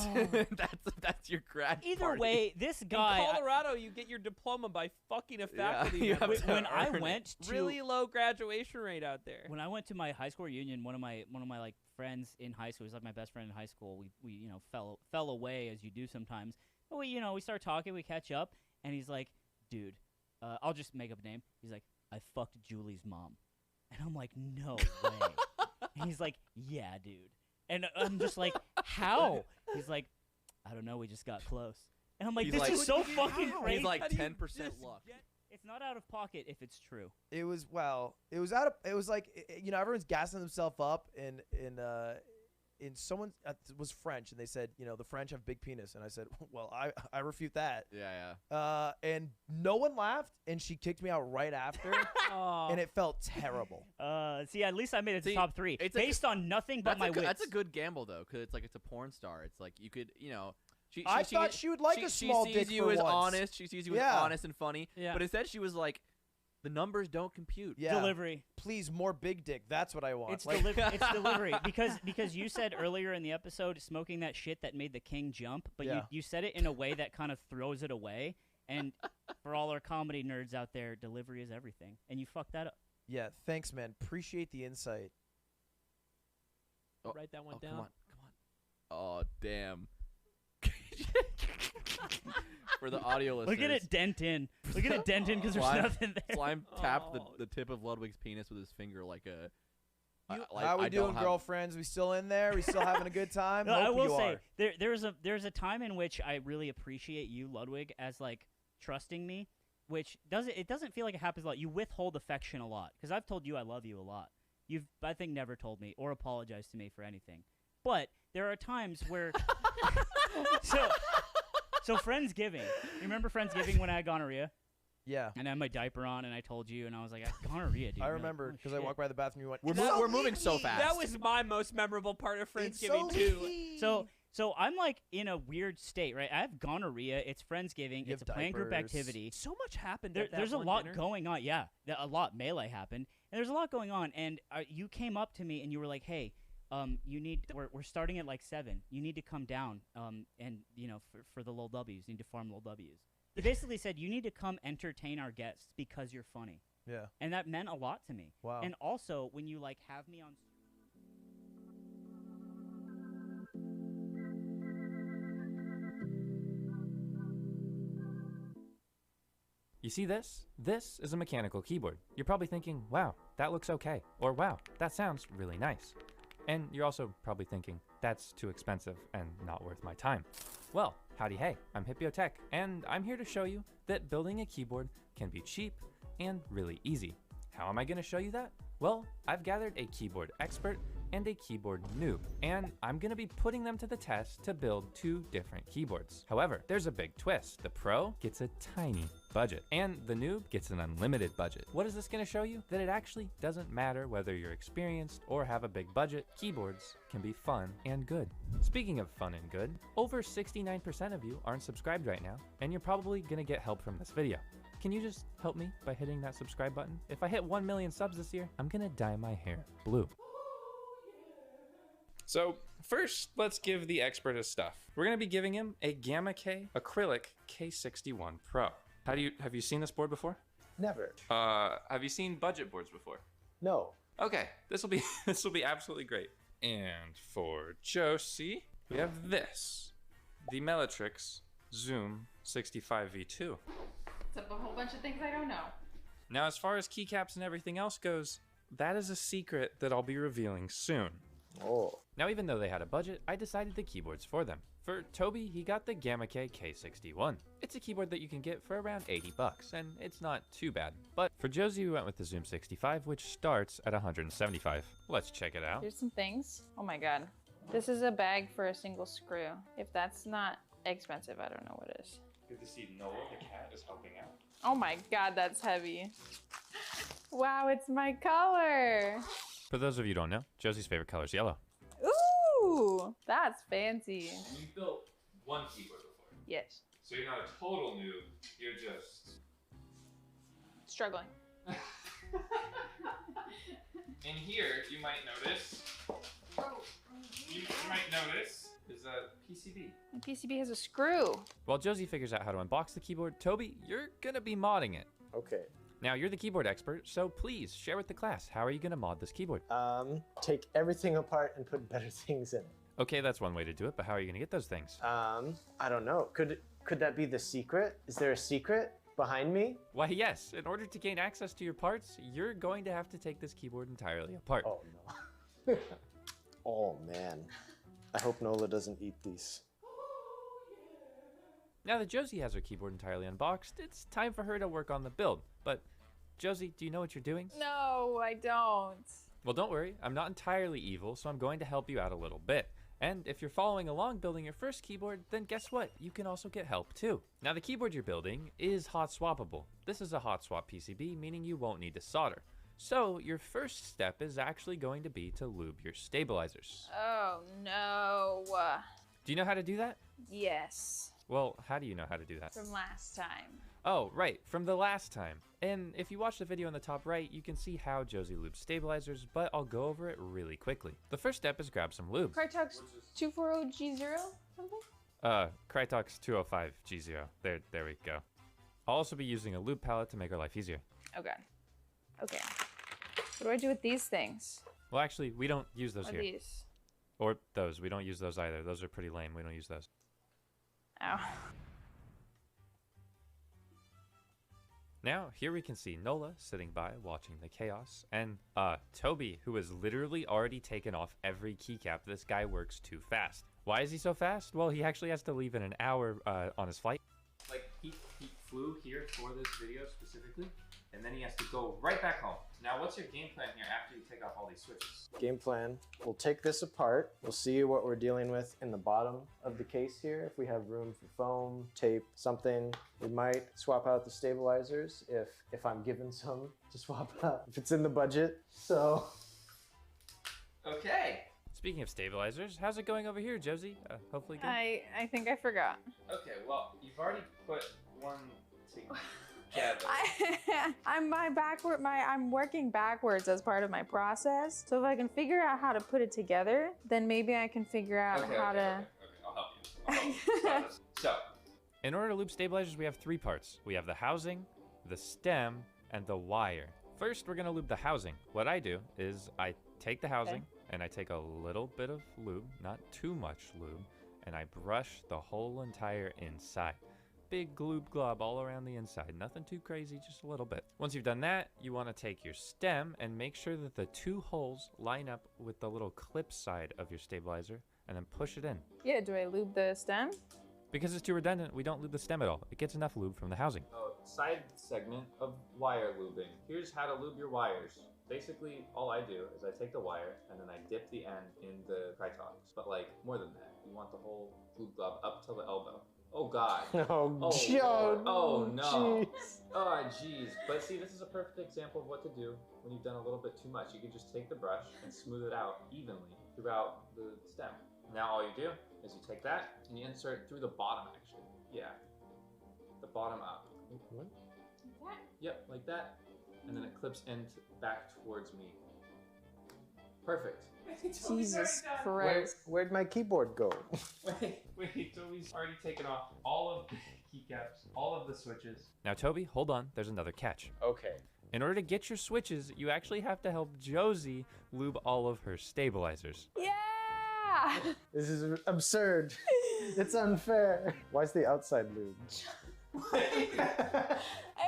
that's your grad Either party. way, this in guy. Colorado, you get your diploma by fucking a Yeah, faculty you member. have to when I earn it. went to Really low graduation rate out there. when I went to my high school reunion, one of my like friends in high school, he was like my best friend in high school. We fell away as you do sometimes. But we start talking, we catch up, and he's like, dude, I'll just make up a name. He's like, I fucked Julie's mom, and I'm like, no way. And he's like, yeah, dude. And I'm just like, how? He's like, I don't know. We just got close. And I'm like, He's this like- is so fucking How? crazy. He's like How do you 10% just luck. It's not out of pocket if it's true. It was like everyone's gassing themselves up and someone was French and they said the French have big penis and I said well I refute that. Yeah. And no one laughed and she kicked me out right after and it felt terrible. See, at least I made it to See, top 3 it's based on nothing but my wits. That's a good gamble though, because it's like it's a porn star. It's like you could I thought she would like a small she dick sees you for as once. honest. She sees you as Yeah. honest and funny. Yeah. But instead she was like, the numbers don't compute. Yeah. Delivery. Please, more big dick. That's what I want. It's, Like- it's delivery because you said earlier in the episode smoking that shit that made the king jump, but Yeah. you said it in a way that kind of throws it away. And for all our comedy nerds out there, delivery is everything, and you fucked that up. Yeah, thanks, man. Appreciate the insight. Oh, Write that one down. Come on. Oh damn. For the audio listeners. Look at it dent in. Look at it dent in because there's Slime- nothing there. Slime tapped Oh. the tip of Ludwig's penis with his finger like a. How we doing, girlfriends? We still in there? We still having a good time? No, I Hope will you say are. there's a time in which I really appreciate you, Ludwig, as like trusting me, which doesn't feel like it happens a lot. You withhold affection a lot because I've told you I love you a lot. You've I think never told me or apologized to me for anything, but there are times where So Friendsgiving. You remember Friendsgiving when I had gonorrhea? Yeah. And I had my diaper on, and I told you, and I was like, I have gonorrhea, dude. I You're like, remember "Oh, because I shit." walked by the bathroom. You went. We're moving so fast. That was my most memorable part of Friendsgiving too. So I'm like in a weird state, right? I have gonorrhea. It's Friendsgiving. You It's a have planned group diapers. activity. So much happened. There's a lot going on. Yeah, a lot. Melee happened, and there's a lot going on. And you came up to me and you were like, "Hey, you need. We're starting at like 7. You need to come down. And for the little W's, you need to farm little W's." He basically said, "You need to come entertain our guests because you're funny." Yeah. And that meant a lot to me. Wow. And also, when you like have me on. You see this? This is a mechanical keyboard. You're probably thinking, wow, that looks okay. Or wow, that sounds really nice. And you're also probably thinking, that's too expensive and not worth my time. Well, howdy hey, I'm Hippiotech, and I'm here to show you that building a keyboard can be cheap and really easy. How am I gonna show you that? Well, I've gathered a keyboard expert and a keyboard noob, and I'm gonna be putting them to the test to build 2 different keyboards. However, there's a big twist. The pro gets a tiny budget, and the noob gets an unlimited budget. What is this gonna show you? That it actually doesn't matter whether you're experienced or have a big budget, keyboards can be fun and good. Speaking of fun and good, over 69% of you aren't subscribed right now, and you're probably gonna get help from this video. Can you just help me by hitting that subscribe button? If I hit 1 million subs this year, I'm gonna dye my hair blue. So first, let's give the expert his stuff. We're gonna be giving him a Gamma K acrylic K61 Pro. Have you seen this board before? Never. Have you seen budget boards before? No. Okay, this will be absolutely great. And for Josie, we have this, the Melitrix Zoom 65V2. Except a whole bunch of things I don't know. Now, as far as keycaps and everything else goes, that is a secret that I'll be revealing soon. Oh. Now, even though they had a budget, I decided the keyboards for them. For Toby, he got the Gamma K K61. It's a keyboard that you can get for around 80 bucks, and it's not too bad. But for Josie, we went with the Zoom 65, which starts at 175. Let's check it out. Here's some things. Oh my god. This is a bag for a single screw. If that's not expensive, I don't know what is. Good to see Noah, the cat, is helping out. Oh my god, that's heavy. Wow, it's my color. For those of you who don't know, Josie's favorite color is yellow. Ooh, that's fancy. You've built one keyboard before. Yes. So you're not a total noob, you're just... Struggling. In here, you might notice... You might notice is a PCB. My PCB has a screw. While Josie figures out how to unbox the keyboard, Toby, you're gonna be modding it. Okay. Now, you're the keyboard expert, so please share with the class. How are you gonna mod this keyboard? Take everything apart and put better things in it. Okay, that's one way to do it, but how are you gonna get those things? I don't know. Could that be the secret? Is there a secret behind me? Why, yes. In order to gain access to your parts, you're going to have to take this keyboard entirely apart. Oh, no. Oh, man. I hope Nola doesn't eat these. Now that Josie has her keyboard entirely unboxed, it's time for her to work on the build. But, Josie, do you know what you're doing? No, I don't. Well, don't worry. I'm not entirely evil, so I'm going to help you out a little bit. And if you're following along building your first keyboard, then guess what? You can also get help too. Now, the keyboard you're building is hot swappable. This is a hot swap PCB, meaning you won't need to solder. So your first step is actually going to be to lube your stabilizers. Oh no. Do you know how to do that? Yes. Well, how do you know how to do that? From last time. Oh, right, from the last time. And if you watch the video in the top right, you can see how Josie lubes stabilizers, but I'll go over it really quickly. The first step is grab some lube. Crytox 240G0 something? Crytox 205G0. There we go. I'll also be using a lube palette to make our life easier. Okay. Okay. What do I do with these things? Well, actually, we don't use those What here. are these? Or those. We don't use those either. Those are pretty lame. We don't use those. Ow. Now, here we can see Nola sitting by watching the chaos, and Toby, who has literally already taken off every keycap. This guy works too fast. Why is he so fast? Well, he actually has to leave in an hour on his flight. Like, he flew here for this video specifically, and then he has to go right back home. Now, what's your game plan here after you take off all these switches? Game plan. We'll take this apart. We'll see what we're dealing with in the bottom of the case here. If we have room for foam, tape, something. We might swap out the stabilizers if I'm given some to swap out. If it's in the budget. So. Okay. Speaking of stabilizers, how's it going over here, Josie? Hopefully good. I think I forgot. Okay, well, you've already put one together. I'm working backwards as part of my process. So if I can figure out how to put it together, then maybe I can figure out how to. Okay, I'll help you. Stop this. So, in order to loop stabilizers, we have 3 parts. We have the housing, the stem, and the wire. First, we're gonna loop the housing. What I do is I take the housing and I take a little bit of lube, not too much lube, and I brush the whole entire inside. Big gloob glob all around the inside. Nothing too crazy, just a little bit. Once you've done that, you want to take your stem and make sure that the 2 holes line up with the little clip side of your stabilizer, and then push it in. Yeah, do I lube the stem? Because it's too redundant, we don't lube the stem at all. It gets enough lube from the housing. Oh, side segment of wire lubing. Here's how to lube your wires. Basically, all I do is I take the wire and then I dip the end in the Krytox. But like, more than that, you want the whole glue glove up till the elbow. Oh God. Oh, Lord. Oh no. Jeez. Oh jeez. But see, this is a perfect example of what to do when you've done a little bit too much. You can just take the brush and smooth it out evenly throughout the stem. Now all you do is you take that and you insert it through the bottom actually. Yeah. The bottom up. What? Like that? Yep, like that. And then it clips in back towards me. Perfect. Jesus Christ. Where'd my keyboard go? Wait, Toby's already taken off all of the keycaps, all of the switches. Now, Toby, hold on. There's another catch. Okay. In order to get your switches, you actually have to help Josie lube all of her stabilizers. Yeah! This is absurd. It's unfair. Why's the outside lubed? It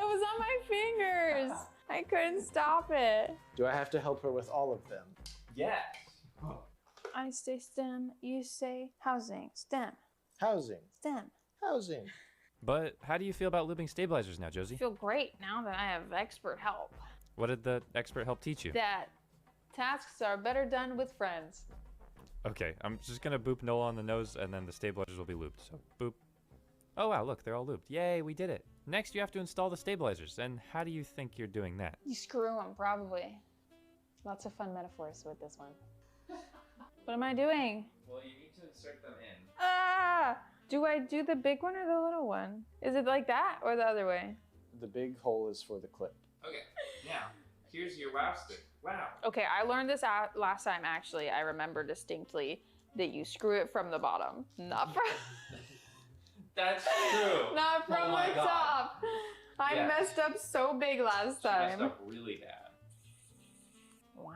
was on my fingers. I couldn't stop it. Do I have to help her with all of them? Yes. I say stem, you say housing. Stem. Housing. Stem. Housing. But how do you feel about lubing stabilizers now, Josie? I feel great now that I have expert help. What did the expert help teach you? That tasks are better done with friends. Okay, I'm just gonna boop Nola on the nose and then the stabilizers will be looped. So, boop. Oh wow, look, they're all looped. Yay, we did it. Next, you have to install the stabilizers. And how do you think you're doing that? You screw them, probably. Lots of fun metaphors with this one. What am I doing? Well, you need to insert them in. Ah! Do I do the big one or the little one? Is it like that or the other way? The big hole is for the clip. Okay, now, here's your wow stick. Wow. Okay, I learned this out last time, actually. I remember distinctly that you screw it from the bottom, not from... That's true. Not from the top. I messed up so big last time. She messed up really bad. Wow.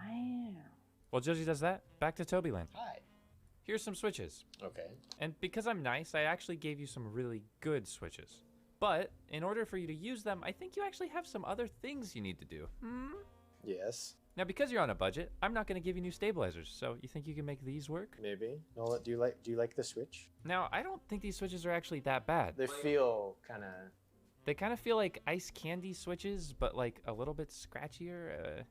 While Josie does that, back to Tobyland. Hi. Here's some switches. Okay. And because I'm nice, I actually gave you some really good switches. But in order for you to use them, I think you actually have some other things you need to do. Yes. Now, because you're on a budget, I'm not going to give you new stabilizers. So you think you can make these work? Maybe. Nola, do you like the Switch? Now, I don't think these switches are actually that bad. They feel kind of... They kind of feel like ice candy switches, but like a little bit scratchier.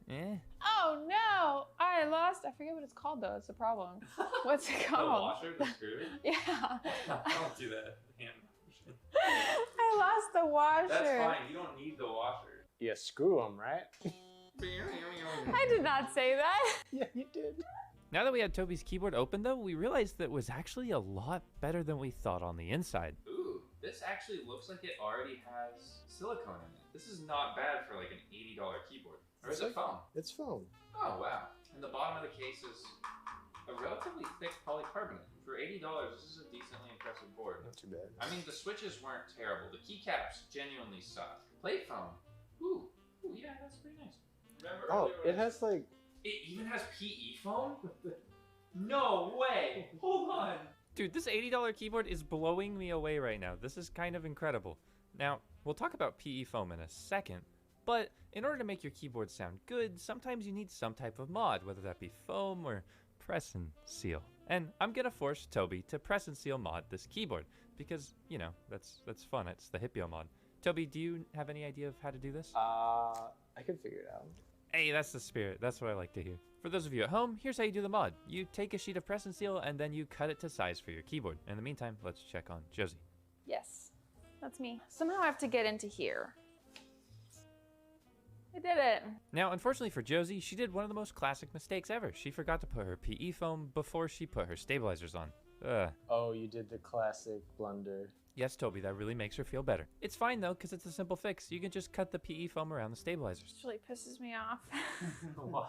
Oh no! I lost. I forget what it's called though. It's a problem. What's it called? The washer, the screw? Yeah. Don't do that. Hand motion. I lost the washer. That's fine. You don't need the washer. You screw them, right? I did not say that. Yeah, you did. Now that we had Toby's keyboard open, though, we realized that it was actually a lot better than we thought on the inside. Ooh, this actually looks like it already has silicone in it. This is not bad for like an $80 keyboard. Or is it foam? It's foam. Oh, wow. And the bottom of the case is a relatively thick polycarbonate. For $80, this is a decently impressive board. Not too bad. I mean, the switches weren't terrible. The keycaps genuinely suck. Plate foam. Ooh, yeah, that's pretty nice. Remember it has like... It even has PE foam? No way! Hold on! Dude, this $80 keyboard is blowing me away right now. This is kind of incredible. Now, we'll talk about PE foam in a second, but in order to make your keyboard sound good, sometimes you need some type of mod, whether that be foam or press and seal. And I'm gonna force Toby to press and seal mod this keyboard, because, you know, that's fun. It's the Hippio mod. Toby, do you have any idea of how to do this? I could figure it out. Hey, that's the spirit. That's what I like to hear. For those of you at home, here's how you do the mod. You take a sheet of press and seal, and then you cut it to size for your keyboard. In the meantime, let's check on Josie. Yes, that's me. Somehow I have to get into here. I did it. Now, unfortunately for Josie, she did one of the most classic mistakes ever. She forgot to put her PE foam before she put her stabilizers on. Oh, you did the classic blunder. Yes, Toby, that really makes her feel better. It's fine, though, because it's a simple fix. You can just cut the PE foam around the stabilizers. This really pisses me off. Why?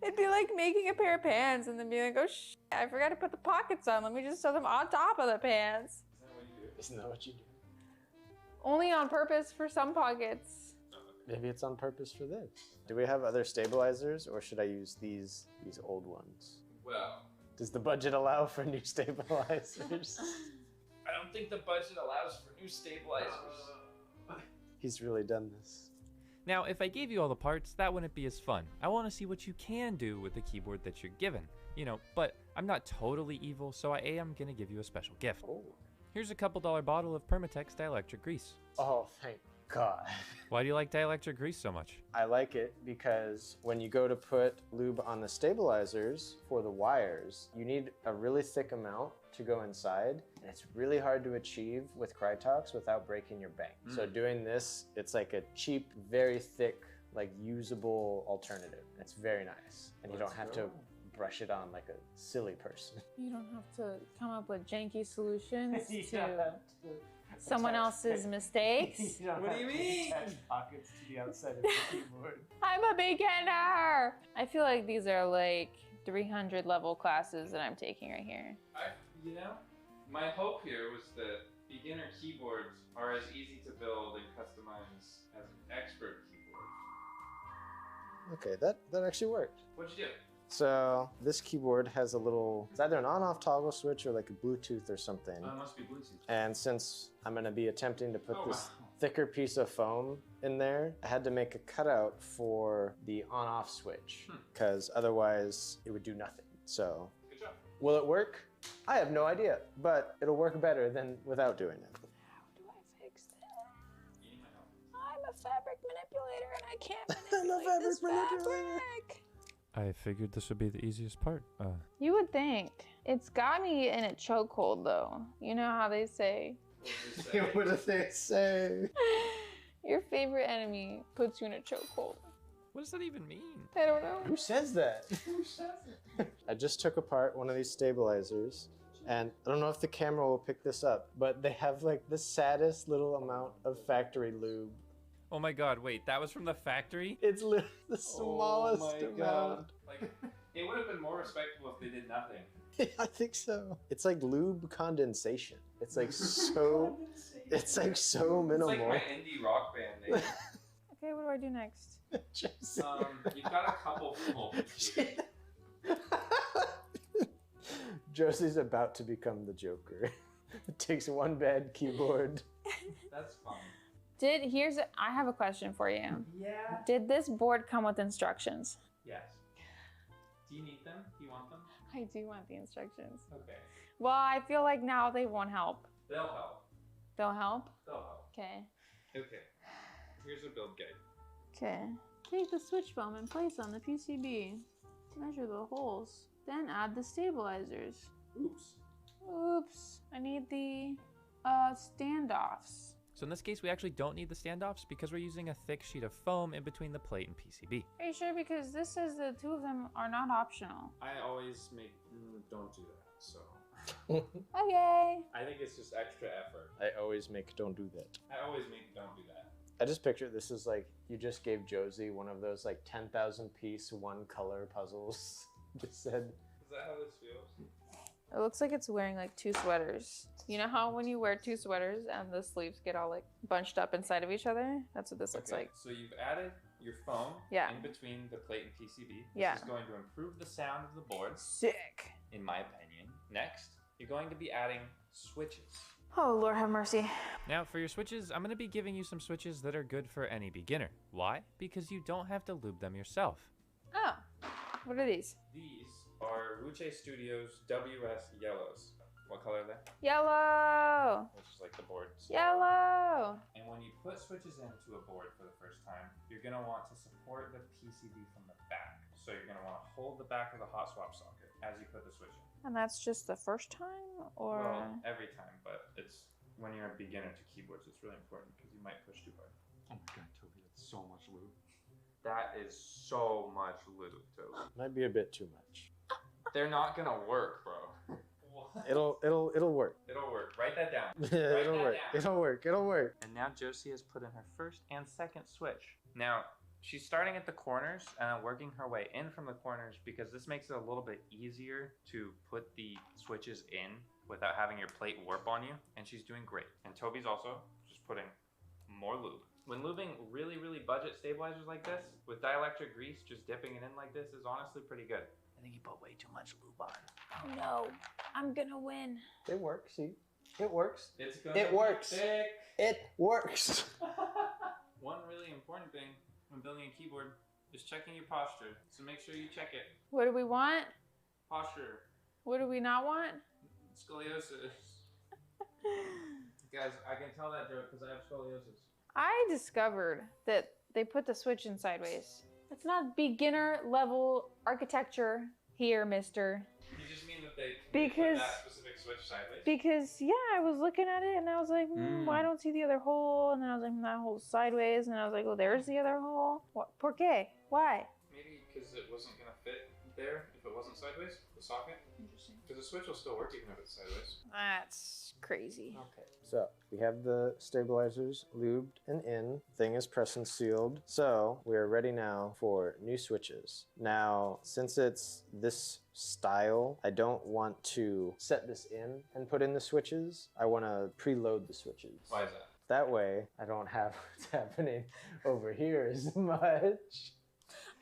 It'd be like making a pair of pants and then being like, oh, I forgot to put the pockets on. Let me just sew them on top of the pants. Isn't that what you do? Only on purpose for some pockets. Maybe it's on purpose for this. Do we have other stabilizers, or should I use these old ones? Well, does the budget allow for new stabilizers? I don't think the budget allows for new stabilizers. He's really done this. Now, if I gave you all the parts, that wouldn't be as fun. I want to see what you can do with the keyboard that you're given. You know, but I'm not totally evil, so I am going to give you a special gift. Oh. Here's a couple $1 bottle of Permatex dielectric grease. Oh, thank God. Why do you like dielectric grease so much? I like it because when you go to put lube on the stabilizers for the wires, you need a really thick amount to go inside, and it's really hard to achieve with Krytox without breaking your bank. So doing this, it's like a cheap, very thick, like usable alternative. It's very nice, and you don't have to brush it on like a silly person. You don't have to come up with janky solutions to someone else's mistakes. What do you mean? Pockets to the outside of the keyboard. I'm a beginner! I feel like these are like 300 level classes that I'm taking right here. You know, my hope here was that beginner keyboards are as easy to build and customize as an expert keyboard. Okay, that actually worked. What'd you do? So this keyboard has a little, it's either an on-off toggle switch or like a Bluetooth or something. It must be Bluetooth. And since I'm gonna be attempting to put this thicker piece of foam in there, I had to make a cutout for the on-off switch because otherwise it would do nothing. So, good job. Will it work? I have no idea, but it'll work better than without doing it. How do I fix this? I'm a fabric manipulator and I can't manipulate this fabric. I figured this would be the easiest part. You would think. It's got me in a chokehold though. You know how they say. What do they say? Your favorite enemy puts you in a chokehold. What does that even mean? I don't know. Who says that? Who says it? I just took apart one of these stabilizers, and I don't know if the camera will pick this up, but they have like the saddest little amount of factory lube. Oh my god, wait, that was from the factory? It's literally the smallest amount. Like, it would have been more respectable if they did nothing. I think so. It's like lube condensation. It's like so, it's like so minimal. It's like my indie rock band name. Okay, what do I do next? You've got a couple folds. Josie's about to become the Joker. It takes one bad keyboard. That's fine. I have a question for you. Yeah. Did this board come with instructions? Yes. Do you need them? Do you want them? I do want the instructions. Okay. Well, I feel like now they won't help. They'll help. They'll help? They'll help. Okay. Okay. Here's a build guide. Okay. Take the switch foam and place on the PCB. Measure the holes. Then add the stabilizers. Oops. I need the standoffs. So in this case, we actually don't need the standoffs because we're using a thick sheet of foam in between the plate and PCB. Are you sure? Because this says the two of them are not optional. I always make, don't do that, so. Okay. I think it's just extra effort. I always make don't do that. I always make don't do that. I just picture this is like, you just gave Josie one of those like 10,000 piece one color puzzles. Just said. Is that how this feels? It looks like it's wearing like two sweaters. You know how when you wear two sweaters and the sleeves get all like bunched up inside of each other? That's what this looks like. So you've added your foam in between the plate and PCB. This is going to improve the sound of the board. Sick. In my opinion. Next, you're going to be adding switches. Oh, Lord have mercy. Now, for your switches, I'm going to be giving you some switches that are good for any beginner. Why? Because you don't have to lube them yourself. Oh, what are these? These are Wuche Studios WS Yellows. What color are they? Yellow. Which is like the board. Yellow. And when you put switches into a board for the first time, you're going to want to support the PCB from the back. So you're going to want to hold the back of the hot swap socket as you put the switch in. And that's just the first time, or? Well, every time, but it's when you're a beginner to keyboards, it's really important because you might push too hard. Oh my god, Toby, that's so much lube. That is so much lube, Toby. Might be a bit too much. They're not gonna work, bro. It'll work. It'll work. Write that down. It'll work. It'll work. It'll work. And now Josie has put in her first and second switch. Now, she's starting at the corners and then working her way in from the corners because this makes it a little bit easier to put the switches in without having your plate warp on you. And she's doing great. And Toby's also just putting more lube. When lubing really, really budget stabilizers like this, with dielectric grease, just dipping it in like this is honestly pretty good. I think you put way too much lube on. No, I'm gonna win. It works. See, it works. It's gonna It be works. thick. It works. One really important thing when building a keyboard is checking your posture. So make sure you check it. What do we want? Posture. What do we not want? Scoliosis. Guys, I can tell that joke because I have scoliosis. I discovered that they put the switch in sideways. It's not beginner level architecture here, mister. You just mean that they Because- put that specific switch sideways? Because, yeah, I was looking at it and I was like, well, I don't see the other hole. And then I was like, that hole's sideways. And I was like, well, there's the other hole. What? ¿Por qué? Why? Maybe because it wasn't going to fit there if it wasn't sideways, the socket. Interesting. Because the switch will still work even if it's sideways. That's crazy. Okay. So we have the stabilizers lubed and in. Thing is pressed and sealed. So we are ready now for new switches. Now, since it's this style, I don't want to set this in and put in the switches. I want to preload the switches. Why is that? That way, I don't have what's happening over here as much.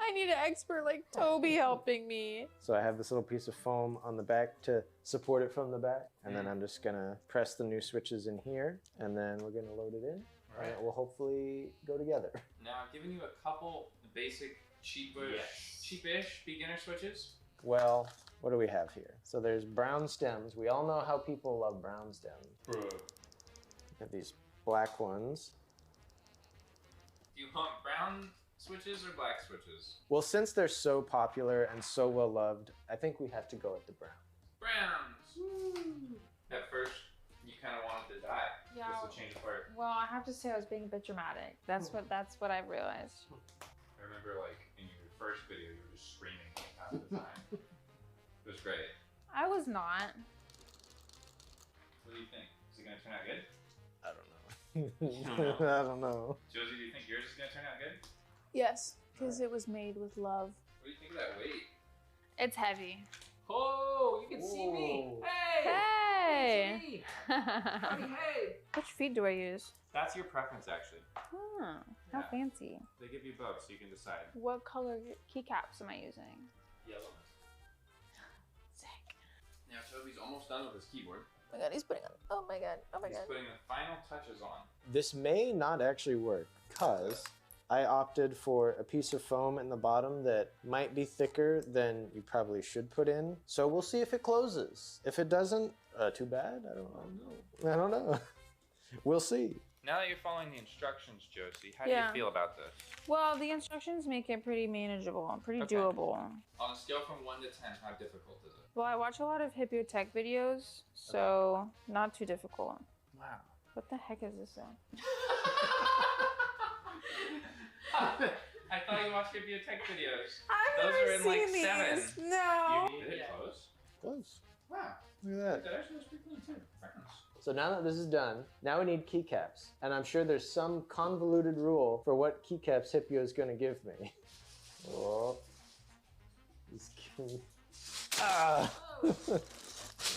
I need an expert like Toby helping me. So I have this little piece of foam on the back to support it from the back. And then I'm just gonna press the new switches in here. And then we're gonna load it in. And it will hopefully go together. Now, I've given you a couple basic cheapish beginner switches. Well, what do we have here? So there's brown stems. We all know how people love brown stems. Bro. We have these black ones. Do you want brown switches or black switches? Well, since they're so popular and so well loved, I think we have to go with the brown. Browns! Woo. At first, you kind of wanted to die. Yeah. Just to change apart. Well, I have to say I was being a bit dramatic. That's what I realized. I remember, like, in your first video, you were just screaming half the time. It was great. I was not. What do you think? Is it going to turn out good? I don't know. I don't know. Josie, do you think yours is going to turn out good? Yes, because it was made with love. What do you think of that weight? It's heavy. Oh, you can see me! Hey! Hey! It's me! Honey, hey! Which feed do I use? That's your preference, actually. Oh, how Yeah. fancy. They give you both, so you can decide. What color keycaps am I using? Yellow. Sick. Now, Toby's almost done with his keyboard. Oh my god, he's putting on. Oh my god. Oh my He's god. putting the final touches on. This may not actually work because I opted for a piece of foam in the bottom that might be thicker than you probably should put in. So we'll see if it closes. If it doesn't, too bad. I don't know. I don't know. We'll see. Now that you're following the instructions, Josie, how do Yeah. you feel about this? Well, the instructions make it pretty manageable, pretty Okay. doable. On a scale from 1 to 10, how difficult is it? Well, I watch a lot of hippie tech videos, so not too difficult. Wow. What the heck is this sound? I thought you watched bibliotech videos. I've Those never are in like seen 7. these. No. You need it close. Close. Wow. Look at that. That actually was pretty clean too. Friends. So now that this is done, now we need keycaps. And I'm sure there's some convoluted rule for what keycaps Hippio is going to give me. Oh. He's kidding. Ah.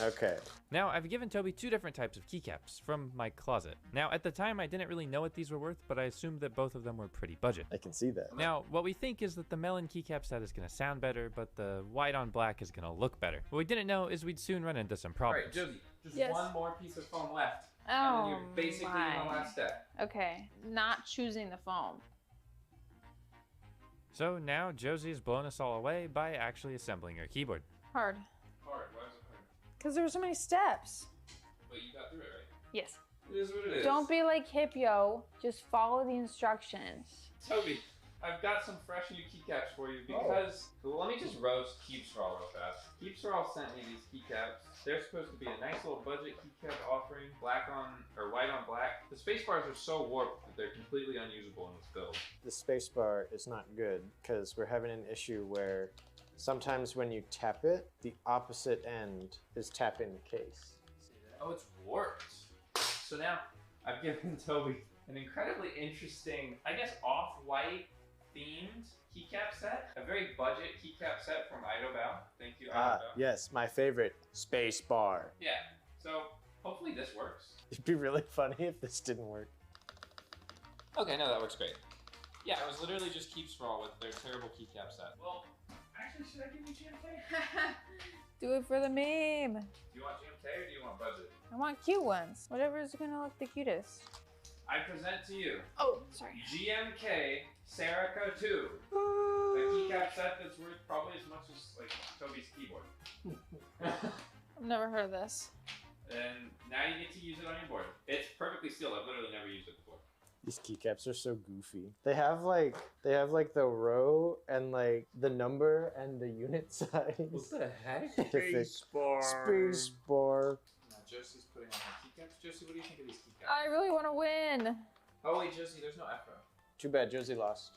Okay. Now, I've given Toby 2 different types of keycaps from my closet. Now, at the time, I didn't really know what these were worth, but I assumed that both of them were pretty budget. I can see that. Now, what we think is that the melon keycap set is going to sound better, but the white on black is going to look better. What we didn't know is we'd soon run into some problems. Alright, Josie, just Yes. one more piece of foam left. Oh, and then you're basically in the my. last step. Okay, not choosing the foam. So now Josie is blowing us all away by actually assembling her keyboard. Hard. Hard, why is it hard? Because there were so many steps. But you got through it, right? Yes. It is what it is. Don't be like Hipyo. Just follow the instructions. Toby, I've got some fresh new keycaps for you because let me just roast Keep Straw real fast. Keep Straw sent me these keycaps. They're supposed to be a nice little budget keycap offering, black on or white on black. The space bars are so warped that they're completely unusable in this build. The space bar is not good because we're having an issue where sometimes when you tap it, the opposite end is tapping the case. Oh, it's warped. So now I've given Toby an incredibly interesting, I guess, off-white themed keycap set. A very budget keycap set from Idobao. Thank you, Idobao. Yes, my favorite, space bar. Yeah, so hopefully this works. It'd be really funny if this didn't work. Okay, no, that works great. Yeah, it was literally just Keep Straw with their terrible keycap set. Well, actually, should I give you GMK? Do it for the meme. Do you want GMK or do you want budget? I want cute ones. Whatever is gonna look the cutest. I present to you Oh, sorry. GMK Serica 2. A keycap set that's worth probably as much as like Toby's keyboard. I've never heard of this. And now you get to use it on your board. It's perfectly sealed. I've literally never used it before. These keycaps are so goofy. They have like the row and like the number and the unit size. What the heck? Space bar. Now Josie's putting on her keycaps. Josie, what do you think of these keycaps? I really want to win. Oh wait, Josie, there's no afro. Too bad Josie lost.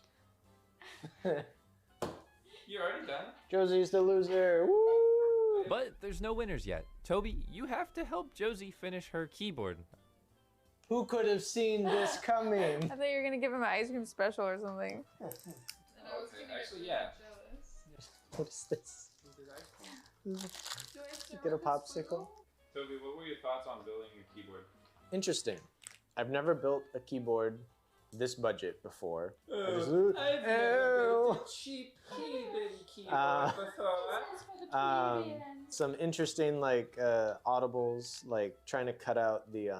You're already done? Josie's the loser. Woo! But there's no winners yet. Toby, you have to help Josie finish her keyboard. Who could have seen this coming? I thought you were gonna give him an ice cream special or something. Actually, yeah. What is this? Get a popsicle? Toby, what were your thoughts on building your keyboard? Interesting. I've never built a keyboard this budget before. I've never built a cheap keyboard before. Some interesting like audibles, like trying to cut out the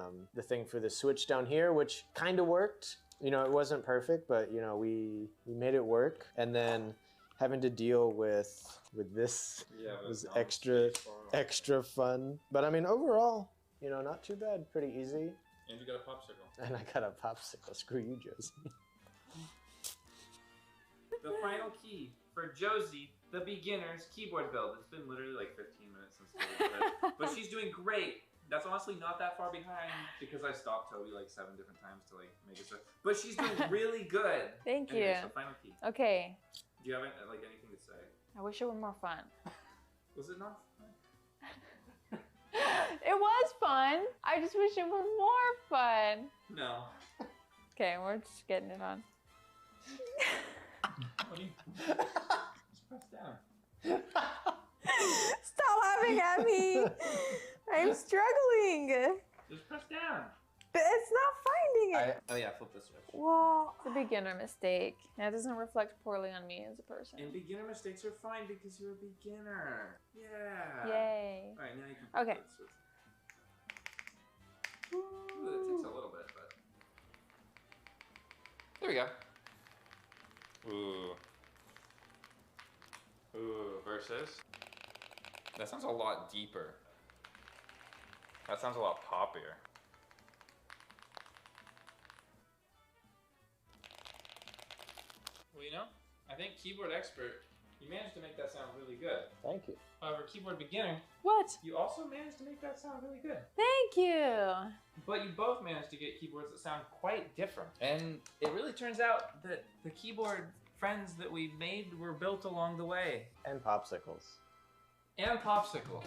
thing for the switch down here, which kind of worked. You know, it wasn't perfect, but you know, we made it work. And then having to deal with this was extra fun. But I mean, overall, you know, not too bad, pretty easy. And you got a popsicle. And I got a popsicle. Screw you, Josie. The final key for Josie, the beginner's keyboard build. It's been literally like 15 minutes since Toby did it. But she's doing great. That's honestly not that far behind because I stopped Toby like 7 different times to like make it so. But she's doing really good. Thank Anyway, you. so final key. Okay. Do you have like anything to say? I wish it were more fun. Was it not fun? It was fun. I just wish it were more fun. No. Okay, we're just getting it on. What do you? Just press down. Stop laughing at me. I'm struggling. Just press down. But it's not finding it. Oh yeah, flip this switch. Well, it's a beginner mistake. That doesn't reflect poorly on me as a person. And beginner mistakes are fine because you're a beginner. Yeah. Yay. All right, now you can. Okay. Ooh, that takes a little bit, but there we go. Ooh. Ooh, versus. That sounds a lot deeper. That sounds a lot poppier. Well, you know, I think keyboard expert, you managed to make that sound really good. Thank you. However, keyboard beginner, What? you also managed to make that sound really good. Thank you. But you both managed to get keyboards that sound quite different. And it really turns out that the keyboard friends that we made were built along the way. And popsicles. And popsicles.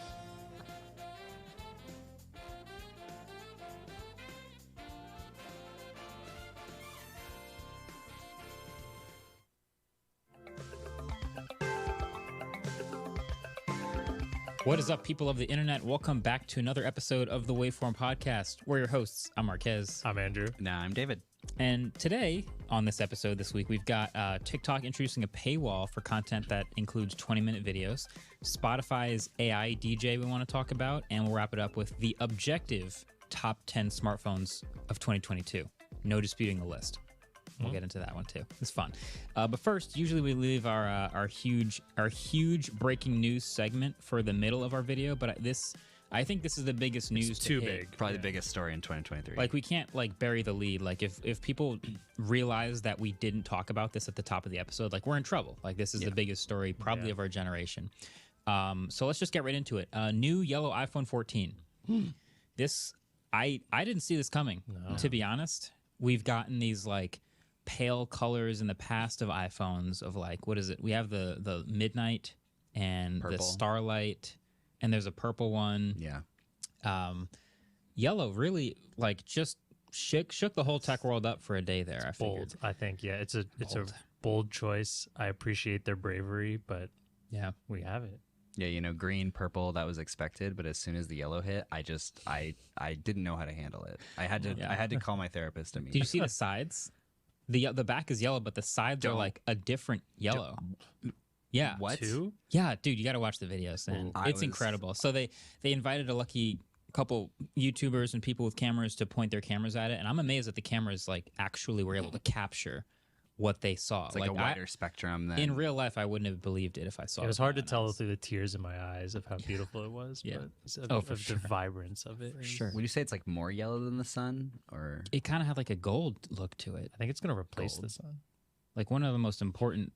What is up, people of the internet? Welcome back to another episode of the Waveform Podcast. We're your hosts. I'm Marquez. I'm Andrew. Nah, I'm David. And today, on this episode this week, we've got TikTok introducing a paywall for content that includes 20-minute videos, Spotify's AI DJ we want to talk about, and we'll wrap it up with the objective top 10 smartphones of 2022. No disputing the list. We'll get into that one too. It's fun. But first, usually we leave our huge breaking news segment for the middle of our video. But this I think this is the biggest news. too to hit. big. Probably the biggest story in 2023. Like we can't like bury the lead. Like if people realize that we didn't talk about this at the top of the episode, like we're in trouble. Like this is the biggest story probably of our generation. So let's just get right into it. New yellow iPhone 14. This I didn't see this coming. To be honest, we've gotten these like pale colors in the past of iPhones of like, what is it? We have the midnight and the starlight, and there's a purple one. Yellow really like just shook the whole tech world up for a day there. It's bold, I think. Yeah, it's a bold choice. I appreciate their bravery, but yeah, we have it. Yeah, you know, green, purple, that was expected, but as soon as the yellow hit, I didn't know how to handle it. I had to call my therapist immediately. Did you see the sides? The back is yellow, but the sides are like a different yellow. Yeah. What? Yeah, dude, you got to watch the videos, man. It's incredible. So they invited a lucky couple YouTubers and people with cameras to point their cameras at it, and I'm amazed that the cameras like actually were able to capture what they saw. It's like a wider spectrum than in real life. I wouldn't have believed it if I saw it. It was hard to tell through the tears in my eyes of how beautiful it was. Yeah. But of the vibrance of it. For sure. Would you say it's like more yellow than the sun, or it kind of had like a gold look to it? I think it's going to replace the sun. Like one of the most important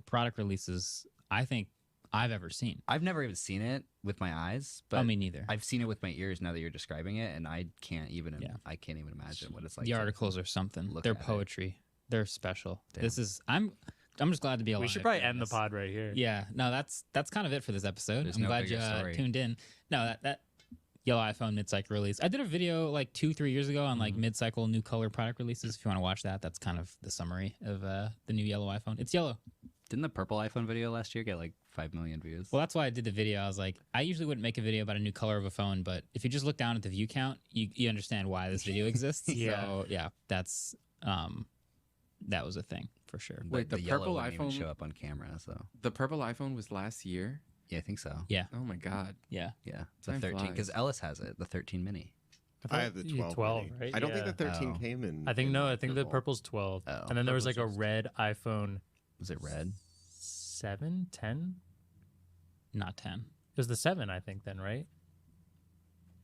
product releases I think I've ever seen. I've never even seen it with my eyes, but me neither. I've seen it with my ears now that you're describing it, and I can't even imagine what it's like. The articles are something. They're poetry. They're special. Damn. This is I'm just glad to be alive. We should probably end the pod right here. Yeah. No, that's kind of it for this episode. There's I'm no glad you bigger story. tuned in. No, that yellow iPhone mid-cycle release. I did a video like 2-3 years ago on like mid-cycle new color product releases. If you want to watch that, that's kind of the summary of the new yellow iPhone. It's yellow. Didn't the purple iPhone video last year get like 5 million views? Well, that's why I did the video. I was like, I usually wouldn't make a video about a new color of a phone, but if you just look down at the view count, you understand why this video exists. Yeah. So yeah, that's that was a thing for sure. Wait, the yellow purple wouldn't even iPhone show up on camera, so the purple iPhone was last year. Yeah, I think so. Yeah. Oh my god. Yeah. Yeah. The Time 13, because flies. Ellis has it, the 13 mini. I have the 12. 12, mini. right? I don't think Yeah. the 13 Oh. came in. I think in I think the purple's 12. Oh. And then there was like a red iPhone. Was it red? 7, 10? Not 10. It was the 7, I think, then, right?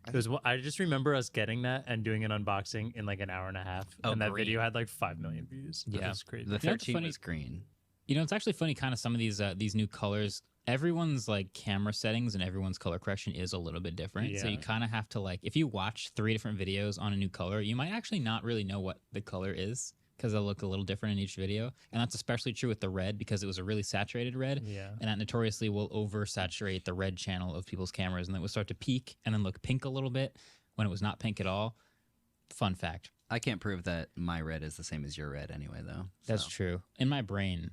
It was. I just remember us getting that and doing an unboxing in like an hour and a half, Oh, and that green. video had like 5 million views. Yeah. That was crazy. The You know what's 13 funny? was green. You know, it's actually funny. Kind of some of these new colors. Everyone's like camera settings and everyone's color correction is a little bit different. So Yeah. you kind of have to like, if you watch 3 different videos on a new color, you might actually not really know what the color is because they'll look a little different in each video. And that's especially true with the red because it was a really saturated red. Yeah. And that notoriously will oversaturate the red channel of people's cameras, and then it will start to peak and then look pink a little bit when it was not pink at all. Fun fact. I can't prove that my red is the same as your red anyway, though. That's so. true. In my brain,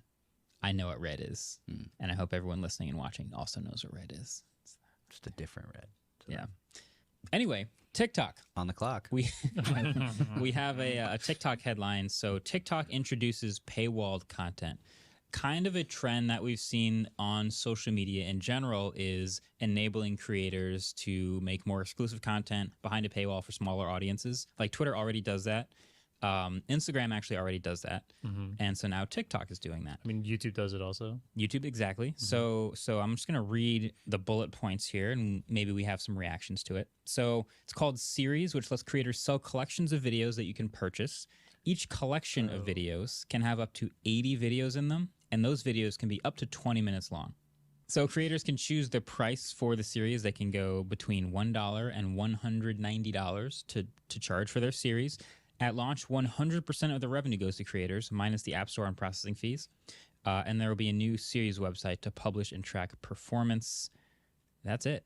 I know what red is. And I hope everyone listening and watching also knows what red is. Just a different red. Yeah. Anyway, TikTok. On the clock. We have a TikTok headline. So TikTok introduces paywalled content. Kind of a trend that we've seen on social media in general is enabling creators to make more exclusive content behind a paywall for smaller audiences. Like Twitter already does that. Instagram actually already does that. And so now TikTok is doing that. I mean, YouTube does it also. YouTube, exactly. So I'm just going to read the bullet points here, and maybe we have some reactions to it. So it's called Series, which lets creators sell collections of videos that you can purchase. Each collection of videos can have up to 80 videos in them, and those videos can be up to 20 minutes long. So creators can choose the price for the series. They can go between $1 and $190 to charge for their series. At launch, 100% of the revenue goes to creators, minus the App Store and processing fees. And there will be a new series website to publish and track performance. That's it.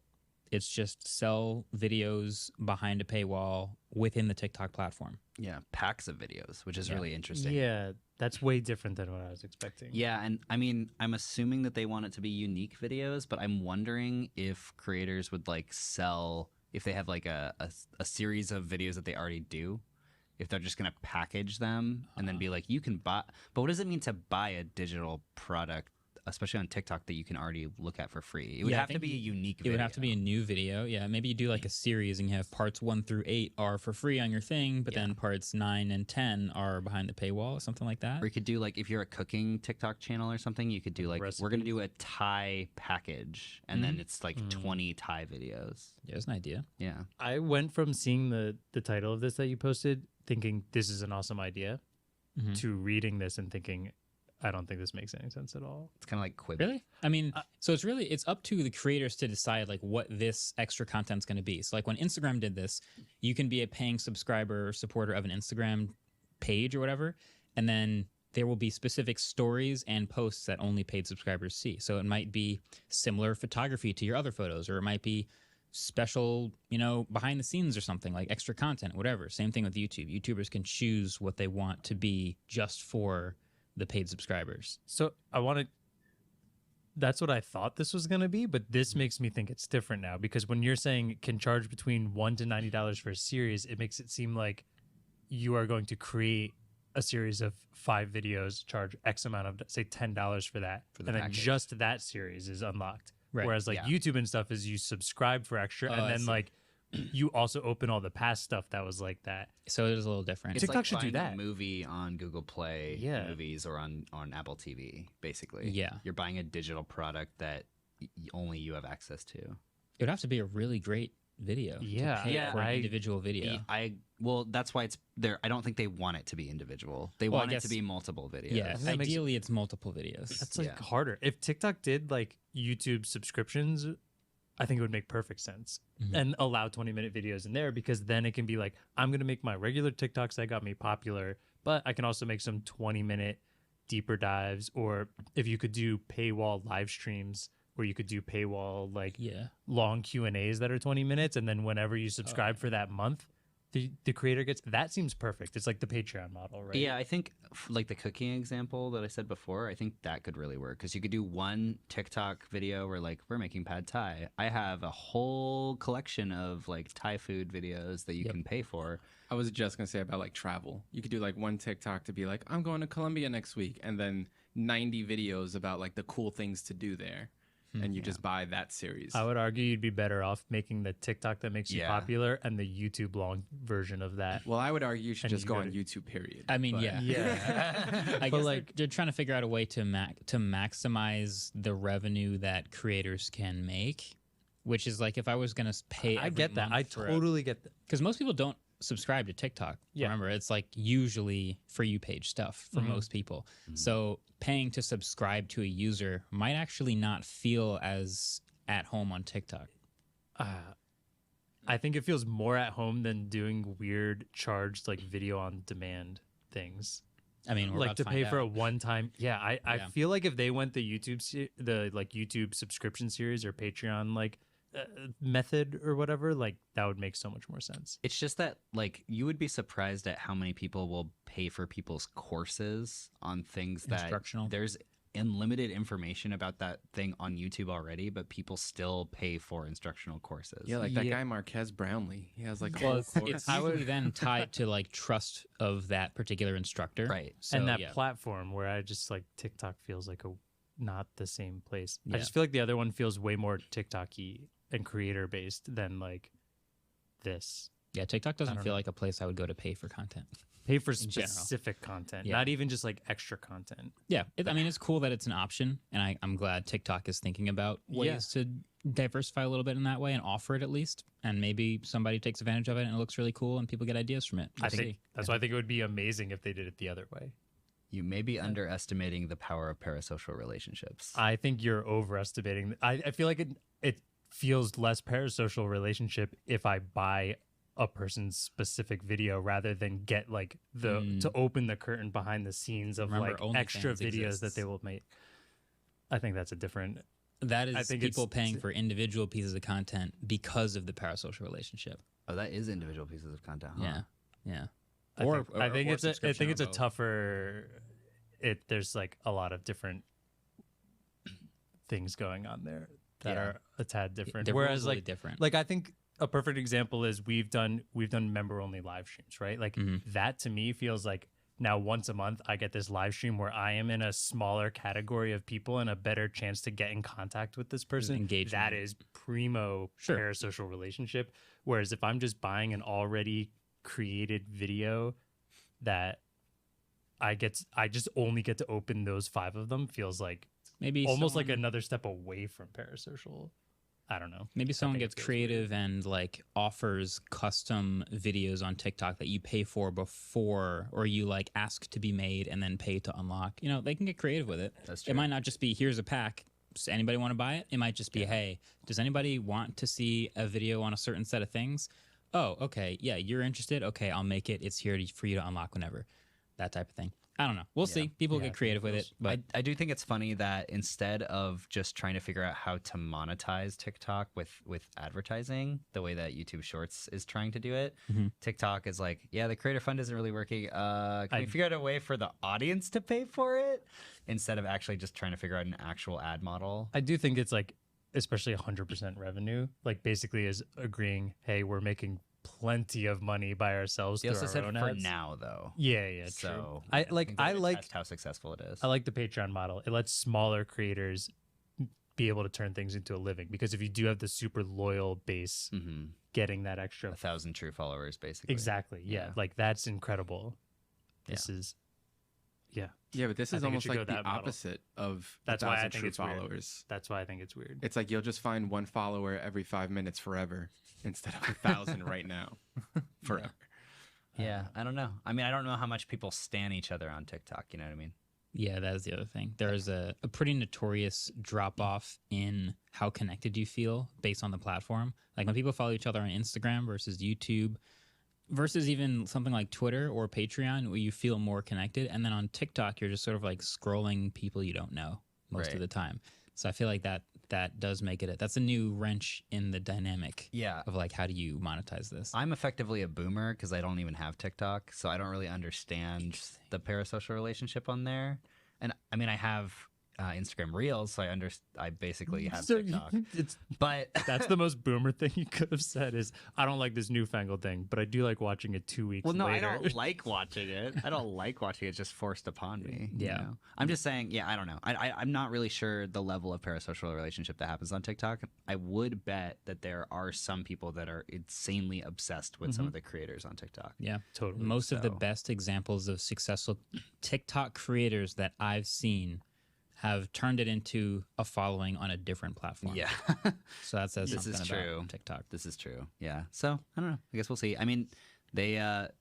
It's just sell videos behind a paywall within the TikTok platform. Yeah, packs of videos, which is really interesting. Yeah, that's way different than what I was expecting. Yeah, and I mean, I'm assuming that they want it to be unique videos, but I'm wondering if creators would like sell, if they have like a series of videos that they already do, if they're just going to package them and then be like, you can buy. But what does it mean to buy a digital product especially on TikTok, that you can already look at for free. It would Yeah, I have to think be a unique It video. would have to be a new video. Yeah, maybe you do like a series and you have parts 1 through 8 are for free on your thing, but then parts 9 and 10 are behind the paywall, something like that. Or you could do like, if you're a cooking TikTok channel or something, you could do like, we're going to do a Thai package, and then it's like 20 Thai videos. Yeah, that's an idea. Yeah. I went from seeing the title of this that you posted, thinking this is an awesome idea, to reading this and thinking, I don't think this makes any sense at all. It's kind of like Quibi. Really? I mean, so it's up to the creators to decide like what this extra content's going to be. So like when Instagram did this, you can be a paying subscriber or supporter of an Instagram page or whatever, and then there will be specific stories and posts that only paid subscribers see. So it might be similar photography to your other photos, or it might be special, behind the scenes or something, like extra content, whatever. Same thing with YouTube. YouTubers can choose what they want to be just for the paid subscribers. So that's what I thought this was going to be, but this makes me think it's different now, because when you're saying it can charge between $1 to $90 for a series, it makes it seem like you are going to create a series of 5 videos, charge X amount of, say, $10 for that, the and then package. just that series is unlocked. Right. Whereas like YouTube and stuff is you subscribe for extra, and I then see. like you also open all the past stuff that was like that. So it is a little different. It's TikTok like should do buying that. a movie on Google Play Movies or on Apple TV, basically. Yeah. You're buying a digital product that only you have access to. It would have to be a really great video. Yeah. To pay for an individual video. Well, that's why it's there. I don't think they want it to be individual. They Well, I want it guess- to be multiple videos. Yeah, ideally it's multiple videos. That's like harder. If TikTok did like YouTube subscriptions, I think it would make perfect sense, and allow 20-minute videos in there, because then it can be like, I'm going to make my regular TikToks that got me popular, but I can also make some 20-minute deeper dives. Or if you could do paywall live streams, where you could do paywall like long Q&As that are 20 minutes, and then whenever you subscribe for that month, the creator gets, that seems perfect. It's like the Patreon model, right? Yeah, I think like the cooking example that I said before, I think that could really work, because you could do one TikTok video where like, we're making pad Thai. I have a whole collection of like Thai food videos that you can pay for. I was just gonna say about like travel. You could do like one TikTok to be like, I'm going to Colombia next week, and then 90 videos about like the cool things to do there. And you just buy that series. I would argue you'd be better off making the TikTok that makes you popular and the YouTube long version of that. Well, I would argue you should And just you go go on to- YouTube, period. I mean, But- yeah. I But, guess like- they're trying to figure out a way to maximize the revenue that creators can make, which is like, if I was going to pay I get that. I totally get that. Because most people don't subscribe to TikTok. Yeah. Remember, it's like usually for you page stuff for most people. So paying to subscribe to a user might actually not feel as at home on TikTok. I think it feels more at home than doing weird charged like video on demand things. I mean, we're like about to to pay find for a out. one time. Yeah, I Yeah. feel like if they went the YouTube subscription series or Patreon like method or whatever, like that would make so much more sense. It's just that like, you would be surprised at how many people will pay for people's courses on things that Instructional. there's unlimited information about that thing on YouTube already, but people still pay for instructional courses. Yeah, like that guy Marquez Brownlee. He has like a Well, whole it's course. usually then tied to like trust of that particular instructor. Right. So, And that yeah. platform where I just like TikTok feels like not the same place. Yeah. I just feel like the other one feels way more TikTok-y and creator based than like this. Yeah, TikTok I doesn't don't feel know. like a place I would go to pay for content. Pay for in general. specific content, Yeah. not even just like extra content. Yeah, I mean, it's cool that it's an option, and I'm glad TikTok is thinking about ways to diversify a little bit in that way and offer it at least, and maybe somebody takes advantage of it and it looks really cool and people get ideas from it. I think that's why I think it would be amazing if they did it the other way. You may be underestimating the power of parasocial relationships. I think you're overestimating. I feel like it feels less parasocial relationship if I buy a person's specific video rather than get like to open the curtain behind the scenes of Remember, like extra OnlyFans videos exists. that they will make. I think that's a different. That is I think people it's- paying for individual pieces of content because of the parasocial relationship. Oh, that is individual pieces of content. Huh? Yeah, yeah. I think it's a subscription on both. tougher. There's like a lot of different things going on there that Yeah. are a tad different. they're Whereas really like different. Like I think a perfect example is we've done member only live streams, right? Like Mm-hmm. that to me feels like now once a month I get this live stream where I am in a smaller category of people and a better chance to get in contact with this person. Engagement. That is primo parasocial relationship. Whereas if I'm just buying an already created video that I just only get to open those 5 of them, feels like maybe almost like another step away from parasocial. I don't know. Maybe someone gets creative and like offers custom videos on TikTok that you pay for before, or you like ask to be made and then pay to unlock. You know, they can get creative with it. That's true. It might not just be, here's a pack. Does anybody want to buy it? It might just be, hey, does anybody want to see a video on a certain set of things? Oh, okay. Yeah, you're interested. Okay, I'll make it. It's here for you to unlock whenever. That type of thing. I don't know. We'll see. People get creative with it. But I do think it's funny that instead of just trying to figure out how to monetize TikTok with advertising, the way that YouTube Shorts is trying to do it, TikTok is like, yeah, the creator fund isn't really working. Can we figure out a way for the audience to pay for it? Instead of actually just trying to figure out an actual ad model. I do think it's like, especially 100% revenue, like basically is agreeing, hey, we're making plenty of money by ourselves. They also said own for ads. now, though. Yeah, so true. I like how successful it is. I like the Patreon model. It lets smaller creators be able to turn things into a living, because if you do have the super loyal base, getting that extra 1,000 true followers, basically. Exactly. Yeah, like that's incredible. This is. Yeah, but this I is think it almost should like go the that model. opposite of That's why I 1,000 think true it's weird. followers. That's why I think it's weird. It's like you'll just find 1 follower every 5 minutes forever instead of 1,000 right now forever. Yeah, I don't know. I mean, I don't know how much people stan each other on TikTok. You know what I mean? yeah, that is the other thing. There is a pretty notorious drop off in how connected you feel based on the platform. Like when people follow each other on Instagram versus YouTube versus even something like Twitter or Patreon, where you feel more connected. And then on TikTok, you're just sort of like scrolling people you don't know most of the time. So I feel like that does make it. That's a new wrench in the dynamic. Of like, how do you monetize this? I'm effectively a boomer because I don't even have TikTok, so I don't really understand the parasocial relationship on there. And I mean, I have Instagram Reels, so I basically have TikTok. But that's the most boomer thing you could have said is, I don't like this newfangled thing, but I do like watching it 2 weeks later. I don't like watching it. I don't like watching it just forced upon me. You know? I'm just saying, I don't know. I'm not really sure the level of parasocial relationship that happens on TikTok. I would bet that there are some people that are insanely obsessed with some of the creators on TikTok. Yeah, totally. Most of the best examples of successful TikTok creators that I've seen have turned it into a following on a different platform. Yeah. So that says something about true. TikTok. This is true. Yeah. So I don't know. I guess we'll see. I mean, they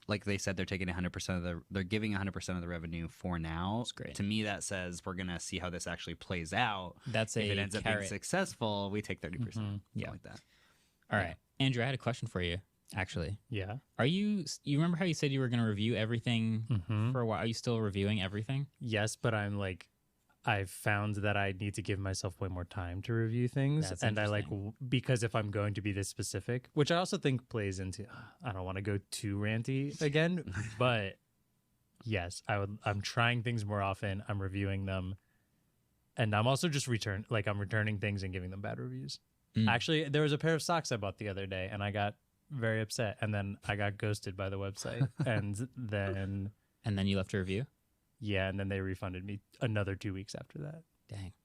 like they said, they're taking 100% they're giving 100% of the revenue for now. That's great. To me, that says we're gonna see how this actually plays out. That's if a it ends up carrot. being successful, we take 30%. Yeah, like that. All right, Andrew, I had a question for you. Actually, yeah. Are you remember how you said you were going to review everything for a while? Are you still reviewing everything? Yes, but I'm like, I've found that I need to give myself way more time to review things. That's and I like, because if I'm going to be this specific, which I also think plays into, I don't want to go too ranty again, but yes, I'm trying things more often. I'm reviewing them. And I'm also just I'm returning things and giving them bad reviews. Actually, there was a pair of socks I bought the other day and I got very upset. And then I got ghosted by the website. and then you left a review? Yeah, and then they refunded me another 2 weeks after that.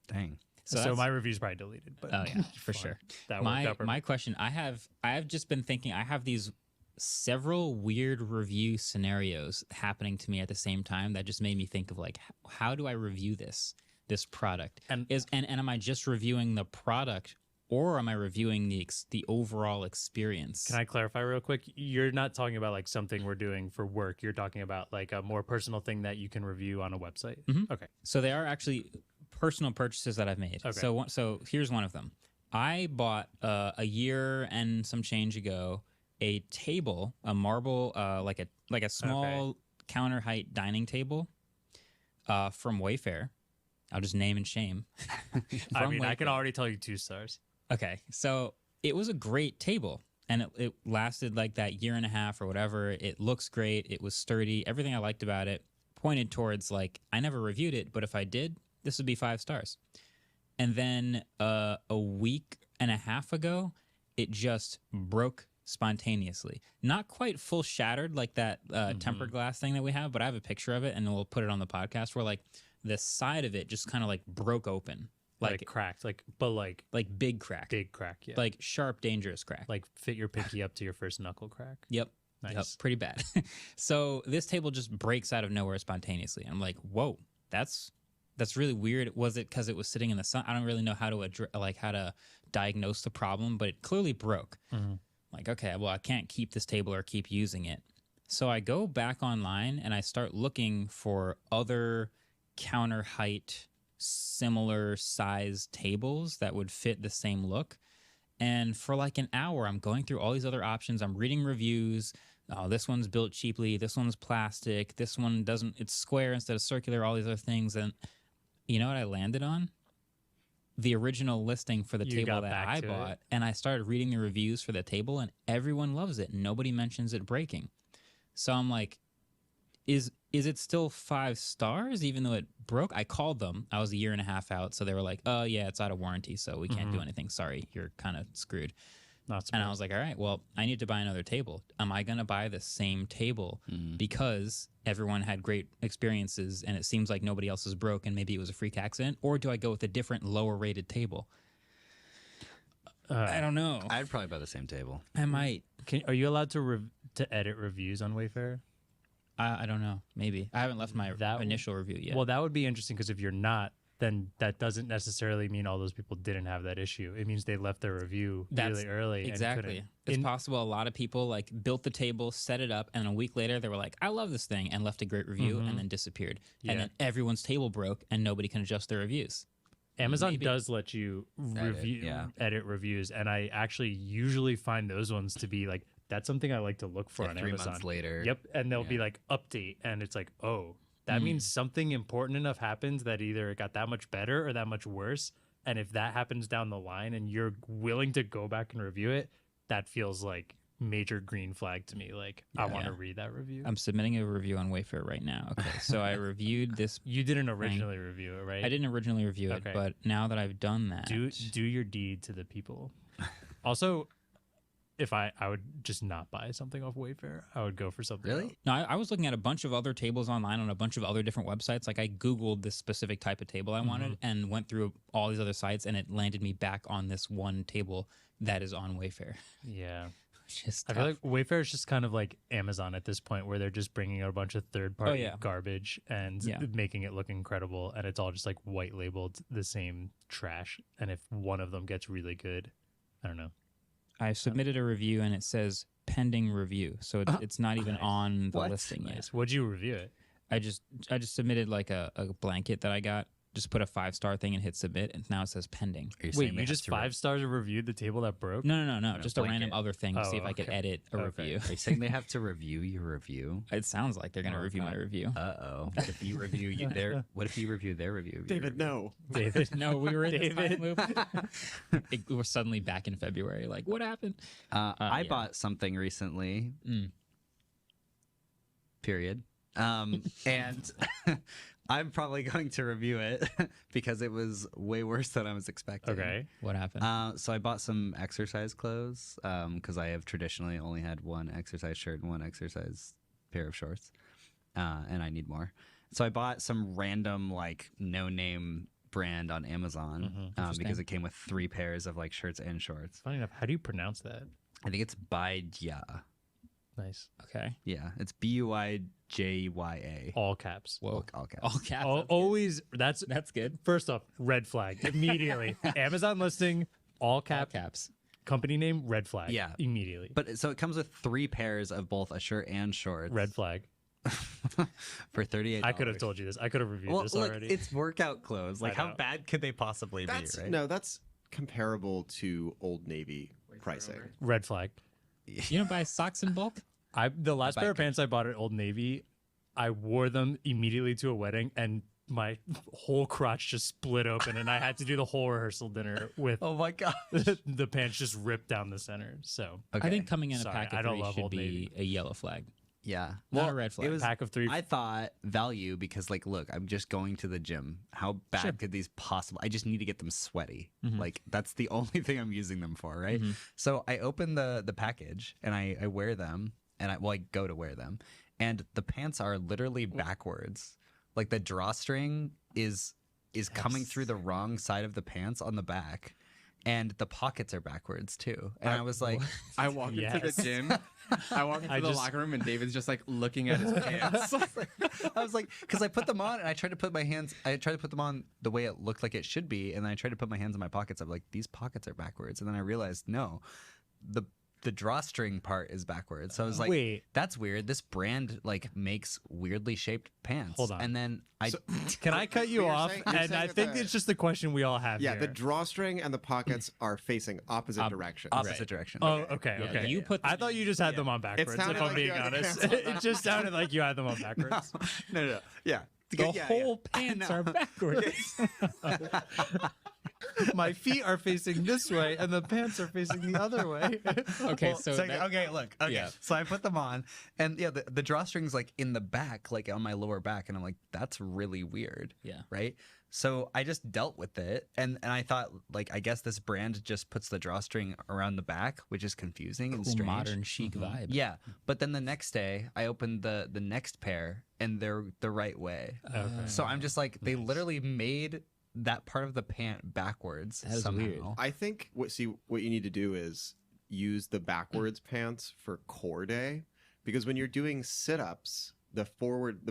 Dang. So my review's probably deleted. But oh yeah, for sure. That worked out my question, I have just been thinking, I have these several weird review scenarios happening to me at the same time that just made me think of like, how do I review this product? And am I just reviewing the product, or am I reviewing the overall experience? Can I clarify real quick? You're not talking about like something we're doing for work. You're talking about like a more personal thing that you can review on a website. Okay. So they are actually personal purchases that I've made. Okay. So here's one of them. I bought a year and some change ago a table, a marble, like a small counter height dining table from Wayfair. I'll just name and shame. I mean, I can already tell you 2 stars. Okay, so it was a great table, and it lasted like that year and a half or whatever. It looks great. It was sturdy. Everything I liked about it pointed towards like, I never reviewed it, but if I did, this would be 5 stars. And then a week and a half ago, it just broke spontaneously. Not quite full shattered like that tempered glass thing that we have, but I have a picture of it and we'll put it on the podcast where like the side of it just kind of like broke open. Like cracked, like big crack. Big crack, yeah. Like sharp, dangerous crack. Like fit your pinky up to your first knuckle crack. Yep. Nice. Yep, pretty bad. So this table just breaks out of nowhere spontaneously. I'm like, whoa, that's really weird. Was it because it was sitting in the sun? I don't really know how to diagnose the problem, but it clearly broke. Like, okay, well, I can't keep this table or keep using it. So I go back online and I start looking for other counter height, similar size tables that would fit the same look. And for like an hour, I'm going through all these other options. I'm reading reviews. Oh, this one's built cheaply. This one's plastic. This one doesn't, it's square instead of circular, all these other things. And you know what I landed on? The original listing for the table that I bought. And I started reading the reviews for the table and everyone loves it. Nobody mentions it breaking. So I'm like, is it still 5 stars even though it broke? I called them. I was a year and a half out. So they were like, oh, yeah, it's out of warranty. So we can't do anything. Sorry, you're kind of screwed. And I was like, all right, well, I need to buy another table. Am I going to buy the same table because everyone had great experiences and it seems like nobody else is broke and maybe it was a freak accident? Or do I go with a different lower rated table? I don't know. I'd probably buy the same table. I might. Are you allowed to edit reviews on Wayfair? I don't know. Maybe. I haven't left my initial review yet. Well, that would be interesting because if you're not, then that doesn't necessarily mean all those people didn't have that issue. It means they left their review really early. Exactly. It's possible a lot of people like built the table, set it up, and a week later they were like, I love this thing, and left a great review and then disappeared. Yeah. And then everyone's table broke and nobody can adjust their reviews. Amazon does let you edit reviews, and I actually usually find those ones to be like, that's something I like to look for on 3 Amazon. months later. Yep, and they'll be like, update, and it's like, oh, that means something important enough happens that either it got that much better or that much worse, and if that happens down the line and you're willing to go back and review it, that feels like major green flag to me. Like, I want to read that review. I'm submitting a review on Wayfair right now. Okay, so I reviewed this. You didn't originally review it, right? I didn't originally review it, but now that I've done that, do your deed to the people. Also, if I would just not buy something off Wayfair, I would go for something else. No, I was looking at a bunch of other tables online on a bunch of other different websites. Like I Googled this specific type of table I wanted and went through all these other sites, and it landed me back on this one table that is on Wayfair. Yeah. Just I feel like Wayfair is just kind of like Amazon at this point, where they're just bringing out a bunch of third-party garbage and making it look incredible, and it's all just like white labeled the same trash. And if one of them gets really good, I don't know. I submitted a review and it says pending review, so it's not even on the listing yet. What'd you review it? I just submitted like a blanket that I got. Just put a 5-star thing and hit submit, and now it says pending. Wait, you just 5 stars reviewed the table that broke? No. Just a random other thing to see if I could edit a review. Are you saying they have to review your review? It sounds like they're going to review my review. Uh-oh. What if you review what if you review their review? David, no. David, no, we were in this time loop. We're suddenly back in February. Like, what happened? I bought something recently. Period. And I'm probably going to review it because it was way worse than I was expecting. Okay. What happened? So I bought some exercise clothes because I have traditionally only had one exercise shirt and one exercise pair of shorts, and I need more. So I bought some random like no-name brand on Amazon because it came with 3 pairs of like shirts and shorts. Funny enough, how do you pronounce that? I think it's Buyja. Nice. Okay. Yeah, it's Buyjya. All caps. Whoa. All caps. All caps. Always. That's good. First off, red flag immediately. Amazon listing, all caps. Company name, red flag. Yeah. Immediately. But so it comes with 3 pairs of both a shirt and shorts. Red flag. For $38. I could have told you this. I could have reviewed this already. It's workout clothes. Like, how bad could they possibly be, right? No, that's comparable to Old Navy pricing. Red flag. You don't buy socks in bulk? The last pair of pants I bought at Old Navy, I wore them immediately to a wedding, and my whole crotch just split open, and I had to do the whole rehearsal dinner with. Oh my god! The pants just ripped down the center. So I think coming in a pack of I don't 3 love should Old be Navy. a yellow flag. Yeah. Not a red flag. It was, Pack of 3. I thought value because, like, look, I'm just going to the gym. How bad Sure. could these possible? I just need to get them sweaty. Mhm. Like, that's the only thing I'm using them for, right? Mhm. So I open the package and I wear them, and I go to wear them, and the pants are literally backwards. Like the drawstring is coming through the wrong side of the pants on the back. And the pockets are backwards too. And I was like, I walk into the gym. I walk into the locker room and David's just like looking at his pants. I was like, because I put them on and I tried to put them on the way it looked like it should be, and then I tried to put my hands in my pockets. I'm like, these pockets are backwards, and then I realized no, the drawstring part is backwards. So I was like, Wait. that's weird. This brand like makes weirdly shaped pants. Hold on. And then Can I cut you You're off? saying- you're And saying I that think the- it's just the question we all have Yeah, here. the drawstring and the pockets are facing opposite directions. opposite direction. Oh, okay, Yeah, okay. you put I thought you just had them on backwards, sounded if I'm like being you had the honest. pants on It just sounded like you had them on backwards. No. Yeah. The whole pants are backwards. My feet are facing this way, and the pants are facing the other way. Okay, so that- okay, look. Okay. Yeah. So I put them on, and yeah, the drawstring's like in the back, like on my lower back, and I'm like, that's really weird. Yeah. Right? So I just dealt with it, and I thought, like, I guess this brand just puts the drawstring around the back, which is confusing and Cool, strange. modern chic vibe. Yeah, but then the next day, I opened the next pair, and they're the right way. Okay. So I'm just like, they literally made that part of the pant backwards That is somehow. weird. I think what you need to do is use the backwards pants for core day, because when you're doing sit-ups, the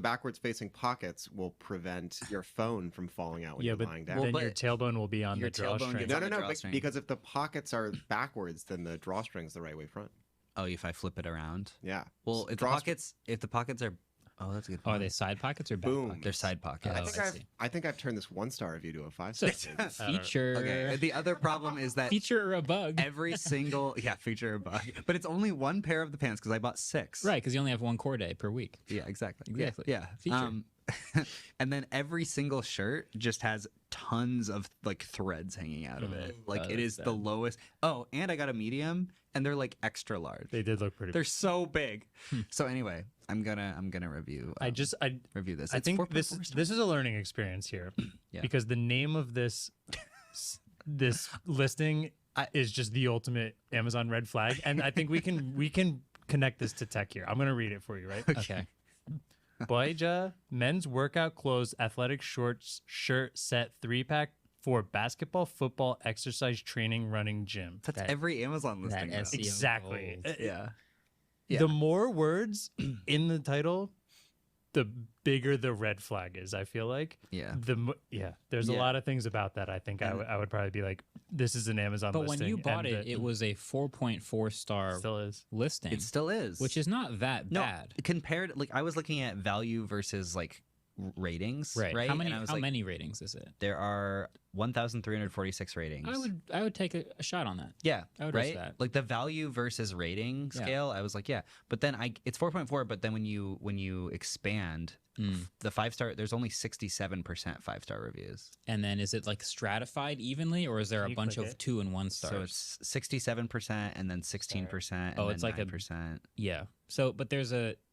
backwards facing pockets will prevent your phone from falling out when Yeah, you're but lying down. then your tailbone will be on your the tailbone drawstring. gets No, on no, the no, drawstring. because if the pockets are backwards, then the drawstring's the right way front. Oh, if I flip it around. Yeah. Well, if the pockets are, oh, that's a good. Oh, are point. they side pockets or back Boom. pockets? They're side pockets. Oh, I think I've turned this 1-star review to a 5-star. Feature. Okay. The other problem is that Feature or a bug. every single feature or bug, but it's only one pair of the pants because I bought 6. Right, because you only have one core day per week. Yeah, exactly. Exactly. Yeah. Feature. And then every single shirt just has tons of like threads hanging out of it. Like it that's is the bad. lowest. Oh, and I got a medium, and they're like extra large. They did look pretty. They're so big. So anyway, I'm gonna review. I review this. I It's think 4.4 this stars. is a learning experience here, Yeah. because the name of this listing is just the ultimate Amazon red flag, and I think we can connect this to tech here. I'm gonna read it for you, right? Okay. Boyja men's workout clothes, athletic shorts, shirt set 3-pack for basketball, football, exercise, training, running, gym. That's every Amazon listing. That though. SEO Exactly. gold. Yeah. The more words in the title, the bigger the red flag is. I feel like. Yeah. There's a Yeah. lot of things about that. I think I would probably be like, this is an Amazon But listing. when you bought and it, it was a 4.4 star still is. listing. It still is. Which is not that No, bad. compared, like I was looking at value versus like ratings. Right. Right. How many And I was how like, many ratings is it? There are 1,346 ratings. I would take a shot on that. Yeah, I would risk right. that. Like the value versus rating Yeah. scale, I was like, yeah. But then it's 4.4. But then when you expand the 5-star, there's only 67% 5-star reviews. And then is it like stratified evenly, or is there a bunch of 2 and 1 stars? So it's 67% and then 16% and Oh, then it's like 9%. Yeah. So, but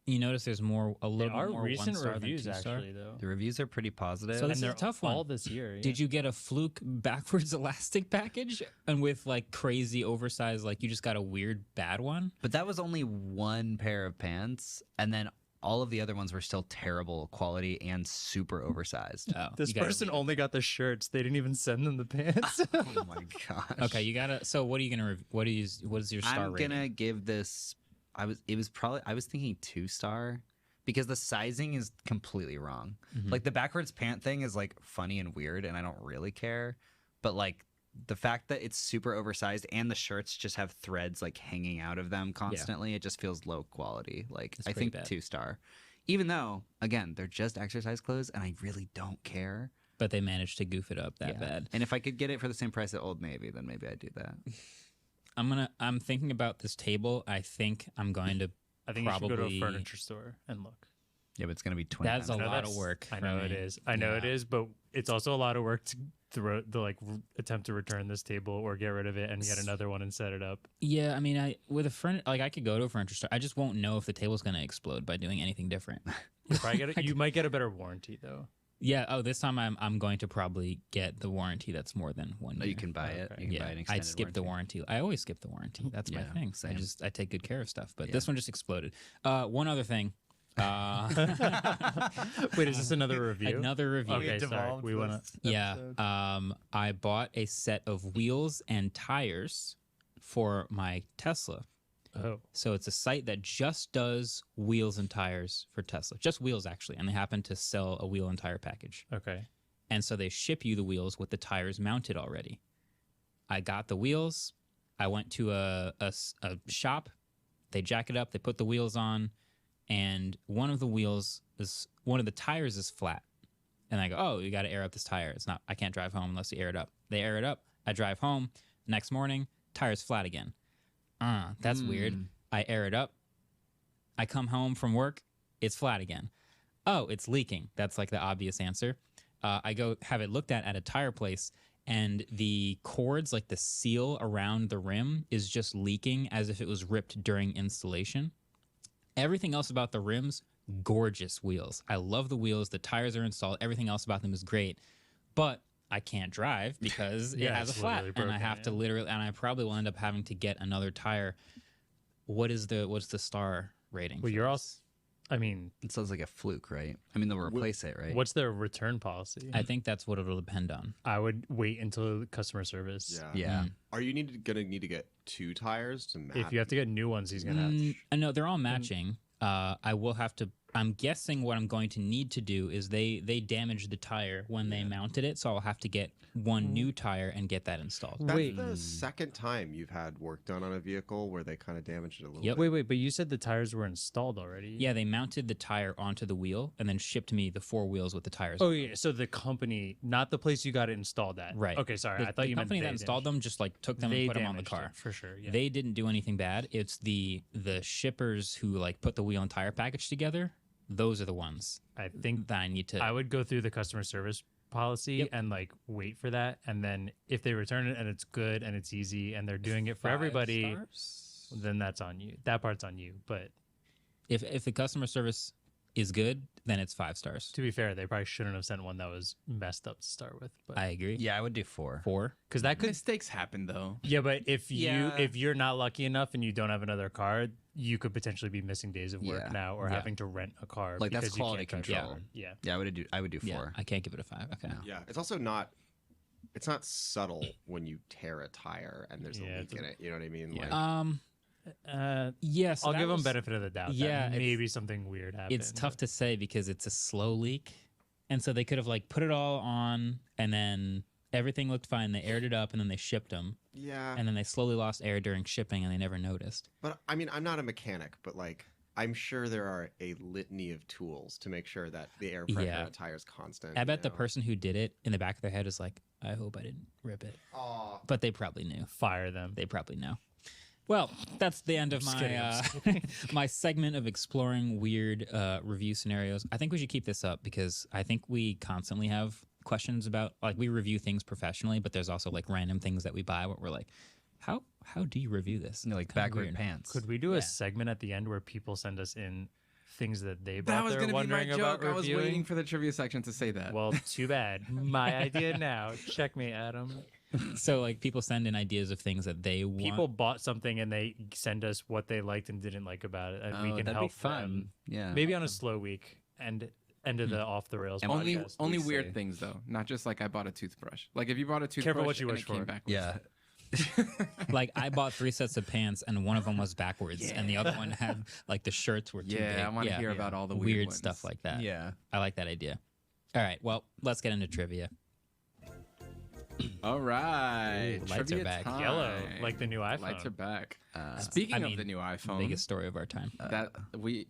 you notice there's a little bit more recent 1-star reviews than 2-star. actually though. The reviews are pretty positive. So this is a tough one. all this year. Did you get a fluke backwards elastic package and with like crazy oversized, like you just got a weird bad one? But that was only one pair of pants, and then all of the other ones were still terrible quality and super oversized. Oh, This person only got the shirts. They didn't even send them the pants. Oh my gosh. Okay, you gotta. So what are you gonna? What is your star I'm rating? gonna give this. I was thinking 2-star because the sizing is completely wrong. Mhm. Like the backwards pant thing is like funny and weird, and I don't really care. But like the fact that it's super oversized and the shirts just have threads like hanging out of them constantly, it just feels low quality. Like That's I pretty think bad. 2-star, even though again they're just exercise clothes, and I really don't care. But they managed to goof it up that bad. And if I could get it for the same price at Old Navy, then maybe I'd do that. I'm thinking about this table. I think I'm going to I think probably you should go to a furniture store and look. Yeah, but it's gonna be 20. That's a I know lot of that's- work. I for know me. it is. I know it is, but it's also a lot of work to throw the attempt to return this table or get rid of it and get another one and set it up. Yeah, I mean, with a friend, like I could go to a furniture store. I just won't know if the table's gonna explode by doing anything different. You might get a better warranty though. Yeah. Oh, this time I'm going to probably get the warranty that's more than 1 year. Oh, you can buy it. You can buy an I'd extended skip the warranty. I always skip the warranty. That's my Yeah, thing. same. I take good care of stuff. But this one just exploded. One other thing. Wait, is this another review? Another review. Okay, sorry. We want to. Yeah. I bought a set of wheels and tires for my Tesla. Oh. So it's a site that just does wheels and tires for Tesla. Just wheels, actually. And they happen to sell a wheel and tire package. Okay. And so they ship you the wheels with the tires mounted already. I got the wheels. I went to a shop. They jack it up. They put the wheels on. And one of the tires is flat. And I go, oh, you got to air up this tire. I can't drive home unless you air it up. They air it up. I drive home. Next morning, tire's flat again. That's weird. I air it up. I come home from work. It's flat again. Oh, it's leaking. That's like the obvious answer. I go have it looked at a tire place, and the cords, like the seal around the rim, is just leaking as if it was ripped during installation. Everything else about the rims, gorgeous wheels. I love the wheels. The tires are installed. Everything else about them is great. But I can't drive because it has a flat, and I have to literally, and I probably will end up having to get another tire. What's the star rating? Well, you're also, I mean, it sounds like a fluke, right? I mean, they'll replace it, right? What's their return policy? I think that's what it'll depend on. I would wait until customer service. Yeah. Are you gonna need to get 2 tires to match? If you have to get new ones, he's gonna have. No, they're all matching. I will have to. I'm guessing what I'm going to need to do is they damaged the tire when they mounted it, so I'll have to get one new tire and get that installed. That's the second time you've had work done on a vehicle where they kind of damaged it a little bit. Wait, but you said the tires were installed already. Yeah, they mounted the tire onto the wheel and then shipped me the 4 wheels with the tires. Oh yeah, so the company, not the place you got it installed at. Right. Okay, sorry. The, I thought you meant company that installed them just like took them and put them on the damaged car it, for sure. Yeah. They didn't do anything bad. It's the shippers who like put the wheel and tire package together. Those are the ones I think that I need to. I would go through the customer service policy and like wait for that, and then if they return it and it's good and it's easy and they're doing it for 5 everybody, stars? then that's on you. That part's on you. But if the customer service is good, then it's 5 stars. To be fair, they probably shouldn't have sent one that was messed up to start with. But I agree. Yeah, I would do 4. 4? Because that could mistakes happen though. Yeah, but if you're not lucky enough and you don't have another car, you could potentially be missing days of work now or having to rent a car. Like that's because you quality can't drive control. your car. Yeah, I would do 4. Yeah, I can't give it a 5. Okay. Yeah, it's also not. It's not subtle when you tear a tire and there's a leak in it. You know what I mean? Like, yes, I'll that give them was- benefit of the doubt. Yeah, that maybe something weird happened. It's tough to say because it's a slow leak, and so they could have like put it all on, and then everything looked fine. They aired it up, and then they shipped them. Yeah. And then they slowly lost air during shipping, and they never noticed. But I mean, I'm not a mechanic, but like, I'm sure there are a litany of tools to make sure that the air pressure on a tire is constant. I bet the person who did it in the back of their head is like, I hope I didn't rip it. Aw. But they probably knew. Fire them. They probably know. Well, that's the end of Just my kidding. my segment of exploring weird review scenarios. I think we should keep this up because I think we constantly have questions about, like, we review things professionally, but there's also like random things that we buy where we're like, how do you review this? Like Kinda backward weird. pants. Could we do a segment at the end where people send us in things that they bought That was they're going to be my wondering about joke. I was reviewing? waiting for the trivia section to say that. Well, too bad. My idea now. Check me, Adam. So like people send in ideas of things that they want. People bought something and they send us what they liked and didn't like about it, and we Oh, can that'd be help fun. them. Yeah. Maybe on a slow week and end of the off the rails. Only podcast. only weird things though, not just like I bought a toothbrush. Like if you bought a toothbrush, Careful what you and wish it came for. backwards. Yeah. Like I bought 3 sets of pants and one of them was backwards and the other one had like the shirts were too big. Yeah, I wanna hear about all the weird ones. stuff like that. Yeah. I like that idea. All right, well, let's get into trivia. All right, Ooh, lights trivia are back. time. Yellow, like the new iPhone. Lights are back. Speaking of the new iPhone, biggest story of our time. That we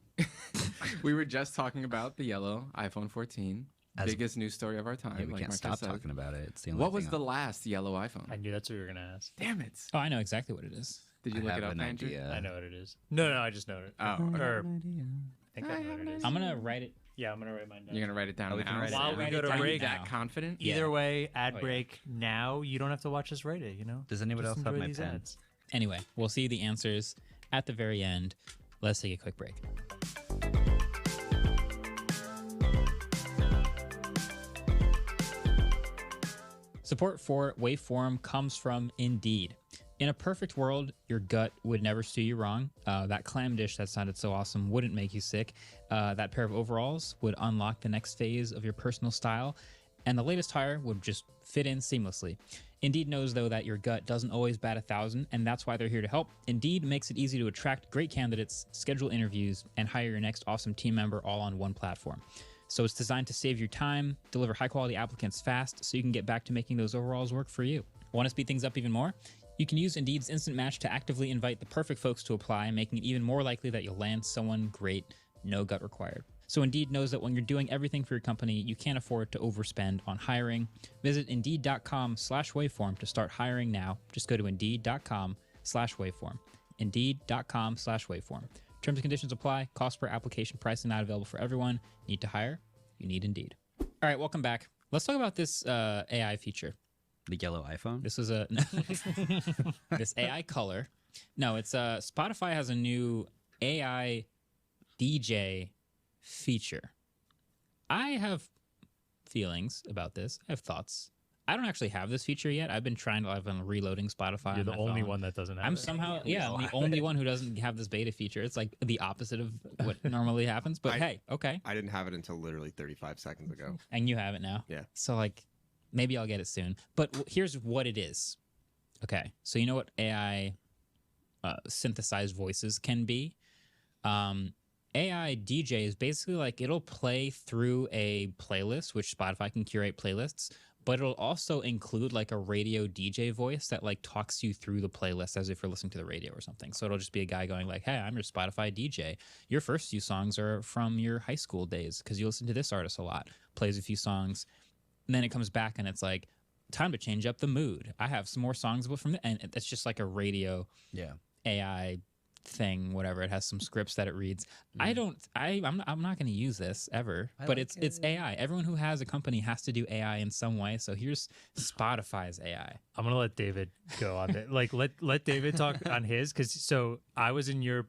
we were just talking about the yellow iPhone 14. Biggest news story of our time. Yeah, we like can't Marcus stop said. talking about it. It's the only What was thing the last yellow iPhone? I knew that's what you were gonna ask. Damn it! Oh, I know exactly what it is. Did you I look have it up, an Andrew? idea. I know what it is. No, I just know it. Oh, okay. Or think I know what it is. I'm gonna write it. Yeah, I'm gonna write mine down. You're gonna write it down Oh, we can now. write it While down. we Write go it to down break, now. That confident? Either way, ad Oh, yeah. break now. You don't have to watch us write it. You know. Does anybody Just else have enjoy my these pen? ads. Anyway, we'll see the answers at the very end. Let's take a quick break. Support for Waveform comes from Indeed. In a perfect world, your gut would never steer you wrong. That clam dish that sounded so awesome wouldn't make you sick. That pair of overalls would unlock the next phase of your personal style. And the latest hire would just fit in seamlessly. Indeed knows, though, that your gut doesn't always bat 1,000, and that's why they're here to help. Indeed makes it easy to attract great candidates, schedule interviews, and hire your next awesome team member all on one platform. So it's designed to save your time, deliver high-quality applicants fast, so you can get back to making those overalls work for you. Want to speed things up even more? You can use Indeed's Instant Match to actively invite the perfect folks to apply, making it even more likely that you'll land someone great, no gut required. So Indeed knows that when you're doing everything for your company, you can't afford to overspend on hiring. Visit Indeed.com/waveform to start hiring now. Just go to Indeed.com/waveform. Indeed.com/waveform. Terms and conditions apply. Cost per application pricing not available for everyone. Need to hire? You need Indeed. All right, welcome back. Let's talk about this AI feature. The yellow iPhone? This was this AI color. No, it's Spotify has a new AI DJ feature. I have feelings about this. I have thoughts. I don't actually have this feature yet. I've been reloading Spotify. You're on the my only phone. one that doesn't have I'm it. somehow, We yeah, all I'm the have only it. one who doesn't have this beta feature. It's like the opposite of what normally happens. But hey, okay. I didn't have it until literally 35 seconds ago. And you have it now. Yeah. So like, maybe I'll get it soon. But here's what it is. Okay. So you know what AI synthesized voices can be? AI DJ is basically like it'll play through a playlist, which Spotify can curate playlists, but it'll also include like a radio DJ voice that like talks you through the playlist as if you're listening to the radio or something. So it'll just be a guy going like, hey, I'm your Spotify DJ. Your first few songs are from your high school days because you listen to this artist a lot. Plays a few songs. And then it comes back and it's like, time to change up the mood. I have some more songs from the, and it's just like a radio AI thing, whatever. It has some scripts that it reads. I'm not going to use this ever, but it's AI. Everyone who has a company has to do AI in some way. So here's Spotify's AI. I'm gonna let David go on it. Like let David talk on his, because so I was in your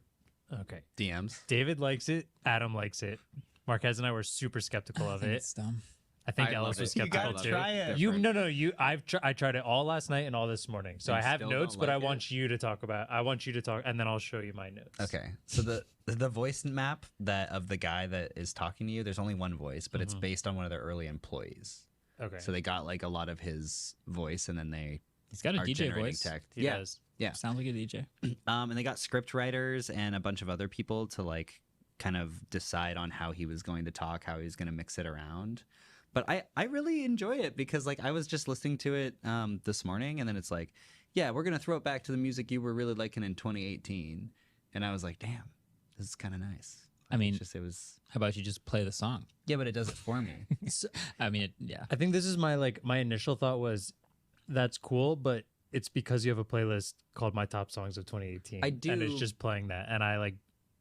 DMs. David likes it. Adam likes it. Marquez and I were super skeptical of it. It's dumb. I think I Ellis love was it. You skeptical gotta too. try it. You I tried it all last night and all this morning. So And I have still notes, don't but I like want you to talk about. I want you to talk, and then I'll show you my notes. Okay. So the voice map that of the guy that is talking to you, there's only one voice, but it's based on one of their early employees. Okay. So they got like a lot of his voice, and then he's got a are DJ generating voice. text. He yeah. does. Yeah. Sounds like a DJ. And they got script writers and a bunch of other people to like kind of decide on how he was going to talk, how he was going to mix it around. But I really enjoy it because like I was just listening to it this morning, and then it's like, yeah, we're gonna throw it back to the music you were really liking in 2018, and I was like, damn, this is kind of nice. I mean, it was. How about you just play the song? Yeah, but it does it for me. I mean, yeah. I think this is my initial thought was, that's cool, but it's because you have a playlist called My Top Songs of 2018. I do, and it's just playing that, and I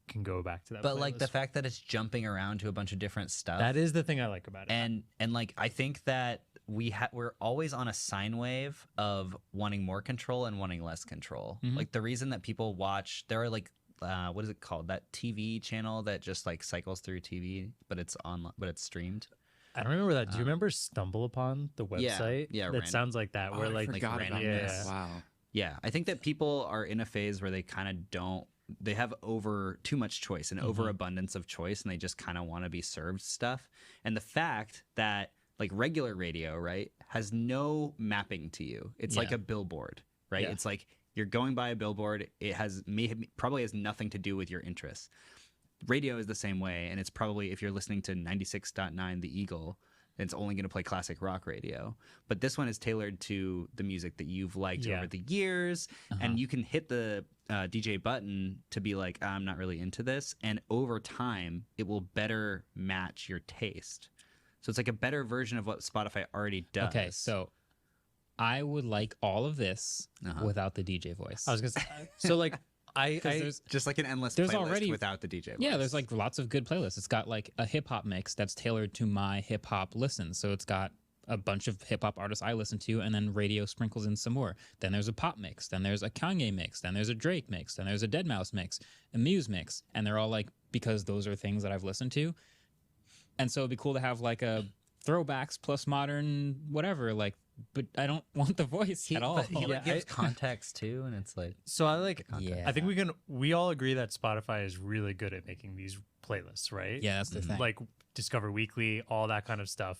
can go back to that. But like playlist. the fact that it's jumping around to a bunch of different stuff. That is the thing I like about it. And like I think that we're always on a sine wave of wanting more control and wanting less control. Mhm. Like the reason that people watch, there are like what is it called? That TV channel that just like cycles through TV, but it's online, but it's streamed. I don't remember that. Do you remember Stumble Upon the website? Yeah, that random. sounds like that. Where like random. yeah. Wow. Yeah, I think that people are in a phase where they kind of don't. They have too much choice, an overabundance of choice, and they just kind of want to be served stuff. And the fact that like regular radio, right, has no mapping to you. It's like a billboard, right? Yeah. It's like you're going by a billboard. It has probably has nothing to do with your interests. Radio is the same way, and it's probably if you're listening to 96.9 The Eagle, it's only going to play classic rock radio. But this one is tailored to the music that you've liked over the years, and you can hit the DJ button to be like, I'm not really into this, and over time it will better match your taste. So it's like a better version of what Spotify already does. Okay, so I would like all of this without the DJ voice. I was gonna say, so like there's just like an endless there's playlist already without the DJ. Yeah, voice. there's like lots of good playlists. It's got like a hip hop mix that's tailored to my hip hop listens. So it's got a bunch of hip hop artists I listen to, and then radio sprinkles in some more. Then there's a pop mix. Then there's a Kanye mix. Then there's a Drake mix. Then there's a Deadmau5 mix, a Muse mix, and they're all like because those are things that I've listened to. And so it'd be cool to have like a throwbacks plus modern whatever, like, but I don't want the voice at all. But he like, gives context too, and it's like So I like. Yeah. I think we all agree that Spotify is really good at making these playlists, right? Yeah, that's the thing. Like Discover Weekly, all that kind of stuff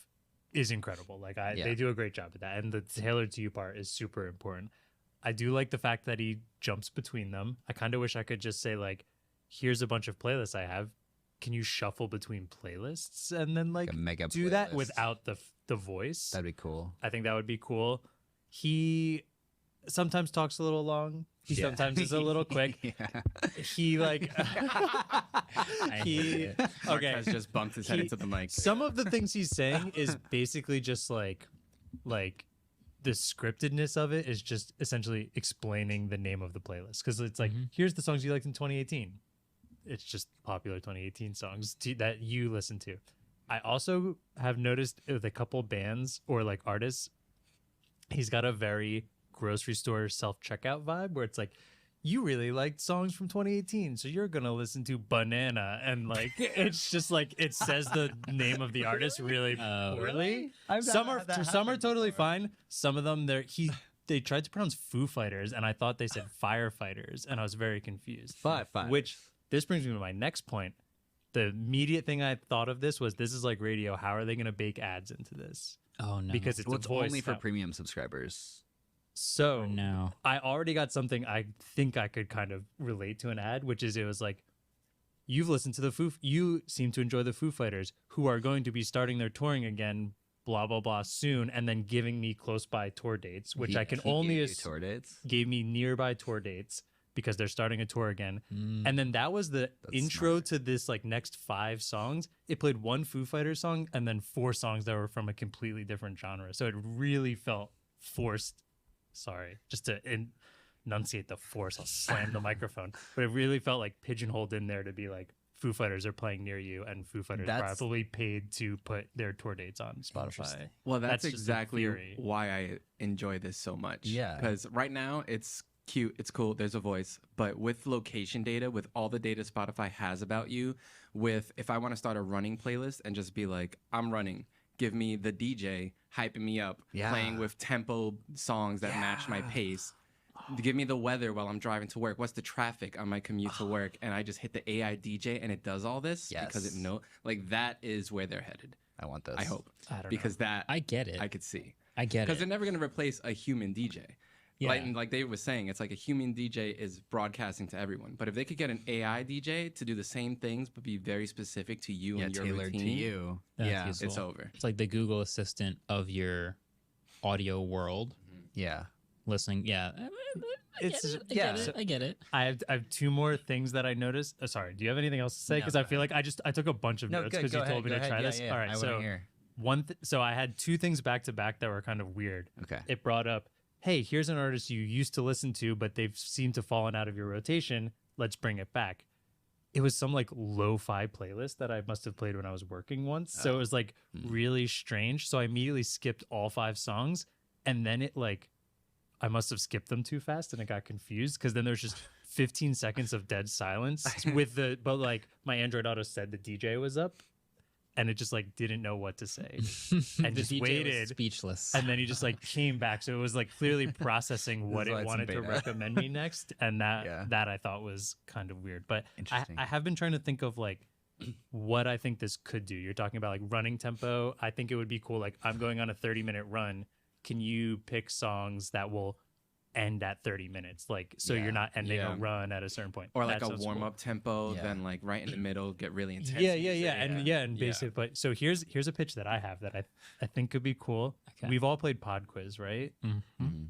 is incredible. Like they do a great job at that, and the tailored to you part is super important. I do like the fact that he jumps between them. I kind of wish I could just say like, here's a bunch of playlists I have. Can you shuffle between playlists and then like a mega do that playlist. without the voice? That'd be cool. I think that would be cool. He sometimes talks a little long. He sometimes is a little quick. He like he Mark has just bumped his head into the mic. Some of the things he's saying is basically just like the scriptedness of it is just essentially explaining the name of the playlist, because it's like here's the songs you liked in 2018. It's just popular 2018 songs that you listen to. I also have noticed with a couple bands or like artists, he's got a very grocery store self-checkout vibe where it's like, you really liked songs from 2018, so you're gonna listen to Banana, and like it's just like it says the name of the artist really poorly. Some are totally fine. Some of them they tried to pronounce Foo Fighters, and I thought they said Firefighters, and I was very confused. Which this brings me to my next point. The immediate thing I thought of this is like radio. How are they going to bake ads into this? Oh no! Because it's only for premium subscribers. So no, I already got something I think I could kind of relate to an ad, which is it was like, you've listened to you seem to enjoy the Foo Fighters, who are going to be starting their touring again, blah blah blah soon, and then giving me close by tour dates, which I can only tour dates. Gave me nearby tour dates because they're starting a tour again. And then that was the intro to this like next 5 songs. It played one Foo Fighters song and then 4 songs that were from a completely different genre. So it really felt forced. Sorry, just to enunciate the force, I'll slam the microphone. But it really felt like pigeonholed in there to be like, Foo Fighters are playing near you, and Foo Fighters probably paid to put their tour dates on Spotify. Well, that's just a exactly theory. why I enjoy this so much. Yeah. Because right now it's cute, it's cool, there's a voice, but with location data, with all the data Spotify has about you, with if I want to start a running playlist and just be like, I'm running, give me the DJ hyping me up, playing with tempo songs that match my pace. Give me the weather while I'm driving to work. What's the traffic on my commute to work? And I just hit the AI DJ and it does all this because that is where they're headed. I want this. I hope. I don't because know. that I get it. I could see. I get it. Because they're never going to replace a human DJ. Yeah. Like David was saying, it's like a human DJ is broadcasting to everyone. But if they could get an AI DJ to do the same things but be very specific to you and your tailored routine, to you. That's it's useful. over. It's like the Google Assistant of your audio world. Yeah. Listening. Yeah. I get it. I have 2 more things that I noticed. Sorry, do you have anything else to say? Because I feel like I took a bunch of notes because you told me to try this. All right, so so I had 2 things back to back that were kind of weird. Okay. It brought up, hey, here's an artist you used to listen to, but they've seemed to fallen out of your rotation. Let's bring it back. It was some like lo-fi playlist that I must have played when I was working once. So it was like really strange. So I immediately skipped all 5 songs, and then it like, I must have skipped them too fast and it got confused, because then there's just 15 seconds of dead silence but like my Android Auto said the DJ was up, and it just like didn't know what to say and just DJ waited, was speechless, and then he just like came back. So it was like clearly processing what it wanted to recommend me next, and that I thought was kind of weird. But I have been trying to think of like what I think this could do. You're talking about like running tempo. I think it would be cool. Like, I'm going on a 30-minute run. Can you pick songs that will end at 30 minutes? Like, so you're not ending a run at a certain point. Or like a warm-up tempo, then like right in the middle, get really intense. And basically, but so here's a pitch that I have that I think could be cool. Okay. We've all played Pod Quiz, right? Mm-hmm. Do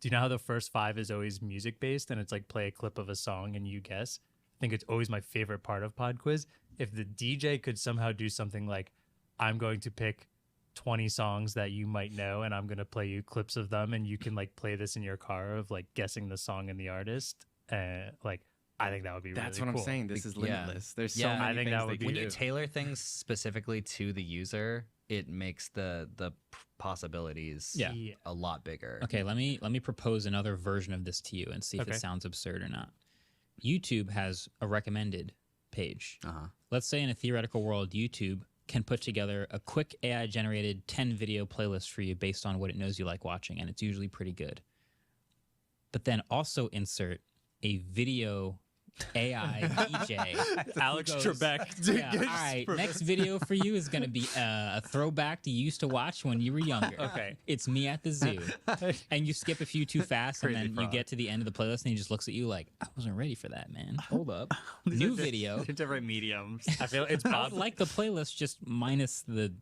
you know how the first 5 is always music based, and it's like play a clip of a song and you guess? I think it's always my favorite part of Pod Quiz. If the DJ could somehow do something like, I'm going to pick 20 songs that you might know, and I'm going to play you clips of them, and you can like play this in your car of like guessing the song and the artist, like I think that would be That's really what cool. I'm saying. This is limitless. There's so Yeah, many I think things that would they be can When you do. tailor things specifically to the user, it makes the possibilities Yeah. a lot bigger. Okay, let me propose another version of this to you and see if Okay. it sounds absurd or not. YouTube has a recommended page. Let's say in a theoretical world, YouTube can put together a quick AI generated 10 video playlist for you based on what it knows you like watching, and it's usually pretty good. But then also insert a video AI DJ. Alex who Trebek. Yeah, all right, next video for you is going to be a throwback to you used to watch when you were younger. Okay. It's me at the zoo. And you skip a few too fast, and Crazy then you frog. get to the end of the playlist, and he just looks at you like, I wasn't ready for that, man. Hold up. New video. Different mediums. I feel it's I would possible. like the playlist just minus the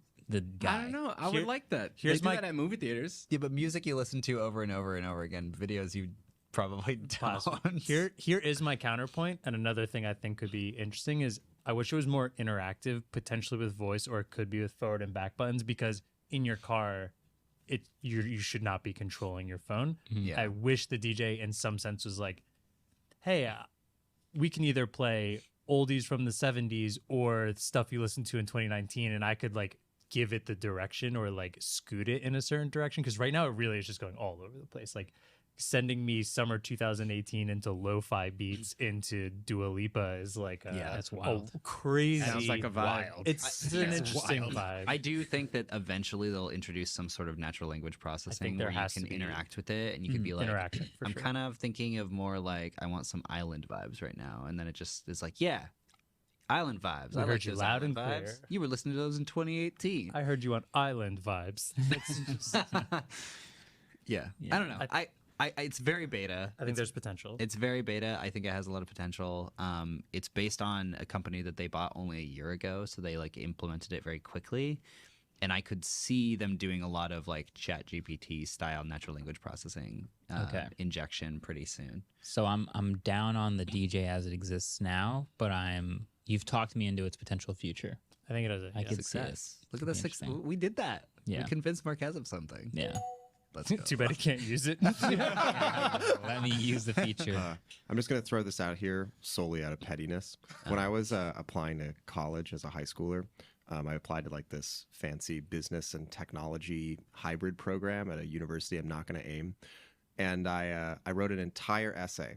guy. I don't know. I would like that. here's They do my- that at movie theaters. Yeah, but music you listen to over and over and over again, videos you probably don't. Here is my counterpoint, and another thing I think could be interesting is I wish it was more interactive, potentially with voice, or it could be with forward and back buttons, because in your car, you should not be controlling your phone. Yeah. I wish the DJ, in some sense, was like, hey, we can either play oldies from the 70s or stuff you listened to in 2019, and I could like give it the direction or like scoot it in a certain direction, because right now it really is just going all over the place, like sending me summer 2018 into lo-fi beats into Dua Lipa is like that's wild. crazy. Sounds like a vibe. It's an interesting vibe. I do think that eventually they'll introduce some sort of natural language processing there where you has can to be interact with it, and you can be like, interaction, for I'm sure. kind of thinking of more like I want some island vibes right now, and then it just is like, yeah, island vibes. We I heard like you those loud island and vibes. clear. You were listening to those in 2018. I heard you on island vibes. Yeah. I don't know. I it's very beta. I think there's potential. It's very beta. I think it has a lot of potential. It's based on a company that they bought only a year ago, so they like implemented it very quickly. And I could see them doing a lot of like Chat GPT style natural language processing injection pretty soon. So I'm down on the DJ as it exists now, but you've talked me into its potential future. I think it has I could see it. Success. Look at Could the be six. interesting. We did that. Yeah. We convinced Marquez of something. Yeah. Let's go. Too bad he can't use it. Let me use the feature. I'm just going to throw this out here solely out of pettiness. When I was applying to college as a high schooler, I applied to like this fancy business and technology hybrid program at a university I'm not going to aim. And I wrote an entire essay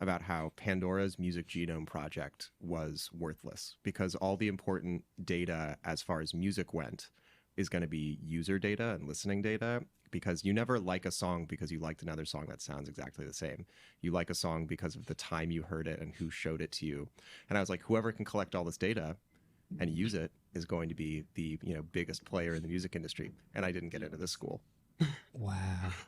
about how Pandora's Music Genome Project was worthless because all the important data as far as music went is going to be user data and listening data, because you never like a song because you liked another song that sounds exactly the same. You like a song because of the time you heard it and who showed it to you. And I was like, whoever can collect all this data and use it is going to be the biggest player in the music industry. And I didn't get into this school. Wow.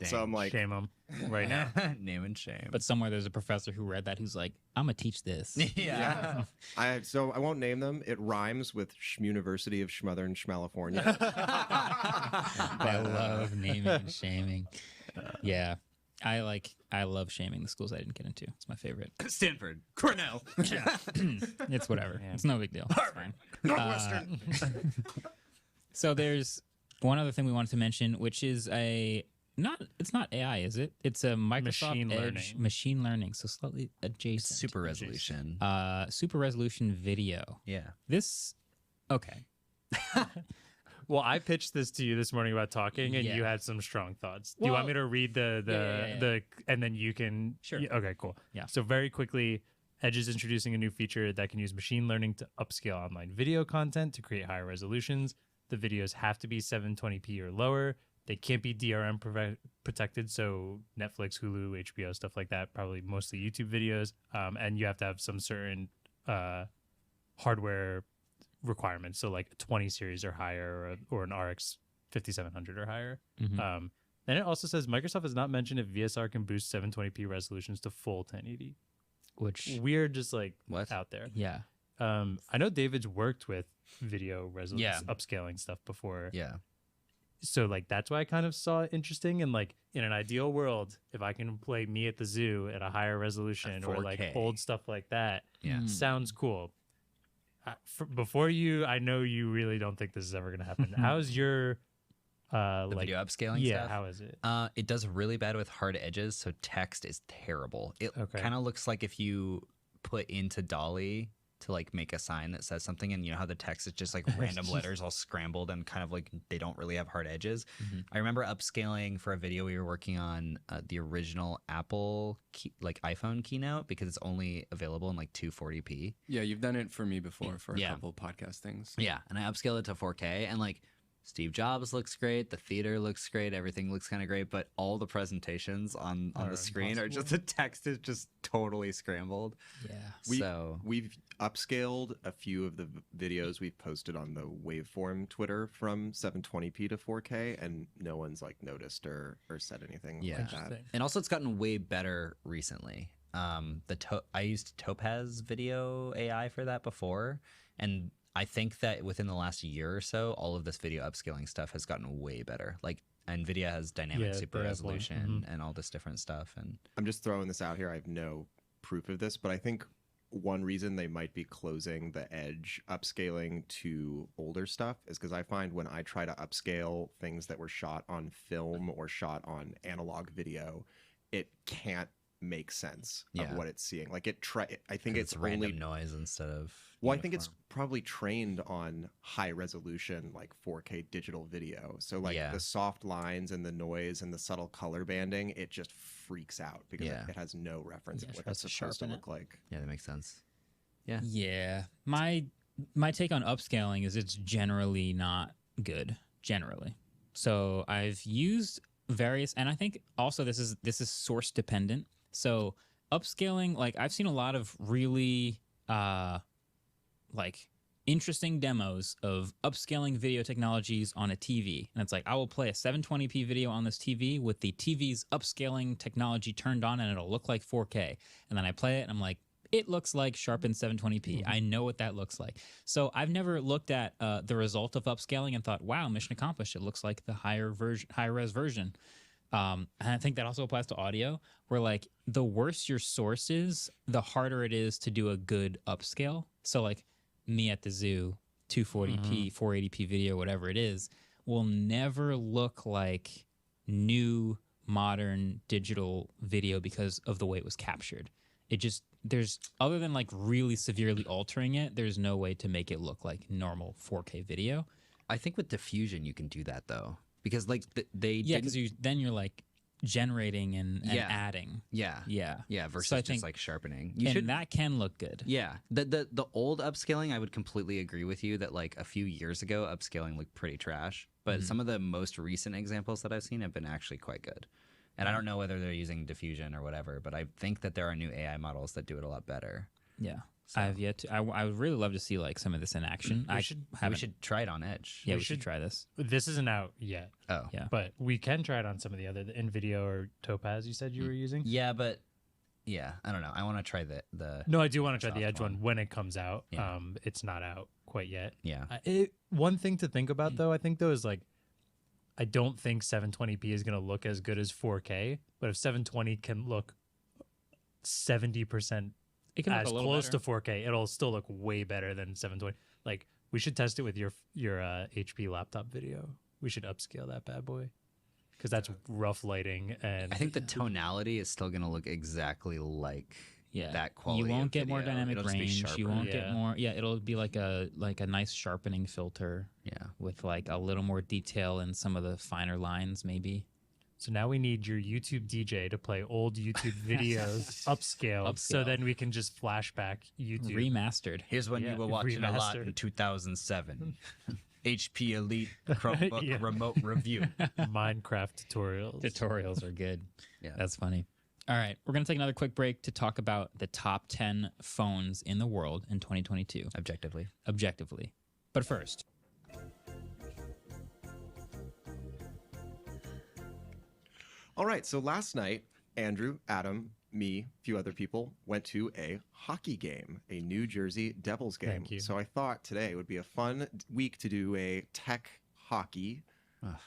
So I'm like, shame him right now. Name and shame. But somewhere there's a professor who read that who's like, I'm gonna teach this. Yeah. So I won't name them. It rhymes with Schmuniversity of Schmothern Schmalifornia. I love naming and shaming. Yeah. I love shaming the schools I didn't get into. It's my favorite. Stanford, Cornell. Yeah. It's whatever. Yeah. It's no big deal. It's fine. Northwestern. So there's one other thing we wanted to mention, which is it's not AI, is it? It's a Microsoft Machine Edge learning. machine learning, so slightly adjacent. Super resolution. Super resolution video. Yeah. This, okay. Well, I pitched this to you this morning about talking, and Yeah. you had some strong thoughts. Do you want Well, me to read the and then you can? Sure. Yeah, okay, cool. Yeah. So very quickly, Edge is introducing a new feature that can use machine learning to upscale online video content to create higher resolutions. The videos have to be 720p or lower. They can't be DRM protected, so Netflix, Hulu, HBO, stuff like that, probably mostly YouTube videos. And you have to have some certain hardware requirements, so like a 20 series or higher, or an RX 5700 or higher. Mhm. Then it also says Microsoft has not mentioned if VSR can boost 720p resolutions to full 1080, which weird, just like what out there. Yeah. I know David's worked with video resolution Yeah. upscaling stuff before. Yeah. So like that's why I kind of saw it interesting. And like in an ideal world, if I can play Me at the Zoo at a higher resolution or like 4K. old stuff like that, Yeah. sounds cool. Before I know you really don't think this is ever going to happen. How's your The like video upscaling yeah, stuff? how is it? It does really bad with hard edges, so text is terrible. It Okay. kind of looks like if you put into Dolly to like make a sign that says something, and you know how the text is just like random letters all scrambled and kind of like they don't really have hard edges. I remember upscaling for a video we were working on the original Apple like iPhone keynote because it's only available in like 240p. Yeah, you've done it for me before for a Yeah. couple podcast things. Yeah, and I upscaled it to 4K, and like Steve Jobs looks great, the theater looks great, everything looks kind of great, but all the presentations on the screen are just the text is just totally scrambled. Yeah. We've upscaled a few of the videos we've posted on the Waveform Twitter from 720p to 4K, and no one's like noticed or said anything like that. And also it's gotten way better recently. I used Topaz Video AI for that before, and I think that within the last year or so, all of this video upscaling stuff has gotten way better. Like NVIDIA has dynamic super resolution and all this different stuff. And I'm just throwing this out here. I have no proof of this, but I think one reason they might be closing the edge upscaling to older stuff is because I find when I try to upscale things that were shot on film or shot on analog video, it can't make sense of what it's seeing. Like I think it's random only noise instead of I think it's probably trained on high resolution like 4K digital video. So like the soft lines and the noise and the subtle color banding, it just freaks out because it has no reference of what it's supposed to look like. Yeah, that makes sense. Yeah. My take on upscaling is it's generally not good. Generally. So I've used various, and I think also this is source dependent. So upscaling, like I've seen a lot of really like interesting demos of upscaling video technologies on a TV. And it's like, I will play a 720p video on this TV with the TV's upscaling technology turned on and it'll look like 4K. And then I play it and I'm like, it looks like sharpened 720p. I know what that looks like. So I've never looked at the result of upscaling and thought, wow, mission accomplished. It looks like the higher res version. And I think that also applies to audio, where like the worse your source is, the harder it is to do a good upscale. So like me at the zoo, 240p, 480p video, whatever it is, will never look like new modern digital video because of the way it was captured. It just, there's, other than like really severely altering it, there's no way to make it look like normal 4K video. I think with diffusion you can do that though. Because like because then you're like generating and adding. Versus So I just think, like sharpening. that can look good. Yeah, the old upscaling, I would completely agree with you that like a few years ago upscaling looked pretty trash. But some of the most recent examples that I've seen have been actually quite good. And I don't know whether they're using diffusion or whatever, but I think that there are new AI models that do it a lot better. Yeah. So. I've yet to. I would really love to see like some of this in action. We should try it on Edge. Yeah, we should try this. This isn't out yet. Oh, yeah, but we can try it on some of the other NVIDIA or Topaz. You said you were using. Yeah, but I don't know. I want to try the. No, I do want to try the Edge one when it comes out. Yeah. It's not out quite yet. Yeah. One thing to think about though, I think though is like, I don't think 720p is going to look as good as 4K, but if 720 can look 70%. It can as look a little close better. to 4K, it'll still look way better than 720. Like we should test it with your HP laptop video. We should upscale that bad boy because that's rough lighting, and I think the tonality is still going to look exactly like that quality. You won't of get more video. dynamic It'll just be range. You sharper. won't get more. Yeah, it'll be like a nice sharpening filter. Yeah, with like a little more detail in some of the finer lines, maybe. So now we need your YouTube DJ to play old YouTube videos upscale, so then we can just flashback YouTube. Remastered. Here's when you were watching a lot in 2007. HP Elite Chromebook remote review. Minecraft tutorials. Tutorials are good. Yeah. That's funny. All right, we're going to take another quick break to talk about the top 10 phones in the world in 2022. Objectively. But first... All right, so last night, Andrew, Adam, me, a few other people went to a hockey game, a New Jersey Devils game. Thank you. So I thought today would be a fun week to do a tech hockey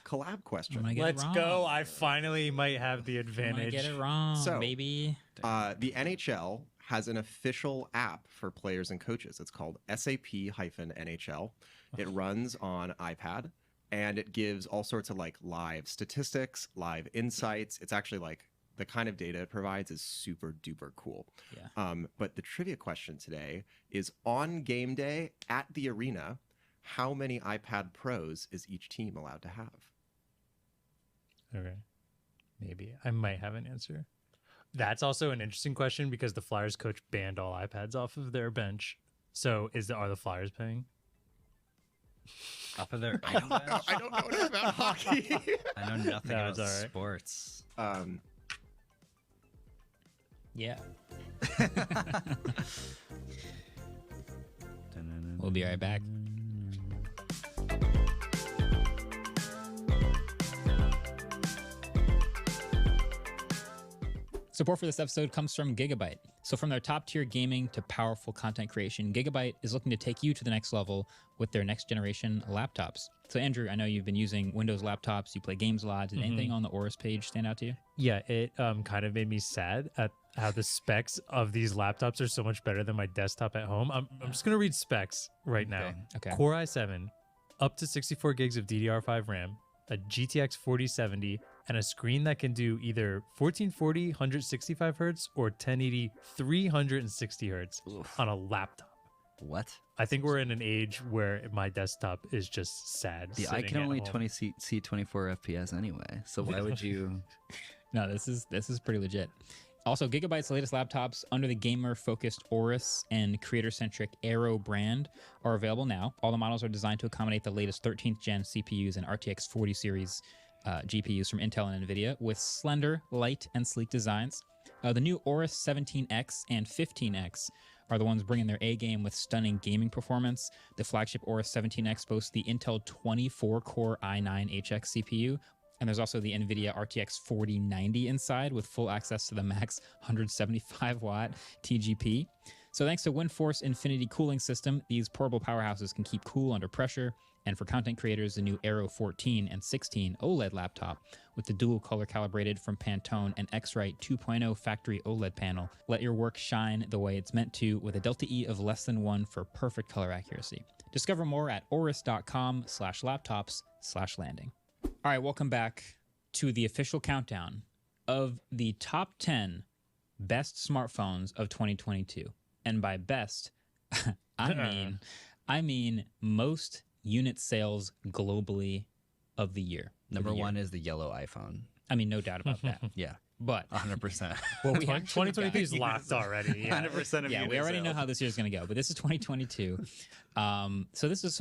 collab question. Let's go. I finally might have the advantage. I get it wrong, So, baby. The NHL has an official app for players and coaches. It's called SAP-NHL. It runs on iPad, and it gives all sorts of like live statistics, live insights. It's actually like the kind of data it provides is super duper cool. Yeah. But the trivia question today is, on game day at the arena, how many iPad Pros is each team allowed to have? Okay. Maybe. I might have an answer. That's also an interesting question because the Flyers coach banned all iPads off of their bench. So are the Flyers paying? Off of their I don't know enough about hockey. I know nothing No, about it's all right. sports. Yeah. We'll be right back. Support for this episode comes from Gigabyte. So from their top-tier gaming to powerful content creation, Gigabyte is looking to take you to the next level with their next-generation laptops. So Andrew, I know you've been using Windows laptops. You play games a lot. Did anything on the Aorus page stand out to you? Yeah, it kind of made me sad at how the specs of these laptops are so much better than my desktop at home. I'm just going to read specs right now. Okay. Core i7, up to 64 gigs of DDR5 RAM, a GTX 4070, and a screen that can do either 1440 165 hertz or 1080 360 hertz on a laptop. What? I think we're in an age where my desktop is just sad. I can only see 24 FPS anyway. So why would you? No, this is pretty legit. Also, Gigabyte's latest laptops under the gamer-focused Aorus and creator-centric Aero brand are available now. All the models are designed to accommodate the latest 13th gen CPUs and RTX 40 series GPUs from Intel and NVIDIA with slender, light, and sleek designs. The new Aorus 17X and 15X are the ones bringing their A game with stunning gaming performance. The flagship Aorus 17X boasts the Intel 24-core i9-HX CPU, and there's also the NVIDIA RTX 4090 inside with full access to the max 175-watt TGP. So thanks to WindForce Infinity cooling system, these portable powerhouses can keep cool under pressure. And for content creators, the new Aero 14 and 16 OLED laptop with the dual color calibrated from Pantone and X-Rite 2.0 factory OLED panel let your work shine the way it's meant to with a Delta E of less than 1 for perfect color accuracy. Discover more at aorus.com/laptops/landing. All right, welcome back to the official countdown of the top 10 best smartphones of 2022. And by best, I mean most unit sales globally of the year. Number one is the yellow iPhone. I mean, no doubt about that. Yeah. But 100%. Well, we 2023 is locked already. Yeah. 100% of yeah, we already know how this year's going to go, but this is 2022. So this is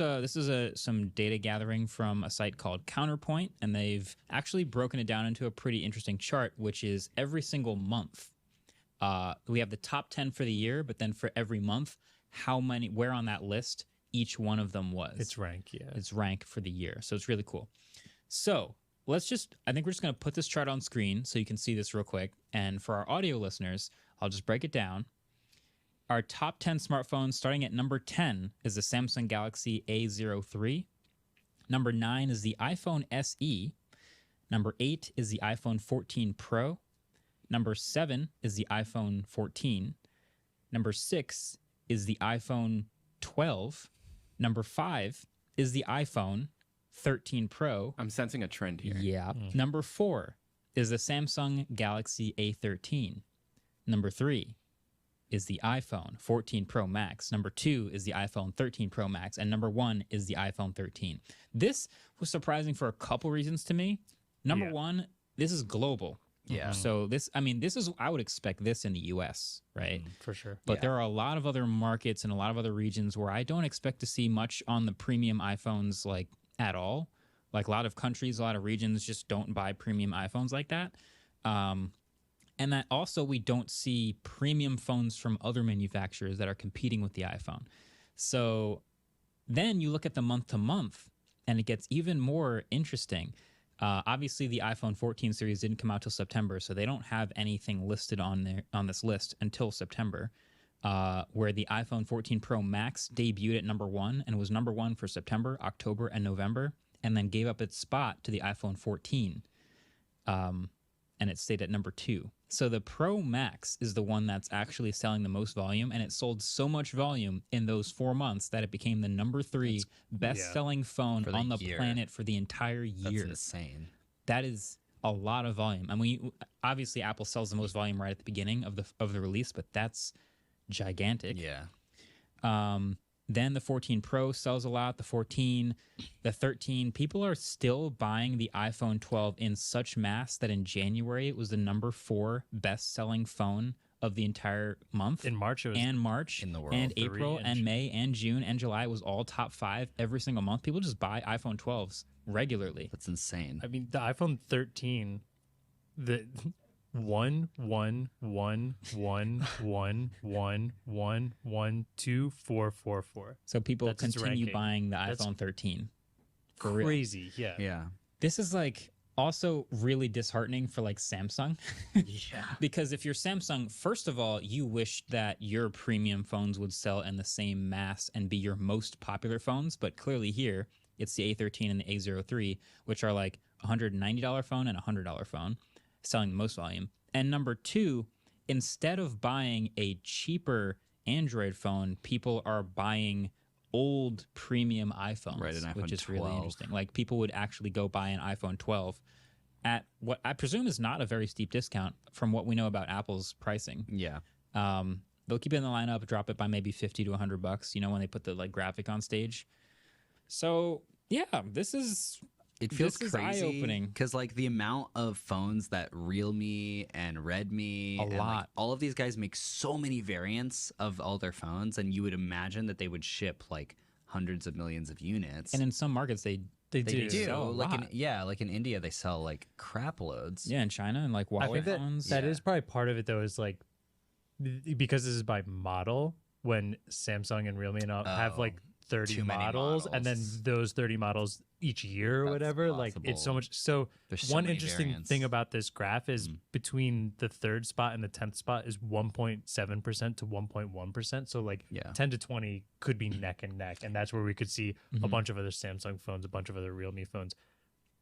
some data gathering from a site called Counterpoint, and they've actually broken it down into a pretty interesting chart, which is every single month. We have the top 10 for the year, but then for every month, where on that list each one of them was. It's rank, yeah. It's rank for the year. So it's really cool. So I think we're just going to put this chart on screen so you can see this real quick. And for our audio listeners, I'll just break it down. Our top 10 smartphones, starting at number 10, is the Samsung Galaxy A03. Number 9 is the iPhone SE. Number 8 is the iPhone 14 Pro. Number 7 is the iPhone 14. Number 6 is the iPhone 12. Number 5 is the iPhone 13 Pro. I'm sensing a trend here. Yeah. Number 4 is the Samsung Galaxy A13. Number 3 is the iPhone 14 Pro Max. Number 2 is the iPhone 13 Pro Max. And number 1 is the iPhone 13. This was surprising for a couple reasons to me. Number 1, this is global. Yeah. So I would expect this in the US, right? For sure. But there are a lot of other markets and a lot of other regions where I don't expect to see much on the premium iPhones like at all. Like a lot of countries, a lot of regions just don't buy premium iPhones like that. And that also we don't see premium phones from other manufacturers that are competing with the iPhone. So then you look at the month to month and it gets even more interesting. Obviously, the iPhone 14 series didn't come out till September, so they don't have anything listed on this list until September, where the iPhone 14 Pro Max debuted at number 1 and was number 1 for September, October, and November, and then gave up its spot to the iPhone 14. and it stayed at number 2. So the Pro Max is the one that's actually selling the most volume, and it sold so much volume in those 4 months that it became the number 3 best-selling phone For the on the year. planet for the entire year. That's insane. That is a lot of volume. I mean, obviously Apple sells the most volume right at the beginning of the release, but that's gigantic. Yeah. Then the 14 Pro sells a lot, the 14, the 13. People are still buying the iPhone 12 in such mass that in January it was the number 4 best-selling phone of the entire month. In March, it was and March in the world. and 3 April and and May and June and July was all top 5 every single month. People just buy iPhone 12s regularly. That's insane. I mean, the iPhone 13, the 11111111244. So people That's its continue ranking. buying the That's iPhone 13. For real. crazy. Yeah. Yeah. This is like also really disheartening for like Samsung. Yeah. Because if you're Samsung, first of all, you wish that your premium phones would sell in the same mass and be your most popular phones. But clearly here, it's the A13 and the A03, which are like $190 phone and $100 phone, selling the most volume. And number 2, instead of buying a cheaper Android phone, people are buying old premium iPhones, Right, an iPhone which is really 12. interesting. Like people would actually go buy an iPhone 12 at what I presume is not a very steep discount from what we know about Apple's pricing. Yeah. They'll keep it in the lineup, drop it by maybe $50 to $100, you know, when they put the like graphic on stage. So yeah, this is It feels this is crazy eye-opening. because like the amount of phones that Realme and Redmi, A and, like, lot. all of these guys make so many variants of all their phones, and you would imagine that they would ship like hundreds of millions of units. And in some markets, they do. sell a Like lot. like in India, they sell like crap loads. Yeah, in China and like Huawei I think that phones. that is probably part of it though, is like because this is by model, when Samsung and Realme and all have like 30 too many models, and then models. those 30 models each year or That's whatever, like it's so possible. much. So There's so one many interesting variants. thing about this graph is between the 3rd spot and the 10th spot is 1.7% to 1.1%. So like 10 to 20 could be neck and neck, and that's where we could see a Mhm. bunch of other Samsung phones, a bunch of other Realme phones.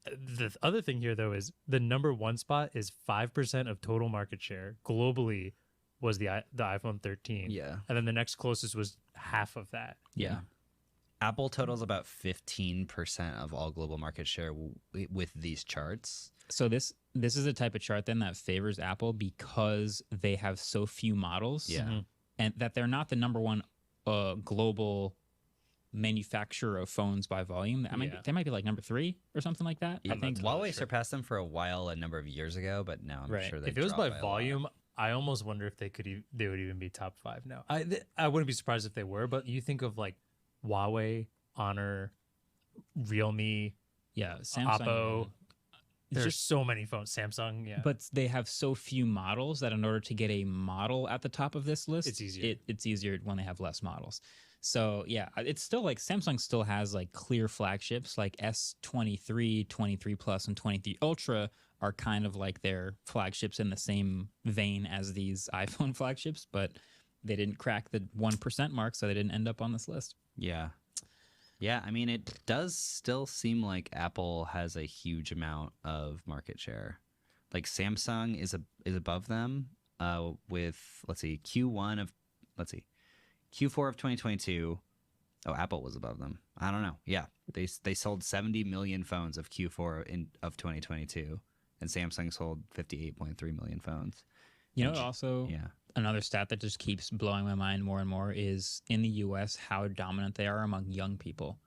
The other thing here though is the number 1 spot is 5% of total market share globally was the iPhone 13. Yeah. And then the next closest was half of that. Yeah. Apple totals about 15% of all global market share with these charts. So this is a type of chart then that favors Apple because they have so few models. Yeah. Mhm. And that they're not the number 1 global manufacturer of phones by volume. I mean, they might be like number 3 or something like that. I think Huawei surpassed them for a while a number of years ago, but now I'm sure they if it was dropped by a lot. volume, I almost wonder if they would even be top 5 now. I wouldn't be surprised if they were, but you think of like Huawei, Honor, Realme, Samsung, Oppo. There's just so many phones. Samsung, yeah. But they have so few models that in order to get a model at the top of this list, It's easier. It's easier when they have less models. So yeah, it's still like Samsung still has like clear flagships like S23, 23 Plus, and 23 Ultra are kind of like their flagships in the same vein as these iPhone flagships, but they didn't crack the 1% mark, so they didn't end up on this list. Yeah. Yeah, I mean, it does still seem like Apple has a huge amount of market share. Like Samsung is above them with, Q4 of 2022. Oh, Apple was above them. I don't know. Yeah, they sold 70 million phones of Q4 of 2022, and Samsung sold 58.3 million phones. You know, also another stat that just keeps blowing my mind more and more is in the US how dominant they are among young people.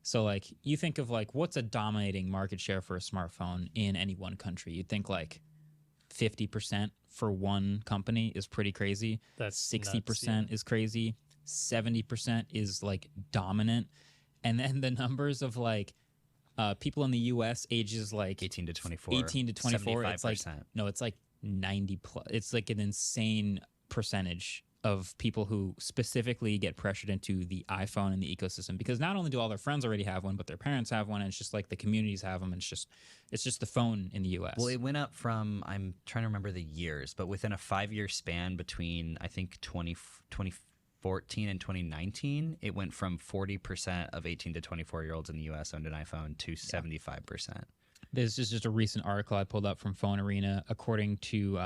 So like you think of like what's a dominating market share for a smartphone in any one country? You'd think like 50% for one company is pretty crazy. That's 60% is crazy. 70% is like dominant. And then the numbers of like people in the US ages like 18 to 24. 18 to 24, it's like 75%. no, it's like 90 plus. It's like an insane percentage of people who specifically get pressured into the iPhone and the ecosystem because not only do all their friends already have one, but their parents have one, and it's just like the communities have them. And it's just the phone in the US. Well, it went up from, I'm trying to remember the years, but within a 5-year span between, I think, 2014 and 2019, it went from 40% of 18 to 24-year-olds in the U.S. owned an iPhone to 75%. This is just a recent article I pulled up from Phone Arena. According to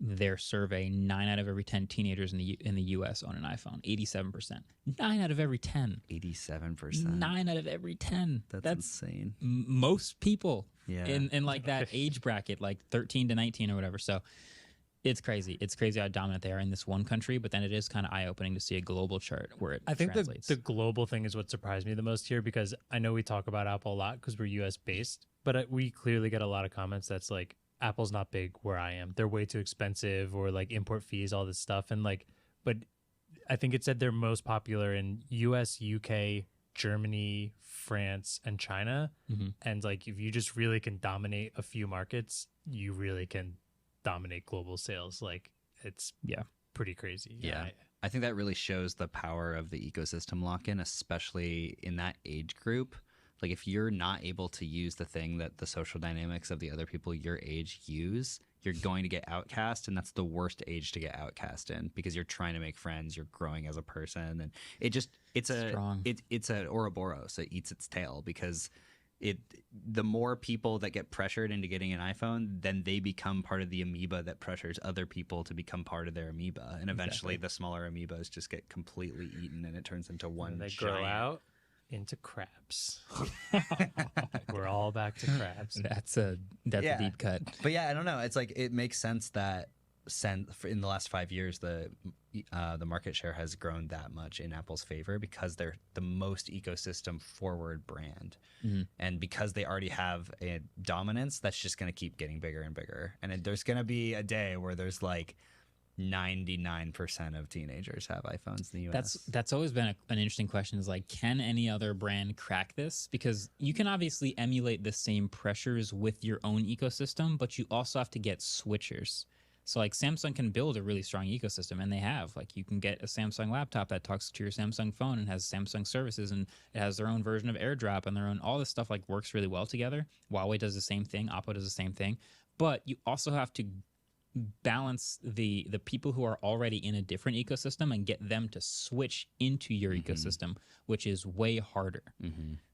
their survey, 9 out of every 10 teenagers in the U.S. own an iPhone. 87%. 9 out of every 10. 87%. 9 out of every 10. That's insane. Most people Yeah. in like that age bracket, like 13 to 19 or whatever. So it's crazy. It's crazy how dominant they are in this one country, but then it is kind of eye-opening to see a global chart where it I think translates. the global thing is what surprised me the most here, because I know we talk about Apple a lot because we're US based, but we clearly get a lot of comments that's like, Apple's not big where I am. They're way too expensive, or like import fees, all this stuff. And like, but I think it said they're most popular in US, UK, Germany, France, and China. And like, if you just really can dominate a few markets, you really can dominate global sales. Like, it's pretty crazy. Yeah. I think that really shows the power of the ecosystem lock-in, especially in that age group. Like, if you're not able to use the thing that the social dynamics of the other people your age use, you're going to get outcast, and that's the worst age to get outcast in, because you're trying to make friends, you're growing as a person, and it's a Ouroboros. It eats its tail, because the more people that get pressured into getting an iPhone, then they become part of the amoeba that pressures other people to become part of their amoeba, and eventually the smaller amoebas just get completely eaten, and it turns into one. And they grow out into crabs. We're all back to crabs. That's a deep cut. But yeah, I don't know. It's like, it makes sense that in the last 5 years, the market share has grown that much in Apple's favor, because they're the most ecosystem forward brand. And because they already have a dominance, that's just going to keep getting bigger and bigger. And there's going to be a day where there's like 99% of teenagers have iPhones in the US. That's always been an interesting question, is like, can any other brand crack this? Because you can obviously emulate the same pressures with your own ecosystem, but you also have to get switchers. So like, Samsung can build a really strong ecosystem, and they have. Like, you can get a Samsung laptop that talks to your Samsung phone and has Samsung services, and it has their own version of AirDrop, and their own, all this stuff like works really well together. Huawei does the same thing, Oppo does the same thing. But you also have to balance the people who are already in a different ecosystem and get them to switch into your ecosystem, which is way harder.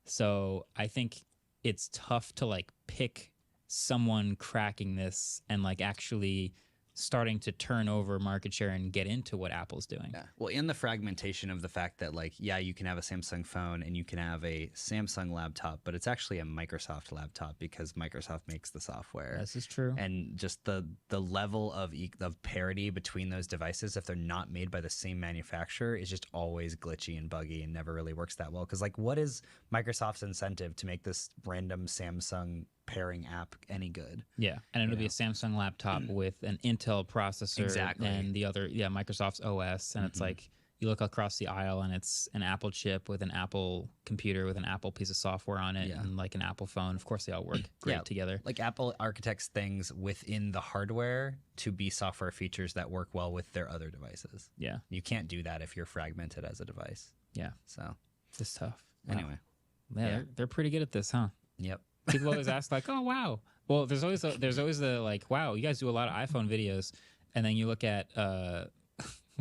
So I think it's tough to like pick someone cracking this and like actually starting to turn over market share and get into what Apple's doing. Yeah. Well, in the fragmentation of the fact that, like, yeah, you can have a Samsung phone and you can have a Samsung laptop, but it's actually a Microsoft laptop because Microsoft makes the software. This is true. And just the level of parity between those devices, if they're not made by the same manufacturer, is just always glitchy and buggy and never really works that well. Because, like, what is Microsoft's incentive to make this random Samsung pairing app any good? Yeah, and it'll be a Samsung laptop with an Intel processor and the other, Microsoft's OS, and it's like, you look across the aisle and it's an Apple chip with an Apple computer with an Apple piece of software on it, and like an Apple phone. Of course, they all work great together. Like, Apple architects things within the hardware to be software features that work well with their other devices. Yeah. You can't do that if you're fragmented as a device. Yeah. So it's tough. Anyway. Yeah, they're pretty good at this, huh? Yep. People always ask like, "Oh, wow." Well, there's always the like, "Wow, you guys do a lot of iPhone videos," and then you look at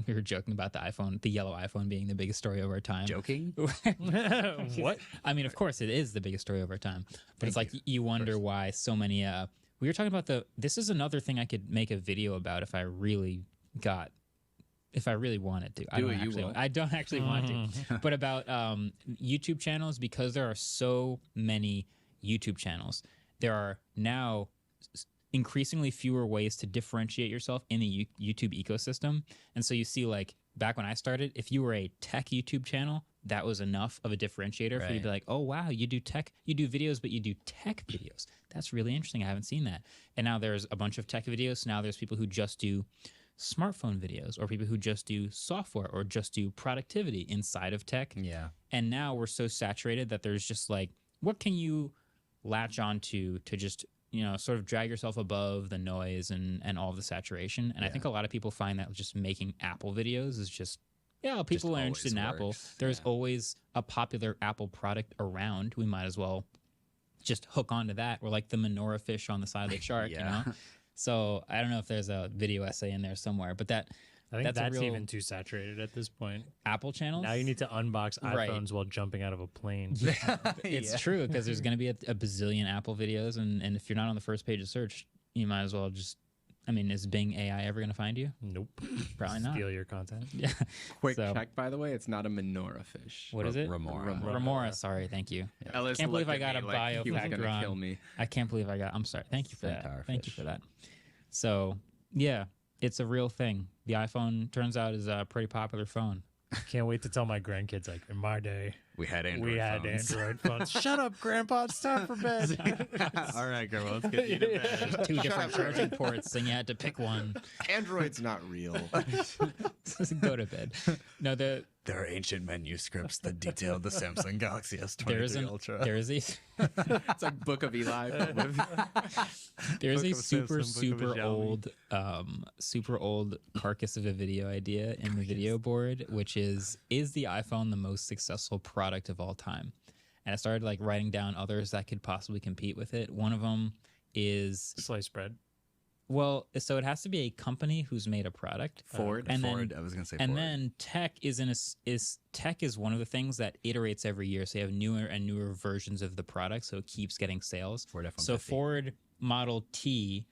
we were joking about the yellow iPhone being the biggest story of our time. Joking? What? I mean, of course, it is the biggest story of our time, but it's like you wonder why so many. We were talking about this is another thing I could make a video about if I really wanted to. I don't actually want to. But about YouTube channels, because there are so many YouTube channels, there are now increasingly fewer ways to differentiate yourself in the YouTube ecosystem. And so you see, like, back when I started, if you were a tech YouTube channel, that was enough of a differentiator for you to be like, oh, wow, you do videos, but you do tech videos. That's really interesting. I haven't seen that. And now there's a bunch of tech videos. Now there's people who just do smartphone videos, or people who just do software, or just do productivity inside of tech. Yeah. And now we're so saturated that there's just like, what can you latch onto to just, sort of drag yourself above the noise and all of the saturation. And I think a lot of people find that just making Apple videos is just, people are interested in Apple. There's always a popular Apple product around. We might as well just hook onto that. We're like the menorah fish on the side of the shark, you know? So I don't know if there's a video essay in there somewhere, but I think That's a that's real- even too saturated at this point. Apple channels. Now you need to unbox Right. iPhones while jumping out of a plane. It's true because there's going to be a bazillion Apple videos, and if you're not on the first page of search, you might as well just. I mean, is Bing AI ever going to find you? Nope. Probably not. Steal your content. Yeah. Quick So- check, by the way, it's not a menorah fish. What is it? Remora. Remora. Sorry, thank you. Ellis Can't believe looked I at got a me like he was biofactor gonna on. kill me. I can't believe I got. I'm sorry. Thank you for that. Centaur Thank you fish. for that. So yeah, it's a real thing. The iPhone turns out is a pretty popular phone. Can't wait to tell my grandkids, like, in my day, We had Android we had phones. Android phones. Shut up, Grandpa. It's time for bed. All right, Grandma, let's get you to bed. Two Shut different up, charging Grandma. ports, and you had to pick one. Android's not real. Go to bed. No, There are ancient manuscripts that detail the Samsung Galaxy S23 Ultra. there is a It's like Book of Eli. there's Book a of super Samson, Book of super old carcass of a video idea in the video board, which is the iPhone the most successful product of all time? And I started like writing down others that could possibly compete with it. One of them is Sliced bread. well, so it has to be a company who's made a product. Ford. And Ford. then, I was gonna say and Ford. then tech tech is one of the things that iterates every year. So you have newer and newer versions of the product, so it keeps getting sales. Ford F-150. So Ford Model T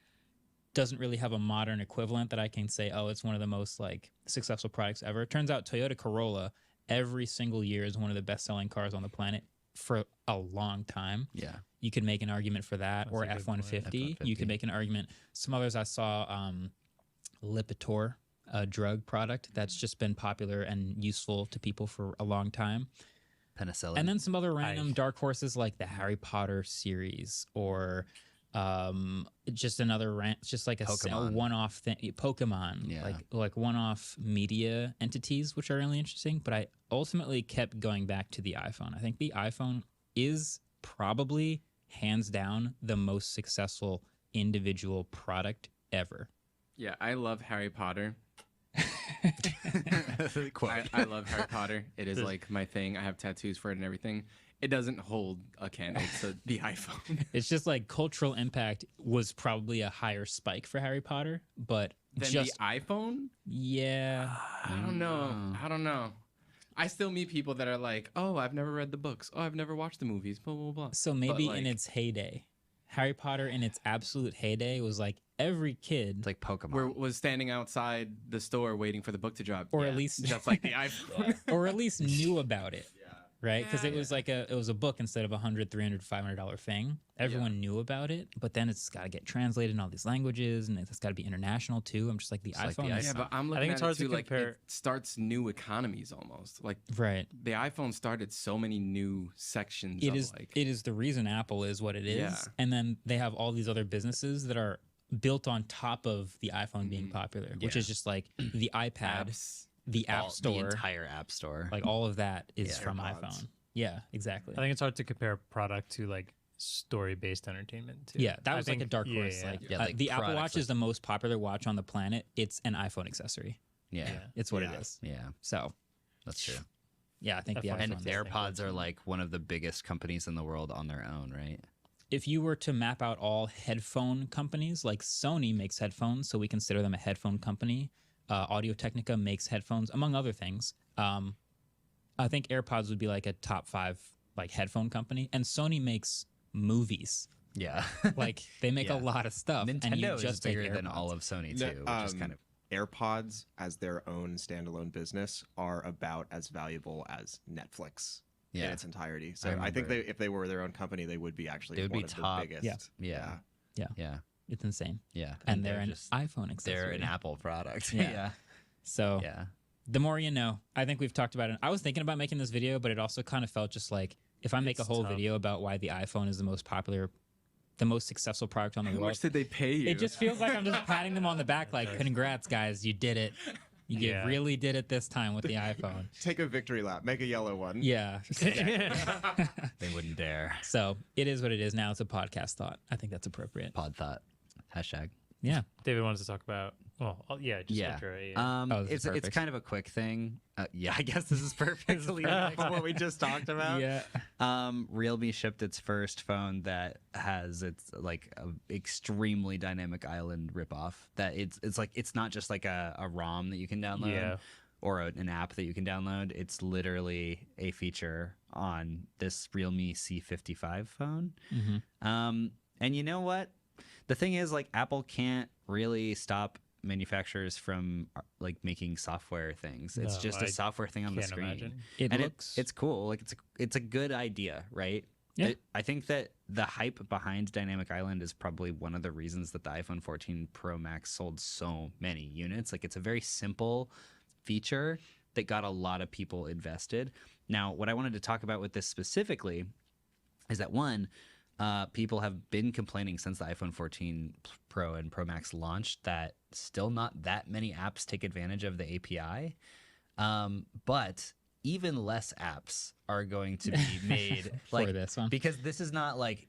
doesn't really have a modern equivalent that I can say, oh, it's one of the most like successful products ever. It turns out Toyota Corolla every single year is one of the best-selling cars on the planet for a long time. Yeah. You could make an argument for that, or That's a good point. F-150. You could make an argument. Some others I saw, Lipitor, a drug product that's just been popular and useful to people for a long time. Penicillin. And then some other random dark horses like the Harry Potter series, or just another just like a Pokemon. one-off thing. Pokemon, Yeah. like one-off media entities, which are really interesting. But I ultimately kept going back to the iPhone. I think the iPhone is probably hands down the most successful individual product ever. Yeah, I love Harry Potter. Quote. I love Harry Potter. It is like my thing. I have tattoos for it and everything. It doesn't hold a candle to the iPhone. It's just like cultural impact was probably a higher spike for Harry Potter, but Then just the iPhone? yeah. I don't know. I don't know. I still meet people that are like, oh, I've never read the books. Oh, I've never watched the movies, blah, blah, blah. So maybe But, in like, its heyday, Harry Potter in its absolute heyday was like every kid, It's like Pokemon. was standing outside the store waiting for the book to drop. or Yeah. at least just like the iPhone. or at least knew about it. Right, because it was like it was a book instead of $100, $300, $500 thing. Everyone knew about it, but then it's got to get translated in all these languages, and it's got to be international too. I'm just like the iPhone. Yeah, but I'm I looking think at it's hard it too, to like compare. it starts new economies almost. Like right. the iPhone started so many new sections. It of is like it is the reason Apple is what it is, Yeah. and then they have all these other businesses that are built on top of the iPhone being popular, which Yeah. is just like the iPad, apps. the App Store, The entire App Store. like all of that is Yeah. from AirPods. iPhone. Yeah, exactly. I think it's hard to compare product to like story-based entertainment too. Yeah, that was I like a think- dark yeah, horse. yeah, Like, yeah. Like the Apple products Watch like- is the most popular watch on the planet. It's an iPhone accessory. yeah. It's what it Yeah. is. Yeah. So, That's true. yeah, I think the F1 And iPhone. AirPods are like one of the biggest companies in the world on their own, right? If you were to map out all headphone companies, like Sony makes headphones, so we consider them a headphone company. Audio Technica makes headphones, among other things. I think AirPods would be like a top 5 like headphone company, and Sony makes movies. Yeah. Like they make Yeah. a lot of stuff. and you Nintendo is just take bigger than AirPods. all of Sony No, too, which is kind of AirPods as their own standalone business are about as valuable as Netflix in Yeah. its entirety. I So I think remember. if they were their own company, they would be actually They would one be of top. the biggest. Yeah. yeah. Yeah. Yeah. It's insane. Yeah. And they're an just iPhone accessory. they're an Apple product. Yeah. yeah. So Yeah. the more you know. I think we've talked about it. I was thinking about making this video, but it also kind of felt just like if I make a It's whole tough. video about why the iPhone is the most popular, the most successful product on the How world, much did they pay you? it just feels like I'm just patting them on the back, like, congrats, guys, you did it. You Yeah. really did it this time with the iPhone. Take a victory lap. Make a yellow one. Yeah. exactly. They wouldn't dare. So it is what it is now. It's a podcast thought. I think that's appropriate. Pod thought. Hashtag. Yeah. David wants to talk about Well, yeah, just enter a. It's kind of a quick thing. Yeah, I guess this is perfectly from what we just talked about. Yeah. Realme shipped its first phone that has its like a extremely dynamic island ripoff. That it's like it's not just like a ROM that you can download. Yeah. Or an app that you can download. It's literally a feature on this Realme C55 phone. And you know what? The thing is, like, Apple can't really stop manufacturers from like making software things. It's just a software thing on the screen. It's cool. Like it's a good idea, right? Yeah. I think that the hype behind Dynamic Island is probably one of the reasons that the iPhone 14 Pro Max sold so many units. Like it's a very simple feature that got a lot of people invested. Now, what I wanted to talk about with this specifically is that one, people have been complaining since the iPhone 14 Pro and Pro Max launched that still not that many apps take advantage of the API. But even less apps are going to be made like this one, because this is not like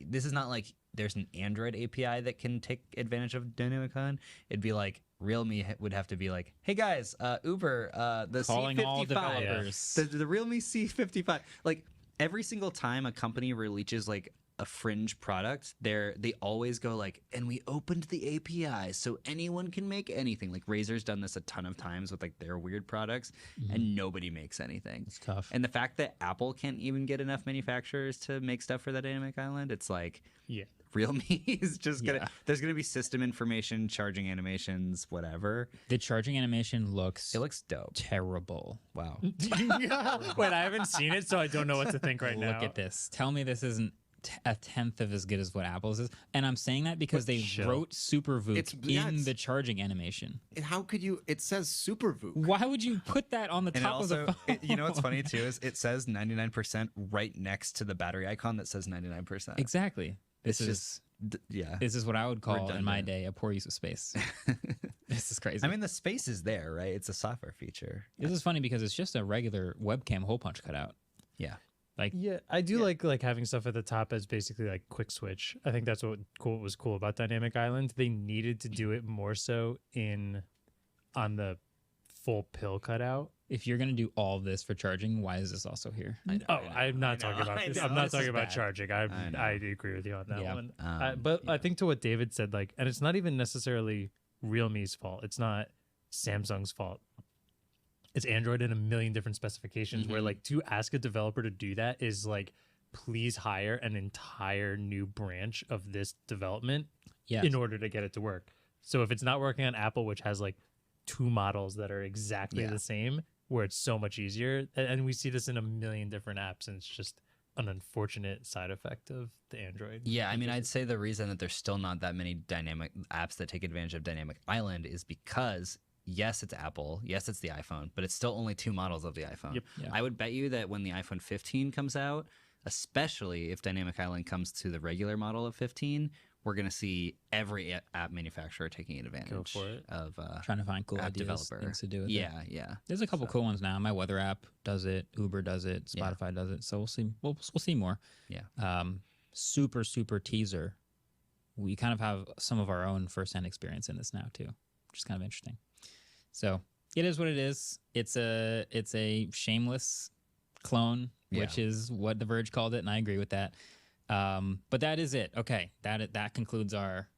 there's an Android API that can take advantage of Dynamic Island. It'd be like Realme would have to be like, hey guys, Uber, the calling C55, all developers, the Realme C55. Like every single time a company releases like a fringe product, they always go like, and we opened the API so anyone can make anything. Like Razer's done this a ton of times with like their weird products, and nobody makes anything. It's tough. And the fact that Apple can't even get enough manufacturers to make stuff for the Dynamic Island, it's like, Realme is just gonna. There's gonna be system information, charging animations, whatever. The charging animation looks dope. Terrible. Wow. Wait, I haven't seen it, so I don't know what to think right now. Look at this. Tell me this isn't a tenth of as good as what Apple's is, and I'm saying that because they wrote Super VOOC in the charging animation. How could you? It says Super VOOC. Why would you put that on the And top also, of the phone? you know what's funny too is it says 99% right next to the battery icon that says 99%. Exactly. This is This is what I would call in my redundant. day a poor use of space. This is crazy. I mean, the space is there, right? It's a software feature. This is funny because it's just a regular webcam hole punch cutout. Yeah. Like I do like having stuff at the top as basically like quick switch. I think that's what was cool about Dynamic Island. They needed to do it more so on the full pill cutout. If you're gonna do all of this for charging, why is this also here? I'm not talking about this. I'm not talking about charging. I agree with you on that one. But I think to what David said, like, and it's not even necessarily Realme's fault. It's not Samsung's fault. It's Android in a million different specifications where like to ask a developer to do that is like, please hire an entire new branch of this development in order to get it to work. So if it's not working on Apple, which has like 2 models that are exactly the same, where it's so much easier, and we see this in a million different apps, and it's just an unfortunate side effect of the Android. Yeah, I mean, I'd say the reason that there's still not that many dynamic apps that take advantage of Dynamic Island is because yes, it's Apple, yes, it's the iPhone, but it's still only 2 models of the iPhone. Yep. Yeah. I would bet you that when the iPhone 15 comes out, especially if Dynamic Island comes to the regular model of 15, we're going to see every app manufacturer taking advantage of trying to find cool app ideas, developer. things to do with it. Yeah. There's a couple cool ones now. My weather app does it. Uber does it. Spotify does it. So we'll see. We'll see more. Yeah. Super teaser. We kind of have some of our own firsthand experience in this now too, which is kind of interesting. So it is what it is. It's a shameless clone, which is what The Verge called it, and I agree with that. But that is it. Okay, that concludes our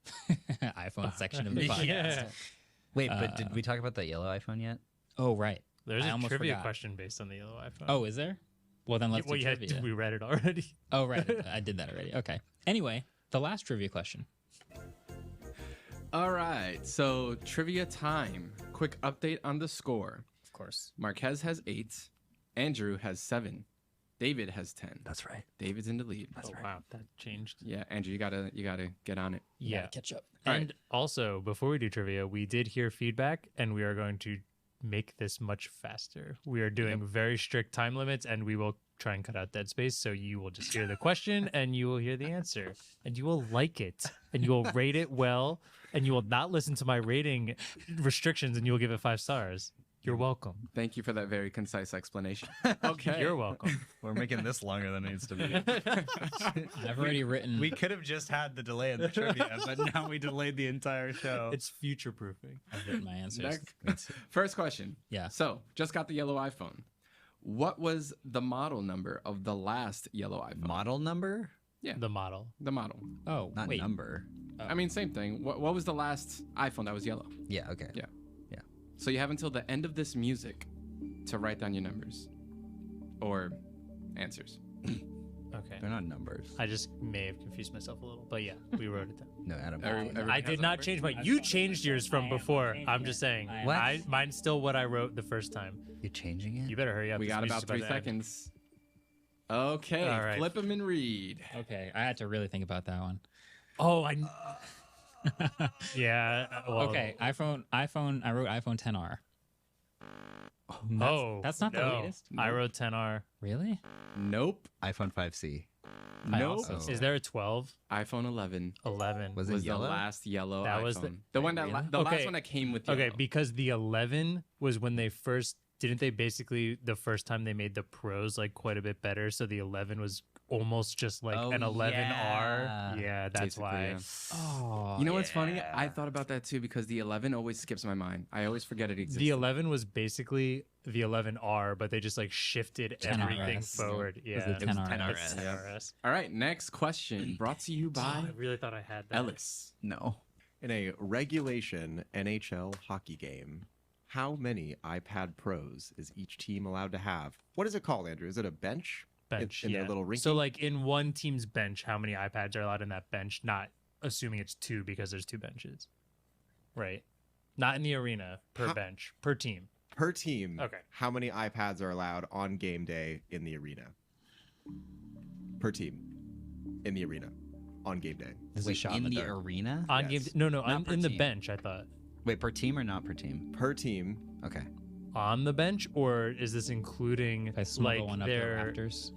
iPhone section of the podcast. Wait, but did we talk about the yellow iPhone yet? Oh, right. There's I a almost trivia forgot. question based on the yellow iPhone. Oh, is there? Well, then let's do trivia. We read it already. Oh, right. I did that already. Okay. Anyway, the last trivia question. All right, so trivia time. Quick update on the score. Of course. Marquez has 8. Andrew has 7. David has 10. That's right. David's in the lead. That's right. Wow, that changed. Yeah, Andrew, you gotta get on it. Yeah, catch up. And also, before we do trivia, we did hear feedback, and we are going to make this much faster. We are doing very strict time limits, and we will try and cut out dead space, so you will just hear the question, and you will hear the answer, and you will like it, and you will rate it well, and you will not listen to my rating restrictions, and you will give it 5 stars. You're welcome. Thank you for that very concise explanation. Okay. You're welcome. We're making this longer than it needs to be. I've already written. We could have just had the delay in the trivia, but now we delayed the entire show. It's future proofing. I've written my answers. First question. Yeah. So, just got the yellow iPhone. What was the model number of the last yellow iPhone? Model number? Yeah. The model. The model. Oh, Not wait. number. I mean, same thing. What was the last iPhone that was yellow? Yeah, okay. Yeah. Yeah. So you have until the end of this music to write down your numbers or answers. Okay. They're not numbers. I just may have confused myself a little, but yeah, we wrote it down. No, Adam. I did not change my. You changed yours from before. I'm just saying. What? Mine's still what I wrote the first time. You're changing it? You better hurry up. We this got music's about 3 to end. seconds. Okay. All right. Flip them and read. Okay, I had to really think about that one. Oh, yeah. Well, Okay, iPhone. I wrote iPhone 10R. That's not the no. latest. I wrote 10R. Really? Nope. iPhone 5C. Nope. Is there a 12? iPhone 11 11. Was it was the yellow? last yellow That iPhone. was the one that Really? the last Okay. one that came with yellow. Okay, because the 11 was when they first didn't they basically the first time they made the Pros like quite a bit better, so the 11 was almost just like Oh, an 11R. yeah. Yeah, that's Basically, why. yeah. Oh. You know what's funny? I thought about that too because the 11 always skips my mind. I always forget it exists. The 11 was basically the 11R, but they just like shifted 10 everything RS. forward. It Yeah, was the 10 RS. 10 RS. 10 RS. All right, next question brought to you by I really thought I had that. Ellis. No. In a regulation NHL hockey game, how many iPad Pros is each team allowed to have? What is it called, Andrew? Is it a bench? Bench, in yeah. their little rinky? So like in one team's bench, how many iPads are allowed in that bench? Not assuming it's 2 because there's 2 benches. Right. Not in the arena, per bench, per team. Per team, Okay. how many iPads are allowed on game day in the arena? Per team in the arena on game day. Is We it shot in in the the dark. arena? On Yes. game no, Not I'm per in the team. bench, I thought. Wait, per team or not per team? Per team. Okay. On the bench, or is this including If I smuggle like one up the their rafters.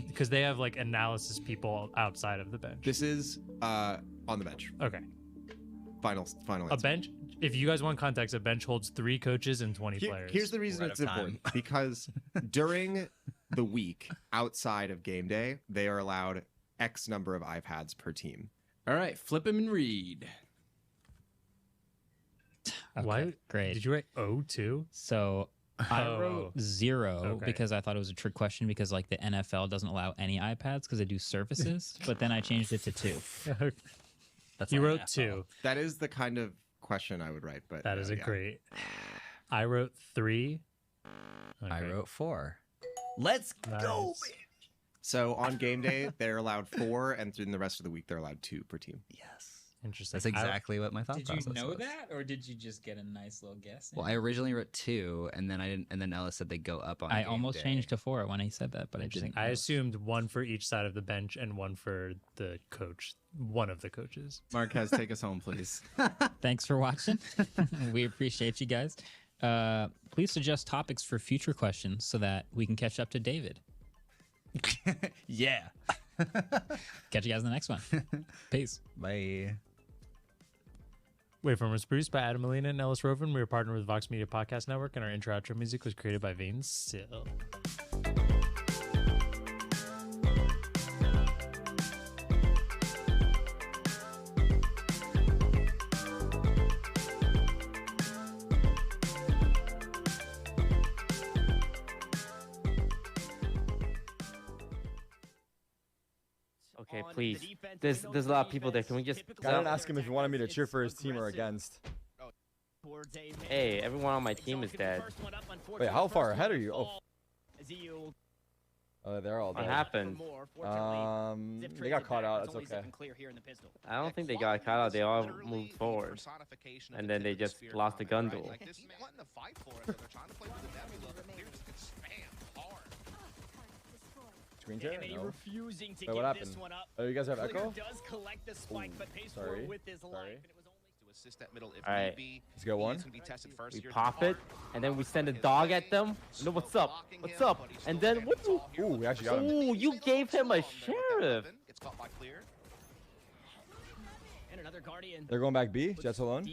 because they have like analysis people outside of the bench. This is on the bench. Okay. Final A answer. bench, if you guys want context, a bench holds 3 coaches and 20 players. Here's the reason We're out it's of time. important because during the week outside of game day, they are allowed X number of iPads per team. All right, flip him and read. Okay, Why? Great. Did you write O too? So I Oh. wrote 0 Okay. because I thought it was a trick question because like the NFL doesn't allow any iPads because they do services, but then I changed it to 2. That's You not wrote an 2. That is the kind of question I would write, but That is a yeah. great. I wrote 3. I Okay. wrote 4. Let's go. Nice. So on game day, they're allowed 4, and in the rest of the week, they're allowed 2 per team. Yes. Interesting. That's exactly what my thought Did you process know was. that, or did you just get a nice little guess? Well, I originally wrote 2, and then I didn't. And then Ellis said they go up on. I game almost day. changed to 4 when he said that, but I didn't. I assumed 1 for each side of the bench and 1 for the coach. One of the coaches. Marquez, take us home, please. Thanks for watching. We appreciate you guys. Please suggest topics for future questions so that we can catch up to David. Yeah. Catch you guys in the next one. Peace. Bye. Wait for was produced by Adam Molina and Ellis Rovin. We were partnered with Vox Media Podcast Network, and our intro outro music was created by Vane Sill. Okay, please. There's a lot of people there. Can we just? I didn't ask him if he wanted me to cheer for his team or against. Hey, everyone on my team is dead. Wait, how far ahead are you? Oh, they're all What dead. happened? They got caught out. That's okay. I don't think they got caught out. They all moved forward, and then they just lost the gun duel. Screen share? No. Refusing to Wait, what give happened? this one up. Oh, you guys have Clear echo? does collect the spike, Ooh, but pays sorry. for it with his life. Sorry. And it was only to assist that middle if All right. need be. Let's go one. We pop it, and then we send a dog at them. No, what's up? What's up? And then what? Ooh, we actually got him. Ooh, you gave him a sheriff. Gets caught by Clear. And another They're going back B. Jets alone.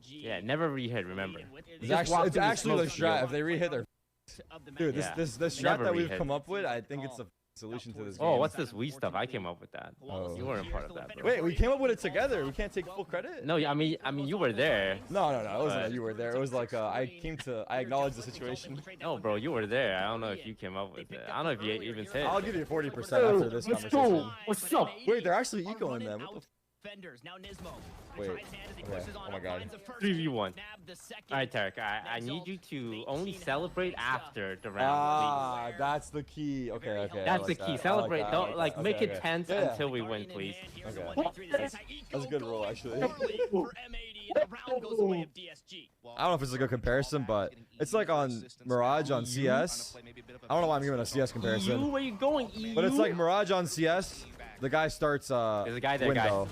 Yeah, never rehit. Remember. It's actually the strat. If they rehit, they're dude. This strat Never that we've rehit. come up with, I think it's the solution to this game. Oh, what's this Wii stuff? I came up with that. Oh. You weren't part of that, bro. Wait, we came up with it together. We can't take full credit. No, I mean, you were there. No. It wasn't that you were there. It was like I acknowledged the situation. No, bro, you were there. I don't know if you came up with it. I don't know if you even said. I'll give you 40% after this Let's conversation. go. What's up? Wait, they're actually ecoing them. What the Wait. Okay. Oh my god. 3v1. All right, Tarek. I need you to only celebrate after the round. Ah, that's the key. Okay. That's the key. Celebrate. Don't like make it tense Yeah. until we win, please. Okay. That's a good rule, actually. I don't know if it's a good comparison, but it's like on Mirage on CS. I don't know why I'm giving a CS comparison. EU? Where you going, EU? But it's like Mirage on CS. The guy starts There's a guy there, window.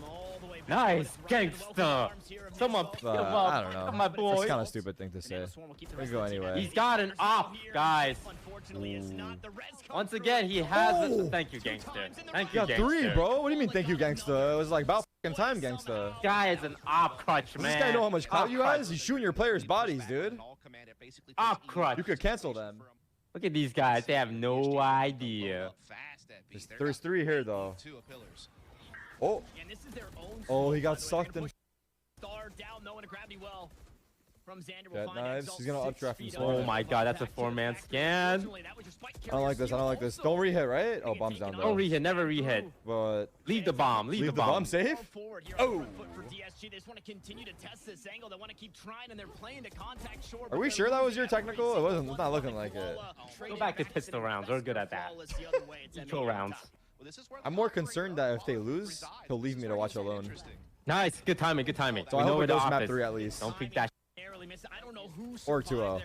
Nice, gangster. Someone pick him up. I don't know. My boy. It's kind of stupid thing to say. We go anyway. He's got an op, guys. Once again, he has. Thank you, gangster. Thank you, You got gangster. 3, bro. What do you mean? Thank you, gangsta. It was like about fucking time, gangsta. This guy is an op crutch, Does man. this guy know how much clout Op you crutch. guys? He's shooting your players' bodies, dude. Op crutch. You could cancel them. Look at these guys. They have no idea. There's 3 here, though. Oh. Oh, he got sucked in. Jet knives. He's gonna updraft from Oh my god, that's a 4-man scan. I don't like this. I don't like this. Don't rehit, right? Oh, bomb's down there. Don't rehit, never rehit. But leave the bomb. Leave the bomb. safe. Oh. Are we sure that was your technical? It wasn't. It's not looking like it. Go back to pistol rounds. We're good at that. Eco rounds. I'm more concerned that if they lose, he'll leave me to watch alone. Nice. Good timing. Good timing. So We I know hope where it the goes op map is. 3 at least. Don't peek that. Or 2-0.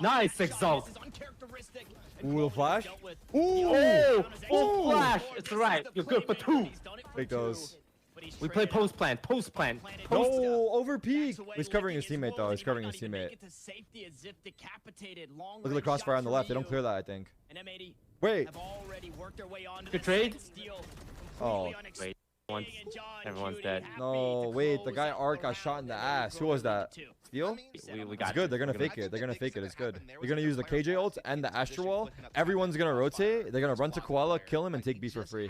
Nice, Exalt. Ooh, flash. Ooh. Oh, full flash. It's right. You're good for 2. Take those. We play post plan. Post plan. No, over peak. He's covering his teammate though. He's covering his teammate. Look at the crossfire on the left. They don't clear that, I think. Wait. Good trade. Oh. Wait. Everyone's dead. No, wait. The guy Art got shot in the ass. Who was that? Steel? We It's got good. They're gonna fake it. They're gonna fake it. It's good. They're gonna use the KJ ult and the Astra Wall. Everyone's gonna rotate. They're gonna run to Koala, kill him, and take B for free.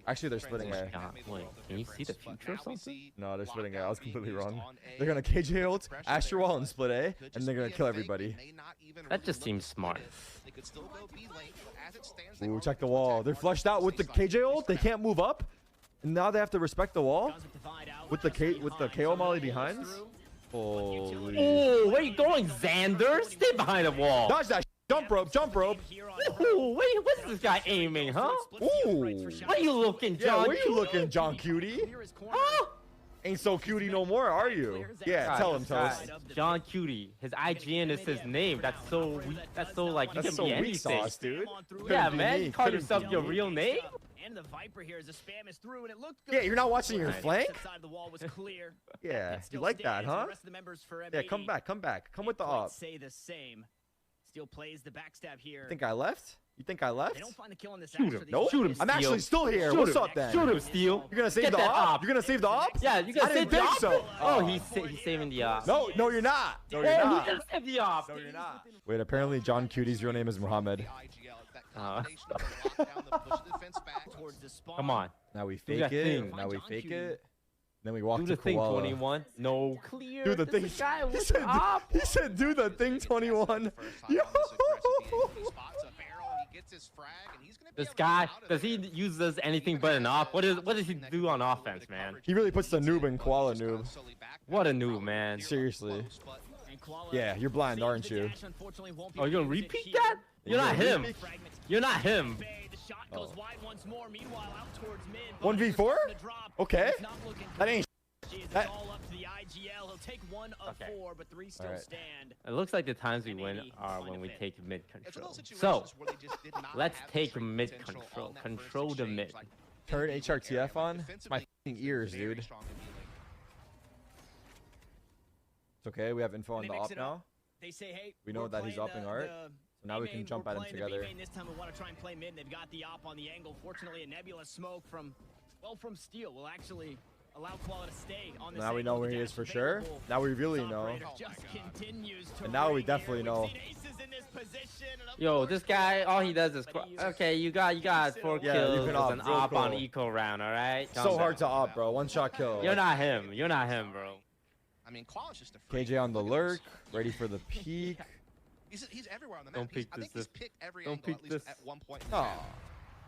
Actually, they're splitting A. Wait, can you see the future or something? No, they're splitting A. I was completely wrong. They're gonna KJ ult, Astra Wall, and split A, and they're gonna kill everybody. That just seems smart. Ooh, check the wall. They're flushed out with the KJ ult. They can't move up. And now they have to respect the wall with the KO molly behind. Holy. Oh, where you going, Xander? Stay behind the wall. Dodge that. Jump rope. Jump rope. Ooh, wait, what's this guy aiming, huh? Ooh. Where you looking, John? Yeah, where you looking, John Cutie? Huh? Ain't so cutie no more, are you? Yeah, tell him, Toast. John Cutie. His IGN is his name. That's so weak. That's so like you That's can so be weak anything. sauce, dude. Yeah, Couldn't be man. me. You call Couldn't yourself be your me. real name? And the Viper here as the spam is through and it looked good. Yeah, you're not watching your Right. flank? That side of the wall was clear. Yeah, you Still like that, stands, and huh? the rest of the members for Yeah, M80 come back, come back. Come with the can't quite op. say the same. Still plays the backstab here. You think I left? You think I left? They don't find the kill on this Shoot him. Nope. Shoot him, I'm Steel. actually still here. Shoot What's him. up then? Shoot him, Steel. You're gonna save Get the that op? You're gonna save the op? Yeah, you gonna I save didn't the think op? so. Oh, he's saving the op. No, no, you're not. No, you're Oh, not. he's gonna save the op. No, you're not. Wait, apparently John Cutie's real name is Muhammad. Come on. Now we Do fake that it. thing. Now we fake it. Then we walk Do to the thing, Koala. 21. No clear. Do the This thing. guy He was said, op. he said, do the thing, 21. Yo. This guy, does he use this anything but an op? What does he do on offense, man? He really puts the noob in Koala noob. What a noob, man. Seriously. Yeah, you're blind, aren't you? Oh, you're gonna repeat that? You're not him. You're not him. Oh. 1v4? Okay. That ain't that. Okay. All right. It looks like the times we win are when we take mid control. So, let's take mid control. Control the mid. Turn HRTF on? It's my f***ing ears, dude. It's okay, we have info on the op now. They say, hey, We know we're that he's playing upping the- art. the So now we B can main, jump we're at him playing the B together. main. This time we want to try and play mid. They've got the op on the angle. Fortunately, a Nebula smoke from well from Steel will actually allow Koala to stay on this. Now we know where he is for sure. Now we really know. And now we definitely know. Yo, this guy, all he does is okay. You got 4 Yeah, kills you with can op an real op on cool. eco round. All right. So hard to op, bro. One shot kill. You're not him. You're not him, bro. I mean, Koala's just a freak. KJ on the lurk, ready for the peak. He's everywhere on the map. Don't peek I think this. he's picked every Don't angle peek at least this. at one point. In Oh. the map.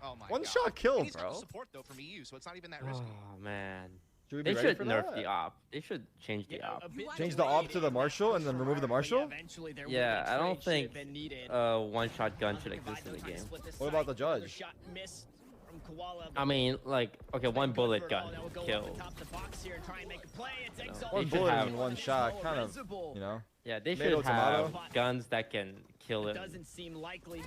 Oh my One God. shot kill, And he's got bro. the support though from EU, so it's not even that risky. Oh man. Should we be They ready should for nerf that? the op. They should change the op. Change the op to the marshal and then remove the marshal? Yeah, I don't think one-shot gun should exist in the game. What about the judge? I mean, like, okay, one bullet gun kills. One bullet and one shot, kind of, you know? Yeah, they Tomato, should have tomato. guns that can kill it. Doesn't seem likely.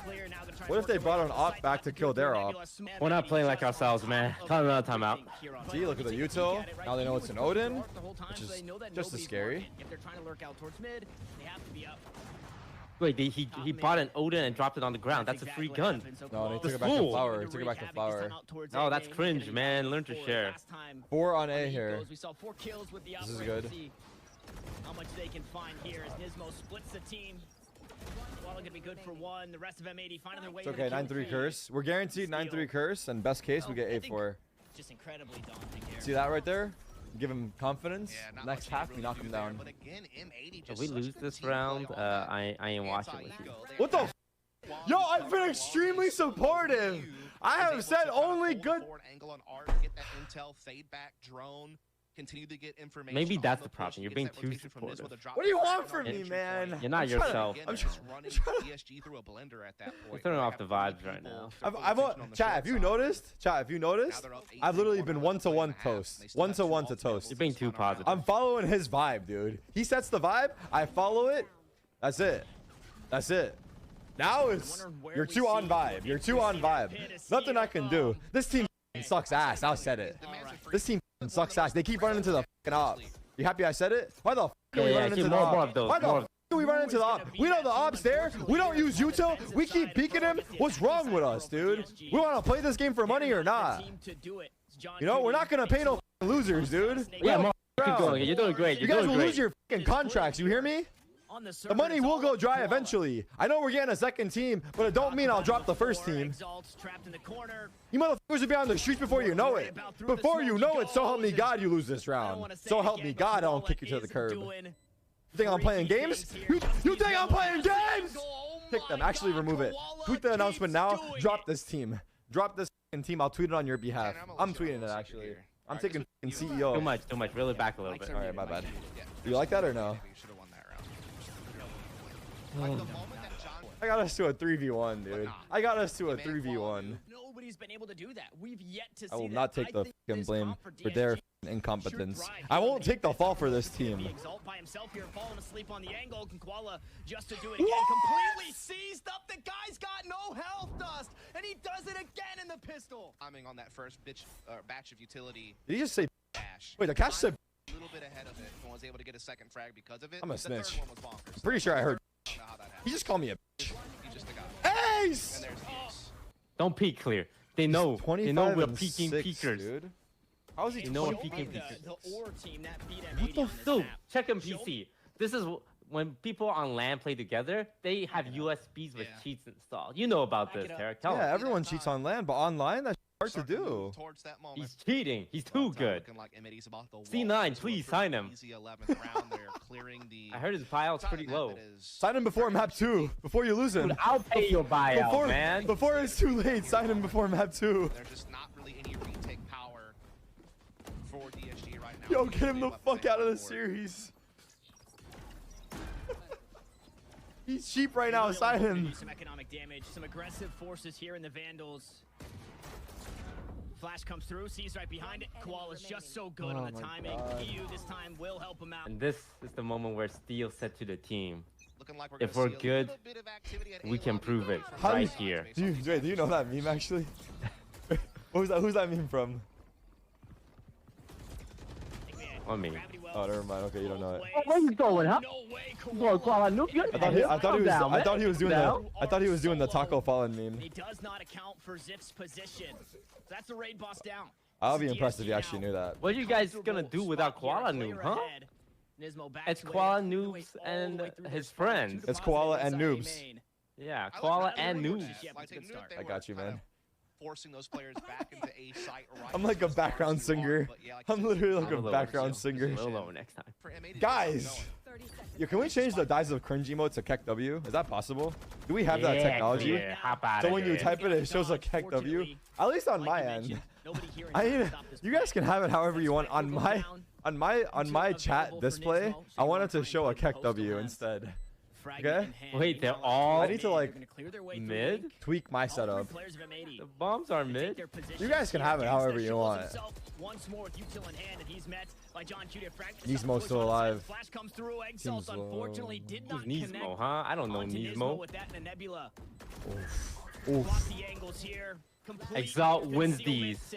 Clear. Now they're trying What if they brought an op back to kill their op? We're not playing like ourselves, man. Time out. See, look at the util. Now they know it's an Odin, which is just as scary. If they're trying to lurk out towards mid, they have to be up. Wait, he bought an Odin and dropped it on the ground. That's a free gun. No, they took This it back to fool. flower. They took it back to flower. Oh, that's cringe, man. Learn to share. 4 on A here. We saw 4 kills with the This is operator. good. See how much they can find here as Nismo splits the team. Koala gonna be good for 1. The rest of M80 finding their way. It's okay, 9-3 curse. We're guaranteed 9-3 curse, and best case, we get 8-4. Just incredibly daunting here. See that right there? Give him confidence. Next half, we knock him down. If we lose this round, I ain't watching with you. What the f? Yo, I've been extremely supportive. I have said only good. Angle on R to get that intel, fade back, drone, continue to get information. Maybe on that's the push, problem. You're gets being that too rotation from Nismo supportive. to drop What do you the want back from on me, entry man? point. You're not I'm trying to- yourself. Again, they're just running PSG through a blender at that point. You're throwing They off have the plenty vibes of right people now. to focus I've on the chat. short Have you side. noticed? Chat. Have you noticed? I've literally been 1-to-1 toast. 1-to-1 to toast. You're being too positive. I'm following his vibe, dude. He sets the vibe. I follow it. That's it. That's it. Now it's you're too on vibe. You're too on vibe. Nothing I can do. This team sucks ass. I said it. This team sucks ass. They keep running into the fucking op. You happy I said it? Why the f are we Yeah, running keep into the more op? of those, Why the more f of- are we running into the op? We know the op's there. We don't use util. We keep peeking him. What's wrong with us, dude? We want to play this game for money or not? You know, we're not gonna pay no f***ing losers, dude. We Yeah, have more. a Keep round. going. You're doing great. You You're guys doing will great. lose your fucking contracts. You hear me? The money will go dry eventually. I know we're getting a second team, but it don't mean I'll drop the first team. You motherfuckers will be on the streets before you know it. Before you know it, so help me God, you lose this round. So help me God, I don't kick you to the curb. You think I'm playing games? You think I'm playing games? Pick them. Actually, remove it. Tweet the announcement now. Drop this team. Drop this fucking team. I'll tweet it on your behalf. I'm tweeting it, actually. I'm taking fucking CEO. Too much. Reel it back a little bit. All right, my bad. Do you like that or no? I got us to a 3v1, dude. I got us to a 3v1. Nobody's been able to do that. We've yet to see I will that. not take the fucking blame for their fucking incompetence. I won't take the fall for this team. Exalt by himself here, falling asleep on the angle. Can Koala just to do it again? Completely seized up. The guy's got no health dust, and he does it again in the pistol. Timing on that first batch of utility. Did he just say Dash. Wait, the cash said A little bit ahead of it and was able to get a second frag because of it. I'm a The third snitch. one was bonkers. I'm pretty sure I heard I don't know how that happened. he just called me a He just got Ace! And there's Ace. Don't peek clear. They know. They know we're and peeking 6, peekers. dude. How is he They know we're 25? peeking peekers. The OR team that beat What M80 the on this dude? map. Check on PC. This is when people on LAN play together. They have USBs with cheats installed. You know about this, Tarek. Tell Yeah, him. everyone cheats on land, but online that's hard to do. Towards that moment. He's cheating. He's too good. Looking like M80's about to C9, waltz into a please pretty sign him. Easy 11th round. They're clearing the. I heard his buyout's pretty low. Sign him before map 2. Before you lose him. Dude, I'll pay your buyout, man. Before it's too late, sign him before map 2. There's just not really any retake power for DSG right now. Yo, get him the fuck out of the series. He's cheap right now. Sign him. Some economic damage, some aggressive forces here in the Vandals. Flash comes through, sees right behind it. Koala's just so good on the timing. EU this time will help him out. And this is the moment where Steel said to the team, Looking like if gonna we're see a good, little bit of activity at we A can lobby. prove it How right do you- here. Do you know that meme actually? What was that? Who's that meme from? What mean? Oh, never mind. Okay, you don't know it. Oh, where you going, huh? You going Kuala Noob? I thought he was doing the Taco Fallen meme. He does not account for Ziff's position. That's the raid boss down. I'll be impressed if you actually knew that. What are you guys gonna do without Kuala Noob, huh? It's Kuala Noobs and his friends. It's Koala and Noobs. Yeah, Koala and Noobs. I got you, man. Forcing those players back into a site right. I'm like a background singer. I'm literally like a background singer. Next time. Guys, yo, can we change the Dies of Cringe emote to Keck W? Is that possible? Do we have that technology? Yeah, hop out so of when you here. type it, it shows a Keck W. At least on my end. I mean, you guys can have it however you want. On my chat display, I want it to show a Keck W instead. Okay. Wait, they're all. I need to like mid. Tweak my setup. The bombs are mid. You guys can have it however you want. Nismo's still alive. Seems low. Who's Nismo, huh? I don't know Nismo. Oof. Exalt wins these.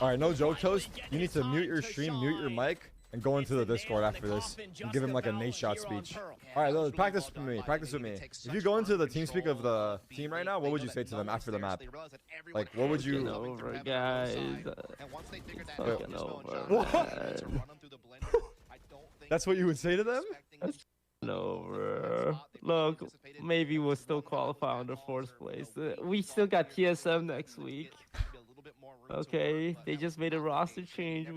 Alright, no joke, Toast. You need to mute your stream, mute your mic, and go into the Discord after this and give him like a Nate shot speech. Alright, Lily, practice with me. Practice with me. If you go into the team speak of the team right now, what would you say to them after the map? Like, what would you... Over, guys. Fucking over. What? That's what you would say to them? Over. Look, maybe we'll still qualify on the fourth place. We still got TSM next week. Okay, they just made a roster change.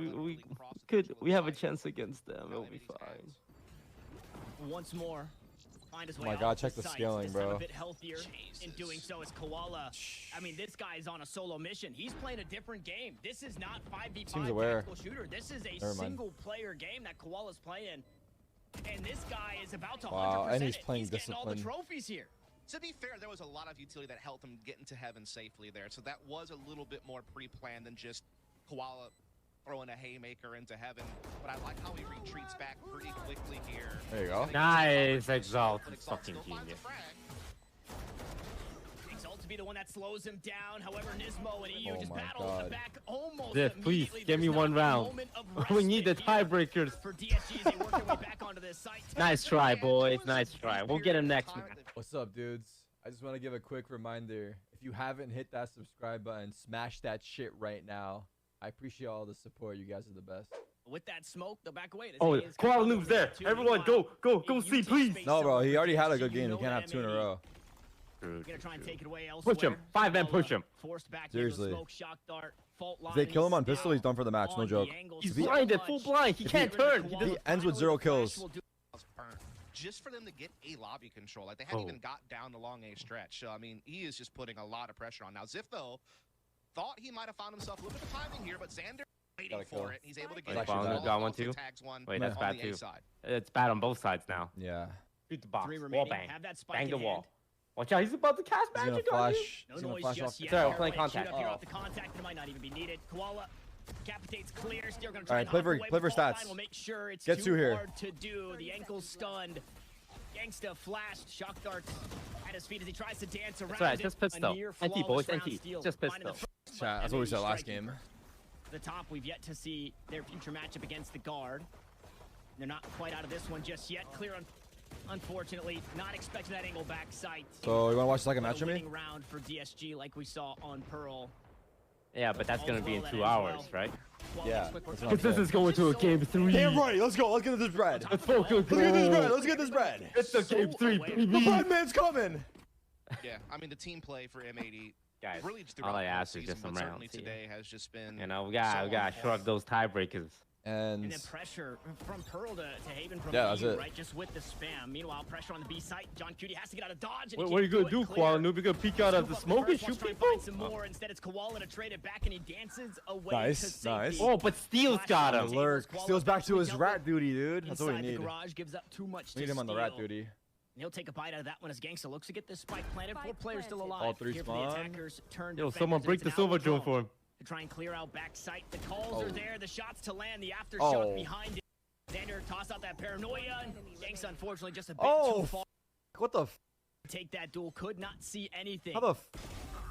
We have a chance against them. It'll be fine. Once more. Oh my god, check the scaling, bro. A bit healthier in doing so as Koala. I mean, this guy is on a solo mission. He's playing a different game. This is not 5v5 tactical shooter. This is a single-player game that Koala's playing. And this guy is about to 100%. Wow, and he's playing getting all the discipline. trophies here. To be fair, there was a lot of utility that helped him get into heaven safely there. So that was a little bit more pre-planned than just Koala throwing a haymaker into heaven. But I like how he retreats back pretty quickly here. There you go. Nice, Exalt. Fucking genius. Exalt to be the one that slows him down. However, Nismo and EU just battle in the back almost Ziff, please, immediately. give me one round. We need the tiebreakers. For DSG as they work their way back onto this site. Nice try, boys. Nice try. We'll get him next match. What's up, dudes? I just want to give a quick reminder. If you haven't hit that subscribe button, smash that shit right now. I appreciate all the support. You guys are the best. With that smoke, they'll back away. Oh, Koala Noob's there. Everyone, go see, please. No, bro, he already had a good game. He can't have two in a row. Gonna try and take it away elsewhere. Push him. 5-man push him. Seriously. If they kill him on pistol, he's done for the match. No joke. He's blinded, full blind. He can't turn. He ends with 0 kills. Just for them to get a lobby control. Like, they hadn't even got down the long A stretch. So, I mean, he is just putting a lot of pressure on. Now, Ziff, though, thought he might have found himself a little bit of timing here, but Xander waiting for it. He's able to get it. Got one, too. Wait, that's bad, too. It's bad on both sides now. Yeah. Shoot the box. Wall bang. Bang the wall. Watch out, he's about to cast magic on you. He's gonna flash off. Sorry, we're playing contact. It might not even be needed. Koala capitates clear. Still gonna try. All right, play for stats. We'll make sure it's Get too here. hard to do. The ankle stunned. Gangsta flashed. Shock darts at his feet as he tries to dance around. That's right, just pistol. NT, boys, NT. Just pistol. That's what we said last game. The top, we've yet to see their future matchup against the guard. They're not quite out of this one just yet. Clear on. Unfortunately, not expecting that angle back sight. So you want to watch the second match of me? Round for DSG like we saw on Pearl. Yeah, but that's gonna be in 2 hours, right? Yeah. Because this is going to a game 3. Damn right. Let's go. Let's get this bread. Let's focus. Let's get this bread. Let's get this bread. It's the game 3, baby. The bread man's coming. Yeah, I mean, the team play for M80. Guys, really just all I ask is just some rounds. Today has just been. You know, we got shrug those tiebreakers. And then pressure from Pearl to Haven from that's it. Right, just with the spam. Meanwhile, pressure on the B site. John Cutie has to get out of dodge. What are you gonna do, Koala Noob? You gonna peek out of the smoke and shoot people? Find some more. Instead, it's Koala to trade it back, and he dances away. Nice, nice. Oh, but Steel's got him. Lurk. Steel's back to his rat duty, dude. That's what we need. The garage gives up too much. We need him on the rat duty. He'll take a bite out of that one as Gangsta looks to get this spike planted. 4 players still alive. All 3 Here spawn. Yo, someone break the silver drone for him. To try and clear out back sight. The calls are there. The shots to land. The aftershock behind it. Xander toss out that paranoia. And Gangsta, unfortunately, just a bit too far. What the f? Take that duel. Could not see anything. How the f?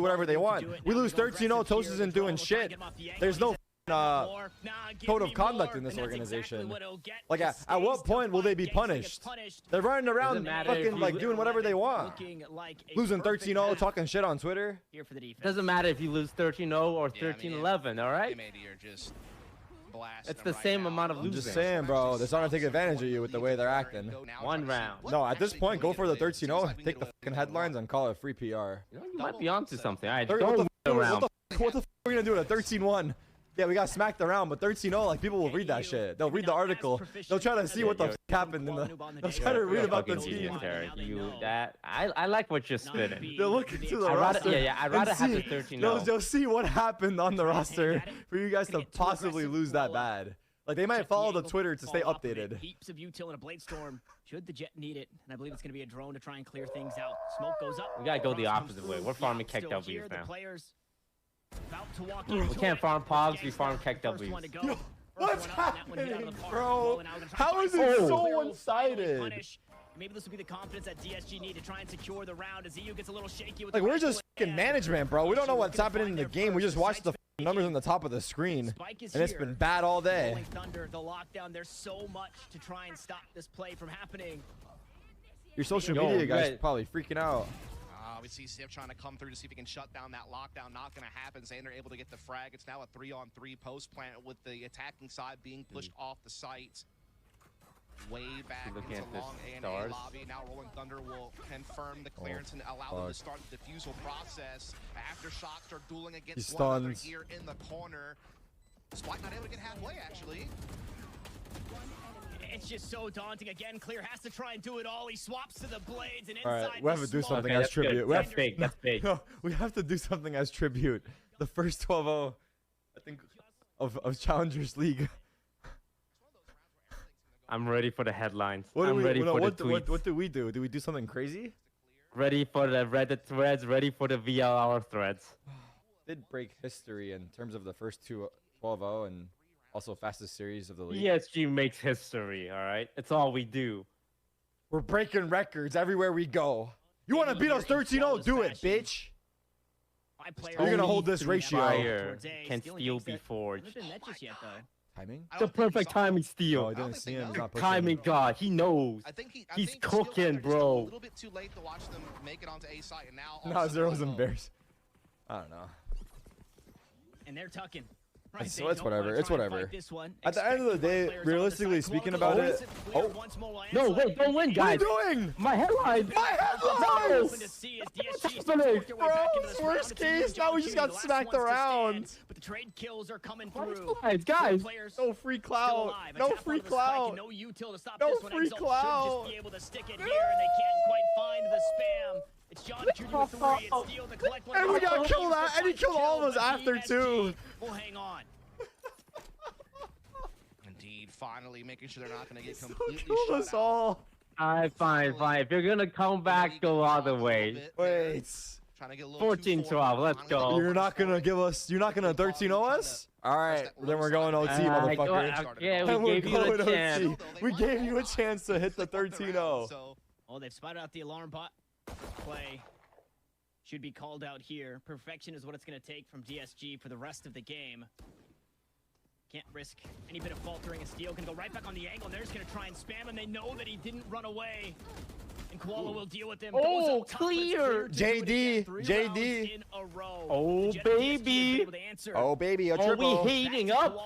do whatever they want. We lose 13-0, Toast isn't doing shit. There's no code of conduct in this organization. Like, at what point will they be punished? They're running around fucking like doing whatever they want. Losing 13-0, talking shit on Twitter. Doesn't matter if you lose 13-0 or 13-11, all right? It's the same amount of losing. I'm just saying, bro. They're starting to take advantage of you with the way they're acting. One round. No, at this point, go for the 13-0, take the fucking headlines, and call it free PR. You might be onto something. All right, What don't the around. what the f are we gonna do with a 13-1? Yeah, we got smacked around, but 13-0, like, people will read that shit. They'll read the article. They'll try to see what the f happened in the. They'll try to read about the team. I like what you're spitting. They'll look into the roster. I'd rather have the 13-0. They'll see what happened on the roster for you guys to possibly lose that bad. Like, they might follow the Twitter to stay updated. Heaps of util in a blade storm. Should the Jet need it, and I believe it's going to be a drone to try and clear things out. Smoke goes up. We gotta go the opposite way. We're farming Keck W's now. We can't farm Pogs, we farm Keck W's. What's happening, bro? How is it so one-sided? Maybe this will be the confidence that DSG need to try and secure the round as EU gets a little shaky with Like, we're just fucking management, bro. We don't know what's happening in the game. We just watch the numbers on the top of the screen, and it's been bad all day. Thunder, the lockdown. There's so much to try and stop this play from happening. Your social media guys probably freaking out. We see Sif trying to come through to see if he can shut down that lockdown. Not going to happen. Xander able to get the frag. It's now a 3-on-3 post plant with the attacking side being pushed off the site. Way back into long A&A lobby. Now Rolling Thunder will confirm the clearance and allow them to start the defusal process. Aftershocks are dueling against one another here in the corner. Spike not able to get halfway, actually. It's just so daunting. Again, Clear has to try and do it all. He swaps to the blades and All inside. right, we have to do something as tribute. That's big. That's big. No, we have to do something as tribute. The first 12-0, I think, of Challengers League. I'm ready for the headlines. What ready for the tweets. What do we do? Do we do something crazy? Ready for the Reddit threads. Ready for the VLR threads. Did break history in terms of the first 12-0 and also fastest series of the league. ESG makes history, all right? It's all we do. We're breaking records everywhere we go. You want to beat us 13-0? Do it, bitch. You're going to hold this ratio. Can steal be forged. Timing? The perfect timing steal. Oh, I didn't see him. He's not pushing. Timing god. He knows. He's cooking, bro. A little bit too late to watch them make it onto A site, and now No, Zero's embarrassed. I don't know. And they're tucking. So it's whatever. It's whatever. At the end of the day, realistically speaking about it. Oh. No, wait, don't win, guys. What are you doing? My headline. My headline. No. Bro, worst case, now we just got smacked around. But the trade kills are coming through. Guys. No free clout. No free clout. No util to stop no this one. free clout. Should just be able to stick it here, and they can't quite find the spam. It's John shooting with 3. It's Steel to collect one. And we got killed, and he killed all of us after too. We'll hang on. Indeed, finally making sure they're not going to get completely killed us all. Alright, fine. If you're gonna come back, go all the way. Wait. 14-12. Let's go. You're not gonna give us. You're not gonna 13-0 us. All right, then we're going OT, motherfucker. Yeah, we gave you a chance. We gave you a chance to hit the 13-0. Oh, they've spotted out the alarm bot. Play should be called out here. Perfection is what it's going to take from DSG for the rest of the game. Can't risk any bit of faltering. A Steel can go right back on the angle, and they're just going to try and spam him. They know that he didn't run away. And Koala will deal with him. Oh, clear! JD. Oh, baby. Oh, baby, a triple. Oh, we heating up.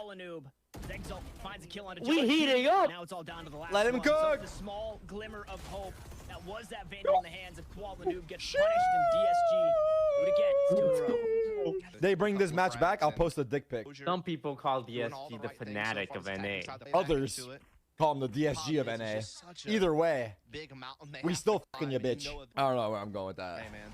Finds a kill on we heating up. Now it's all down to the last Let him cook. The small glimmer of hope that was that Vandal in the hands of Koala Noob gets punished, and DSG do it again. 2 in a row. They bring this match back, I'll post a dick pic. Some people call DSG the fanatic of NA. Others call him the DSG of NA. Either way, we still fucking you, bitch. I don't know where I'm going with that. Hey, man.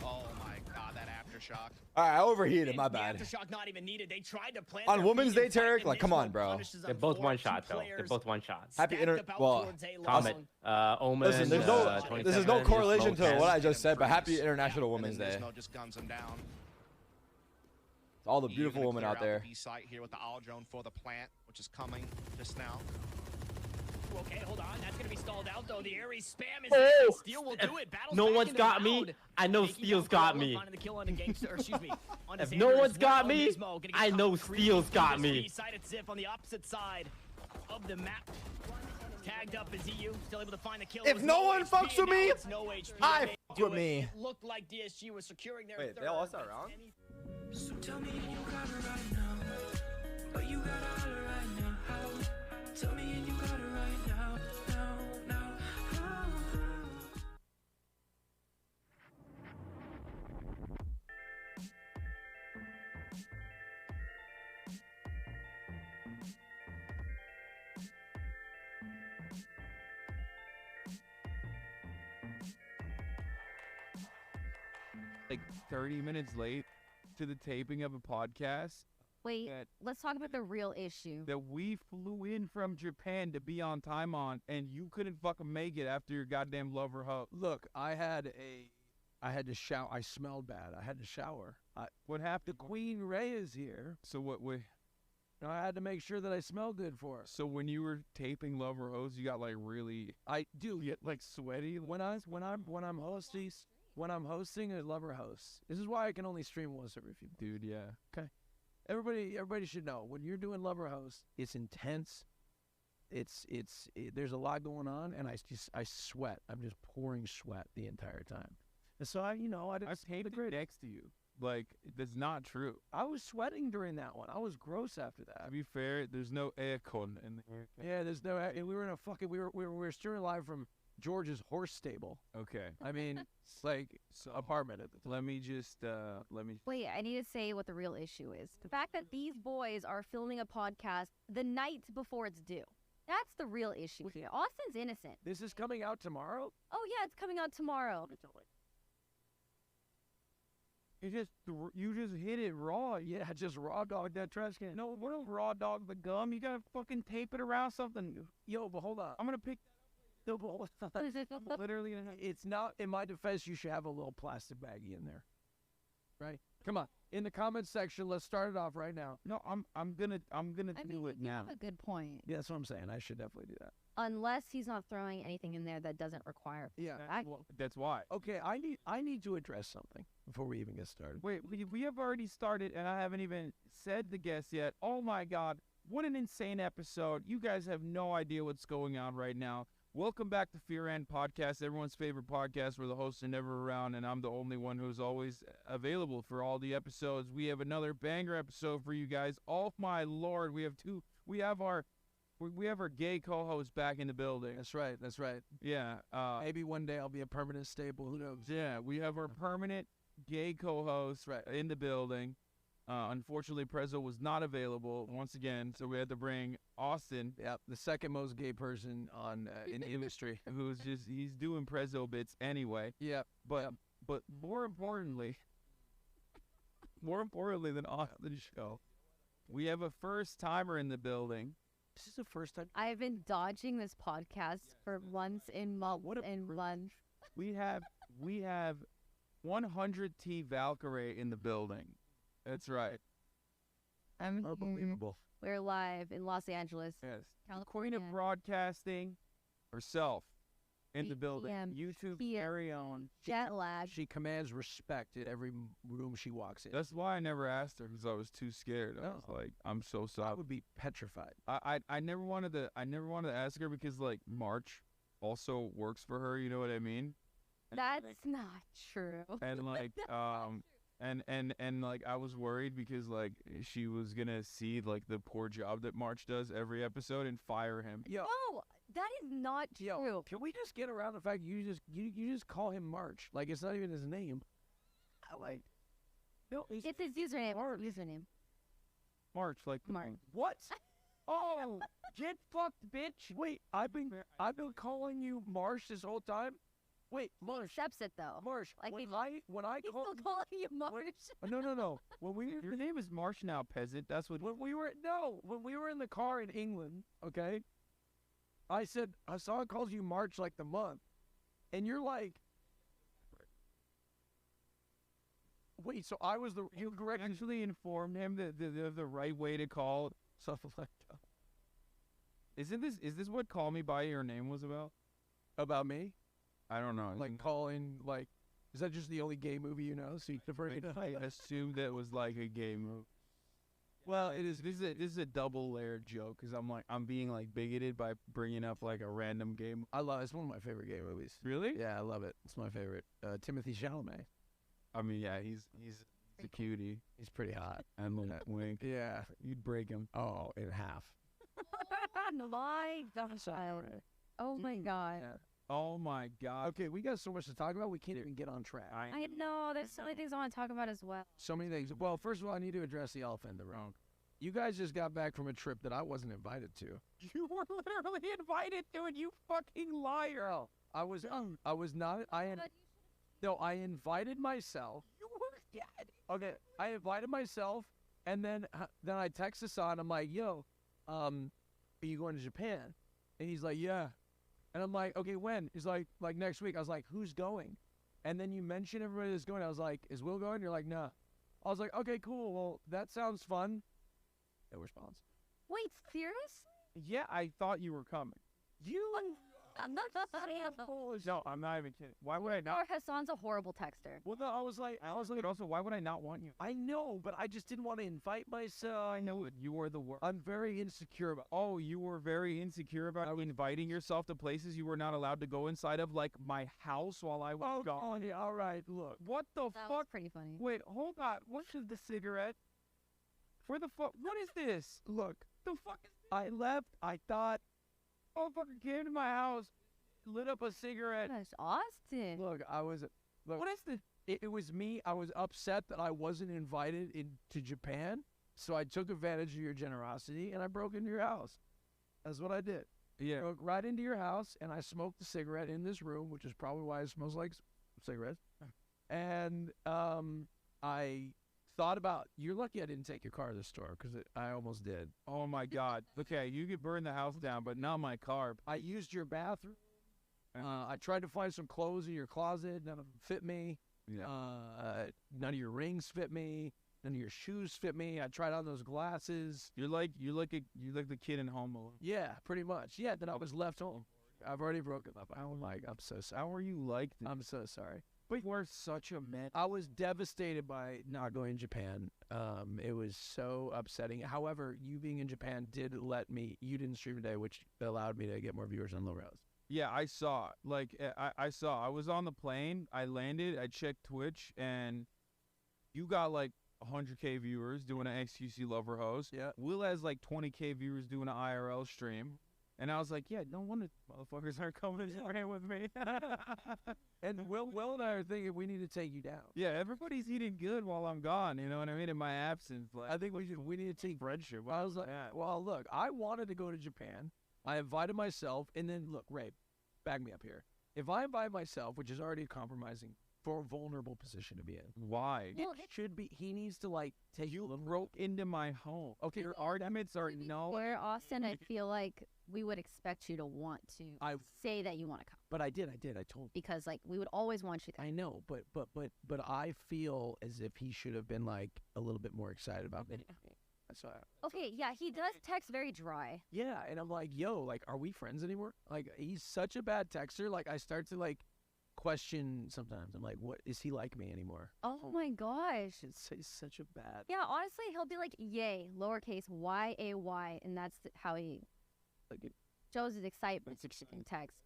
Oh my god, that aftershock. Alright, I overheated, my bad. Aftershock not even needed. They tried to plant on Women's Day, Tarek, like, come on, bro. They're both one shot, though. They're both one shots. Happy Comet, Omen. Listen, this is no correlation to what I just said, but happy International Women's Day. Just guns them down. All the beautiful women out there. B site here with the owl drone for the plant, which is coming just now. Okay, hold on. That's gonna be stalled out though. The Ares spam is Oh, Steel will do it. Battles no back one's into got me. round. I know Taking Steel's down got Koala, me. finding the kill on the gangster, or excuse me, on If the no Xander one's as got well. me, Nismo gonna get I caught know creeping Steel's through got this me. free side at Ziff on the opposite side of the map. Tagged up as EU, still able to find the kill. If no one fucks with me, no HP. I They fuck do with it. me. It looked like DSG was securing their Wait, third. they all lost that round? So tell me you got it right now. Oh, you got it right now. How? Tell me you got it right now. Now. How? Like 30 minutes late to the taping of a podcast Wait, let's talk about the real issue. that we flew in from Japan to be on time on, and you couldn't fucking make it after your goddamn lover hoe. Look, I had to shower. I smelled bad. I had to shower. What happened? The Queen Ray is here. So what we? I had to make sure that I smelled good for her. So when you were taping Lover Hose, you got like really, I do get like sweaty. when I'm hosting a lover host. This is why I can only stream once every few. Dude, yeah. Okay. Everybody should know when you're doing lover host, it's intense. There's a lot going on, and I sweat. I'm just pouring sweat the entire time. And so I taped it next to you. Like, that's not true. I was sweating during that one. I was gross after that. To be fair, there's no aircon in the Yeah, there's no. We were in a fucking. We were streaming live from George's horse stable. Okay. I mean, like apartment at the time. Let me just Wait, I need to say what the real issue is. The fact that these boys are filming a podcast the night before it's due. That's the real issue here. Austin's innocent. This is coming out tomorrow? Oh, yeah, it's coming out tomorrow. You just hit it raw. Yeah, just raw dog that trash can. No, we don't raw dog the gum. You gotta fucking tape it around something. Yo, but hold on. I'm gonna pick No, but literally. It's not. In my defense, you should have a little plastic baggie in there. Right? Come on. In the comments section, let's start it off right now. No, I'm gonna do it now. That's a good point. Yeah, that's what I'm saying. I should definitely do that. Unless he's not throwing anything in there that doesn't require. Yeah. That's why. Okay, I need to address something before we even get started. Wait, we have already started, and I haven't even said the guest yet. Oh my God, what an insane episode! You guys have no idea what's going on right now. Welcome back to Fear and Podcast, everyone's favorite podcast where the hosts are never around, and I'm the only one who's always available for all the episodes. We have another banger episode for you guys. Oh my Lord, we have our gay co-host back in the building. That's right. That's right. Yeah. Maybe one day I'll be a permanent staple. Who knows? Yeah, we have our permanent gay co-host in the building. Unfortunately, Prezzo was not available once again, so we had to bring Austin. Yep, the second most gay person on in the industry. He's doing Prezzo bits anyway. Yeah, but more importantly than Austin's show, we have a first timer in the building. This is the first time. I've been dodging this podcast for months and months and months. We have 100T Valkyrie in the building. That's right. Unbelievable. We're live in Los Angeles. Yes. California. Queen of Broadcasting herself in the building. YouTube carry on. Jet lag. She commands respect in every room she walks in. That's why I never asked her, because I was too scared. I was like, I'm so sorry. I would be petrified. I never wanted to ask her because like March also works for her, you know what I mean? That's not true. And like and like I was worried because like she was gonna see like the poor job that March does every episode and fire him. Yo, no, that is not true. Can we just get around the fact you just call him March? Like it's not even his name. No, it's his username. Username. March, like March. What? Oh, get fucked, bitch! Wait, I've been calling you Marsh this whole time. Wait, Marsh. He accepts it though. Marsh. Like when I he's call still calling you Marsh. No. Your name is Marsh now, peasant. That's what. When we were in the car in England, okay. I said someone calls you March like the month, and you're like, wait. So I was you actually informed him that the right way to call something like that. Is this what Call Me by Your Name was about? About me? I don't know. Like calling, like, is that just the only gay movie you know? So you afraid? I assumed that was like a gay movie. Well, it is. This is a double layered joke because I'm being like bigoted by bringing up like a random game. I love. It's one of my favorite gay movies. Really? Yeah, I love it. It's my favorite. Timothy Chalamet. I mean, yeah, he's a cutie. He's pretty hot. And that wink. Yeah, You'd break him. Oh, in half. My gosh, oh my god. Oh my god. Okay, we got so much to talk about. We can't even get on track. I know there's so many things I want to talk about as well. So many things. Well, first of all, I need to address the elephant in the room. You guys just got back from a trip that I wasn't invited to. You were literally invited to it, you fucking liar. I was not. No, I invited myself. You were dead. Okay, I invited myself, and then I text Hassan. I'm like, yo, are you going to Japan? And he's like, yeah. And I'm like, okay, when? He's like next week. I was like, who's going? And then you mentioned everybody that's going. I was like, is Will going? You're like, nah. I was like, okay, cool. Well, that sounds fun. No response. Wait, serious? Yeah, I thought you were coming. You? No, I'm not even kidding. Why would I not? Or Hassan's a horrible texter. Well, no, I was like, also, why would I not want you? I know, but I just didn't want to invite myself. I know it. You were the worst. I'm very insecure about. Oh, you were very insecure about inviting yourself to places you were not allowed to go inside of, like my house while I was gone. Oh, yeah, all right, look. What the That fuck? was pretty funny. Wait, hold on. What is the cigarette? Where the fuck? What is this? Look, The fuck is this? I left. I thought, Oh, fucking came to my house, lit up a cigarette. Gosh, Austin. look, I was. Look, What is this? it was me. I was upset that I wasn't invited into Japan, so I took advantage of your generosity and I broke into your house. That's what I did. Yeah. Broke right into your house and I smoked a cigarette in this room, which is probably why it smells like cigarettes. And I thought about. You're lucky I didn't take your car to the store because I almost did. Oh my god. Okay, you could burn the house down, but not my car. I used your bathroom. I tried to find some clothes in your closet. None of them fit me. Yeah. None of your rings fit me. None of your shoes fit me. I tried on those glasses. You're like the kid in Home Alone. Yeah, pretty much. Yeah, then I was left home. I've already broken up. I'm so sorry. How are you like this? I'm so sorry. But you are such a man. I was devastated by not going to Japan. It was so upsetting. However, you being in Japan did let me. You didn't stream today, which allowed me to get more viewers on Low Rouse. Yeah, I saw. Like, I saw. I was on the plane. I landed. I checked Twitch, and you got like 100K viewers doing an XQC Lover host. Yeah. Will has like 20K viewers doing an IRL stream. And I was like, yeah, no wonder motherfuckers aren't coming to Japan with me. And Will and I are thinking we need to take you down. Yeah, everybody's eating good while I'm gone. You know what I mean? In my absence. Like, I think we need to take friendship. I was like, well, look, I wanted to go to Japan. I invited myself, and then look, Ray, back me up here. If I invite myself, which is already compromising for a vulnerable position to be in, why? Well, it should be. He needs to like take You broke into my home. Okay, your arguments are no. Where Austin, I feel like we would expect you to want to say that you want to come. But I did. I told. Because like we would always want you there. I know, but I feel as if he should have been like a little bit more excited about me. That's why. Okay, yeah, he does text very dry. Yeah, and I'm like, yo, like, are we friends anymore? Like, he's such a bad texter. Like, I start to like question sometimes. I'm like, what is he like me anymore? Oh my gosh. He's such a bad. Yeah, honestly, he'll be like, yay, lowercase Y-A-Y, and that's how he shows his excitement in text.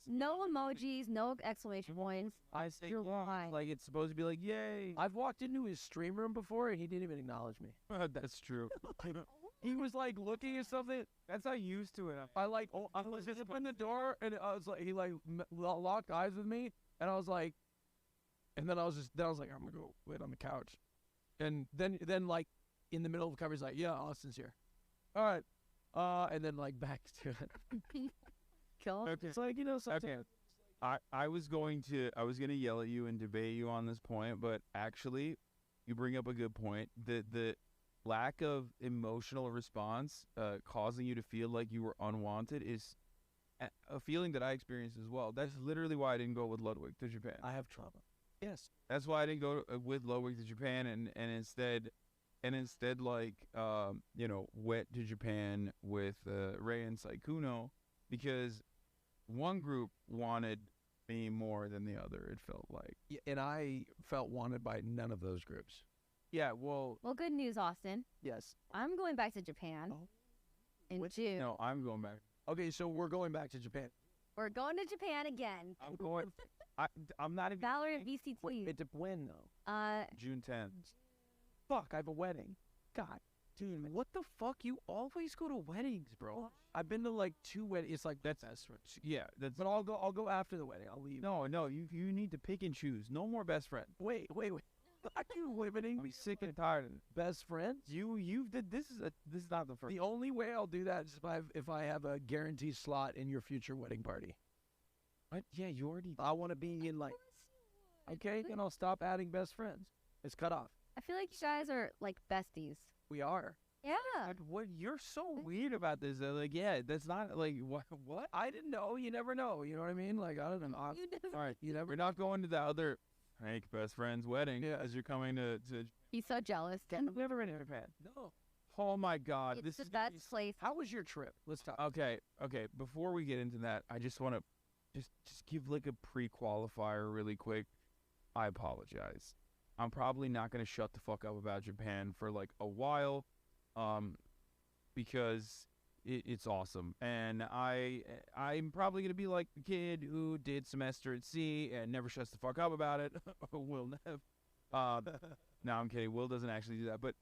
No emojis, no exclamation points. I say You're lying. like it's supposed to be like, yay. I've walked into his stream room before and he didn't even acknowledge me. That's true. He was like looking at something. That's how used to it. I was just in the door and I was like, he like locked eyes with me, and I was like, and then I was like, I'm gonna go wait on the couch, and then like in the middle of the cover, he's like, yeah, Austin's here. All right, and then like back to it. Kill him. Okay. It's like, you know, sometimes. Okay. I was gonna yell at you and debate you on this point, but actually, you bring up a good point. The lack of emotional response causing you to feel like you were unwanted is a feeling that I experienced as well. That's literally why I didn't go with Ludwig to Japan. I have trauma. Yes. That's why I didn't go with Ludwig to Japan and instead and instead went to Japan with Rei and Saikuno because one group wanted me more than the other. It felt like. Yeah, and I felt wanted by none of those groups. Yeah, well, good news, Austin. Yes. I'm going back to Japan in June. No, I'm going back. Okay, so we're going back to Japan. We're going to Japan again. I'm going. I'm not even. Valerie at VCT. Wait, when though? June 10th. Fuck, I have a wedding. God, dude, what the fuck? You always go to weddings, bro. I've been to like 2 weddings. It's like that's right. Yeah, that's. But I'll go after the wedding. I'll leave. No, you need to pick and choose. No more best friend. Wait. Are you limiting? I'm sick and tired of it. Best friends? You did this is not the first. The only way I'll do that is if I have a guaranteed slot in your future wedding party. What? Yeah, you already. I want to be in like. Okay, then I'll stop adding best friends. It's cut off. I feel like you guys are like besties. We are. Yeah. What? You're so weird about this. Like, yeah, that's not like what? I didn't know. You never know. You know what I mean? Like, I don't know. You never. All right, we're not going to the other Hank best friend's wedding as you're coming to. He's so jealous. I've never been to Japan. No. Oh my God, It's the best place. How was your trip? Let's talk. Okay. Before we get into that, I just want to just give like a pre-qualifier really quick. I apologize. I'm probably not gonna shut the fuck up about Japan for like a while, because it's awesome, and I'm probably gonna be like the kid who did semester at sea and never shuts the fuck up about it. Will never. No, I'm kidding. Will doesn't actually do that, but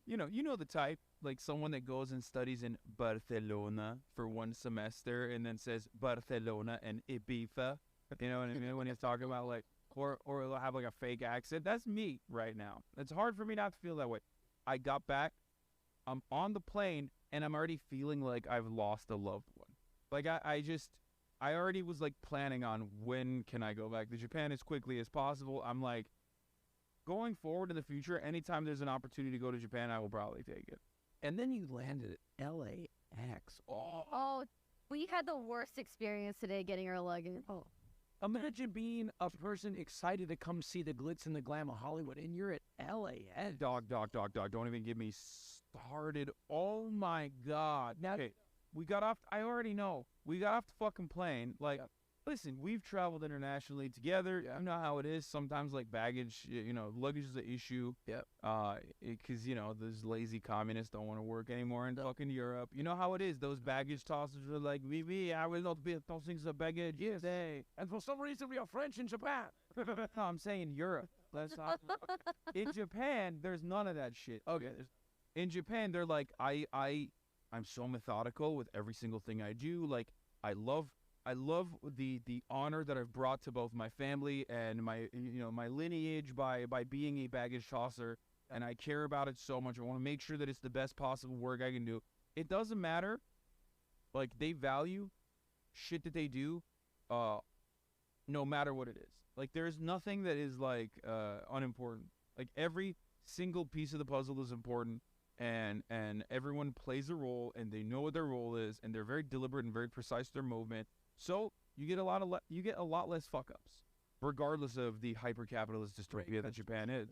you know the type, like someone that goes and studies in Barcelona for 1 semester and then says Barcelona and Ibiza. You know what I mean? When he's talking about like, or he'll have like a fake accent. That's me right now. It's hard for me not to feel that way. I got back, I'm on the plane, and I'm already feeling like I've lost a loved one. Like I already was like planning on when can I go back to Japan as quickly as possible. I'm like, going forward in the future, anytime there's an opportunity to go to Japan, I will probably take it. And then you landed at LAX. Oh, we had the worst experience today getting our luggage. Oh. Imagine being a person excited to come see the glitz and the glam of Hollywood, and you're at LAX. Dog. Don't even get me started. Oh my God. Now, okay, we got off. I already know. We got off the fucking plane. Like, listen, we've traveled internationally together. I know how it is. Sometimes, like, baggage, luggage is an issue. Yep. Because, those lazy communists don't want to work anymore in fucking Europe. You know how it is. Those baggage tossers are like, I will not be tossing the baggage. Yes. And for some reason, we are French in Japan. No, I'm saying Europe. Let's not. In Japan, there's none of that shit. Okay. In Japan, they're like, I'm so methodical with every single thing I do. Like, I love the honor that I've brought to both my family and my lineage by being a baggage tosser, and I care about it so much. I want to make sure that it's the best possible work I can do. It doesn't matter. Like, they value shit that they do, no matter what it is. Like, there's nothing that is like unimportant. Like, every single piece of the puzzle is important. And everyone plays a role, and they know what their role is, and they're very deliberate and very precise with their movement. So you get a lot less fuck ups, regardless of the hyper capitalist dystopia that Japan is.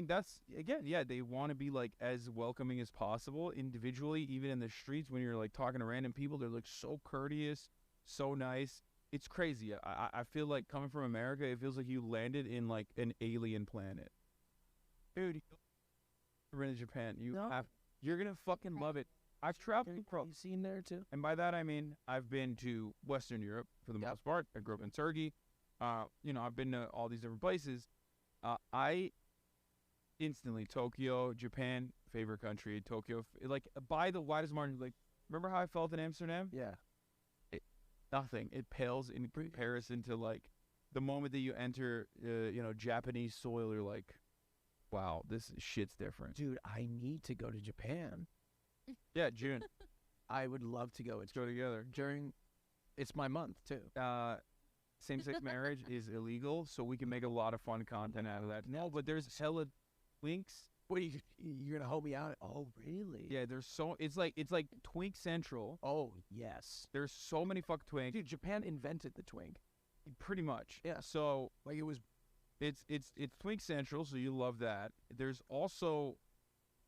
That's again, yeah, they want to be like as welcoming as possible individually, even in the streets when you're like talking to random people. They're like so courteous, so nice. It's crazy. I feel like coming from America, it feels like you landed in like an alien planet, dude. You're in Japan. You're gonna fucking love it. I've traveled across. You seen there too? And by that I mean I've been to Western Europe for the most part. I grew up in Turkey. I've been to all these different places. I instantly Tokyo, Japan, favorite country. Tokyo, like by the widest margin. Like, remember how I felt in Amsterdam? Yeah. Nothing. It pales in comparison to like the moment that you enter, Japanese soil. You're like, wow, this shit's different. Dude, I need to go to Japan. Yeah, June. I would love to go. Let's go together. It's my month, too. Same-sex marriage is illegal, so we can make a lot of fun content out of that. No, but there's hella twinks. What, you're going to hold me out? Oh, really? Yeah, it's like Twink Central. Oh, yes. There's so many fuck twinks. Dude, Japan invented the twink. Pretty much. Yeah. So, like, it was It's Twink Central, so you love that. There's also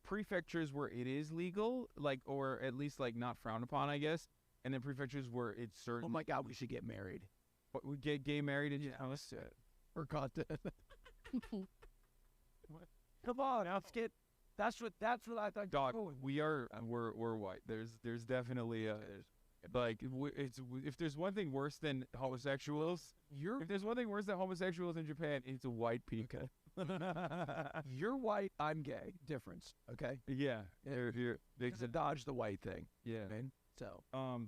prefectures where it is legal, like, or at least like not frowned upon, I guess. And then prefectures where it's certain. Oh my God, we should get married. What, we get gay married in let's do it. For content. Come on, let's get. That's what I thought. Dog, we're white. There's definitely a like if there's one thing worse than homosexuals, if there's one thing worse than homosexuals in Japan, it's white people. You're white, I'm gay. Difference, okay? Yeah, It's a dodge the white thing. Yeah, man. So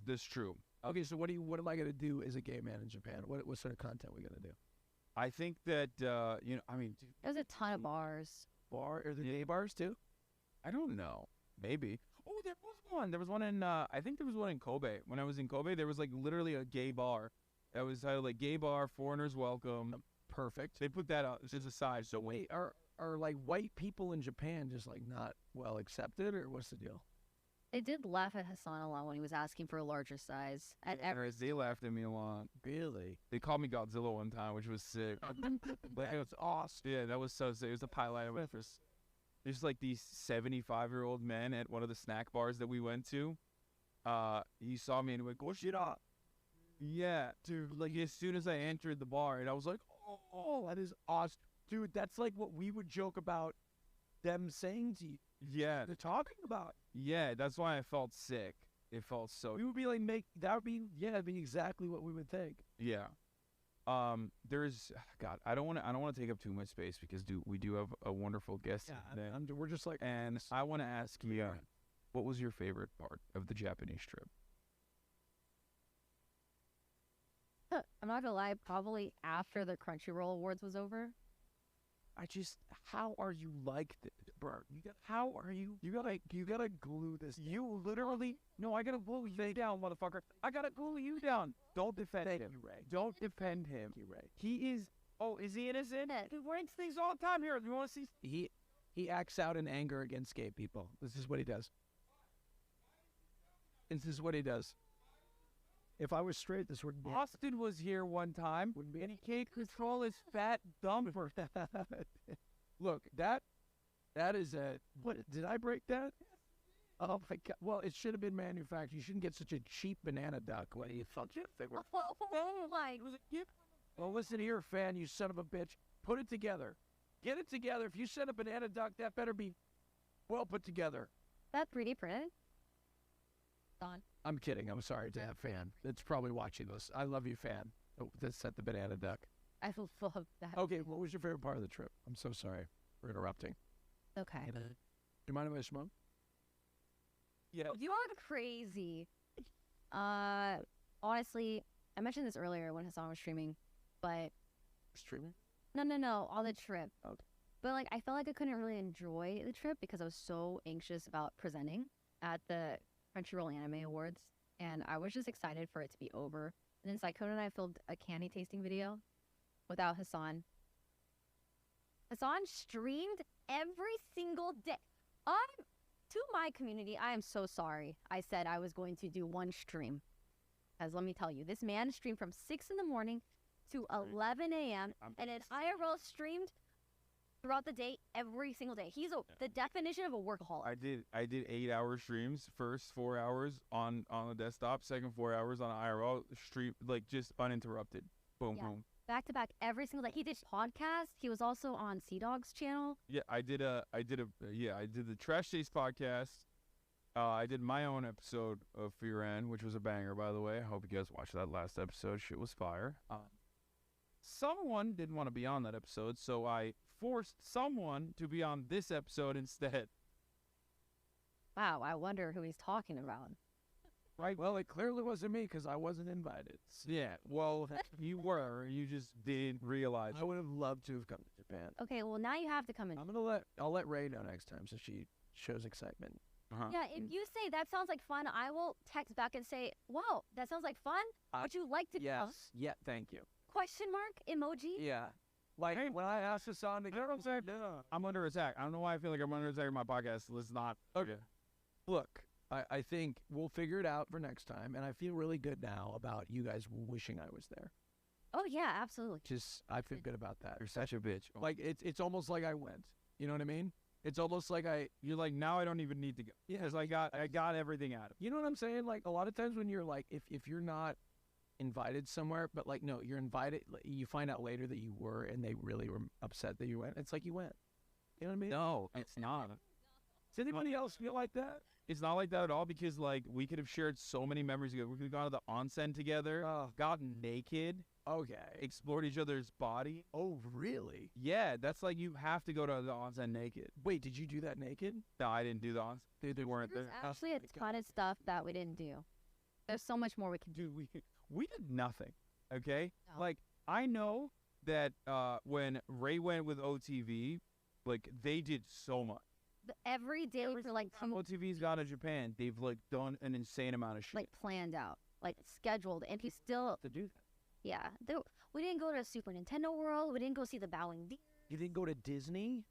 that's true. Okay, so what am I gonna do as a gay man in Japan? What sort of content are we gonna do? I think that I mean, there's a ton of bars. Are there gay bars too? I don't know. Maybe. Oh, there was one. There was one in I think there was one in Kobe. When I was in Kobe, there was like literally a gay bar. That was like gay bar, foreigners welcome. Perfect. They put that out as a side. So wait, are like white people in Japan just like not well accepted, or what's the deal? They did laugh at Hassan a lot when he was asking for a larger size. They laughed at me a lot. Really? They called me Godzilla one time, which was sick. But it was awesome. Yeah, that was so sick. It was a highlight of it. There's like these 75-year-old men at one of the snack bars that we went to. He saw me and he went, "Go shit up." Yeah, dude. Like as soon as I entered the bar, and I was like, "Oh, that is awesome, dude." That's like what we would joke about them saying to you. Yeah, they're talking about. Yeah, that's why I felt sick. It felt so. We would be like, that'd be exactly what we would think. Yeah. There's God. I don't want to take up too much space because we do have a wonderful guest. Yeah, we're just like, and I want to ask you, what was your favorite part of the Japanese trip? I'm not gonna lie, probably after the Crunchyroll Awards was over. How are you like this, bro? How are you? You gotta glue this. You literally, no, I gotta glue you down, motherfucker. I gotta glue you down. Don't defend him, Ray. Don't defend him, Ray. He is. Oh, is he innocent? He ranks things all the time here. You want to see? He acts out in anger against gay people. This is what he does. This is what he does. If I was straight, this would be. Austin was here one time, and he can't control his fat dumb. Look, that is a. What did I break that? Oh my God! Well, it should have been manufactured. You shouldn't get such a cheap banana duck. What do you thought? Oh my! Was it gift? Well, listen here, fan, you son of a bitch. Put it together. Get it together. If you send a banana duck, that better be well put together. That 3D printed? Don. I'm kidding. I'm sorry to have fan. It's probably watching this. I love you, fan. Oh, that sent the banana duck. I love that. Okay, what was your favorite part of the trip? I'm so sorry for interrupting. Okay. Do you mind if I smoke? Yeah. You are crazy. Honestly, I mentioned this earlier when Hassan was streaming, but streaming? No, on the trip. Okay. But like, I felt like I couldn't really enjoy the trip because I was so anxious about presenting at the Crunchyroll Anime Awards, and I was just excited for it to be over. And then Saikona and I filmed a candy tasting video without Hassan. Hassan streamed every single day. To my community, I am so sorry. I said I was going to do one stream. Because let me tell you, this man streamed from 6 in the morning to 11 a.m. and an IRL streamed throughout the day, every single day. He's the definition of a workaholic. I did 8-hour streams. First 4 hours on the desktop, second 4 hours on IRL stream, like just uninterrupted. Boom, boom. Back to back every single day. He did podcasts. He was also on Sea Dog's channel. Yeah, I did the Trash Taste podcast. I did my own episode of Fear End, which was a banger, by the way. I hope you guys watched that last episode. Shit was fire. Someone didn't want to be on that episode, so I forced someone to be on this episode instead. Wow, I wonder who he's talking about. Right. Well, it clearly wasn't me because I wasn't invited. Yeah. Well, you were. You just didn't realize. I would have loved to have come to Japan. Okay. Well, now you have to come in. I'll let Ray know next time so she shows excitement. Yeah. If you say that sounds like fun, I will text back and say, "Wow, that sounds like fun. Would you like to?" Yes. Yeah. Thank you. Question mark emoji. Yeah. Like when I asked Hassan to get upset, I'm under attack. I don't know why I feel like I'm under attack in my podcast. Let's not. Okay. Look. I think we'll figure it out for next time, and I feel really good now about you guys wishing I was there. Oh yeah, absolutely. I feel good about that. You're such a bitch. Like it's almost like I went. You know what I mean? It's almost like You're like, now I don't even need to go. Yeah, Because I got everything out of it. you know what I'm saying? Like a lot of times when you're like, if you're not invited somewhere, but like no, you're invited. Like, you find out later that you were, and they really were upset that you went. It's like you went. You know what I mean? No, it's not. Does anybody else feel like that? It's not like that at all because like we could have shared so many memories together. We could have gone to the onsen together, gotten naked, Okay. explored each other's body. Oh, really? Yeah, that's like you have to go to the onsen naked. Wait, did you do that naked? No, I didn't do the onsen. They weren't There's there. actually a ton of stuff that we didn't do. There's so much more we can do. Dude, we did nothing. Okay, No. like I know that when Ray went with OTV, like they did so much. Every day for like OTV's gone to Japan. They've like done an insane amount of shit. like planned out, like scheduled, and he still to do that. yeah. We didn't go to Super Nintendo World. We didn't go see the Bowing Deer. You didn't go to Disney?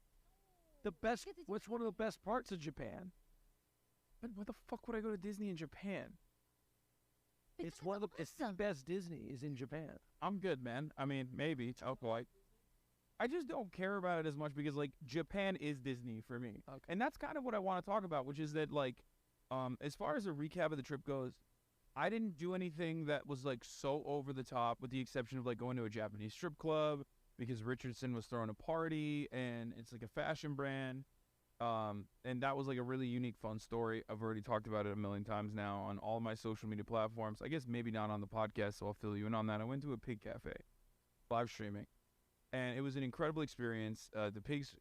The best. What's one of the best parts of Japan? But what the fuck would I go to Disney in Japan? It's one of the it's the best Disney is in Japan. I'm good, man. I mean, maybe it's alcoholic. I just don't care about it as much because like Japan is Disney for me, and that's kind of what I want to talk about, which is that like, as far as a recap of the trip goes, I didn't do anything that was like so over the top, with the exception of like going to a Japanese strip club because Richardson was throwing a party and it's like a fashion brand. And that was like a really unique, fun story. I've already talked about it a million times now on all my social media platforms. I guess maybe not on the podcast, so I'll fill you in on that. I went to a pig cafe, live streaming, and it was an incredible experience. The pigs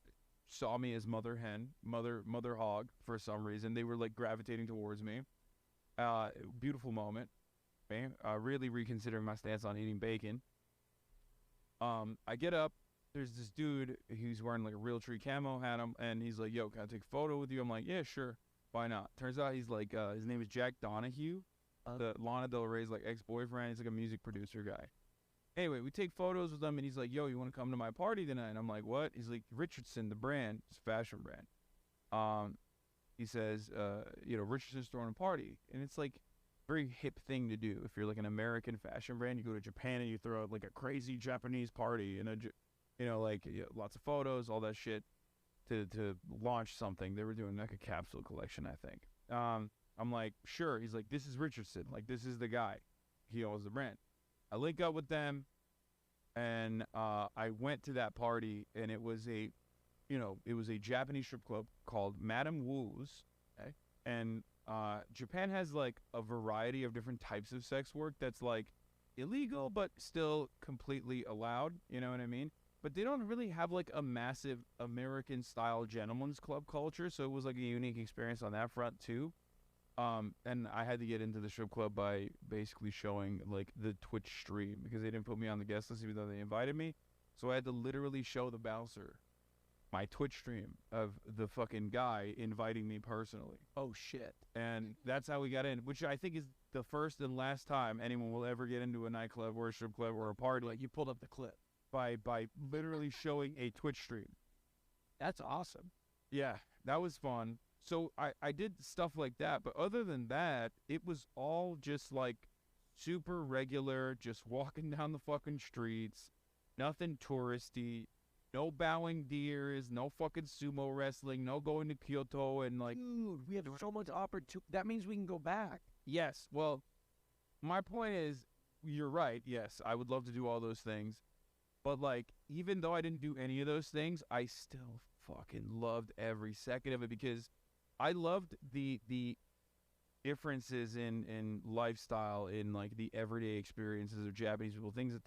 saw me as mother hen, mother hog for some reason. They were like gravitating towards me. Beautiful moment. Really reconsidering my stance on eating bacon. I get up. There's this dude who's wearing like a Realtree camo hat, and he's like, "Yo, can I take a photo with you?" I'm like, "Yeah, sure. Why not?" Turns out he's like, his name is Jack Donahue, the Lana Del Rey's like ex-boyfriend. He's like a music producer guy. Anyway, we take photos with him, and he's like, "Yo, you want to come to my party tonight?" And I'm like, "What?" He's like, "Richardson, the brand, it's a fashion brand." He says, Richardson's throwing a party, and it's like very hip thing to do. If you're like an American fashion brand, you go to Japan and you throw out like a crazy Japanese party and lots of photos, all that shit to launch something. They were doing like a capsule collection, I think. I'm like, sure. He's like, this is Richardson. Like, this is the guy. He owns the brand. I link up with them, and I went to that party, and it was a Japanese strip club called Madame Wu's. Okay. And Japan has like a variety of different types of sex work that's like illegal, but still completely allowed. You know what I mean? But they don't really have like a massive American-style gentleman's club culture, so it was like a unique experience on that front too. And I had to get into the strip club by basically showing like the Twitch stream because they didn't put me on the guest list even though they invited me. So I had to literally show the bouncer my Twitch stream of the fucking guy inviting me personally. Oh shit. And that's how we got in, which I think is the first and last time anyone will ever get into a nightclub or a strip club or a party. Like you pulled up the clip. By literally showing a Twitch stream. That's awesome. Yeah, that was fun. So I did stuff like that, but other than that, it was all just like super regular, just walking down the fucking streets, nothing touristy, no bowing deers, no fucking sumo wrestling, no going to Kyoto and like... Dude, we have so much opportunity. That means we can go back. Yes, well, my point is, you're right, yes, I would love to do all those things. But, like, even though I didn't do any of those things, I still fucking loved every second of it because I loved the differences in lifestyle, in, like, the everyday experiences of Japanese people, things that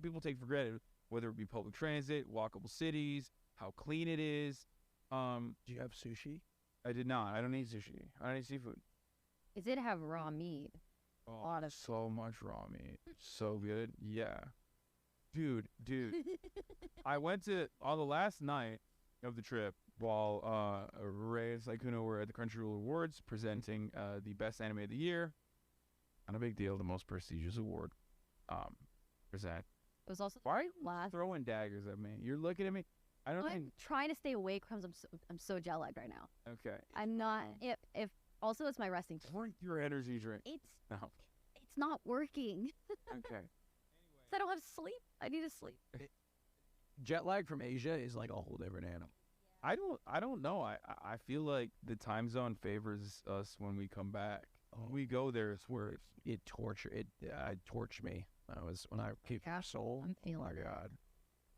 people take for granted, whether it be public transit, walkable cities, how clean it is. Do you have sushi? I did not. I don't eat sushi. I don't eat seafood. It did have raw meat. Oh, so much raw meat. So good. Yeah. Dude, I went on the last night of the trip while Ray and Saikuno were at the Crunchyroll Awards presenting the best anime of the year. Not a big deal, the most prestigious award. Present. It was also why are you throwing daggers at me? You're looking at me. I'm trying to stay awake because I'm so jet lagged right now. Okay. I'm not. If also it's my resting. Drink your energy drink. It's not working. Okay. I don't have sleep. I need to sleep. Jet lag from Asia is like a whole different animal. I don't know. I feel like the time zone favors us when we come back. When we go there, it's where it tortured me. When I came from Seoul. I'm feeling. Oh my God,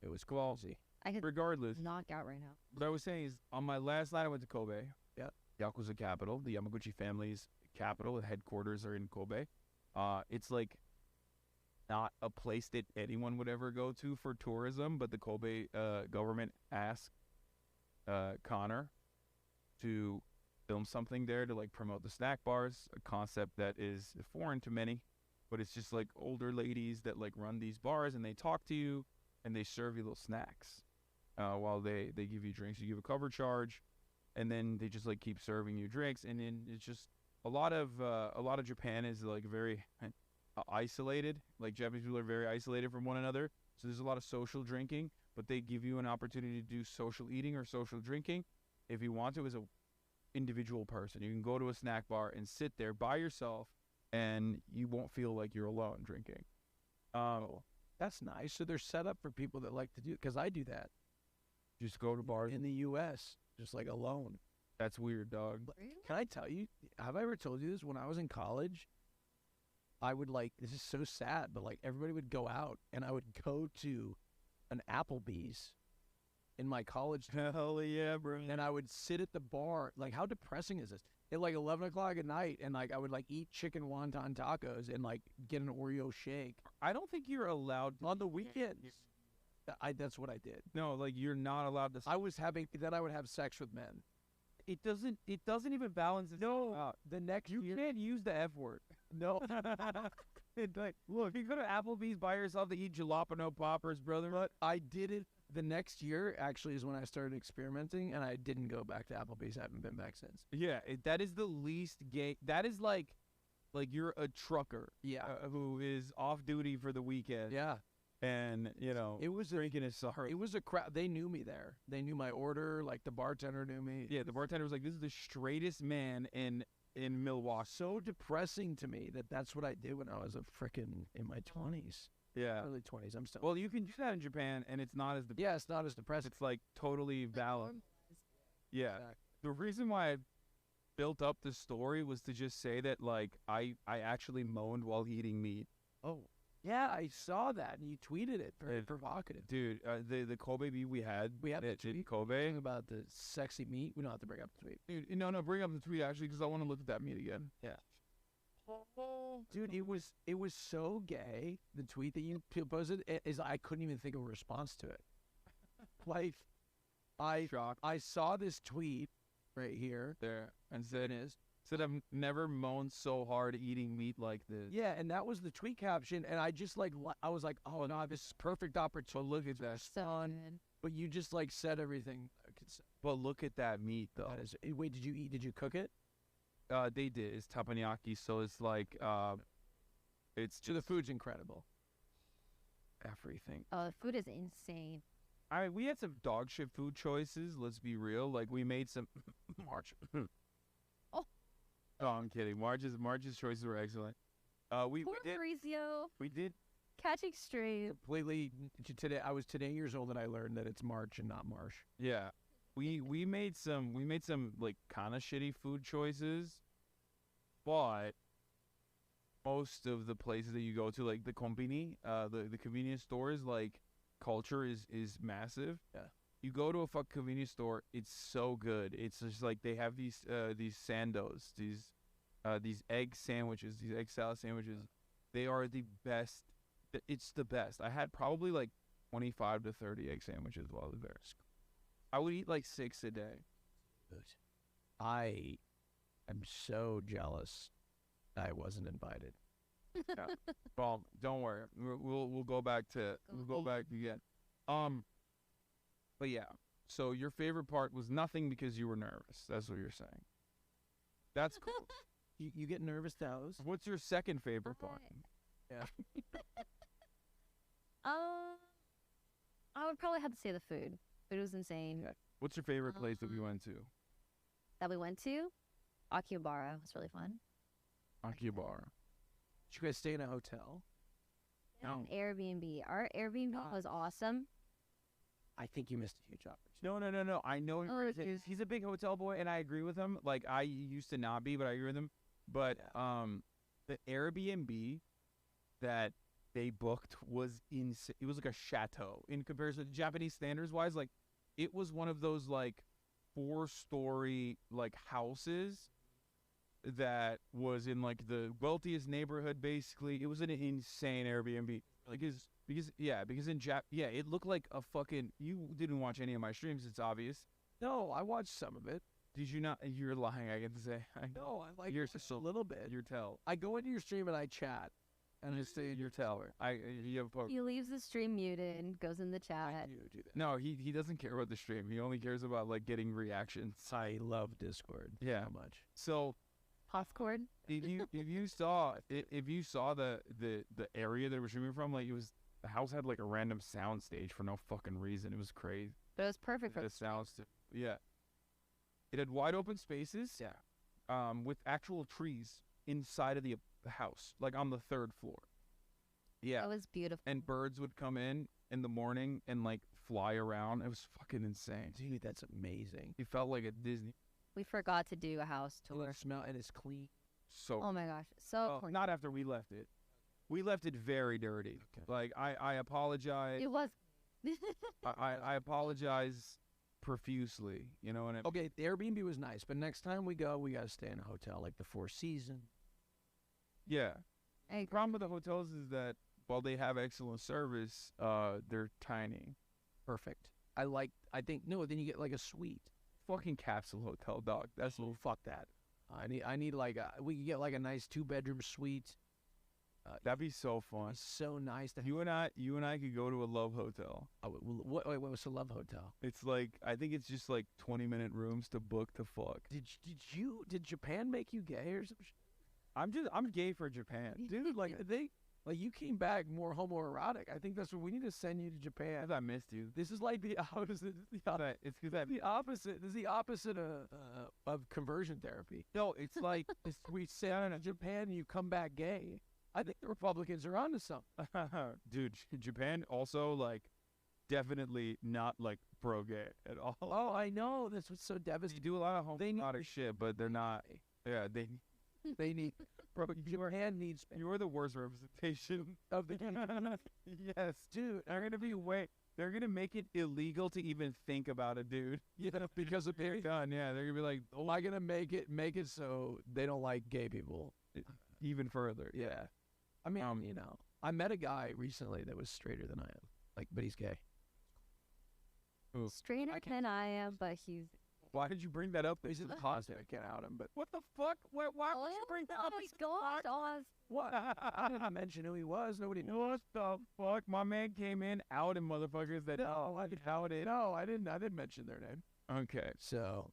it was quality. I could regardless. knock out right now. What I was saying is, on my last night, I went to Kobe. Yeah, Yakuza capital, the Yamaguchi family's capital. The headquarters are in Kobe. It's like not a place that anyone would ever go to for tourism, but the Kobe government asked Connor to film something there to like promote the snack bars, a concept that is foreign to many, but it's just like older ladies that like run these bars and they talk to you and they serve you little snacks while they give you drinks. You give a cover charge, and then they just like keep serving you drinks, and then it's just a lot of Japan is like very isolated. Like Japanese people are very isolated from one another, so there's a lot of social drinking, but they give you an opportunity to do social eating or social drinking if you want to as a individual person. You can go to a snack bar and sit there by yourself, and you won't feel like you're alone drinking. That's nice. So they're set up for people that like to do, because I do that. Just go to bars in the U.S. just like alone. That's weird, dog. Can I tell you? Have I ever told you this? When I was in college, I would like, this is so sad, but like everybody would go out, and I would go to an Applebee's in my college. Hell yeah, bro. And I would sit at the bar. Like, how depressing is this? At like 11 o'clock at night, and like I would like eat chicken wonton tacos and like get an Oreo shake. I don't think you're allowed on the weekends. That's what I did. No, like you're not allowed to. I was having, then I would have sex with men. It doesn't even balance itself out. The next You year, can't use the F word. no. Like, look, you go to Applebee's by yourself to eat jalapeno poppers, brother. But I did it the next year, actually, is when I started experimenting, and I didn't go back to Applebee's. I haven't been back since. Yeah, that is the least gay. That is like you're a trucker. Yeah. Who is off duty for the weekend. Yeah. And, you know, It was drinking is sorry. It was a crowd. They knew me there. They knew my order. Like, the bartender knew me. Yeah, the bartender was like, this is the straightest man in Milwaukee. So depressing to me that that's what I did when I was a frickin' in my 20s. Yeah. Early 20s. I'm still. Well, you can do that in Japan, and it's not as yeah, it's not as depressing. It's like totally valid. Yeah. Exactly. The reason why I built up the story was to just say that, like, I actually moaned while eating meat. Oh. Yeah, I saw that, and you tweeted it. Very provocative. Dude, the Kobe beef we had at Kobe. About the sexy meat. We don't have to bring up the tweet. Dude, no, bring up the tweet, actually, because I want to look at that meat again. Yeah. Dude, it was so gay. The tweet that you posted is I couldn't even think of a response to it. Like, I saw this tweet right here. There, and said I've never moaned so hard eating meat like this. Yeah, and that was the tweet caption, and I just like I was like, oh no, this is perfect opportunity. But look at that. So But you just like said everything. But look at that meat though. That is, wait, did you cook it? They did. It's teppanyaki, so it's like it's So the food's incredible. everything. Oh, the food is insane. I mean, we had some dog shit food choices. Let's be real. Like we made some March. Oh, I'm kidding. March's choices were excellent. We Poor did. Mauricio. We did. Catching straight. Completely. Today, I was today years old, and I learned that it's March and not Marsh. Yeah, we made some like kind of shitty food choices, but most of the places that you go to, like the kombini, the convenience stores, like culture is massive. Yeah. You go to a convenience store, it's so good. It's just like they have these sandos, these egg sandwiches, these egg salad sandwiches. They are the best. It's the best. I had probably like 25 to 30 egg sandwiches while I was there. I would eat like 6 a day. I am so jealous I wasn't invited. Yeah. Well, don't worry. We'll go back to again. But yeah. So your favorite part was nothing because you were nervous. That's what you're saying. That's cool. You get nervous to host? What's your second favorite part? Yeah. I would probably have to say the food. Food was insane. What's your favorite place that we went to? That we went to? Akihabara. It was really fun. Akihabara. Did you guys stay in a hotel? and Airbnb. Our Airbnb was awesome. I think you missed a huge opportunity. No. I know he's a big hotel boy, and I agree with him. Like, I used to not be, but I agree with him. But the Airbnb that they booked was insane. It was like a chateau in comparison to Japanese standards wise. Like, it was one of those like 4-story like houses that was in like the wealthiest neighborhood. Basically, it was an insane Airbnb. Like, because in it looked like a fucking. You didn't watch any of my streams. It's obvious. No, I watched some of it. Did you not? You're lying. I get to say. No, I like you're just a little bit. Your tell. I go into your stream and I chat, and I stay in your teller. You have a He leaves the stream muted, goes in the chat. do that. No, he doesn't care about the stream. He only cares about like getting reactions. I love Discord. Yeah, so much. So, Discord. if you saw the area that we're streaming from, like the house had like a random sound stage for no fucking reason. It was crazy. But it was perfect for the sounds. Yeah. It had wide open spaces. Yeah. With actual trees inside of the house, like on the 3rd floor. Yeah. It was beautiful. And birds would come in the morning and like fly around. It was fucking insane. Dude, that's amazing. It felt like a Disney. We forgot to do a house tour. It smell and it's clean. So. Oh my gosh, so clean. Not after we left it. We left it very dirty. Okay. Like I apologize. It was. I apologize profusely. You know what I mean? Okay, the Airbnb was nice, but next time we go, we gotta stay in a hotel like the Four Seasons. Yeah. The problem with the hotels is that while they have excellent service, they're tiny. Perfect. Then you get like a suite. Fucking capsule hotel, dog. That's fuck that. I need like we could get like a nice 2-bedroom suite. That'd be so fun. So nice. You and I could go to a love hotel. What's a love hotel? It's like, I think it's just like 20-minute rooms to book to fuck. Did Japan make you gay or something? I'm gay for Japan, dude. Like you came back more homoerotic. I think that's what we need to send you to Japan. I missed you. This is like the opposite. It's the opposite. This is the opposite of conversion therapy. No, it's like we send to Japan and you come back gay. I think the Republicans are onto something. Dude, Japan also like definitely not like pro-gay at all. Oh, I know. That's what's so devastating. They do a lot of homoerotic shit, but they're not. Yeah, they need. Bro, Japan needs. You're the worst representation of the. Yes, dude. They're gonna make it illegal to even think about it, dude. Yeah, because of their gun. Yeah, they're gonna be like, "Oh, am I gonna make it so they don't like gay people?" Even further. Yeah. I mean, I met a guy recently that was straighter than I am, but he's gay. Straighter than I am, but he's. Why did you bring that up? He's in the positive. I can't out him, but what the fuck? Why would you bring that up? What? I didn't mention who he was. Nobody knew. What the fuck? My man came in outing motherfuckers that outed. No, I didn't mention their name. Okay. So,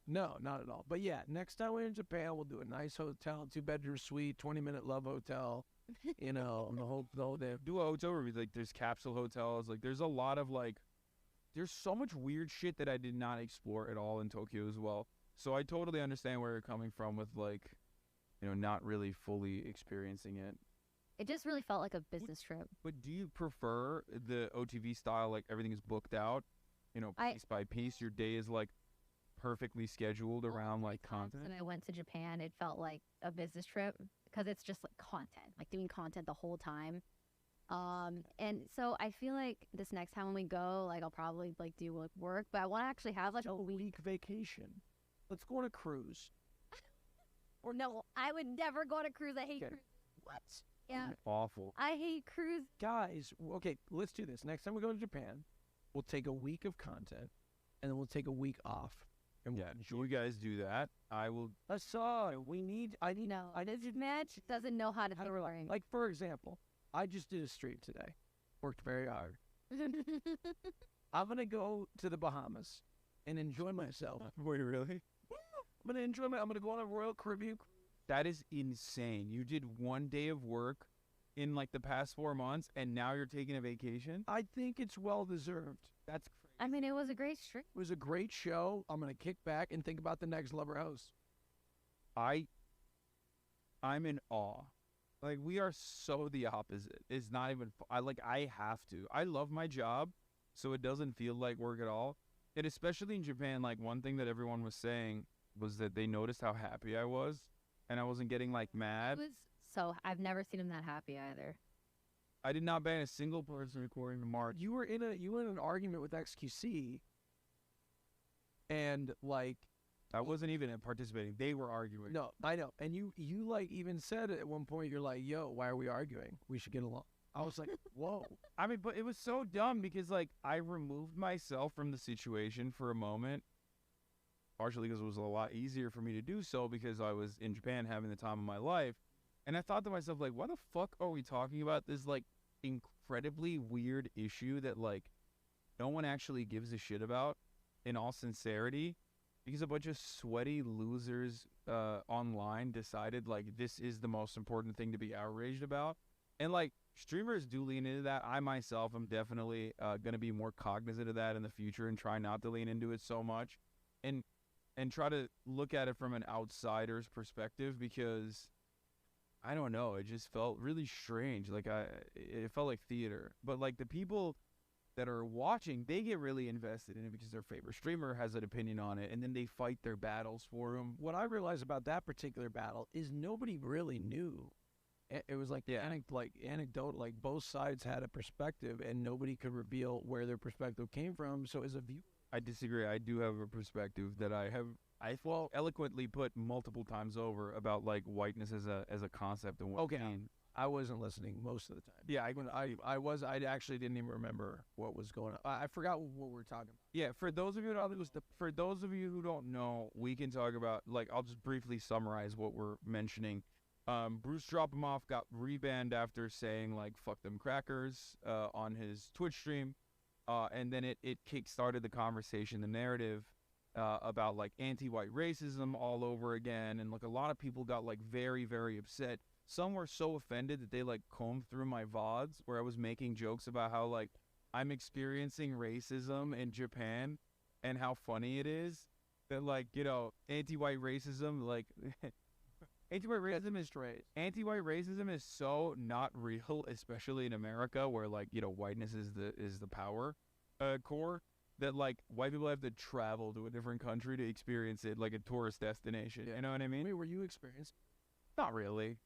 no, not at all. But yeah, next time we're in Japan, we'll do a nice hotel, 2-bedroom suite, 20-minute love hotel. The whole day. Do a hotel review. Like, there's capsule hotels. Like, there's a lot of like. There's so much weird shit that I did not explore at all in Tokyo as well. So I totally understand where you're coming from with like, not really fully experiencing it. It just really felt like a business trip. But do you prefer the OTV style, like everything is booked out, piece by piece? Your day is like perfectly scheduled around like content? When I went to Japan, it felt like a business trip because it's just like content, like doing content the whole time. And so I feel like this next time when we go, like I'll probably like do like work, but I want to actually have like a week vacation. Let's go on a cruise. Or no, I would never go on a cruise. I hate cruise. What? Yeah. Awful. I hate cruise. Guys, okay, let's do this. Next time we go to Japan, we'll take a week of content, and then we'll take a week off. And you guys do that. I will. I need. No, this match doesn't know how to do it. Like, for example, I just did a stream today. Worked very hard. I'm going to go to the Bahamas and enjoy myself. Wait, really? I'm going to go on a Royal Caribbean. That is insane. You did 1 day of work in like the past 4 months, and now you're taking a vacation? I think it's well-deserved. That's crazy. I mean, it was a great stream. It was a great show. I'm going to kick back and think about the next Lover House. I'm in awe Like, we are so the opposite. It's not even, I have to. I love my job, so it doesn't feel like work at all. And especially in Japan, like, one thing that everyone was saying was that they noticed how happy I was, and I wasn't getting, like, mad. I've never seen him that happy either. I did not ban a single person recording the March. You were in an argument with XQC, and like, I wasn't even participating. They were arguing. no, I know, and you like even said at one point, you're like, "Yo, why are we arguing? We should get along." I was like, "Whoa." I mean, but it was so dumb because, like, I removed myself from the situation for a moment, partially because it was a lot easier for me to do so because I was in Japan having the time of my life. And I thought to myself, like, why the fuck are we talking about this, like, incredibly weird issue that, like, no one actually gives a shit about, in all sincerity? Because a bunch of sweaty losers online decided, like, this is the most important thing to be outraged about. And, like, streamers do lean into that. I myself am definitely going to be more cognizant of that in the future and try not to lean into it so much. And try to look at it from an outsider's perspective because, I don't know, it just felt really strange. Like, it felt like theater. But, like, the people that are watching, they get really invested in it because their favorite streamer has an opinion on it, and then they fight their battles for them. What I realized about that particular battle is nobody really knew. It was like anecdote, like both sides had a perspective, and nobody could reveal where their perspective came from. So as a viewer, I disagree. I do have a perspective that I eloquently put multiple times over about, like, whiteness as a concept and what okay, it means. I wasn't listening most of the time. Yeah, I actually didn't even remember what was going on. I forgot what we were talking about. Yeah, for those of you who don't know, we can talk about, like, I'll just briefly summarize what we're mentioning. Bruce Dropomoff got rebanned after saying, like, fuck them crackers on his Twitch stream. And then it kick-started the conversation, the narrative about, like, anti-white racism all over again. And, like, a lot of people got, like, very, very upset. Some were so offended that they, like, combed through my VODs where I was making jokes about how, like, I'm experiencing racism in Japan and how funny it is that, like, you know, anti-white racism, like, anti-white racism is so not real, especially in America where, like, you know, whiteness is the power core, that, like, white people have to travel to a different country to experience it like a tourist destination. You know what I mean? Wait, were you experiencing? Not really.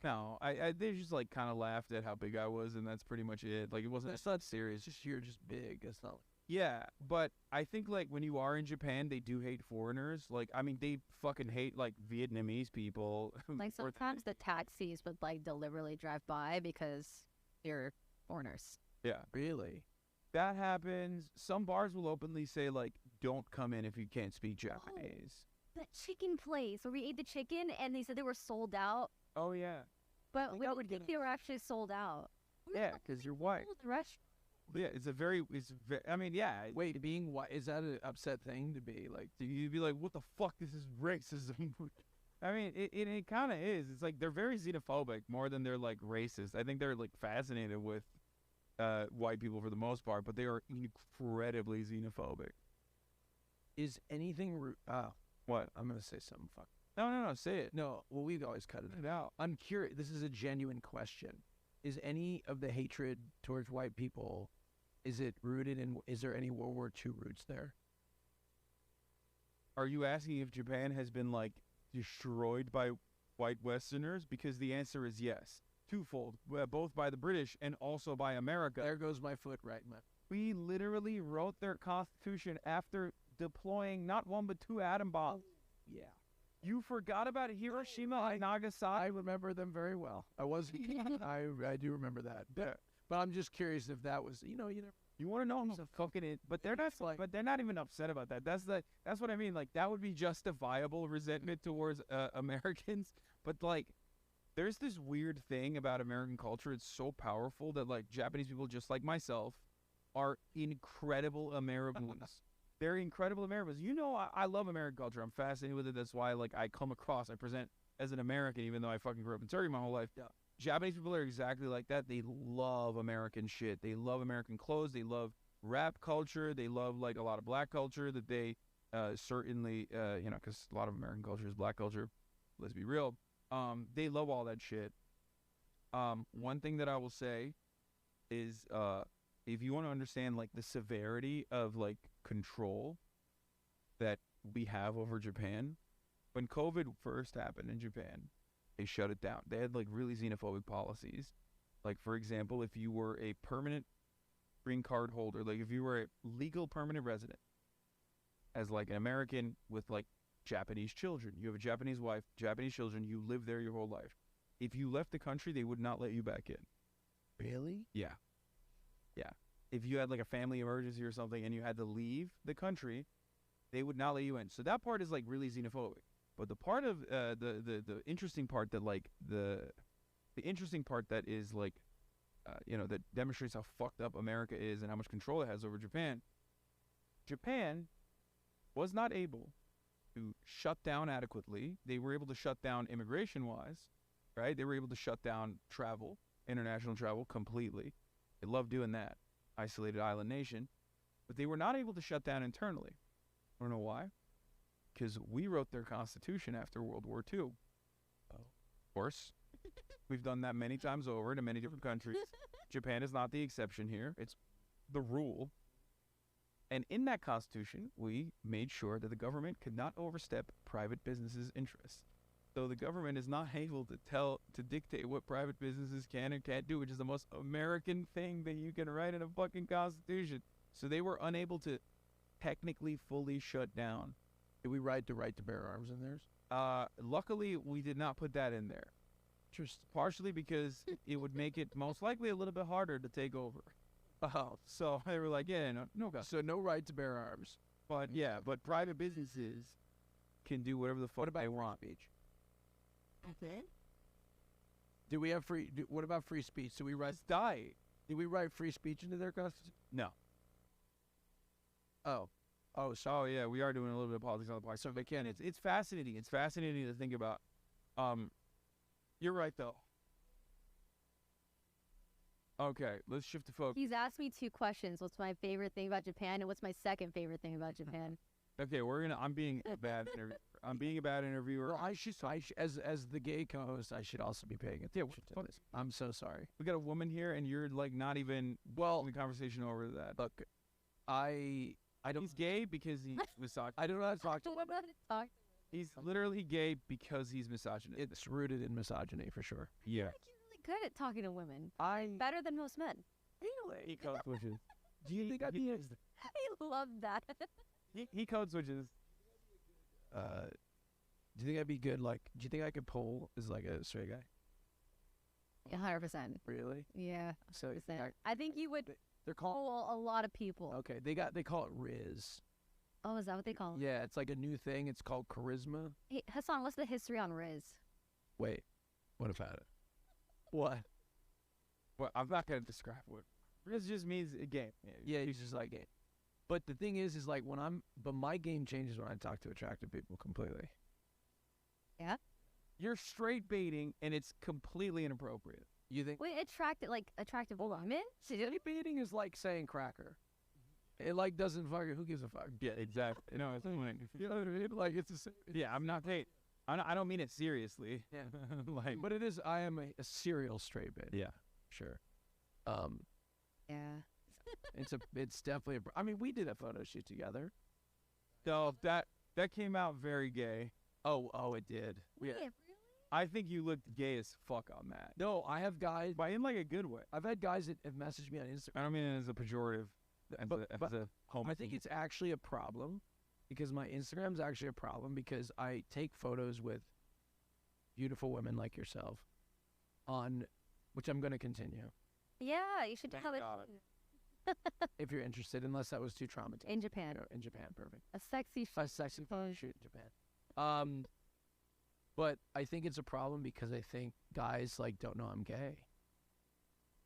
No, they just, like, kind of laughed at how big I was, and that's pretty much it. Like, it wasn't. That's not serious. Just you're just big. That's not. Yeah, but I think, like, when you are in Japan, they do hate foreigners. Like, I mean, they fucking hate, like, Vietnamese people. Like, sometimes the taxis would, like, deliberately drive by because they're foreigners. Yeah. Really? That happens. Some bars will openly say, like, don't come in if you can't speak Japanese. Oh, that chicken place where we ate the chicken and they said they were sold out. Oh, yeah. But we didn't think they were actually sold out. Yeah, because you're white. The restaurant. Yeah, I mean, yeah. Wait, being white, is that an upset thing to be? Like, you'd be like, what the fuck? This is racism. I mean, it kind of is. It's like they're very xenophobic more than they're, like, racist. I think they're, like, fascinated with white people for the most part, but they are incredibly xenophobic. Is anything... what? I'm going to say something. Fuck. No, say it. No, well, we've always cut it out. I'm curious. This is a genuine question. Is any of the hatred towards white people, is it rooted in, is there any World War II roots there? Are you asking if Japan has been, like, destroyed by white Westerners? Because the answer is yes. Twofold. Both by the British and also by America. There goes my foot right, man. We literally wrote their constitution after deploying not one but two atom bombs. Yeah. You forgot about Hiroshima and Nagasaki? I remember them very well. I do remember that. But I'm just curious if that was, you know, you want to know how fucking it, but they're not like, but they're not even upset about that. That's what I mean. Like, that would be justifiable resentment towards Americans. But, like, there's this weird thing about American culture. It's so powerful that, like, Japanese people just like myself are incredible Americans. They're incredible Americans. You know, I love American culture. I'm fascinated with it. That's why, like, I present as an American, even though I fucking grew up in Turkey my whole life. Yeah. Japanese people are exactly like that. They love American shit. They love American clothes. They love rap culture. They love, like, a lot of black culture that they certainly, you know, because a lot of American culture is black culture. Let's be real. They love all that shit. One thing that I will say is, if you want to understand like the severity of like control that we have over Japan, when COVID first happened in Japan, they shut it down. They had like really xenophobic policies. Like, for example, if you were a permanent green card holder, like if you were a legal permanent resident as like an American with like Japanese children, you have a Japanese wife, Japanese children, you live there your whole life. If you left the country, they would not let you back in. Really? Yeah. Yeah. If you had like a family emergency or something and you had to leave the country, they would not let you in. So that part is like really xenophobic. But the part of the interesting part that like the interesting part that is like that demonstrates how fucked up America is and how much control it has over Japan. Japan was not able to shut down adequately. They were able to shut down immigration-wise, right? They were able to shut down travel, international travel completely. They love doing that. Isolated island nation. But they were not able to shut down internally. I don't know why. Because we wrote their constitution after World War II. Of course. We've done that many times over in many different countries. Japan is not the exception here. It's the rule. And in that constitution, we made sure that the government could not overstep private businesses' interests. So the government is not able to dictate what private businesses can and can't do, which is the most American thing that you can write in a fucking constitution. So they were unable to technically fully shut down. Did we write the right to bear arms in theirs? Luckily, we did not put that in there. Just partially because it would make it most likely a little bit harder to take over. Oh, so they were like, yeah, no. So no right to bear arms. But yeah, but private businesses can do whatever the fuck they want. Speech. Okay. Do we have what about free speech? Do we write? Did we write free speech into their constitution? No. So yeah, we are doing a little bit of politics on the podcast. So they can. It's fascinating. It's fascinating to think about. You're right though. Okay, let's shift to focus. He's asked me 2 questions. What's my favorite thing about Japan, and what's my second favorite thing about Japan? Okay, I'm being a bad interviewer. I'm being a bad interviewer. Well, as the gay co-host, I should also be paying attention to this. I'm so sorry. We got a woman here, and you're like not even in the conversation over that. Look, I don't. He's gay because he's misogynist. I don't know how to talk to him. He's literally gay because he's misogynist. It's rooted in misogyny for sure. Yeah. You're really good at talking to women. I'm better than most men. Really? He code switches. Do you think I'd be? I love that. He code switches. Do you think I'd be good? Like, do you think I could pull as like a straight guy? 100%. Really? Yeah. So 100%. I think you would. They're called a lot of people. Okay, they call it Riz. Oh, is that what they call it? Yeah, it's like a new thing. It's called charisma. Hey, Hassan, what's the history on Riz? Wait, what about it? What? Well, I'm not gonna describe what Riz just means. A game. Yeah, he's just like game. But the thing is like but my game changes when I talk to attractive people completely. Yeah. You're straight baiting, and it's completely inappropriate. You think? Wait, attractive women? Straight baiting is like saying cracker. It like doesn't fucking. Who gives a fuck? Yeah, exactly. No, it's like, you know what I mean? Like it's the same. Yeah, I'm not dating. I don't mean it seriously. Yeah. Like, but it is. I am a serial straight bait. Yeah, sure. Yeah. It's definitely. I mean, we did a photo shoot together. So that came out very gay. Oh, it did. Wait, really? I think you looked gay as fuck on that. No, I have guys. But in like a good way. I've had guys that have messaged me on Instagram. I don't mean it as a pejorative. But I think it's actually a problem because my Instagram's actually a problem because I take photos with beautiful women like yourself on, which I'm going to continue. Yeah, you should tell it. If you're interested, unless that was too traumatizing. In Japan. In Japan, perfect. A sexy photo shoot in Japan. But I think it's a problem because I think guys like don't know I'm gay.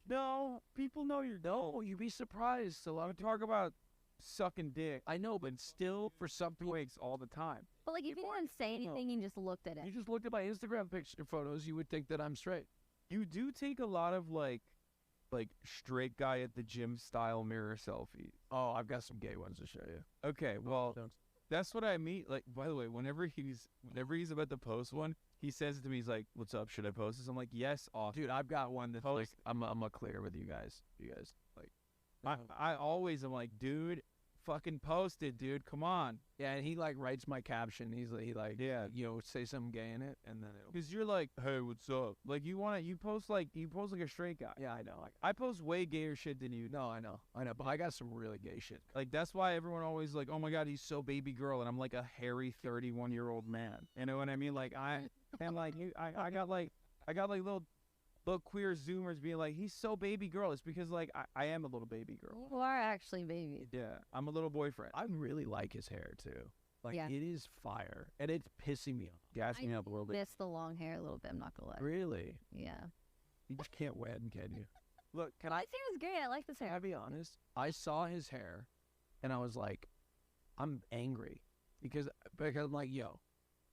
No, people know you're. No, you'd be surprised. A lot of talk about sucking dick. I know, but still, for some wigs all the time. But like, if you didn't say anything, you just looked at it. You just looked at my Instagram photos, you would think that I'm straight. You do take a lot of like straight guy at the gym style mirror selfies. Oh, I've got some gay ones to show you. Okay, well, That's what I mean. Like, by the way, whenever he's about to post one, he says it to me. He's like, "What's up? Should I post this?" I'm like, "Yes, off." Dude, I've got one that's like I'm gonna clear with you guys. Like, I always am like, dude, fucking post it, dude. Come on. yeah, and he like writes my caption. He like, yeah, say something gay in it, and then it'll. Because you're like, hey, what's up? Like, you post like a straight guy. Yeah, I know. I post way gayer shit than you. No, I know, but I got some really gay shit. Like, that's why everyone always like, oh my god, he's so baby girl, and I'm like a hairy 31-year-old man. You know what I mean? Like, I got like little queer Zoomers being like, he's so baby girl. It's because like I am a little baby girl. You are actually baby. Yeah, I'm a little boyfriend. I really like his hair too. Like, Yeah. it is fire, and it's pissing me off. Gassing me up a little bit. Miss the long hair a little bit. I'm not gonna lie. Really? Yeah. You just can't win, can you? Look, can This hair is great. I like this Can hair. I be honest? I saw his hair, and I was like, I'm angry because I'm like, yo,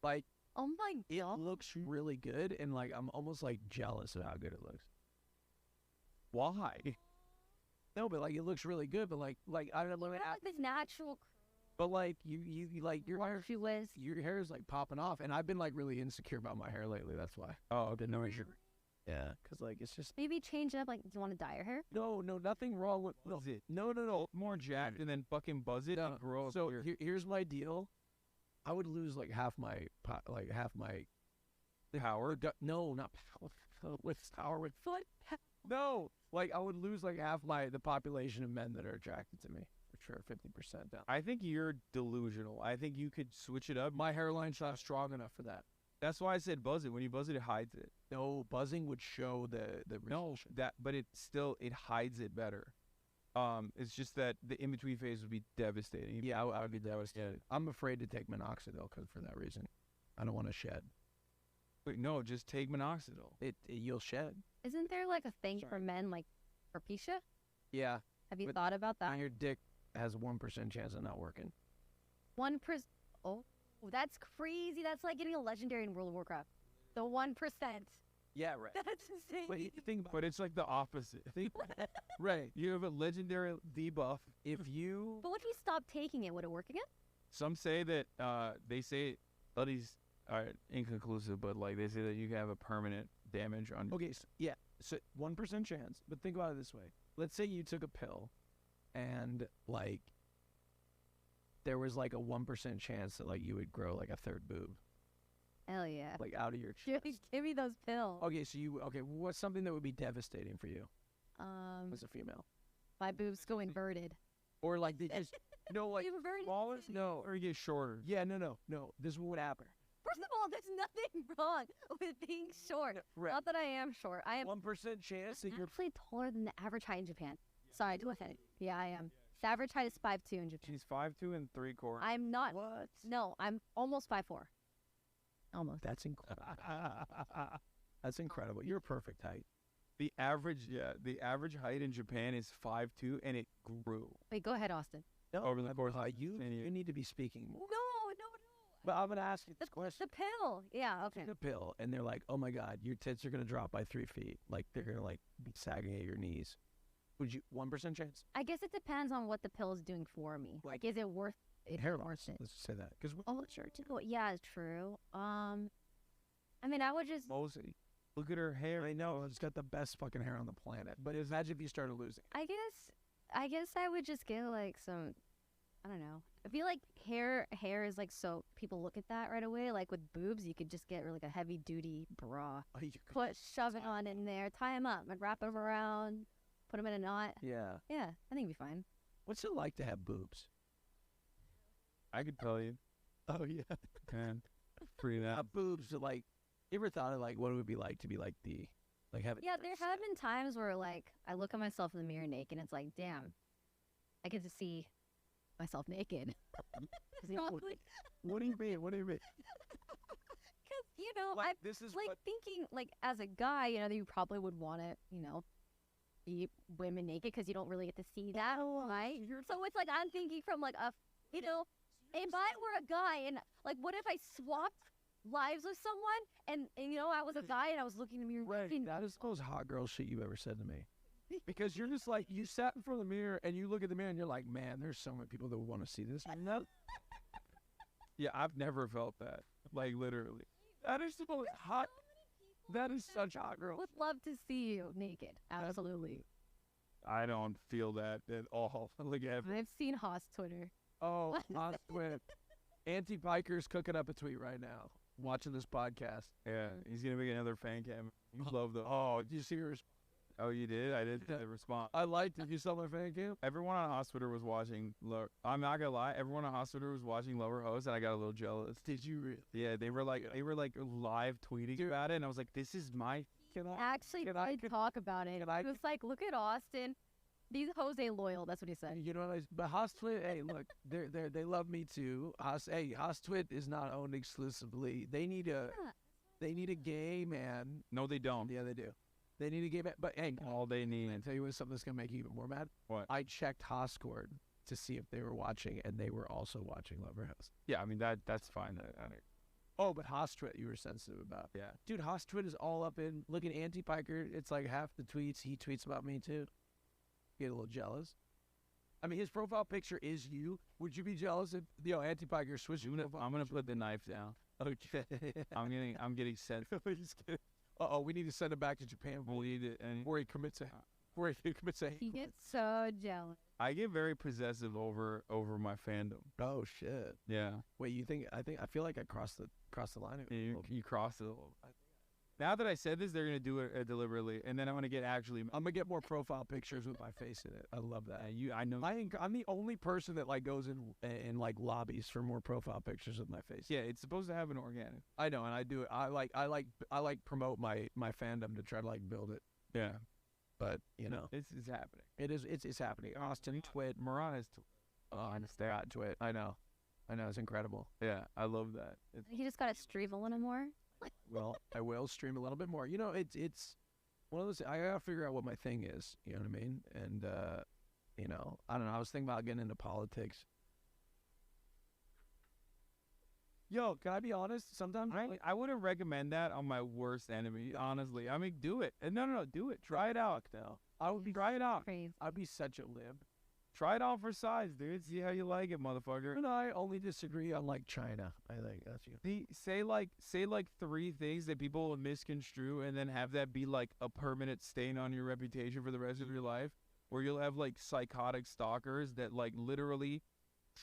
like, oh my god, it looks really good, and like I'm almost like jealous of how good it looks. Why? No, but like it looks really good, but like I don't know. Like this natural. But like you like your hair, was your hair is like popping off, and I've been like really insecure about my hair lately. That's why. Oh, didn't know you. Yeah, because like it's just Maybe change up. Like, do you want to dye your hair? no, nothing wrong with no. More jacked and then fucking buzz it and grow. So here's my deal. I would lose like half my power. No, not power. With power with foot. No, like I would lose like half the population of men that are attracted to me. For sure, 50% down. I think you're delusional. I think you could switch it up. My hairline's not strong enough for that. That's why I said buzz it. When you buzz it, it hides it. No, buzzing would show the No, but it hides it better. It's just that the in between phase would be devastating. Yeah, I would be devastated. I'm afraid to take minoxidil for that reason. I don't want to shed. Wait, no, just take minoxidil. You'll shed. Isn't there like a thing for men like alopecia? Yeah. Have you thought about that? Your dick has a 1% chance of not working. 1%. Oh, that's crazy. That's like getting a legendary in World of Warcraft. The 1%. Yeah, right. That's insane. Wait, think about But it's like the opposite. right. You have a legendary debuff. If you But what if you stop taking it? Would it work again? Some say that they say studies are inconclusive, but like they say that you can have a permanent damage on. Okay, so 1% chance. But think about it this way: let's say you took a pill, and like there was like a 1% chance that like you would grow like a third boob, Hell yeah. like out of your chest. Give me those pills. Okay, so what's something that would be devastating for you As a female? My boobs go inverted. Or like they just like inverted? smallest? No, or you get shorter. Yeah, no. This is what would happen. First of all, there's nothing wrong with being short. Right. Not that I am short. I am 1% chance that you're actually taller than the average height in Japan. Sorry, go ahead. Yeah, I am. The average height is 5'2" in Japan. She's 5'2" and 3/4. I'm not. What? No, I'm almost 5'4". Almost. That's incredible. That's incredible. You're a perfect height. The average height in Japan is 5'2", and it grew. Wait, go ahead, Austin. No, over the course of you need to be speaking more. No. But I'm gonna ask you this question. The pill. Yeah, okay. The pill, and they're like, "Oh my God, your tits are gonna drop by 3 feet. Like they're gonna like be sagging at your knees." Would you 1% chance? I guess it depends on what the pill is doing for me. Like, is it worth it? Hair loss. Let's just say that because sure. Yeah, it's true. I mean, I would just. Mosey, look at her hair. I know it's got the best fucking hair on the planet. But imagine if you started losing. I guess I would just get like some. I don't know. I feel like hair is like so people look at that right away. Like with boobs, you could just get like a heavy duty bra, shove it on in there, tie them up, and wrap them around, put them in a knot. Yeah. Yeah, I think it'd be fine. What's it like to have boobs? I could tell you. Oh yeah. Man, pretty that. Boobs are like. You ever thought of like what it would be like to be like have it? Yeah, there have been times where like I look at myself in the mirror naked, and it's like, damn, I get to see myself naked. What do you mean? What do you mean? Because I this is like thinking like as a guy, that you probably would want to, be women naked because you don't really get to see that, right? So it's like I'm thinking from like a, if I were a guy and like, what if I swapped lives with someone and I was a guy and I was looking in the mirror. Right, that is the most hot girl shit you've ever said to me. Because you're just like, you sat in front of the mirror and you look at the mirror and you're like, man, there's so many people that would want to see this. Yeah, I've never felt that. Like literally. That is the most hot. That is such hot girl. Would love to see you naked. Absolutely. I don't feel that at all. Like I've seen Haas Twitter. Oh, Haas Twitter. Anti-Biker's cooking up a tweet right now, watching this podcast. Yeah, he's gonna make another fan cam. You love the. Oh, did you see her? Oh, you did? I did respond. I liked it. You saw my fan cam? Everyone on Hospital was watching. I'm not gonna lie. Everyone on Hospital was watching Lower Host, and I got a little jealous. Did you really? Yeah, they were like live tweeting about it, and I was like, "This is my." Actually, did talk about it. He was like, "Look at Austin. These hoes ain't loyal." That's what he said. You know what? But Haas Twit, hey, look, they love me too. Haas Twit is not owned exclusively. They need a gay man. No, they don't. Yeah, they do. They need a gay man. But hey, all they need. I tell you what, something that's gonna make you even more mad. What? I checked Hoscord to see if they were watching, and they were also watching Lover House. Yeah, I mean that's fine. Oh, but Haas Twit, you were sensitive about. Yeah, dude, Haas Twit is all up in looking anti-Piker. It's like half the tweets he tweets about me too. Get a little jealous. I mean, his profile picture is you. Would you be jealous if anti-Piker switched? I'm gonna put the knife down. Okay. I'm getting sent. We need to send him back to Japan. We'll need it before he commits a hate. He gets so jealous. I get very possessive over my fandom. Oh shit. Yeah. Wait, you think? I feel like I crossed the line. You crossed it a little. Now that I said this, they're gonna do it deliberately, and then I'm gonna get more profile pictures with my face in it. I love that. I know. I'm the only person that like goes in like lobbies for more profile pictures with my face. Yeah, it's supposed to have an organic. I know, and I do it. I like promote my fandom to try to like build it. Yeah, but it's happening. It's happening. Austin Twit, Morana's. Oh, I understand. Twit. I know, it's incredible. Yeah, I love that. He just got to stream a little more. Well, I will stream a little bit more. It's one of those. I gotta figure out what my thing is. You know what I mean? And I don't know. I was thinking about getting into politics. Yo, can I be honest? Sometimes I wouldn't recommend that on my worst enemy. Honestly, I mean, do it. And no, do it. Try it out. No, I would try it out. I'd be such a lib. Try it out for size, dude. See how you like it, motherfucker. And I only disagree on like China. I think that's you. Say like 3 things that people will misconstrue, and then have that be like a permanent stain on your reputation for the rest of your life, where you'll have like psychotic stalkers that like literally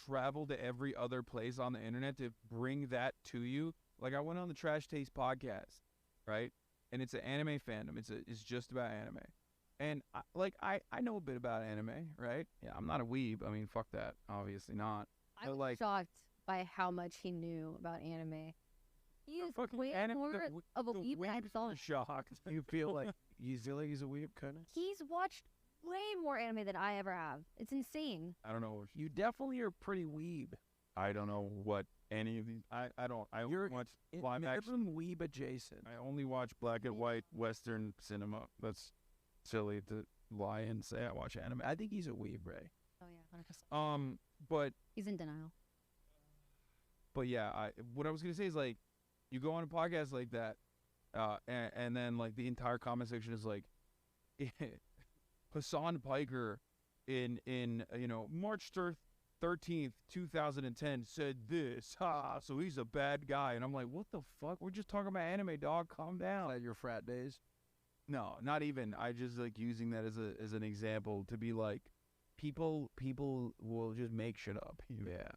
travel to every other place on the internet to bring that to you. Like I went on the Trash Taste podcast, right? And it's an anime fandom. It's just about anime. And I know a bit about anime, right? Yeah, I'm not a weeb. I mean, fuck that. Obviously not. I was shocked by how much he knew about anime. He is way more of a weeb than I thought. Shocked. You feel like he's a weeb, kind of? He's watched way more anime than I ever have. It's insane. I don't know. You definitely are pretty weeb. I don't know what any of these. I don't. You're watch live action weeb adjacent. I only watch black and white Western cinema. That's silly to lie and say I watch anime. I think he's a weeb, Ray. Oh yeah, 100%. But he's in denial. But yeah, what I was gonna say is like, you go on a podcast like that, and then like the entire comment section is like, Hassan Piker, in March 13th, 2010 said this. So he's a bad guy, and I'm like, what the fuck? We're just talking about anime, dog. Calm down. At your frat days. No, not even. I just like using that as an example to be like, people will just make shit up. Yeah.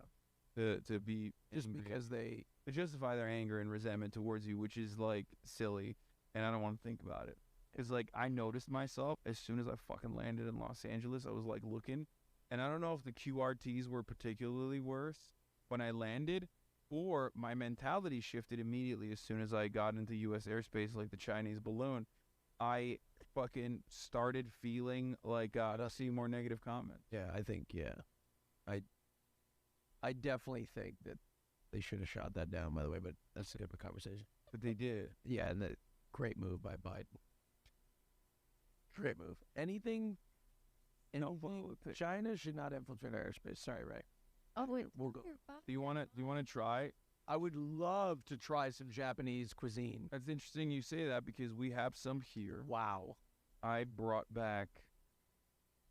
To be just because they justify their anger and resentment towards you, which is like silly, and I don't want to think about it. Cause like I noticed myself as soon as I fucking landed in Los Angeles, I was like looking, and I don't know if the QRTs were particularly worse when I landed, or my mentality shifted immediately as soon as I got into U.S. airspace, like the Chinese balloon. I fucking started feeling like I'll see more negative comments. Yeah, I think, I definitely think that they should have shot that down, by the way, but that's a different conversation. But they did. Yeah, and the great move by Biden. Great move. Anything, China should not infiltrate our airspace. Sorry, Ray. Oh, wait. We'll go. Do you want to try? I would love to try some Japanese cuisine. That's interesting you say that because we have some here. Wow. I brought back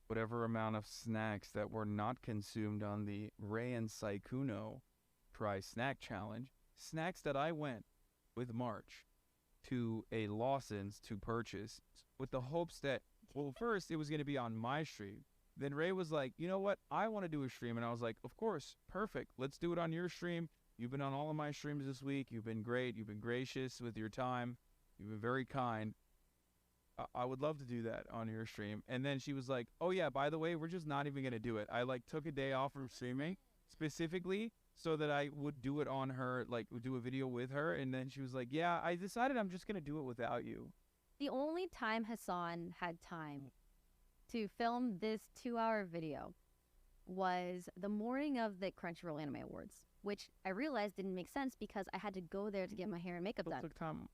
whatever amount of snacks that were not consumed on the Rei and Saikuno prize snack challenge. Snacks that I went with March to a Lawson's to purchase with the hopes that, well, first it was going to be on my stream. Then Ray was like, you know what? I want to do a stream. And I was like, of course, perfect. Let's do it on your stream. You've been on all of my streams this week. You've been great. You've been gracious with your time. You've been very kind. I would love to do that on your stream. And then she was like, oh yeah, by the way, we're just not even going to do it. I like took a day off from streaming specifically so that I would do it on her, like would do a video with her. And then she was like, yeah, I decided I'm just going to do it without you. The only time Hassan had time to film this 2-hour video was the morning of the Crunchyroll Anime Awards, which I realized didn't make sense because I had to go there to get my hair and makeup done. It took time.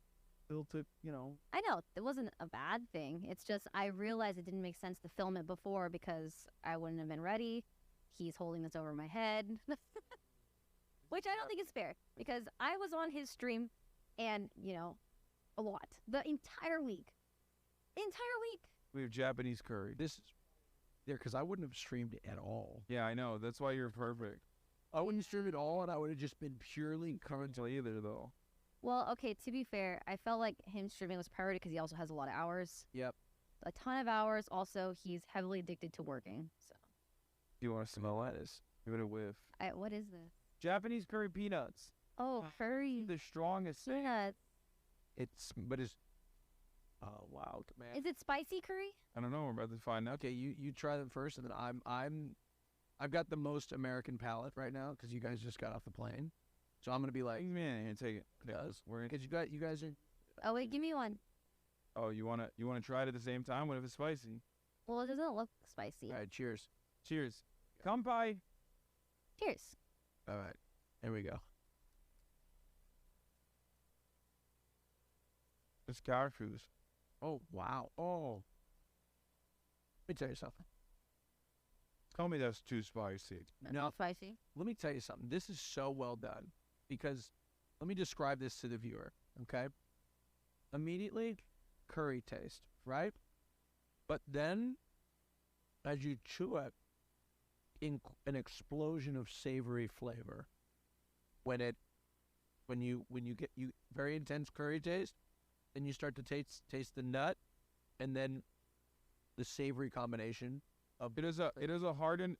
It took, you know. I know, it wasn't a bad thing. It's just I realized it didn't make sense to film it before because I wouldn't have been ready. He's holding this over my head. Which I don't think is fair because I was on his stream and, you know, a lot. The entire week. We have Japanese curry. This is there because I wouldn't have streamed at all. Yeah, I know. That's why you're perfect. I wouldn't stream at all, and I would have just been purely currently either, though. Well, okay, to be fair, I felt like him streaming was priority because he also has a lot of hours. Yep. A ton of hours. Also, he's heavily addicted to working. So. Do you want to smell lettuce? Give it a whiff. What is this? Japanese curry peanuts. Oh, curry. The strongest. Peanuts. But it's. Oh wow, man. Is it spicy curry? I don't know. We're about to find out. Okay, you try them first, and then I've got the most American palate right now because you guys just got off the plane, so I'm gonna be like, man, take it. Because you guys are. Oh wait, give me one. Oh, you wanna try it at the same time? What if it's spicy? Well, it doesn't look spicy. All right, cheers. Cheers. Kampai. Cheers. All right, here we go. It's cashews. Oh wow. Oh. Let me tell you something. Tell me that's too spicy. No, spicy. Let me tell you something. This is so well done because let me describe this to the viewer. Okay. Immediately, curry taste, right? But then, as you chew it, an explosion of savory flavor. When you get very intense curry taste, then you start to taste the nut, and then the savory combination of it is a hardened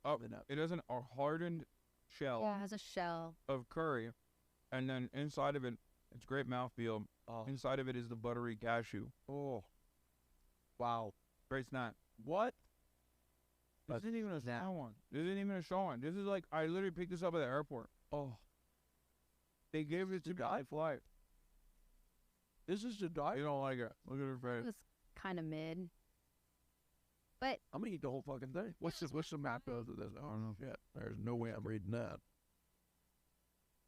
shell. Yeah, it has a shell of curry, and then inside of it, it's great mouthfeel. Oh. Inside of it is the buttery cashew. Oh, wow, great snack. What? This isn't even a snack one. This isn't even a show one. This is like I literally picked this up at the airport. Oh, they gave it to me on flight. This is to die. You don't like it. Look at her face. It was kind of mid. But I'm gonna eat the whole fucking thing. What's the macros of this? I don't know. Shit, there's no way I'm reading that.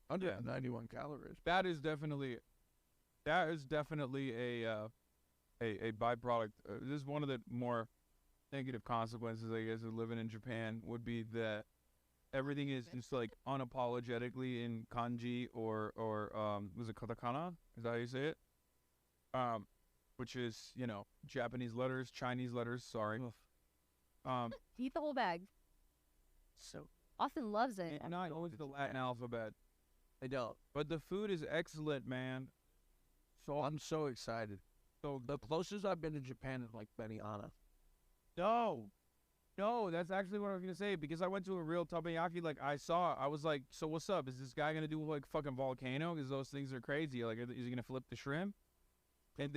191 calories. That is definitely a byproduct. This is one of the more negative consequences, I guess, of living in Japan would be that everything is just like unapologetically in kanji or was it katakana? Is that how you say it? Which is, you know, Japanese letters, Chinese letters, sorry. Eat the whole bag. So Austin loves it. And not going to the Latin alphabet. I don't. But the food is excellent, man. So I'm so excited. So the closest I've been to Japan is like Benihana. No, that's actually what I was gonna say, because I went to a real takoyaki, like I was like, so what's up? Is this guy gonna do like fucking volcano? Because those things are crazy. Like, is he gonna flip the shrimp? And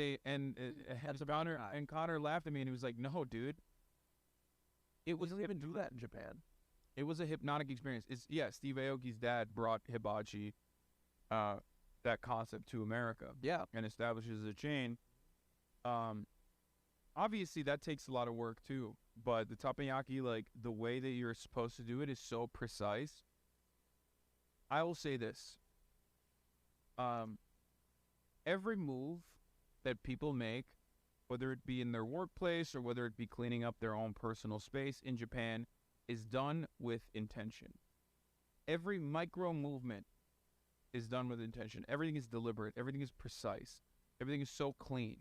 Connor laughed at me and he was like, no, dude. It wasn't even do that in Japan. It was a hypnotic experience. Steve Aoki's dad brought hibachi, that concept to America. Yeah. And establishes a chain. Obviously that takes a lot of work too, but the takoyaki, like the way that you're supposed to do it is so precise. I will say this. Every move that people make, whether it be in their workplace or whether it be cleaning up their own personal space in Japan, is done with intention. Every micro movement is done with intention. Everything is deliberate. Everything is precise. Everything is so clean.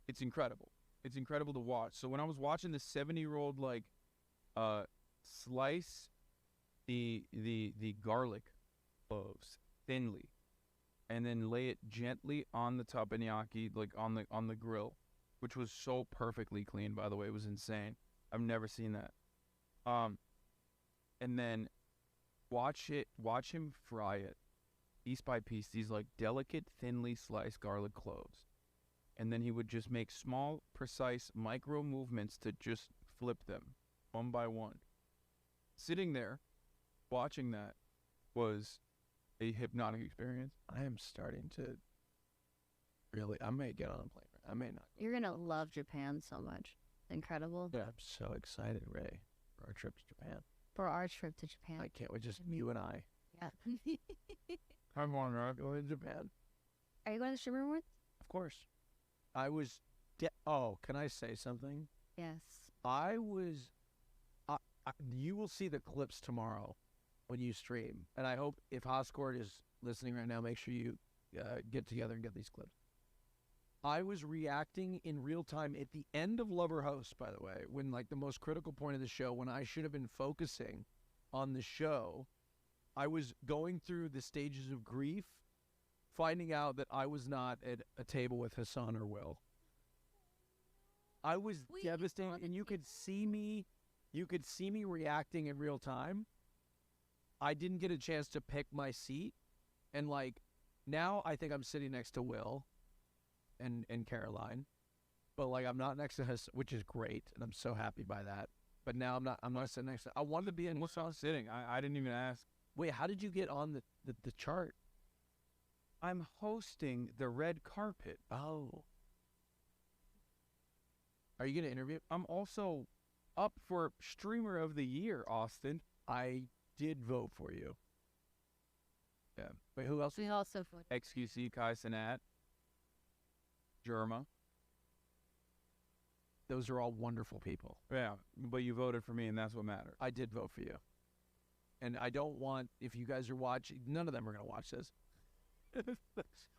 It's incredible. It's incredible to watch. So when I was watching the 70-year-old like slice the garlic cloves thinly, and then lay it gently on the teppanyaki, like on the grill, which was so perfectly clean. By the way, it was insane. I've never seen that. And then watch him fry it, piece by piece. These like delicate, thinly sliced garlic cloves, and then he would just make small, precise micro movements to just flip them one by one. Sitting there, watching that was a hypnotic experience. I am starting to really. I may get on a plane. I may not. You're gonna love Japan so much. Incredible. Yeah, I'm so excited, Ray, for our trip to Japan. For our trip to Japan. I can't wait. Just you and I. Yeah. I'm going to Japan. Are you going to the Streamer Awards? Of course. I was. Can I say something? Yes. I was. You will see the clips tomorrow when you stream, and I hope if Hoscourt is listening right now, make sure you get together and get these clips. I was reacting in real time at the end of Lover Host, by the way, when like the most critical point of the show, when I should have been focusing on the show, I was going through the stages of grief, finding out that I was not at a table with Hassan or Will. I was devastated, and you could see me reacting in real time. I didn't get a chance to pick my seat, and like now I think I'm sitting next to Will and Caroline, but like I'm not next to Hassan, which is great, and I'm so happy by that. But now I'm not sitting next to. I wanted to be in. What's I was sitting? I didn't even ask. Wait, how did you get on the chart? I'm hosting the red carpet. Oh. Are you going to interview? I'm also up for Streamer of the Year, Austin. I did vote for you. Yeah. Wait, who else? We also voted. XQC, Kai Cenat, Germa. Those are all wonderful people. Yeah, but you voted for me, and that's what mattered. I did vote for you. And I don't want, if you guys are watching, none of them are going to watch this.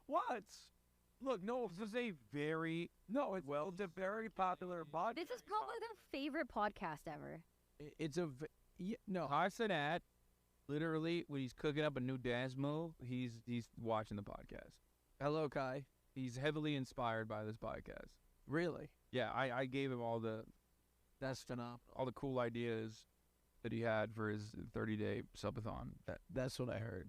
What? Look, no, this is a very, it's a very popular podcast. This is probably their favorite podcast ever. It's a, no. Kai Cenat, literally, when he's cooking up a new dance move, he's watching the podcast. Hello, Kai. He's heavily inspired by this podcast. Really? Yeah, I gave him all the... That's phenomenal. All the cool ideas that he had for his 30-day subathon. That's what I heard.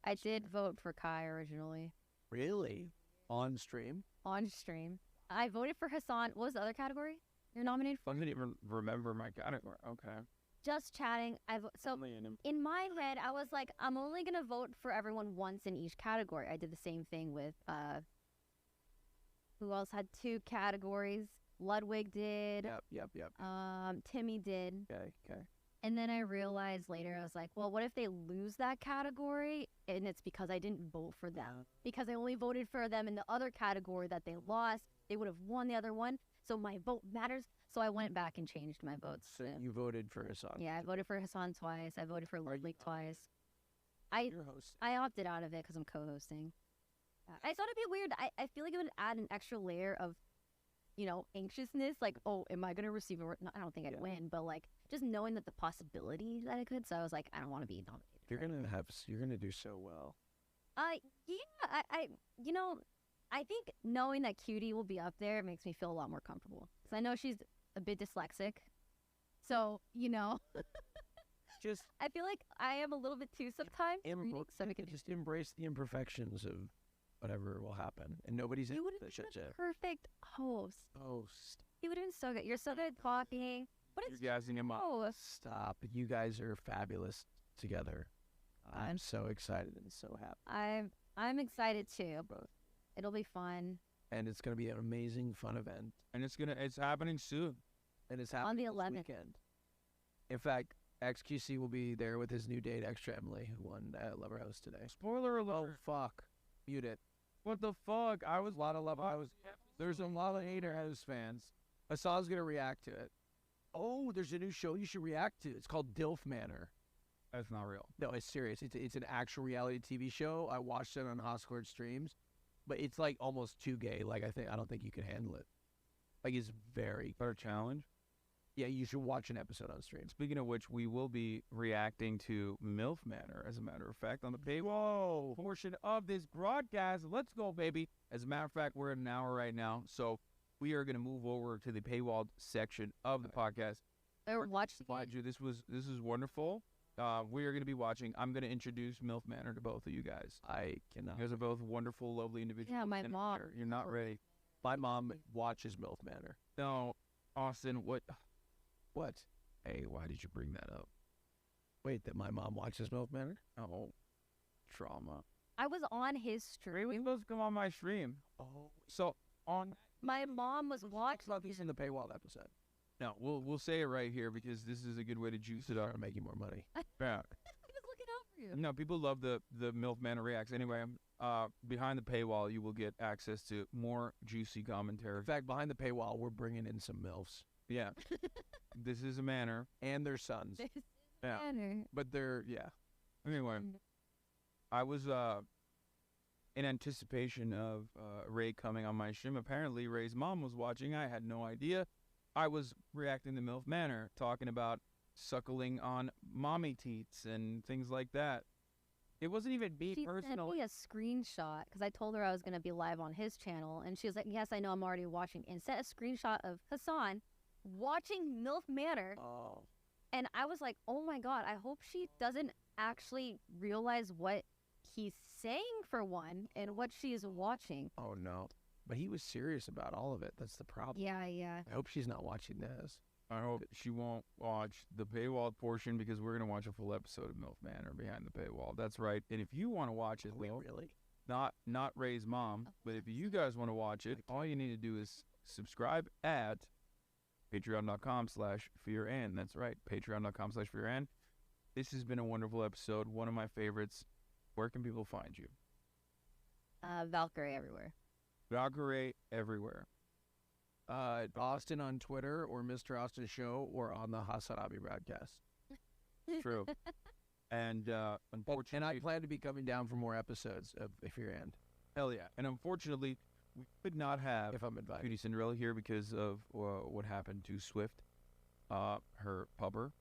I did vote for Kai originally. Really? On stream? On stream. I voted for Hassan. What was the other category you're nominated for? I didn't even remember my category. Okay. Just chatting. So in my head, I was like, I'm only going to vote for everyone once in each category. I did the same thing with, who else had 2 categories? Ludwig did. Yep. Timmy did. Okay. And then I realized later, I was like, well, what if they lose that category? And it's because I didn't vote for them. Because I only voted for them in the other category that they lost. They would have won the other one. So my vote matters. So I went back and changed my votes. So you voted for Hassan? Yeah, I voted for Hassan twice. I voted for Ludwig twice. I opted out of it because I'm co-hosting. I thought it'd be weird. I feel like it would add an extra layer of, anxiousness. Like, oh, am I going to receive a... No, I don't think I'd win, but like just knowing that the possibility that I could. So I was like, I don't want to be nominated. You're gonna do so well. Yeah, I think knowing that Cutie will be up there makes me feel a lot more comfortable. Because I know she's a bit dyslexic. So, Just I feel like I am a little bit too sometimes. Just embrace the imperfections of whatever will happen. And nobody's You would have been a perfect host. You would have been so good. You're so good at talking. But it's You're gassing him up. Stop. You guys are fabulous together. I'm so excited and so happy. I'm excited too. It'll be fun. And it's going to be an amazing, fun event. And it's happening soon. And it's happening on the 11th. This weekend. In fact, XQC will be there with his new date, Extra Emily, who won Lover House today. Spoiler alert. Oh, fuck. Mute it. What the fuck? There's a lot of Hater House fans. Hassan's going to react to it. Oh, there's a new show you should react to. It's called Dilf Manor. That's not real. No, it's serious. It's an actual reality TV show. I watched it on Hoscourt streams, but it's like almost too gay. Like I don't think you can handle it. Like it's very better challenge. Yeah, you should watch an episode on stream. Speaking of which, we will be reacting to MILF Manor, as a matter of fact, on the paywall portion of this broadcast. Let's go, baby. As a matter of fact, we're at an hour right now, so we are going to move over to the paywalled section of the podcast. Watch you. This is wonderful. We are going to be watching. I'm going to introduce MILF Manor to both of you guys. I cannot. You guys are both wonderful, lovely individuals. Yeah, my mom. You're not ready. My mom watches MILF Manor. No, Austin, what? What? Hey, why did you bring that up? Wait, that my mom watches MILF Manor? Oh, trauma. I was on his stream. He supposed to come on my stream. Oh, so on. My mom was watching. About these in the paywall episode. No, we'll say it right here because this is a good way to juice it up and make you more money. Yeah. I was looking out for you. No, people love the MILF Manor reacts. Anyway, behind the paywall, you will get access to more juicy commentary. In fact, behind the paywall, we're bringing in some MILFs. Yeah. This is a manor. And their sons. This is Yeah. Manor. But they're, yeah. Anyway, I was in anticipation of Ray coming on my stream. Apparently, Ray's mom was watching. I had no idea. I was reacting to MILF Manor, talking about suckling on mommy teats and things like that. It wasn't even me She personally. sent me a screenshot because I told her I was going to be live on his channel, and she was like, "Yes, I know, I'm already watching." And sent a screenshot of Hassan watching MILF Manor. Oh. And I was like, "Oh my god, I hope she doesn't actually realize what he's saying for one, and what she is watching." Oh no. But he was serious about all of it. That's the problem. Yeah, yeah. I hope she's not watching this. I hope she won't watch the paywall portion because we're going to watch a full episode of MILF Manor behind the paywall. That's right. And if you want to watch it, though, really? Not Ray's mom, but if you guys want to watch it, all you need to do is subscribe at patreon.com/fearan. That's right, patreon.com/fearan. This has been a wonderful episode, one of my favorites. Where can people find you? Valkyrie everywhere. Valkyrie everywhere. Austin on Twitter or Mr. Austin Show or on the Hassanabi broadcast. True. And unfortunately, and I plan to be coming down for more episodes of If You're In. Hell yeah. And unfortunately, we could not have if I'm invited. Cutie Cinderella here because of what happened to Swift, her pupper.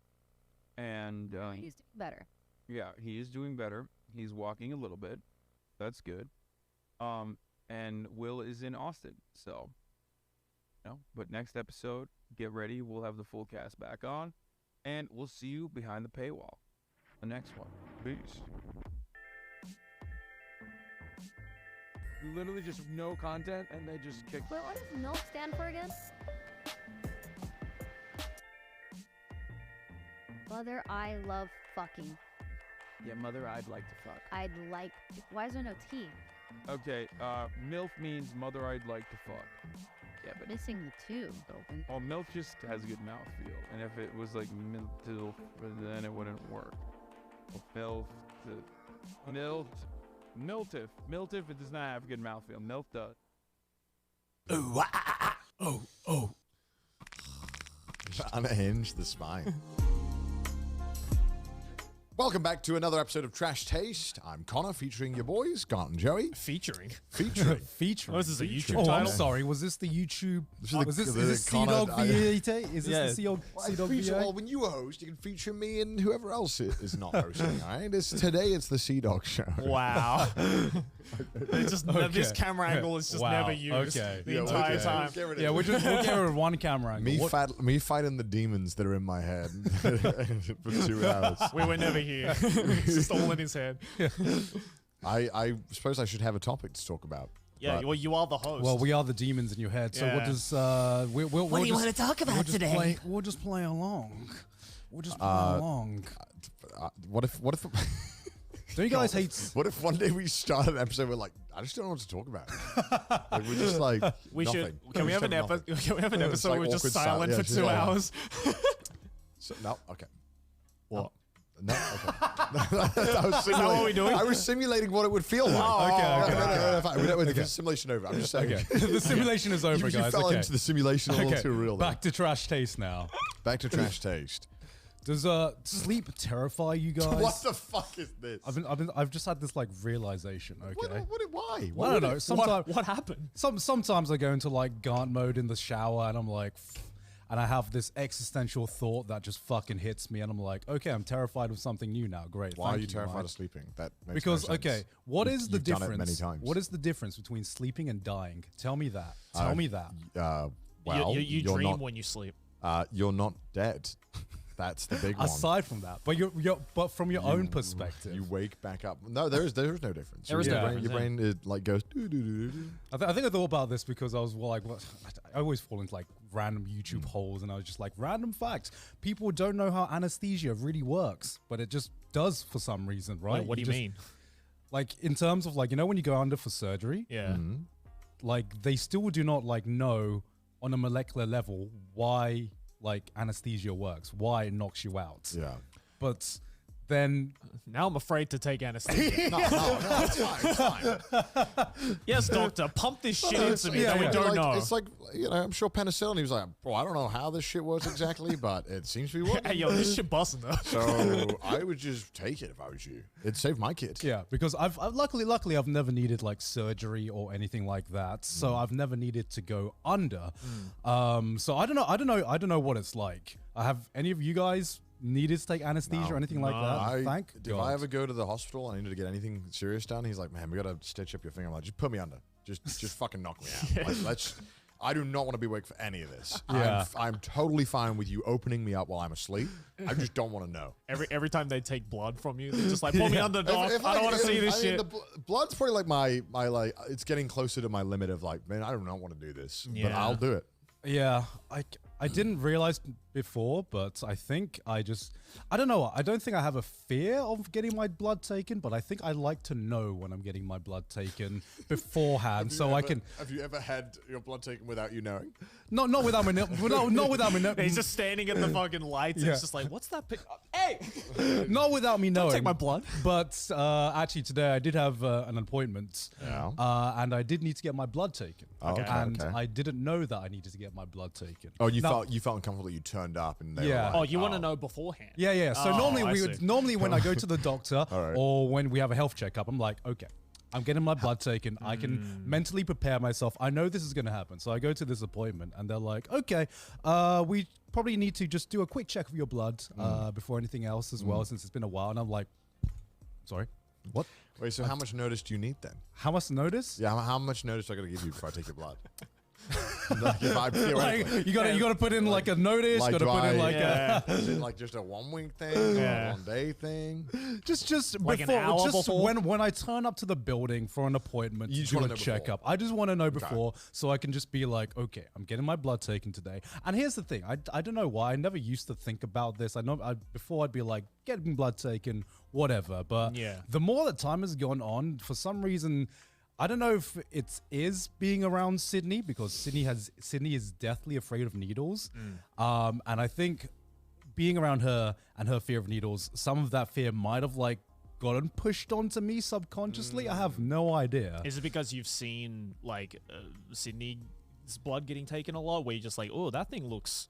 And he's doing better. Yeah, he is doing better. He's walking a little bit. That's good. And Will is in Austin, so but next episode, get ready. We'll have the full cast back on, and we'll see you behind the paywall. The next one. Peace. Literally just no content, and they just kick. Wait, what does MILF stand for again? Mother, I love fucking. Yeah, mother, I'd like to fuck. I'd like. Why is there no T? Okay, MILF means mother I'd like to fuck. Yeah, but missing the two. Oh, MILF just has a good mouthfeel, and if it was like MILF, then it wouldn't work. Miltif, it does not have a good mouthfeel. MILF does. Oh. Unhinged the spine. Welcome back to another episode of Trash Taste. I'm Connor, featuring your boys, Gant and Joey. Featuring. Featuring. Oh, is this a YouTube Oh, title? I'm sorry. Was this the YouTube? Was is this C-Dog V8? Is this the C-Dog V8? Well, when you host, you can feature me and whoever else is not hosting, all right? Today, it's the C-Dog show. Wow. It's just this camera angle is just never used the entire time. Yeah, we'll get rid of one camera angle. Me fighting the demons that are in my head for 2 hours. We were never here. It's just all in his head. I suppose I should have a topic to talk about. Yeah, well, you are the host. Well, we are the demons in your head. So we'll just what do you want to talk about today? We'll just play along. We'll just play along. What if? Don't you guys hate? What if one day we start an episode with like, I just don't know what to talk about. Like, we're just like we nothing. should. Can we have an episode? Can we have an episode like where we're just awkward silent for 2 hours? So, no, okay. What? No, okay. Is that what we're doing? I was simulating what it would feel like. Oh, okay. No, the simulation over. I'm just saying. Okay. The simulation is over, you guys. fell Okay. into the simulation a little too real. Back to Trash Taste now. Back to Trash Taste. Does sleep terrify you guys? What the fuck is this? I've just had this like realization. Okay. Why? I don't know. Sometimes what happened? Sometimes I go into like Gant mode in the shower, and I'm like, and I have this existential thought that just fucking hits me, and I'm like, okay, I'm terrified of something new now. Great. Why are thank you terrified Mike. of sleeping? That makes Because no sense. okay, what is the You've done difference? it many times. What is the difference between sleeping and dying? Tell me that. Tell me that. Well, you you're dream not, when you sleep. You're not dead. That's the big one. Aside from that, but from your own perspective, you wake back up. No, there is no difference. There is no difference, Your brain it like goes. Doo-doo-doo-doo-doo. I think I thought about this because I was like, what? I always fall into like random YouTube holes, and I was just like, random facts. People don't know how anesthesia really works, but it just does for some reason, right? Wait, what do you mean? Like in terms of like, you know, when you go under for surgery, Yeah. like they still do not like know on a molecular level why like anesthesia works, why it knocks you out. Yeah. But then Now I'm afraid to take anesthesia. No, it's fine. Yes, doctor, pump this shit into me that we don't know. It's like, I'm sure penicillin, he was like, bro, I don't know how this shit works exactly, but it seems to be working. Hey, yo, this shit busting though. So I would just take it if I was you. It'd save my kid. yeah, because I've luckily I've never needed like surgery or anything like that. So I've never needed to go under. So I don't know what it's like. Have any of you guys needed to take anesthesia or anything like that? Thank If God. I ever go to the hospital and I need to get anything serious done, he's like, man, we got to stitch up your finger. I'm like, just put me under. Just fucking knock me out. Like, I do not want to be awake for any of this. Yeah. I'm totally fine with you opening me up while I'm asleep. I just don't want to know. Every time they take blood from you, they're just like, pull me under, doc. I don't want to see this shit. Blood's probably like my like, it's getting closer to my limit of like, man, I do not want to do this, but I'll do it. Yeah, I didn't realize before, but I think I don't know. I don't think I have a fear of getting my blood taken, but I think I like to know when I'm getting my blood taken beforehand, I can. Have you ever had your blood taken without you knowing? Not without me. Not without me. He's just standing in the fucking lights. And Yeah. it's just like, what's that? Hey, Not without me knowing. take my blood. But actually, today I did have an appointment, Yeah. and I did need to get my blood taken. Oh, okay, and okay. I didn't know that I needed to get my blood taken. Oh, you Now- felt uncomfortable that you turned up and they Yeah. were like, Oh, you want to know beforehand? Yeah. So Oh, normally I see. normally when I go to the doctor right. or when we have a health checkup, I'm like, okay, I'm getting my blood taken. I can mentally prepare myself. I know this is going to happen. So I go to this appointment and they're like, okay, we probably need to just do a quick check of your blood before anything else as well, since it's been a while. And I'm like, sorry, what? Wait, so how much notice do you need then? How much notice? Yeah, how much notice do I got to give you before I take your blood? Like, if I theoretically- Like, you gotta put in like a notice. Like, gotta do put in I- like Is it like just a 1 week thing or a 1 day thing? just Like an before, hour just before? when I turn up to the building for an appointment You to just do a wanna know before. checkup, I just want to know before so I can just be like, okay, I'm getting my blood taken today. And here's the thing, I don't know why I never used to think about this. Before I'd be like, getting blood taken, whatever. But Yeah. the more that time has gone on, for some reason, I don't know if it is being around Sydney, because Sydney is deathly afraid of needles. And I think being around her and her fear of needles, some of that fear might have like gotten pushed onto me subconsciously. I have no idea. Is it because you've seen like Sydney's blood getting taken a lot, where you're just like, oh, that thing looks.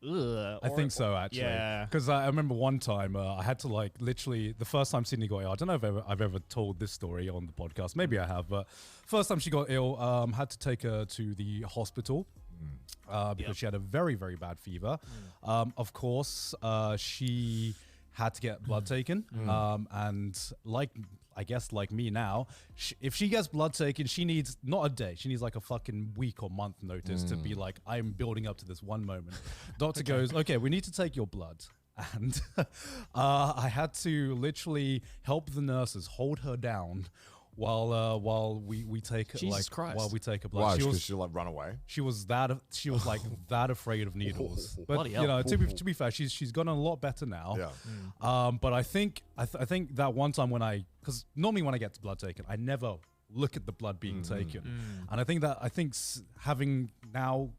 Ugh, I think so, actually. Yeah. Because I remember one time I had to like literally the first time Sydney got ill. I don't know if I've ever told this story on the podcast. Maybe I have, but first time she got ill, had to take her to the hospital because she had a very, very bad fever. Of course, she had to get blood taken. And I guess like me now, if she gets blood taken, she needs not a day. She needs like a fucking week or month notice to be like, I'm building up to this one moment. Doctor goes, okay, we need to take your blood. And I had to literally help the nurses hold her down while we take Jesus Christ. while we take a blood. Why? Because she'll like run away. She was like that afraid of needles. But Bloody you hell. know, to be fair, she's gotten a lot better now. Yeah. But I think that one time because normally when I get blood taken, I never look at the blood being taken, and I think having now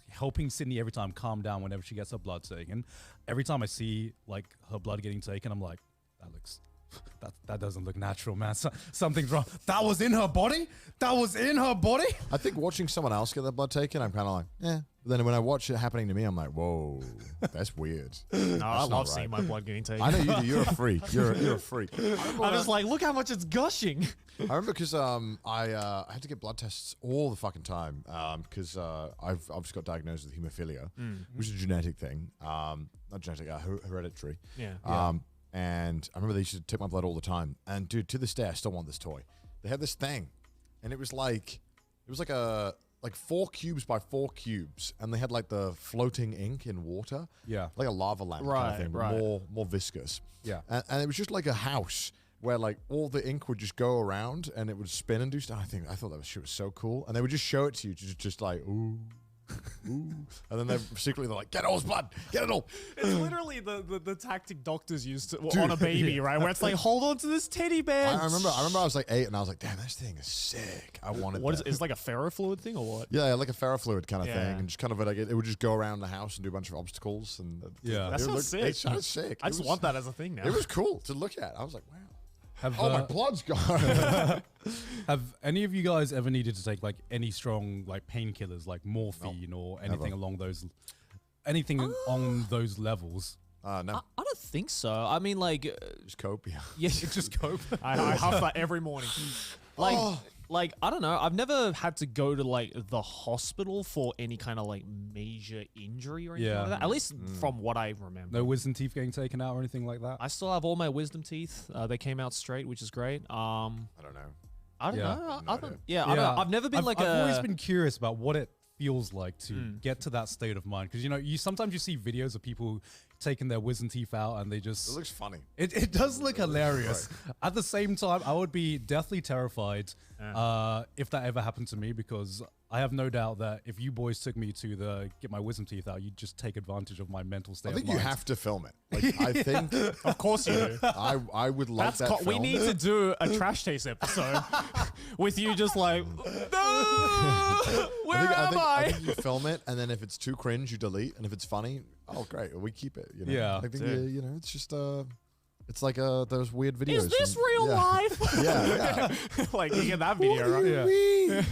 helping Sydney every time calm down whenever she gets her blood taken, every time I see like her blood getting taken, I'm like, that looks that doesn't look natural, man. Something's wrong. That was in her body? That was in her body? I think watching someone else get their blood taken, I'm kind of like, eh. But then when I watch it happening to me, I'm like, whoa, that's weird. No, I love seeing my blood getting taken. I know you do. You're a freak. You're a freak. I'm just like, look how much it's gushing. I remember because I had to get blood tests all the fucking time because I've just got diagnosed with hemophilia, which is a genetic thing. Not genetic, hereditary. Yeah. And I remember they used to take my blood all the time. And dude, to this day, I still want this toy. They had this thing, and it was like 4 cubes by 4 cubes, and they had like the floating ink in water. Yeah. Like a lava lamp kind of thing, but more viscous. Yeah. And it was just like a house where like all the ink would just go around and it would spin and do stuff. I thought that shit was so cool. And they would just show it to you, just like, ooh. Ooh. And then they're like, get all his blood, get it all. It's literally the tactic doctors used to, on a baby, right? Where it's like, hold on to this teddy bear. I remember I was like 8 and I was like, damn, this thing is sick. I wanted What is that. it? It's like a ferrofluid thing or what? Yeah, like a ferrofluid kind of Yeah. thing, and just kind of like it would just go around the house and do a bunch of obstacles, and That sounds sick. It sounds sick. I just want that as a thing now. It was cool to look at. I was like, wow. Have, my blood's gone. Have any of you guys ever needed to take like any strong like painkillers, like morphine or anything never. along those, anything on those levels? No. I don't think so. I mean, like, just cope. Yeah, just cope. I huff that every morning. Like I don't know. I've never had to go to like the hospital for any kind of like major injury or anything like that. At least from what I remember. No wisdom teeth getting taken out or anything like that. I still have all my wisdom teeth. They came out straight, which is great. I don't know. I don't Yeah. know. No I don't know. I've never been I've a. always been curious about what it feels like to get to that state of mind, because you sometimes you see videos of people taking their wisdom teeth out and they just It looks funny. It does look hilarious. At the same time, I would be deathly terrified if that ever happened to me, because I have no doubt that if you boys took me to get my wisdom teeth out, you'd just take advantage of my mental state. I think of you mind. have to film it. Like, I think, of course you do. I would like that. We need to do a trash taste episode with you just like, no, where am I think you film it, and then if it's too cringe, you delete, and if it's funny, oh great, we keep it. You know? Yeah. I think it's just it's like those weird videos. Is this real life? Yeah. Like you get that video, right?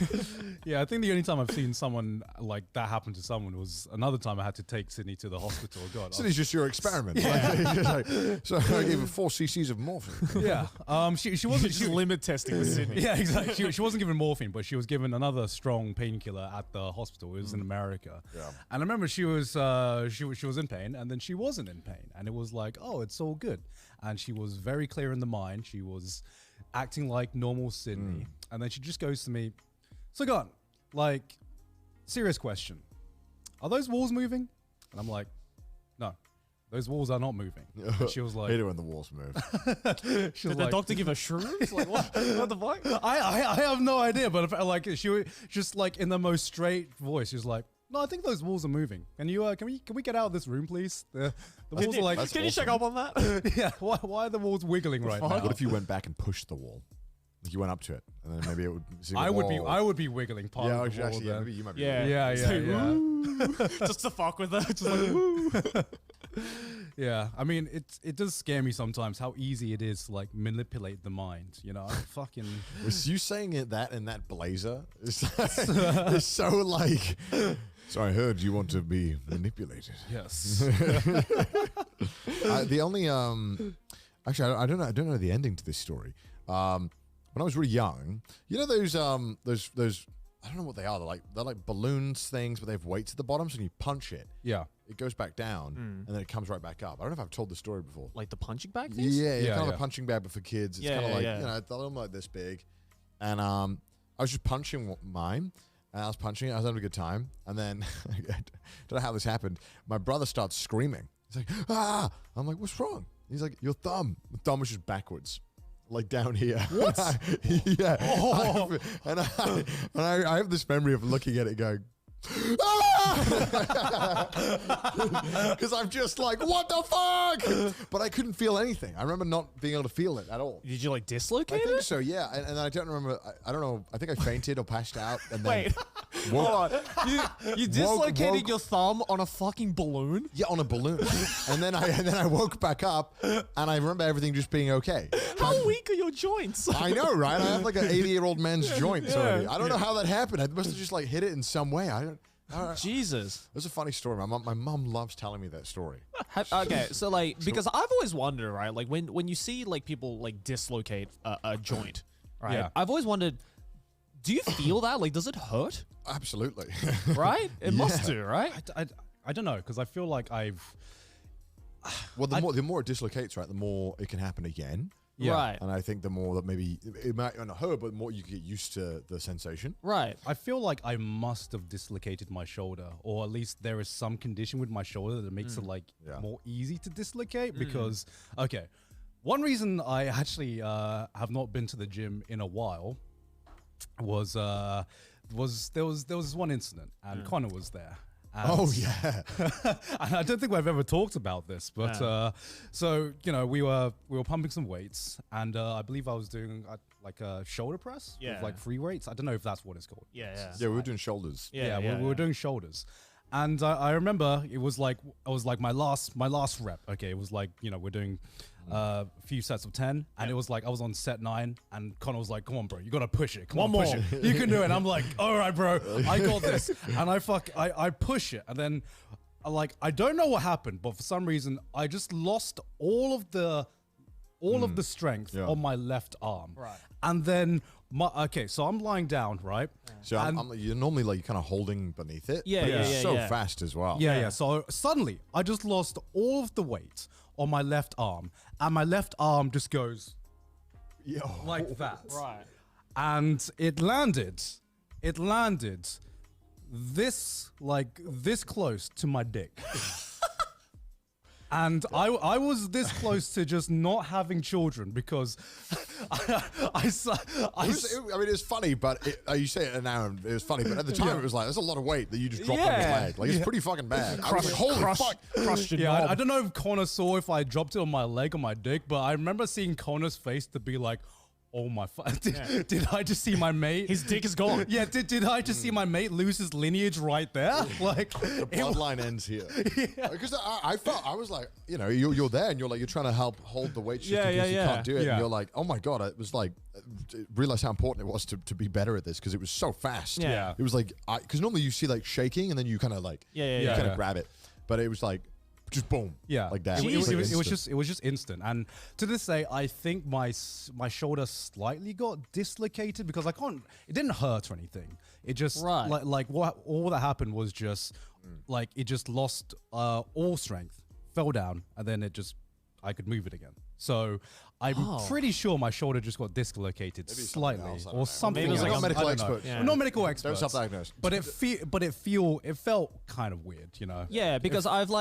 Yeah, I think the only time I've seen someone like that happen to someone was another time I had to take Sydney to the hospital. God, Sydney's just your experiment. So I gave her 4 cc's of morphine. Yeah, she wasn't just limit testing with Sydney. Yeah, exactly. She wasn't given morphine, but she was given another strong painkiller at the hospital. It was in America. Yeah. And I remember she was in pain, and then she wasn't in pain, and it was like, oh, it's all good. And she was very clear in the mind. She was acting like normal Sydney, and then she just goes to me, so God, like, serious question, are those walls moving? And I'm like, no, those walls are not moving. And she was like, I hate it when the walls move. she was Did the doctor give her shrooms? Like what the fuck? I have no idea, but like she was just like in the most straight voice. She was like, no, I think those walls are moving. Can you can we get out of this room, please? The walls are like. Can you check up on that? Yeah. Why are the walls wiggling right now? What if you went back and pushed the wall? Like you went up to it, and then maybe it would. I would be wiggling part of the wall. Actually, then. maybe you might be. Yeah. Just to fuck with her. Just like, woo. Yeah, I mean, it does scare me sometimes how easy it is to like manipulate the mind. You know, fucking. Was you saying that in that blazer? It's so like. So I heard you want to be manipulated. Yes. The only actually I don't know the ending to this story. When I was really young, you know those I don't know what they are. They're like balloons things, but they have weights at the bottom. So when you punch it, it goes back down and then it comes right back up. I don't know if I've told the story before. Like the punching bag things? Yeah, kind of a punching bag, but for kids. It's kind of like you know, they're like this big. And I was just punching mine. And I was punching it. I was having a good time. And then, I don't know how this happened. My brother starts screaming. He's like, ah! I'm like, what's wrong? He's like, your thumb. The thumb was just backwards. Like down here. What? Yeah. Oh. I have this memory of looking at it going, because I'm just like, what the fuck? But I couldn't feel anything. I remember not being able to feel it at all. Did you like dislocate I think it? so, yeah. And I don't remember. I don't know. I think I fainted or passed out. And then Wait. Hold on. You dislocated your thumb on a fucking balloon? Yeah, on a balloon. and then I woke back up, and I remember everything just being okay. How weak are your joints? I know, right? I have like an 80-year-old man's joints already. I don't know how that happened. I must have just like hit it in some way. I don't. Jesus. That's a funny story. My mom loves telling me that story. Okay, so like, because I've always wondered, right? Like when you see like people like dislocate a joint, right? Yeah. I've always wondered, do you feel that? Like, does it hurt? Absolutely. Right? It must do, right? I don't know, because I feel like I've... Well, the more it dislocates, right, the more it can happen again. Yeah. Right. And I think the more that maybe it might not hurt, but the more you get used to the sensation. Right. I feel like I must have dislocated my shoulder, or at least there is some condition with my shoulder that makes it like more easy to dislocate. Because, okay, one reason I actually have not been to the gym in a while was there was this one incident, and Connor was there. And oh yeah, and I don't think we've ever talked about this, but so you know we were pumping some weights, and I believe I was doing like a shoulder press with like free weights. I don't know if that's what it's called. Yeah, we were doing shoulders. We were doing shoulders, and I remember it was like my last rep. Okay, it was like, you know, we're doing a few sets of 10, and it was like I was on set 9, and Connor was like, "Come on, bro, you gotta push it. Come on, push it. You can do it." And I'm like, "All right, bro, I got this." And I push it, and then I don't know what happened, but for some reason I just lost all of the strength on my left arm. Right. And then so I'm lying down, right? So you're normally like kind of holding beneath it. Yeah, but yeah, you're yeah, so yeah. fast as well. Yeah. So suddenly I just lost all of the weight on my left arm, and my left arm just goes like that. Right. And it landed this close to my dick. And I was this close to just not having children because I mean, it's funny, but you say it now, and it was funny, but at the time it was like, there's a lot of weight that you just dropped on your leg. Like, it's pretty fucking bad. I was like, holy fuck. Crushed your I don't know if Connor saw if I dropped it on my leg or my dick, but I remember seeing Connor's face to be like, oh my did I just see my mate? His dick is gone. Yeah, did I just see my mate lose his lineage right there? Like, the bloodline ends here. Because I felt, I was like, you know, you're there and you're trying to help hold the weight just in case you can't do it. Yeah. And you're like, oh my God, it was like, realize how important it was to be better at this because it was so fast. Yeah. It was like, because normally you see like shaking and then you kind of like, kind of grab it. But it was like, just boom, like that. It was just instant. And to this day, I think my shoulder slightly got dislocated because it didn't hurt or anything. It just like all that happened was just like it just lost all strength, fell down, and then I could move it again. So I'm pretty sure my shoulder just got dislocated slightly or something. Maybe else. not medical I don't know. expert. We're not medical experts. Don't self-diagnose. But it felt kind of weird, you know. Yeah, because I've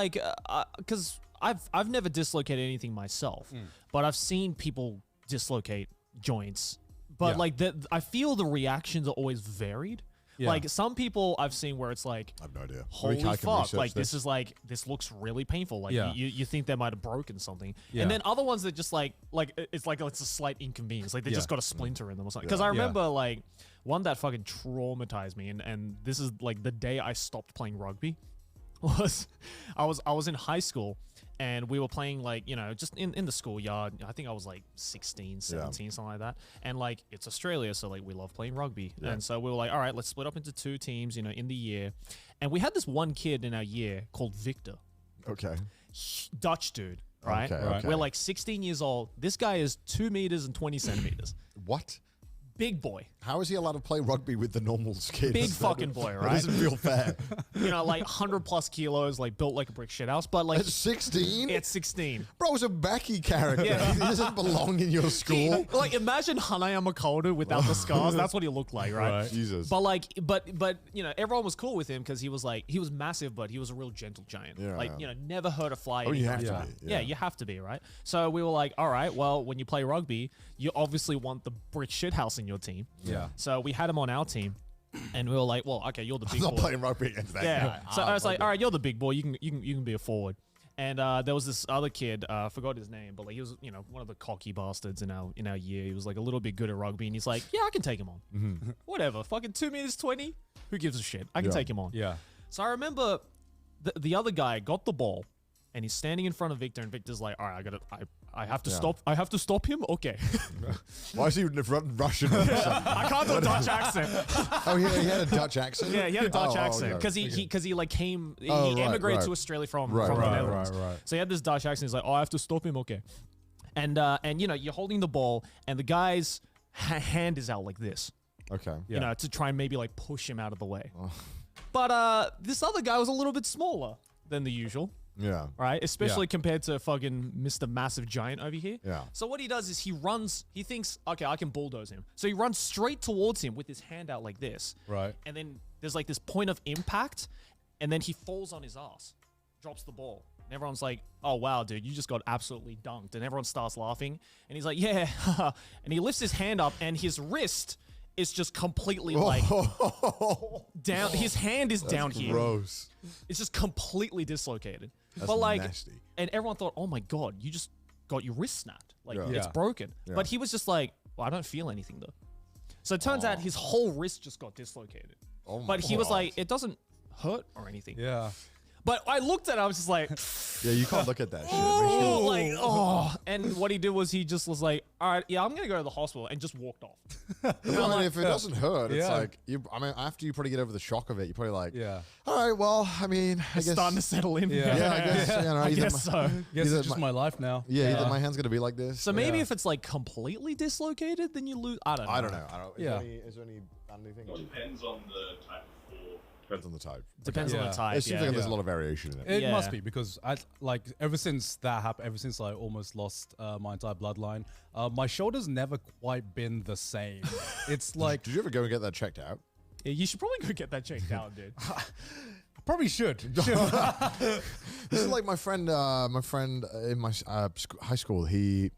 never dislocated anything myself, but I've seen people dislocate joints. But I feel the reactions are always varied. Yeah. Like some people I've seen where it's like, I have no idea. Holy I can fuck! research Like this looks really painful. Like Yeah. you think they might have broken something, Yeah. and then other ones that just it's a slight inconvenience. Like they just got a splinter in them or something. Because Yeah. I remember like one that fucking traumatized me, and this is like the day I stopped playing rugby. I was in high school and we were playing like, you know, just in the schoolyard. I think I was like 16, 17, something like that. And like it's Australia, so like we love playing rugby. Yeah. And so we were like, all right, let's split up into 2 teams, you know, in the year. And we had this one kid in our year called Victor. Okay. Dutch dude, right? Okay. We're like 16 years old. This guy is 2 meters and 20 centimeters. What? Big boy. How is he allowed to play rugby with the normal kids? Big fucking boy, right? That doesn't feel fair. You know, like 100 plus kilos, like built like a brick shit house. But like At 16? It's 16. Bro, it's a Becky character. Yeah. He doesn't belong in your school. Like imagine Hanaya Makoto without the scars. That's what he looked like, right? Jesus. But like, but you know, everyone was cool with him because he was massive, but he was a real gentle giant. Yeah, like, yeah. you know, never hurt a fly. Oh, you anything have like to that. be, Yeah, yeah. you have to be, right? So we were like, all right, well, when you play rugby, you obviously want the brick shit house in your team. Yeah. So we had him on our team. And we were like, well, okay, you're the big boy. I'm not playing rugby against that Yeah. guy. So I was like, all right, you're the big boy. You can be a forward. And there was this other kid, I forgot his name, but like he was, you know, one of the cocky bastards in our year. He was like a little bit good at rugby, and he's like, yeah, I can take him on. Mm-hmm. Whatever, fucking 2 meters 20. Who gives a shit? I can take him on. Yeah. So I remember the other guy got the ball, and he's standing in front of Victor, and Victor's like, all right, I have to stop. I have to stop him. Okay. Why is he Russian? I can't do a Dutch accent. Oh, he had a Dutch accent. Yeah, he had a Dutch accent okay. because he like came. Oh, he emigrated right. to Australia from the Right. Netherlands. So he had this Dutch accent. He's like, oh, I have to stop him. Okay. And you know, you're holding the ball, and the guy's hand is out like this. Okay. You know, to try and maybe like push him out of the way. But this other guy was a little bit smaller than the usual. Yeah. Right? Especially compared to fucking Mr. Massive Giant over here. Yeah. So what he does is he runs, he thinks, okay, I can bulldoze him. So he runs straight towards him with his hand out like this. Right. And then there's like this point of impact, and then he falls on his ass, drops the ball. And everyone's like, oh, wow, dude, you just got absolutely dunked. And everyone starts laughing. And he's like, yeah. And he lifts his hand up, and his wrist is just completely like down. His hand is down here. Gross. It's just completely dislocated. That's but like, nasty. and everyone thought, oh my God, you just got your wrist snapped. Like, Yeah. it's Yeah. broken. Yeah. But he was just like, well, I don't feel anything though. So it turns out his whole wrist just got dislocated. Oh my But he was God. like, it doesn't hurt or anything. Yeah. But I looked at it, I was just like, Yeah, you can't look at that shit. oh, like, oh. And what he did was he just was like, all right, yeah, I'm going to go to the hospital, and just walked off. I mean, if it doesn't hurt, it's Yeah. like I mean, after you probably get over the shock of it, you're probably like, Yeah. all right, well, I mean, I It's guess starting to settle in. Yeah. Yeah, I guess. You know, I either guess so. Guess either it's just my life now. Yeah, either my hand's gonna be like this. So maybe if it's like completely dislocated, then you lose. I don't know. I don't know. Is Yeah. there any family thing? Depends on the type of ball. Depends on the type. Depends on Yeah. the type. It seems like there's a lot of variation in it. It must be, because I like ever since that happened, ever since I almost lost my entire bloodline, my shoulder's never quite been the same. It's like, Did you ever go and get that checked out? Yeah, you should probably go get that checked out, dude. I probably should. This is like my friend in my high school. He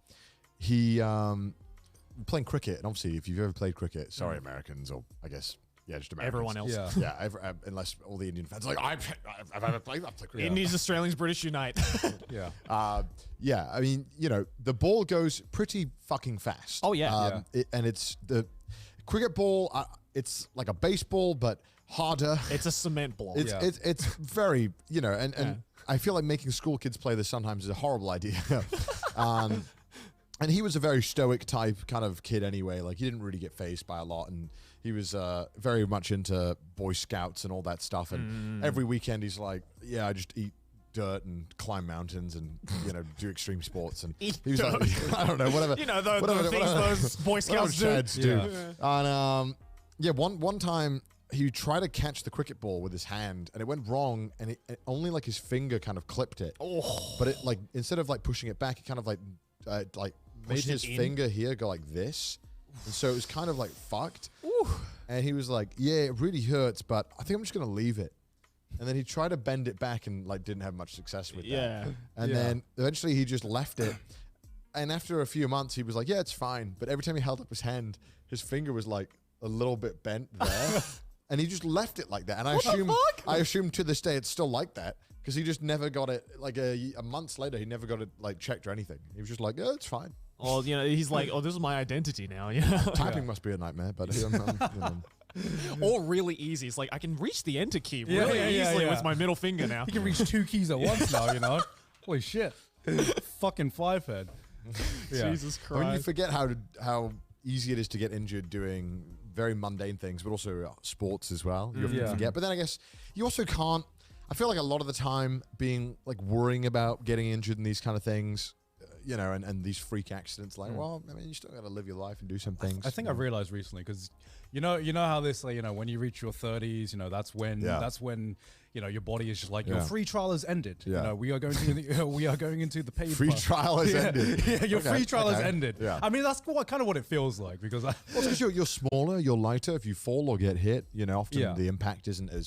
playing cricket, and obviously, if you've ever played cricket, sorry, Americans, or I guess. Yeah, just Americans. Everyone else. Yeah. Yeah, unless all the Indian fans are like, I've ever played cricket. Indians, Australians, British unite. Yeah. Yeah, I mean, you know, the ball goes pretty fucking fast. Oh, yeah. And it's the cricket ball, it's like a baseball, but harder. It's a cement ball. It's very, you know, and I feel like making school kids play this sometimes is a horrible idea. And he was a very stoic type kind of kid anyway. Like, he didn't really get fazed by a lot, and he was very much into Boy Scouts and all that stuff. And every weekend he's like, yeah, I just eat dirt and climb mountains and, you know, do extreme sports. And he was like, I don't know, whatever. You know, the things those Boy Scouts do. Chads do. And one time he tried to catch the cricket ball with his hand, and it went wrong, and it only like his finger kind of clipped it. Oh. But it like, instead of like pushing it back, it kind of like made Pushed it his in? finger here go like this. And so it was kind of like fucked. And he was like, yeah, it really hurts, but I think I'm just going to leave it. And then he tried to bend it back and like didn't have much success with Yeah. that. And then eventually he just left it. And after a few months, he was like, yeah, it's fine. But every time he held up his hand, his finger was like a little bit bent there. And he just left it like that. And I assume to this day it's still like that, because he just never got it. Like a month later, he never got it like checked or anything. He was just like, yeah, it's fine. Or, you know, he's like, oh, this is my identity now. Yeah. Typing must be a nightmare, but you know. Or really easy. It's like, I can reach the enter key Yeah, really yeah, easily yeah. with my middle finger now. You can reach 2 keys at once now, you know? Holy shit. Fucking fivehead. Yeah. Jesus I mean, you Christ. forget how easy it is to get injured doing very mundane things, but also sports as well. You often forget. But then I guess you also can't. I feel like a lot of the time being like worrying about getting injured in these kind of things, you know, and these freak accidents, like, well, I mean, you still got to live your life and do some things. I think I realized recently, because you know how this, like, you know, when you reach your 30s, you know, that's when you know, your body is just like, your free trial has ended. Yeah. You know, we are going into the paid Free part. trial has ended. Yeah, your free trial has okay. ended. Yeah. I mean, that's kind of what it feels like, because Well, because you're smaller, you're lighter. If you fall or get hit, you know, often Yeah. the impact isn't as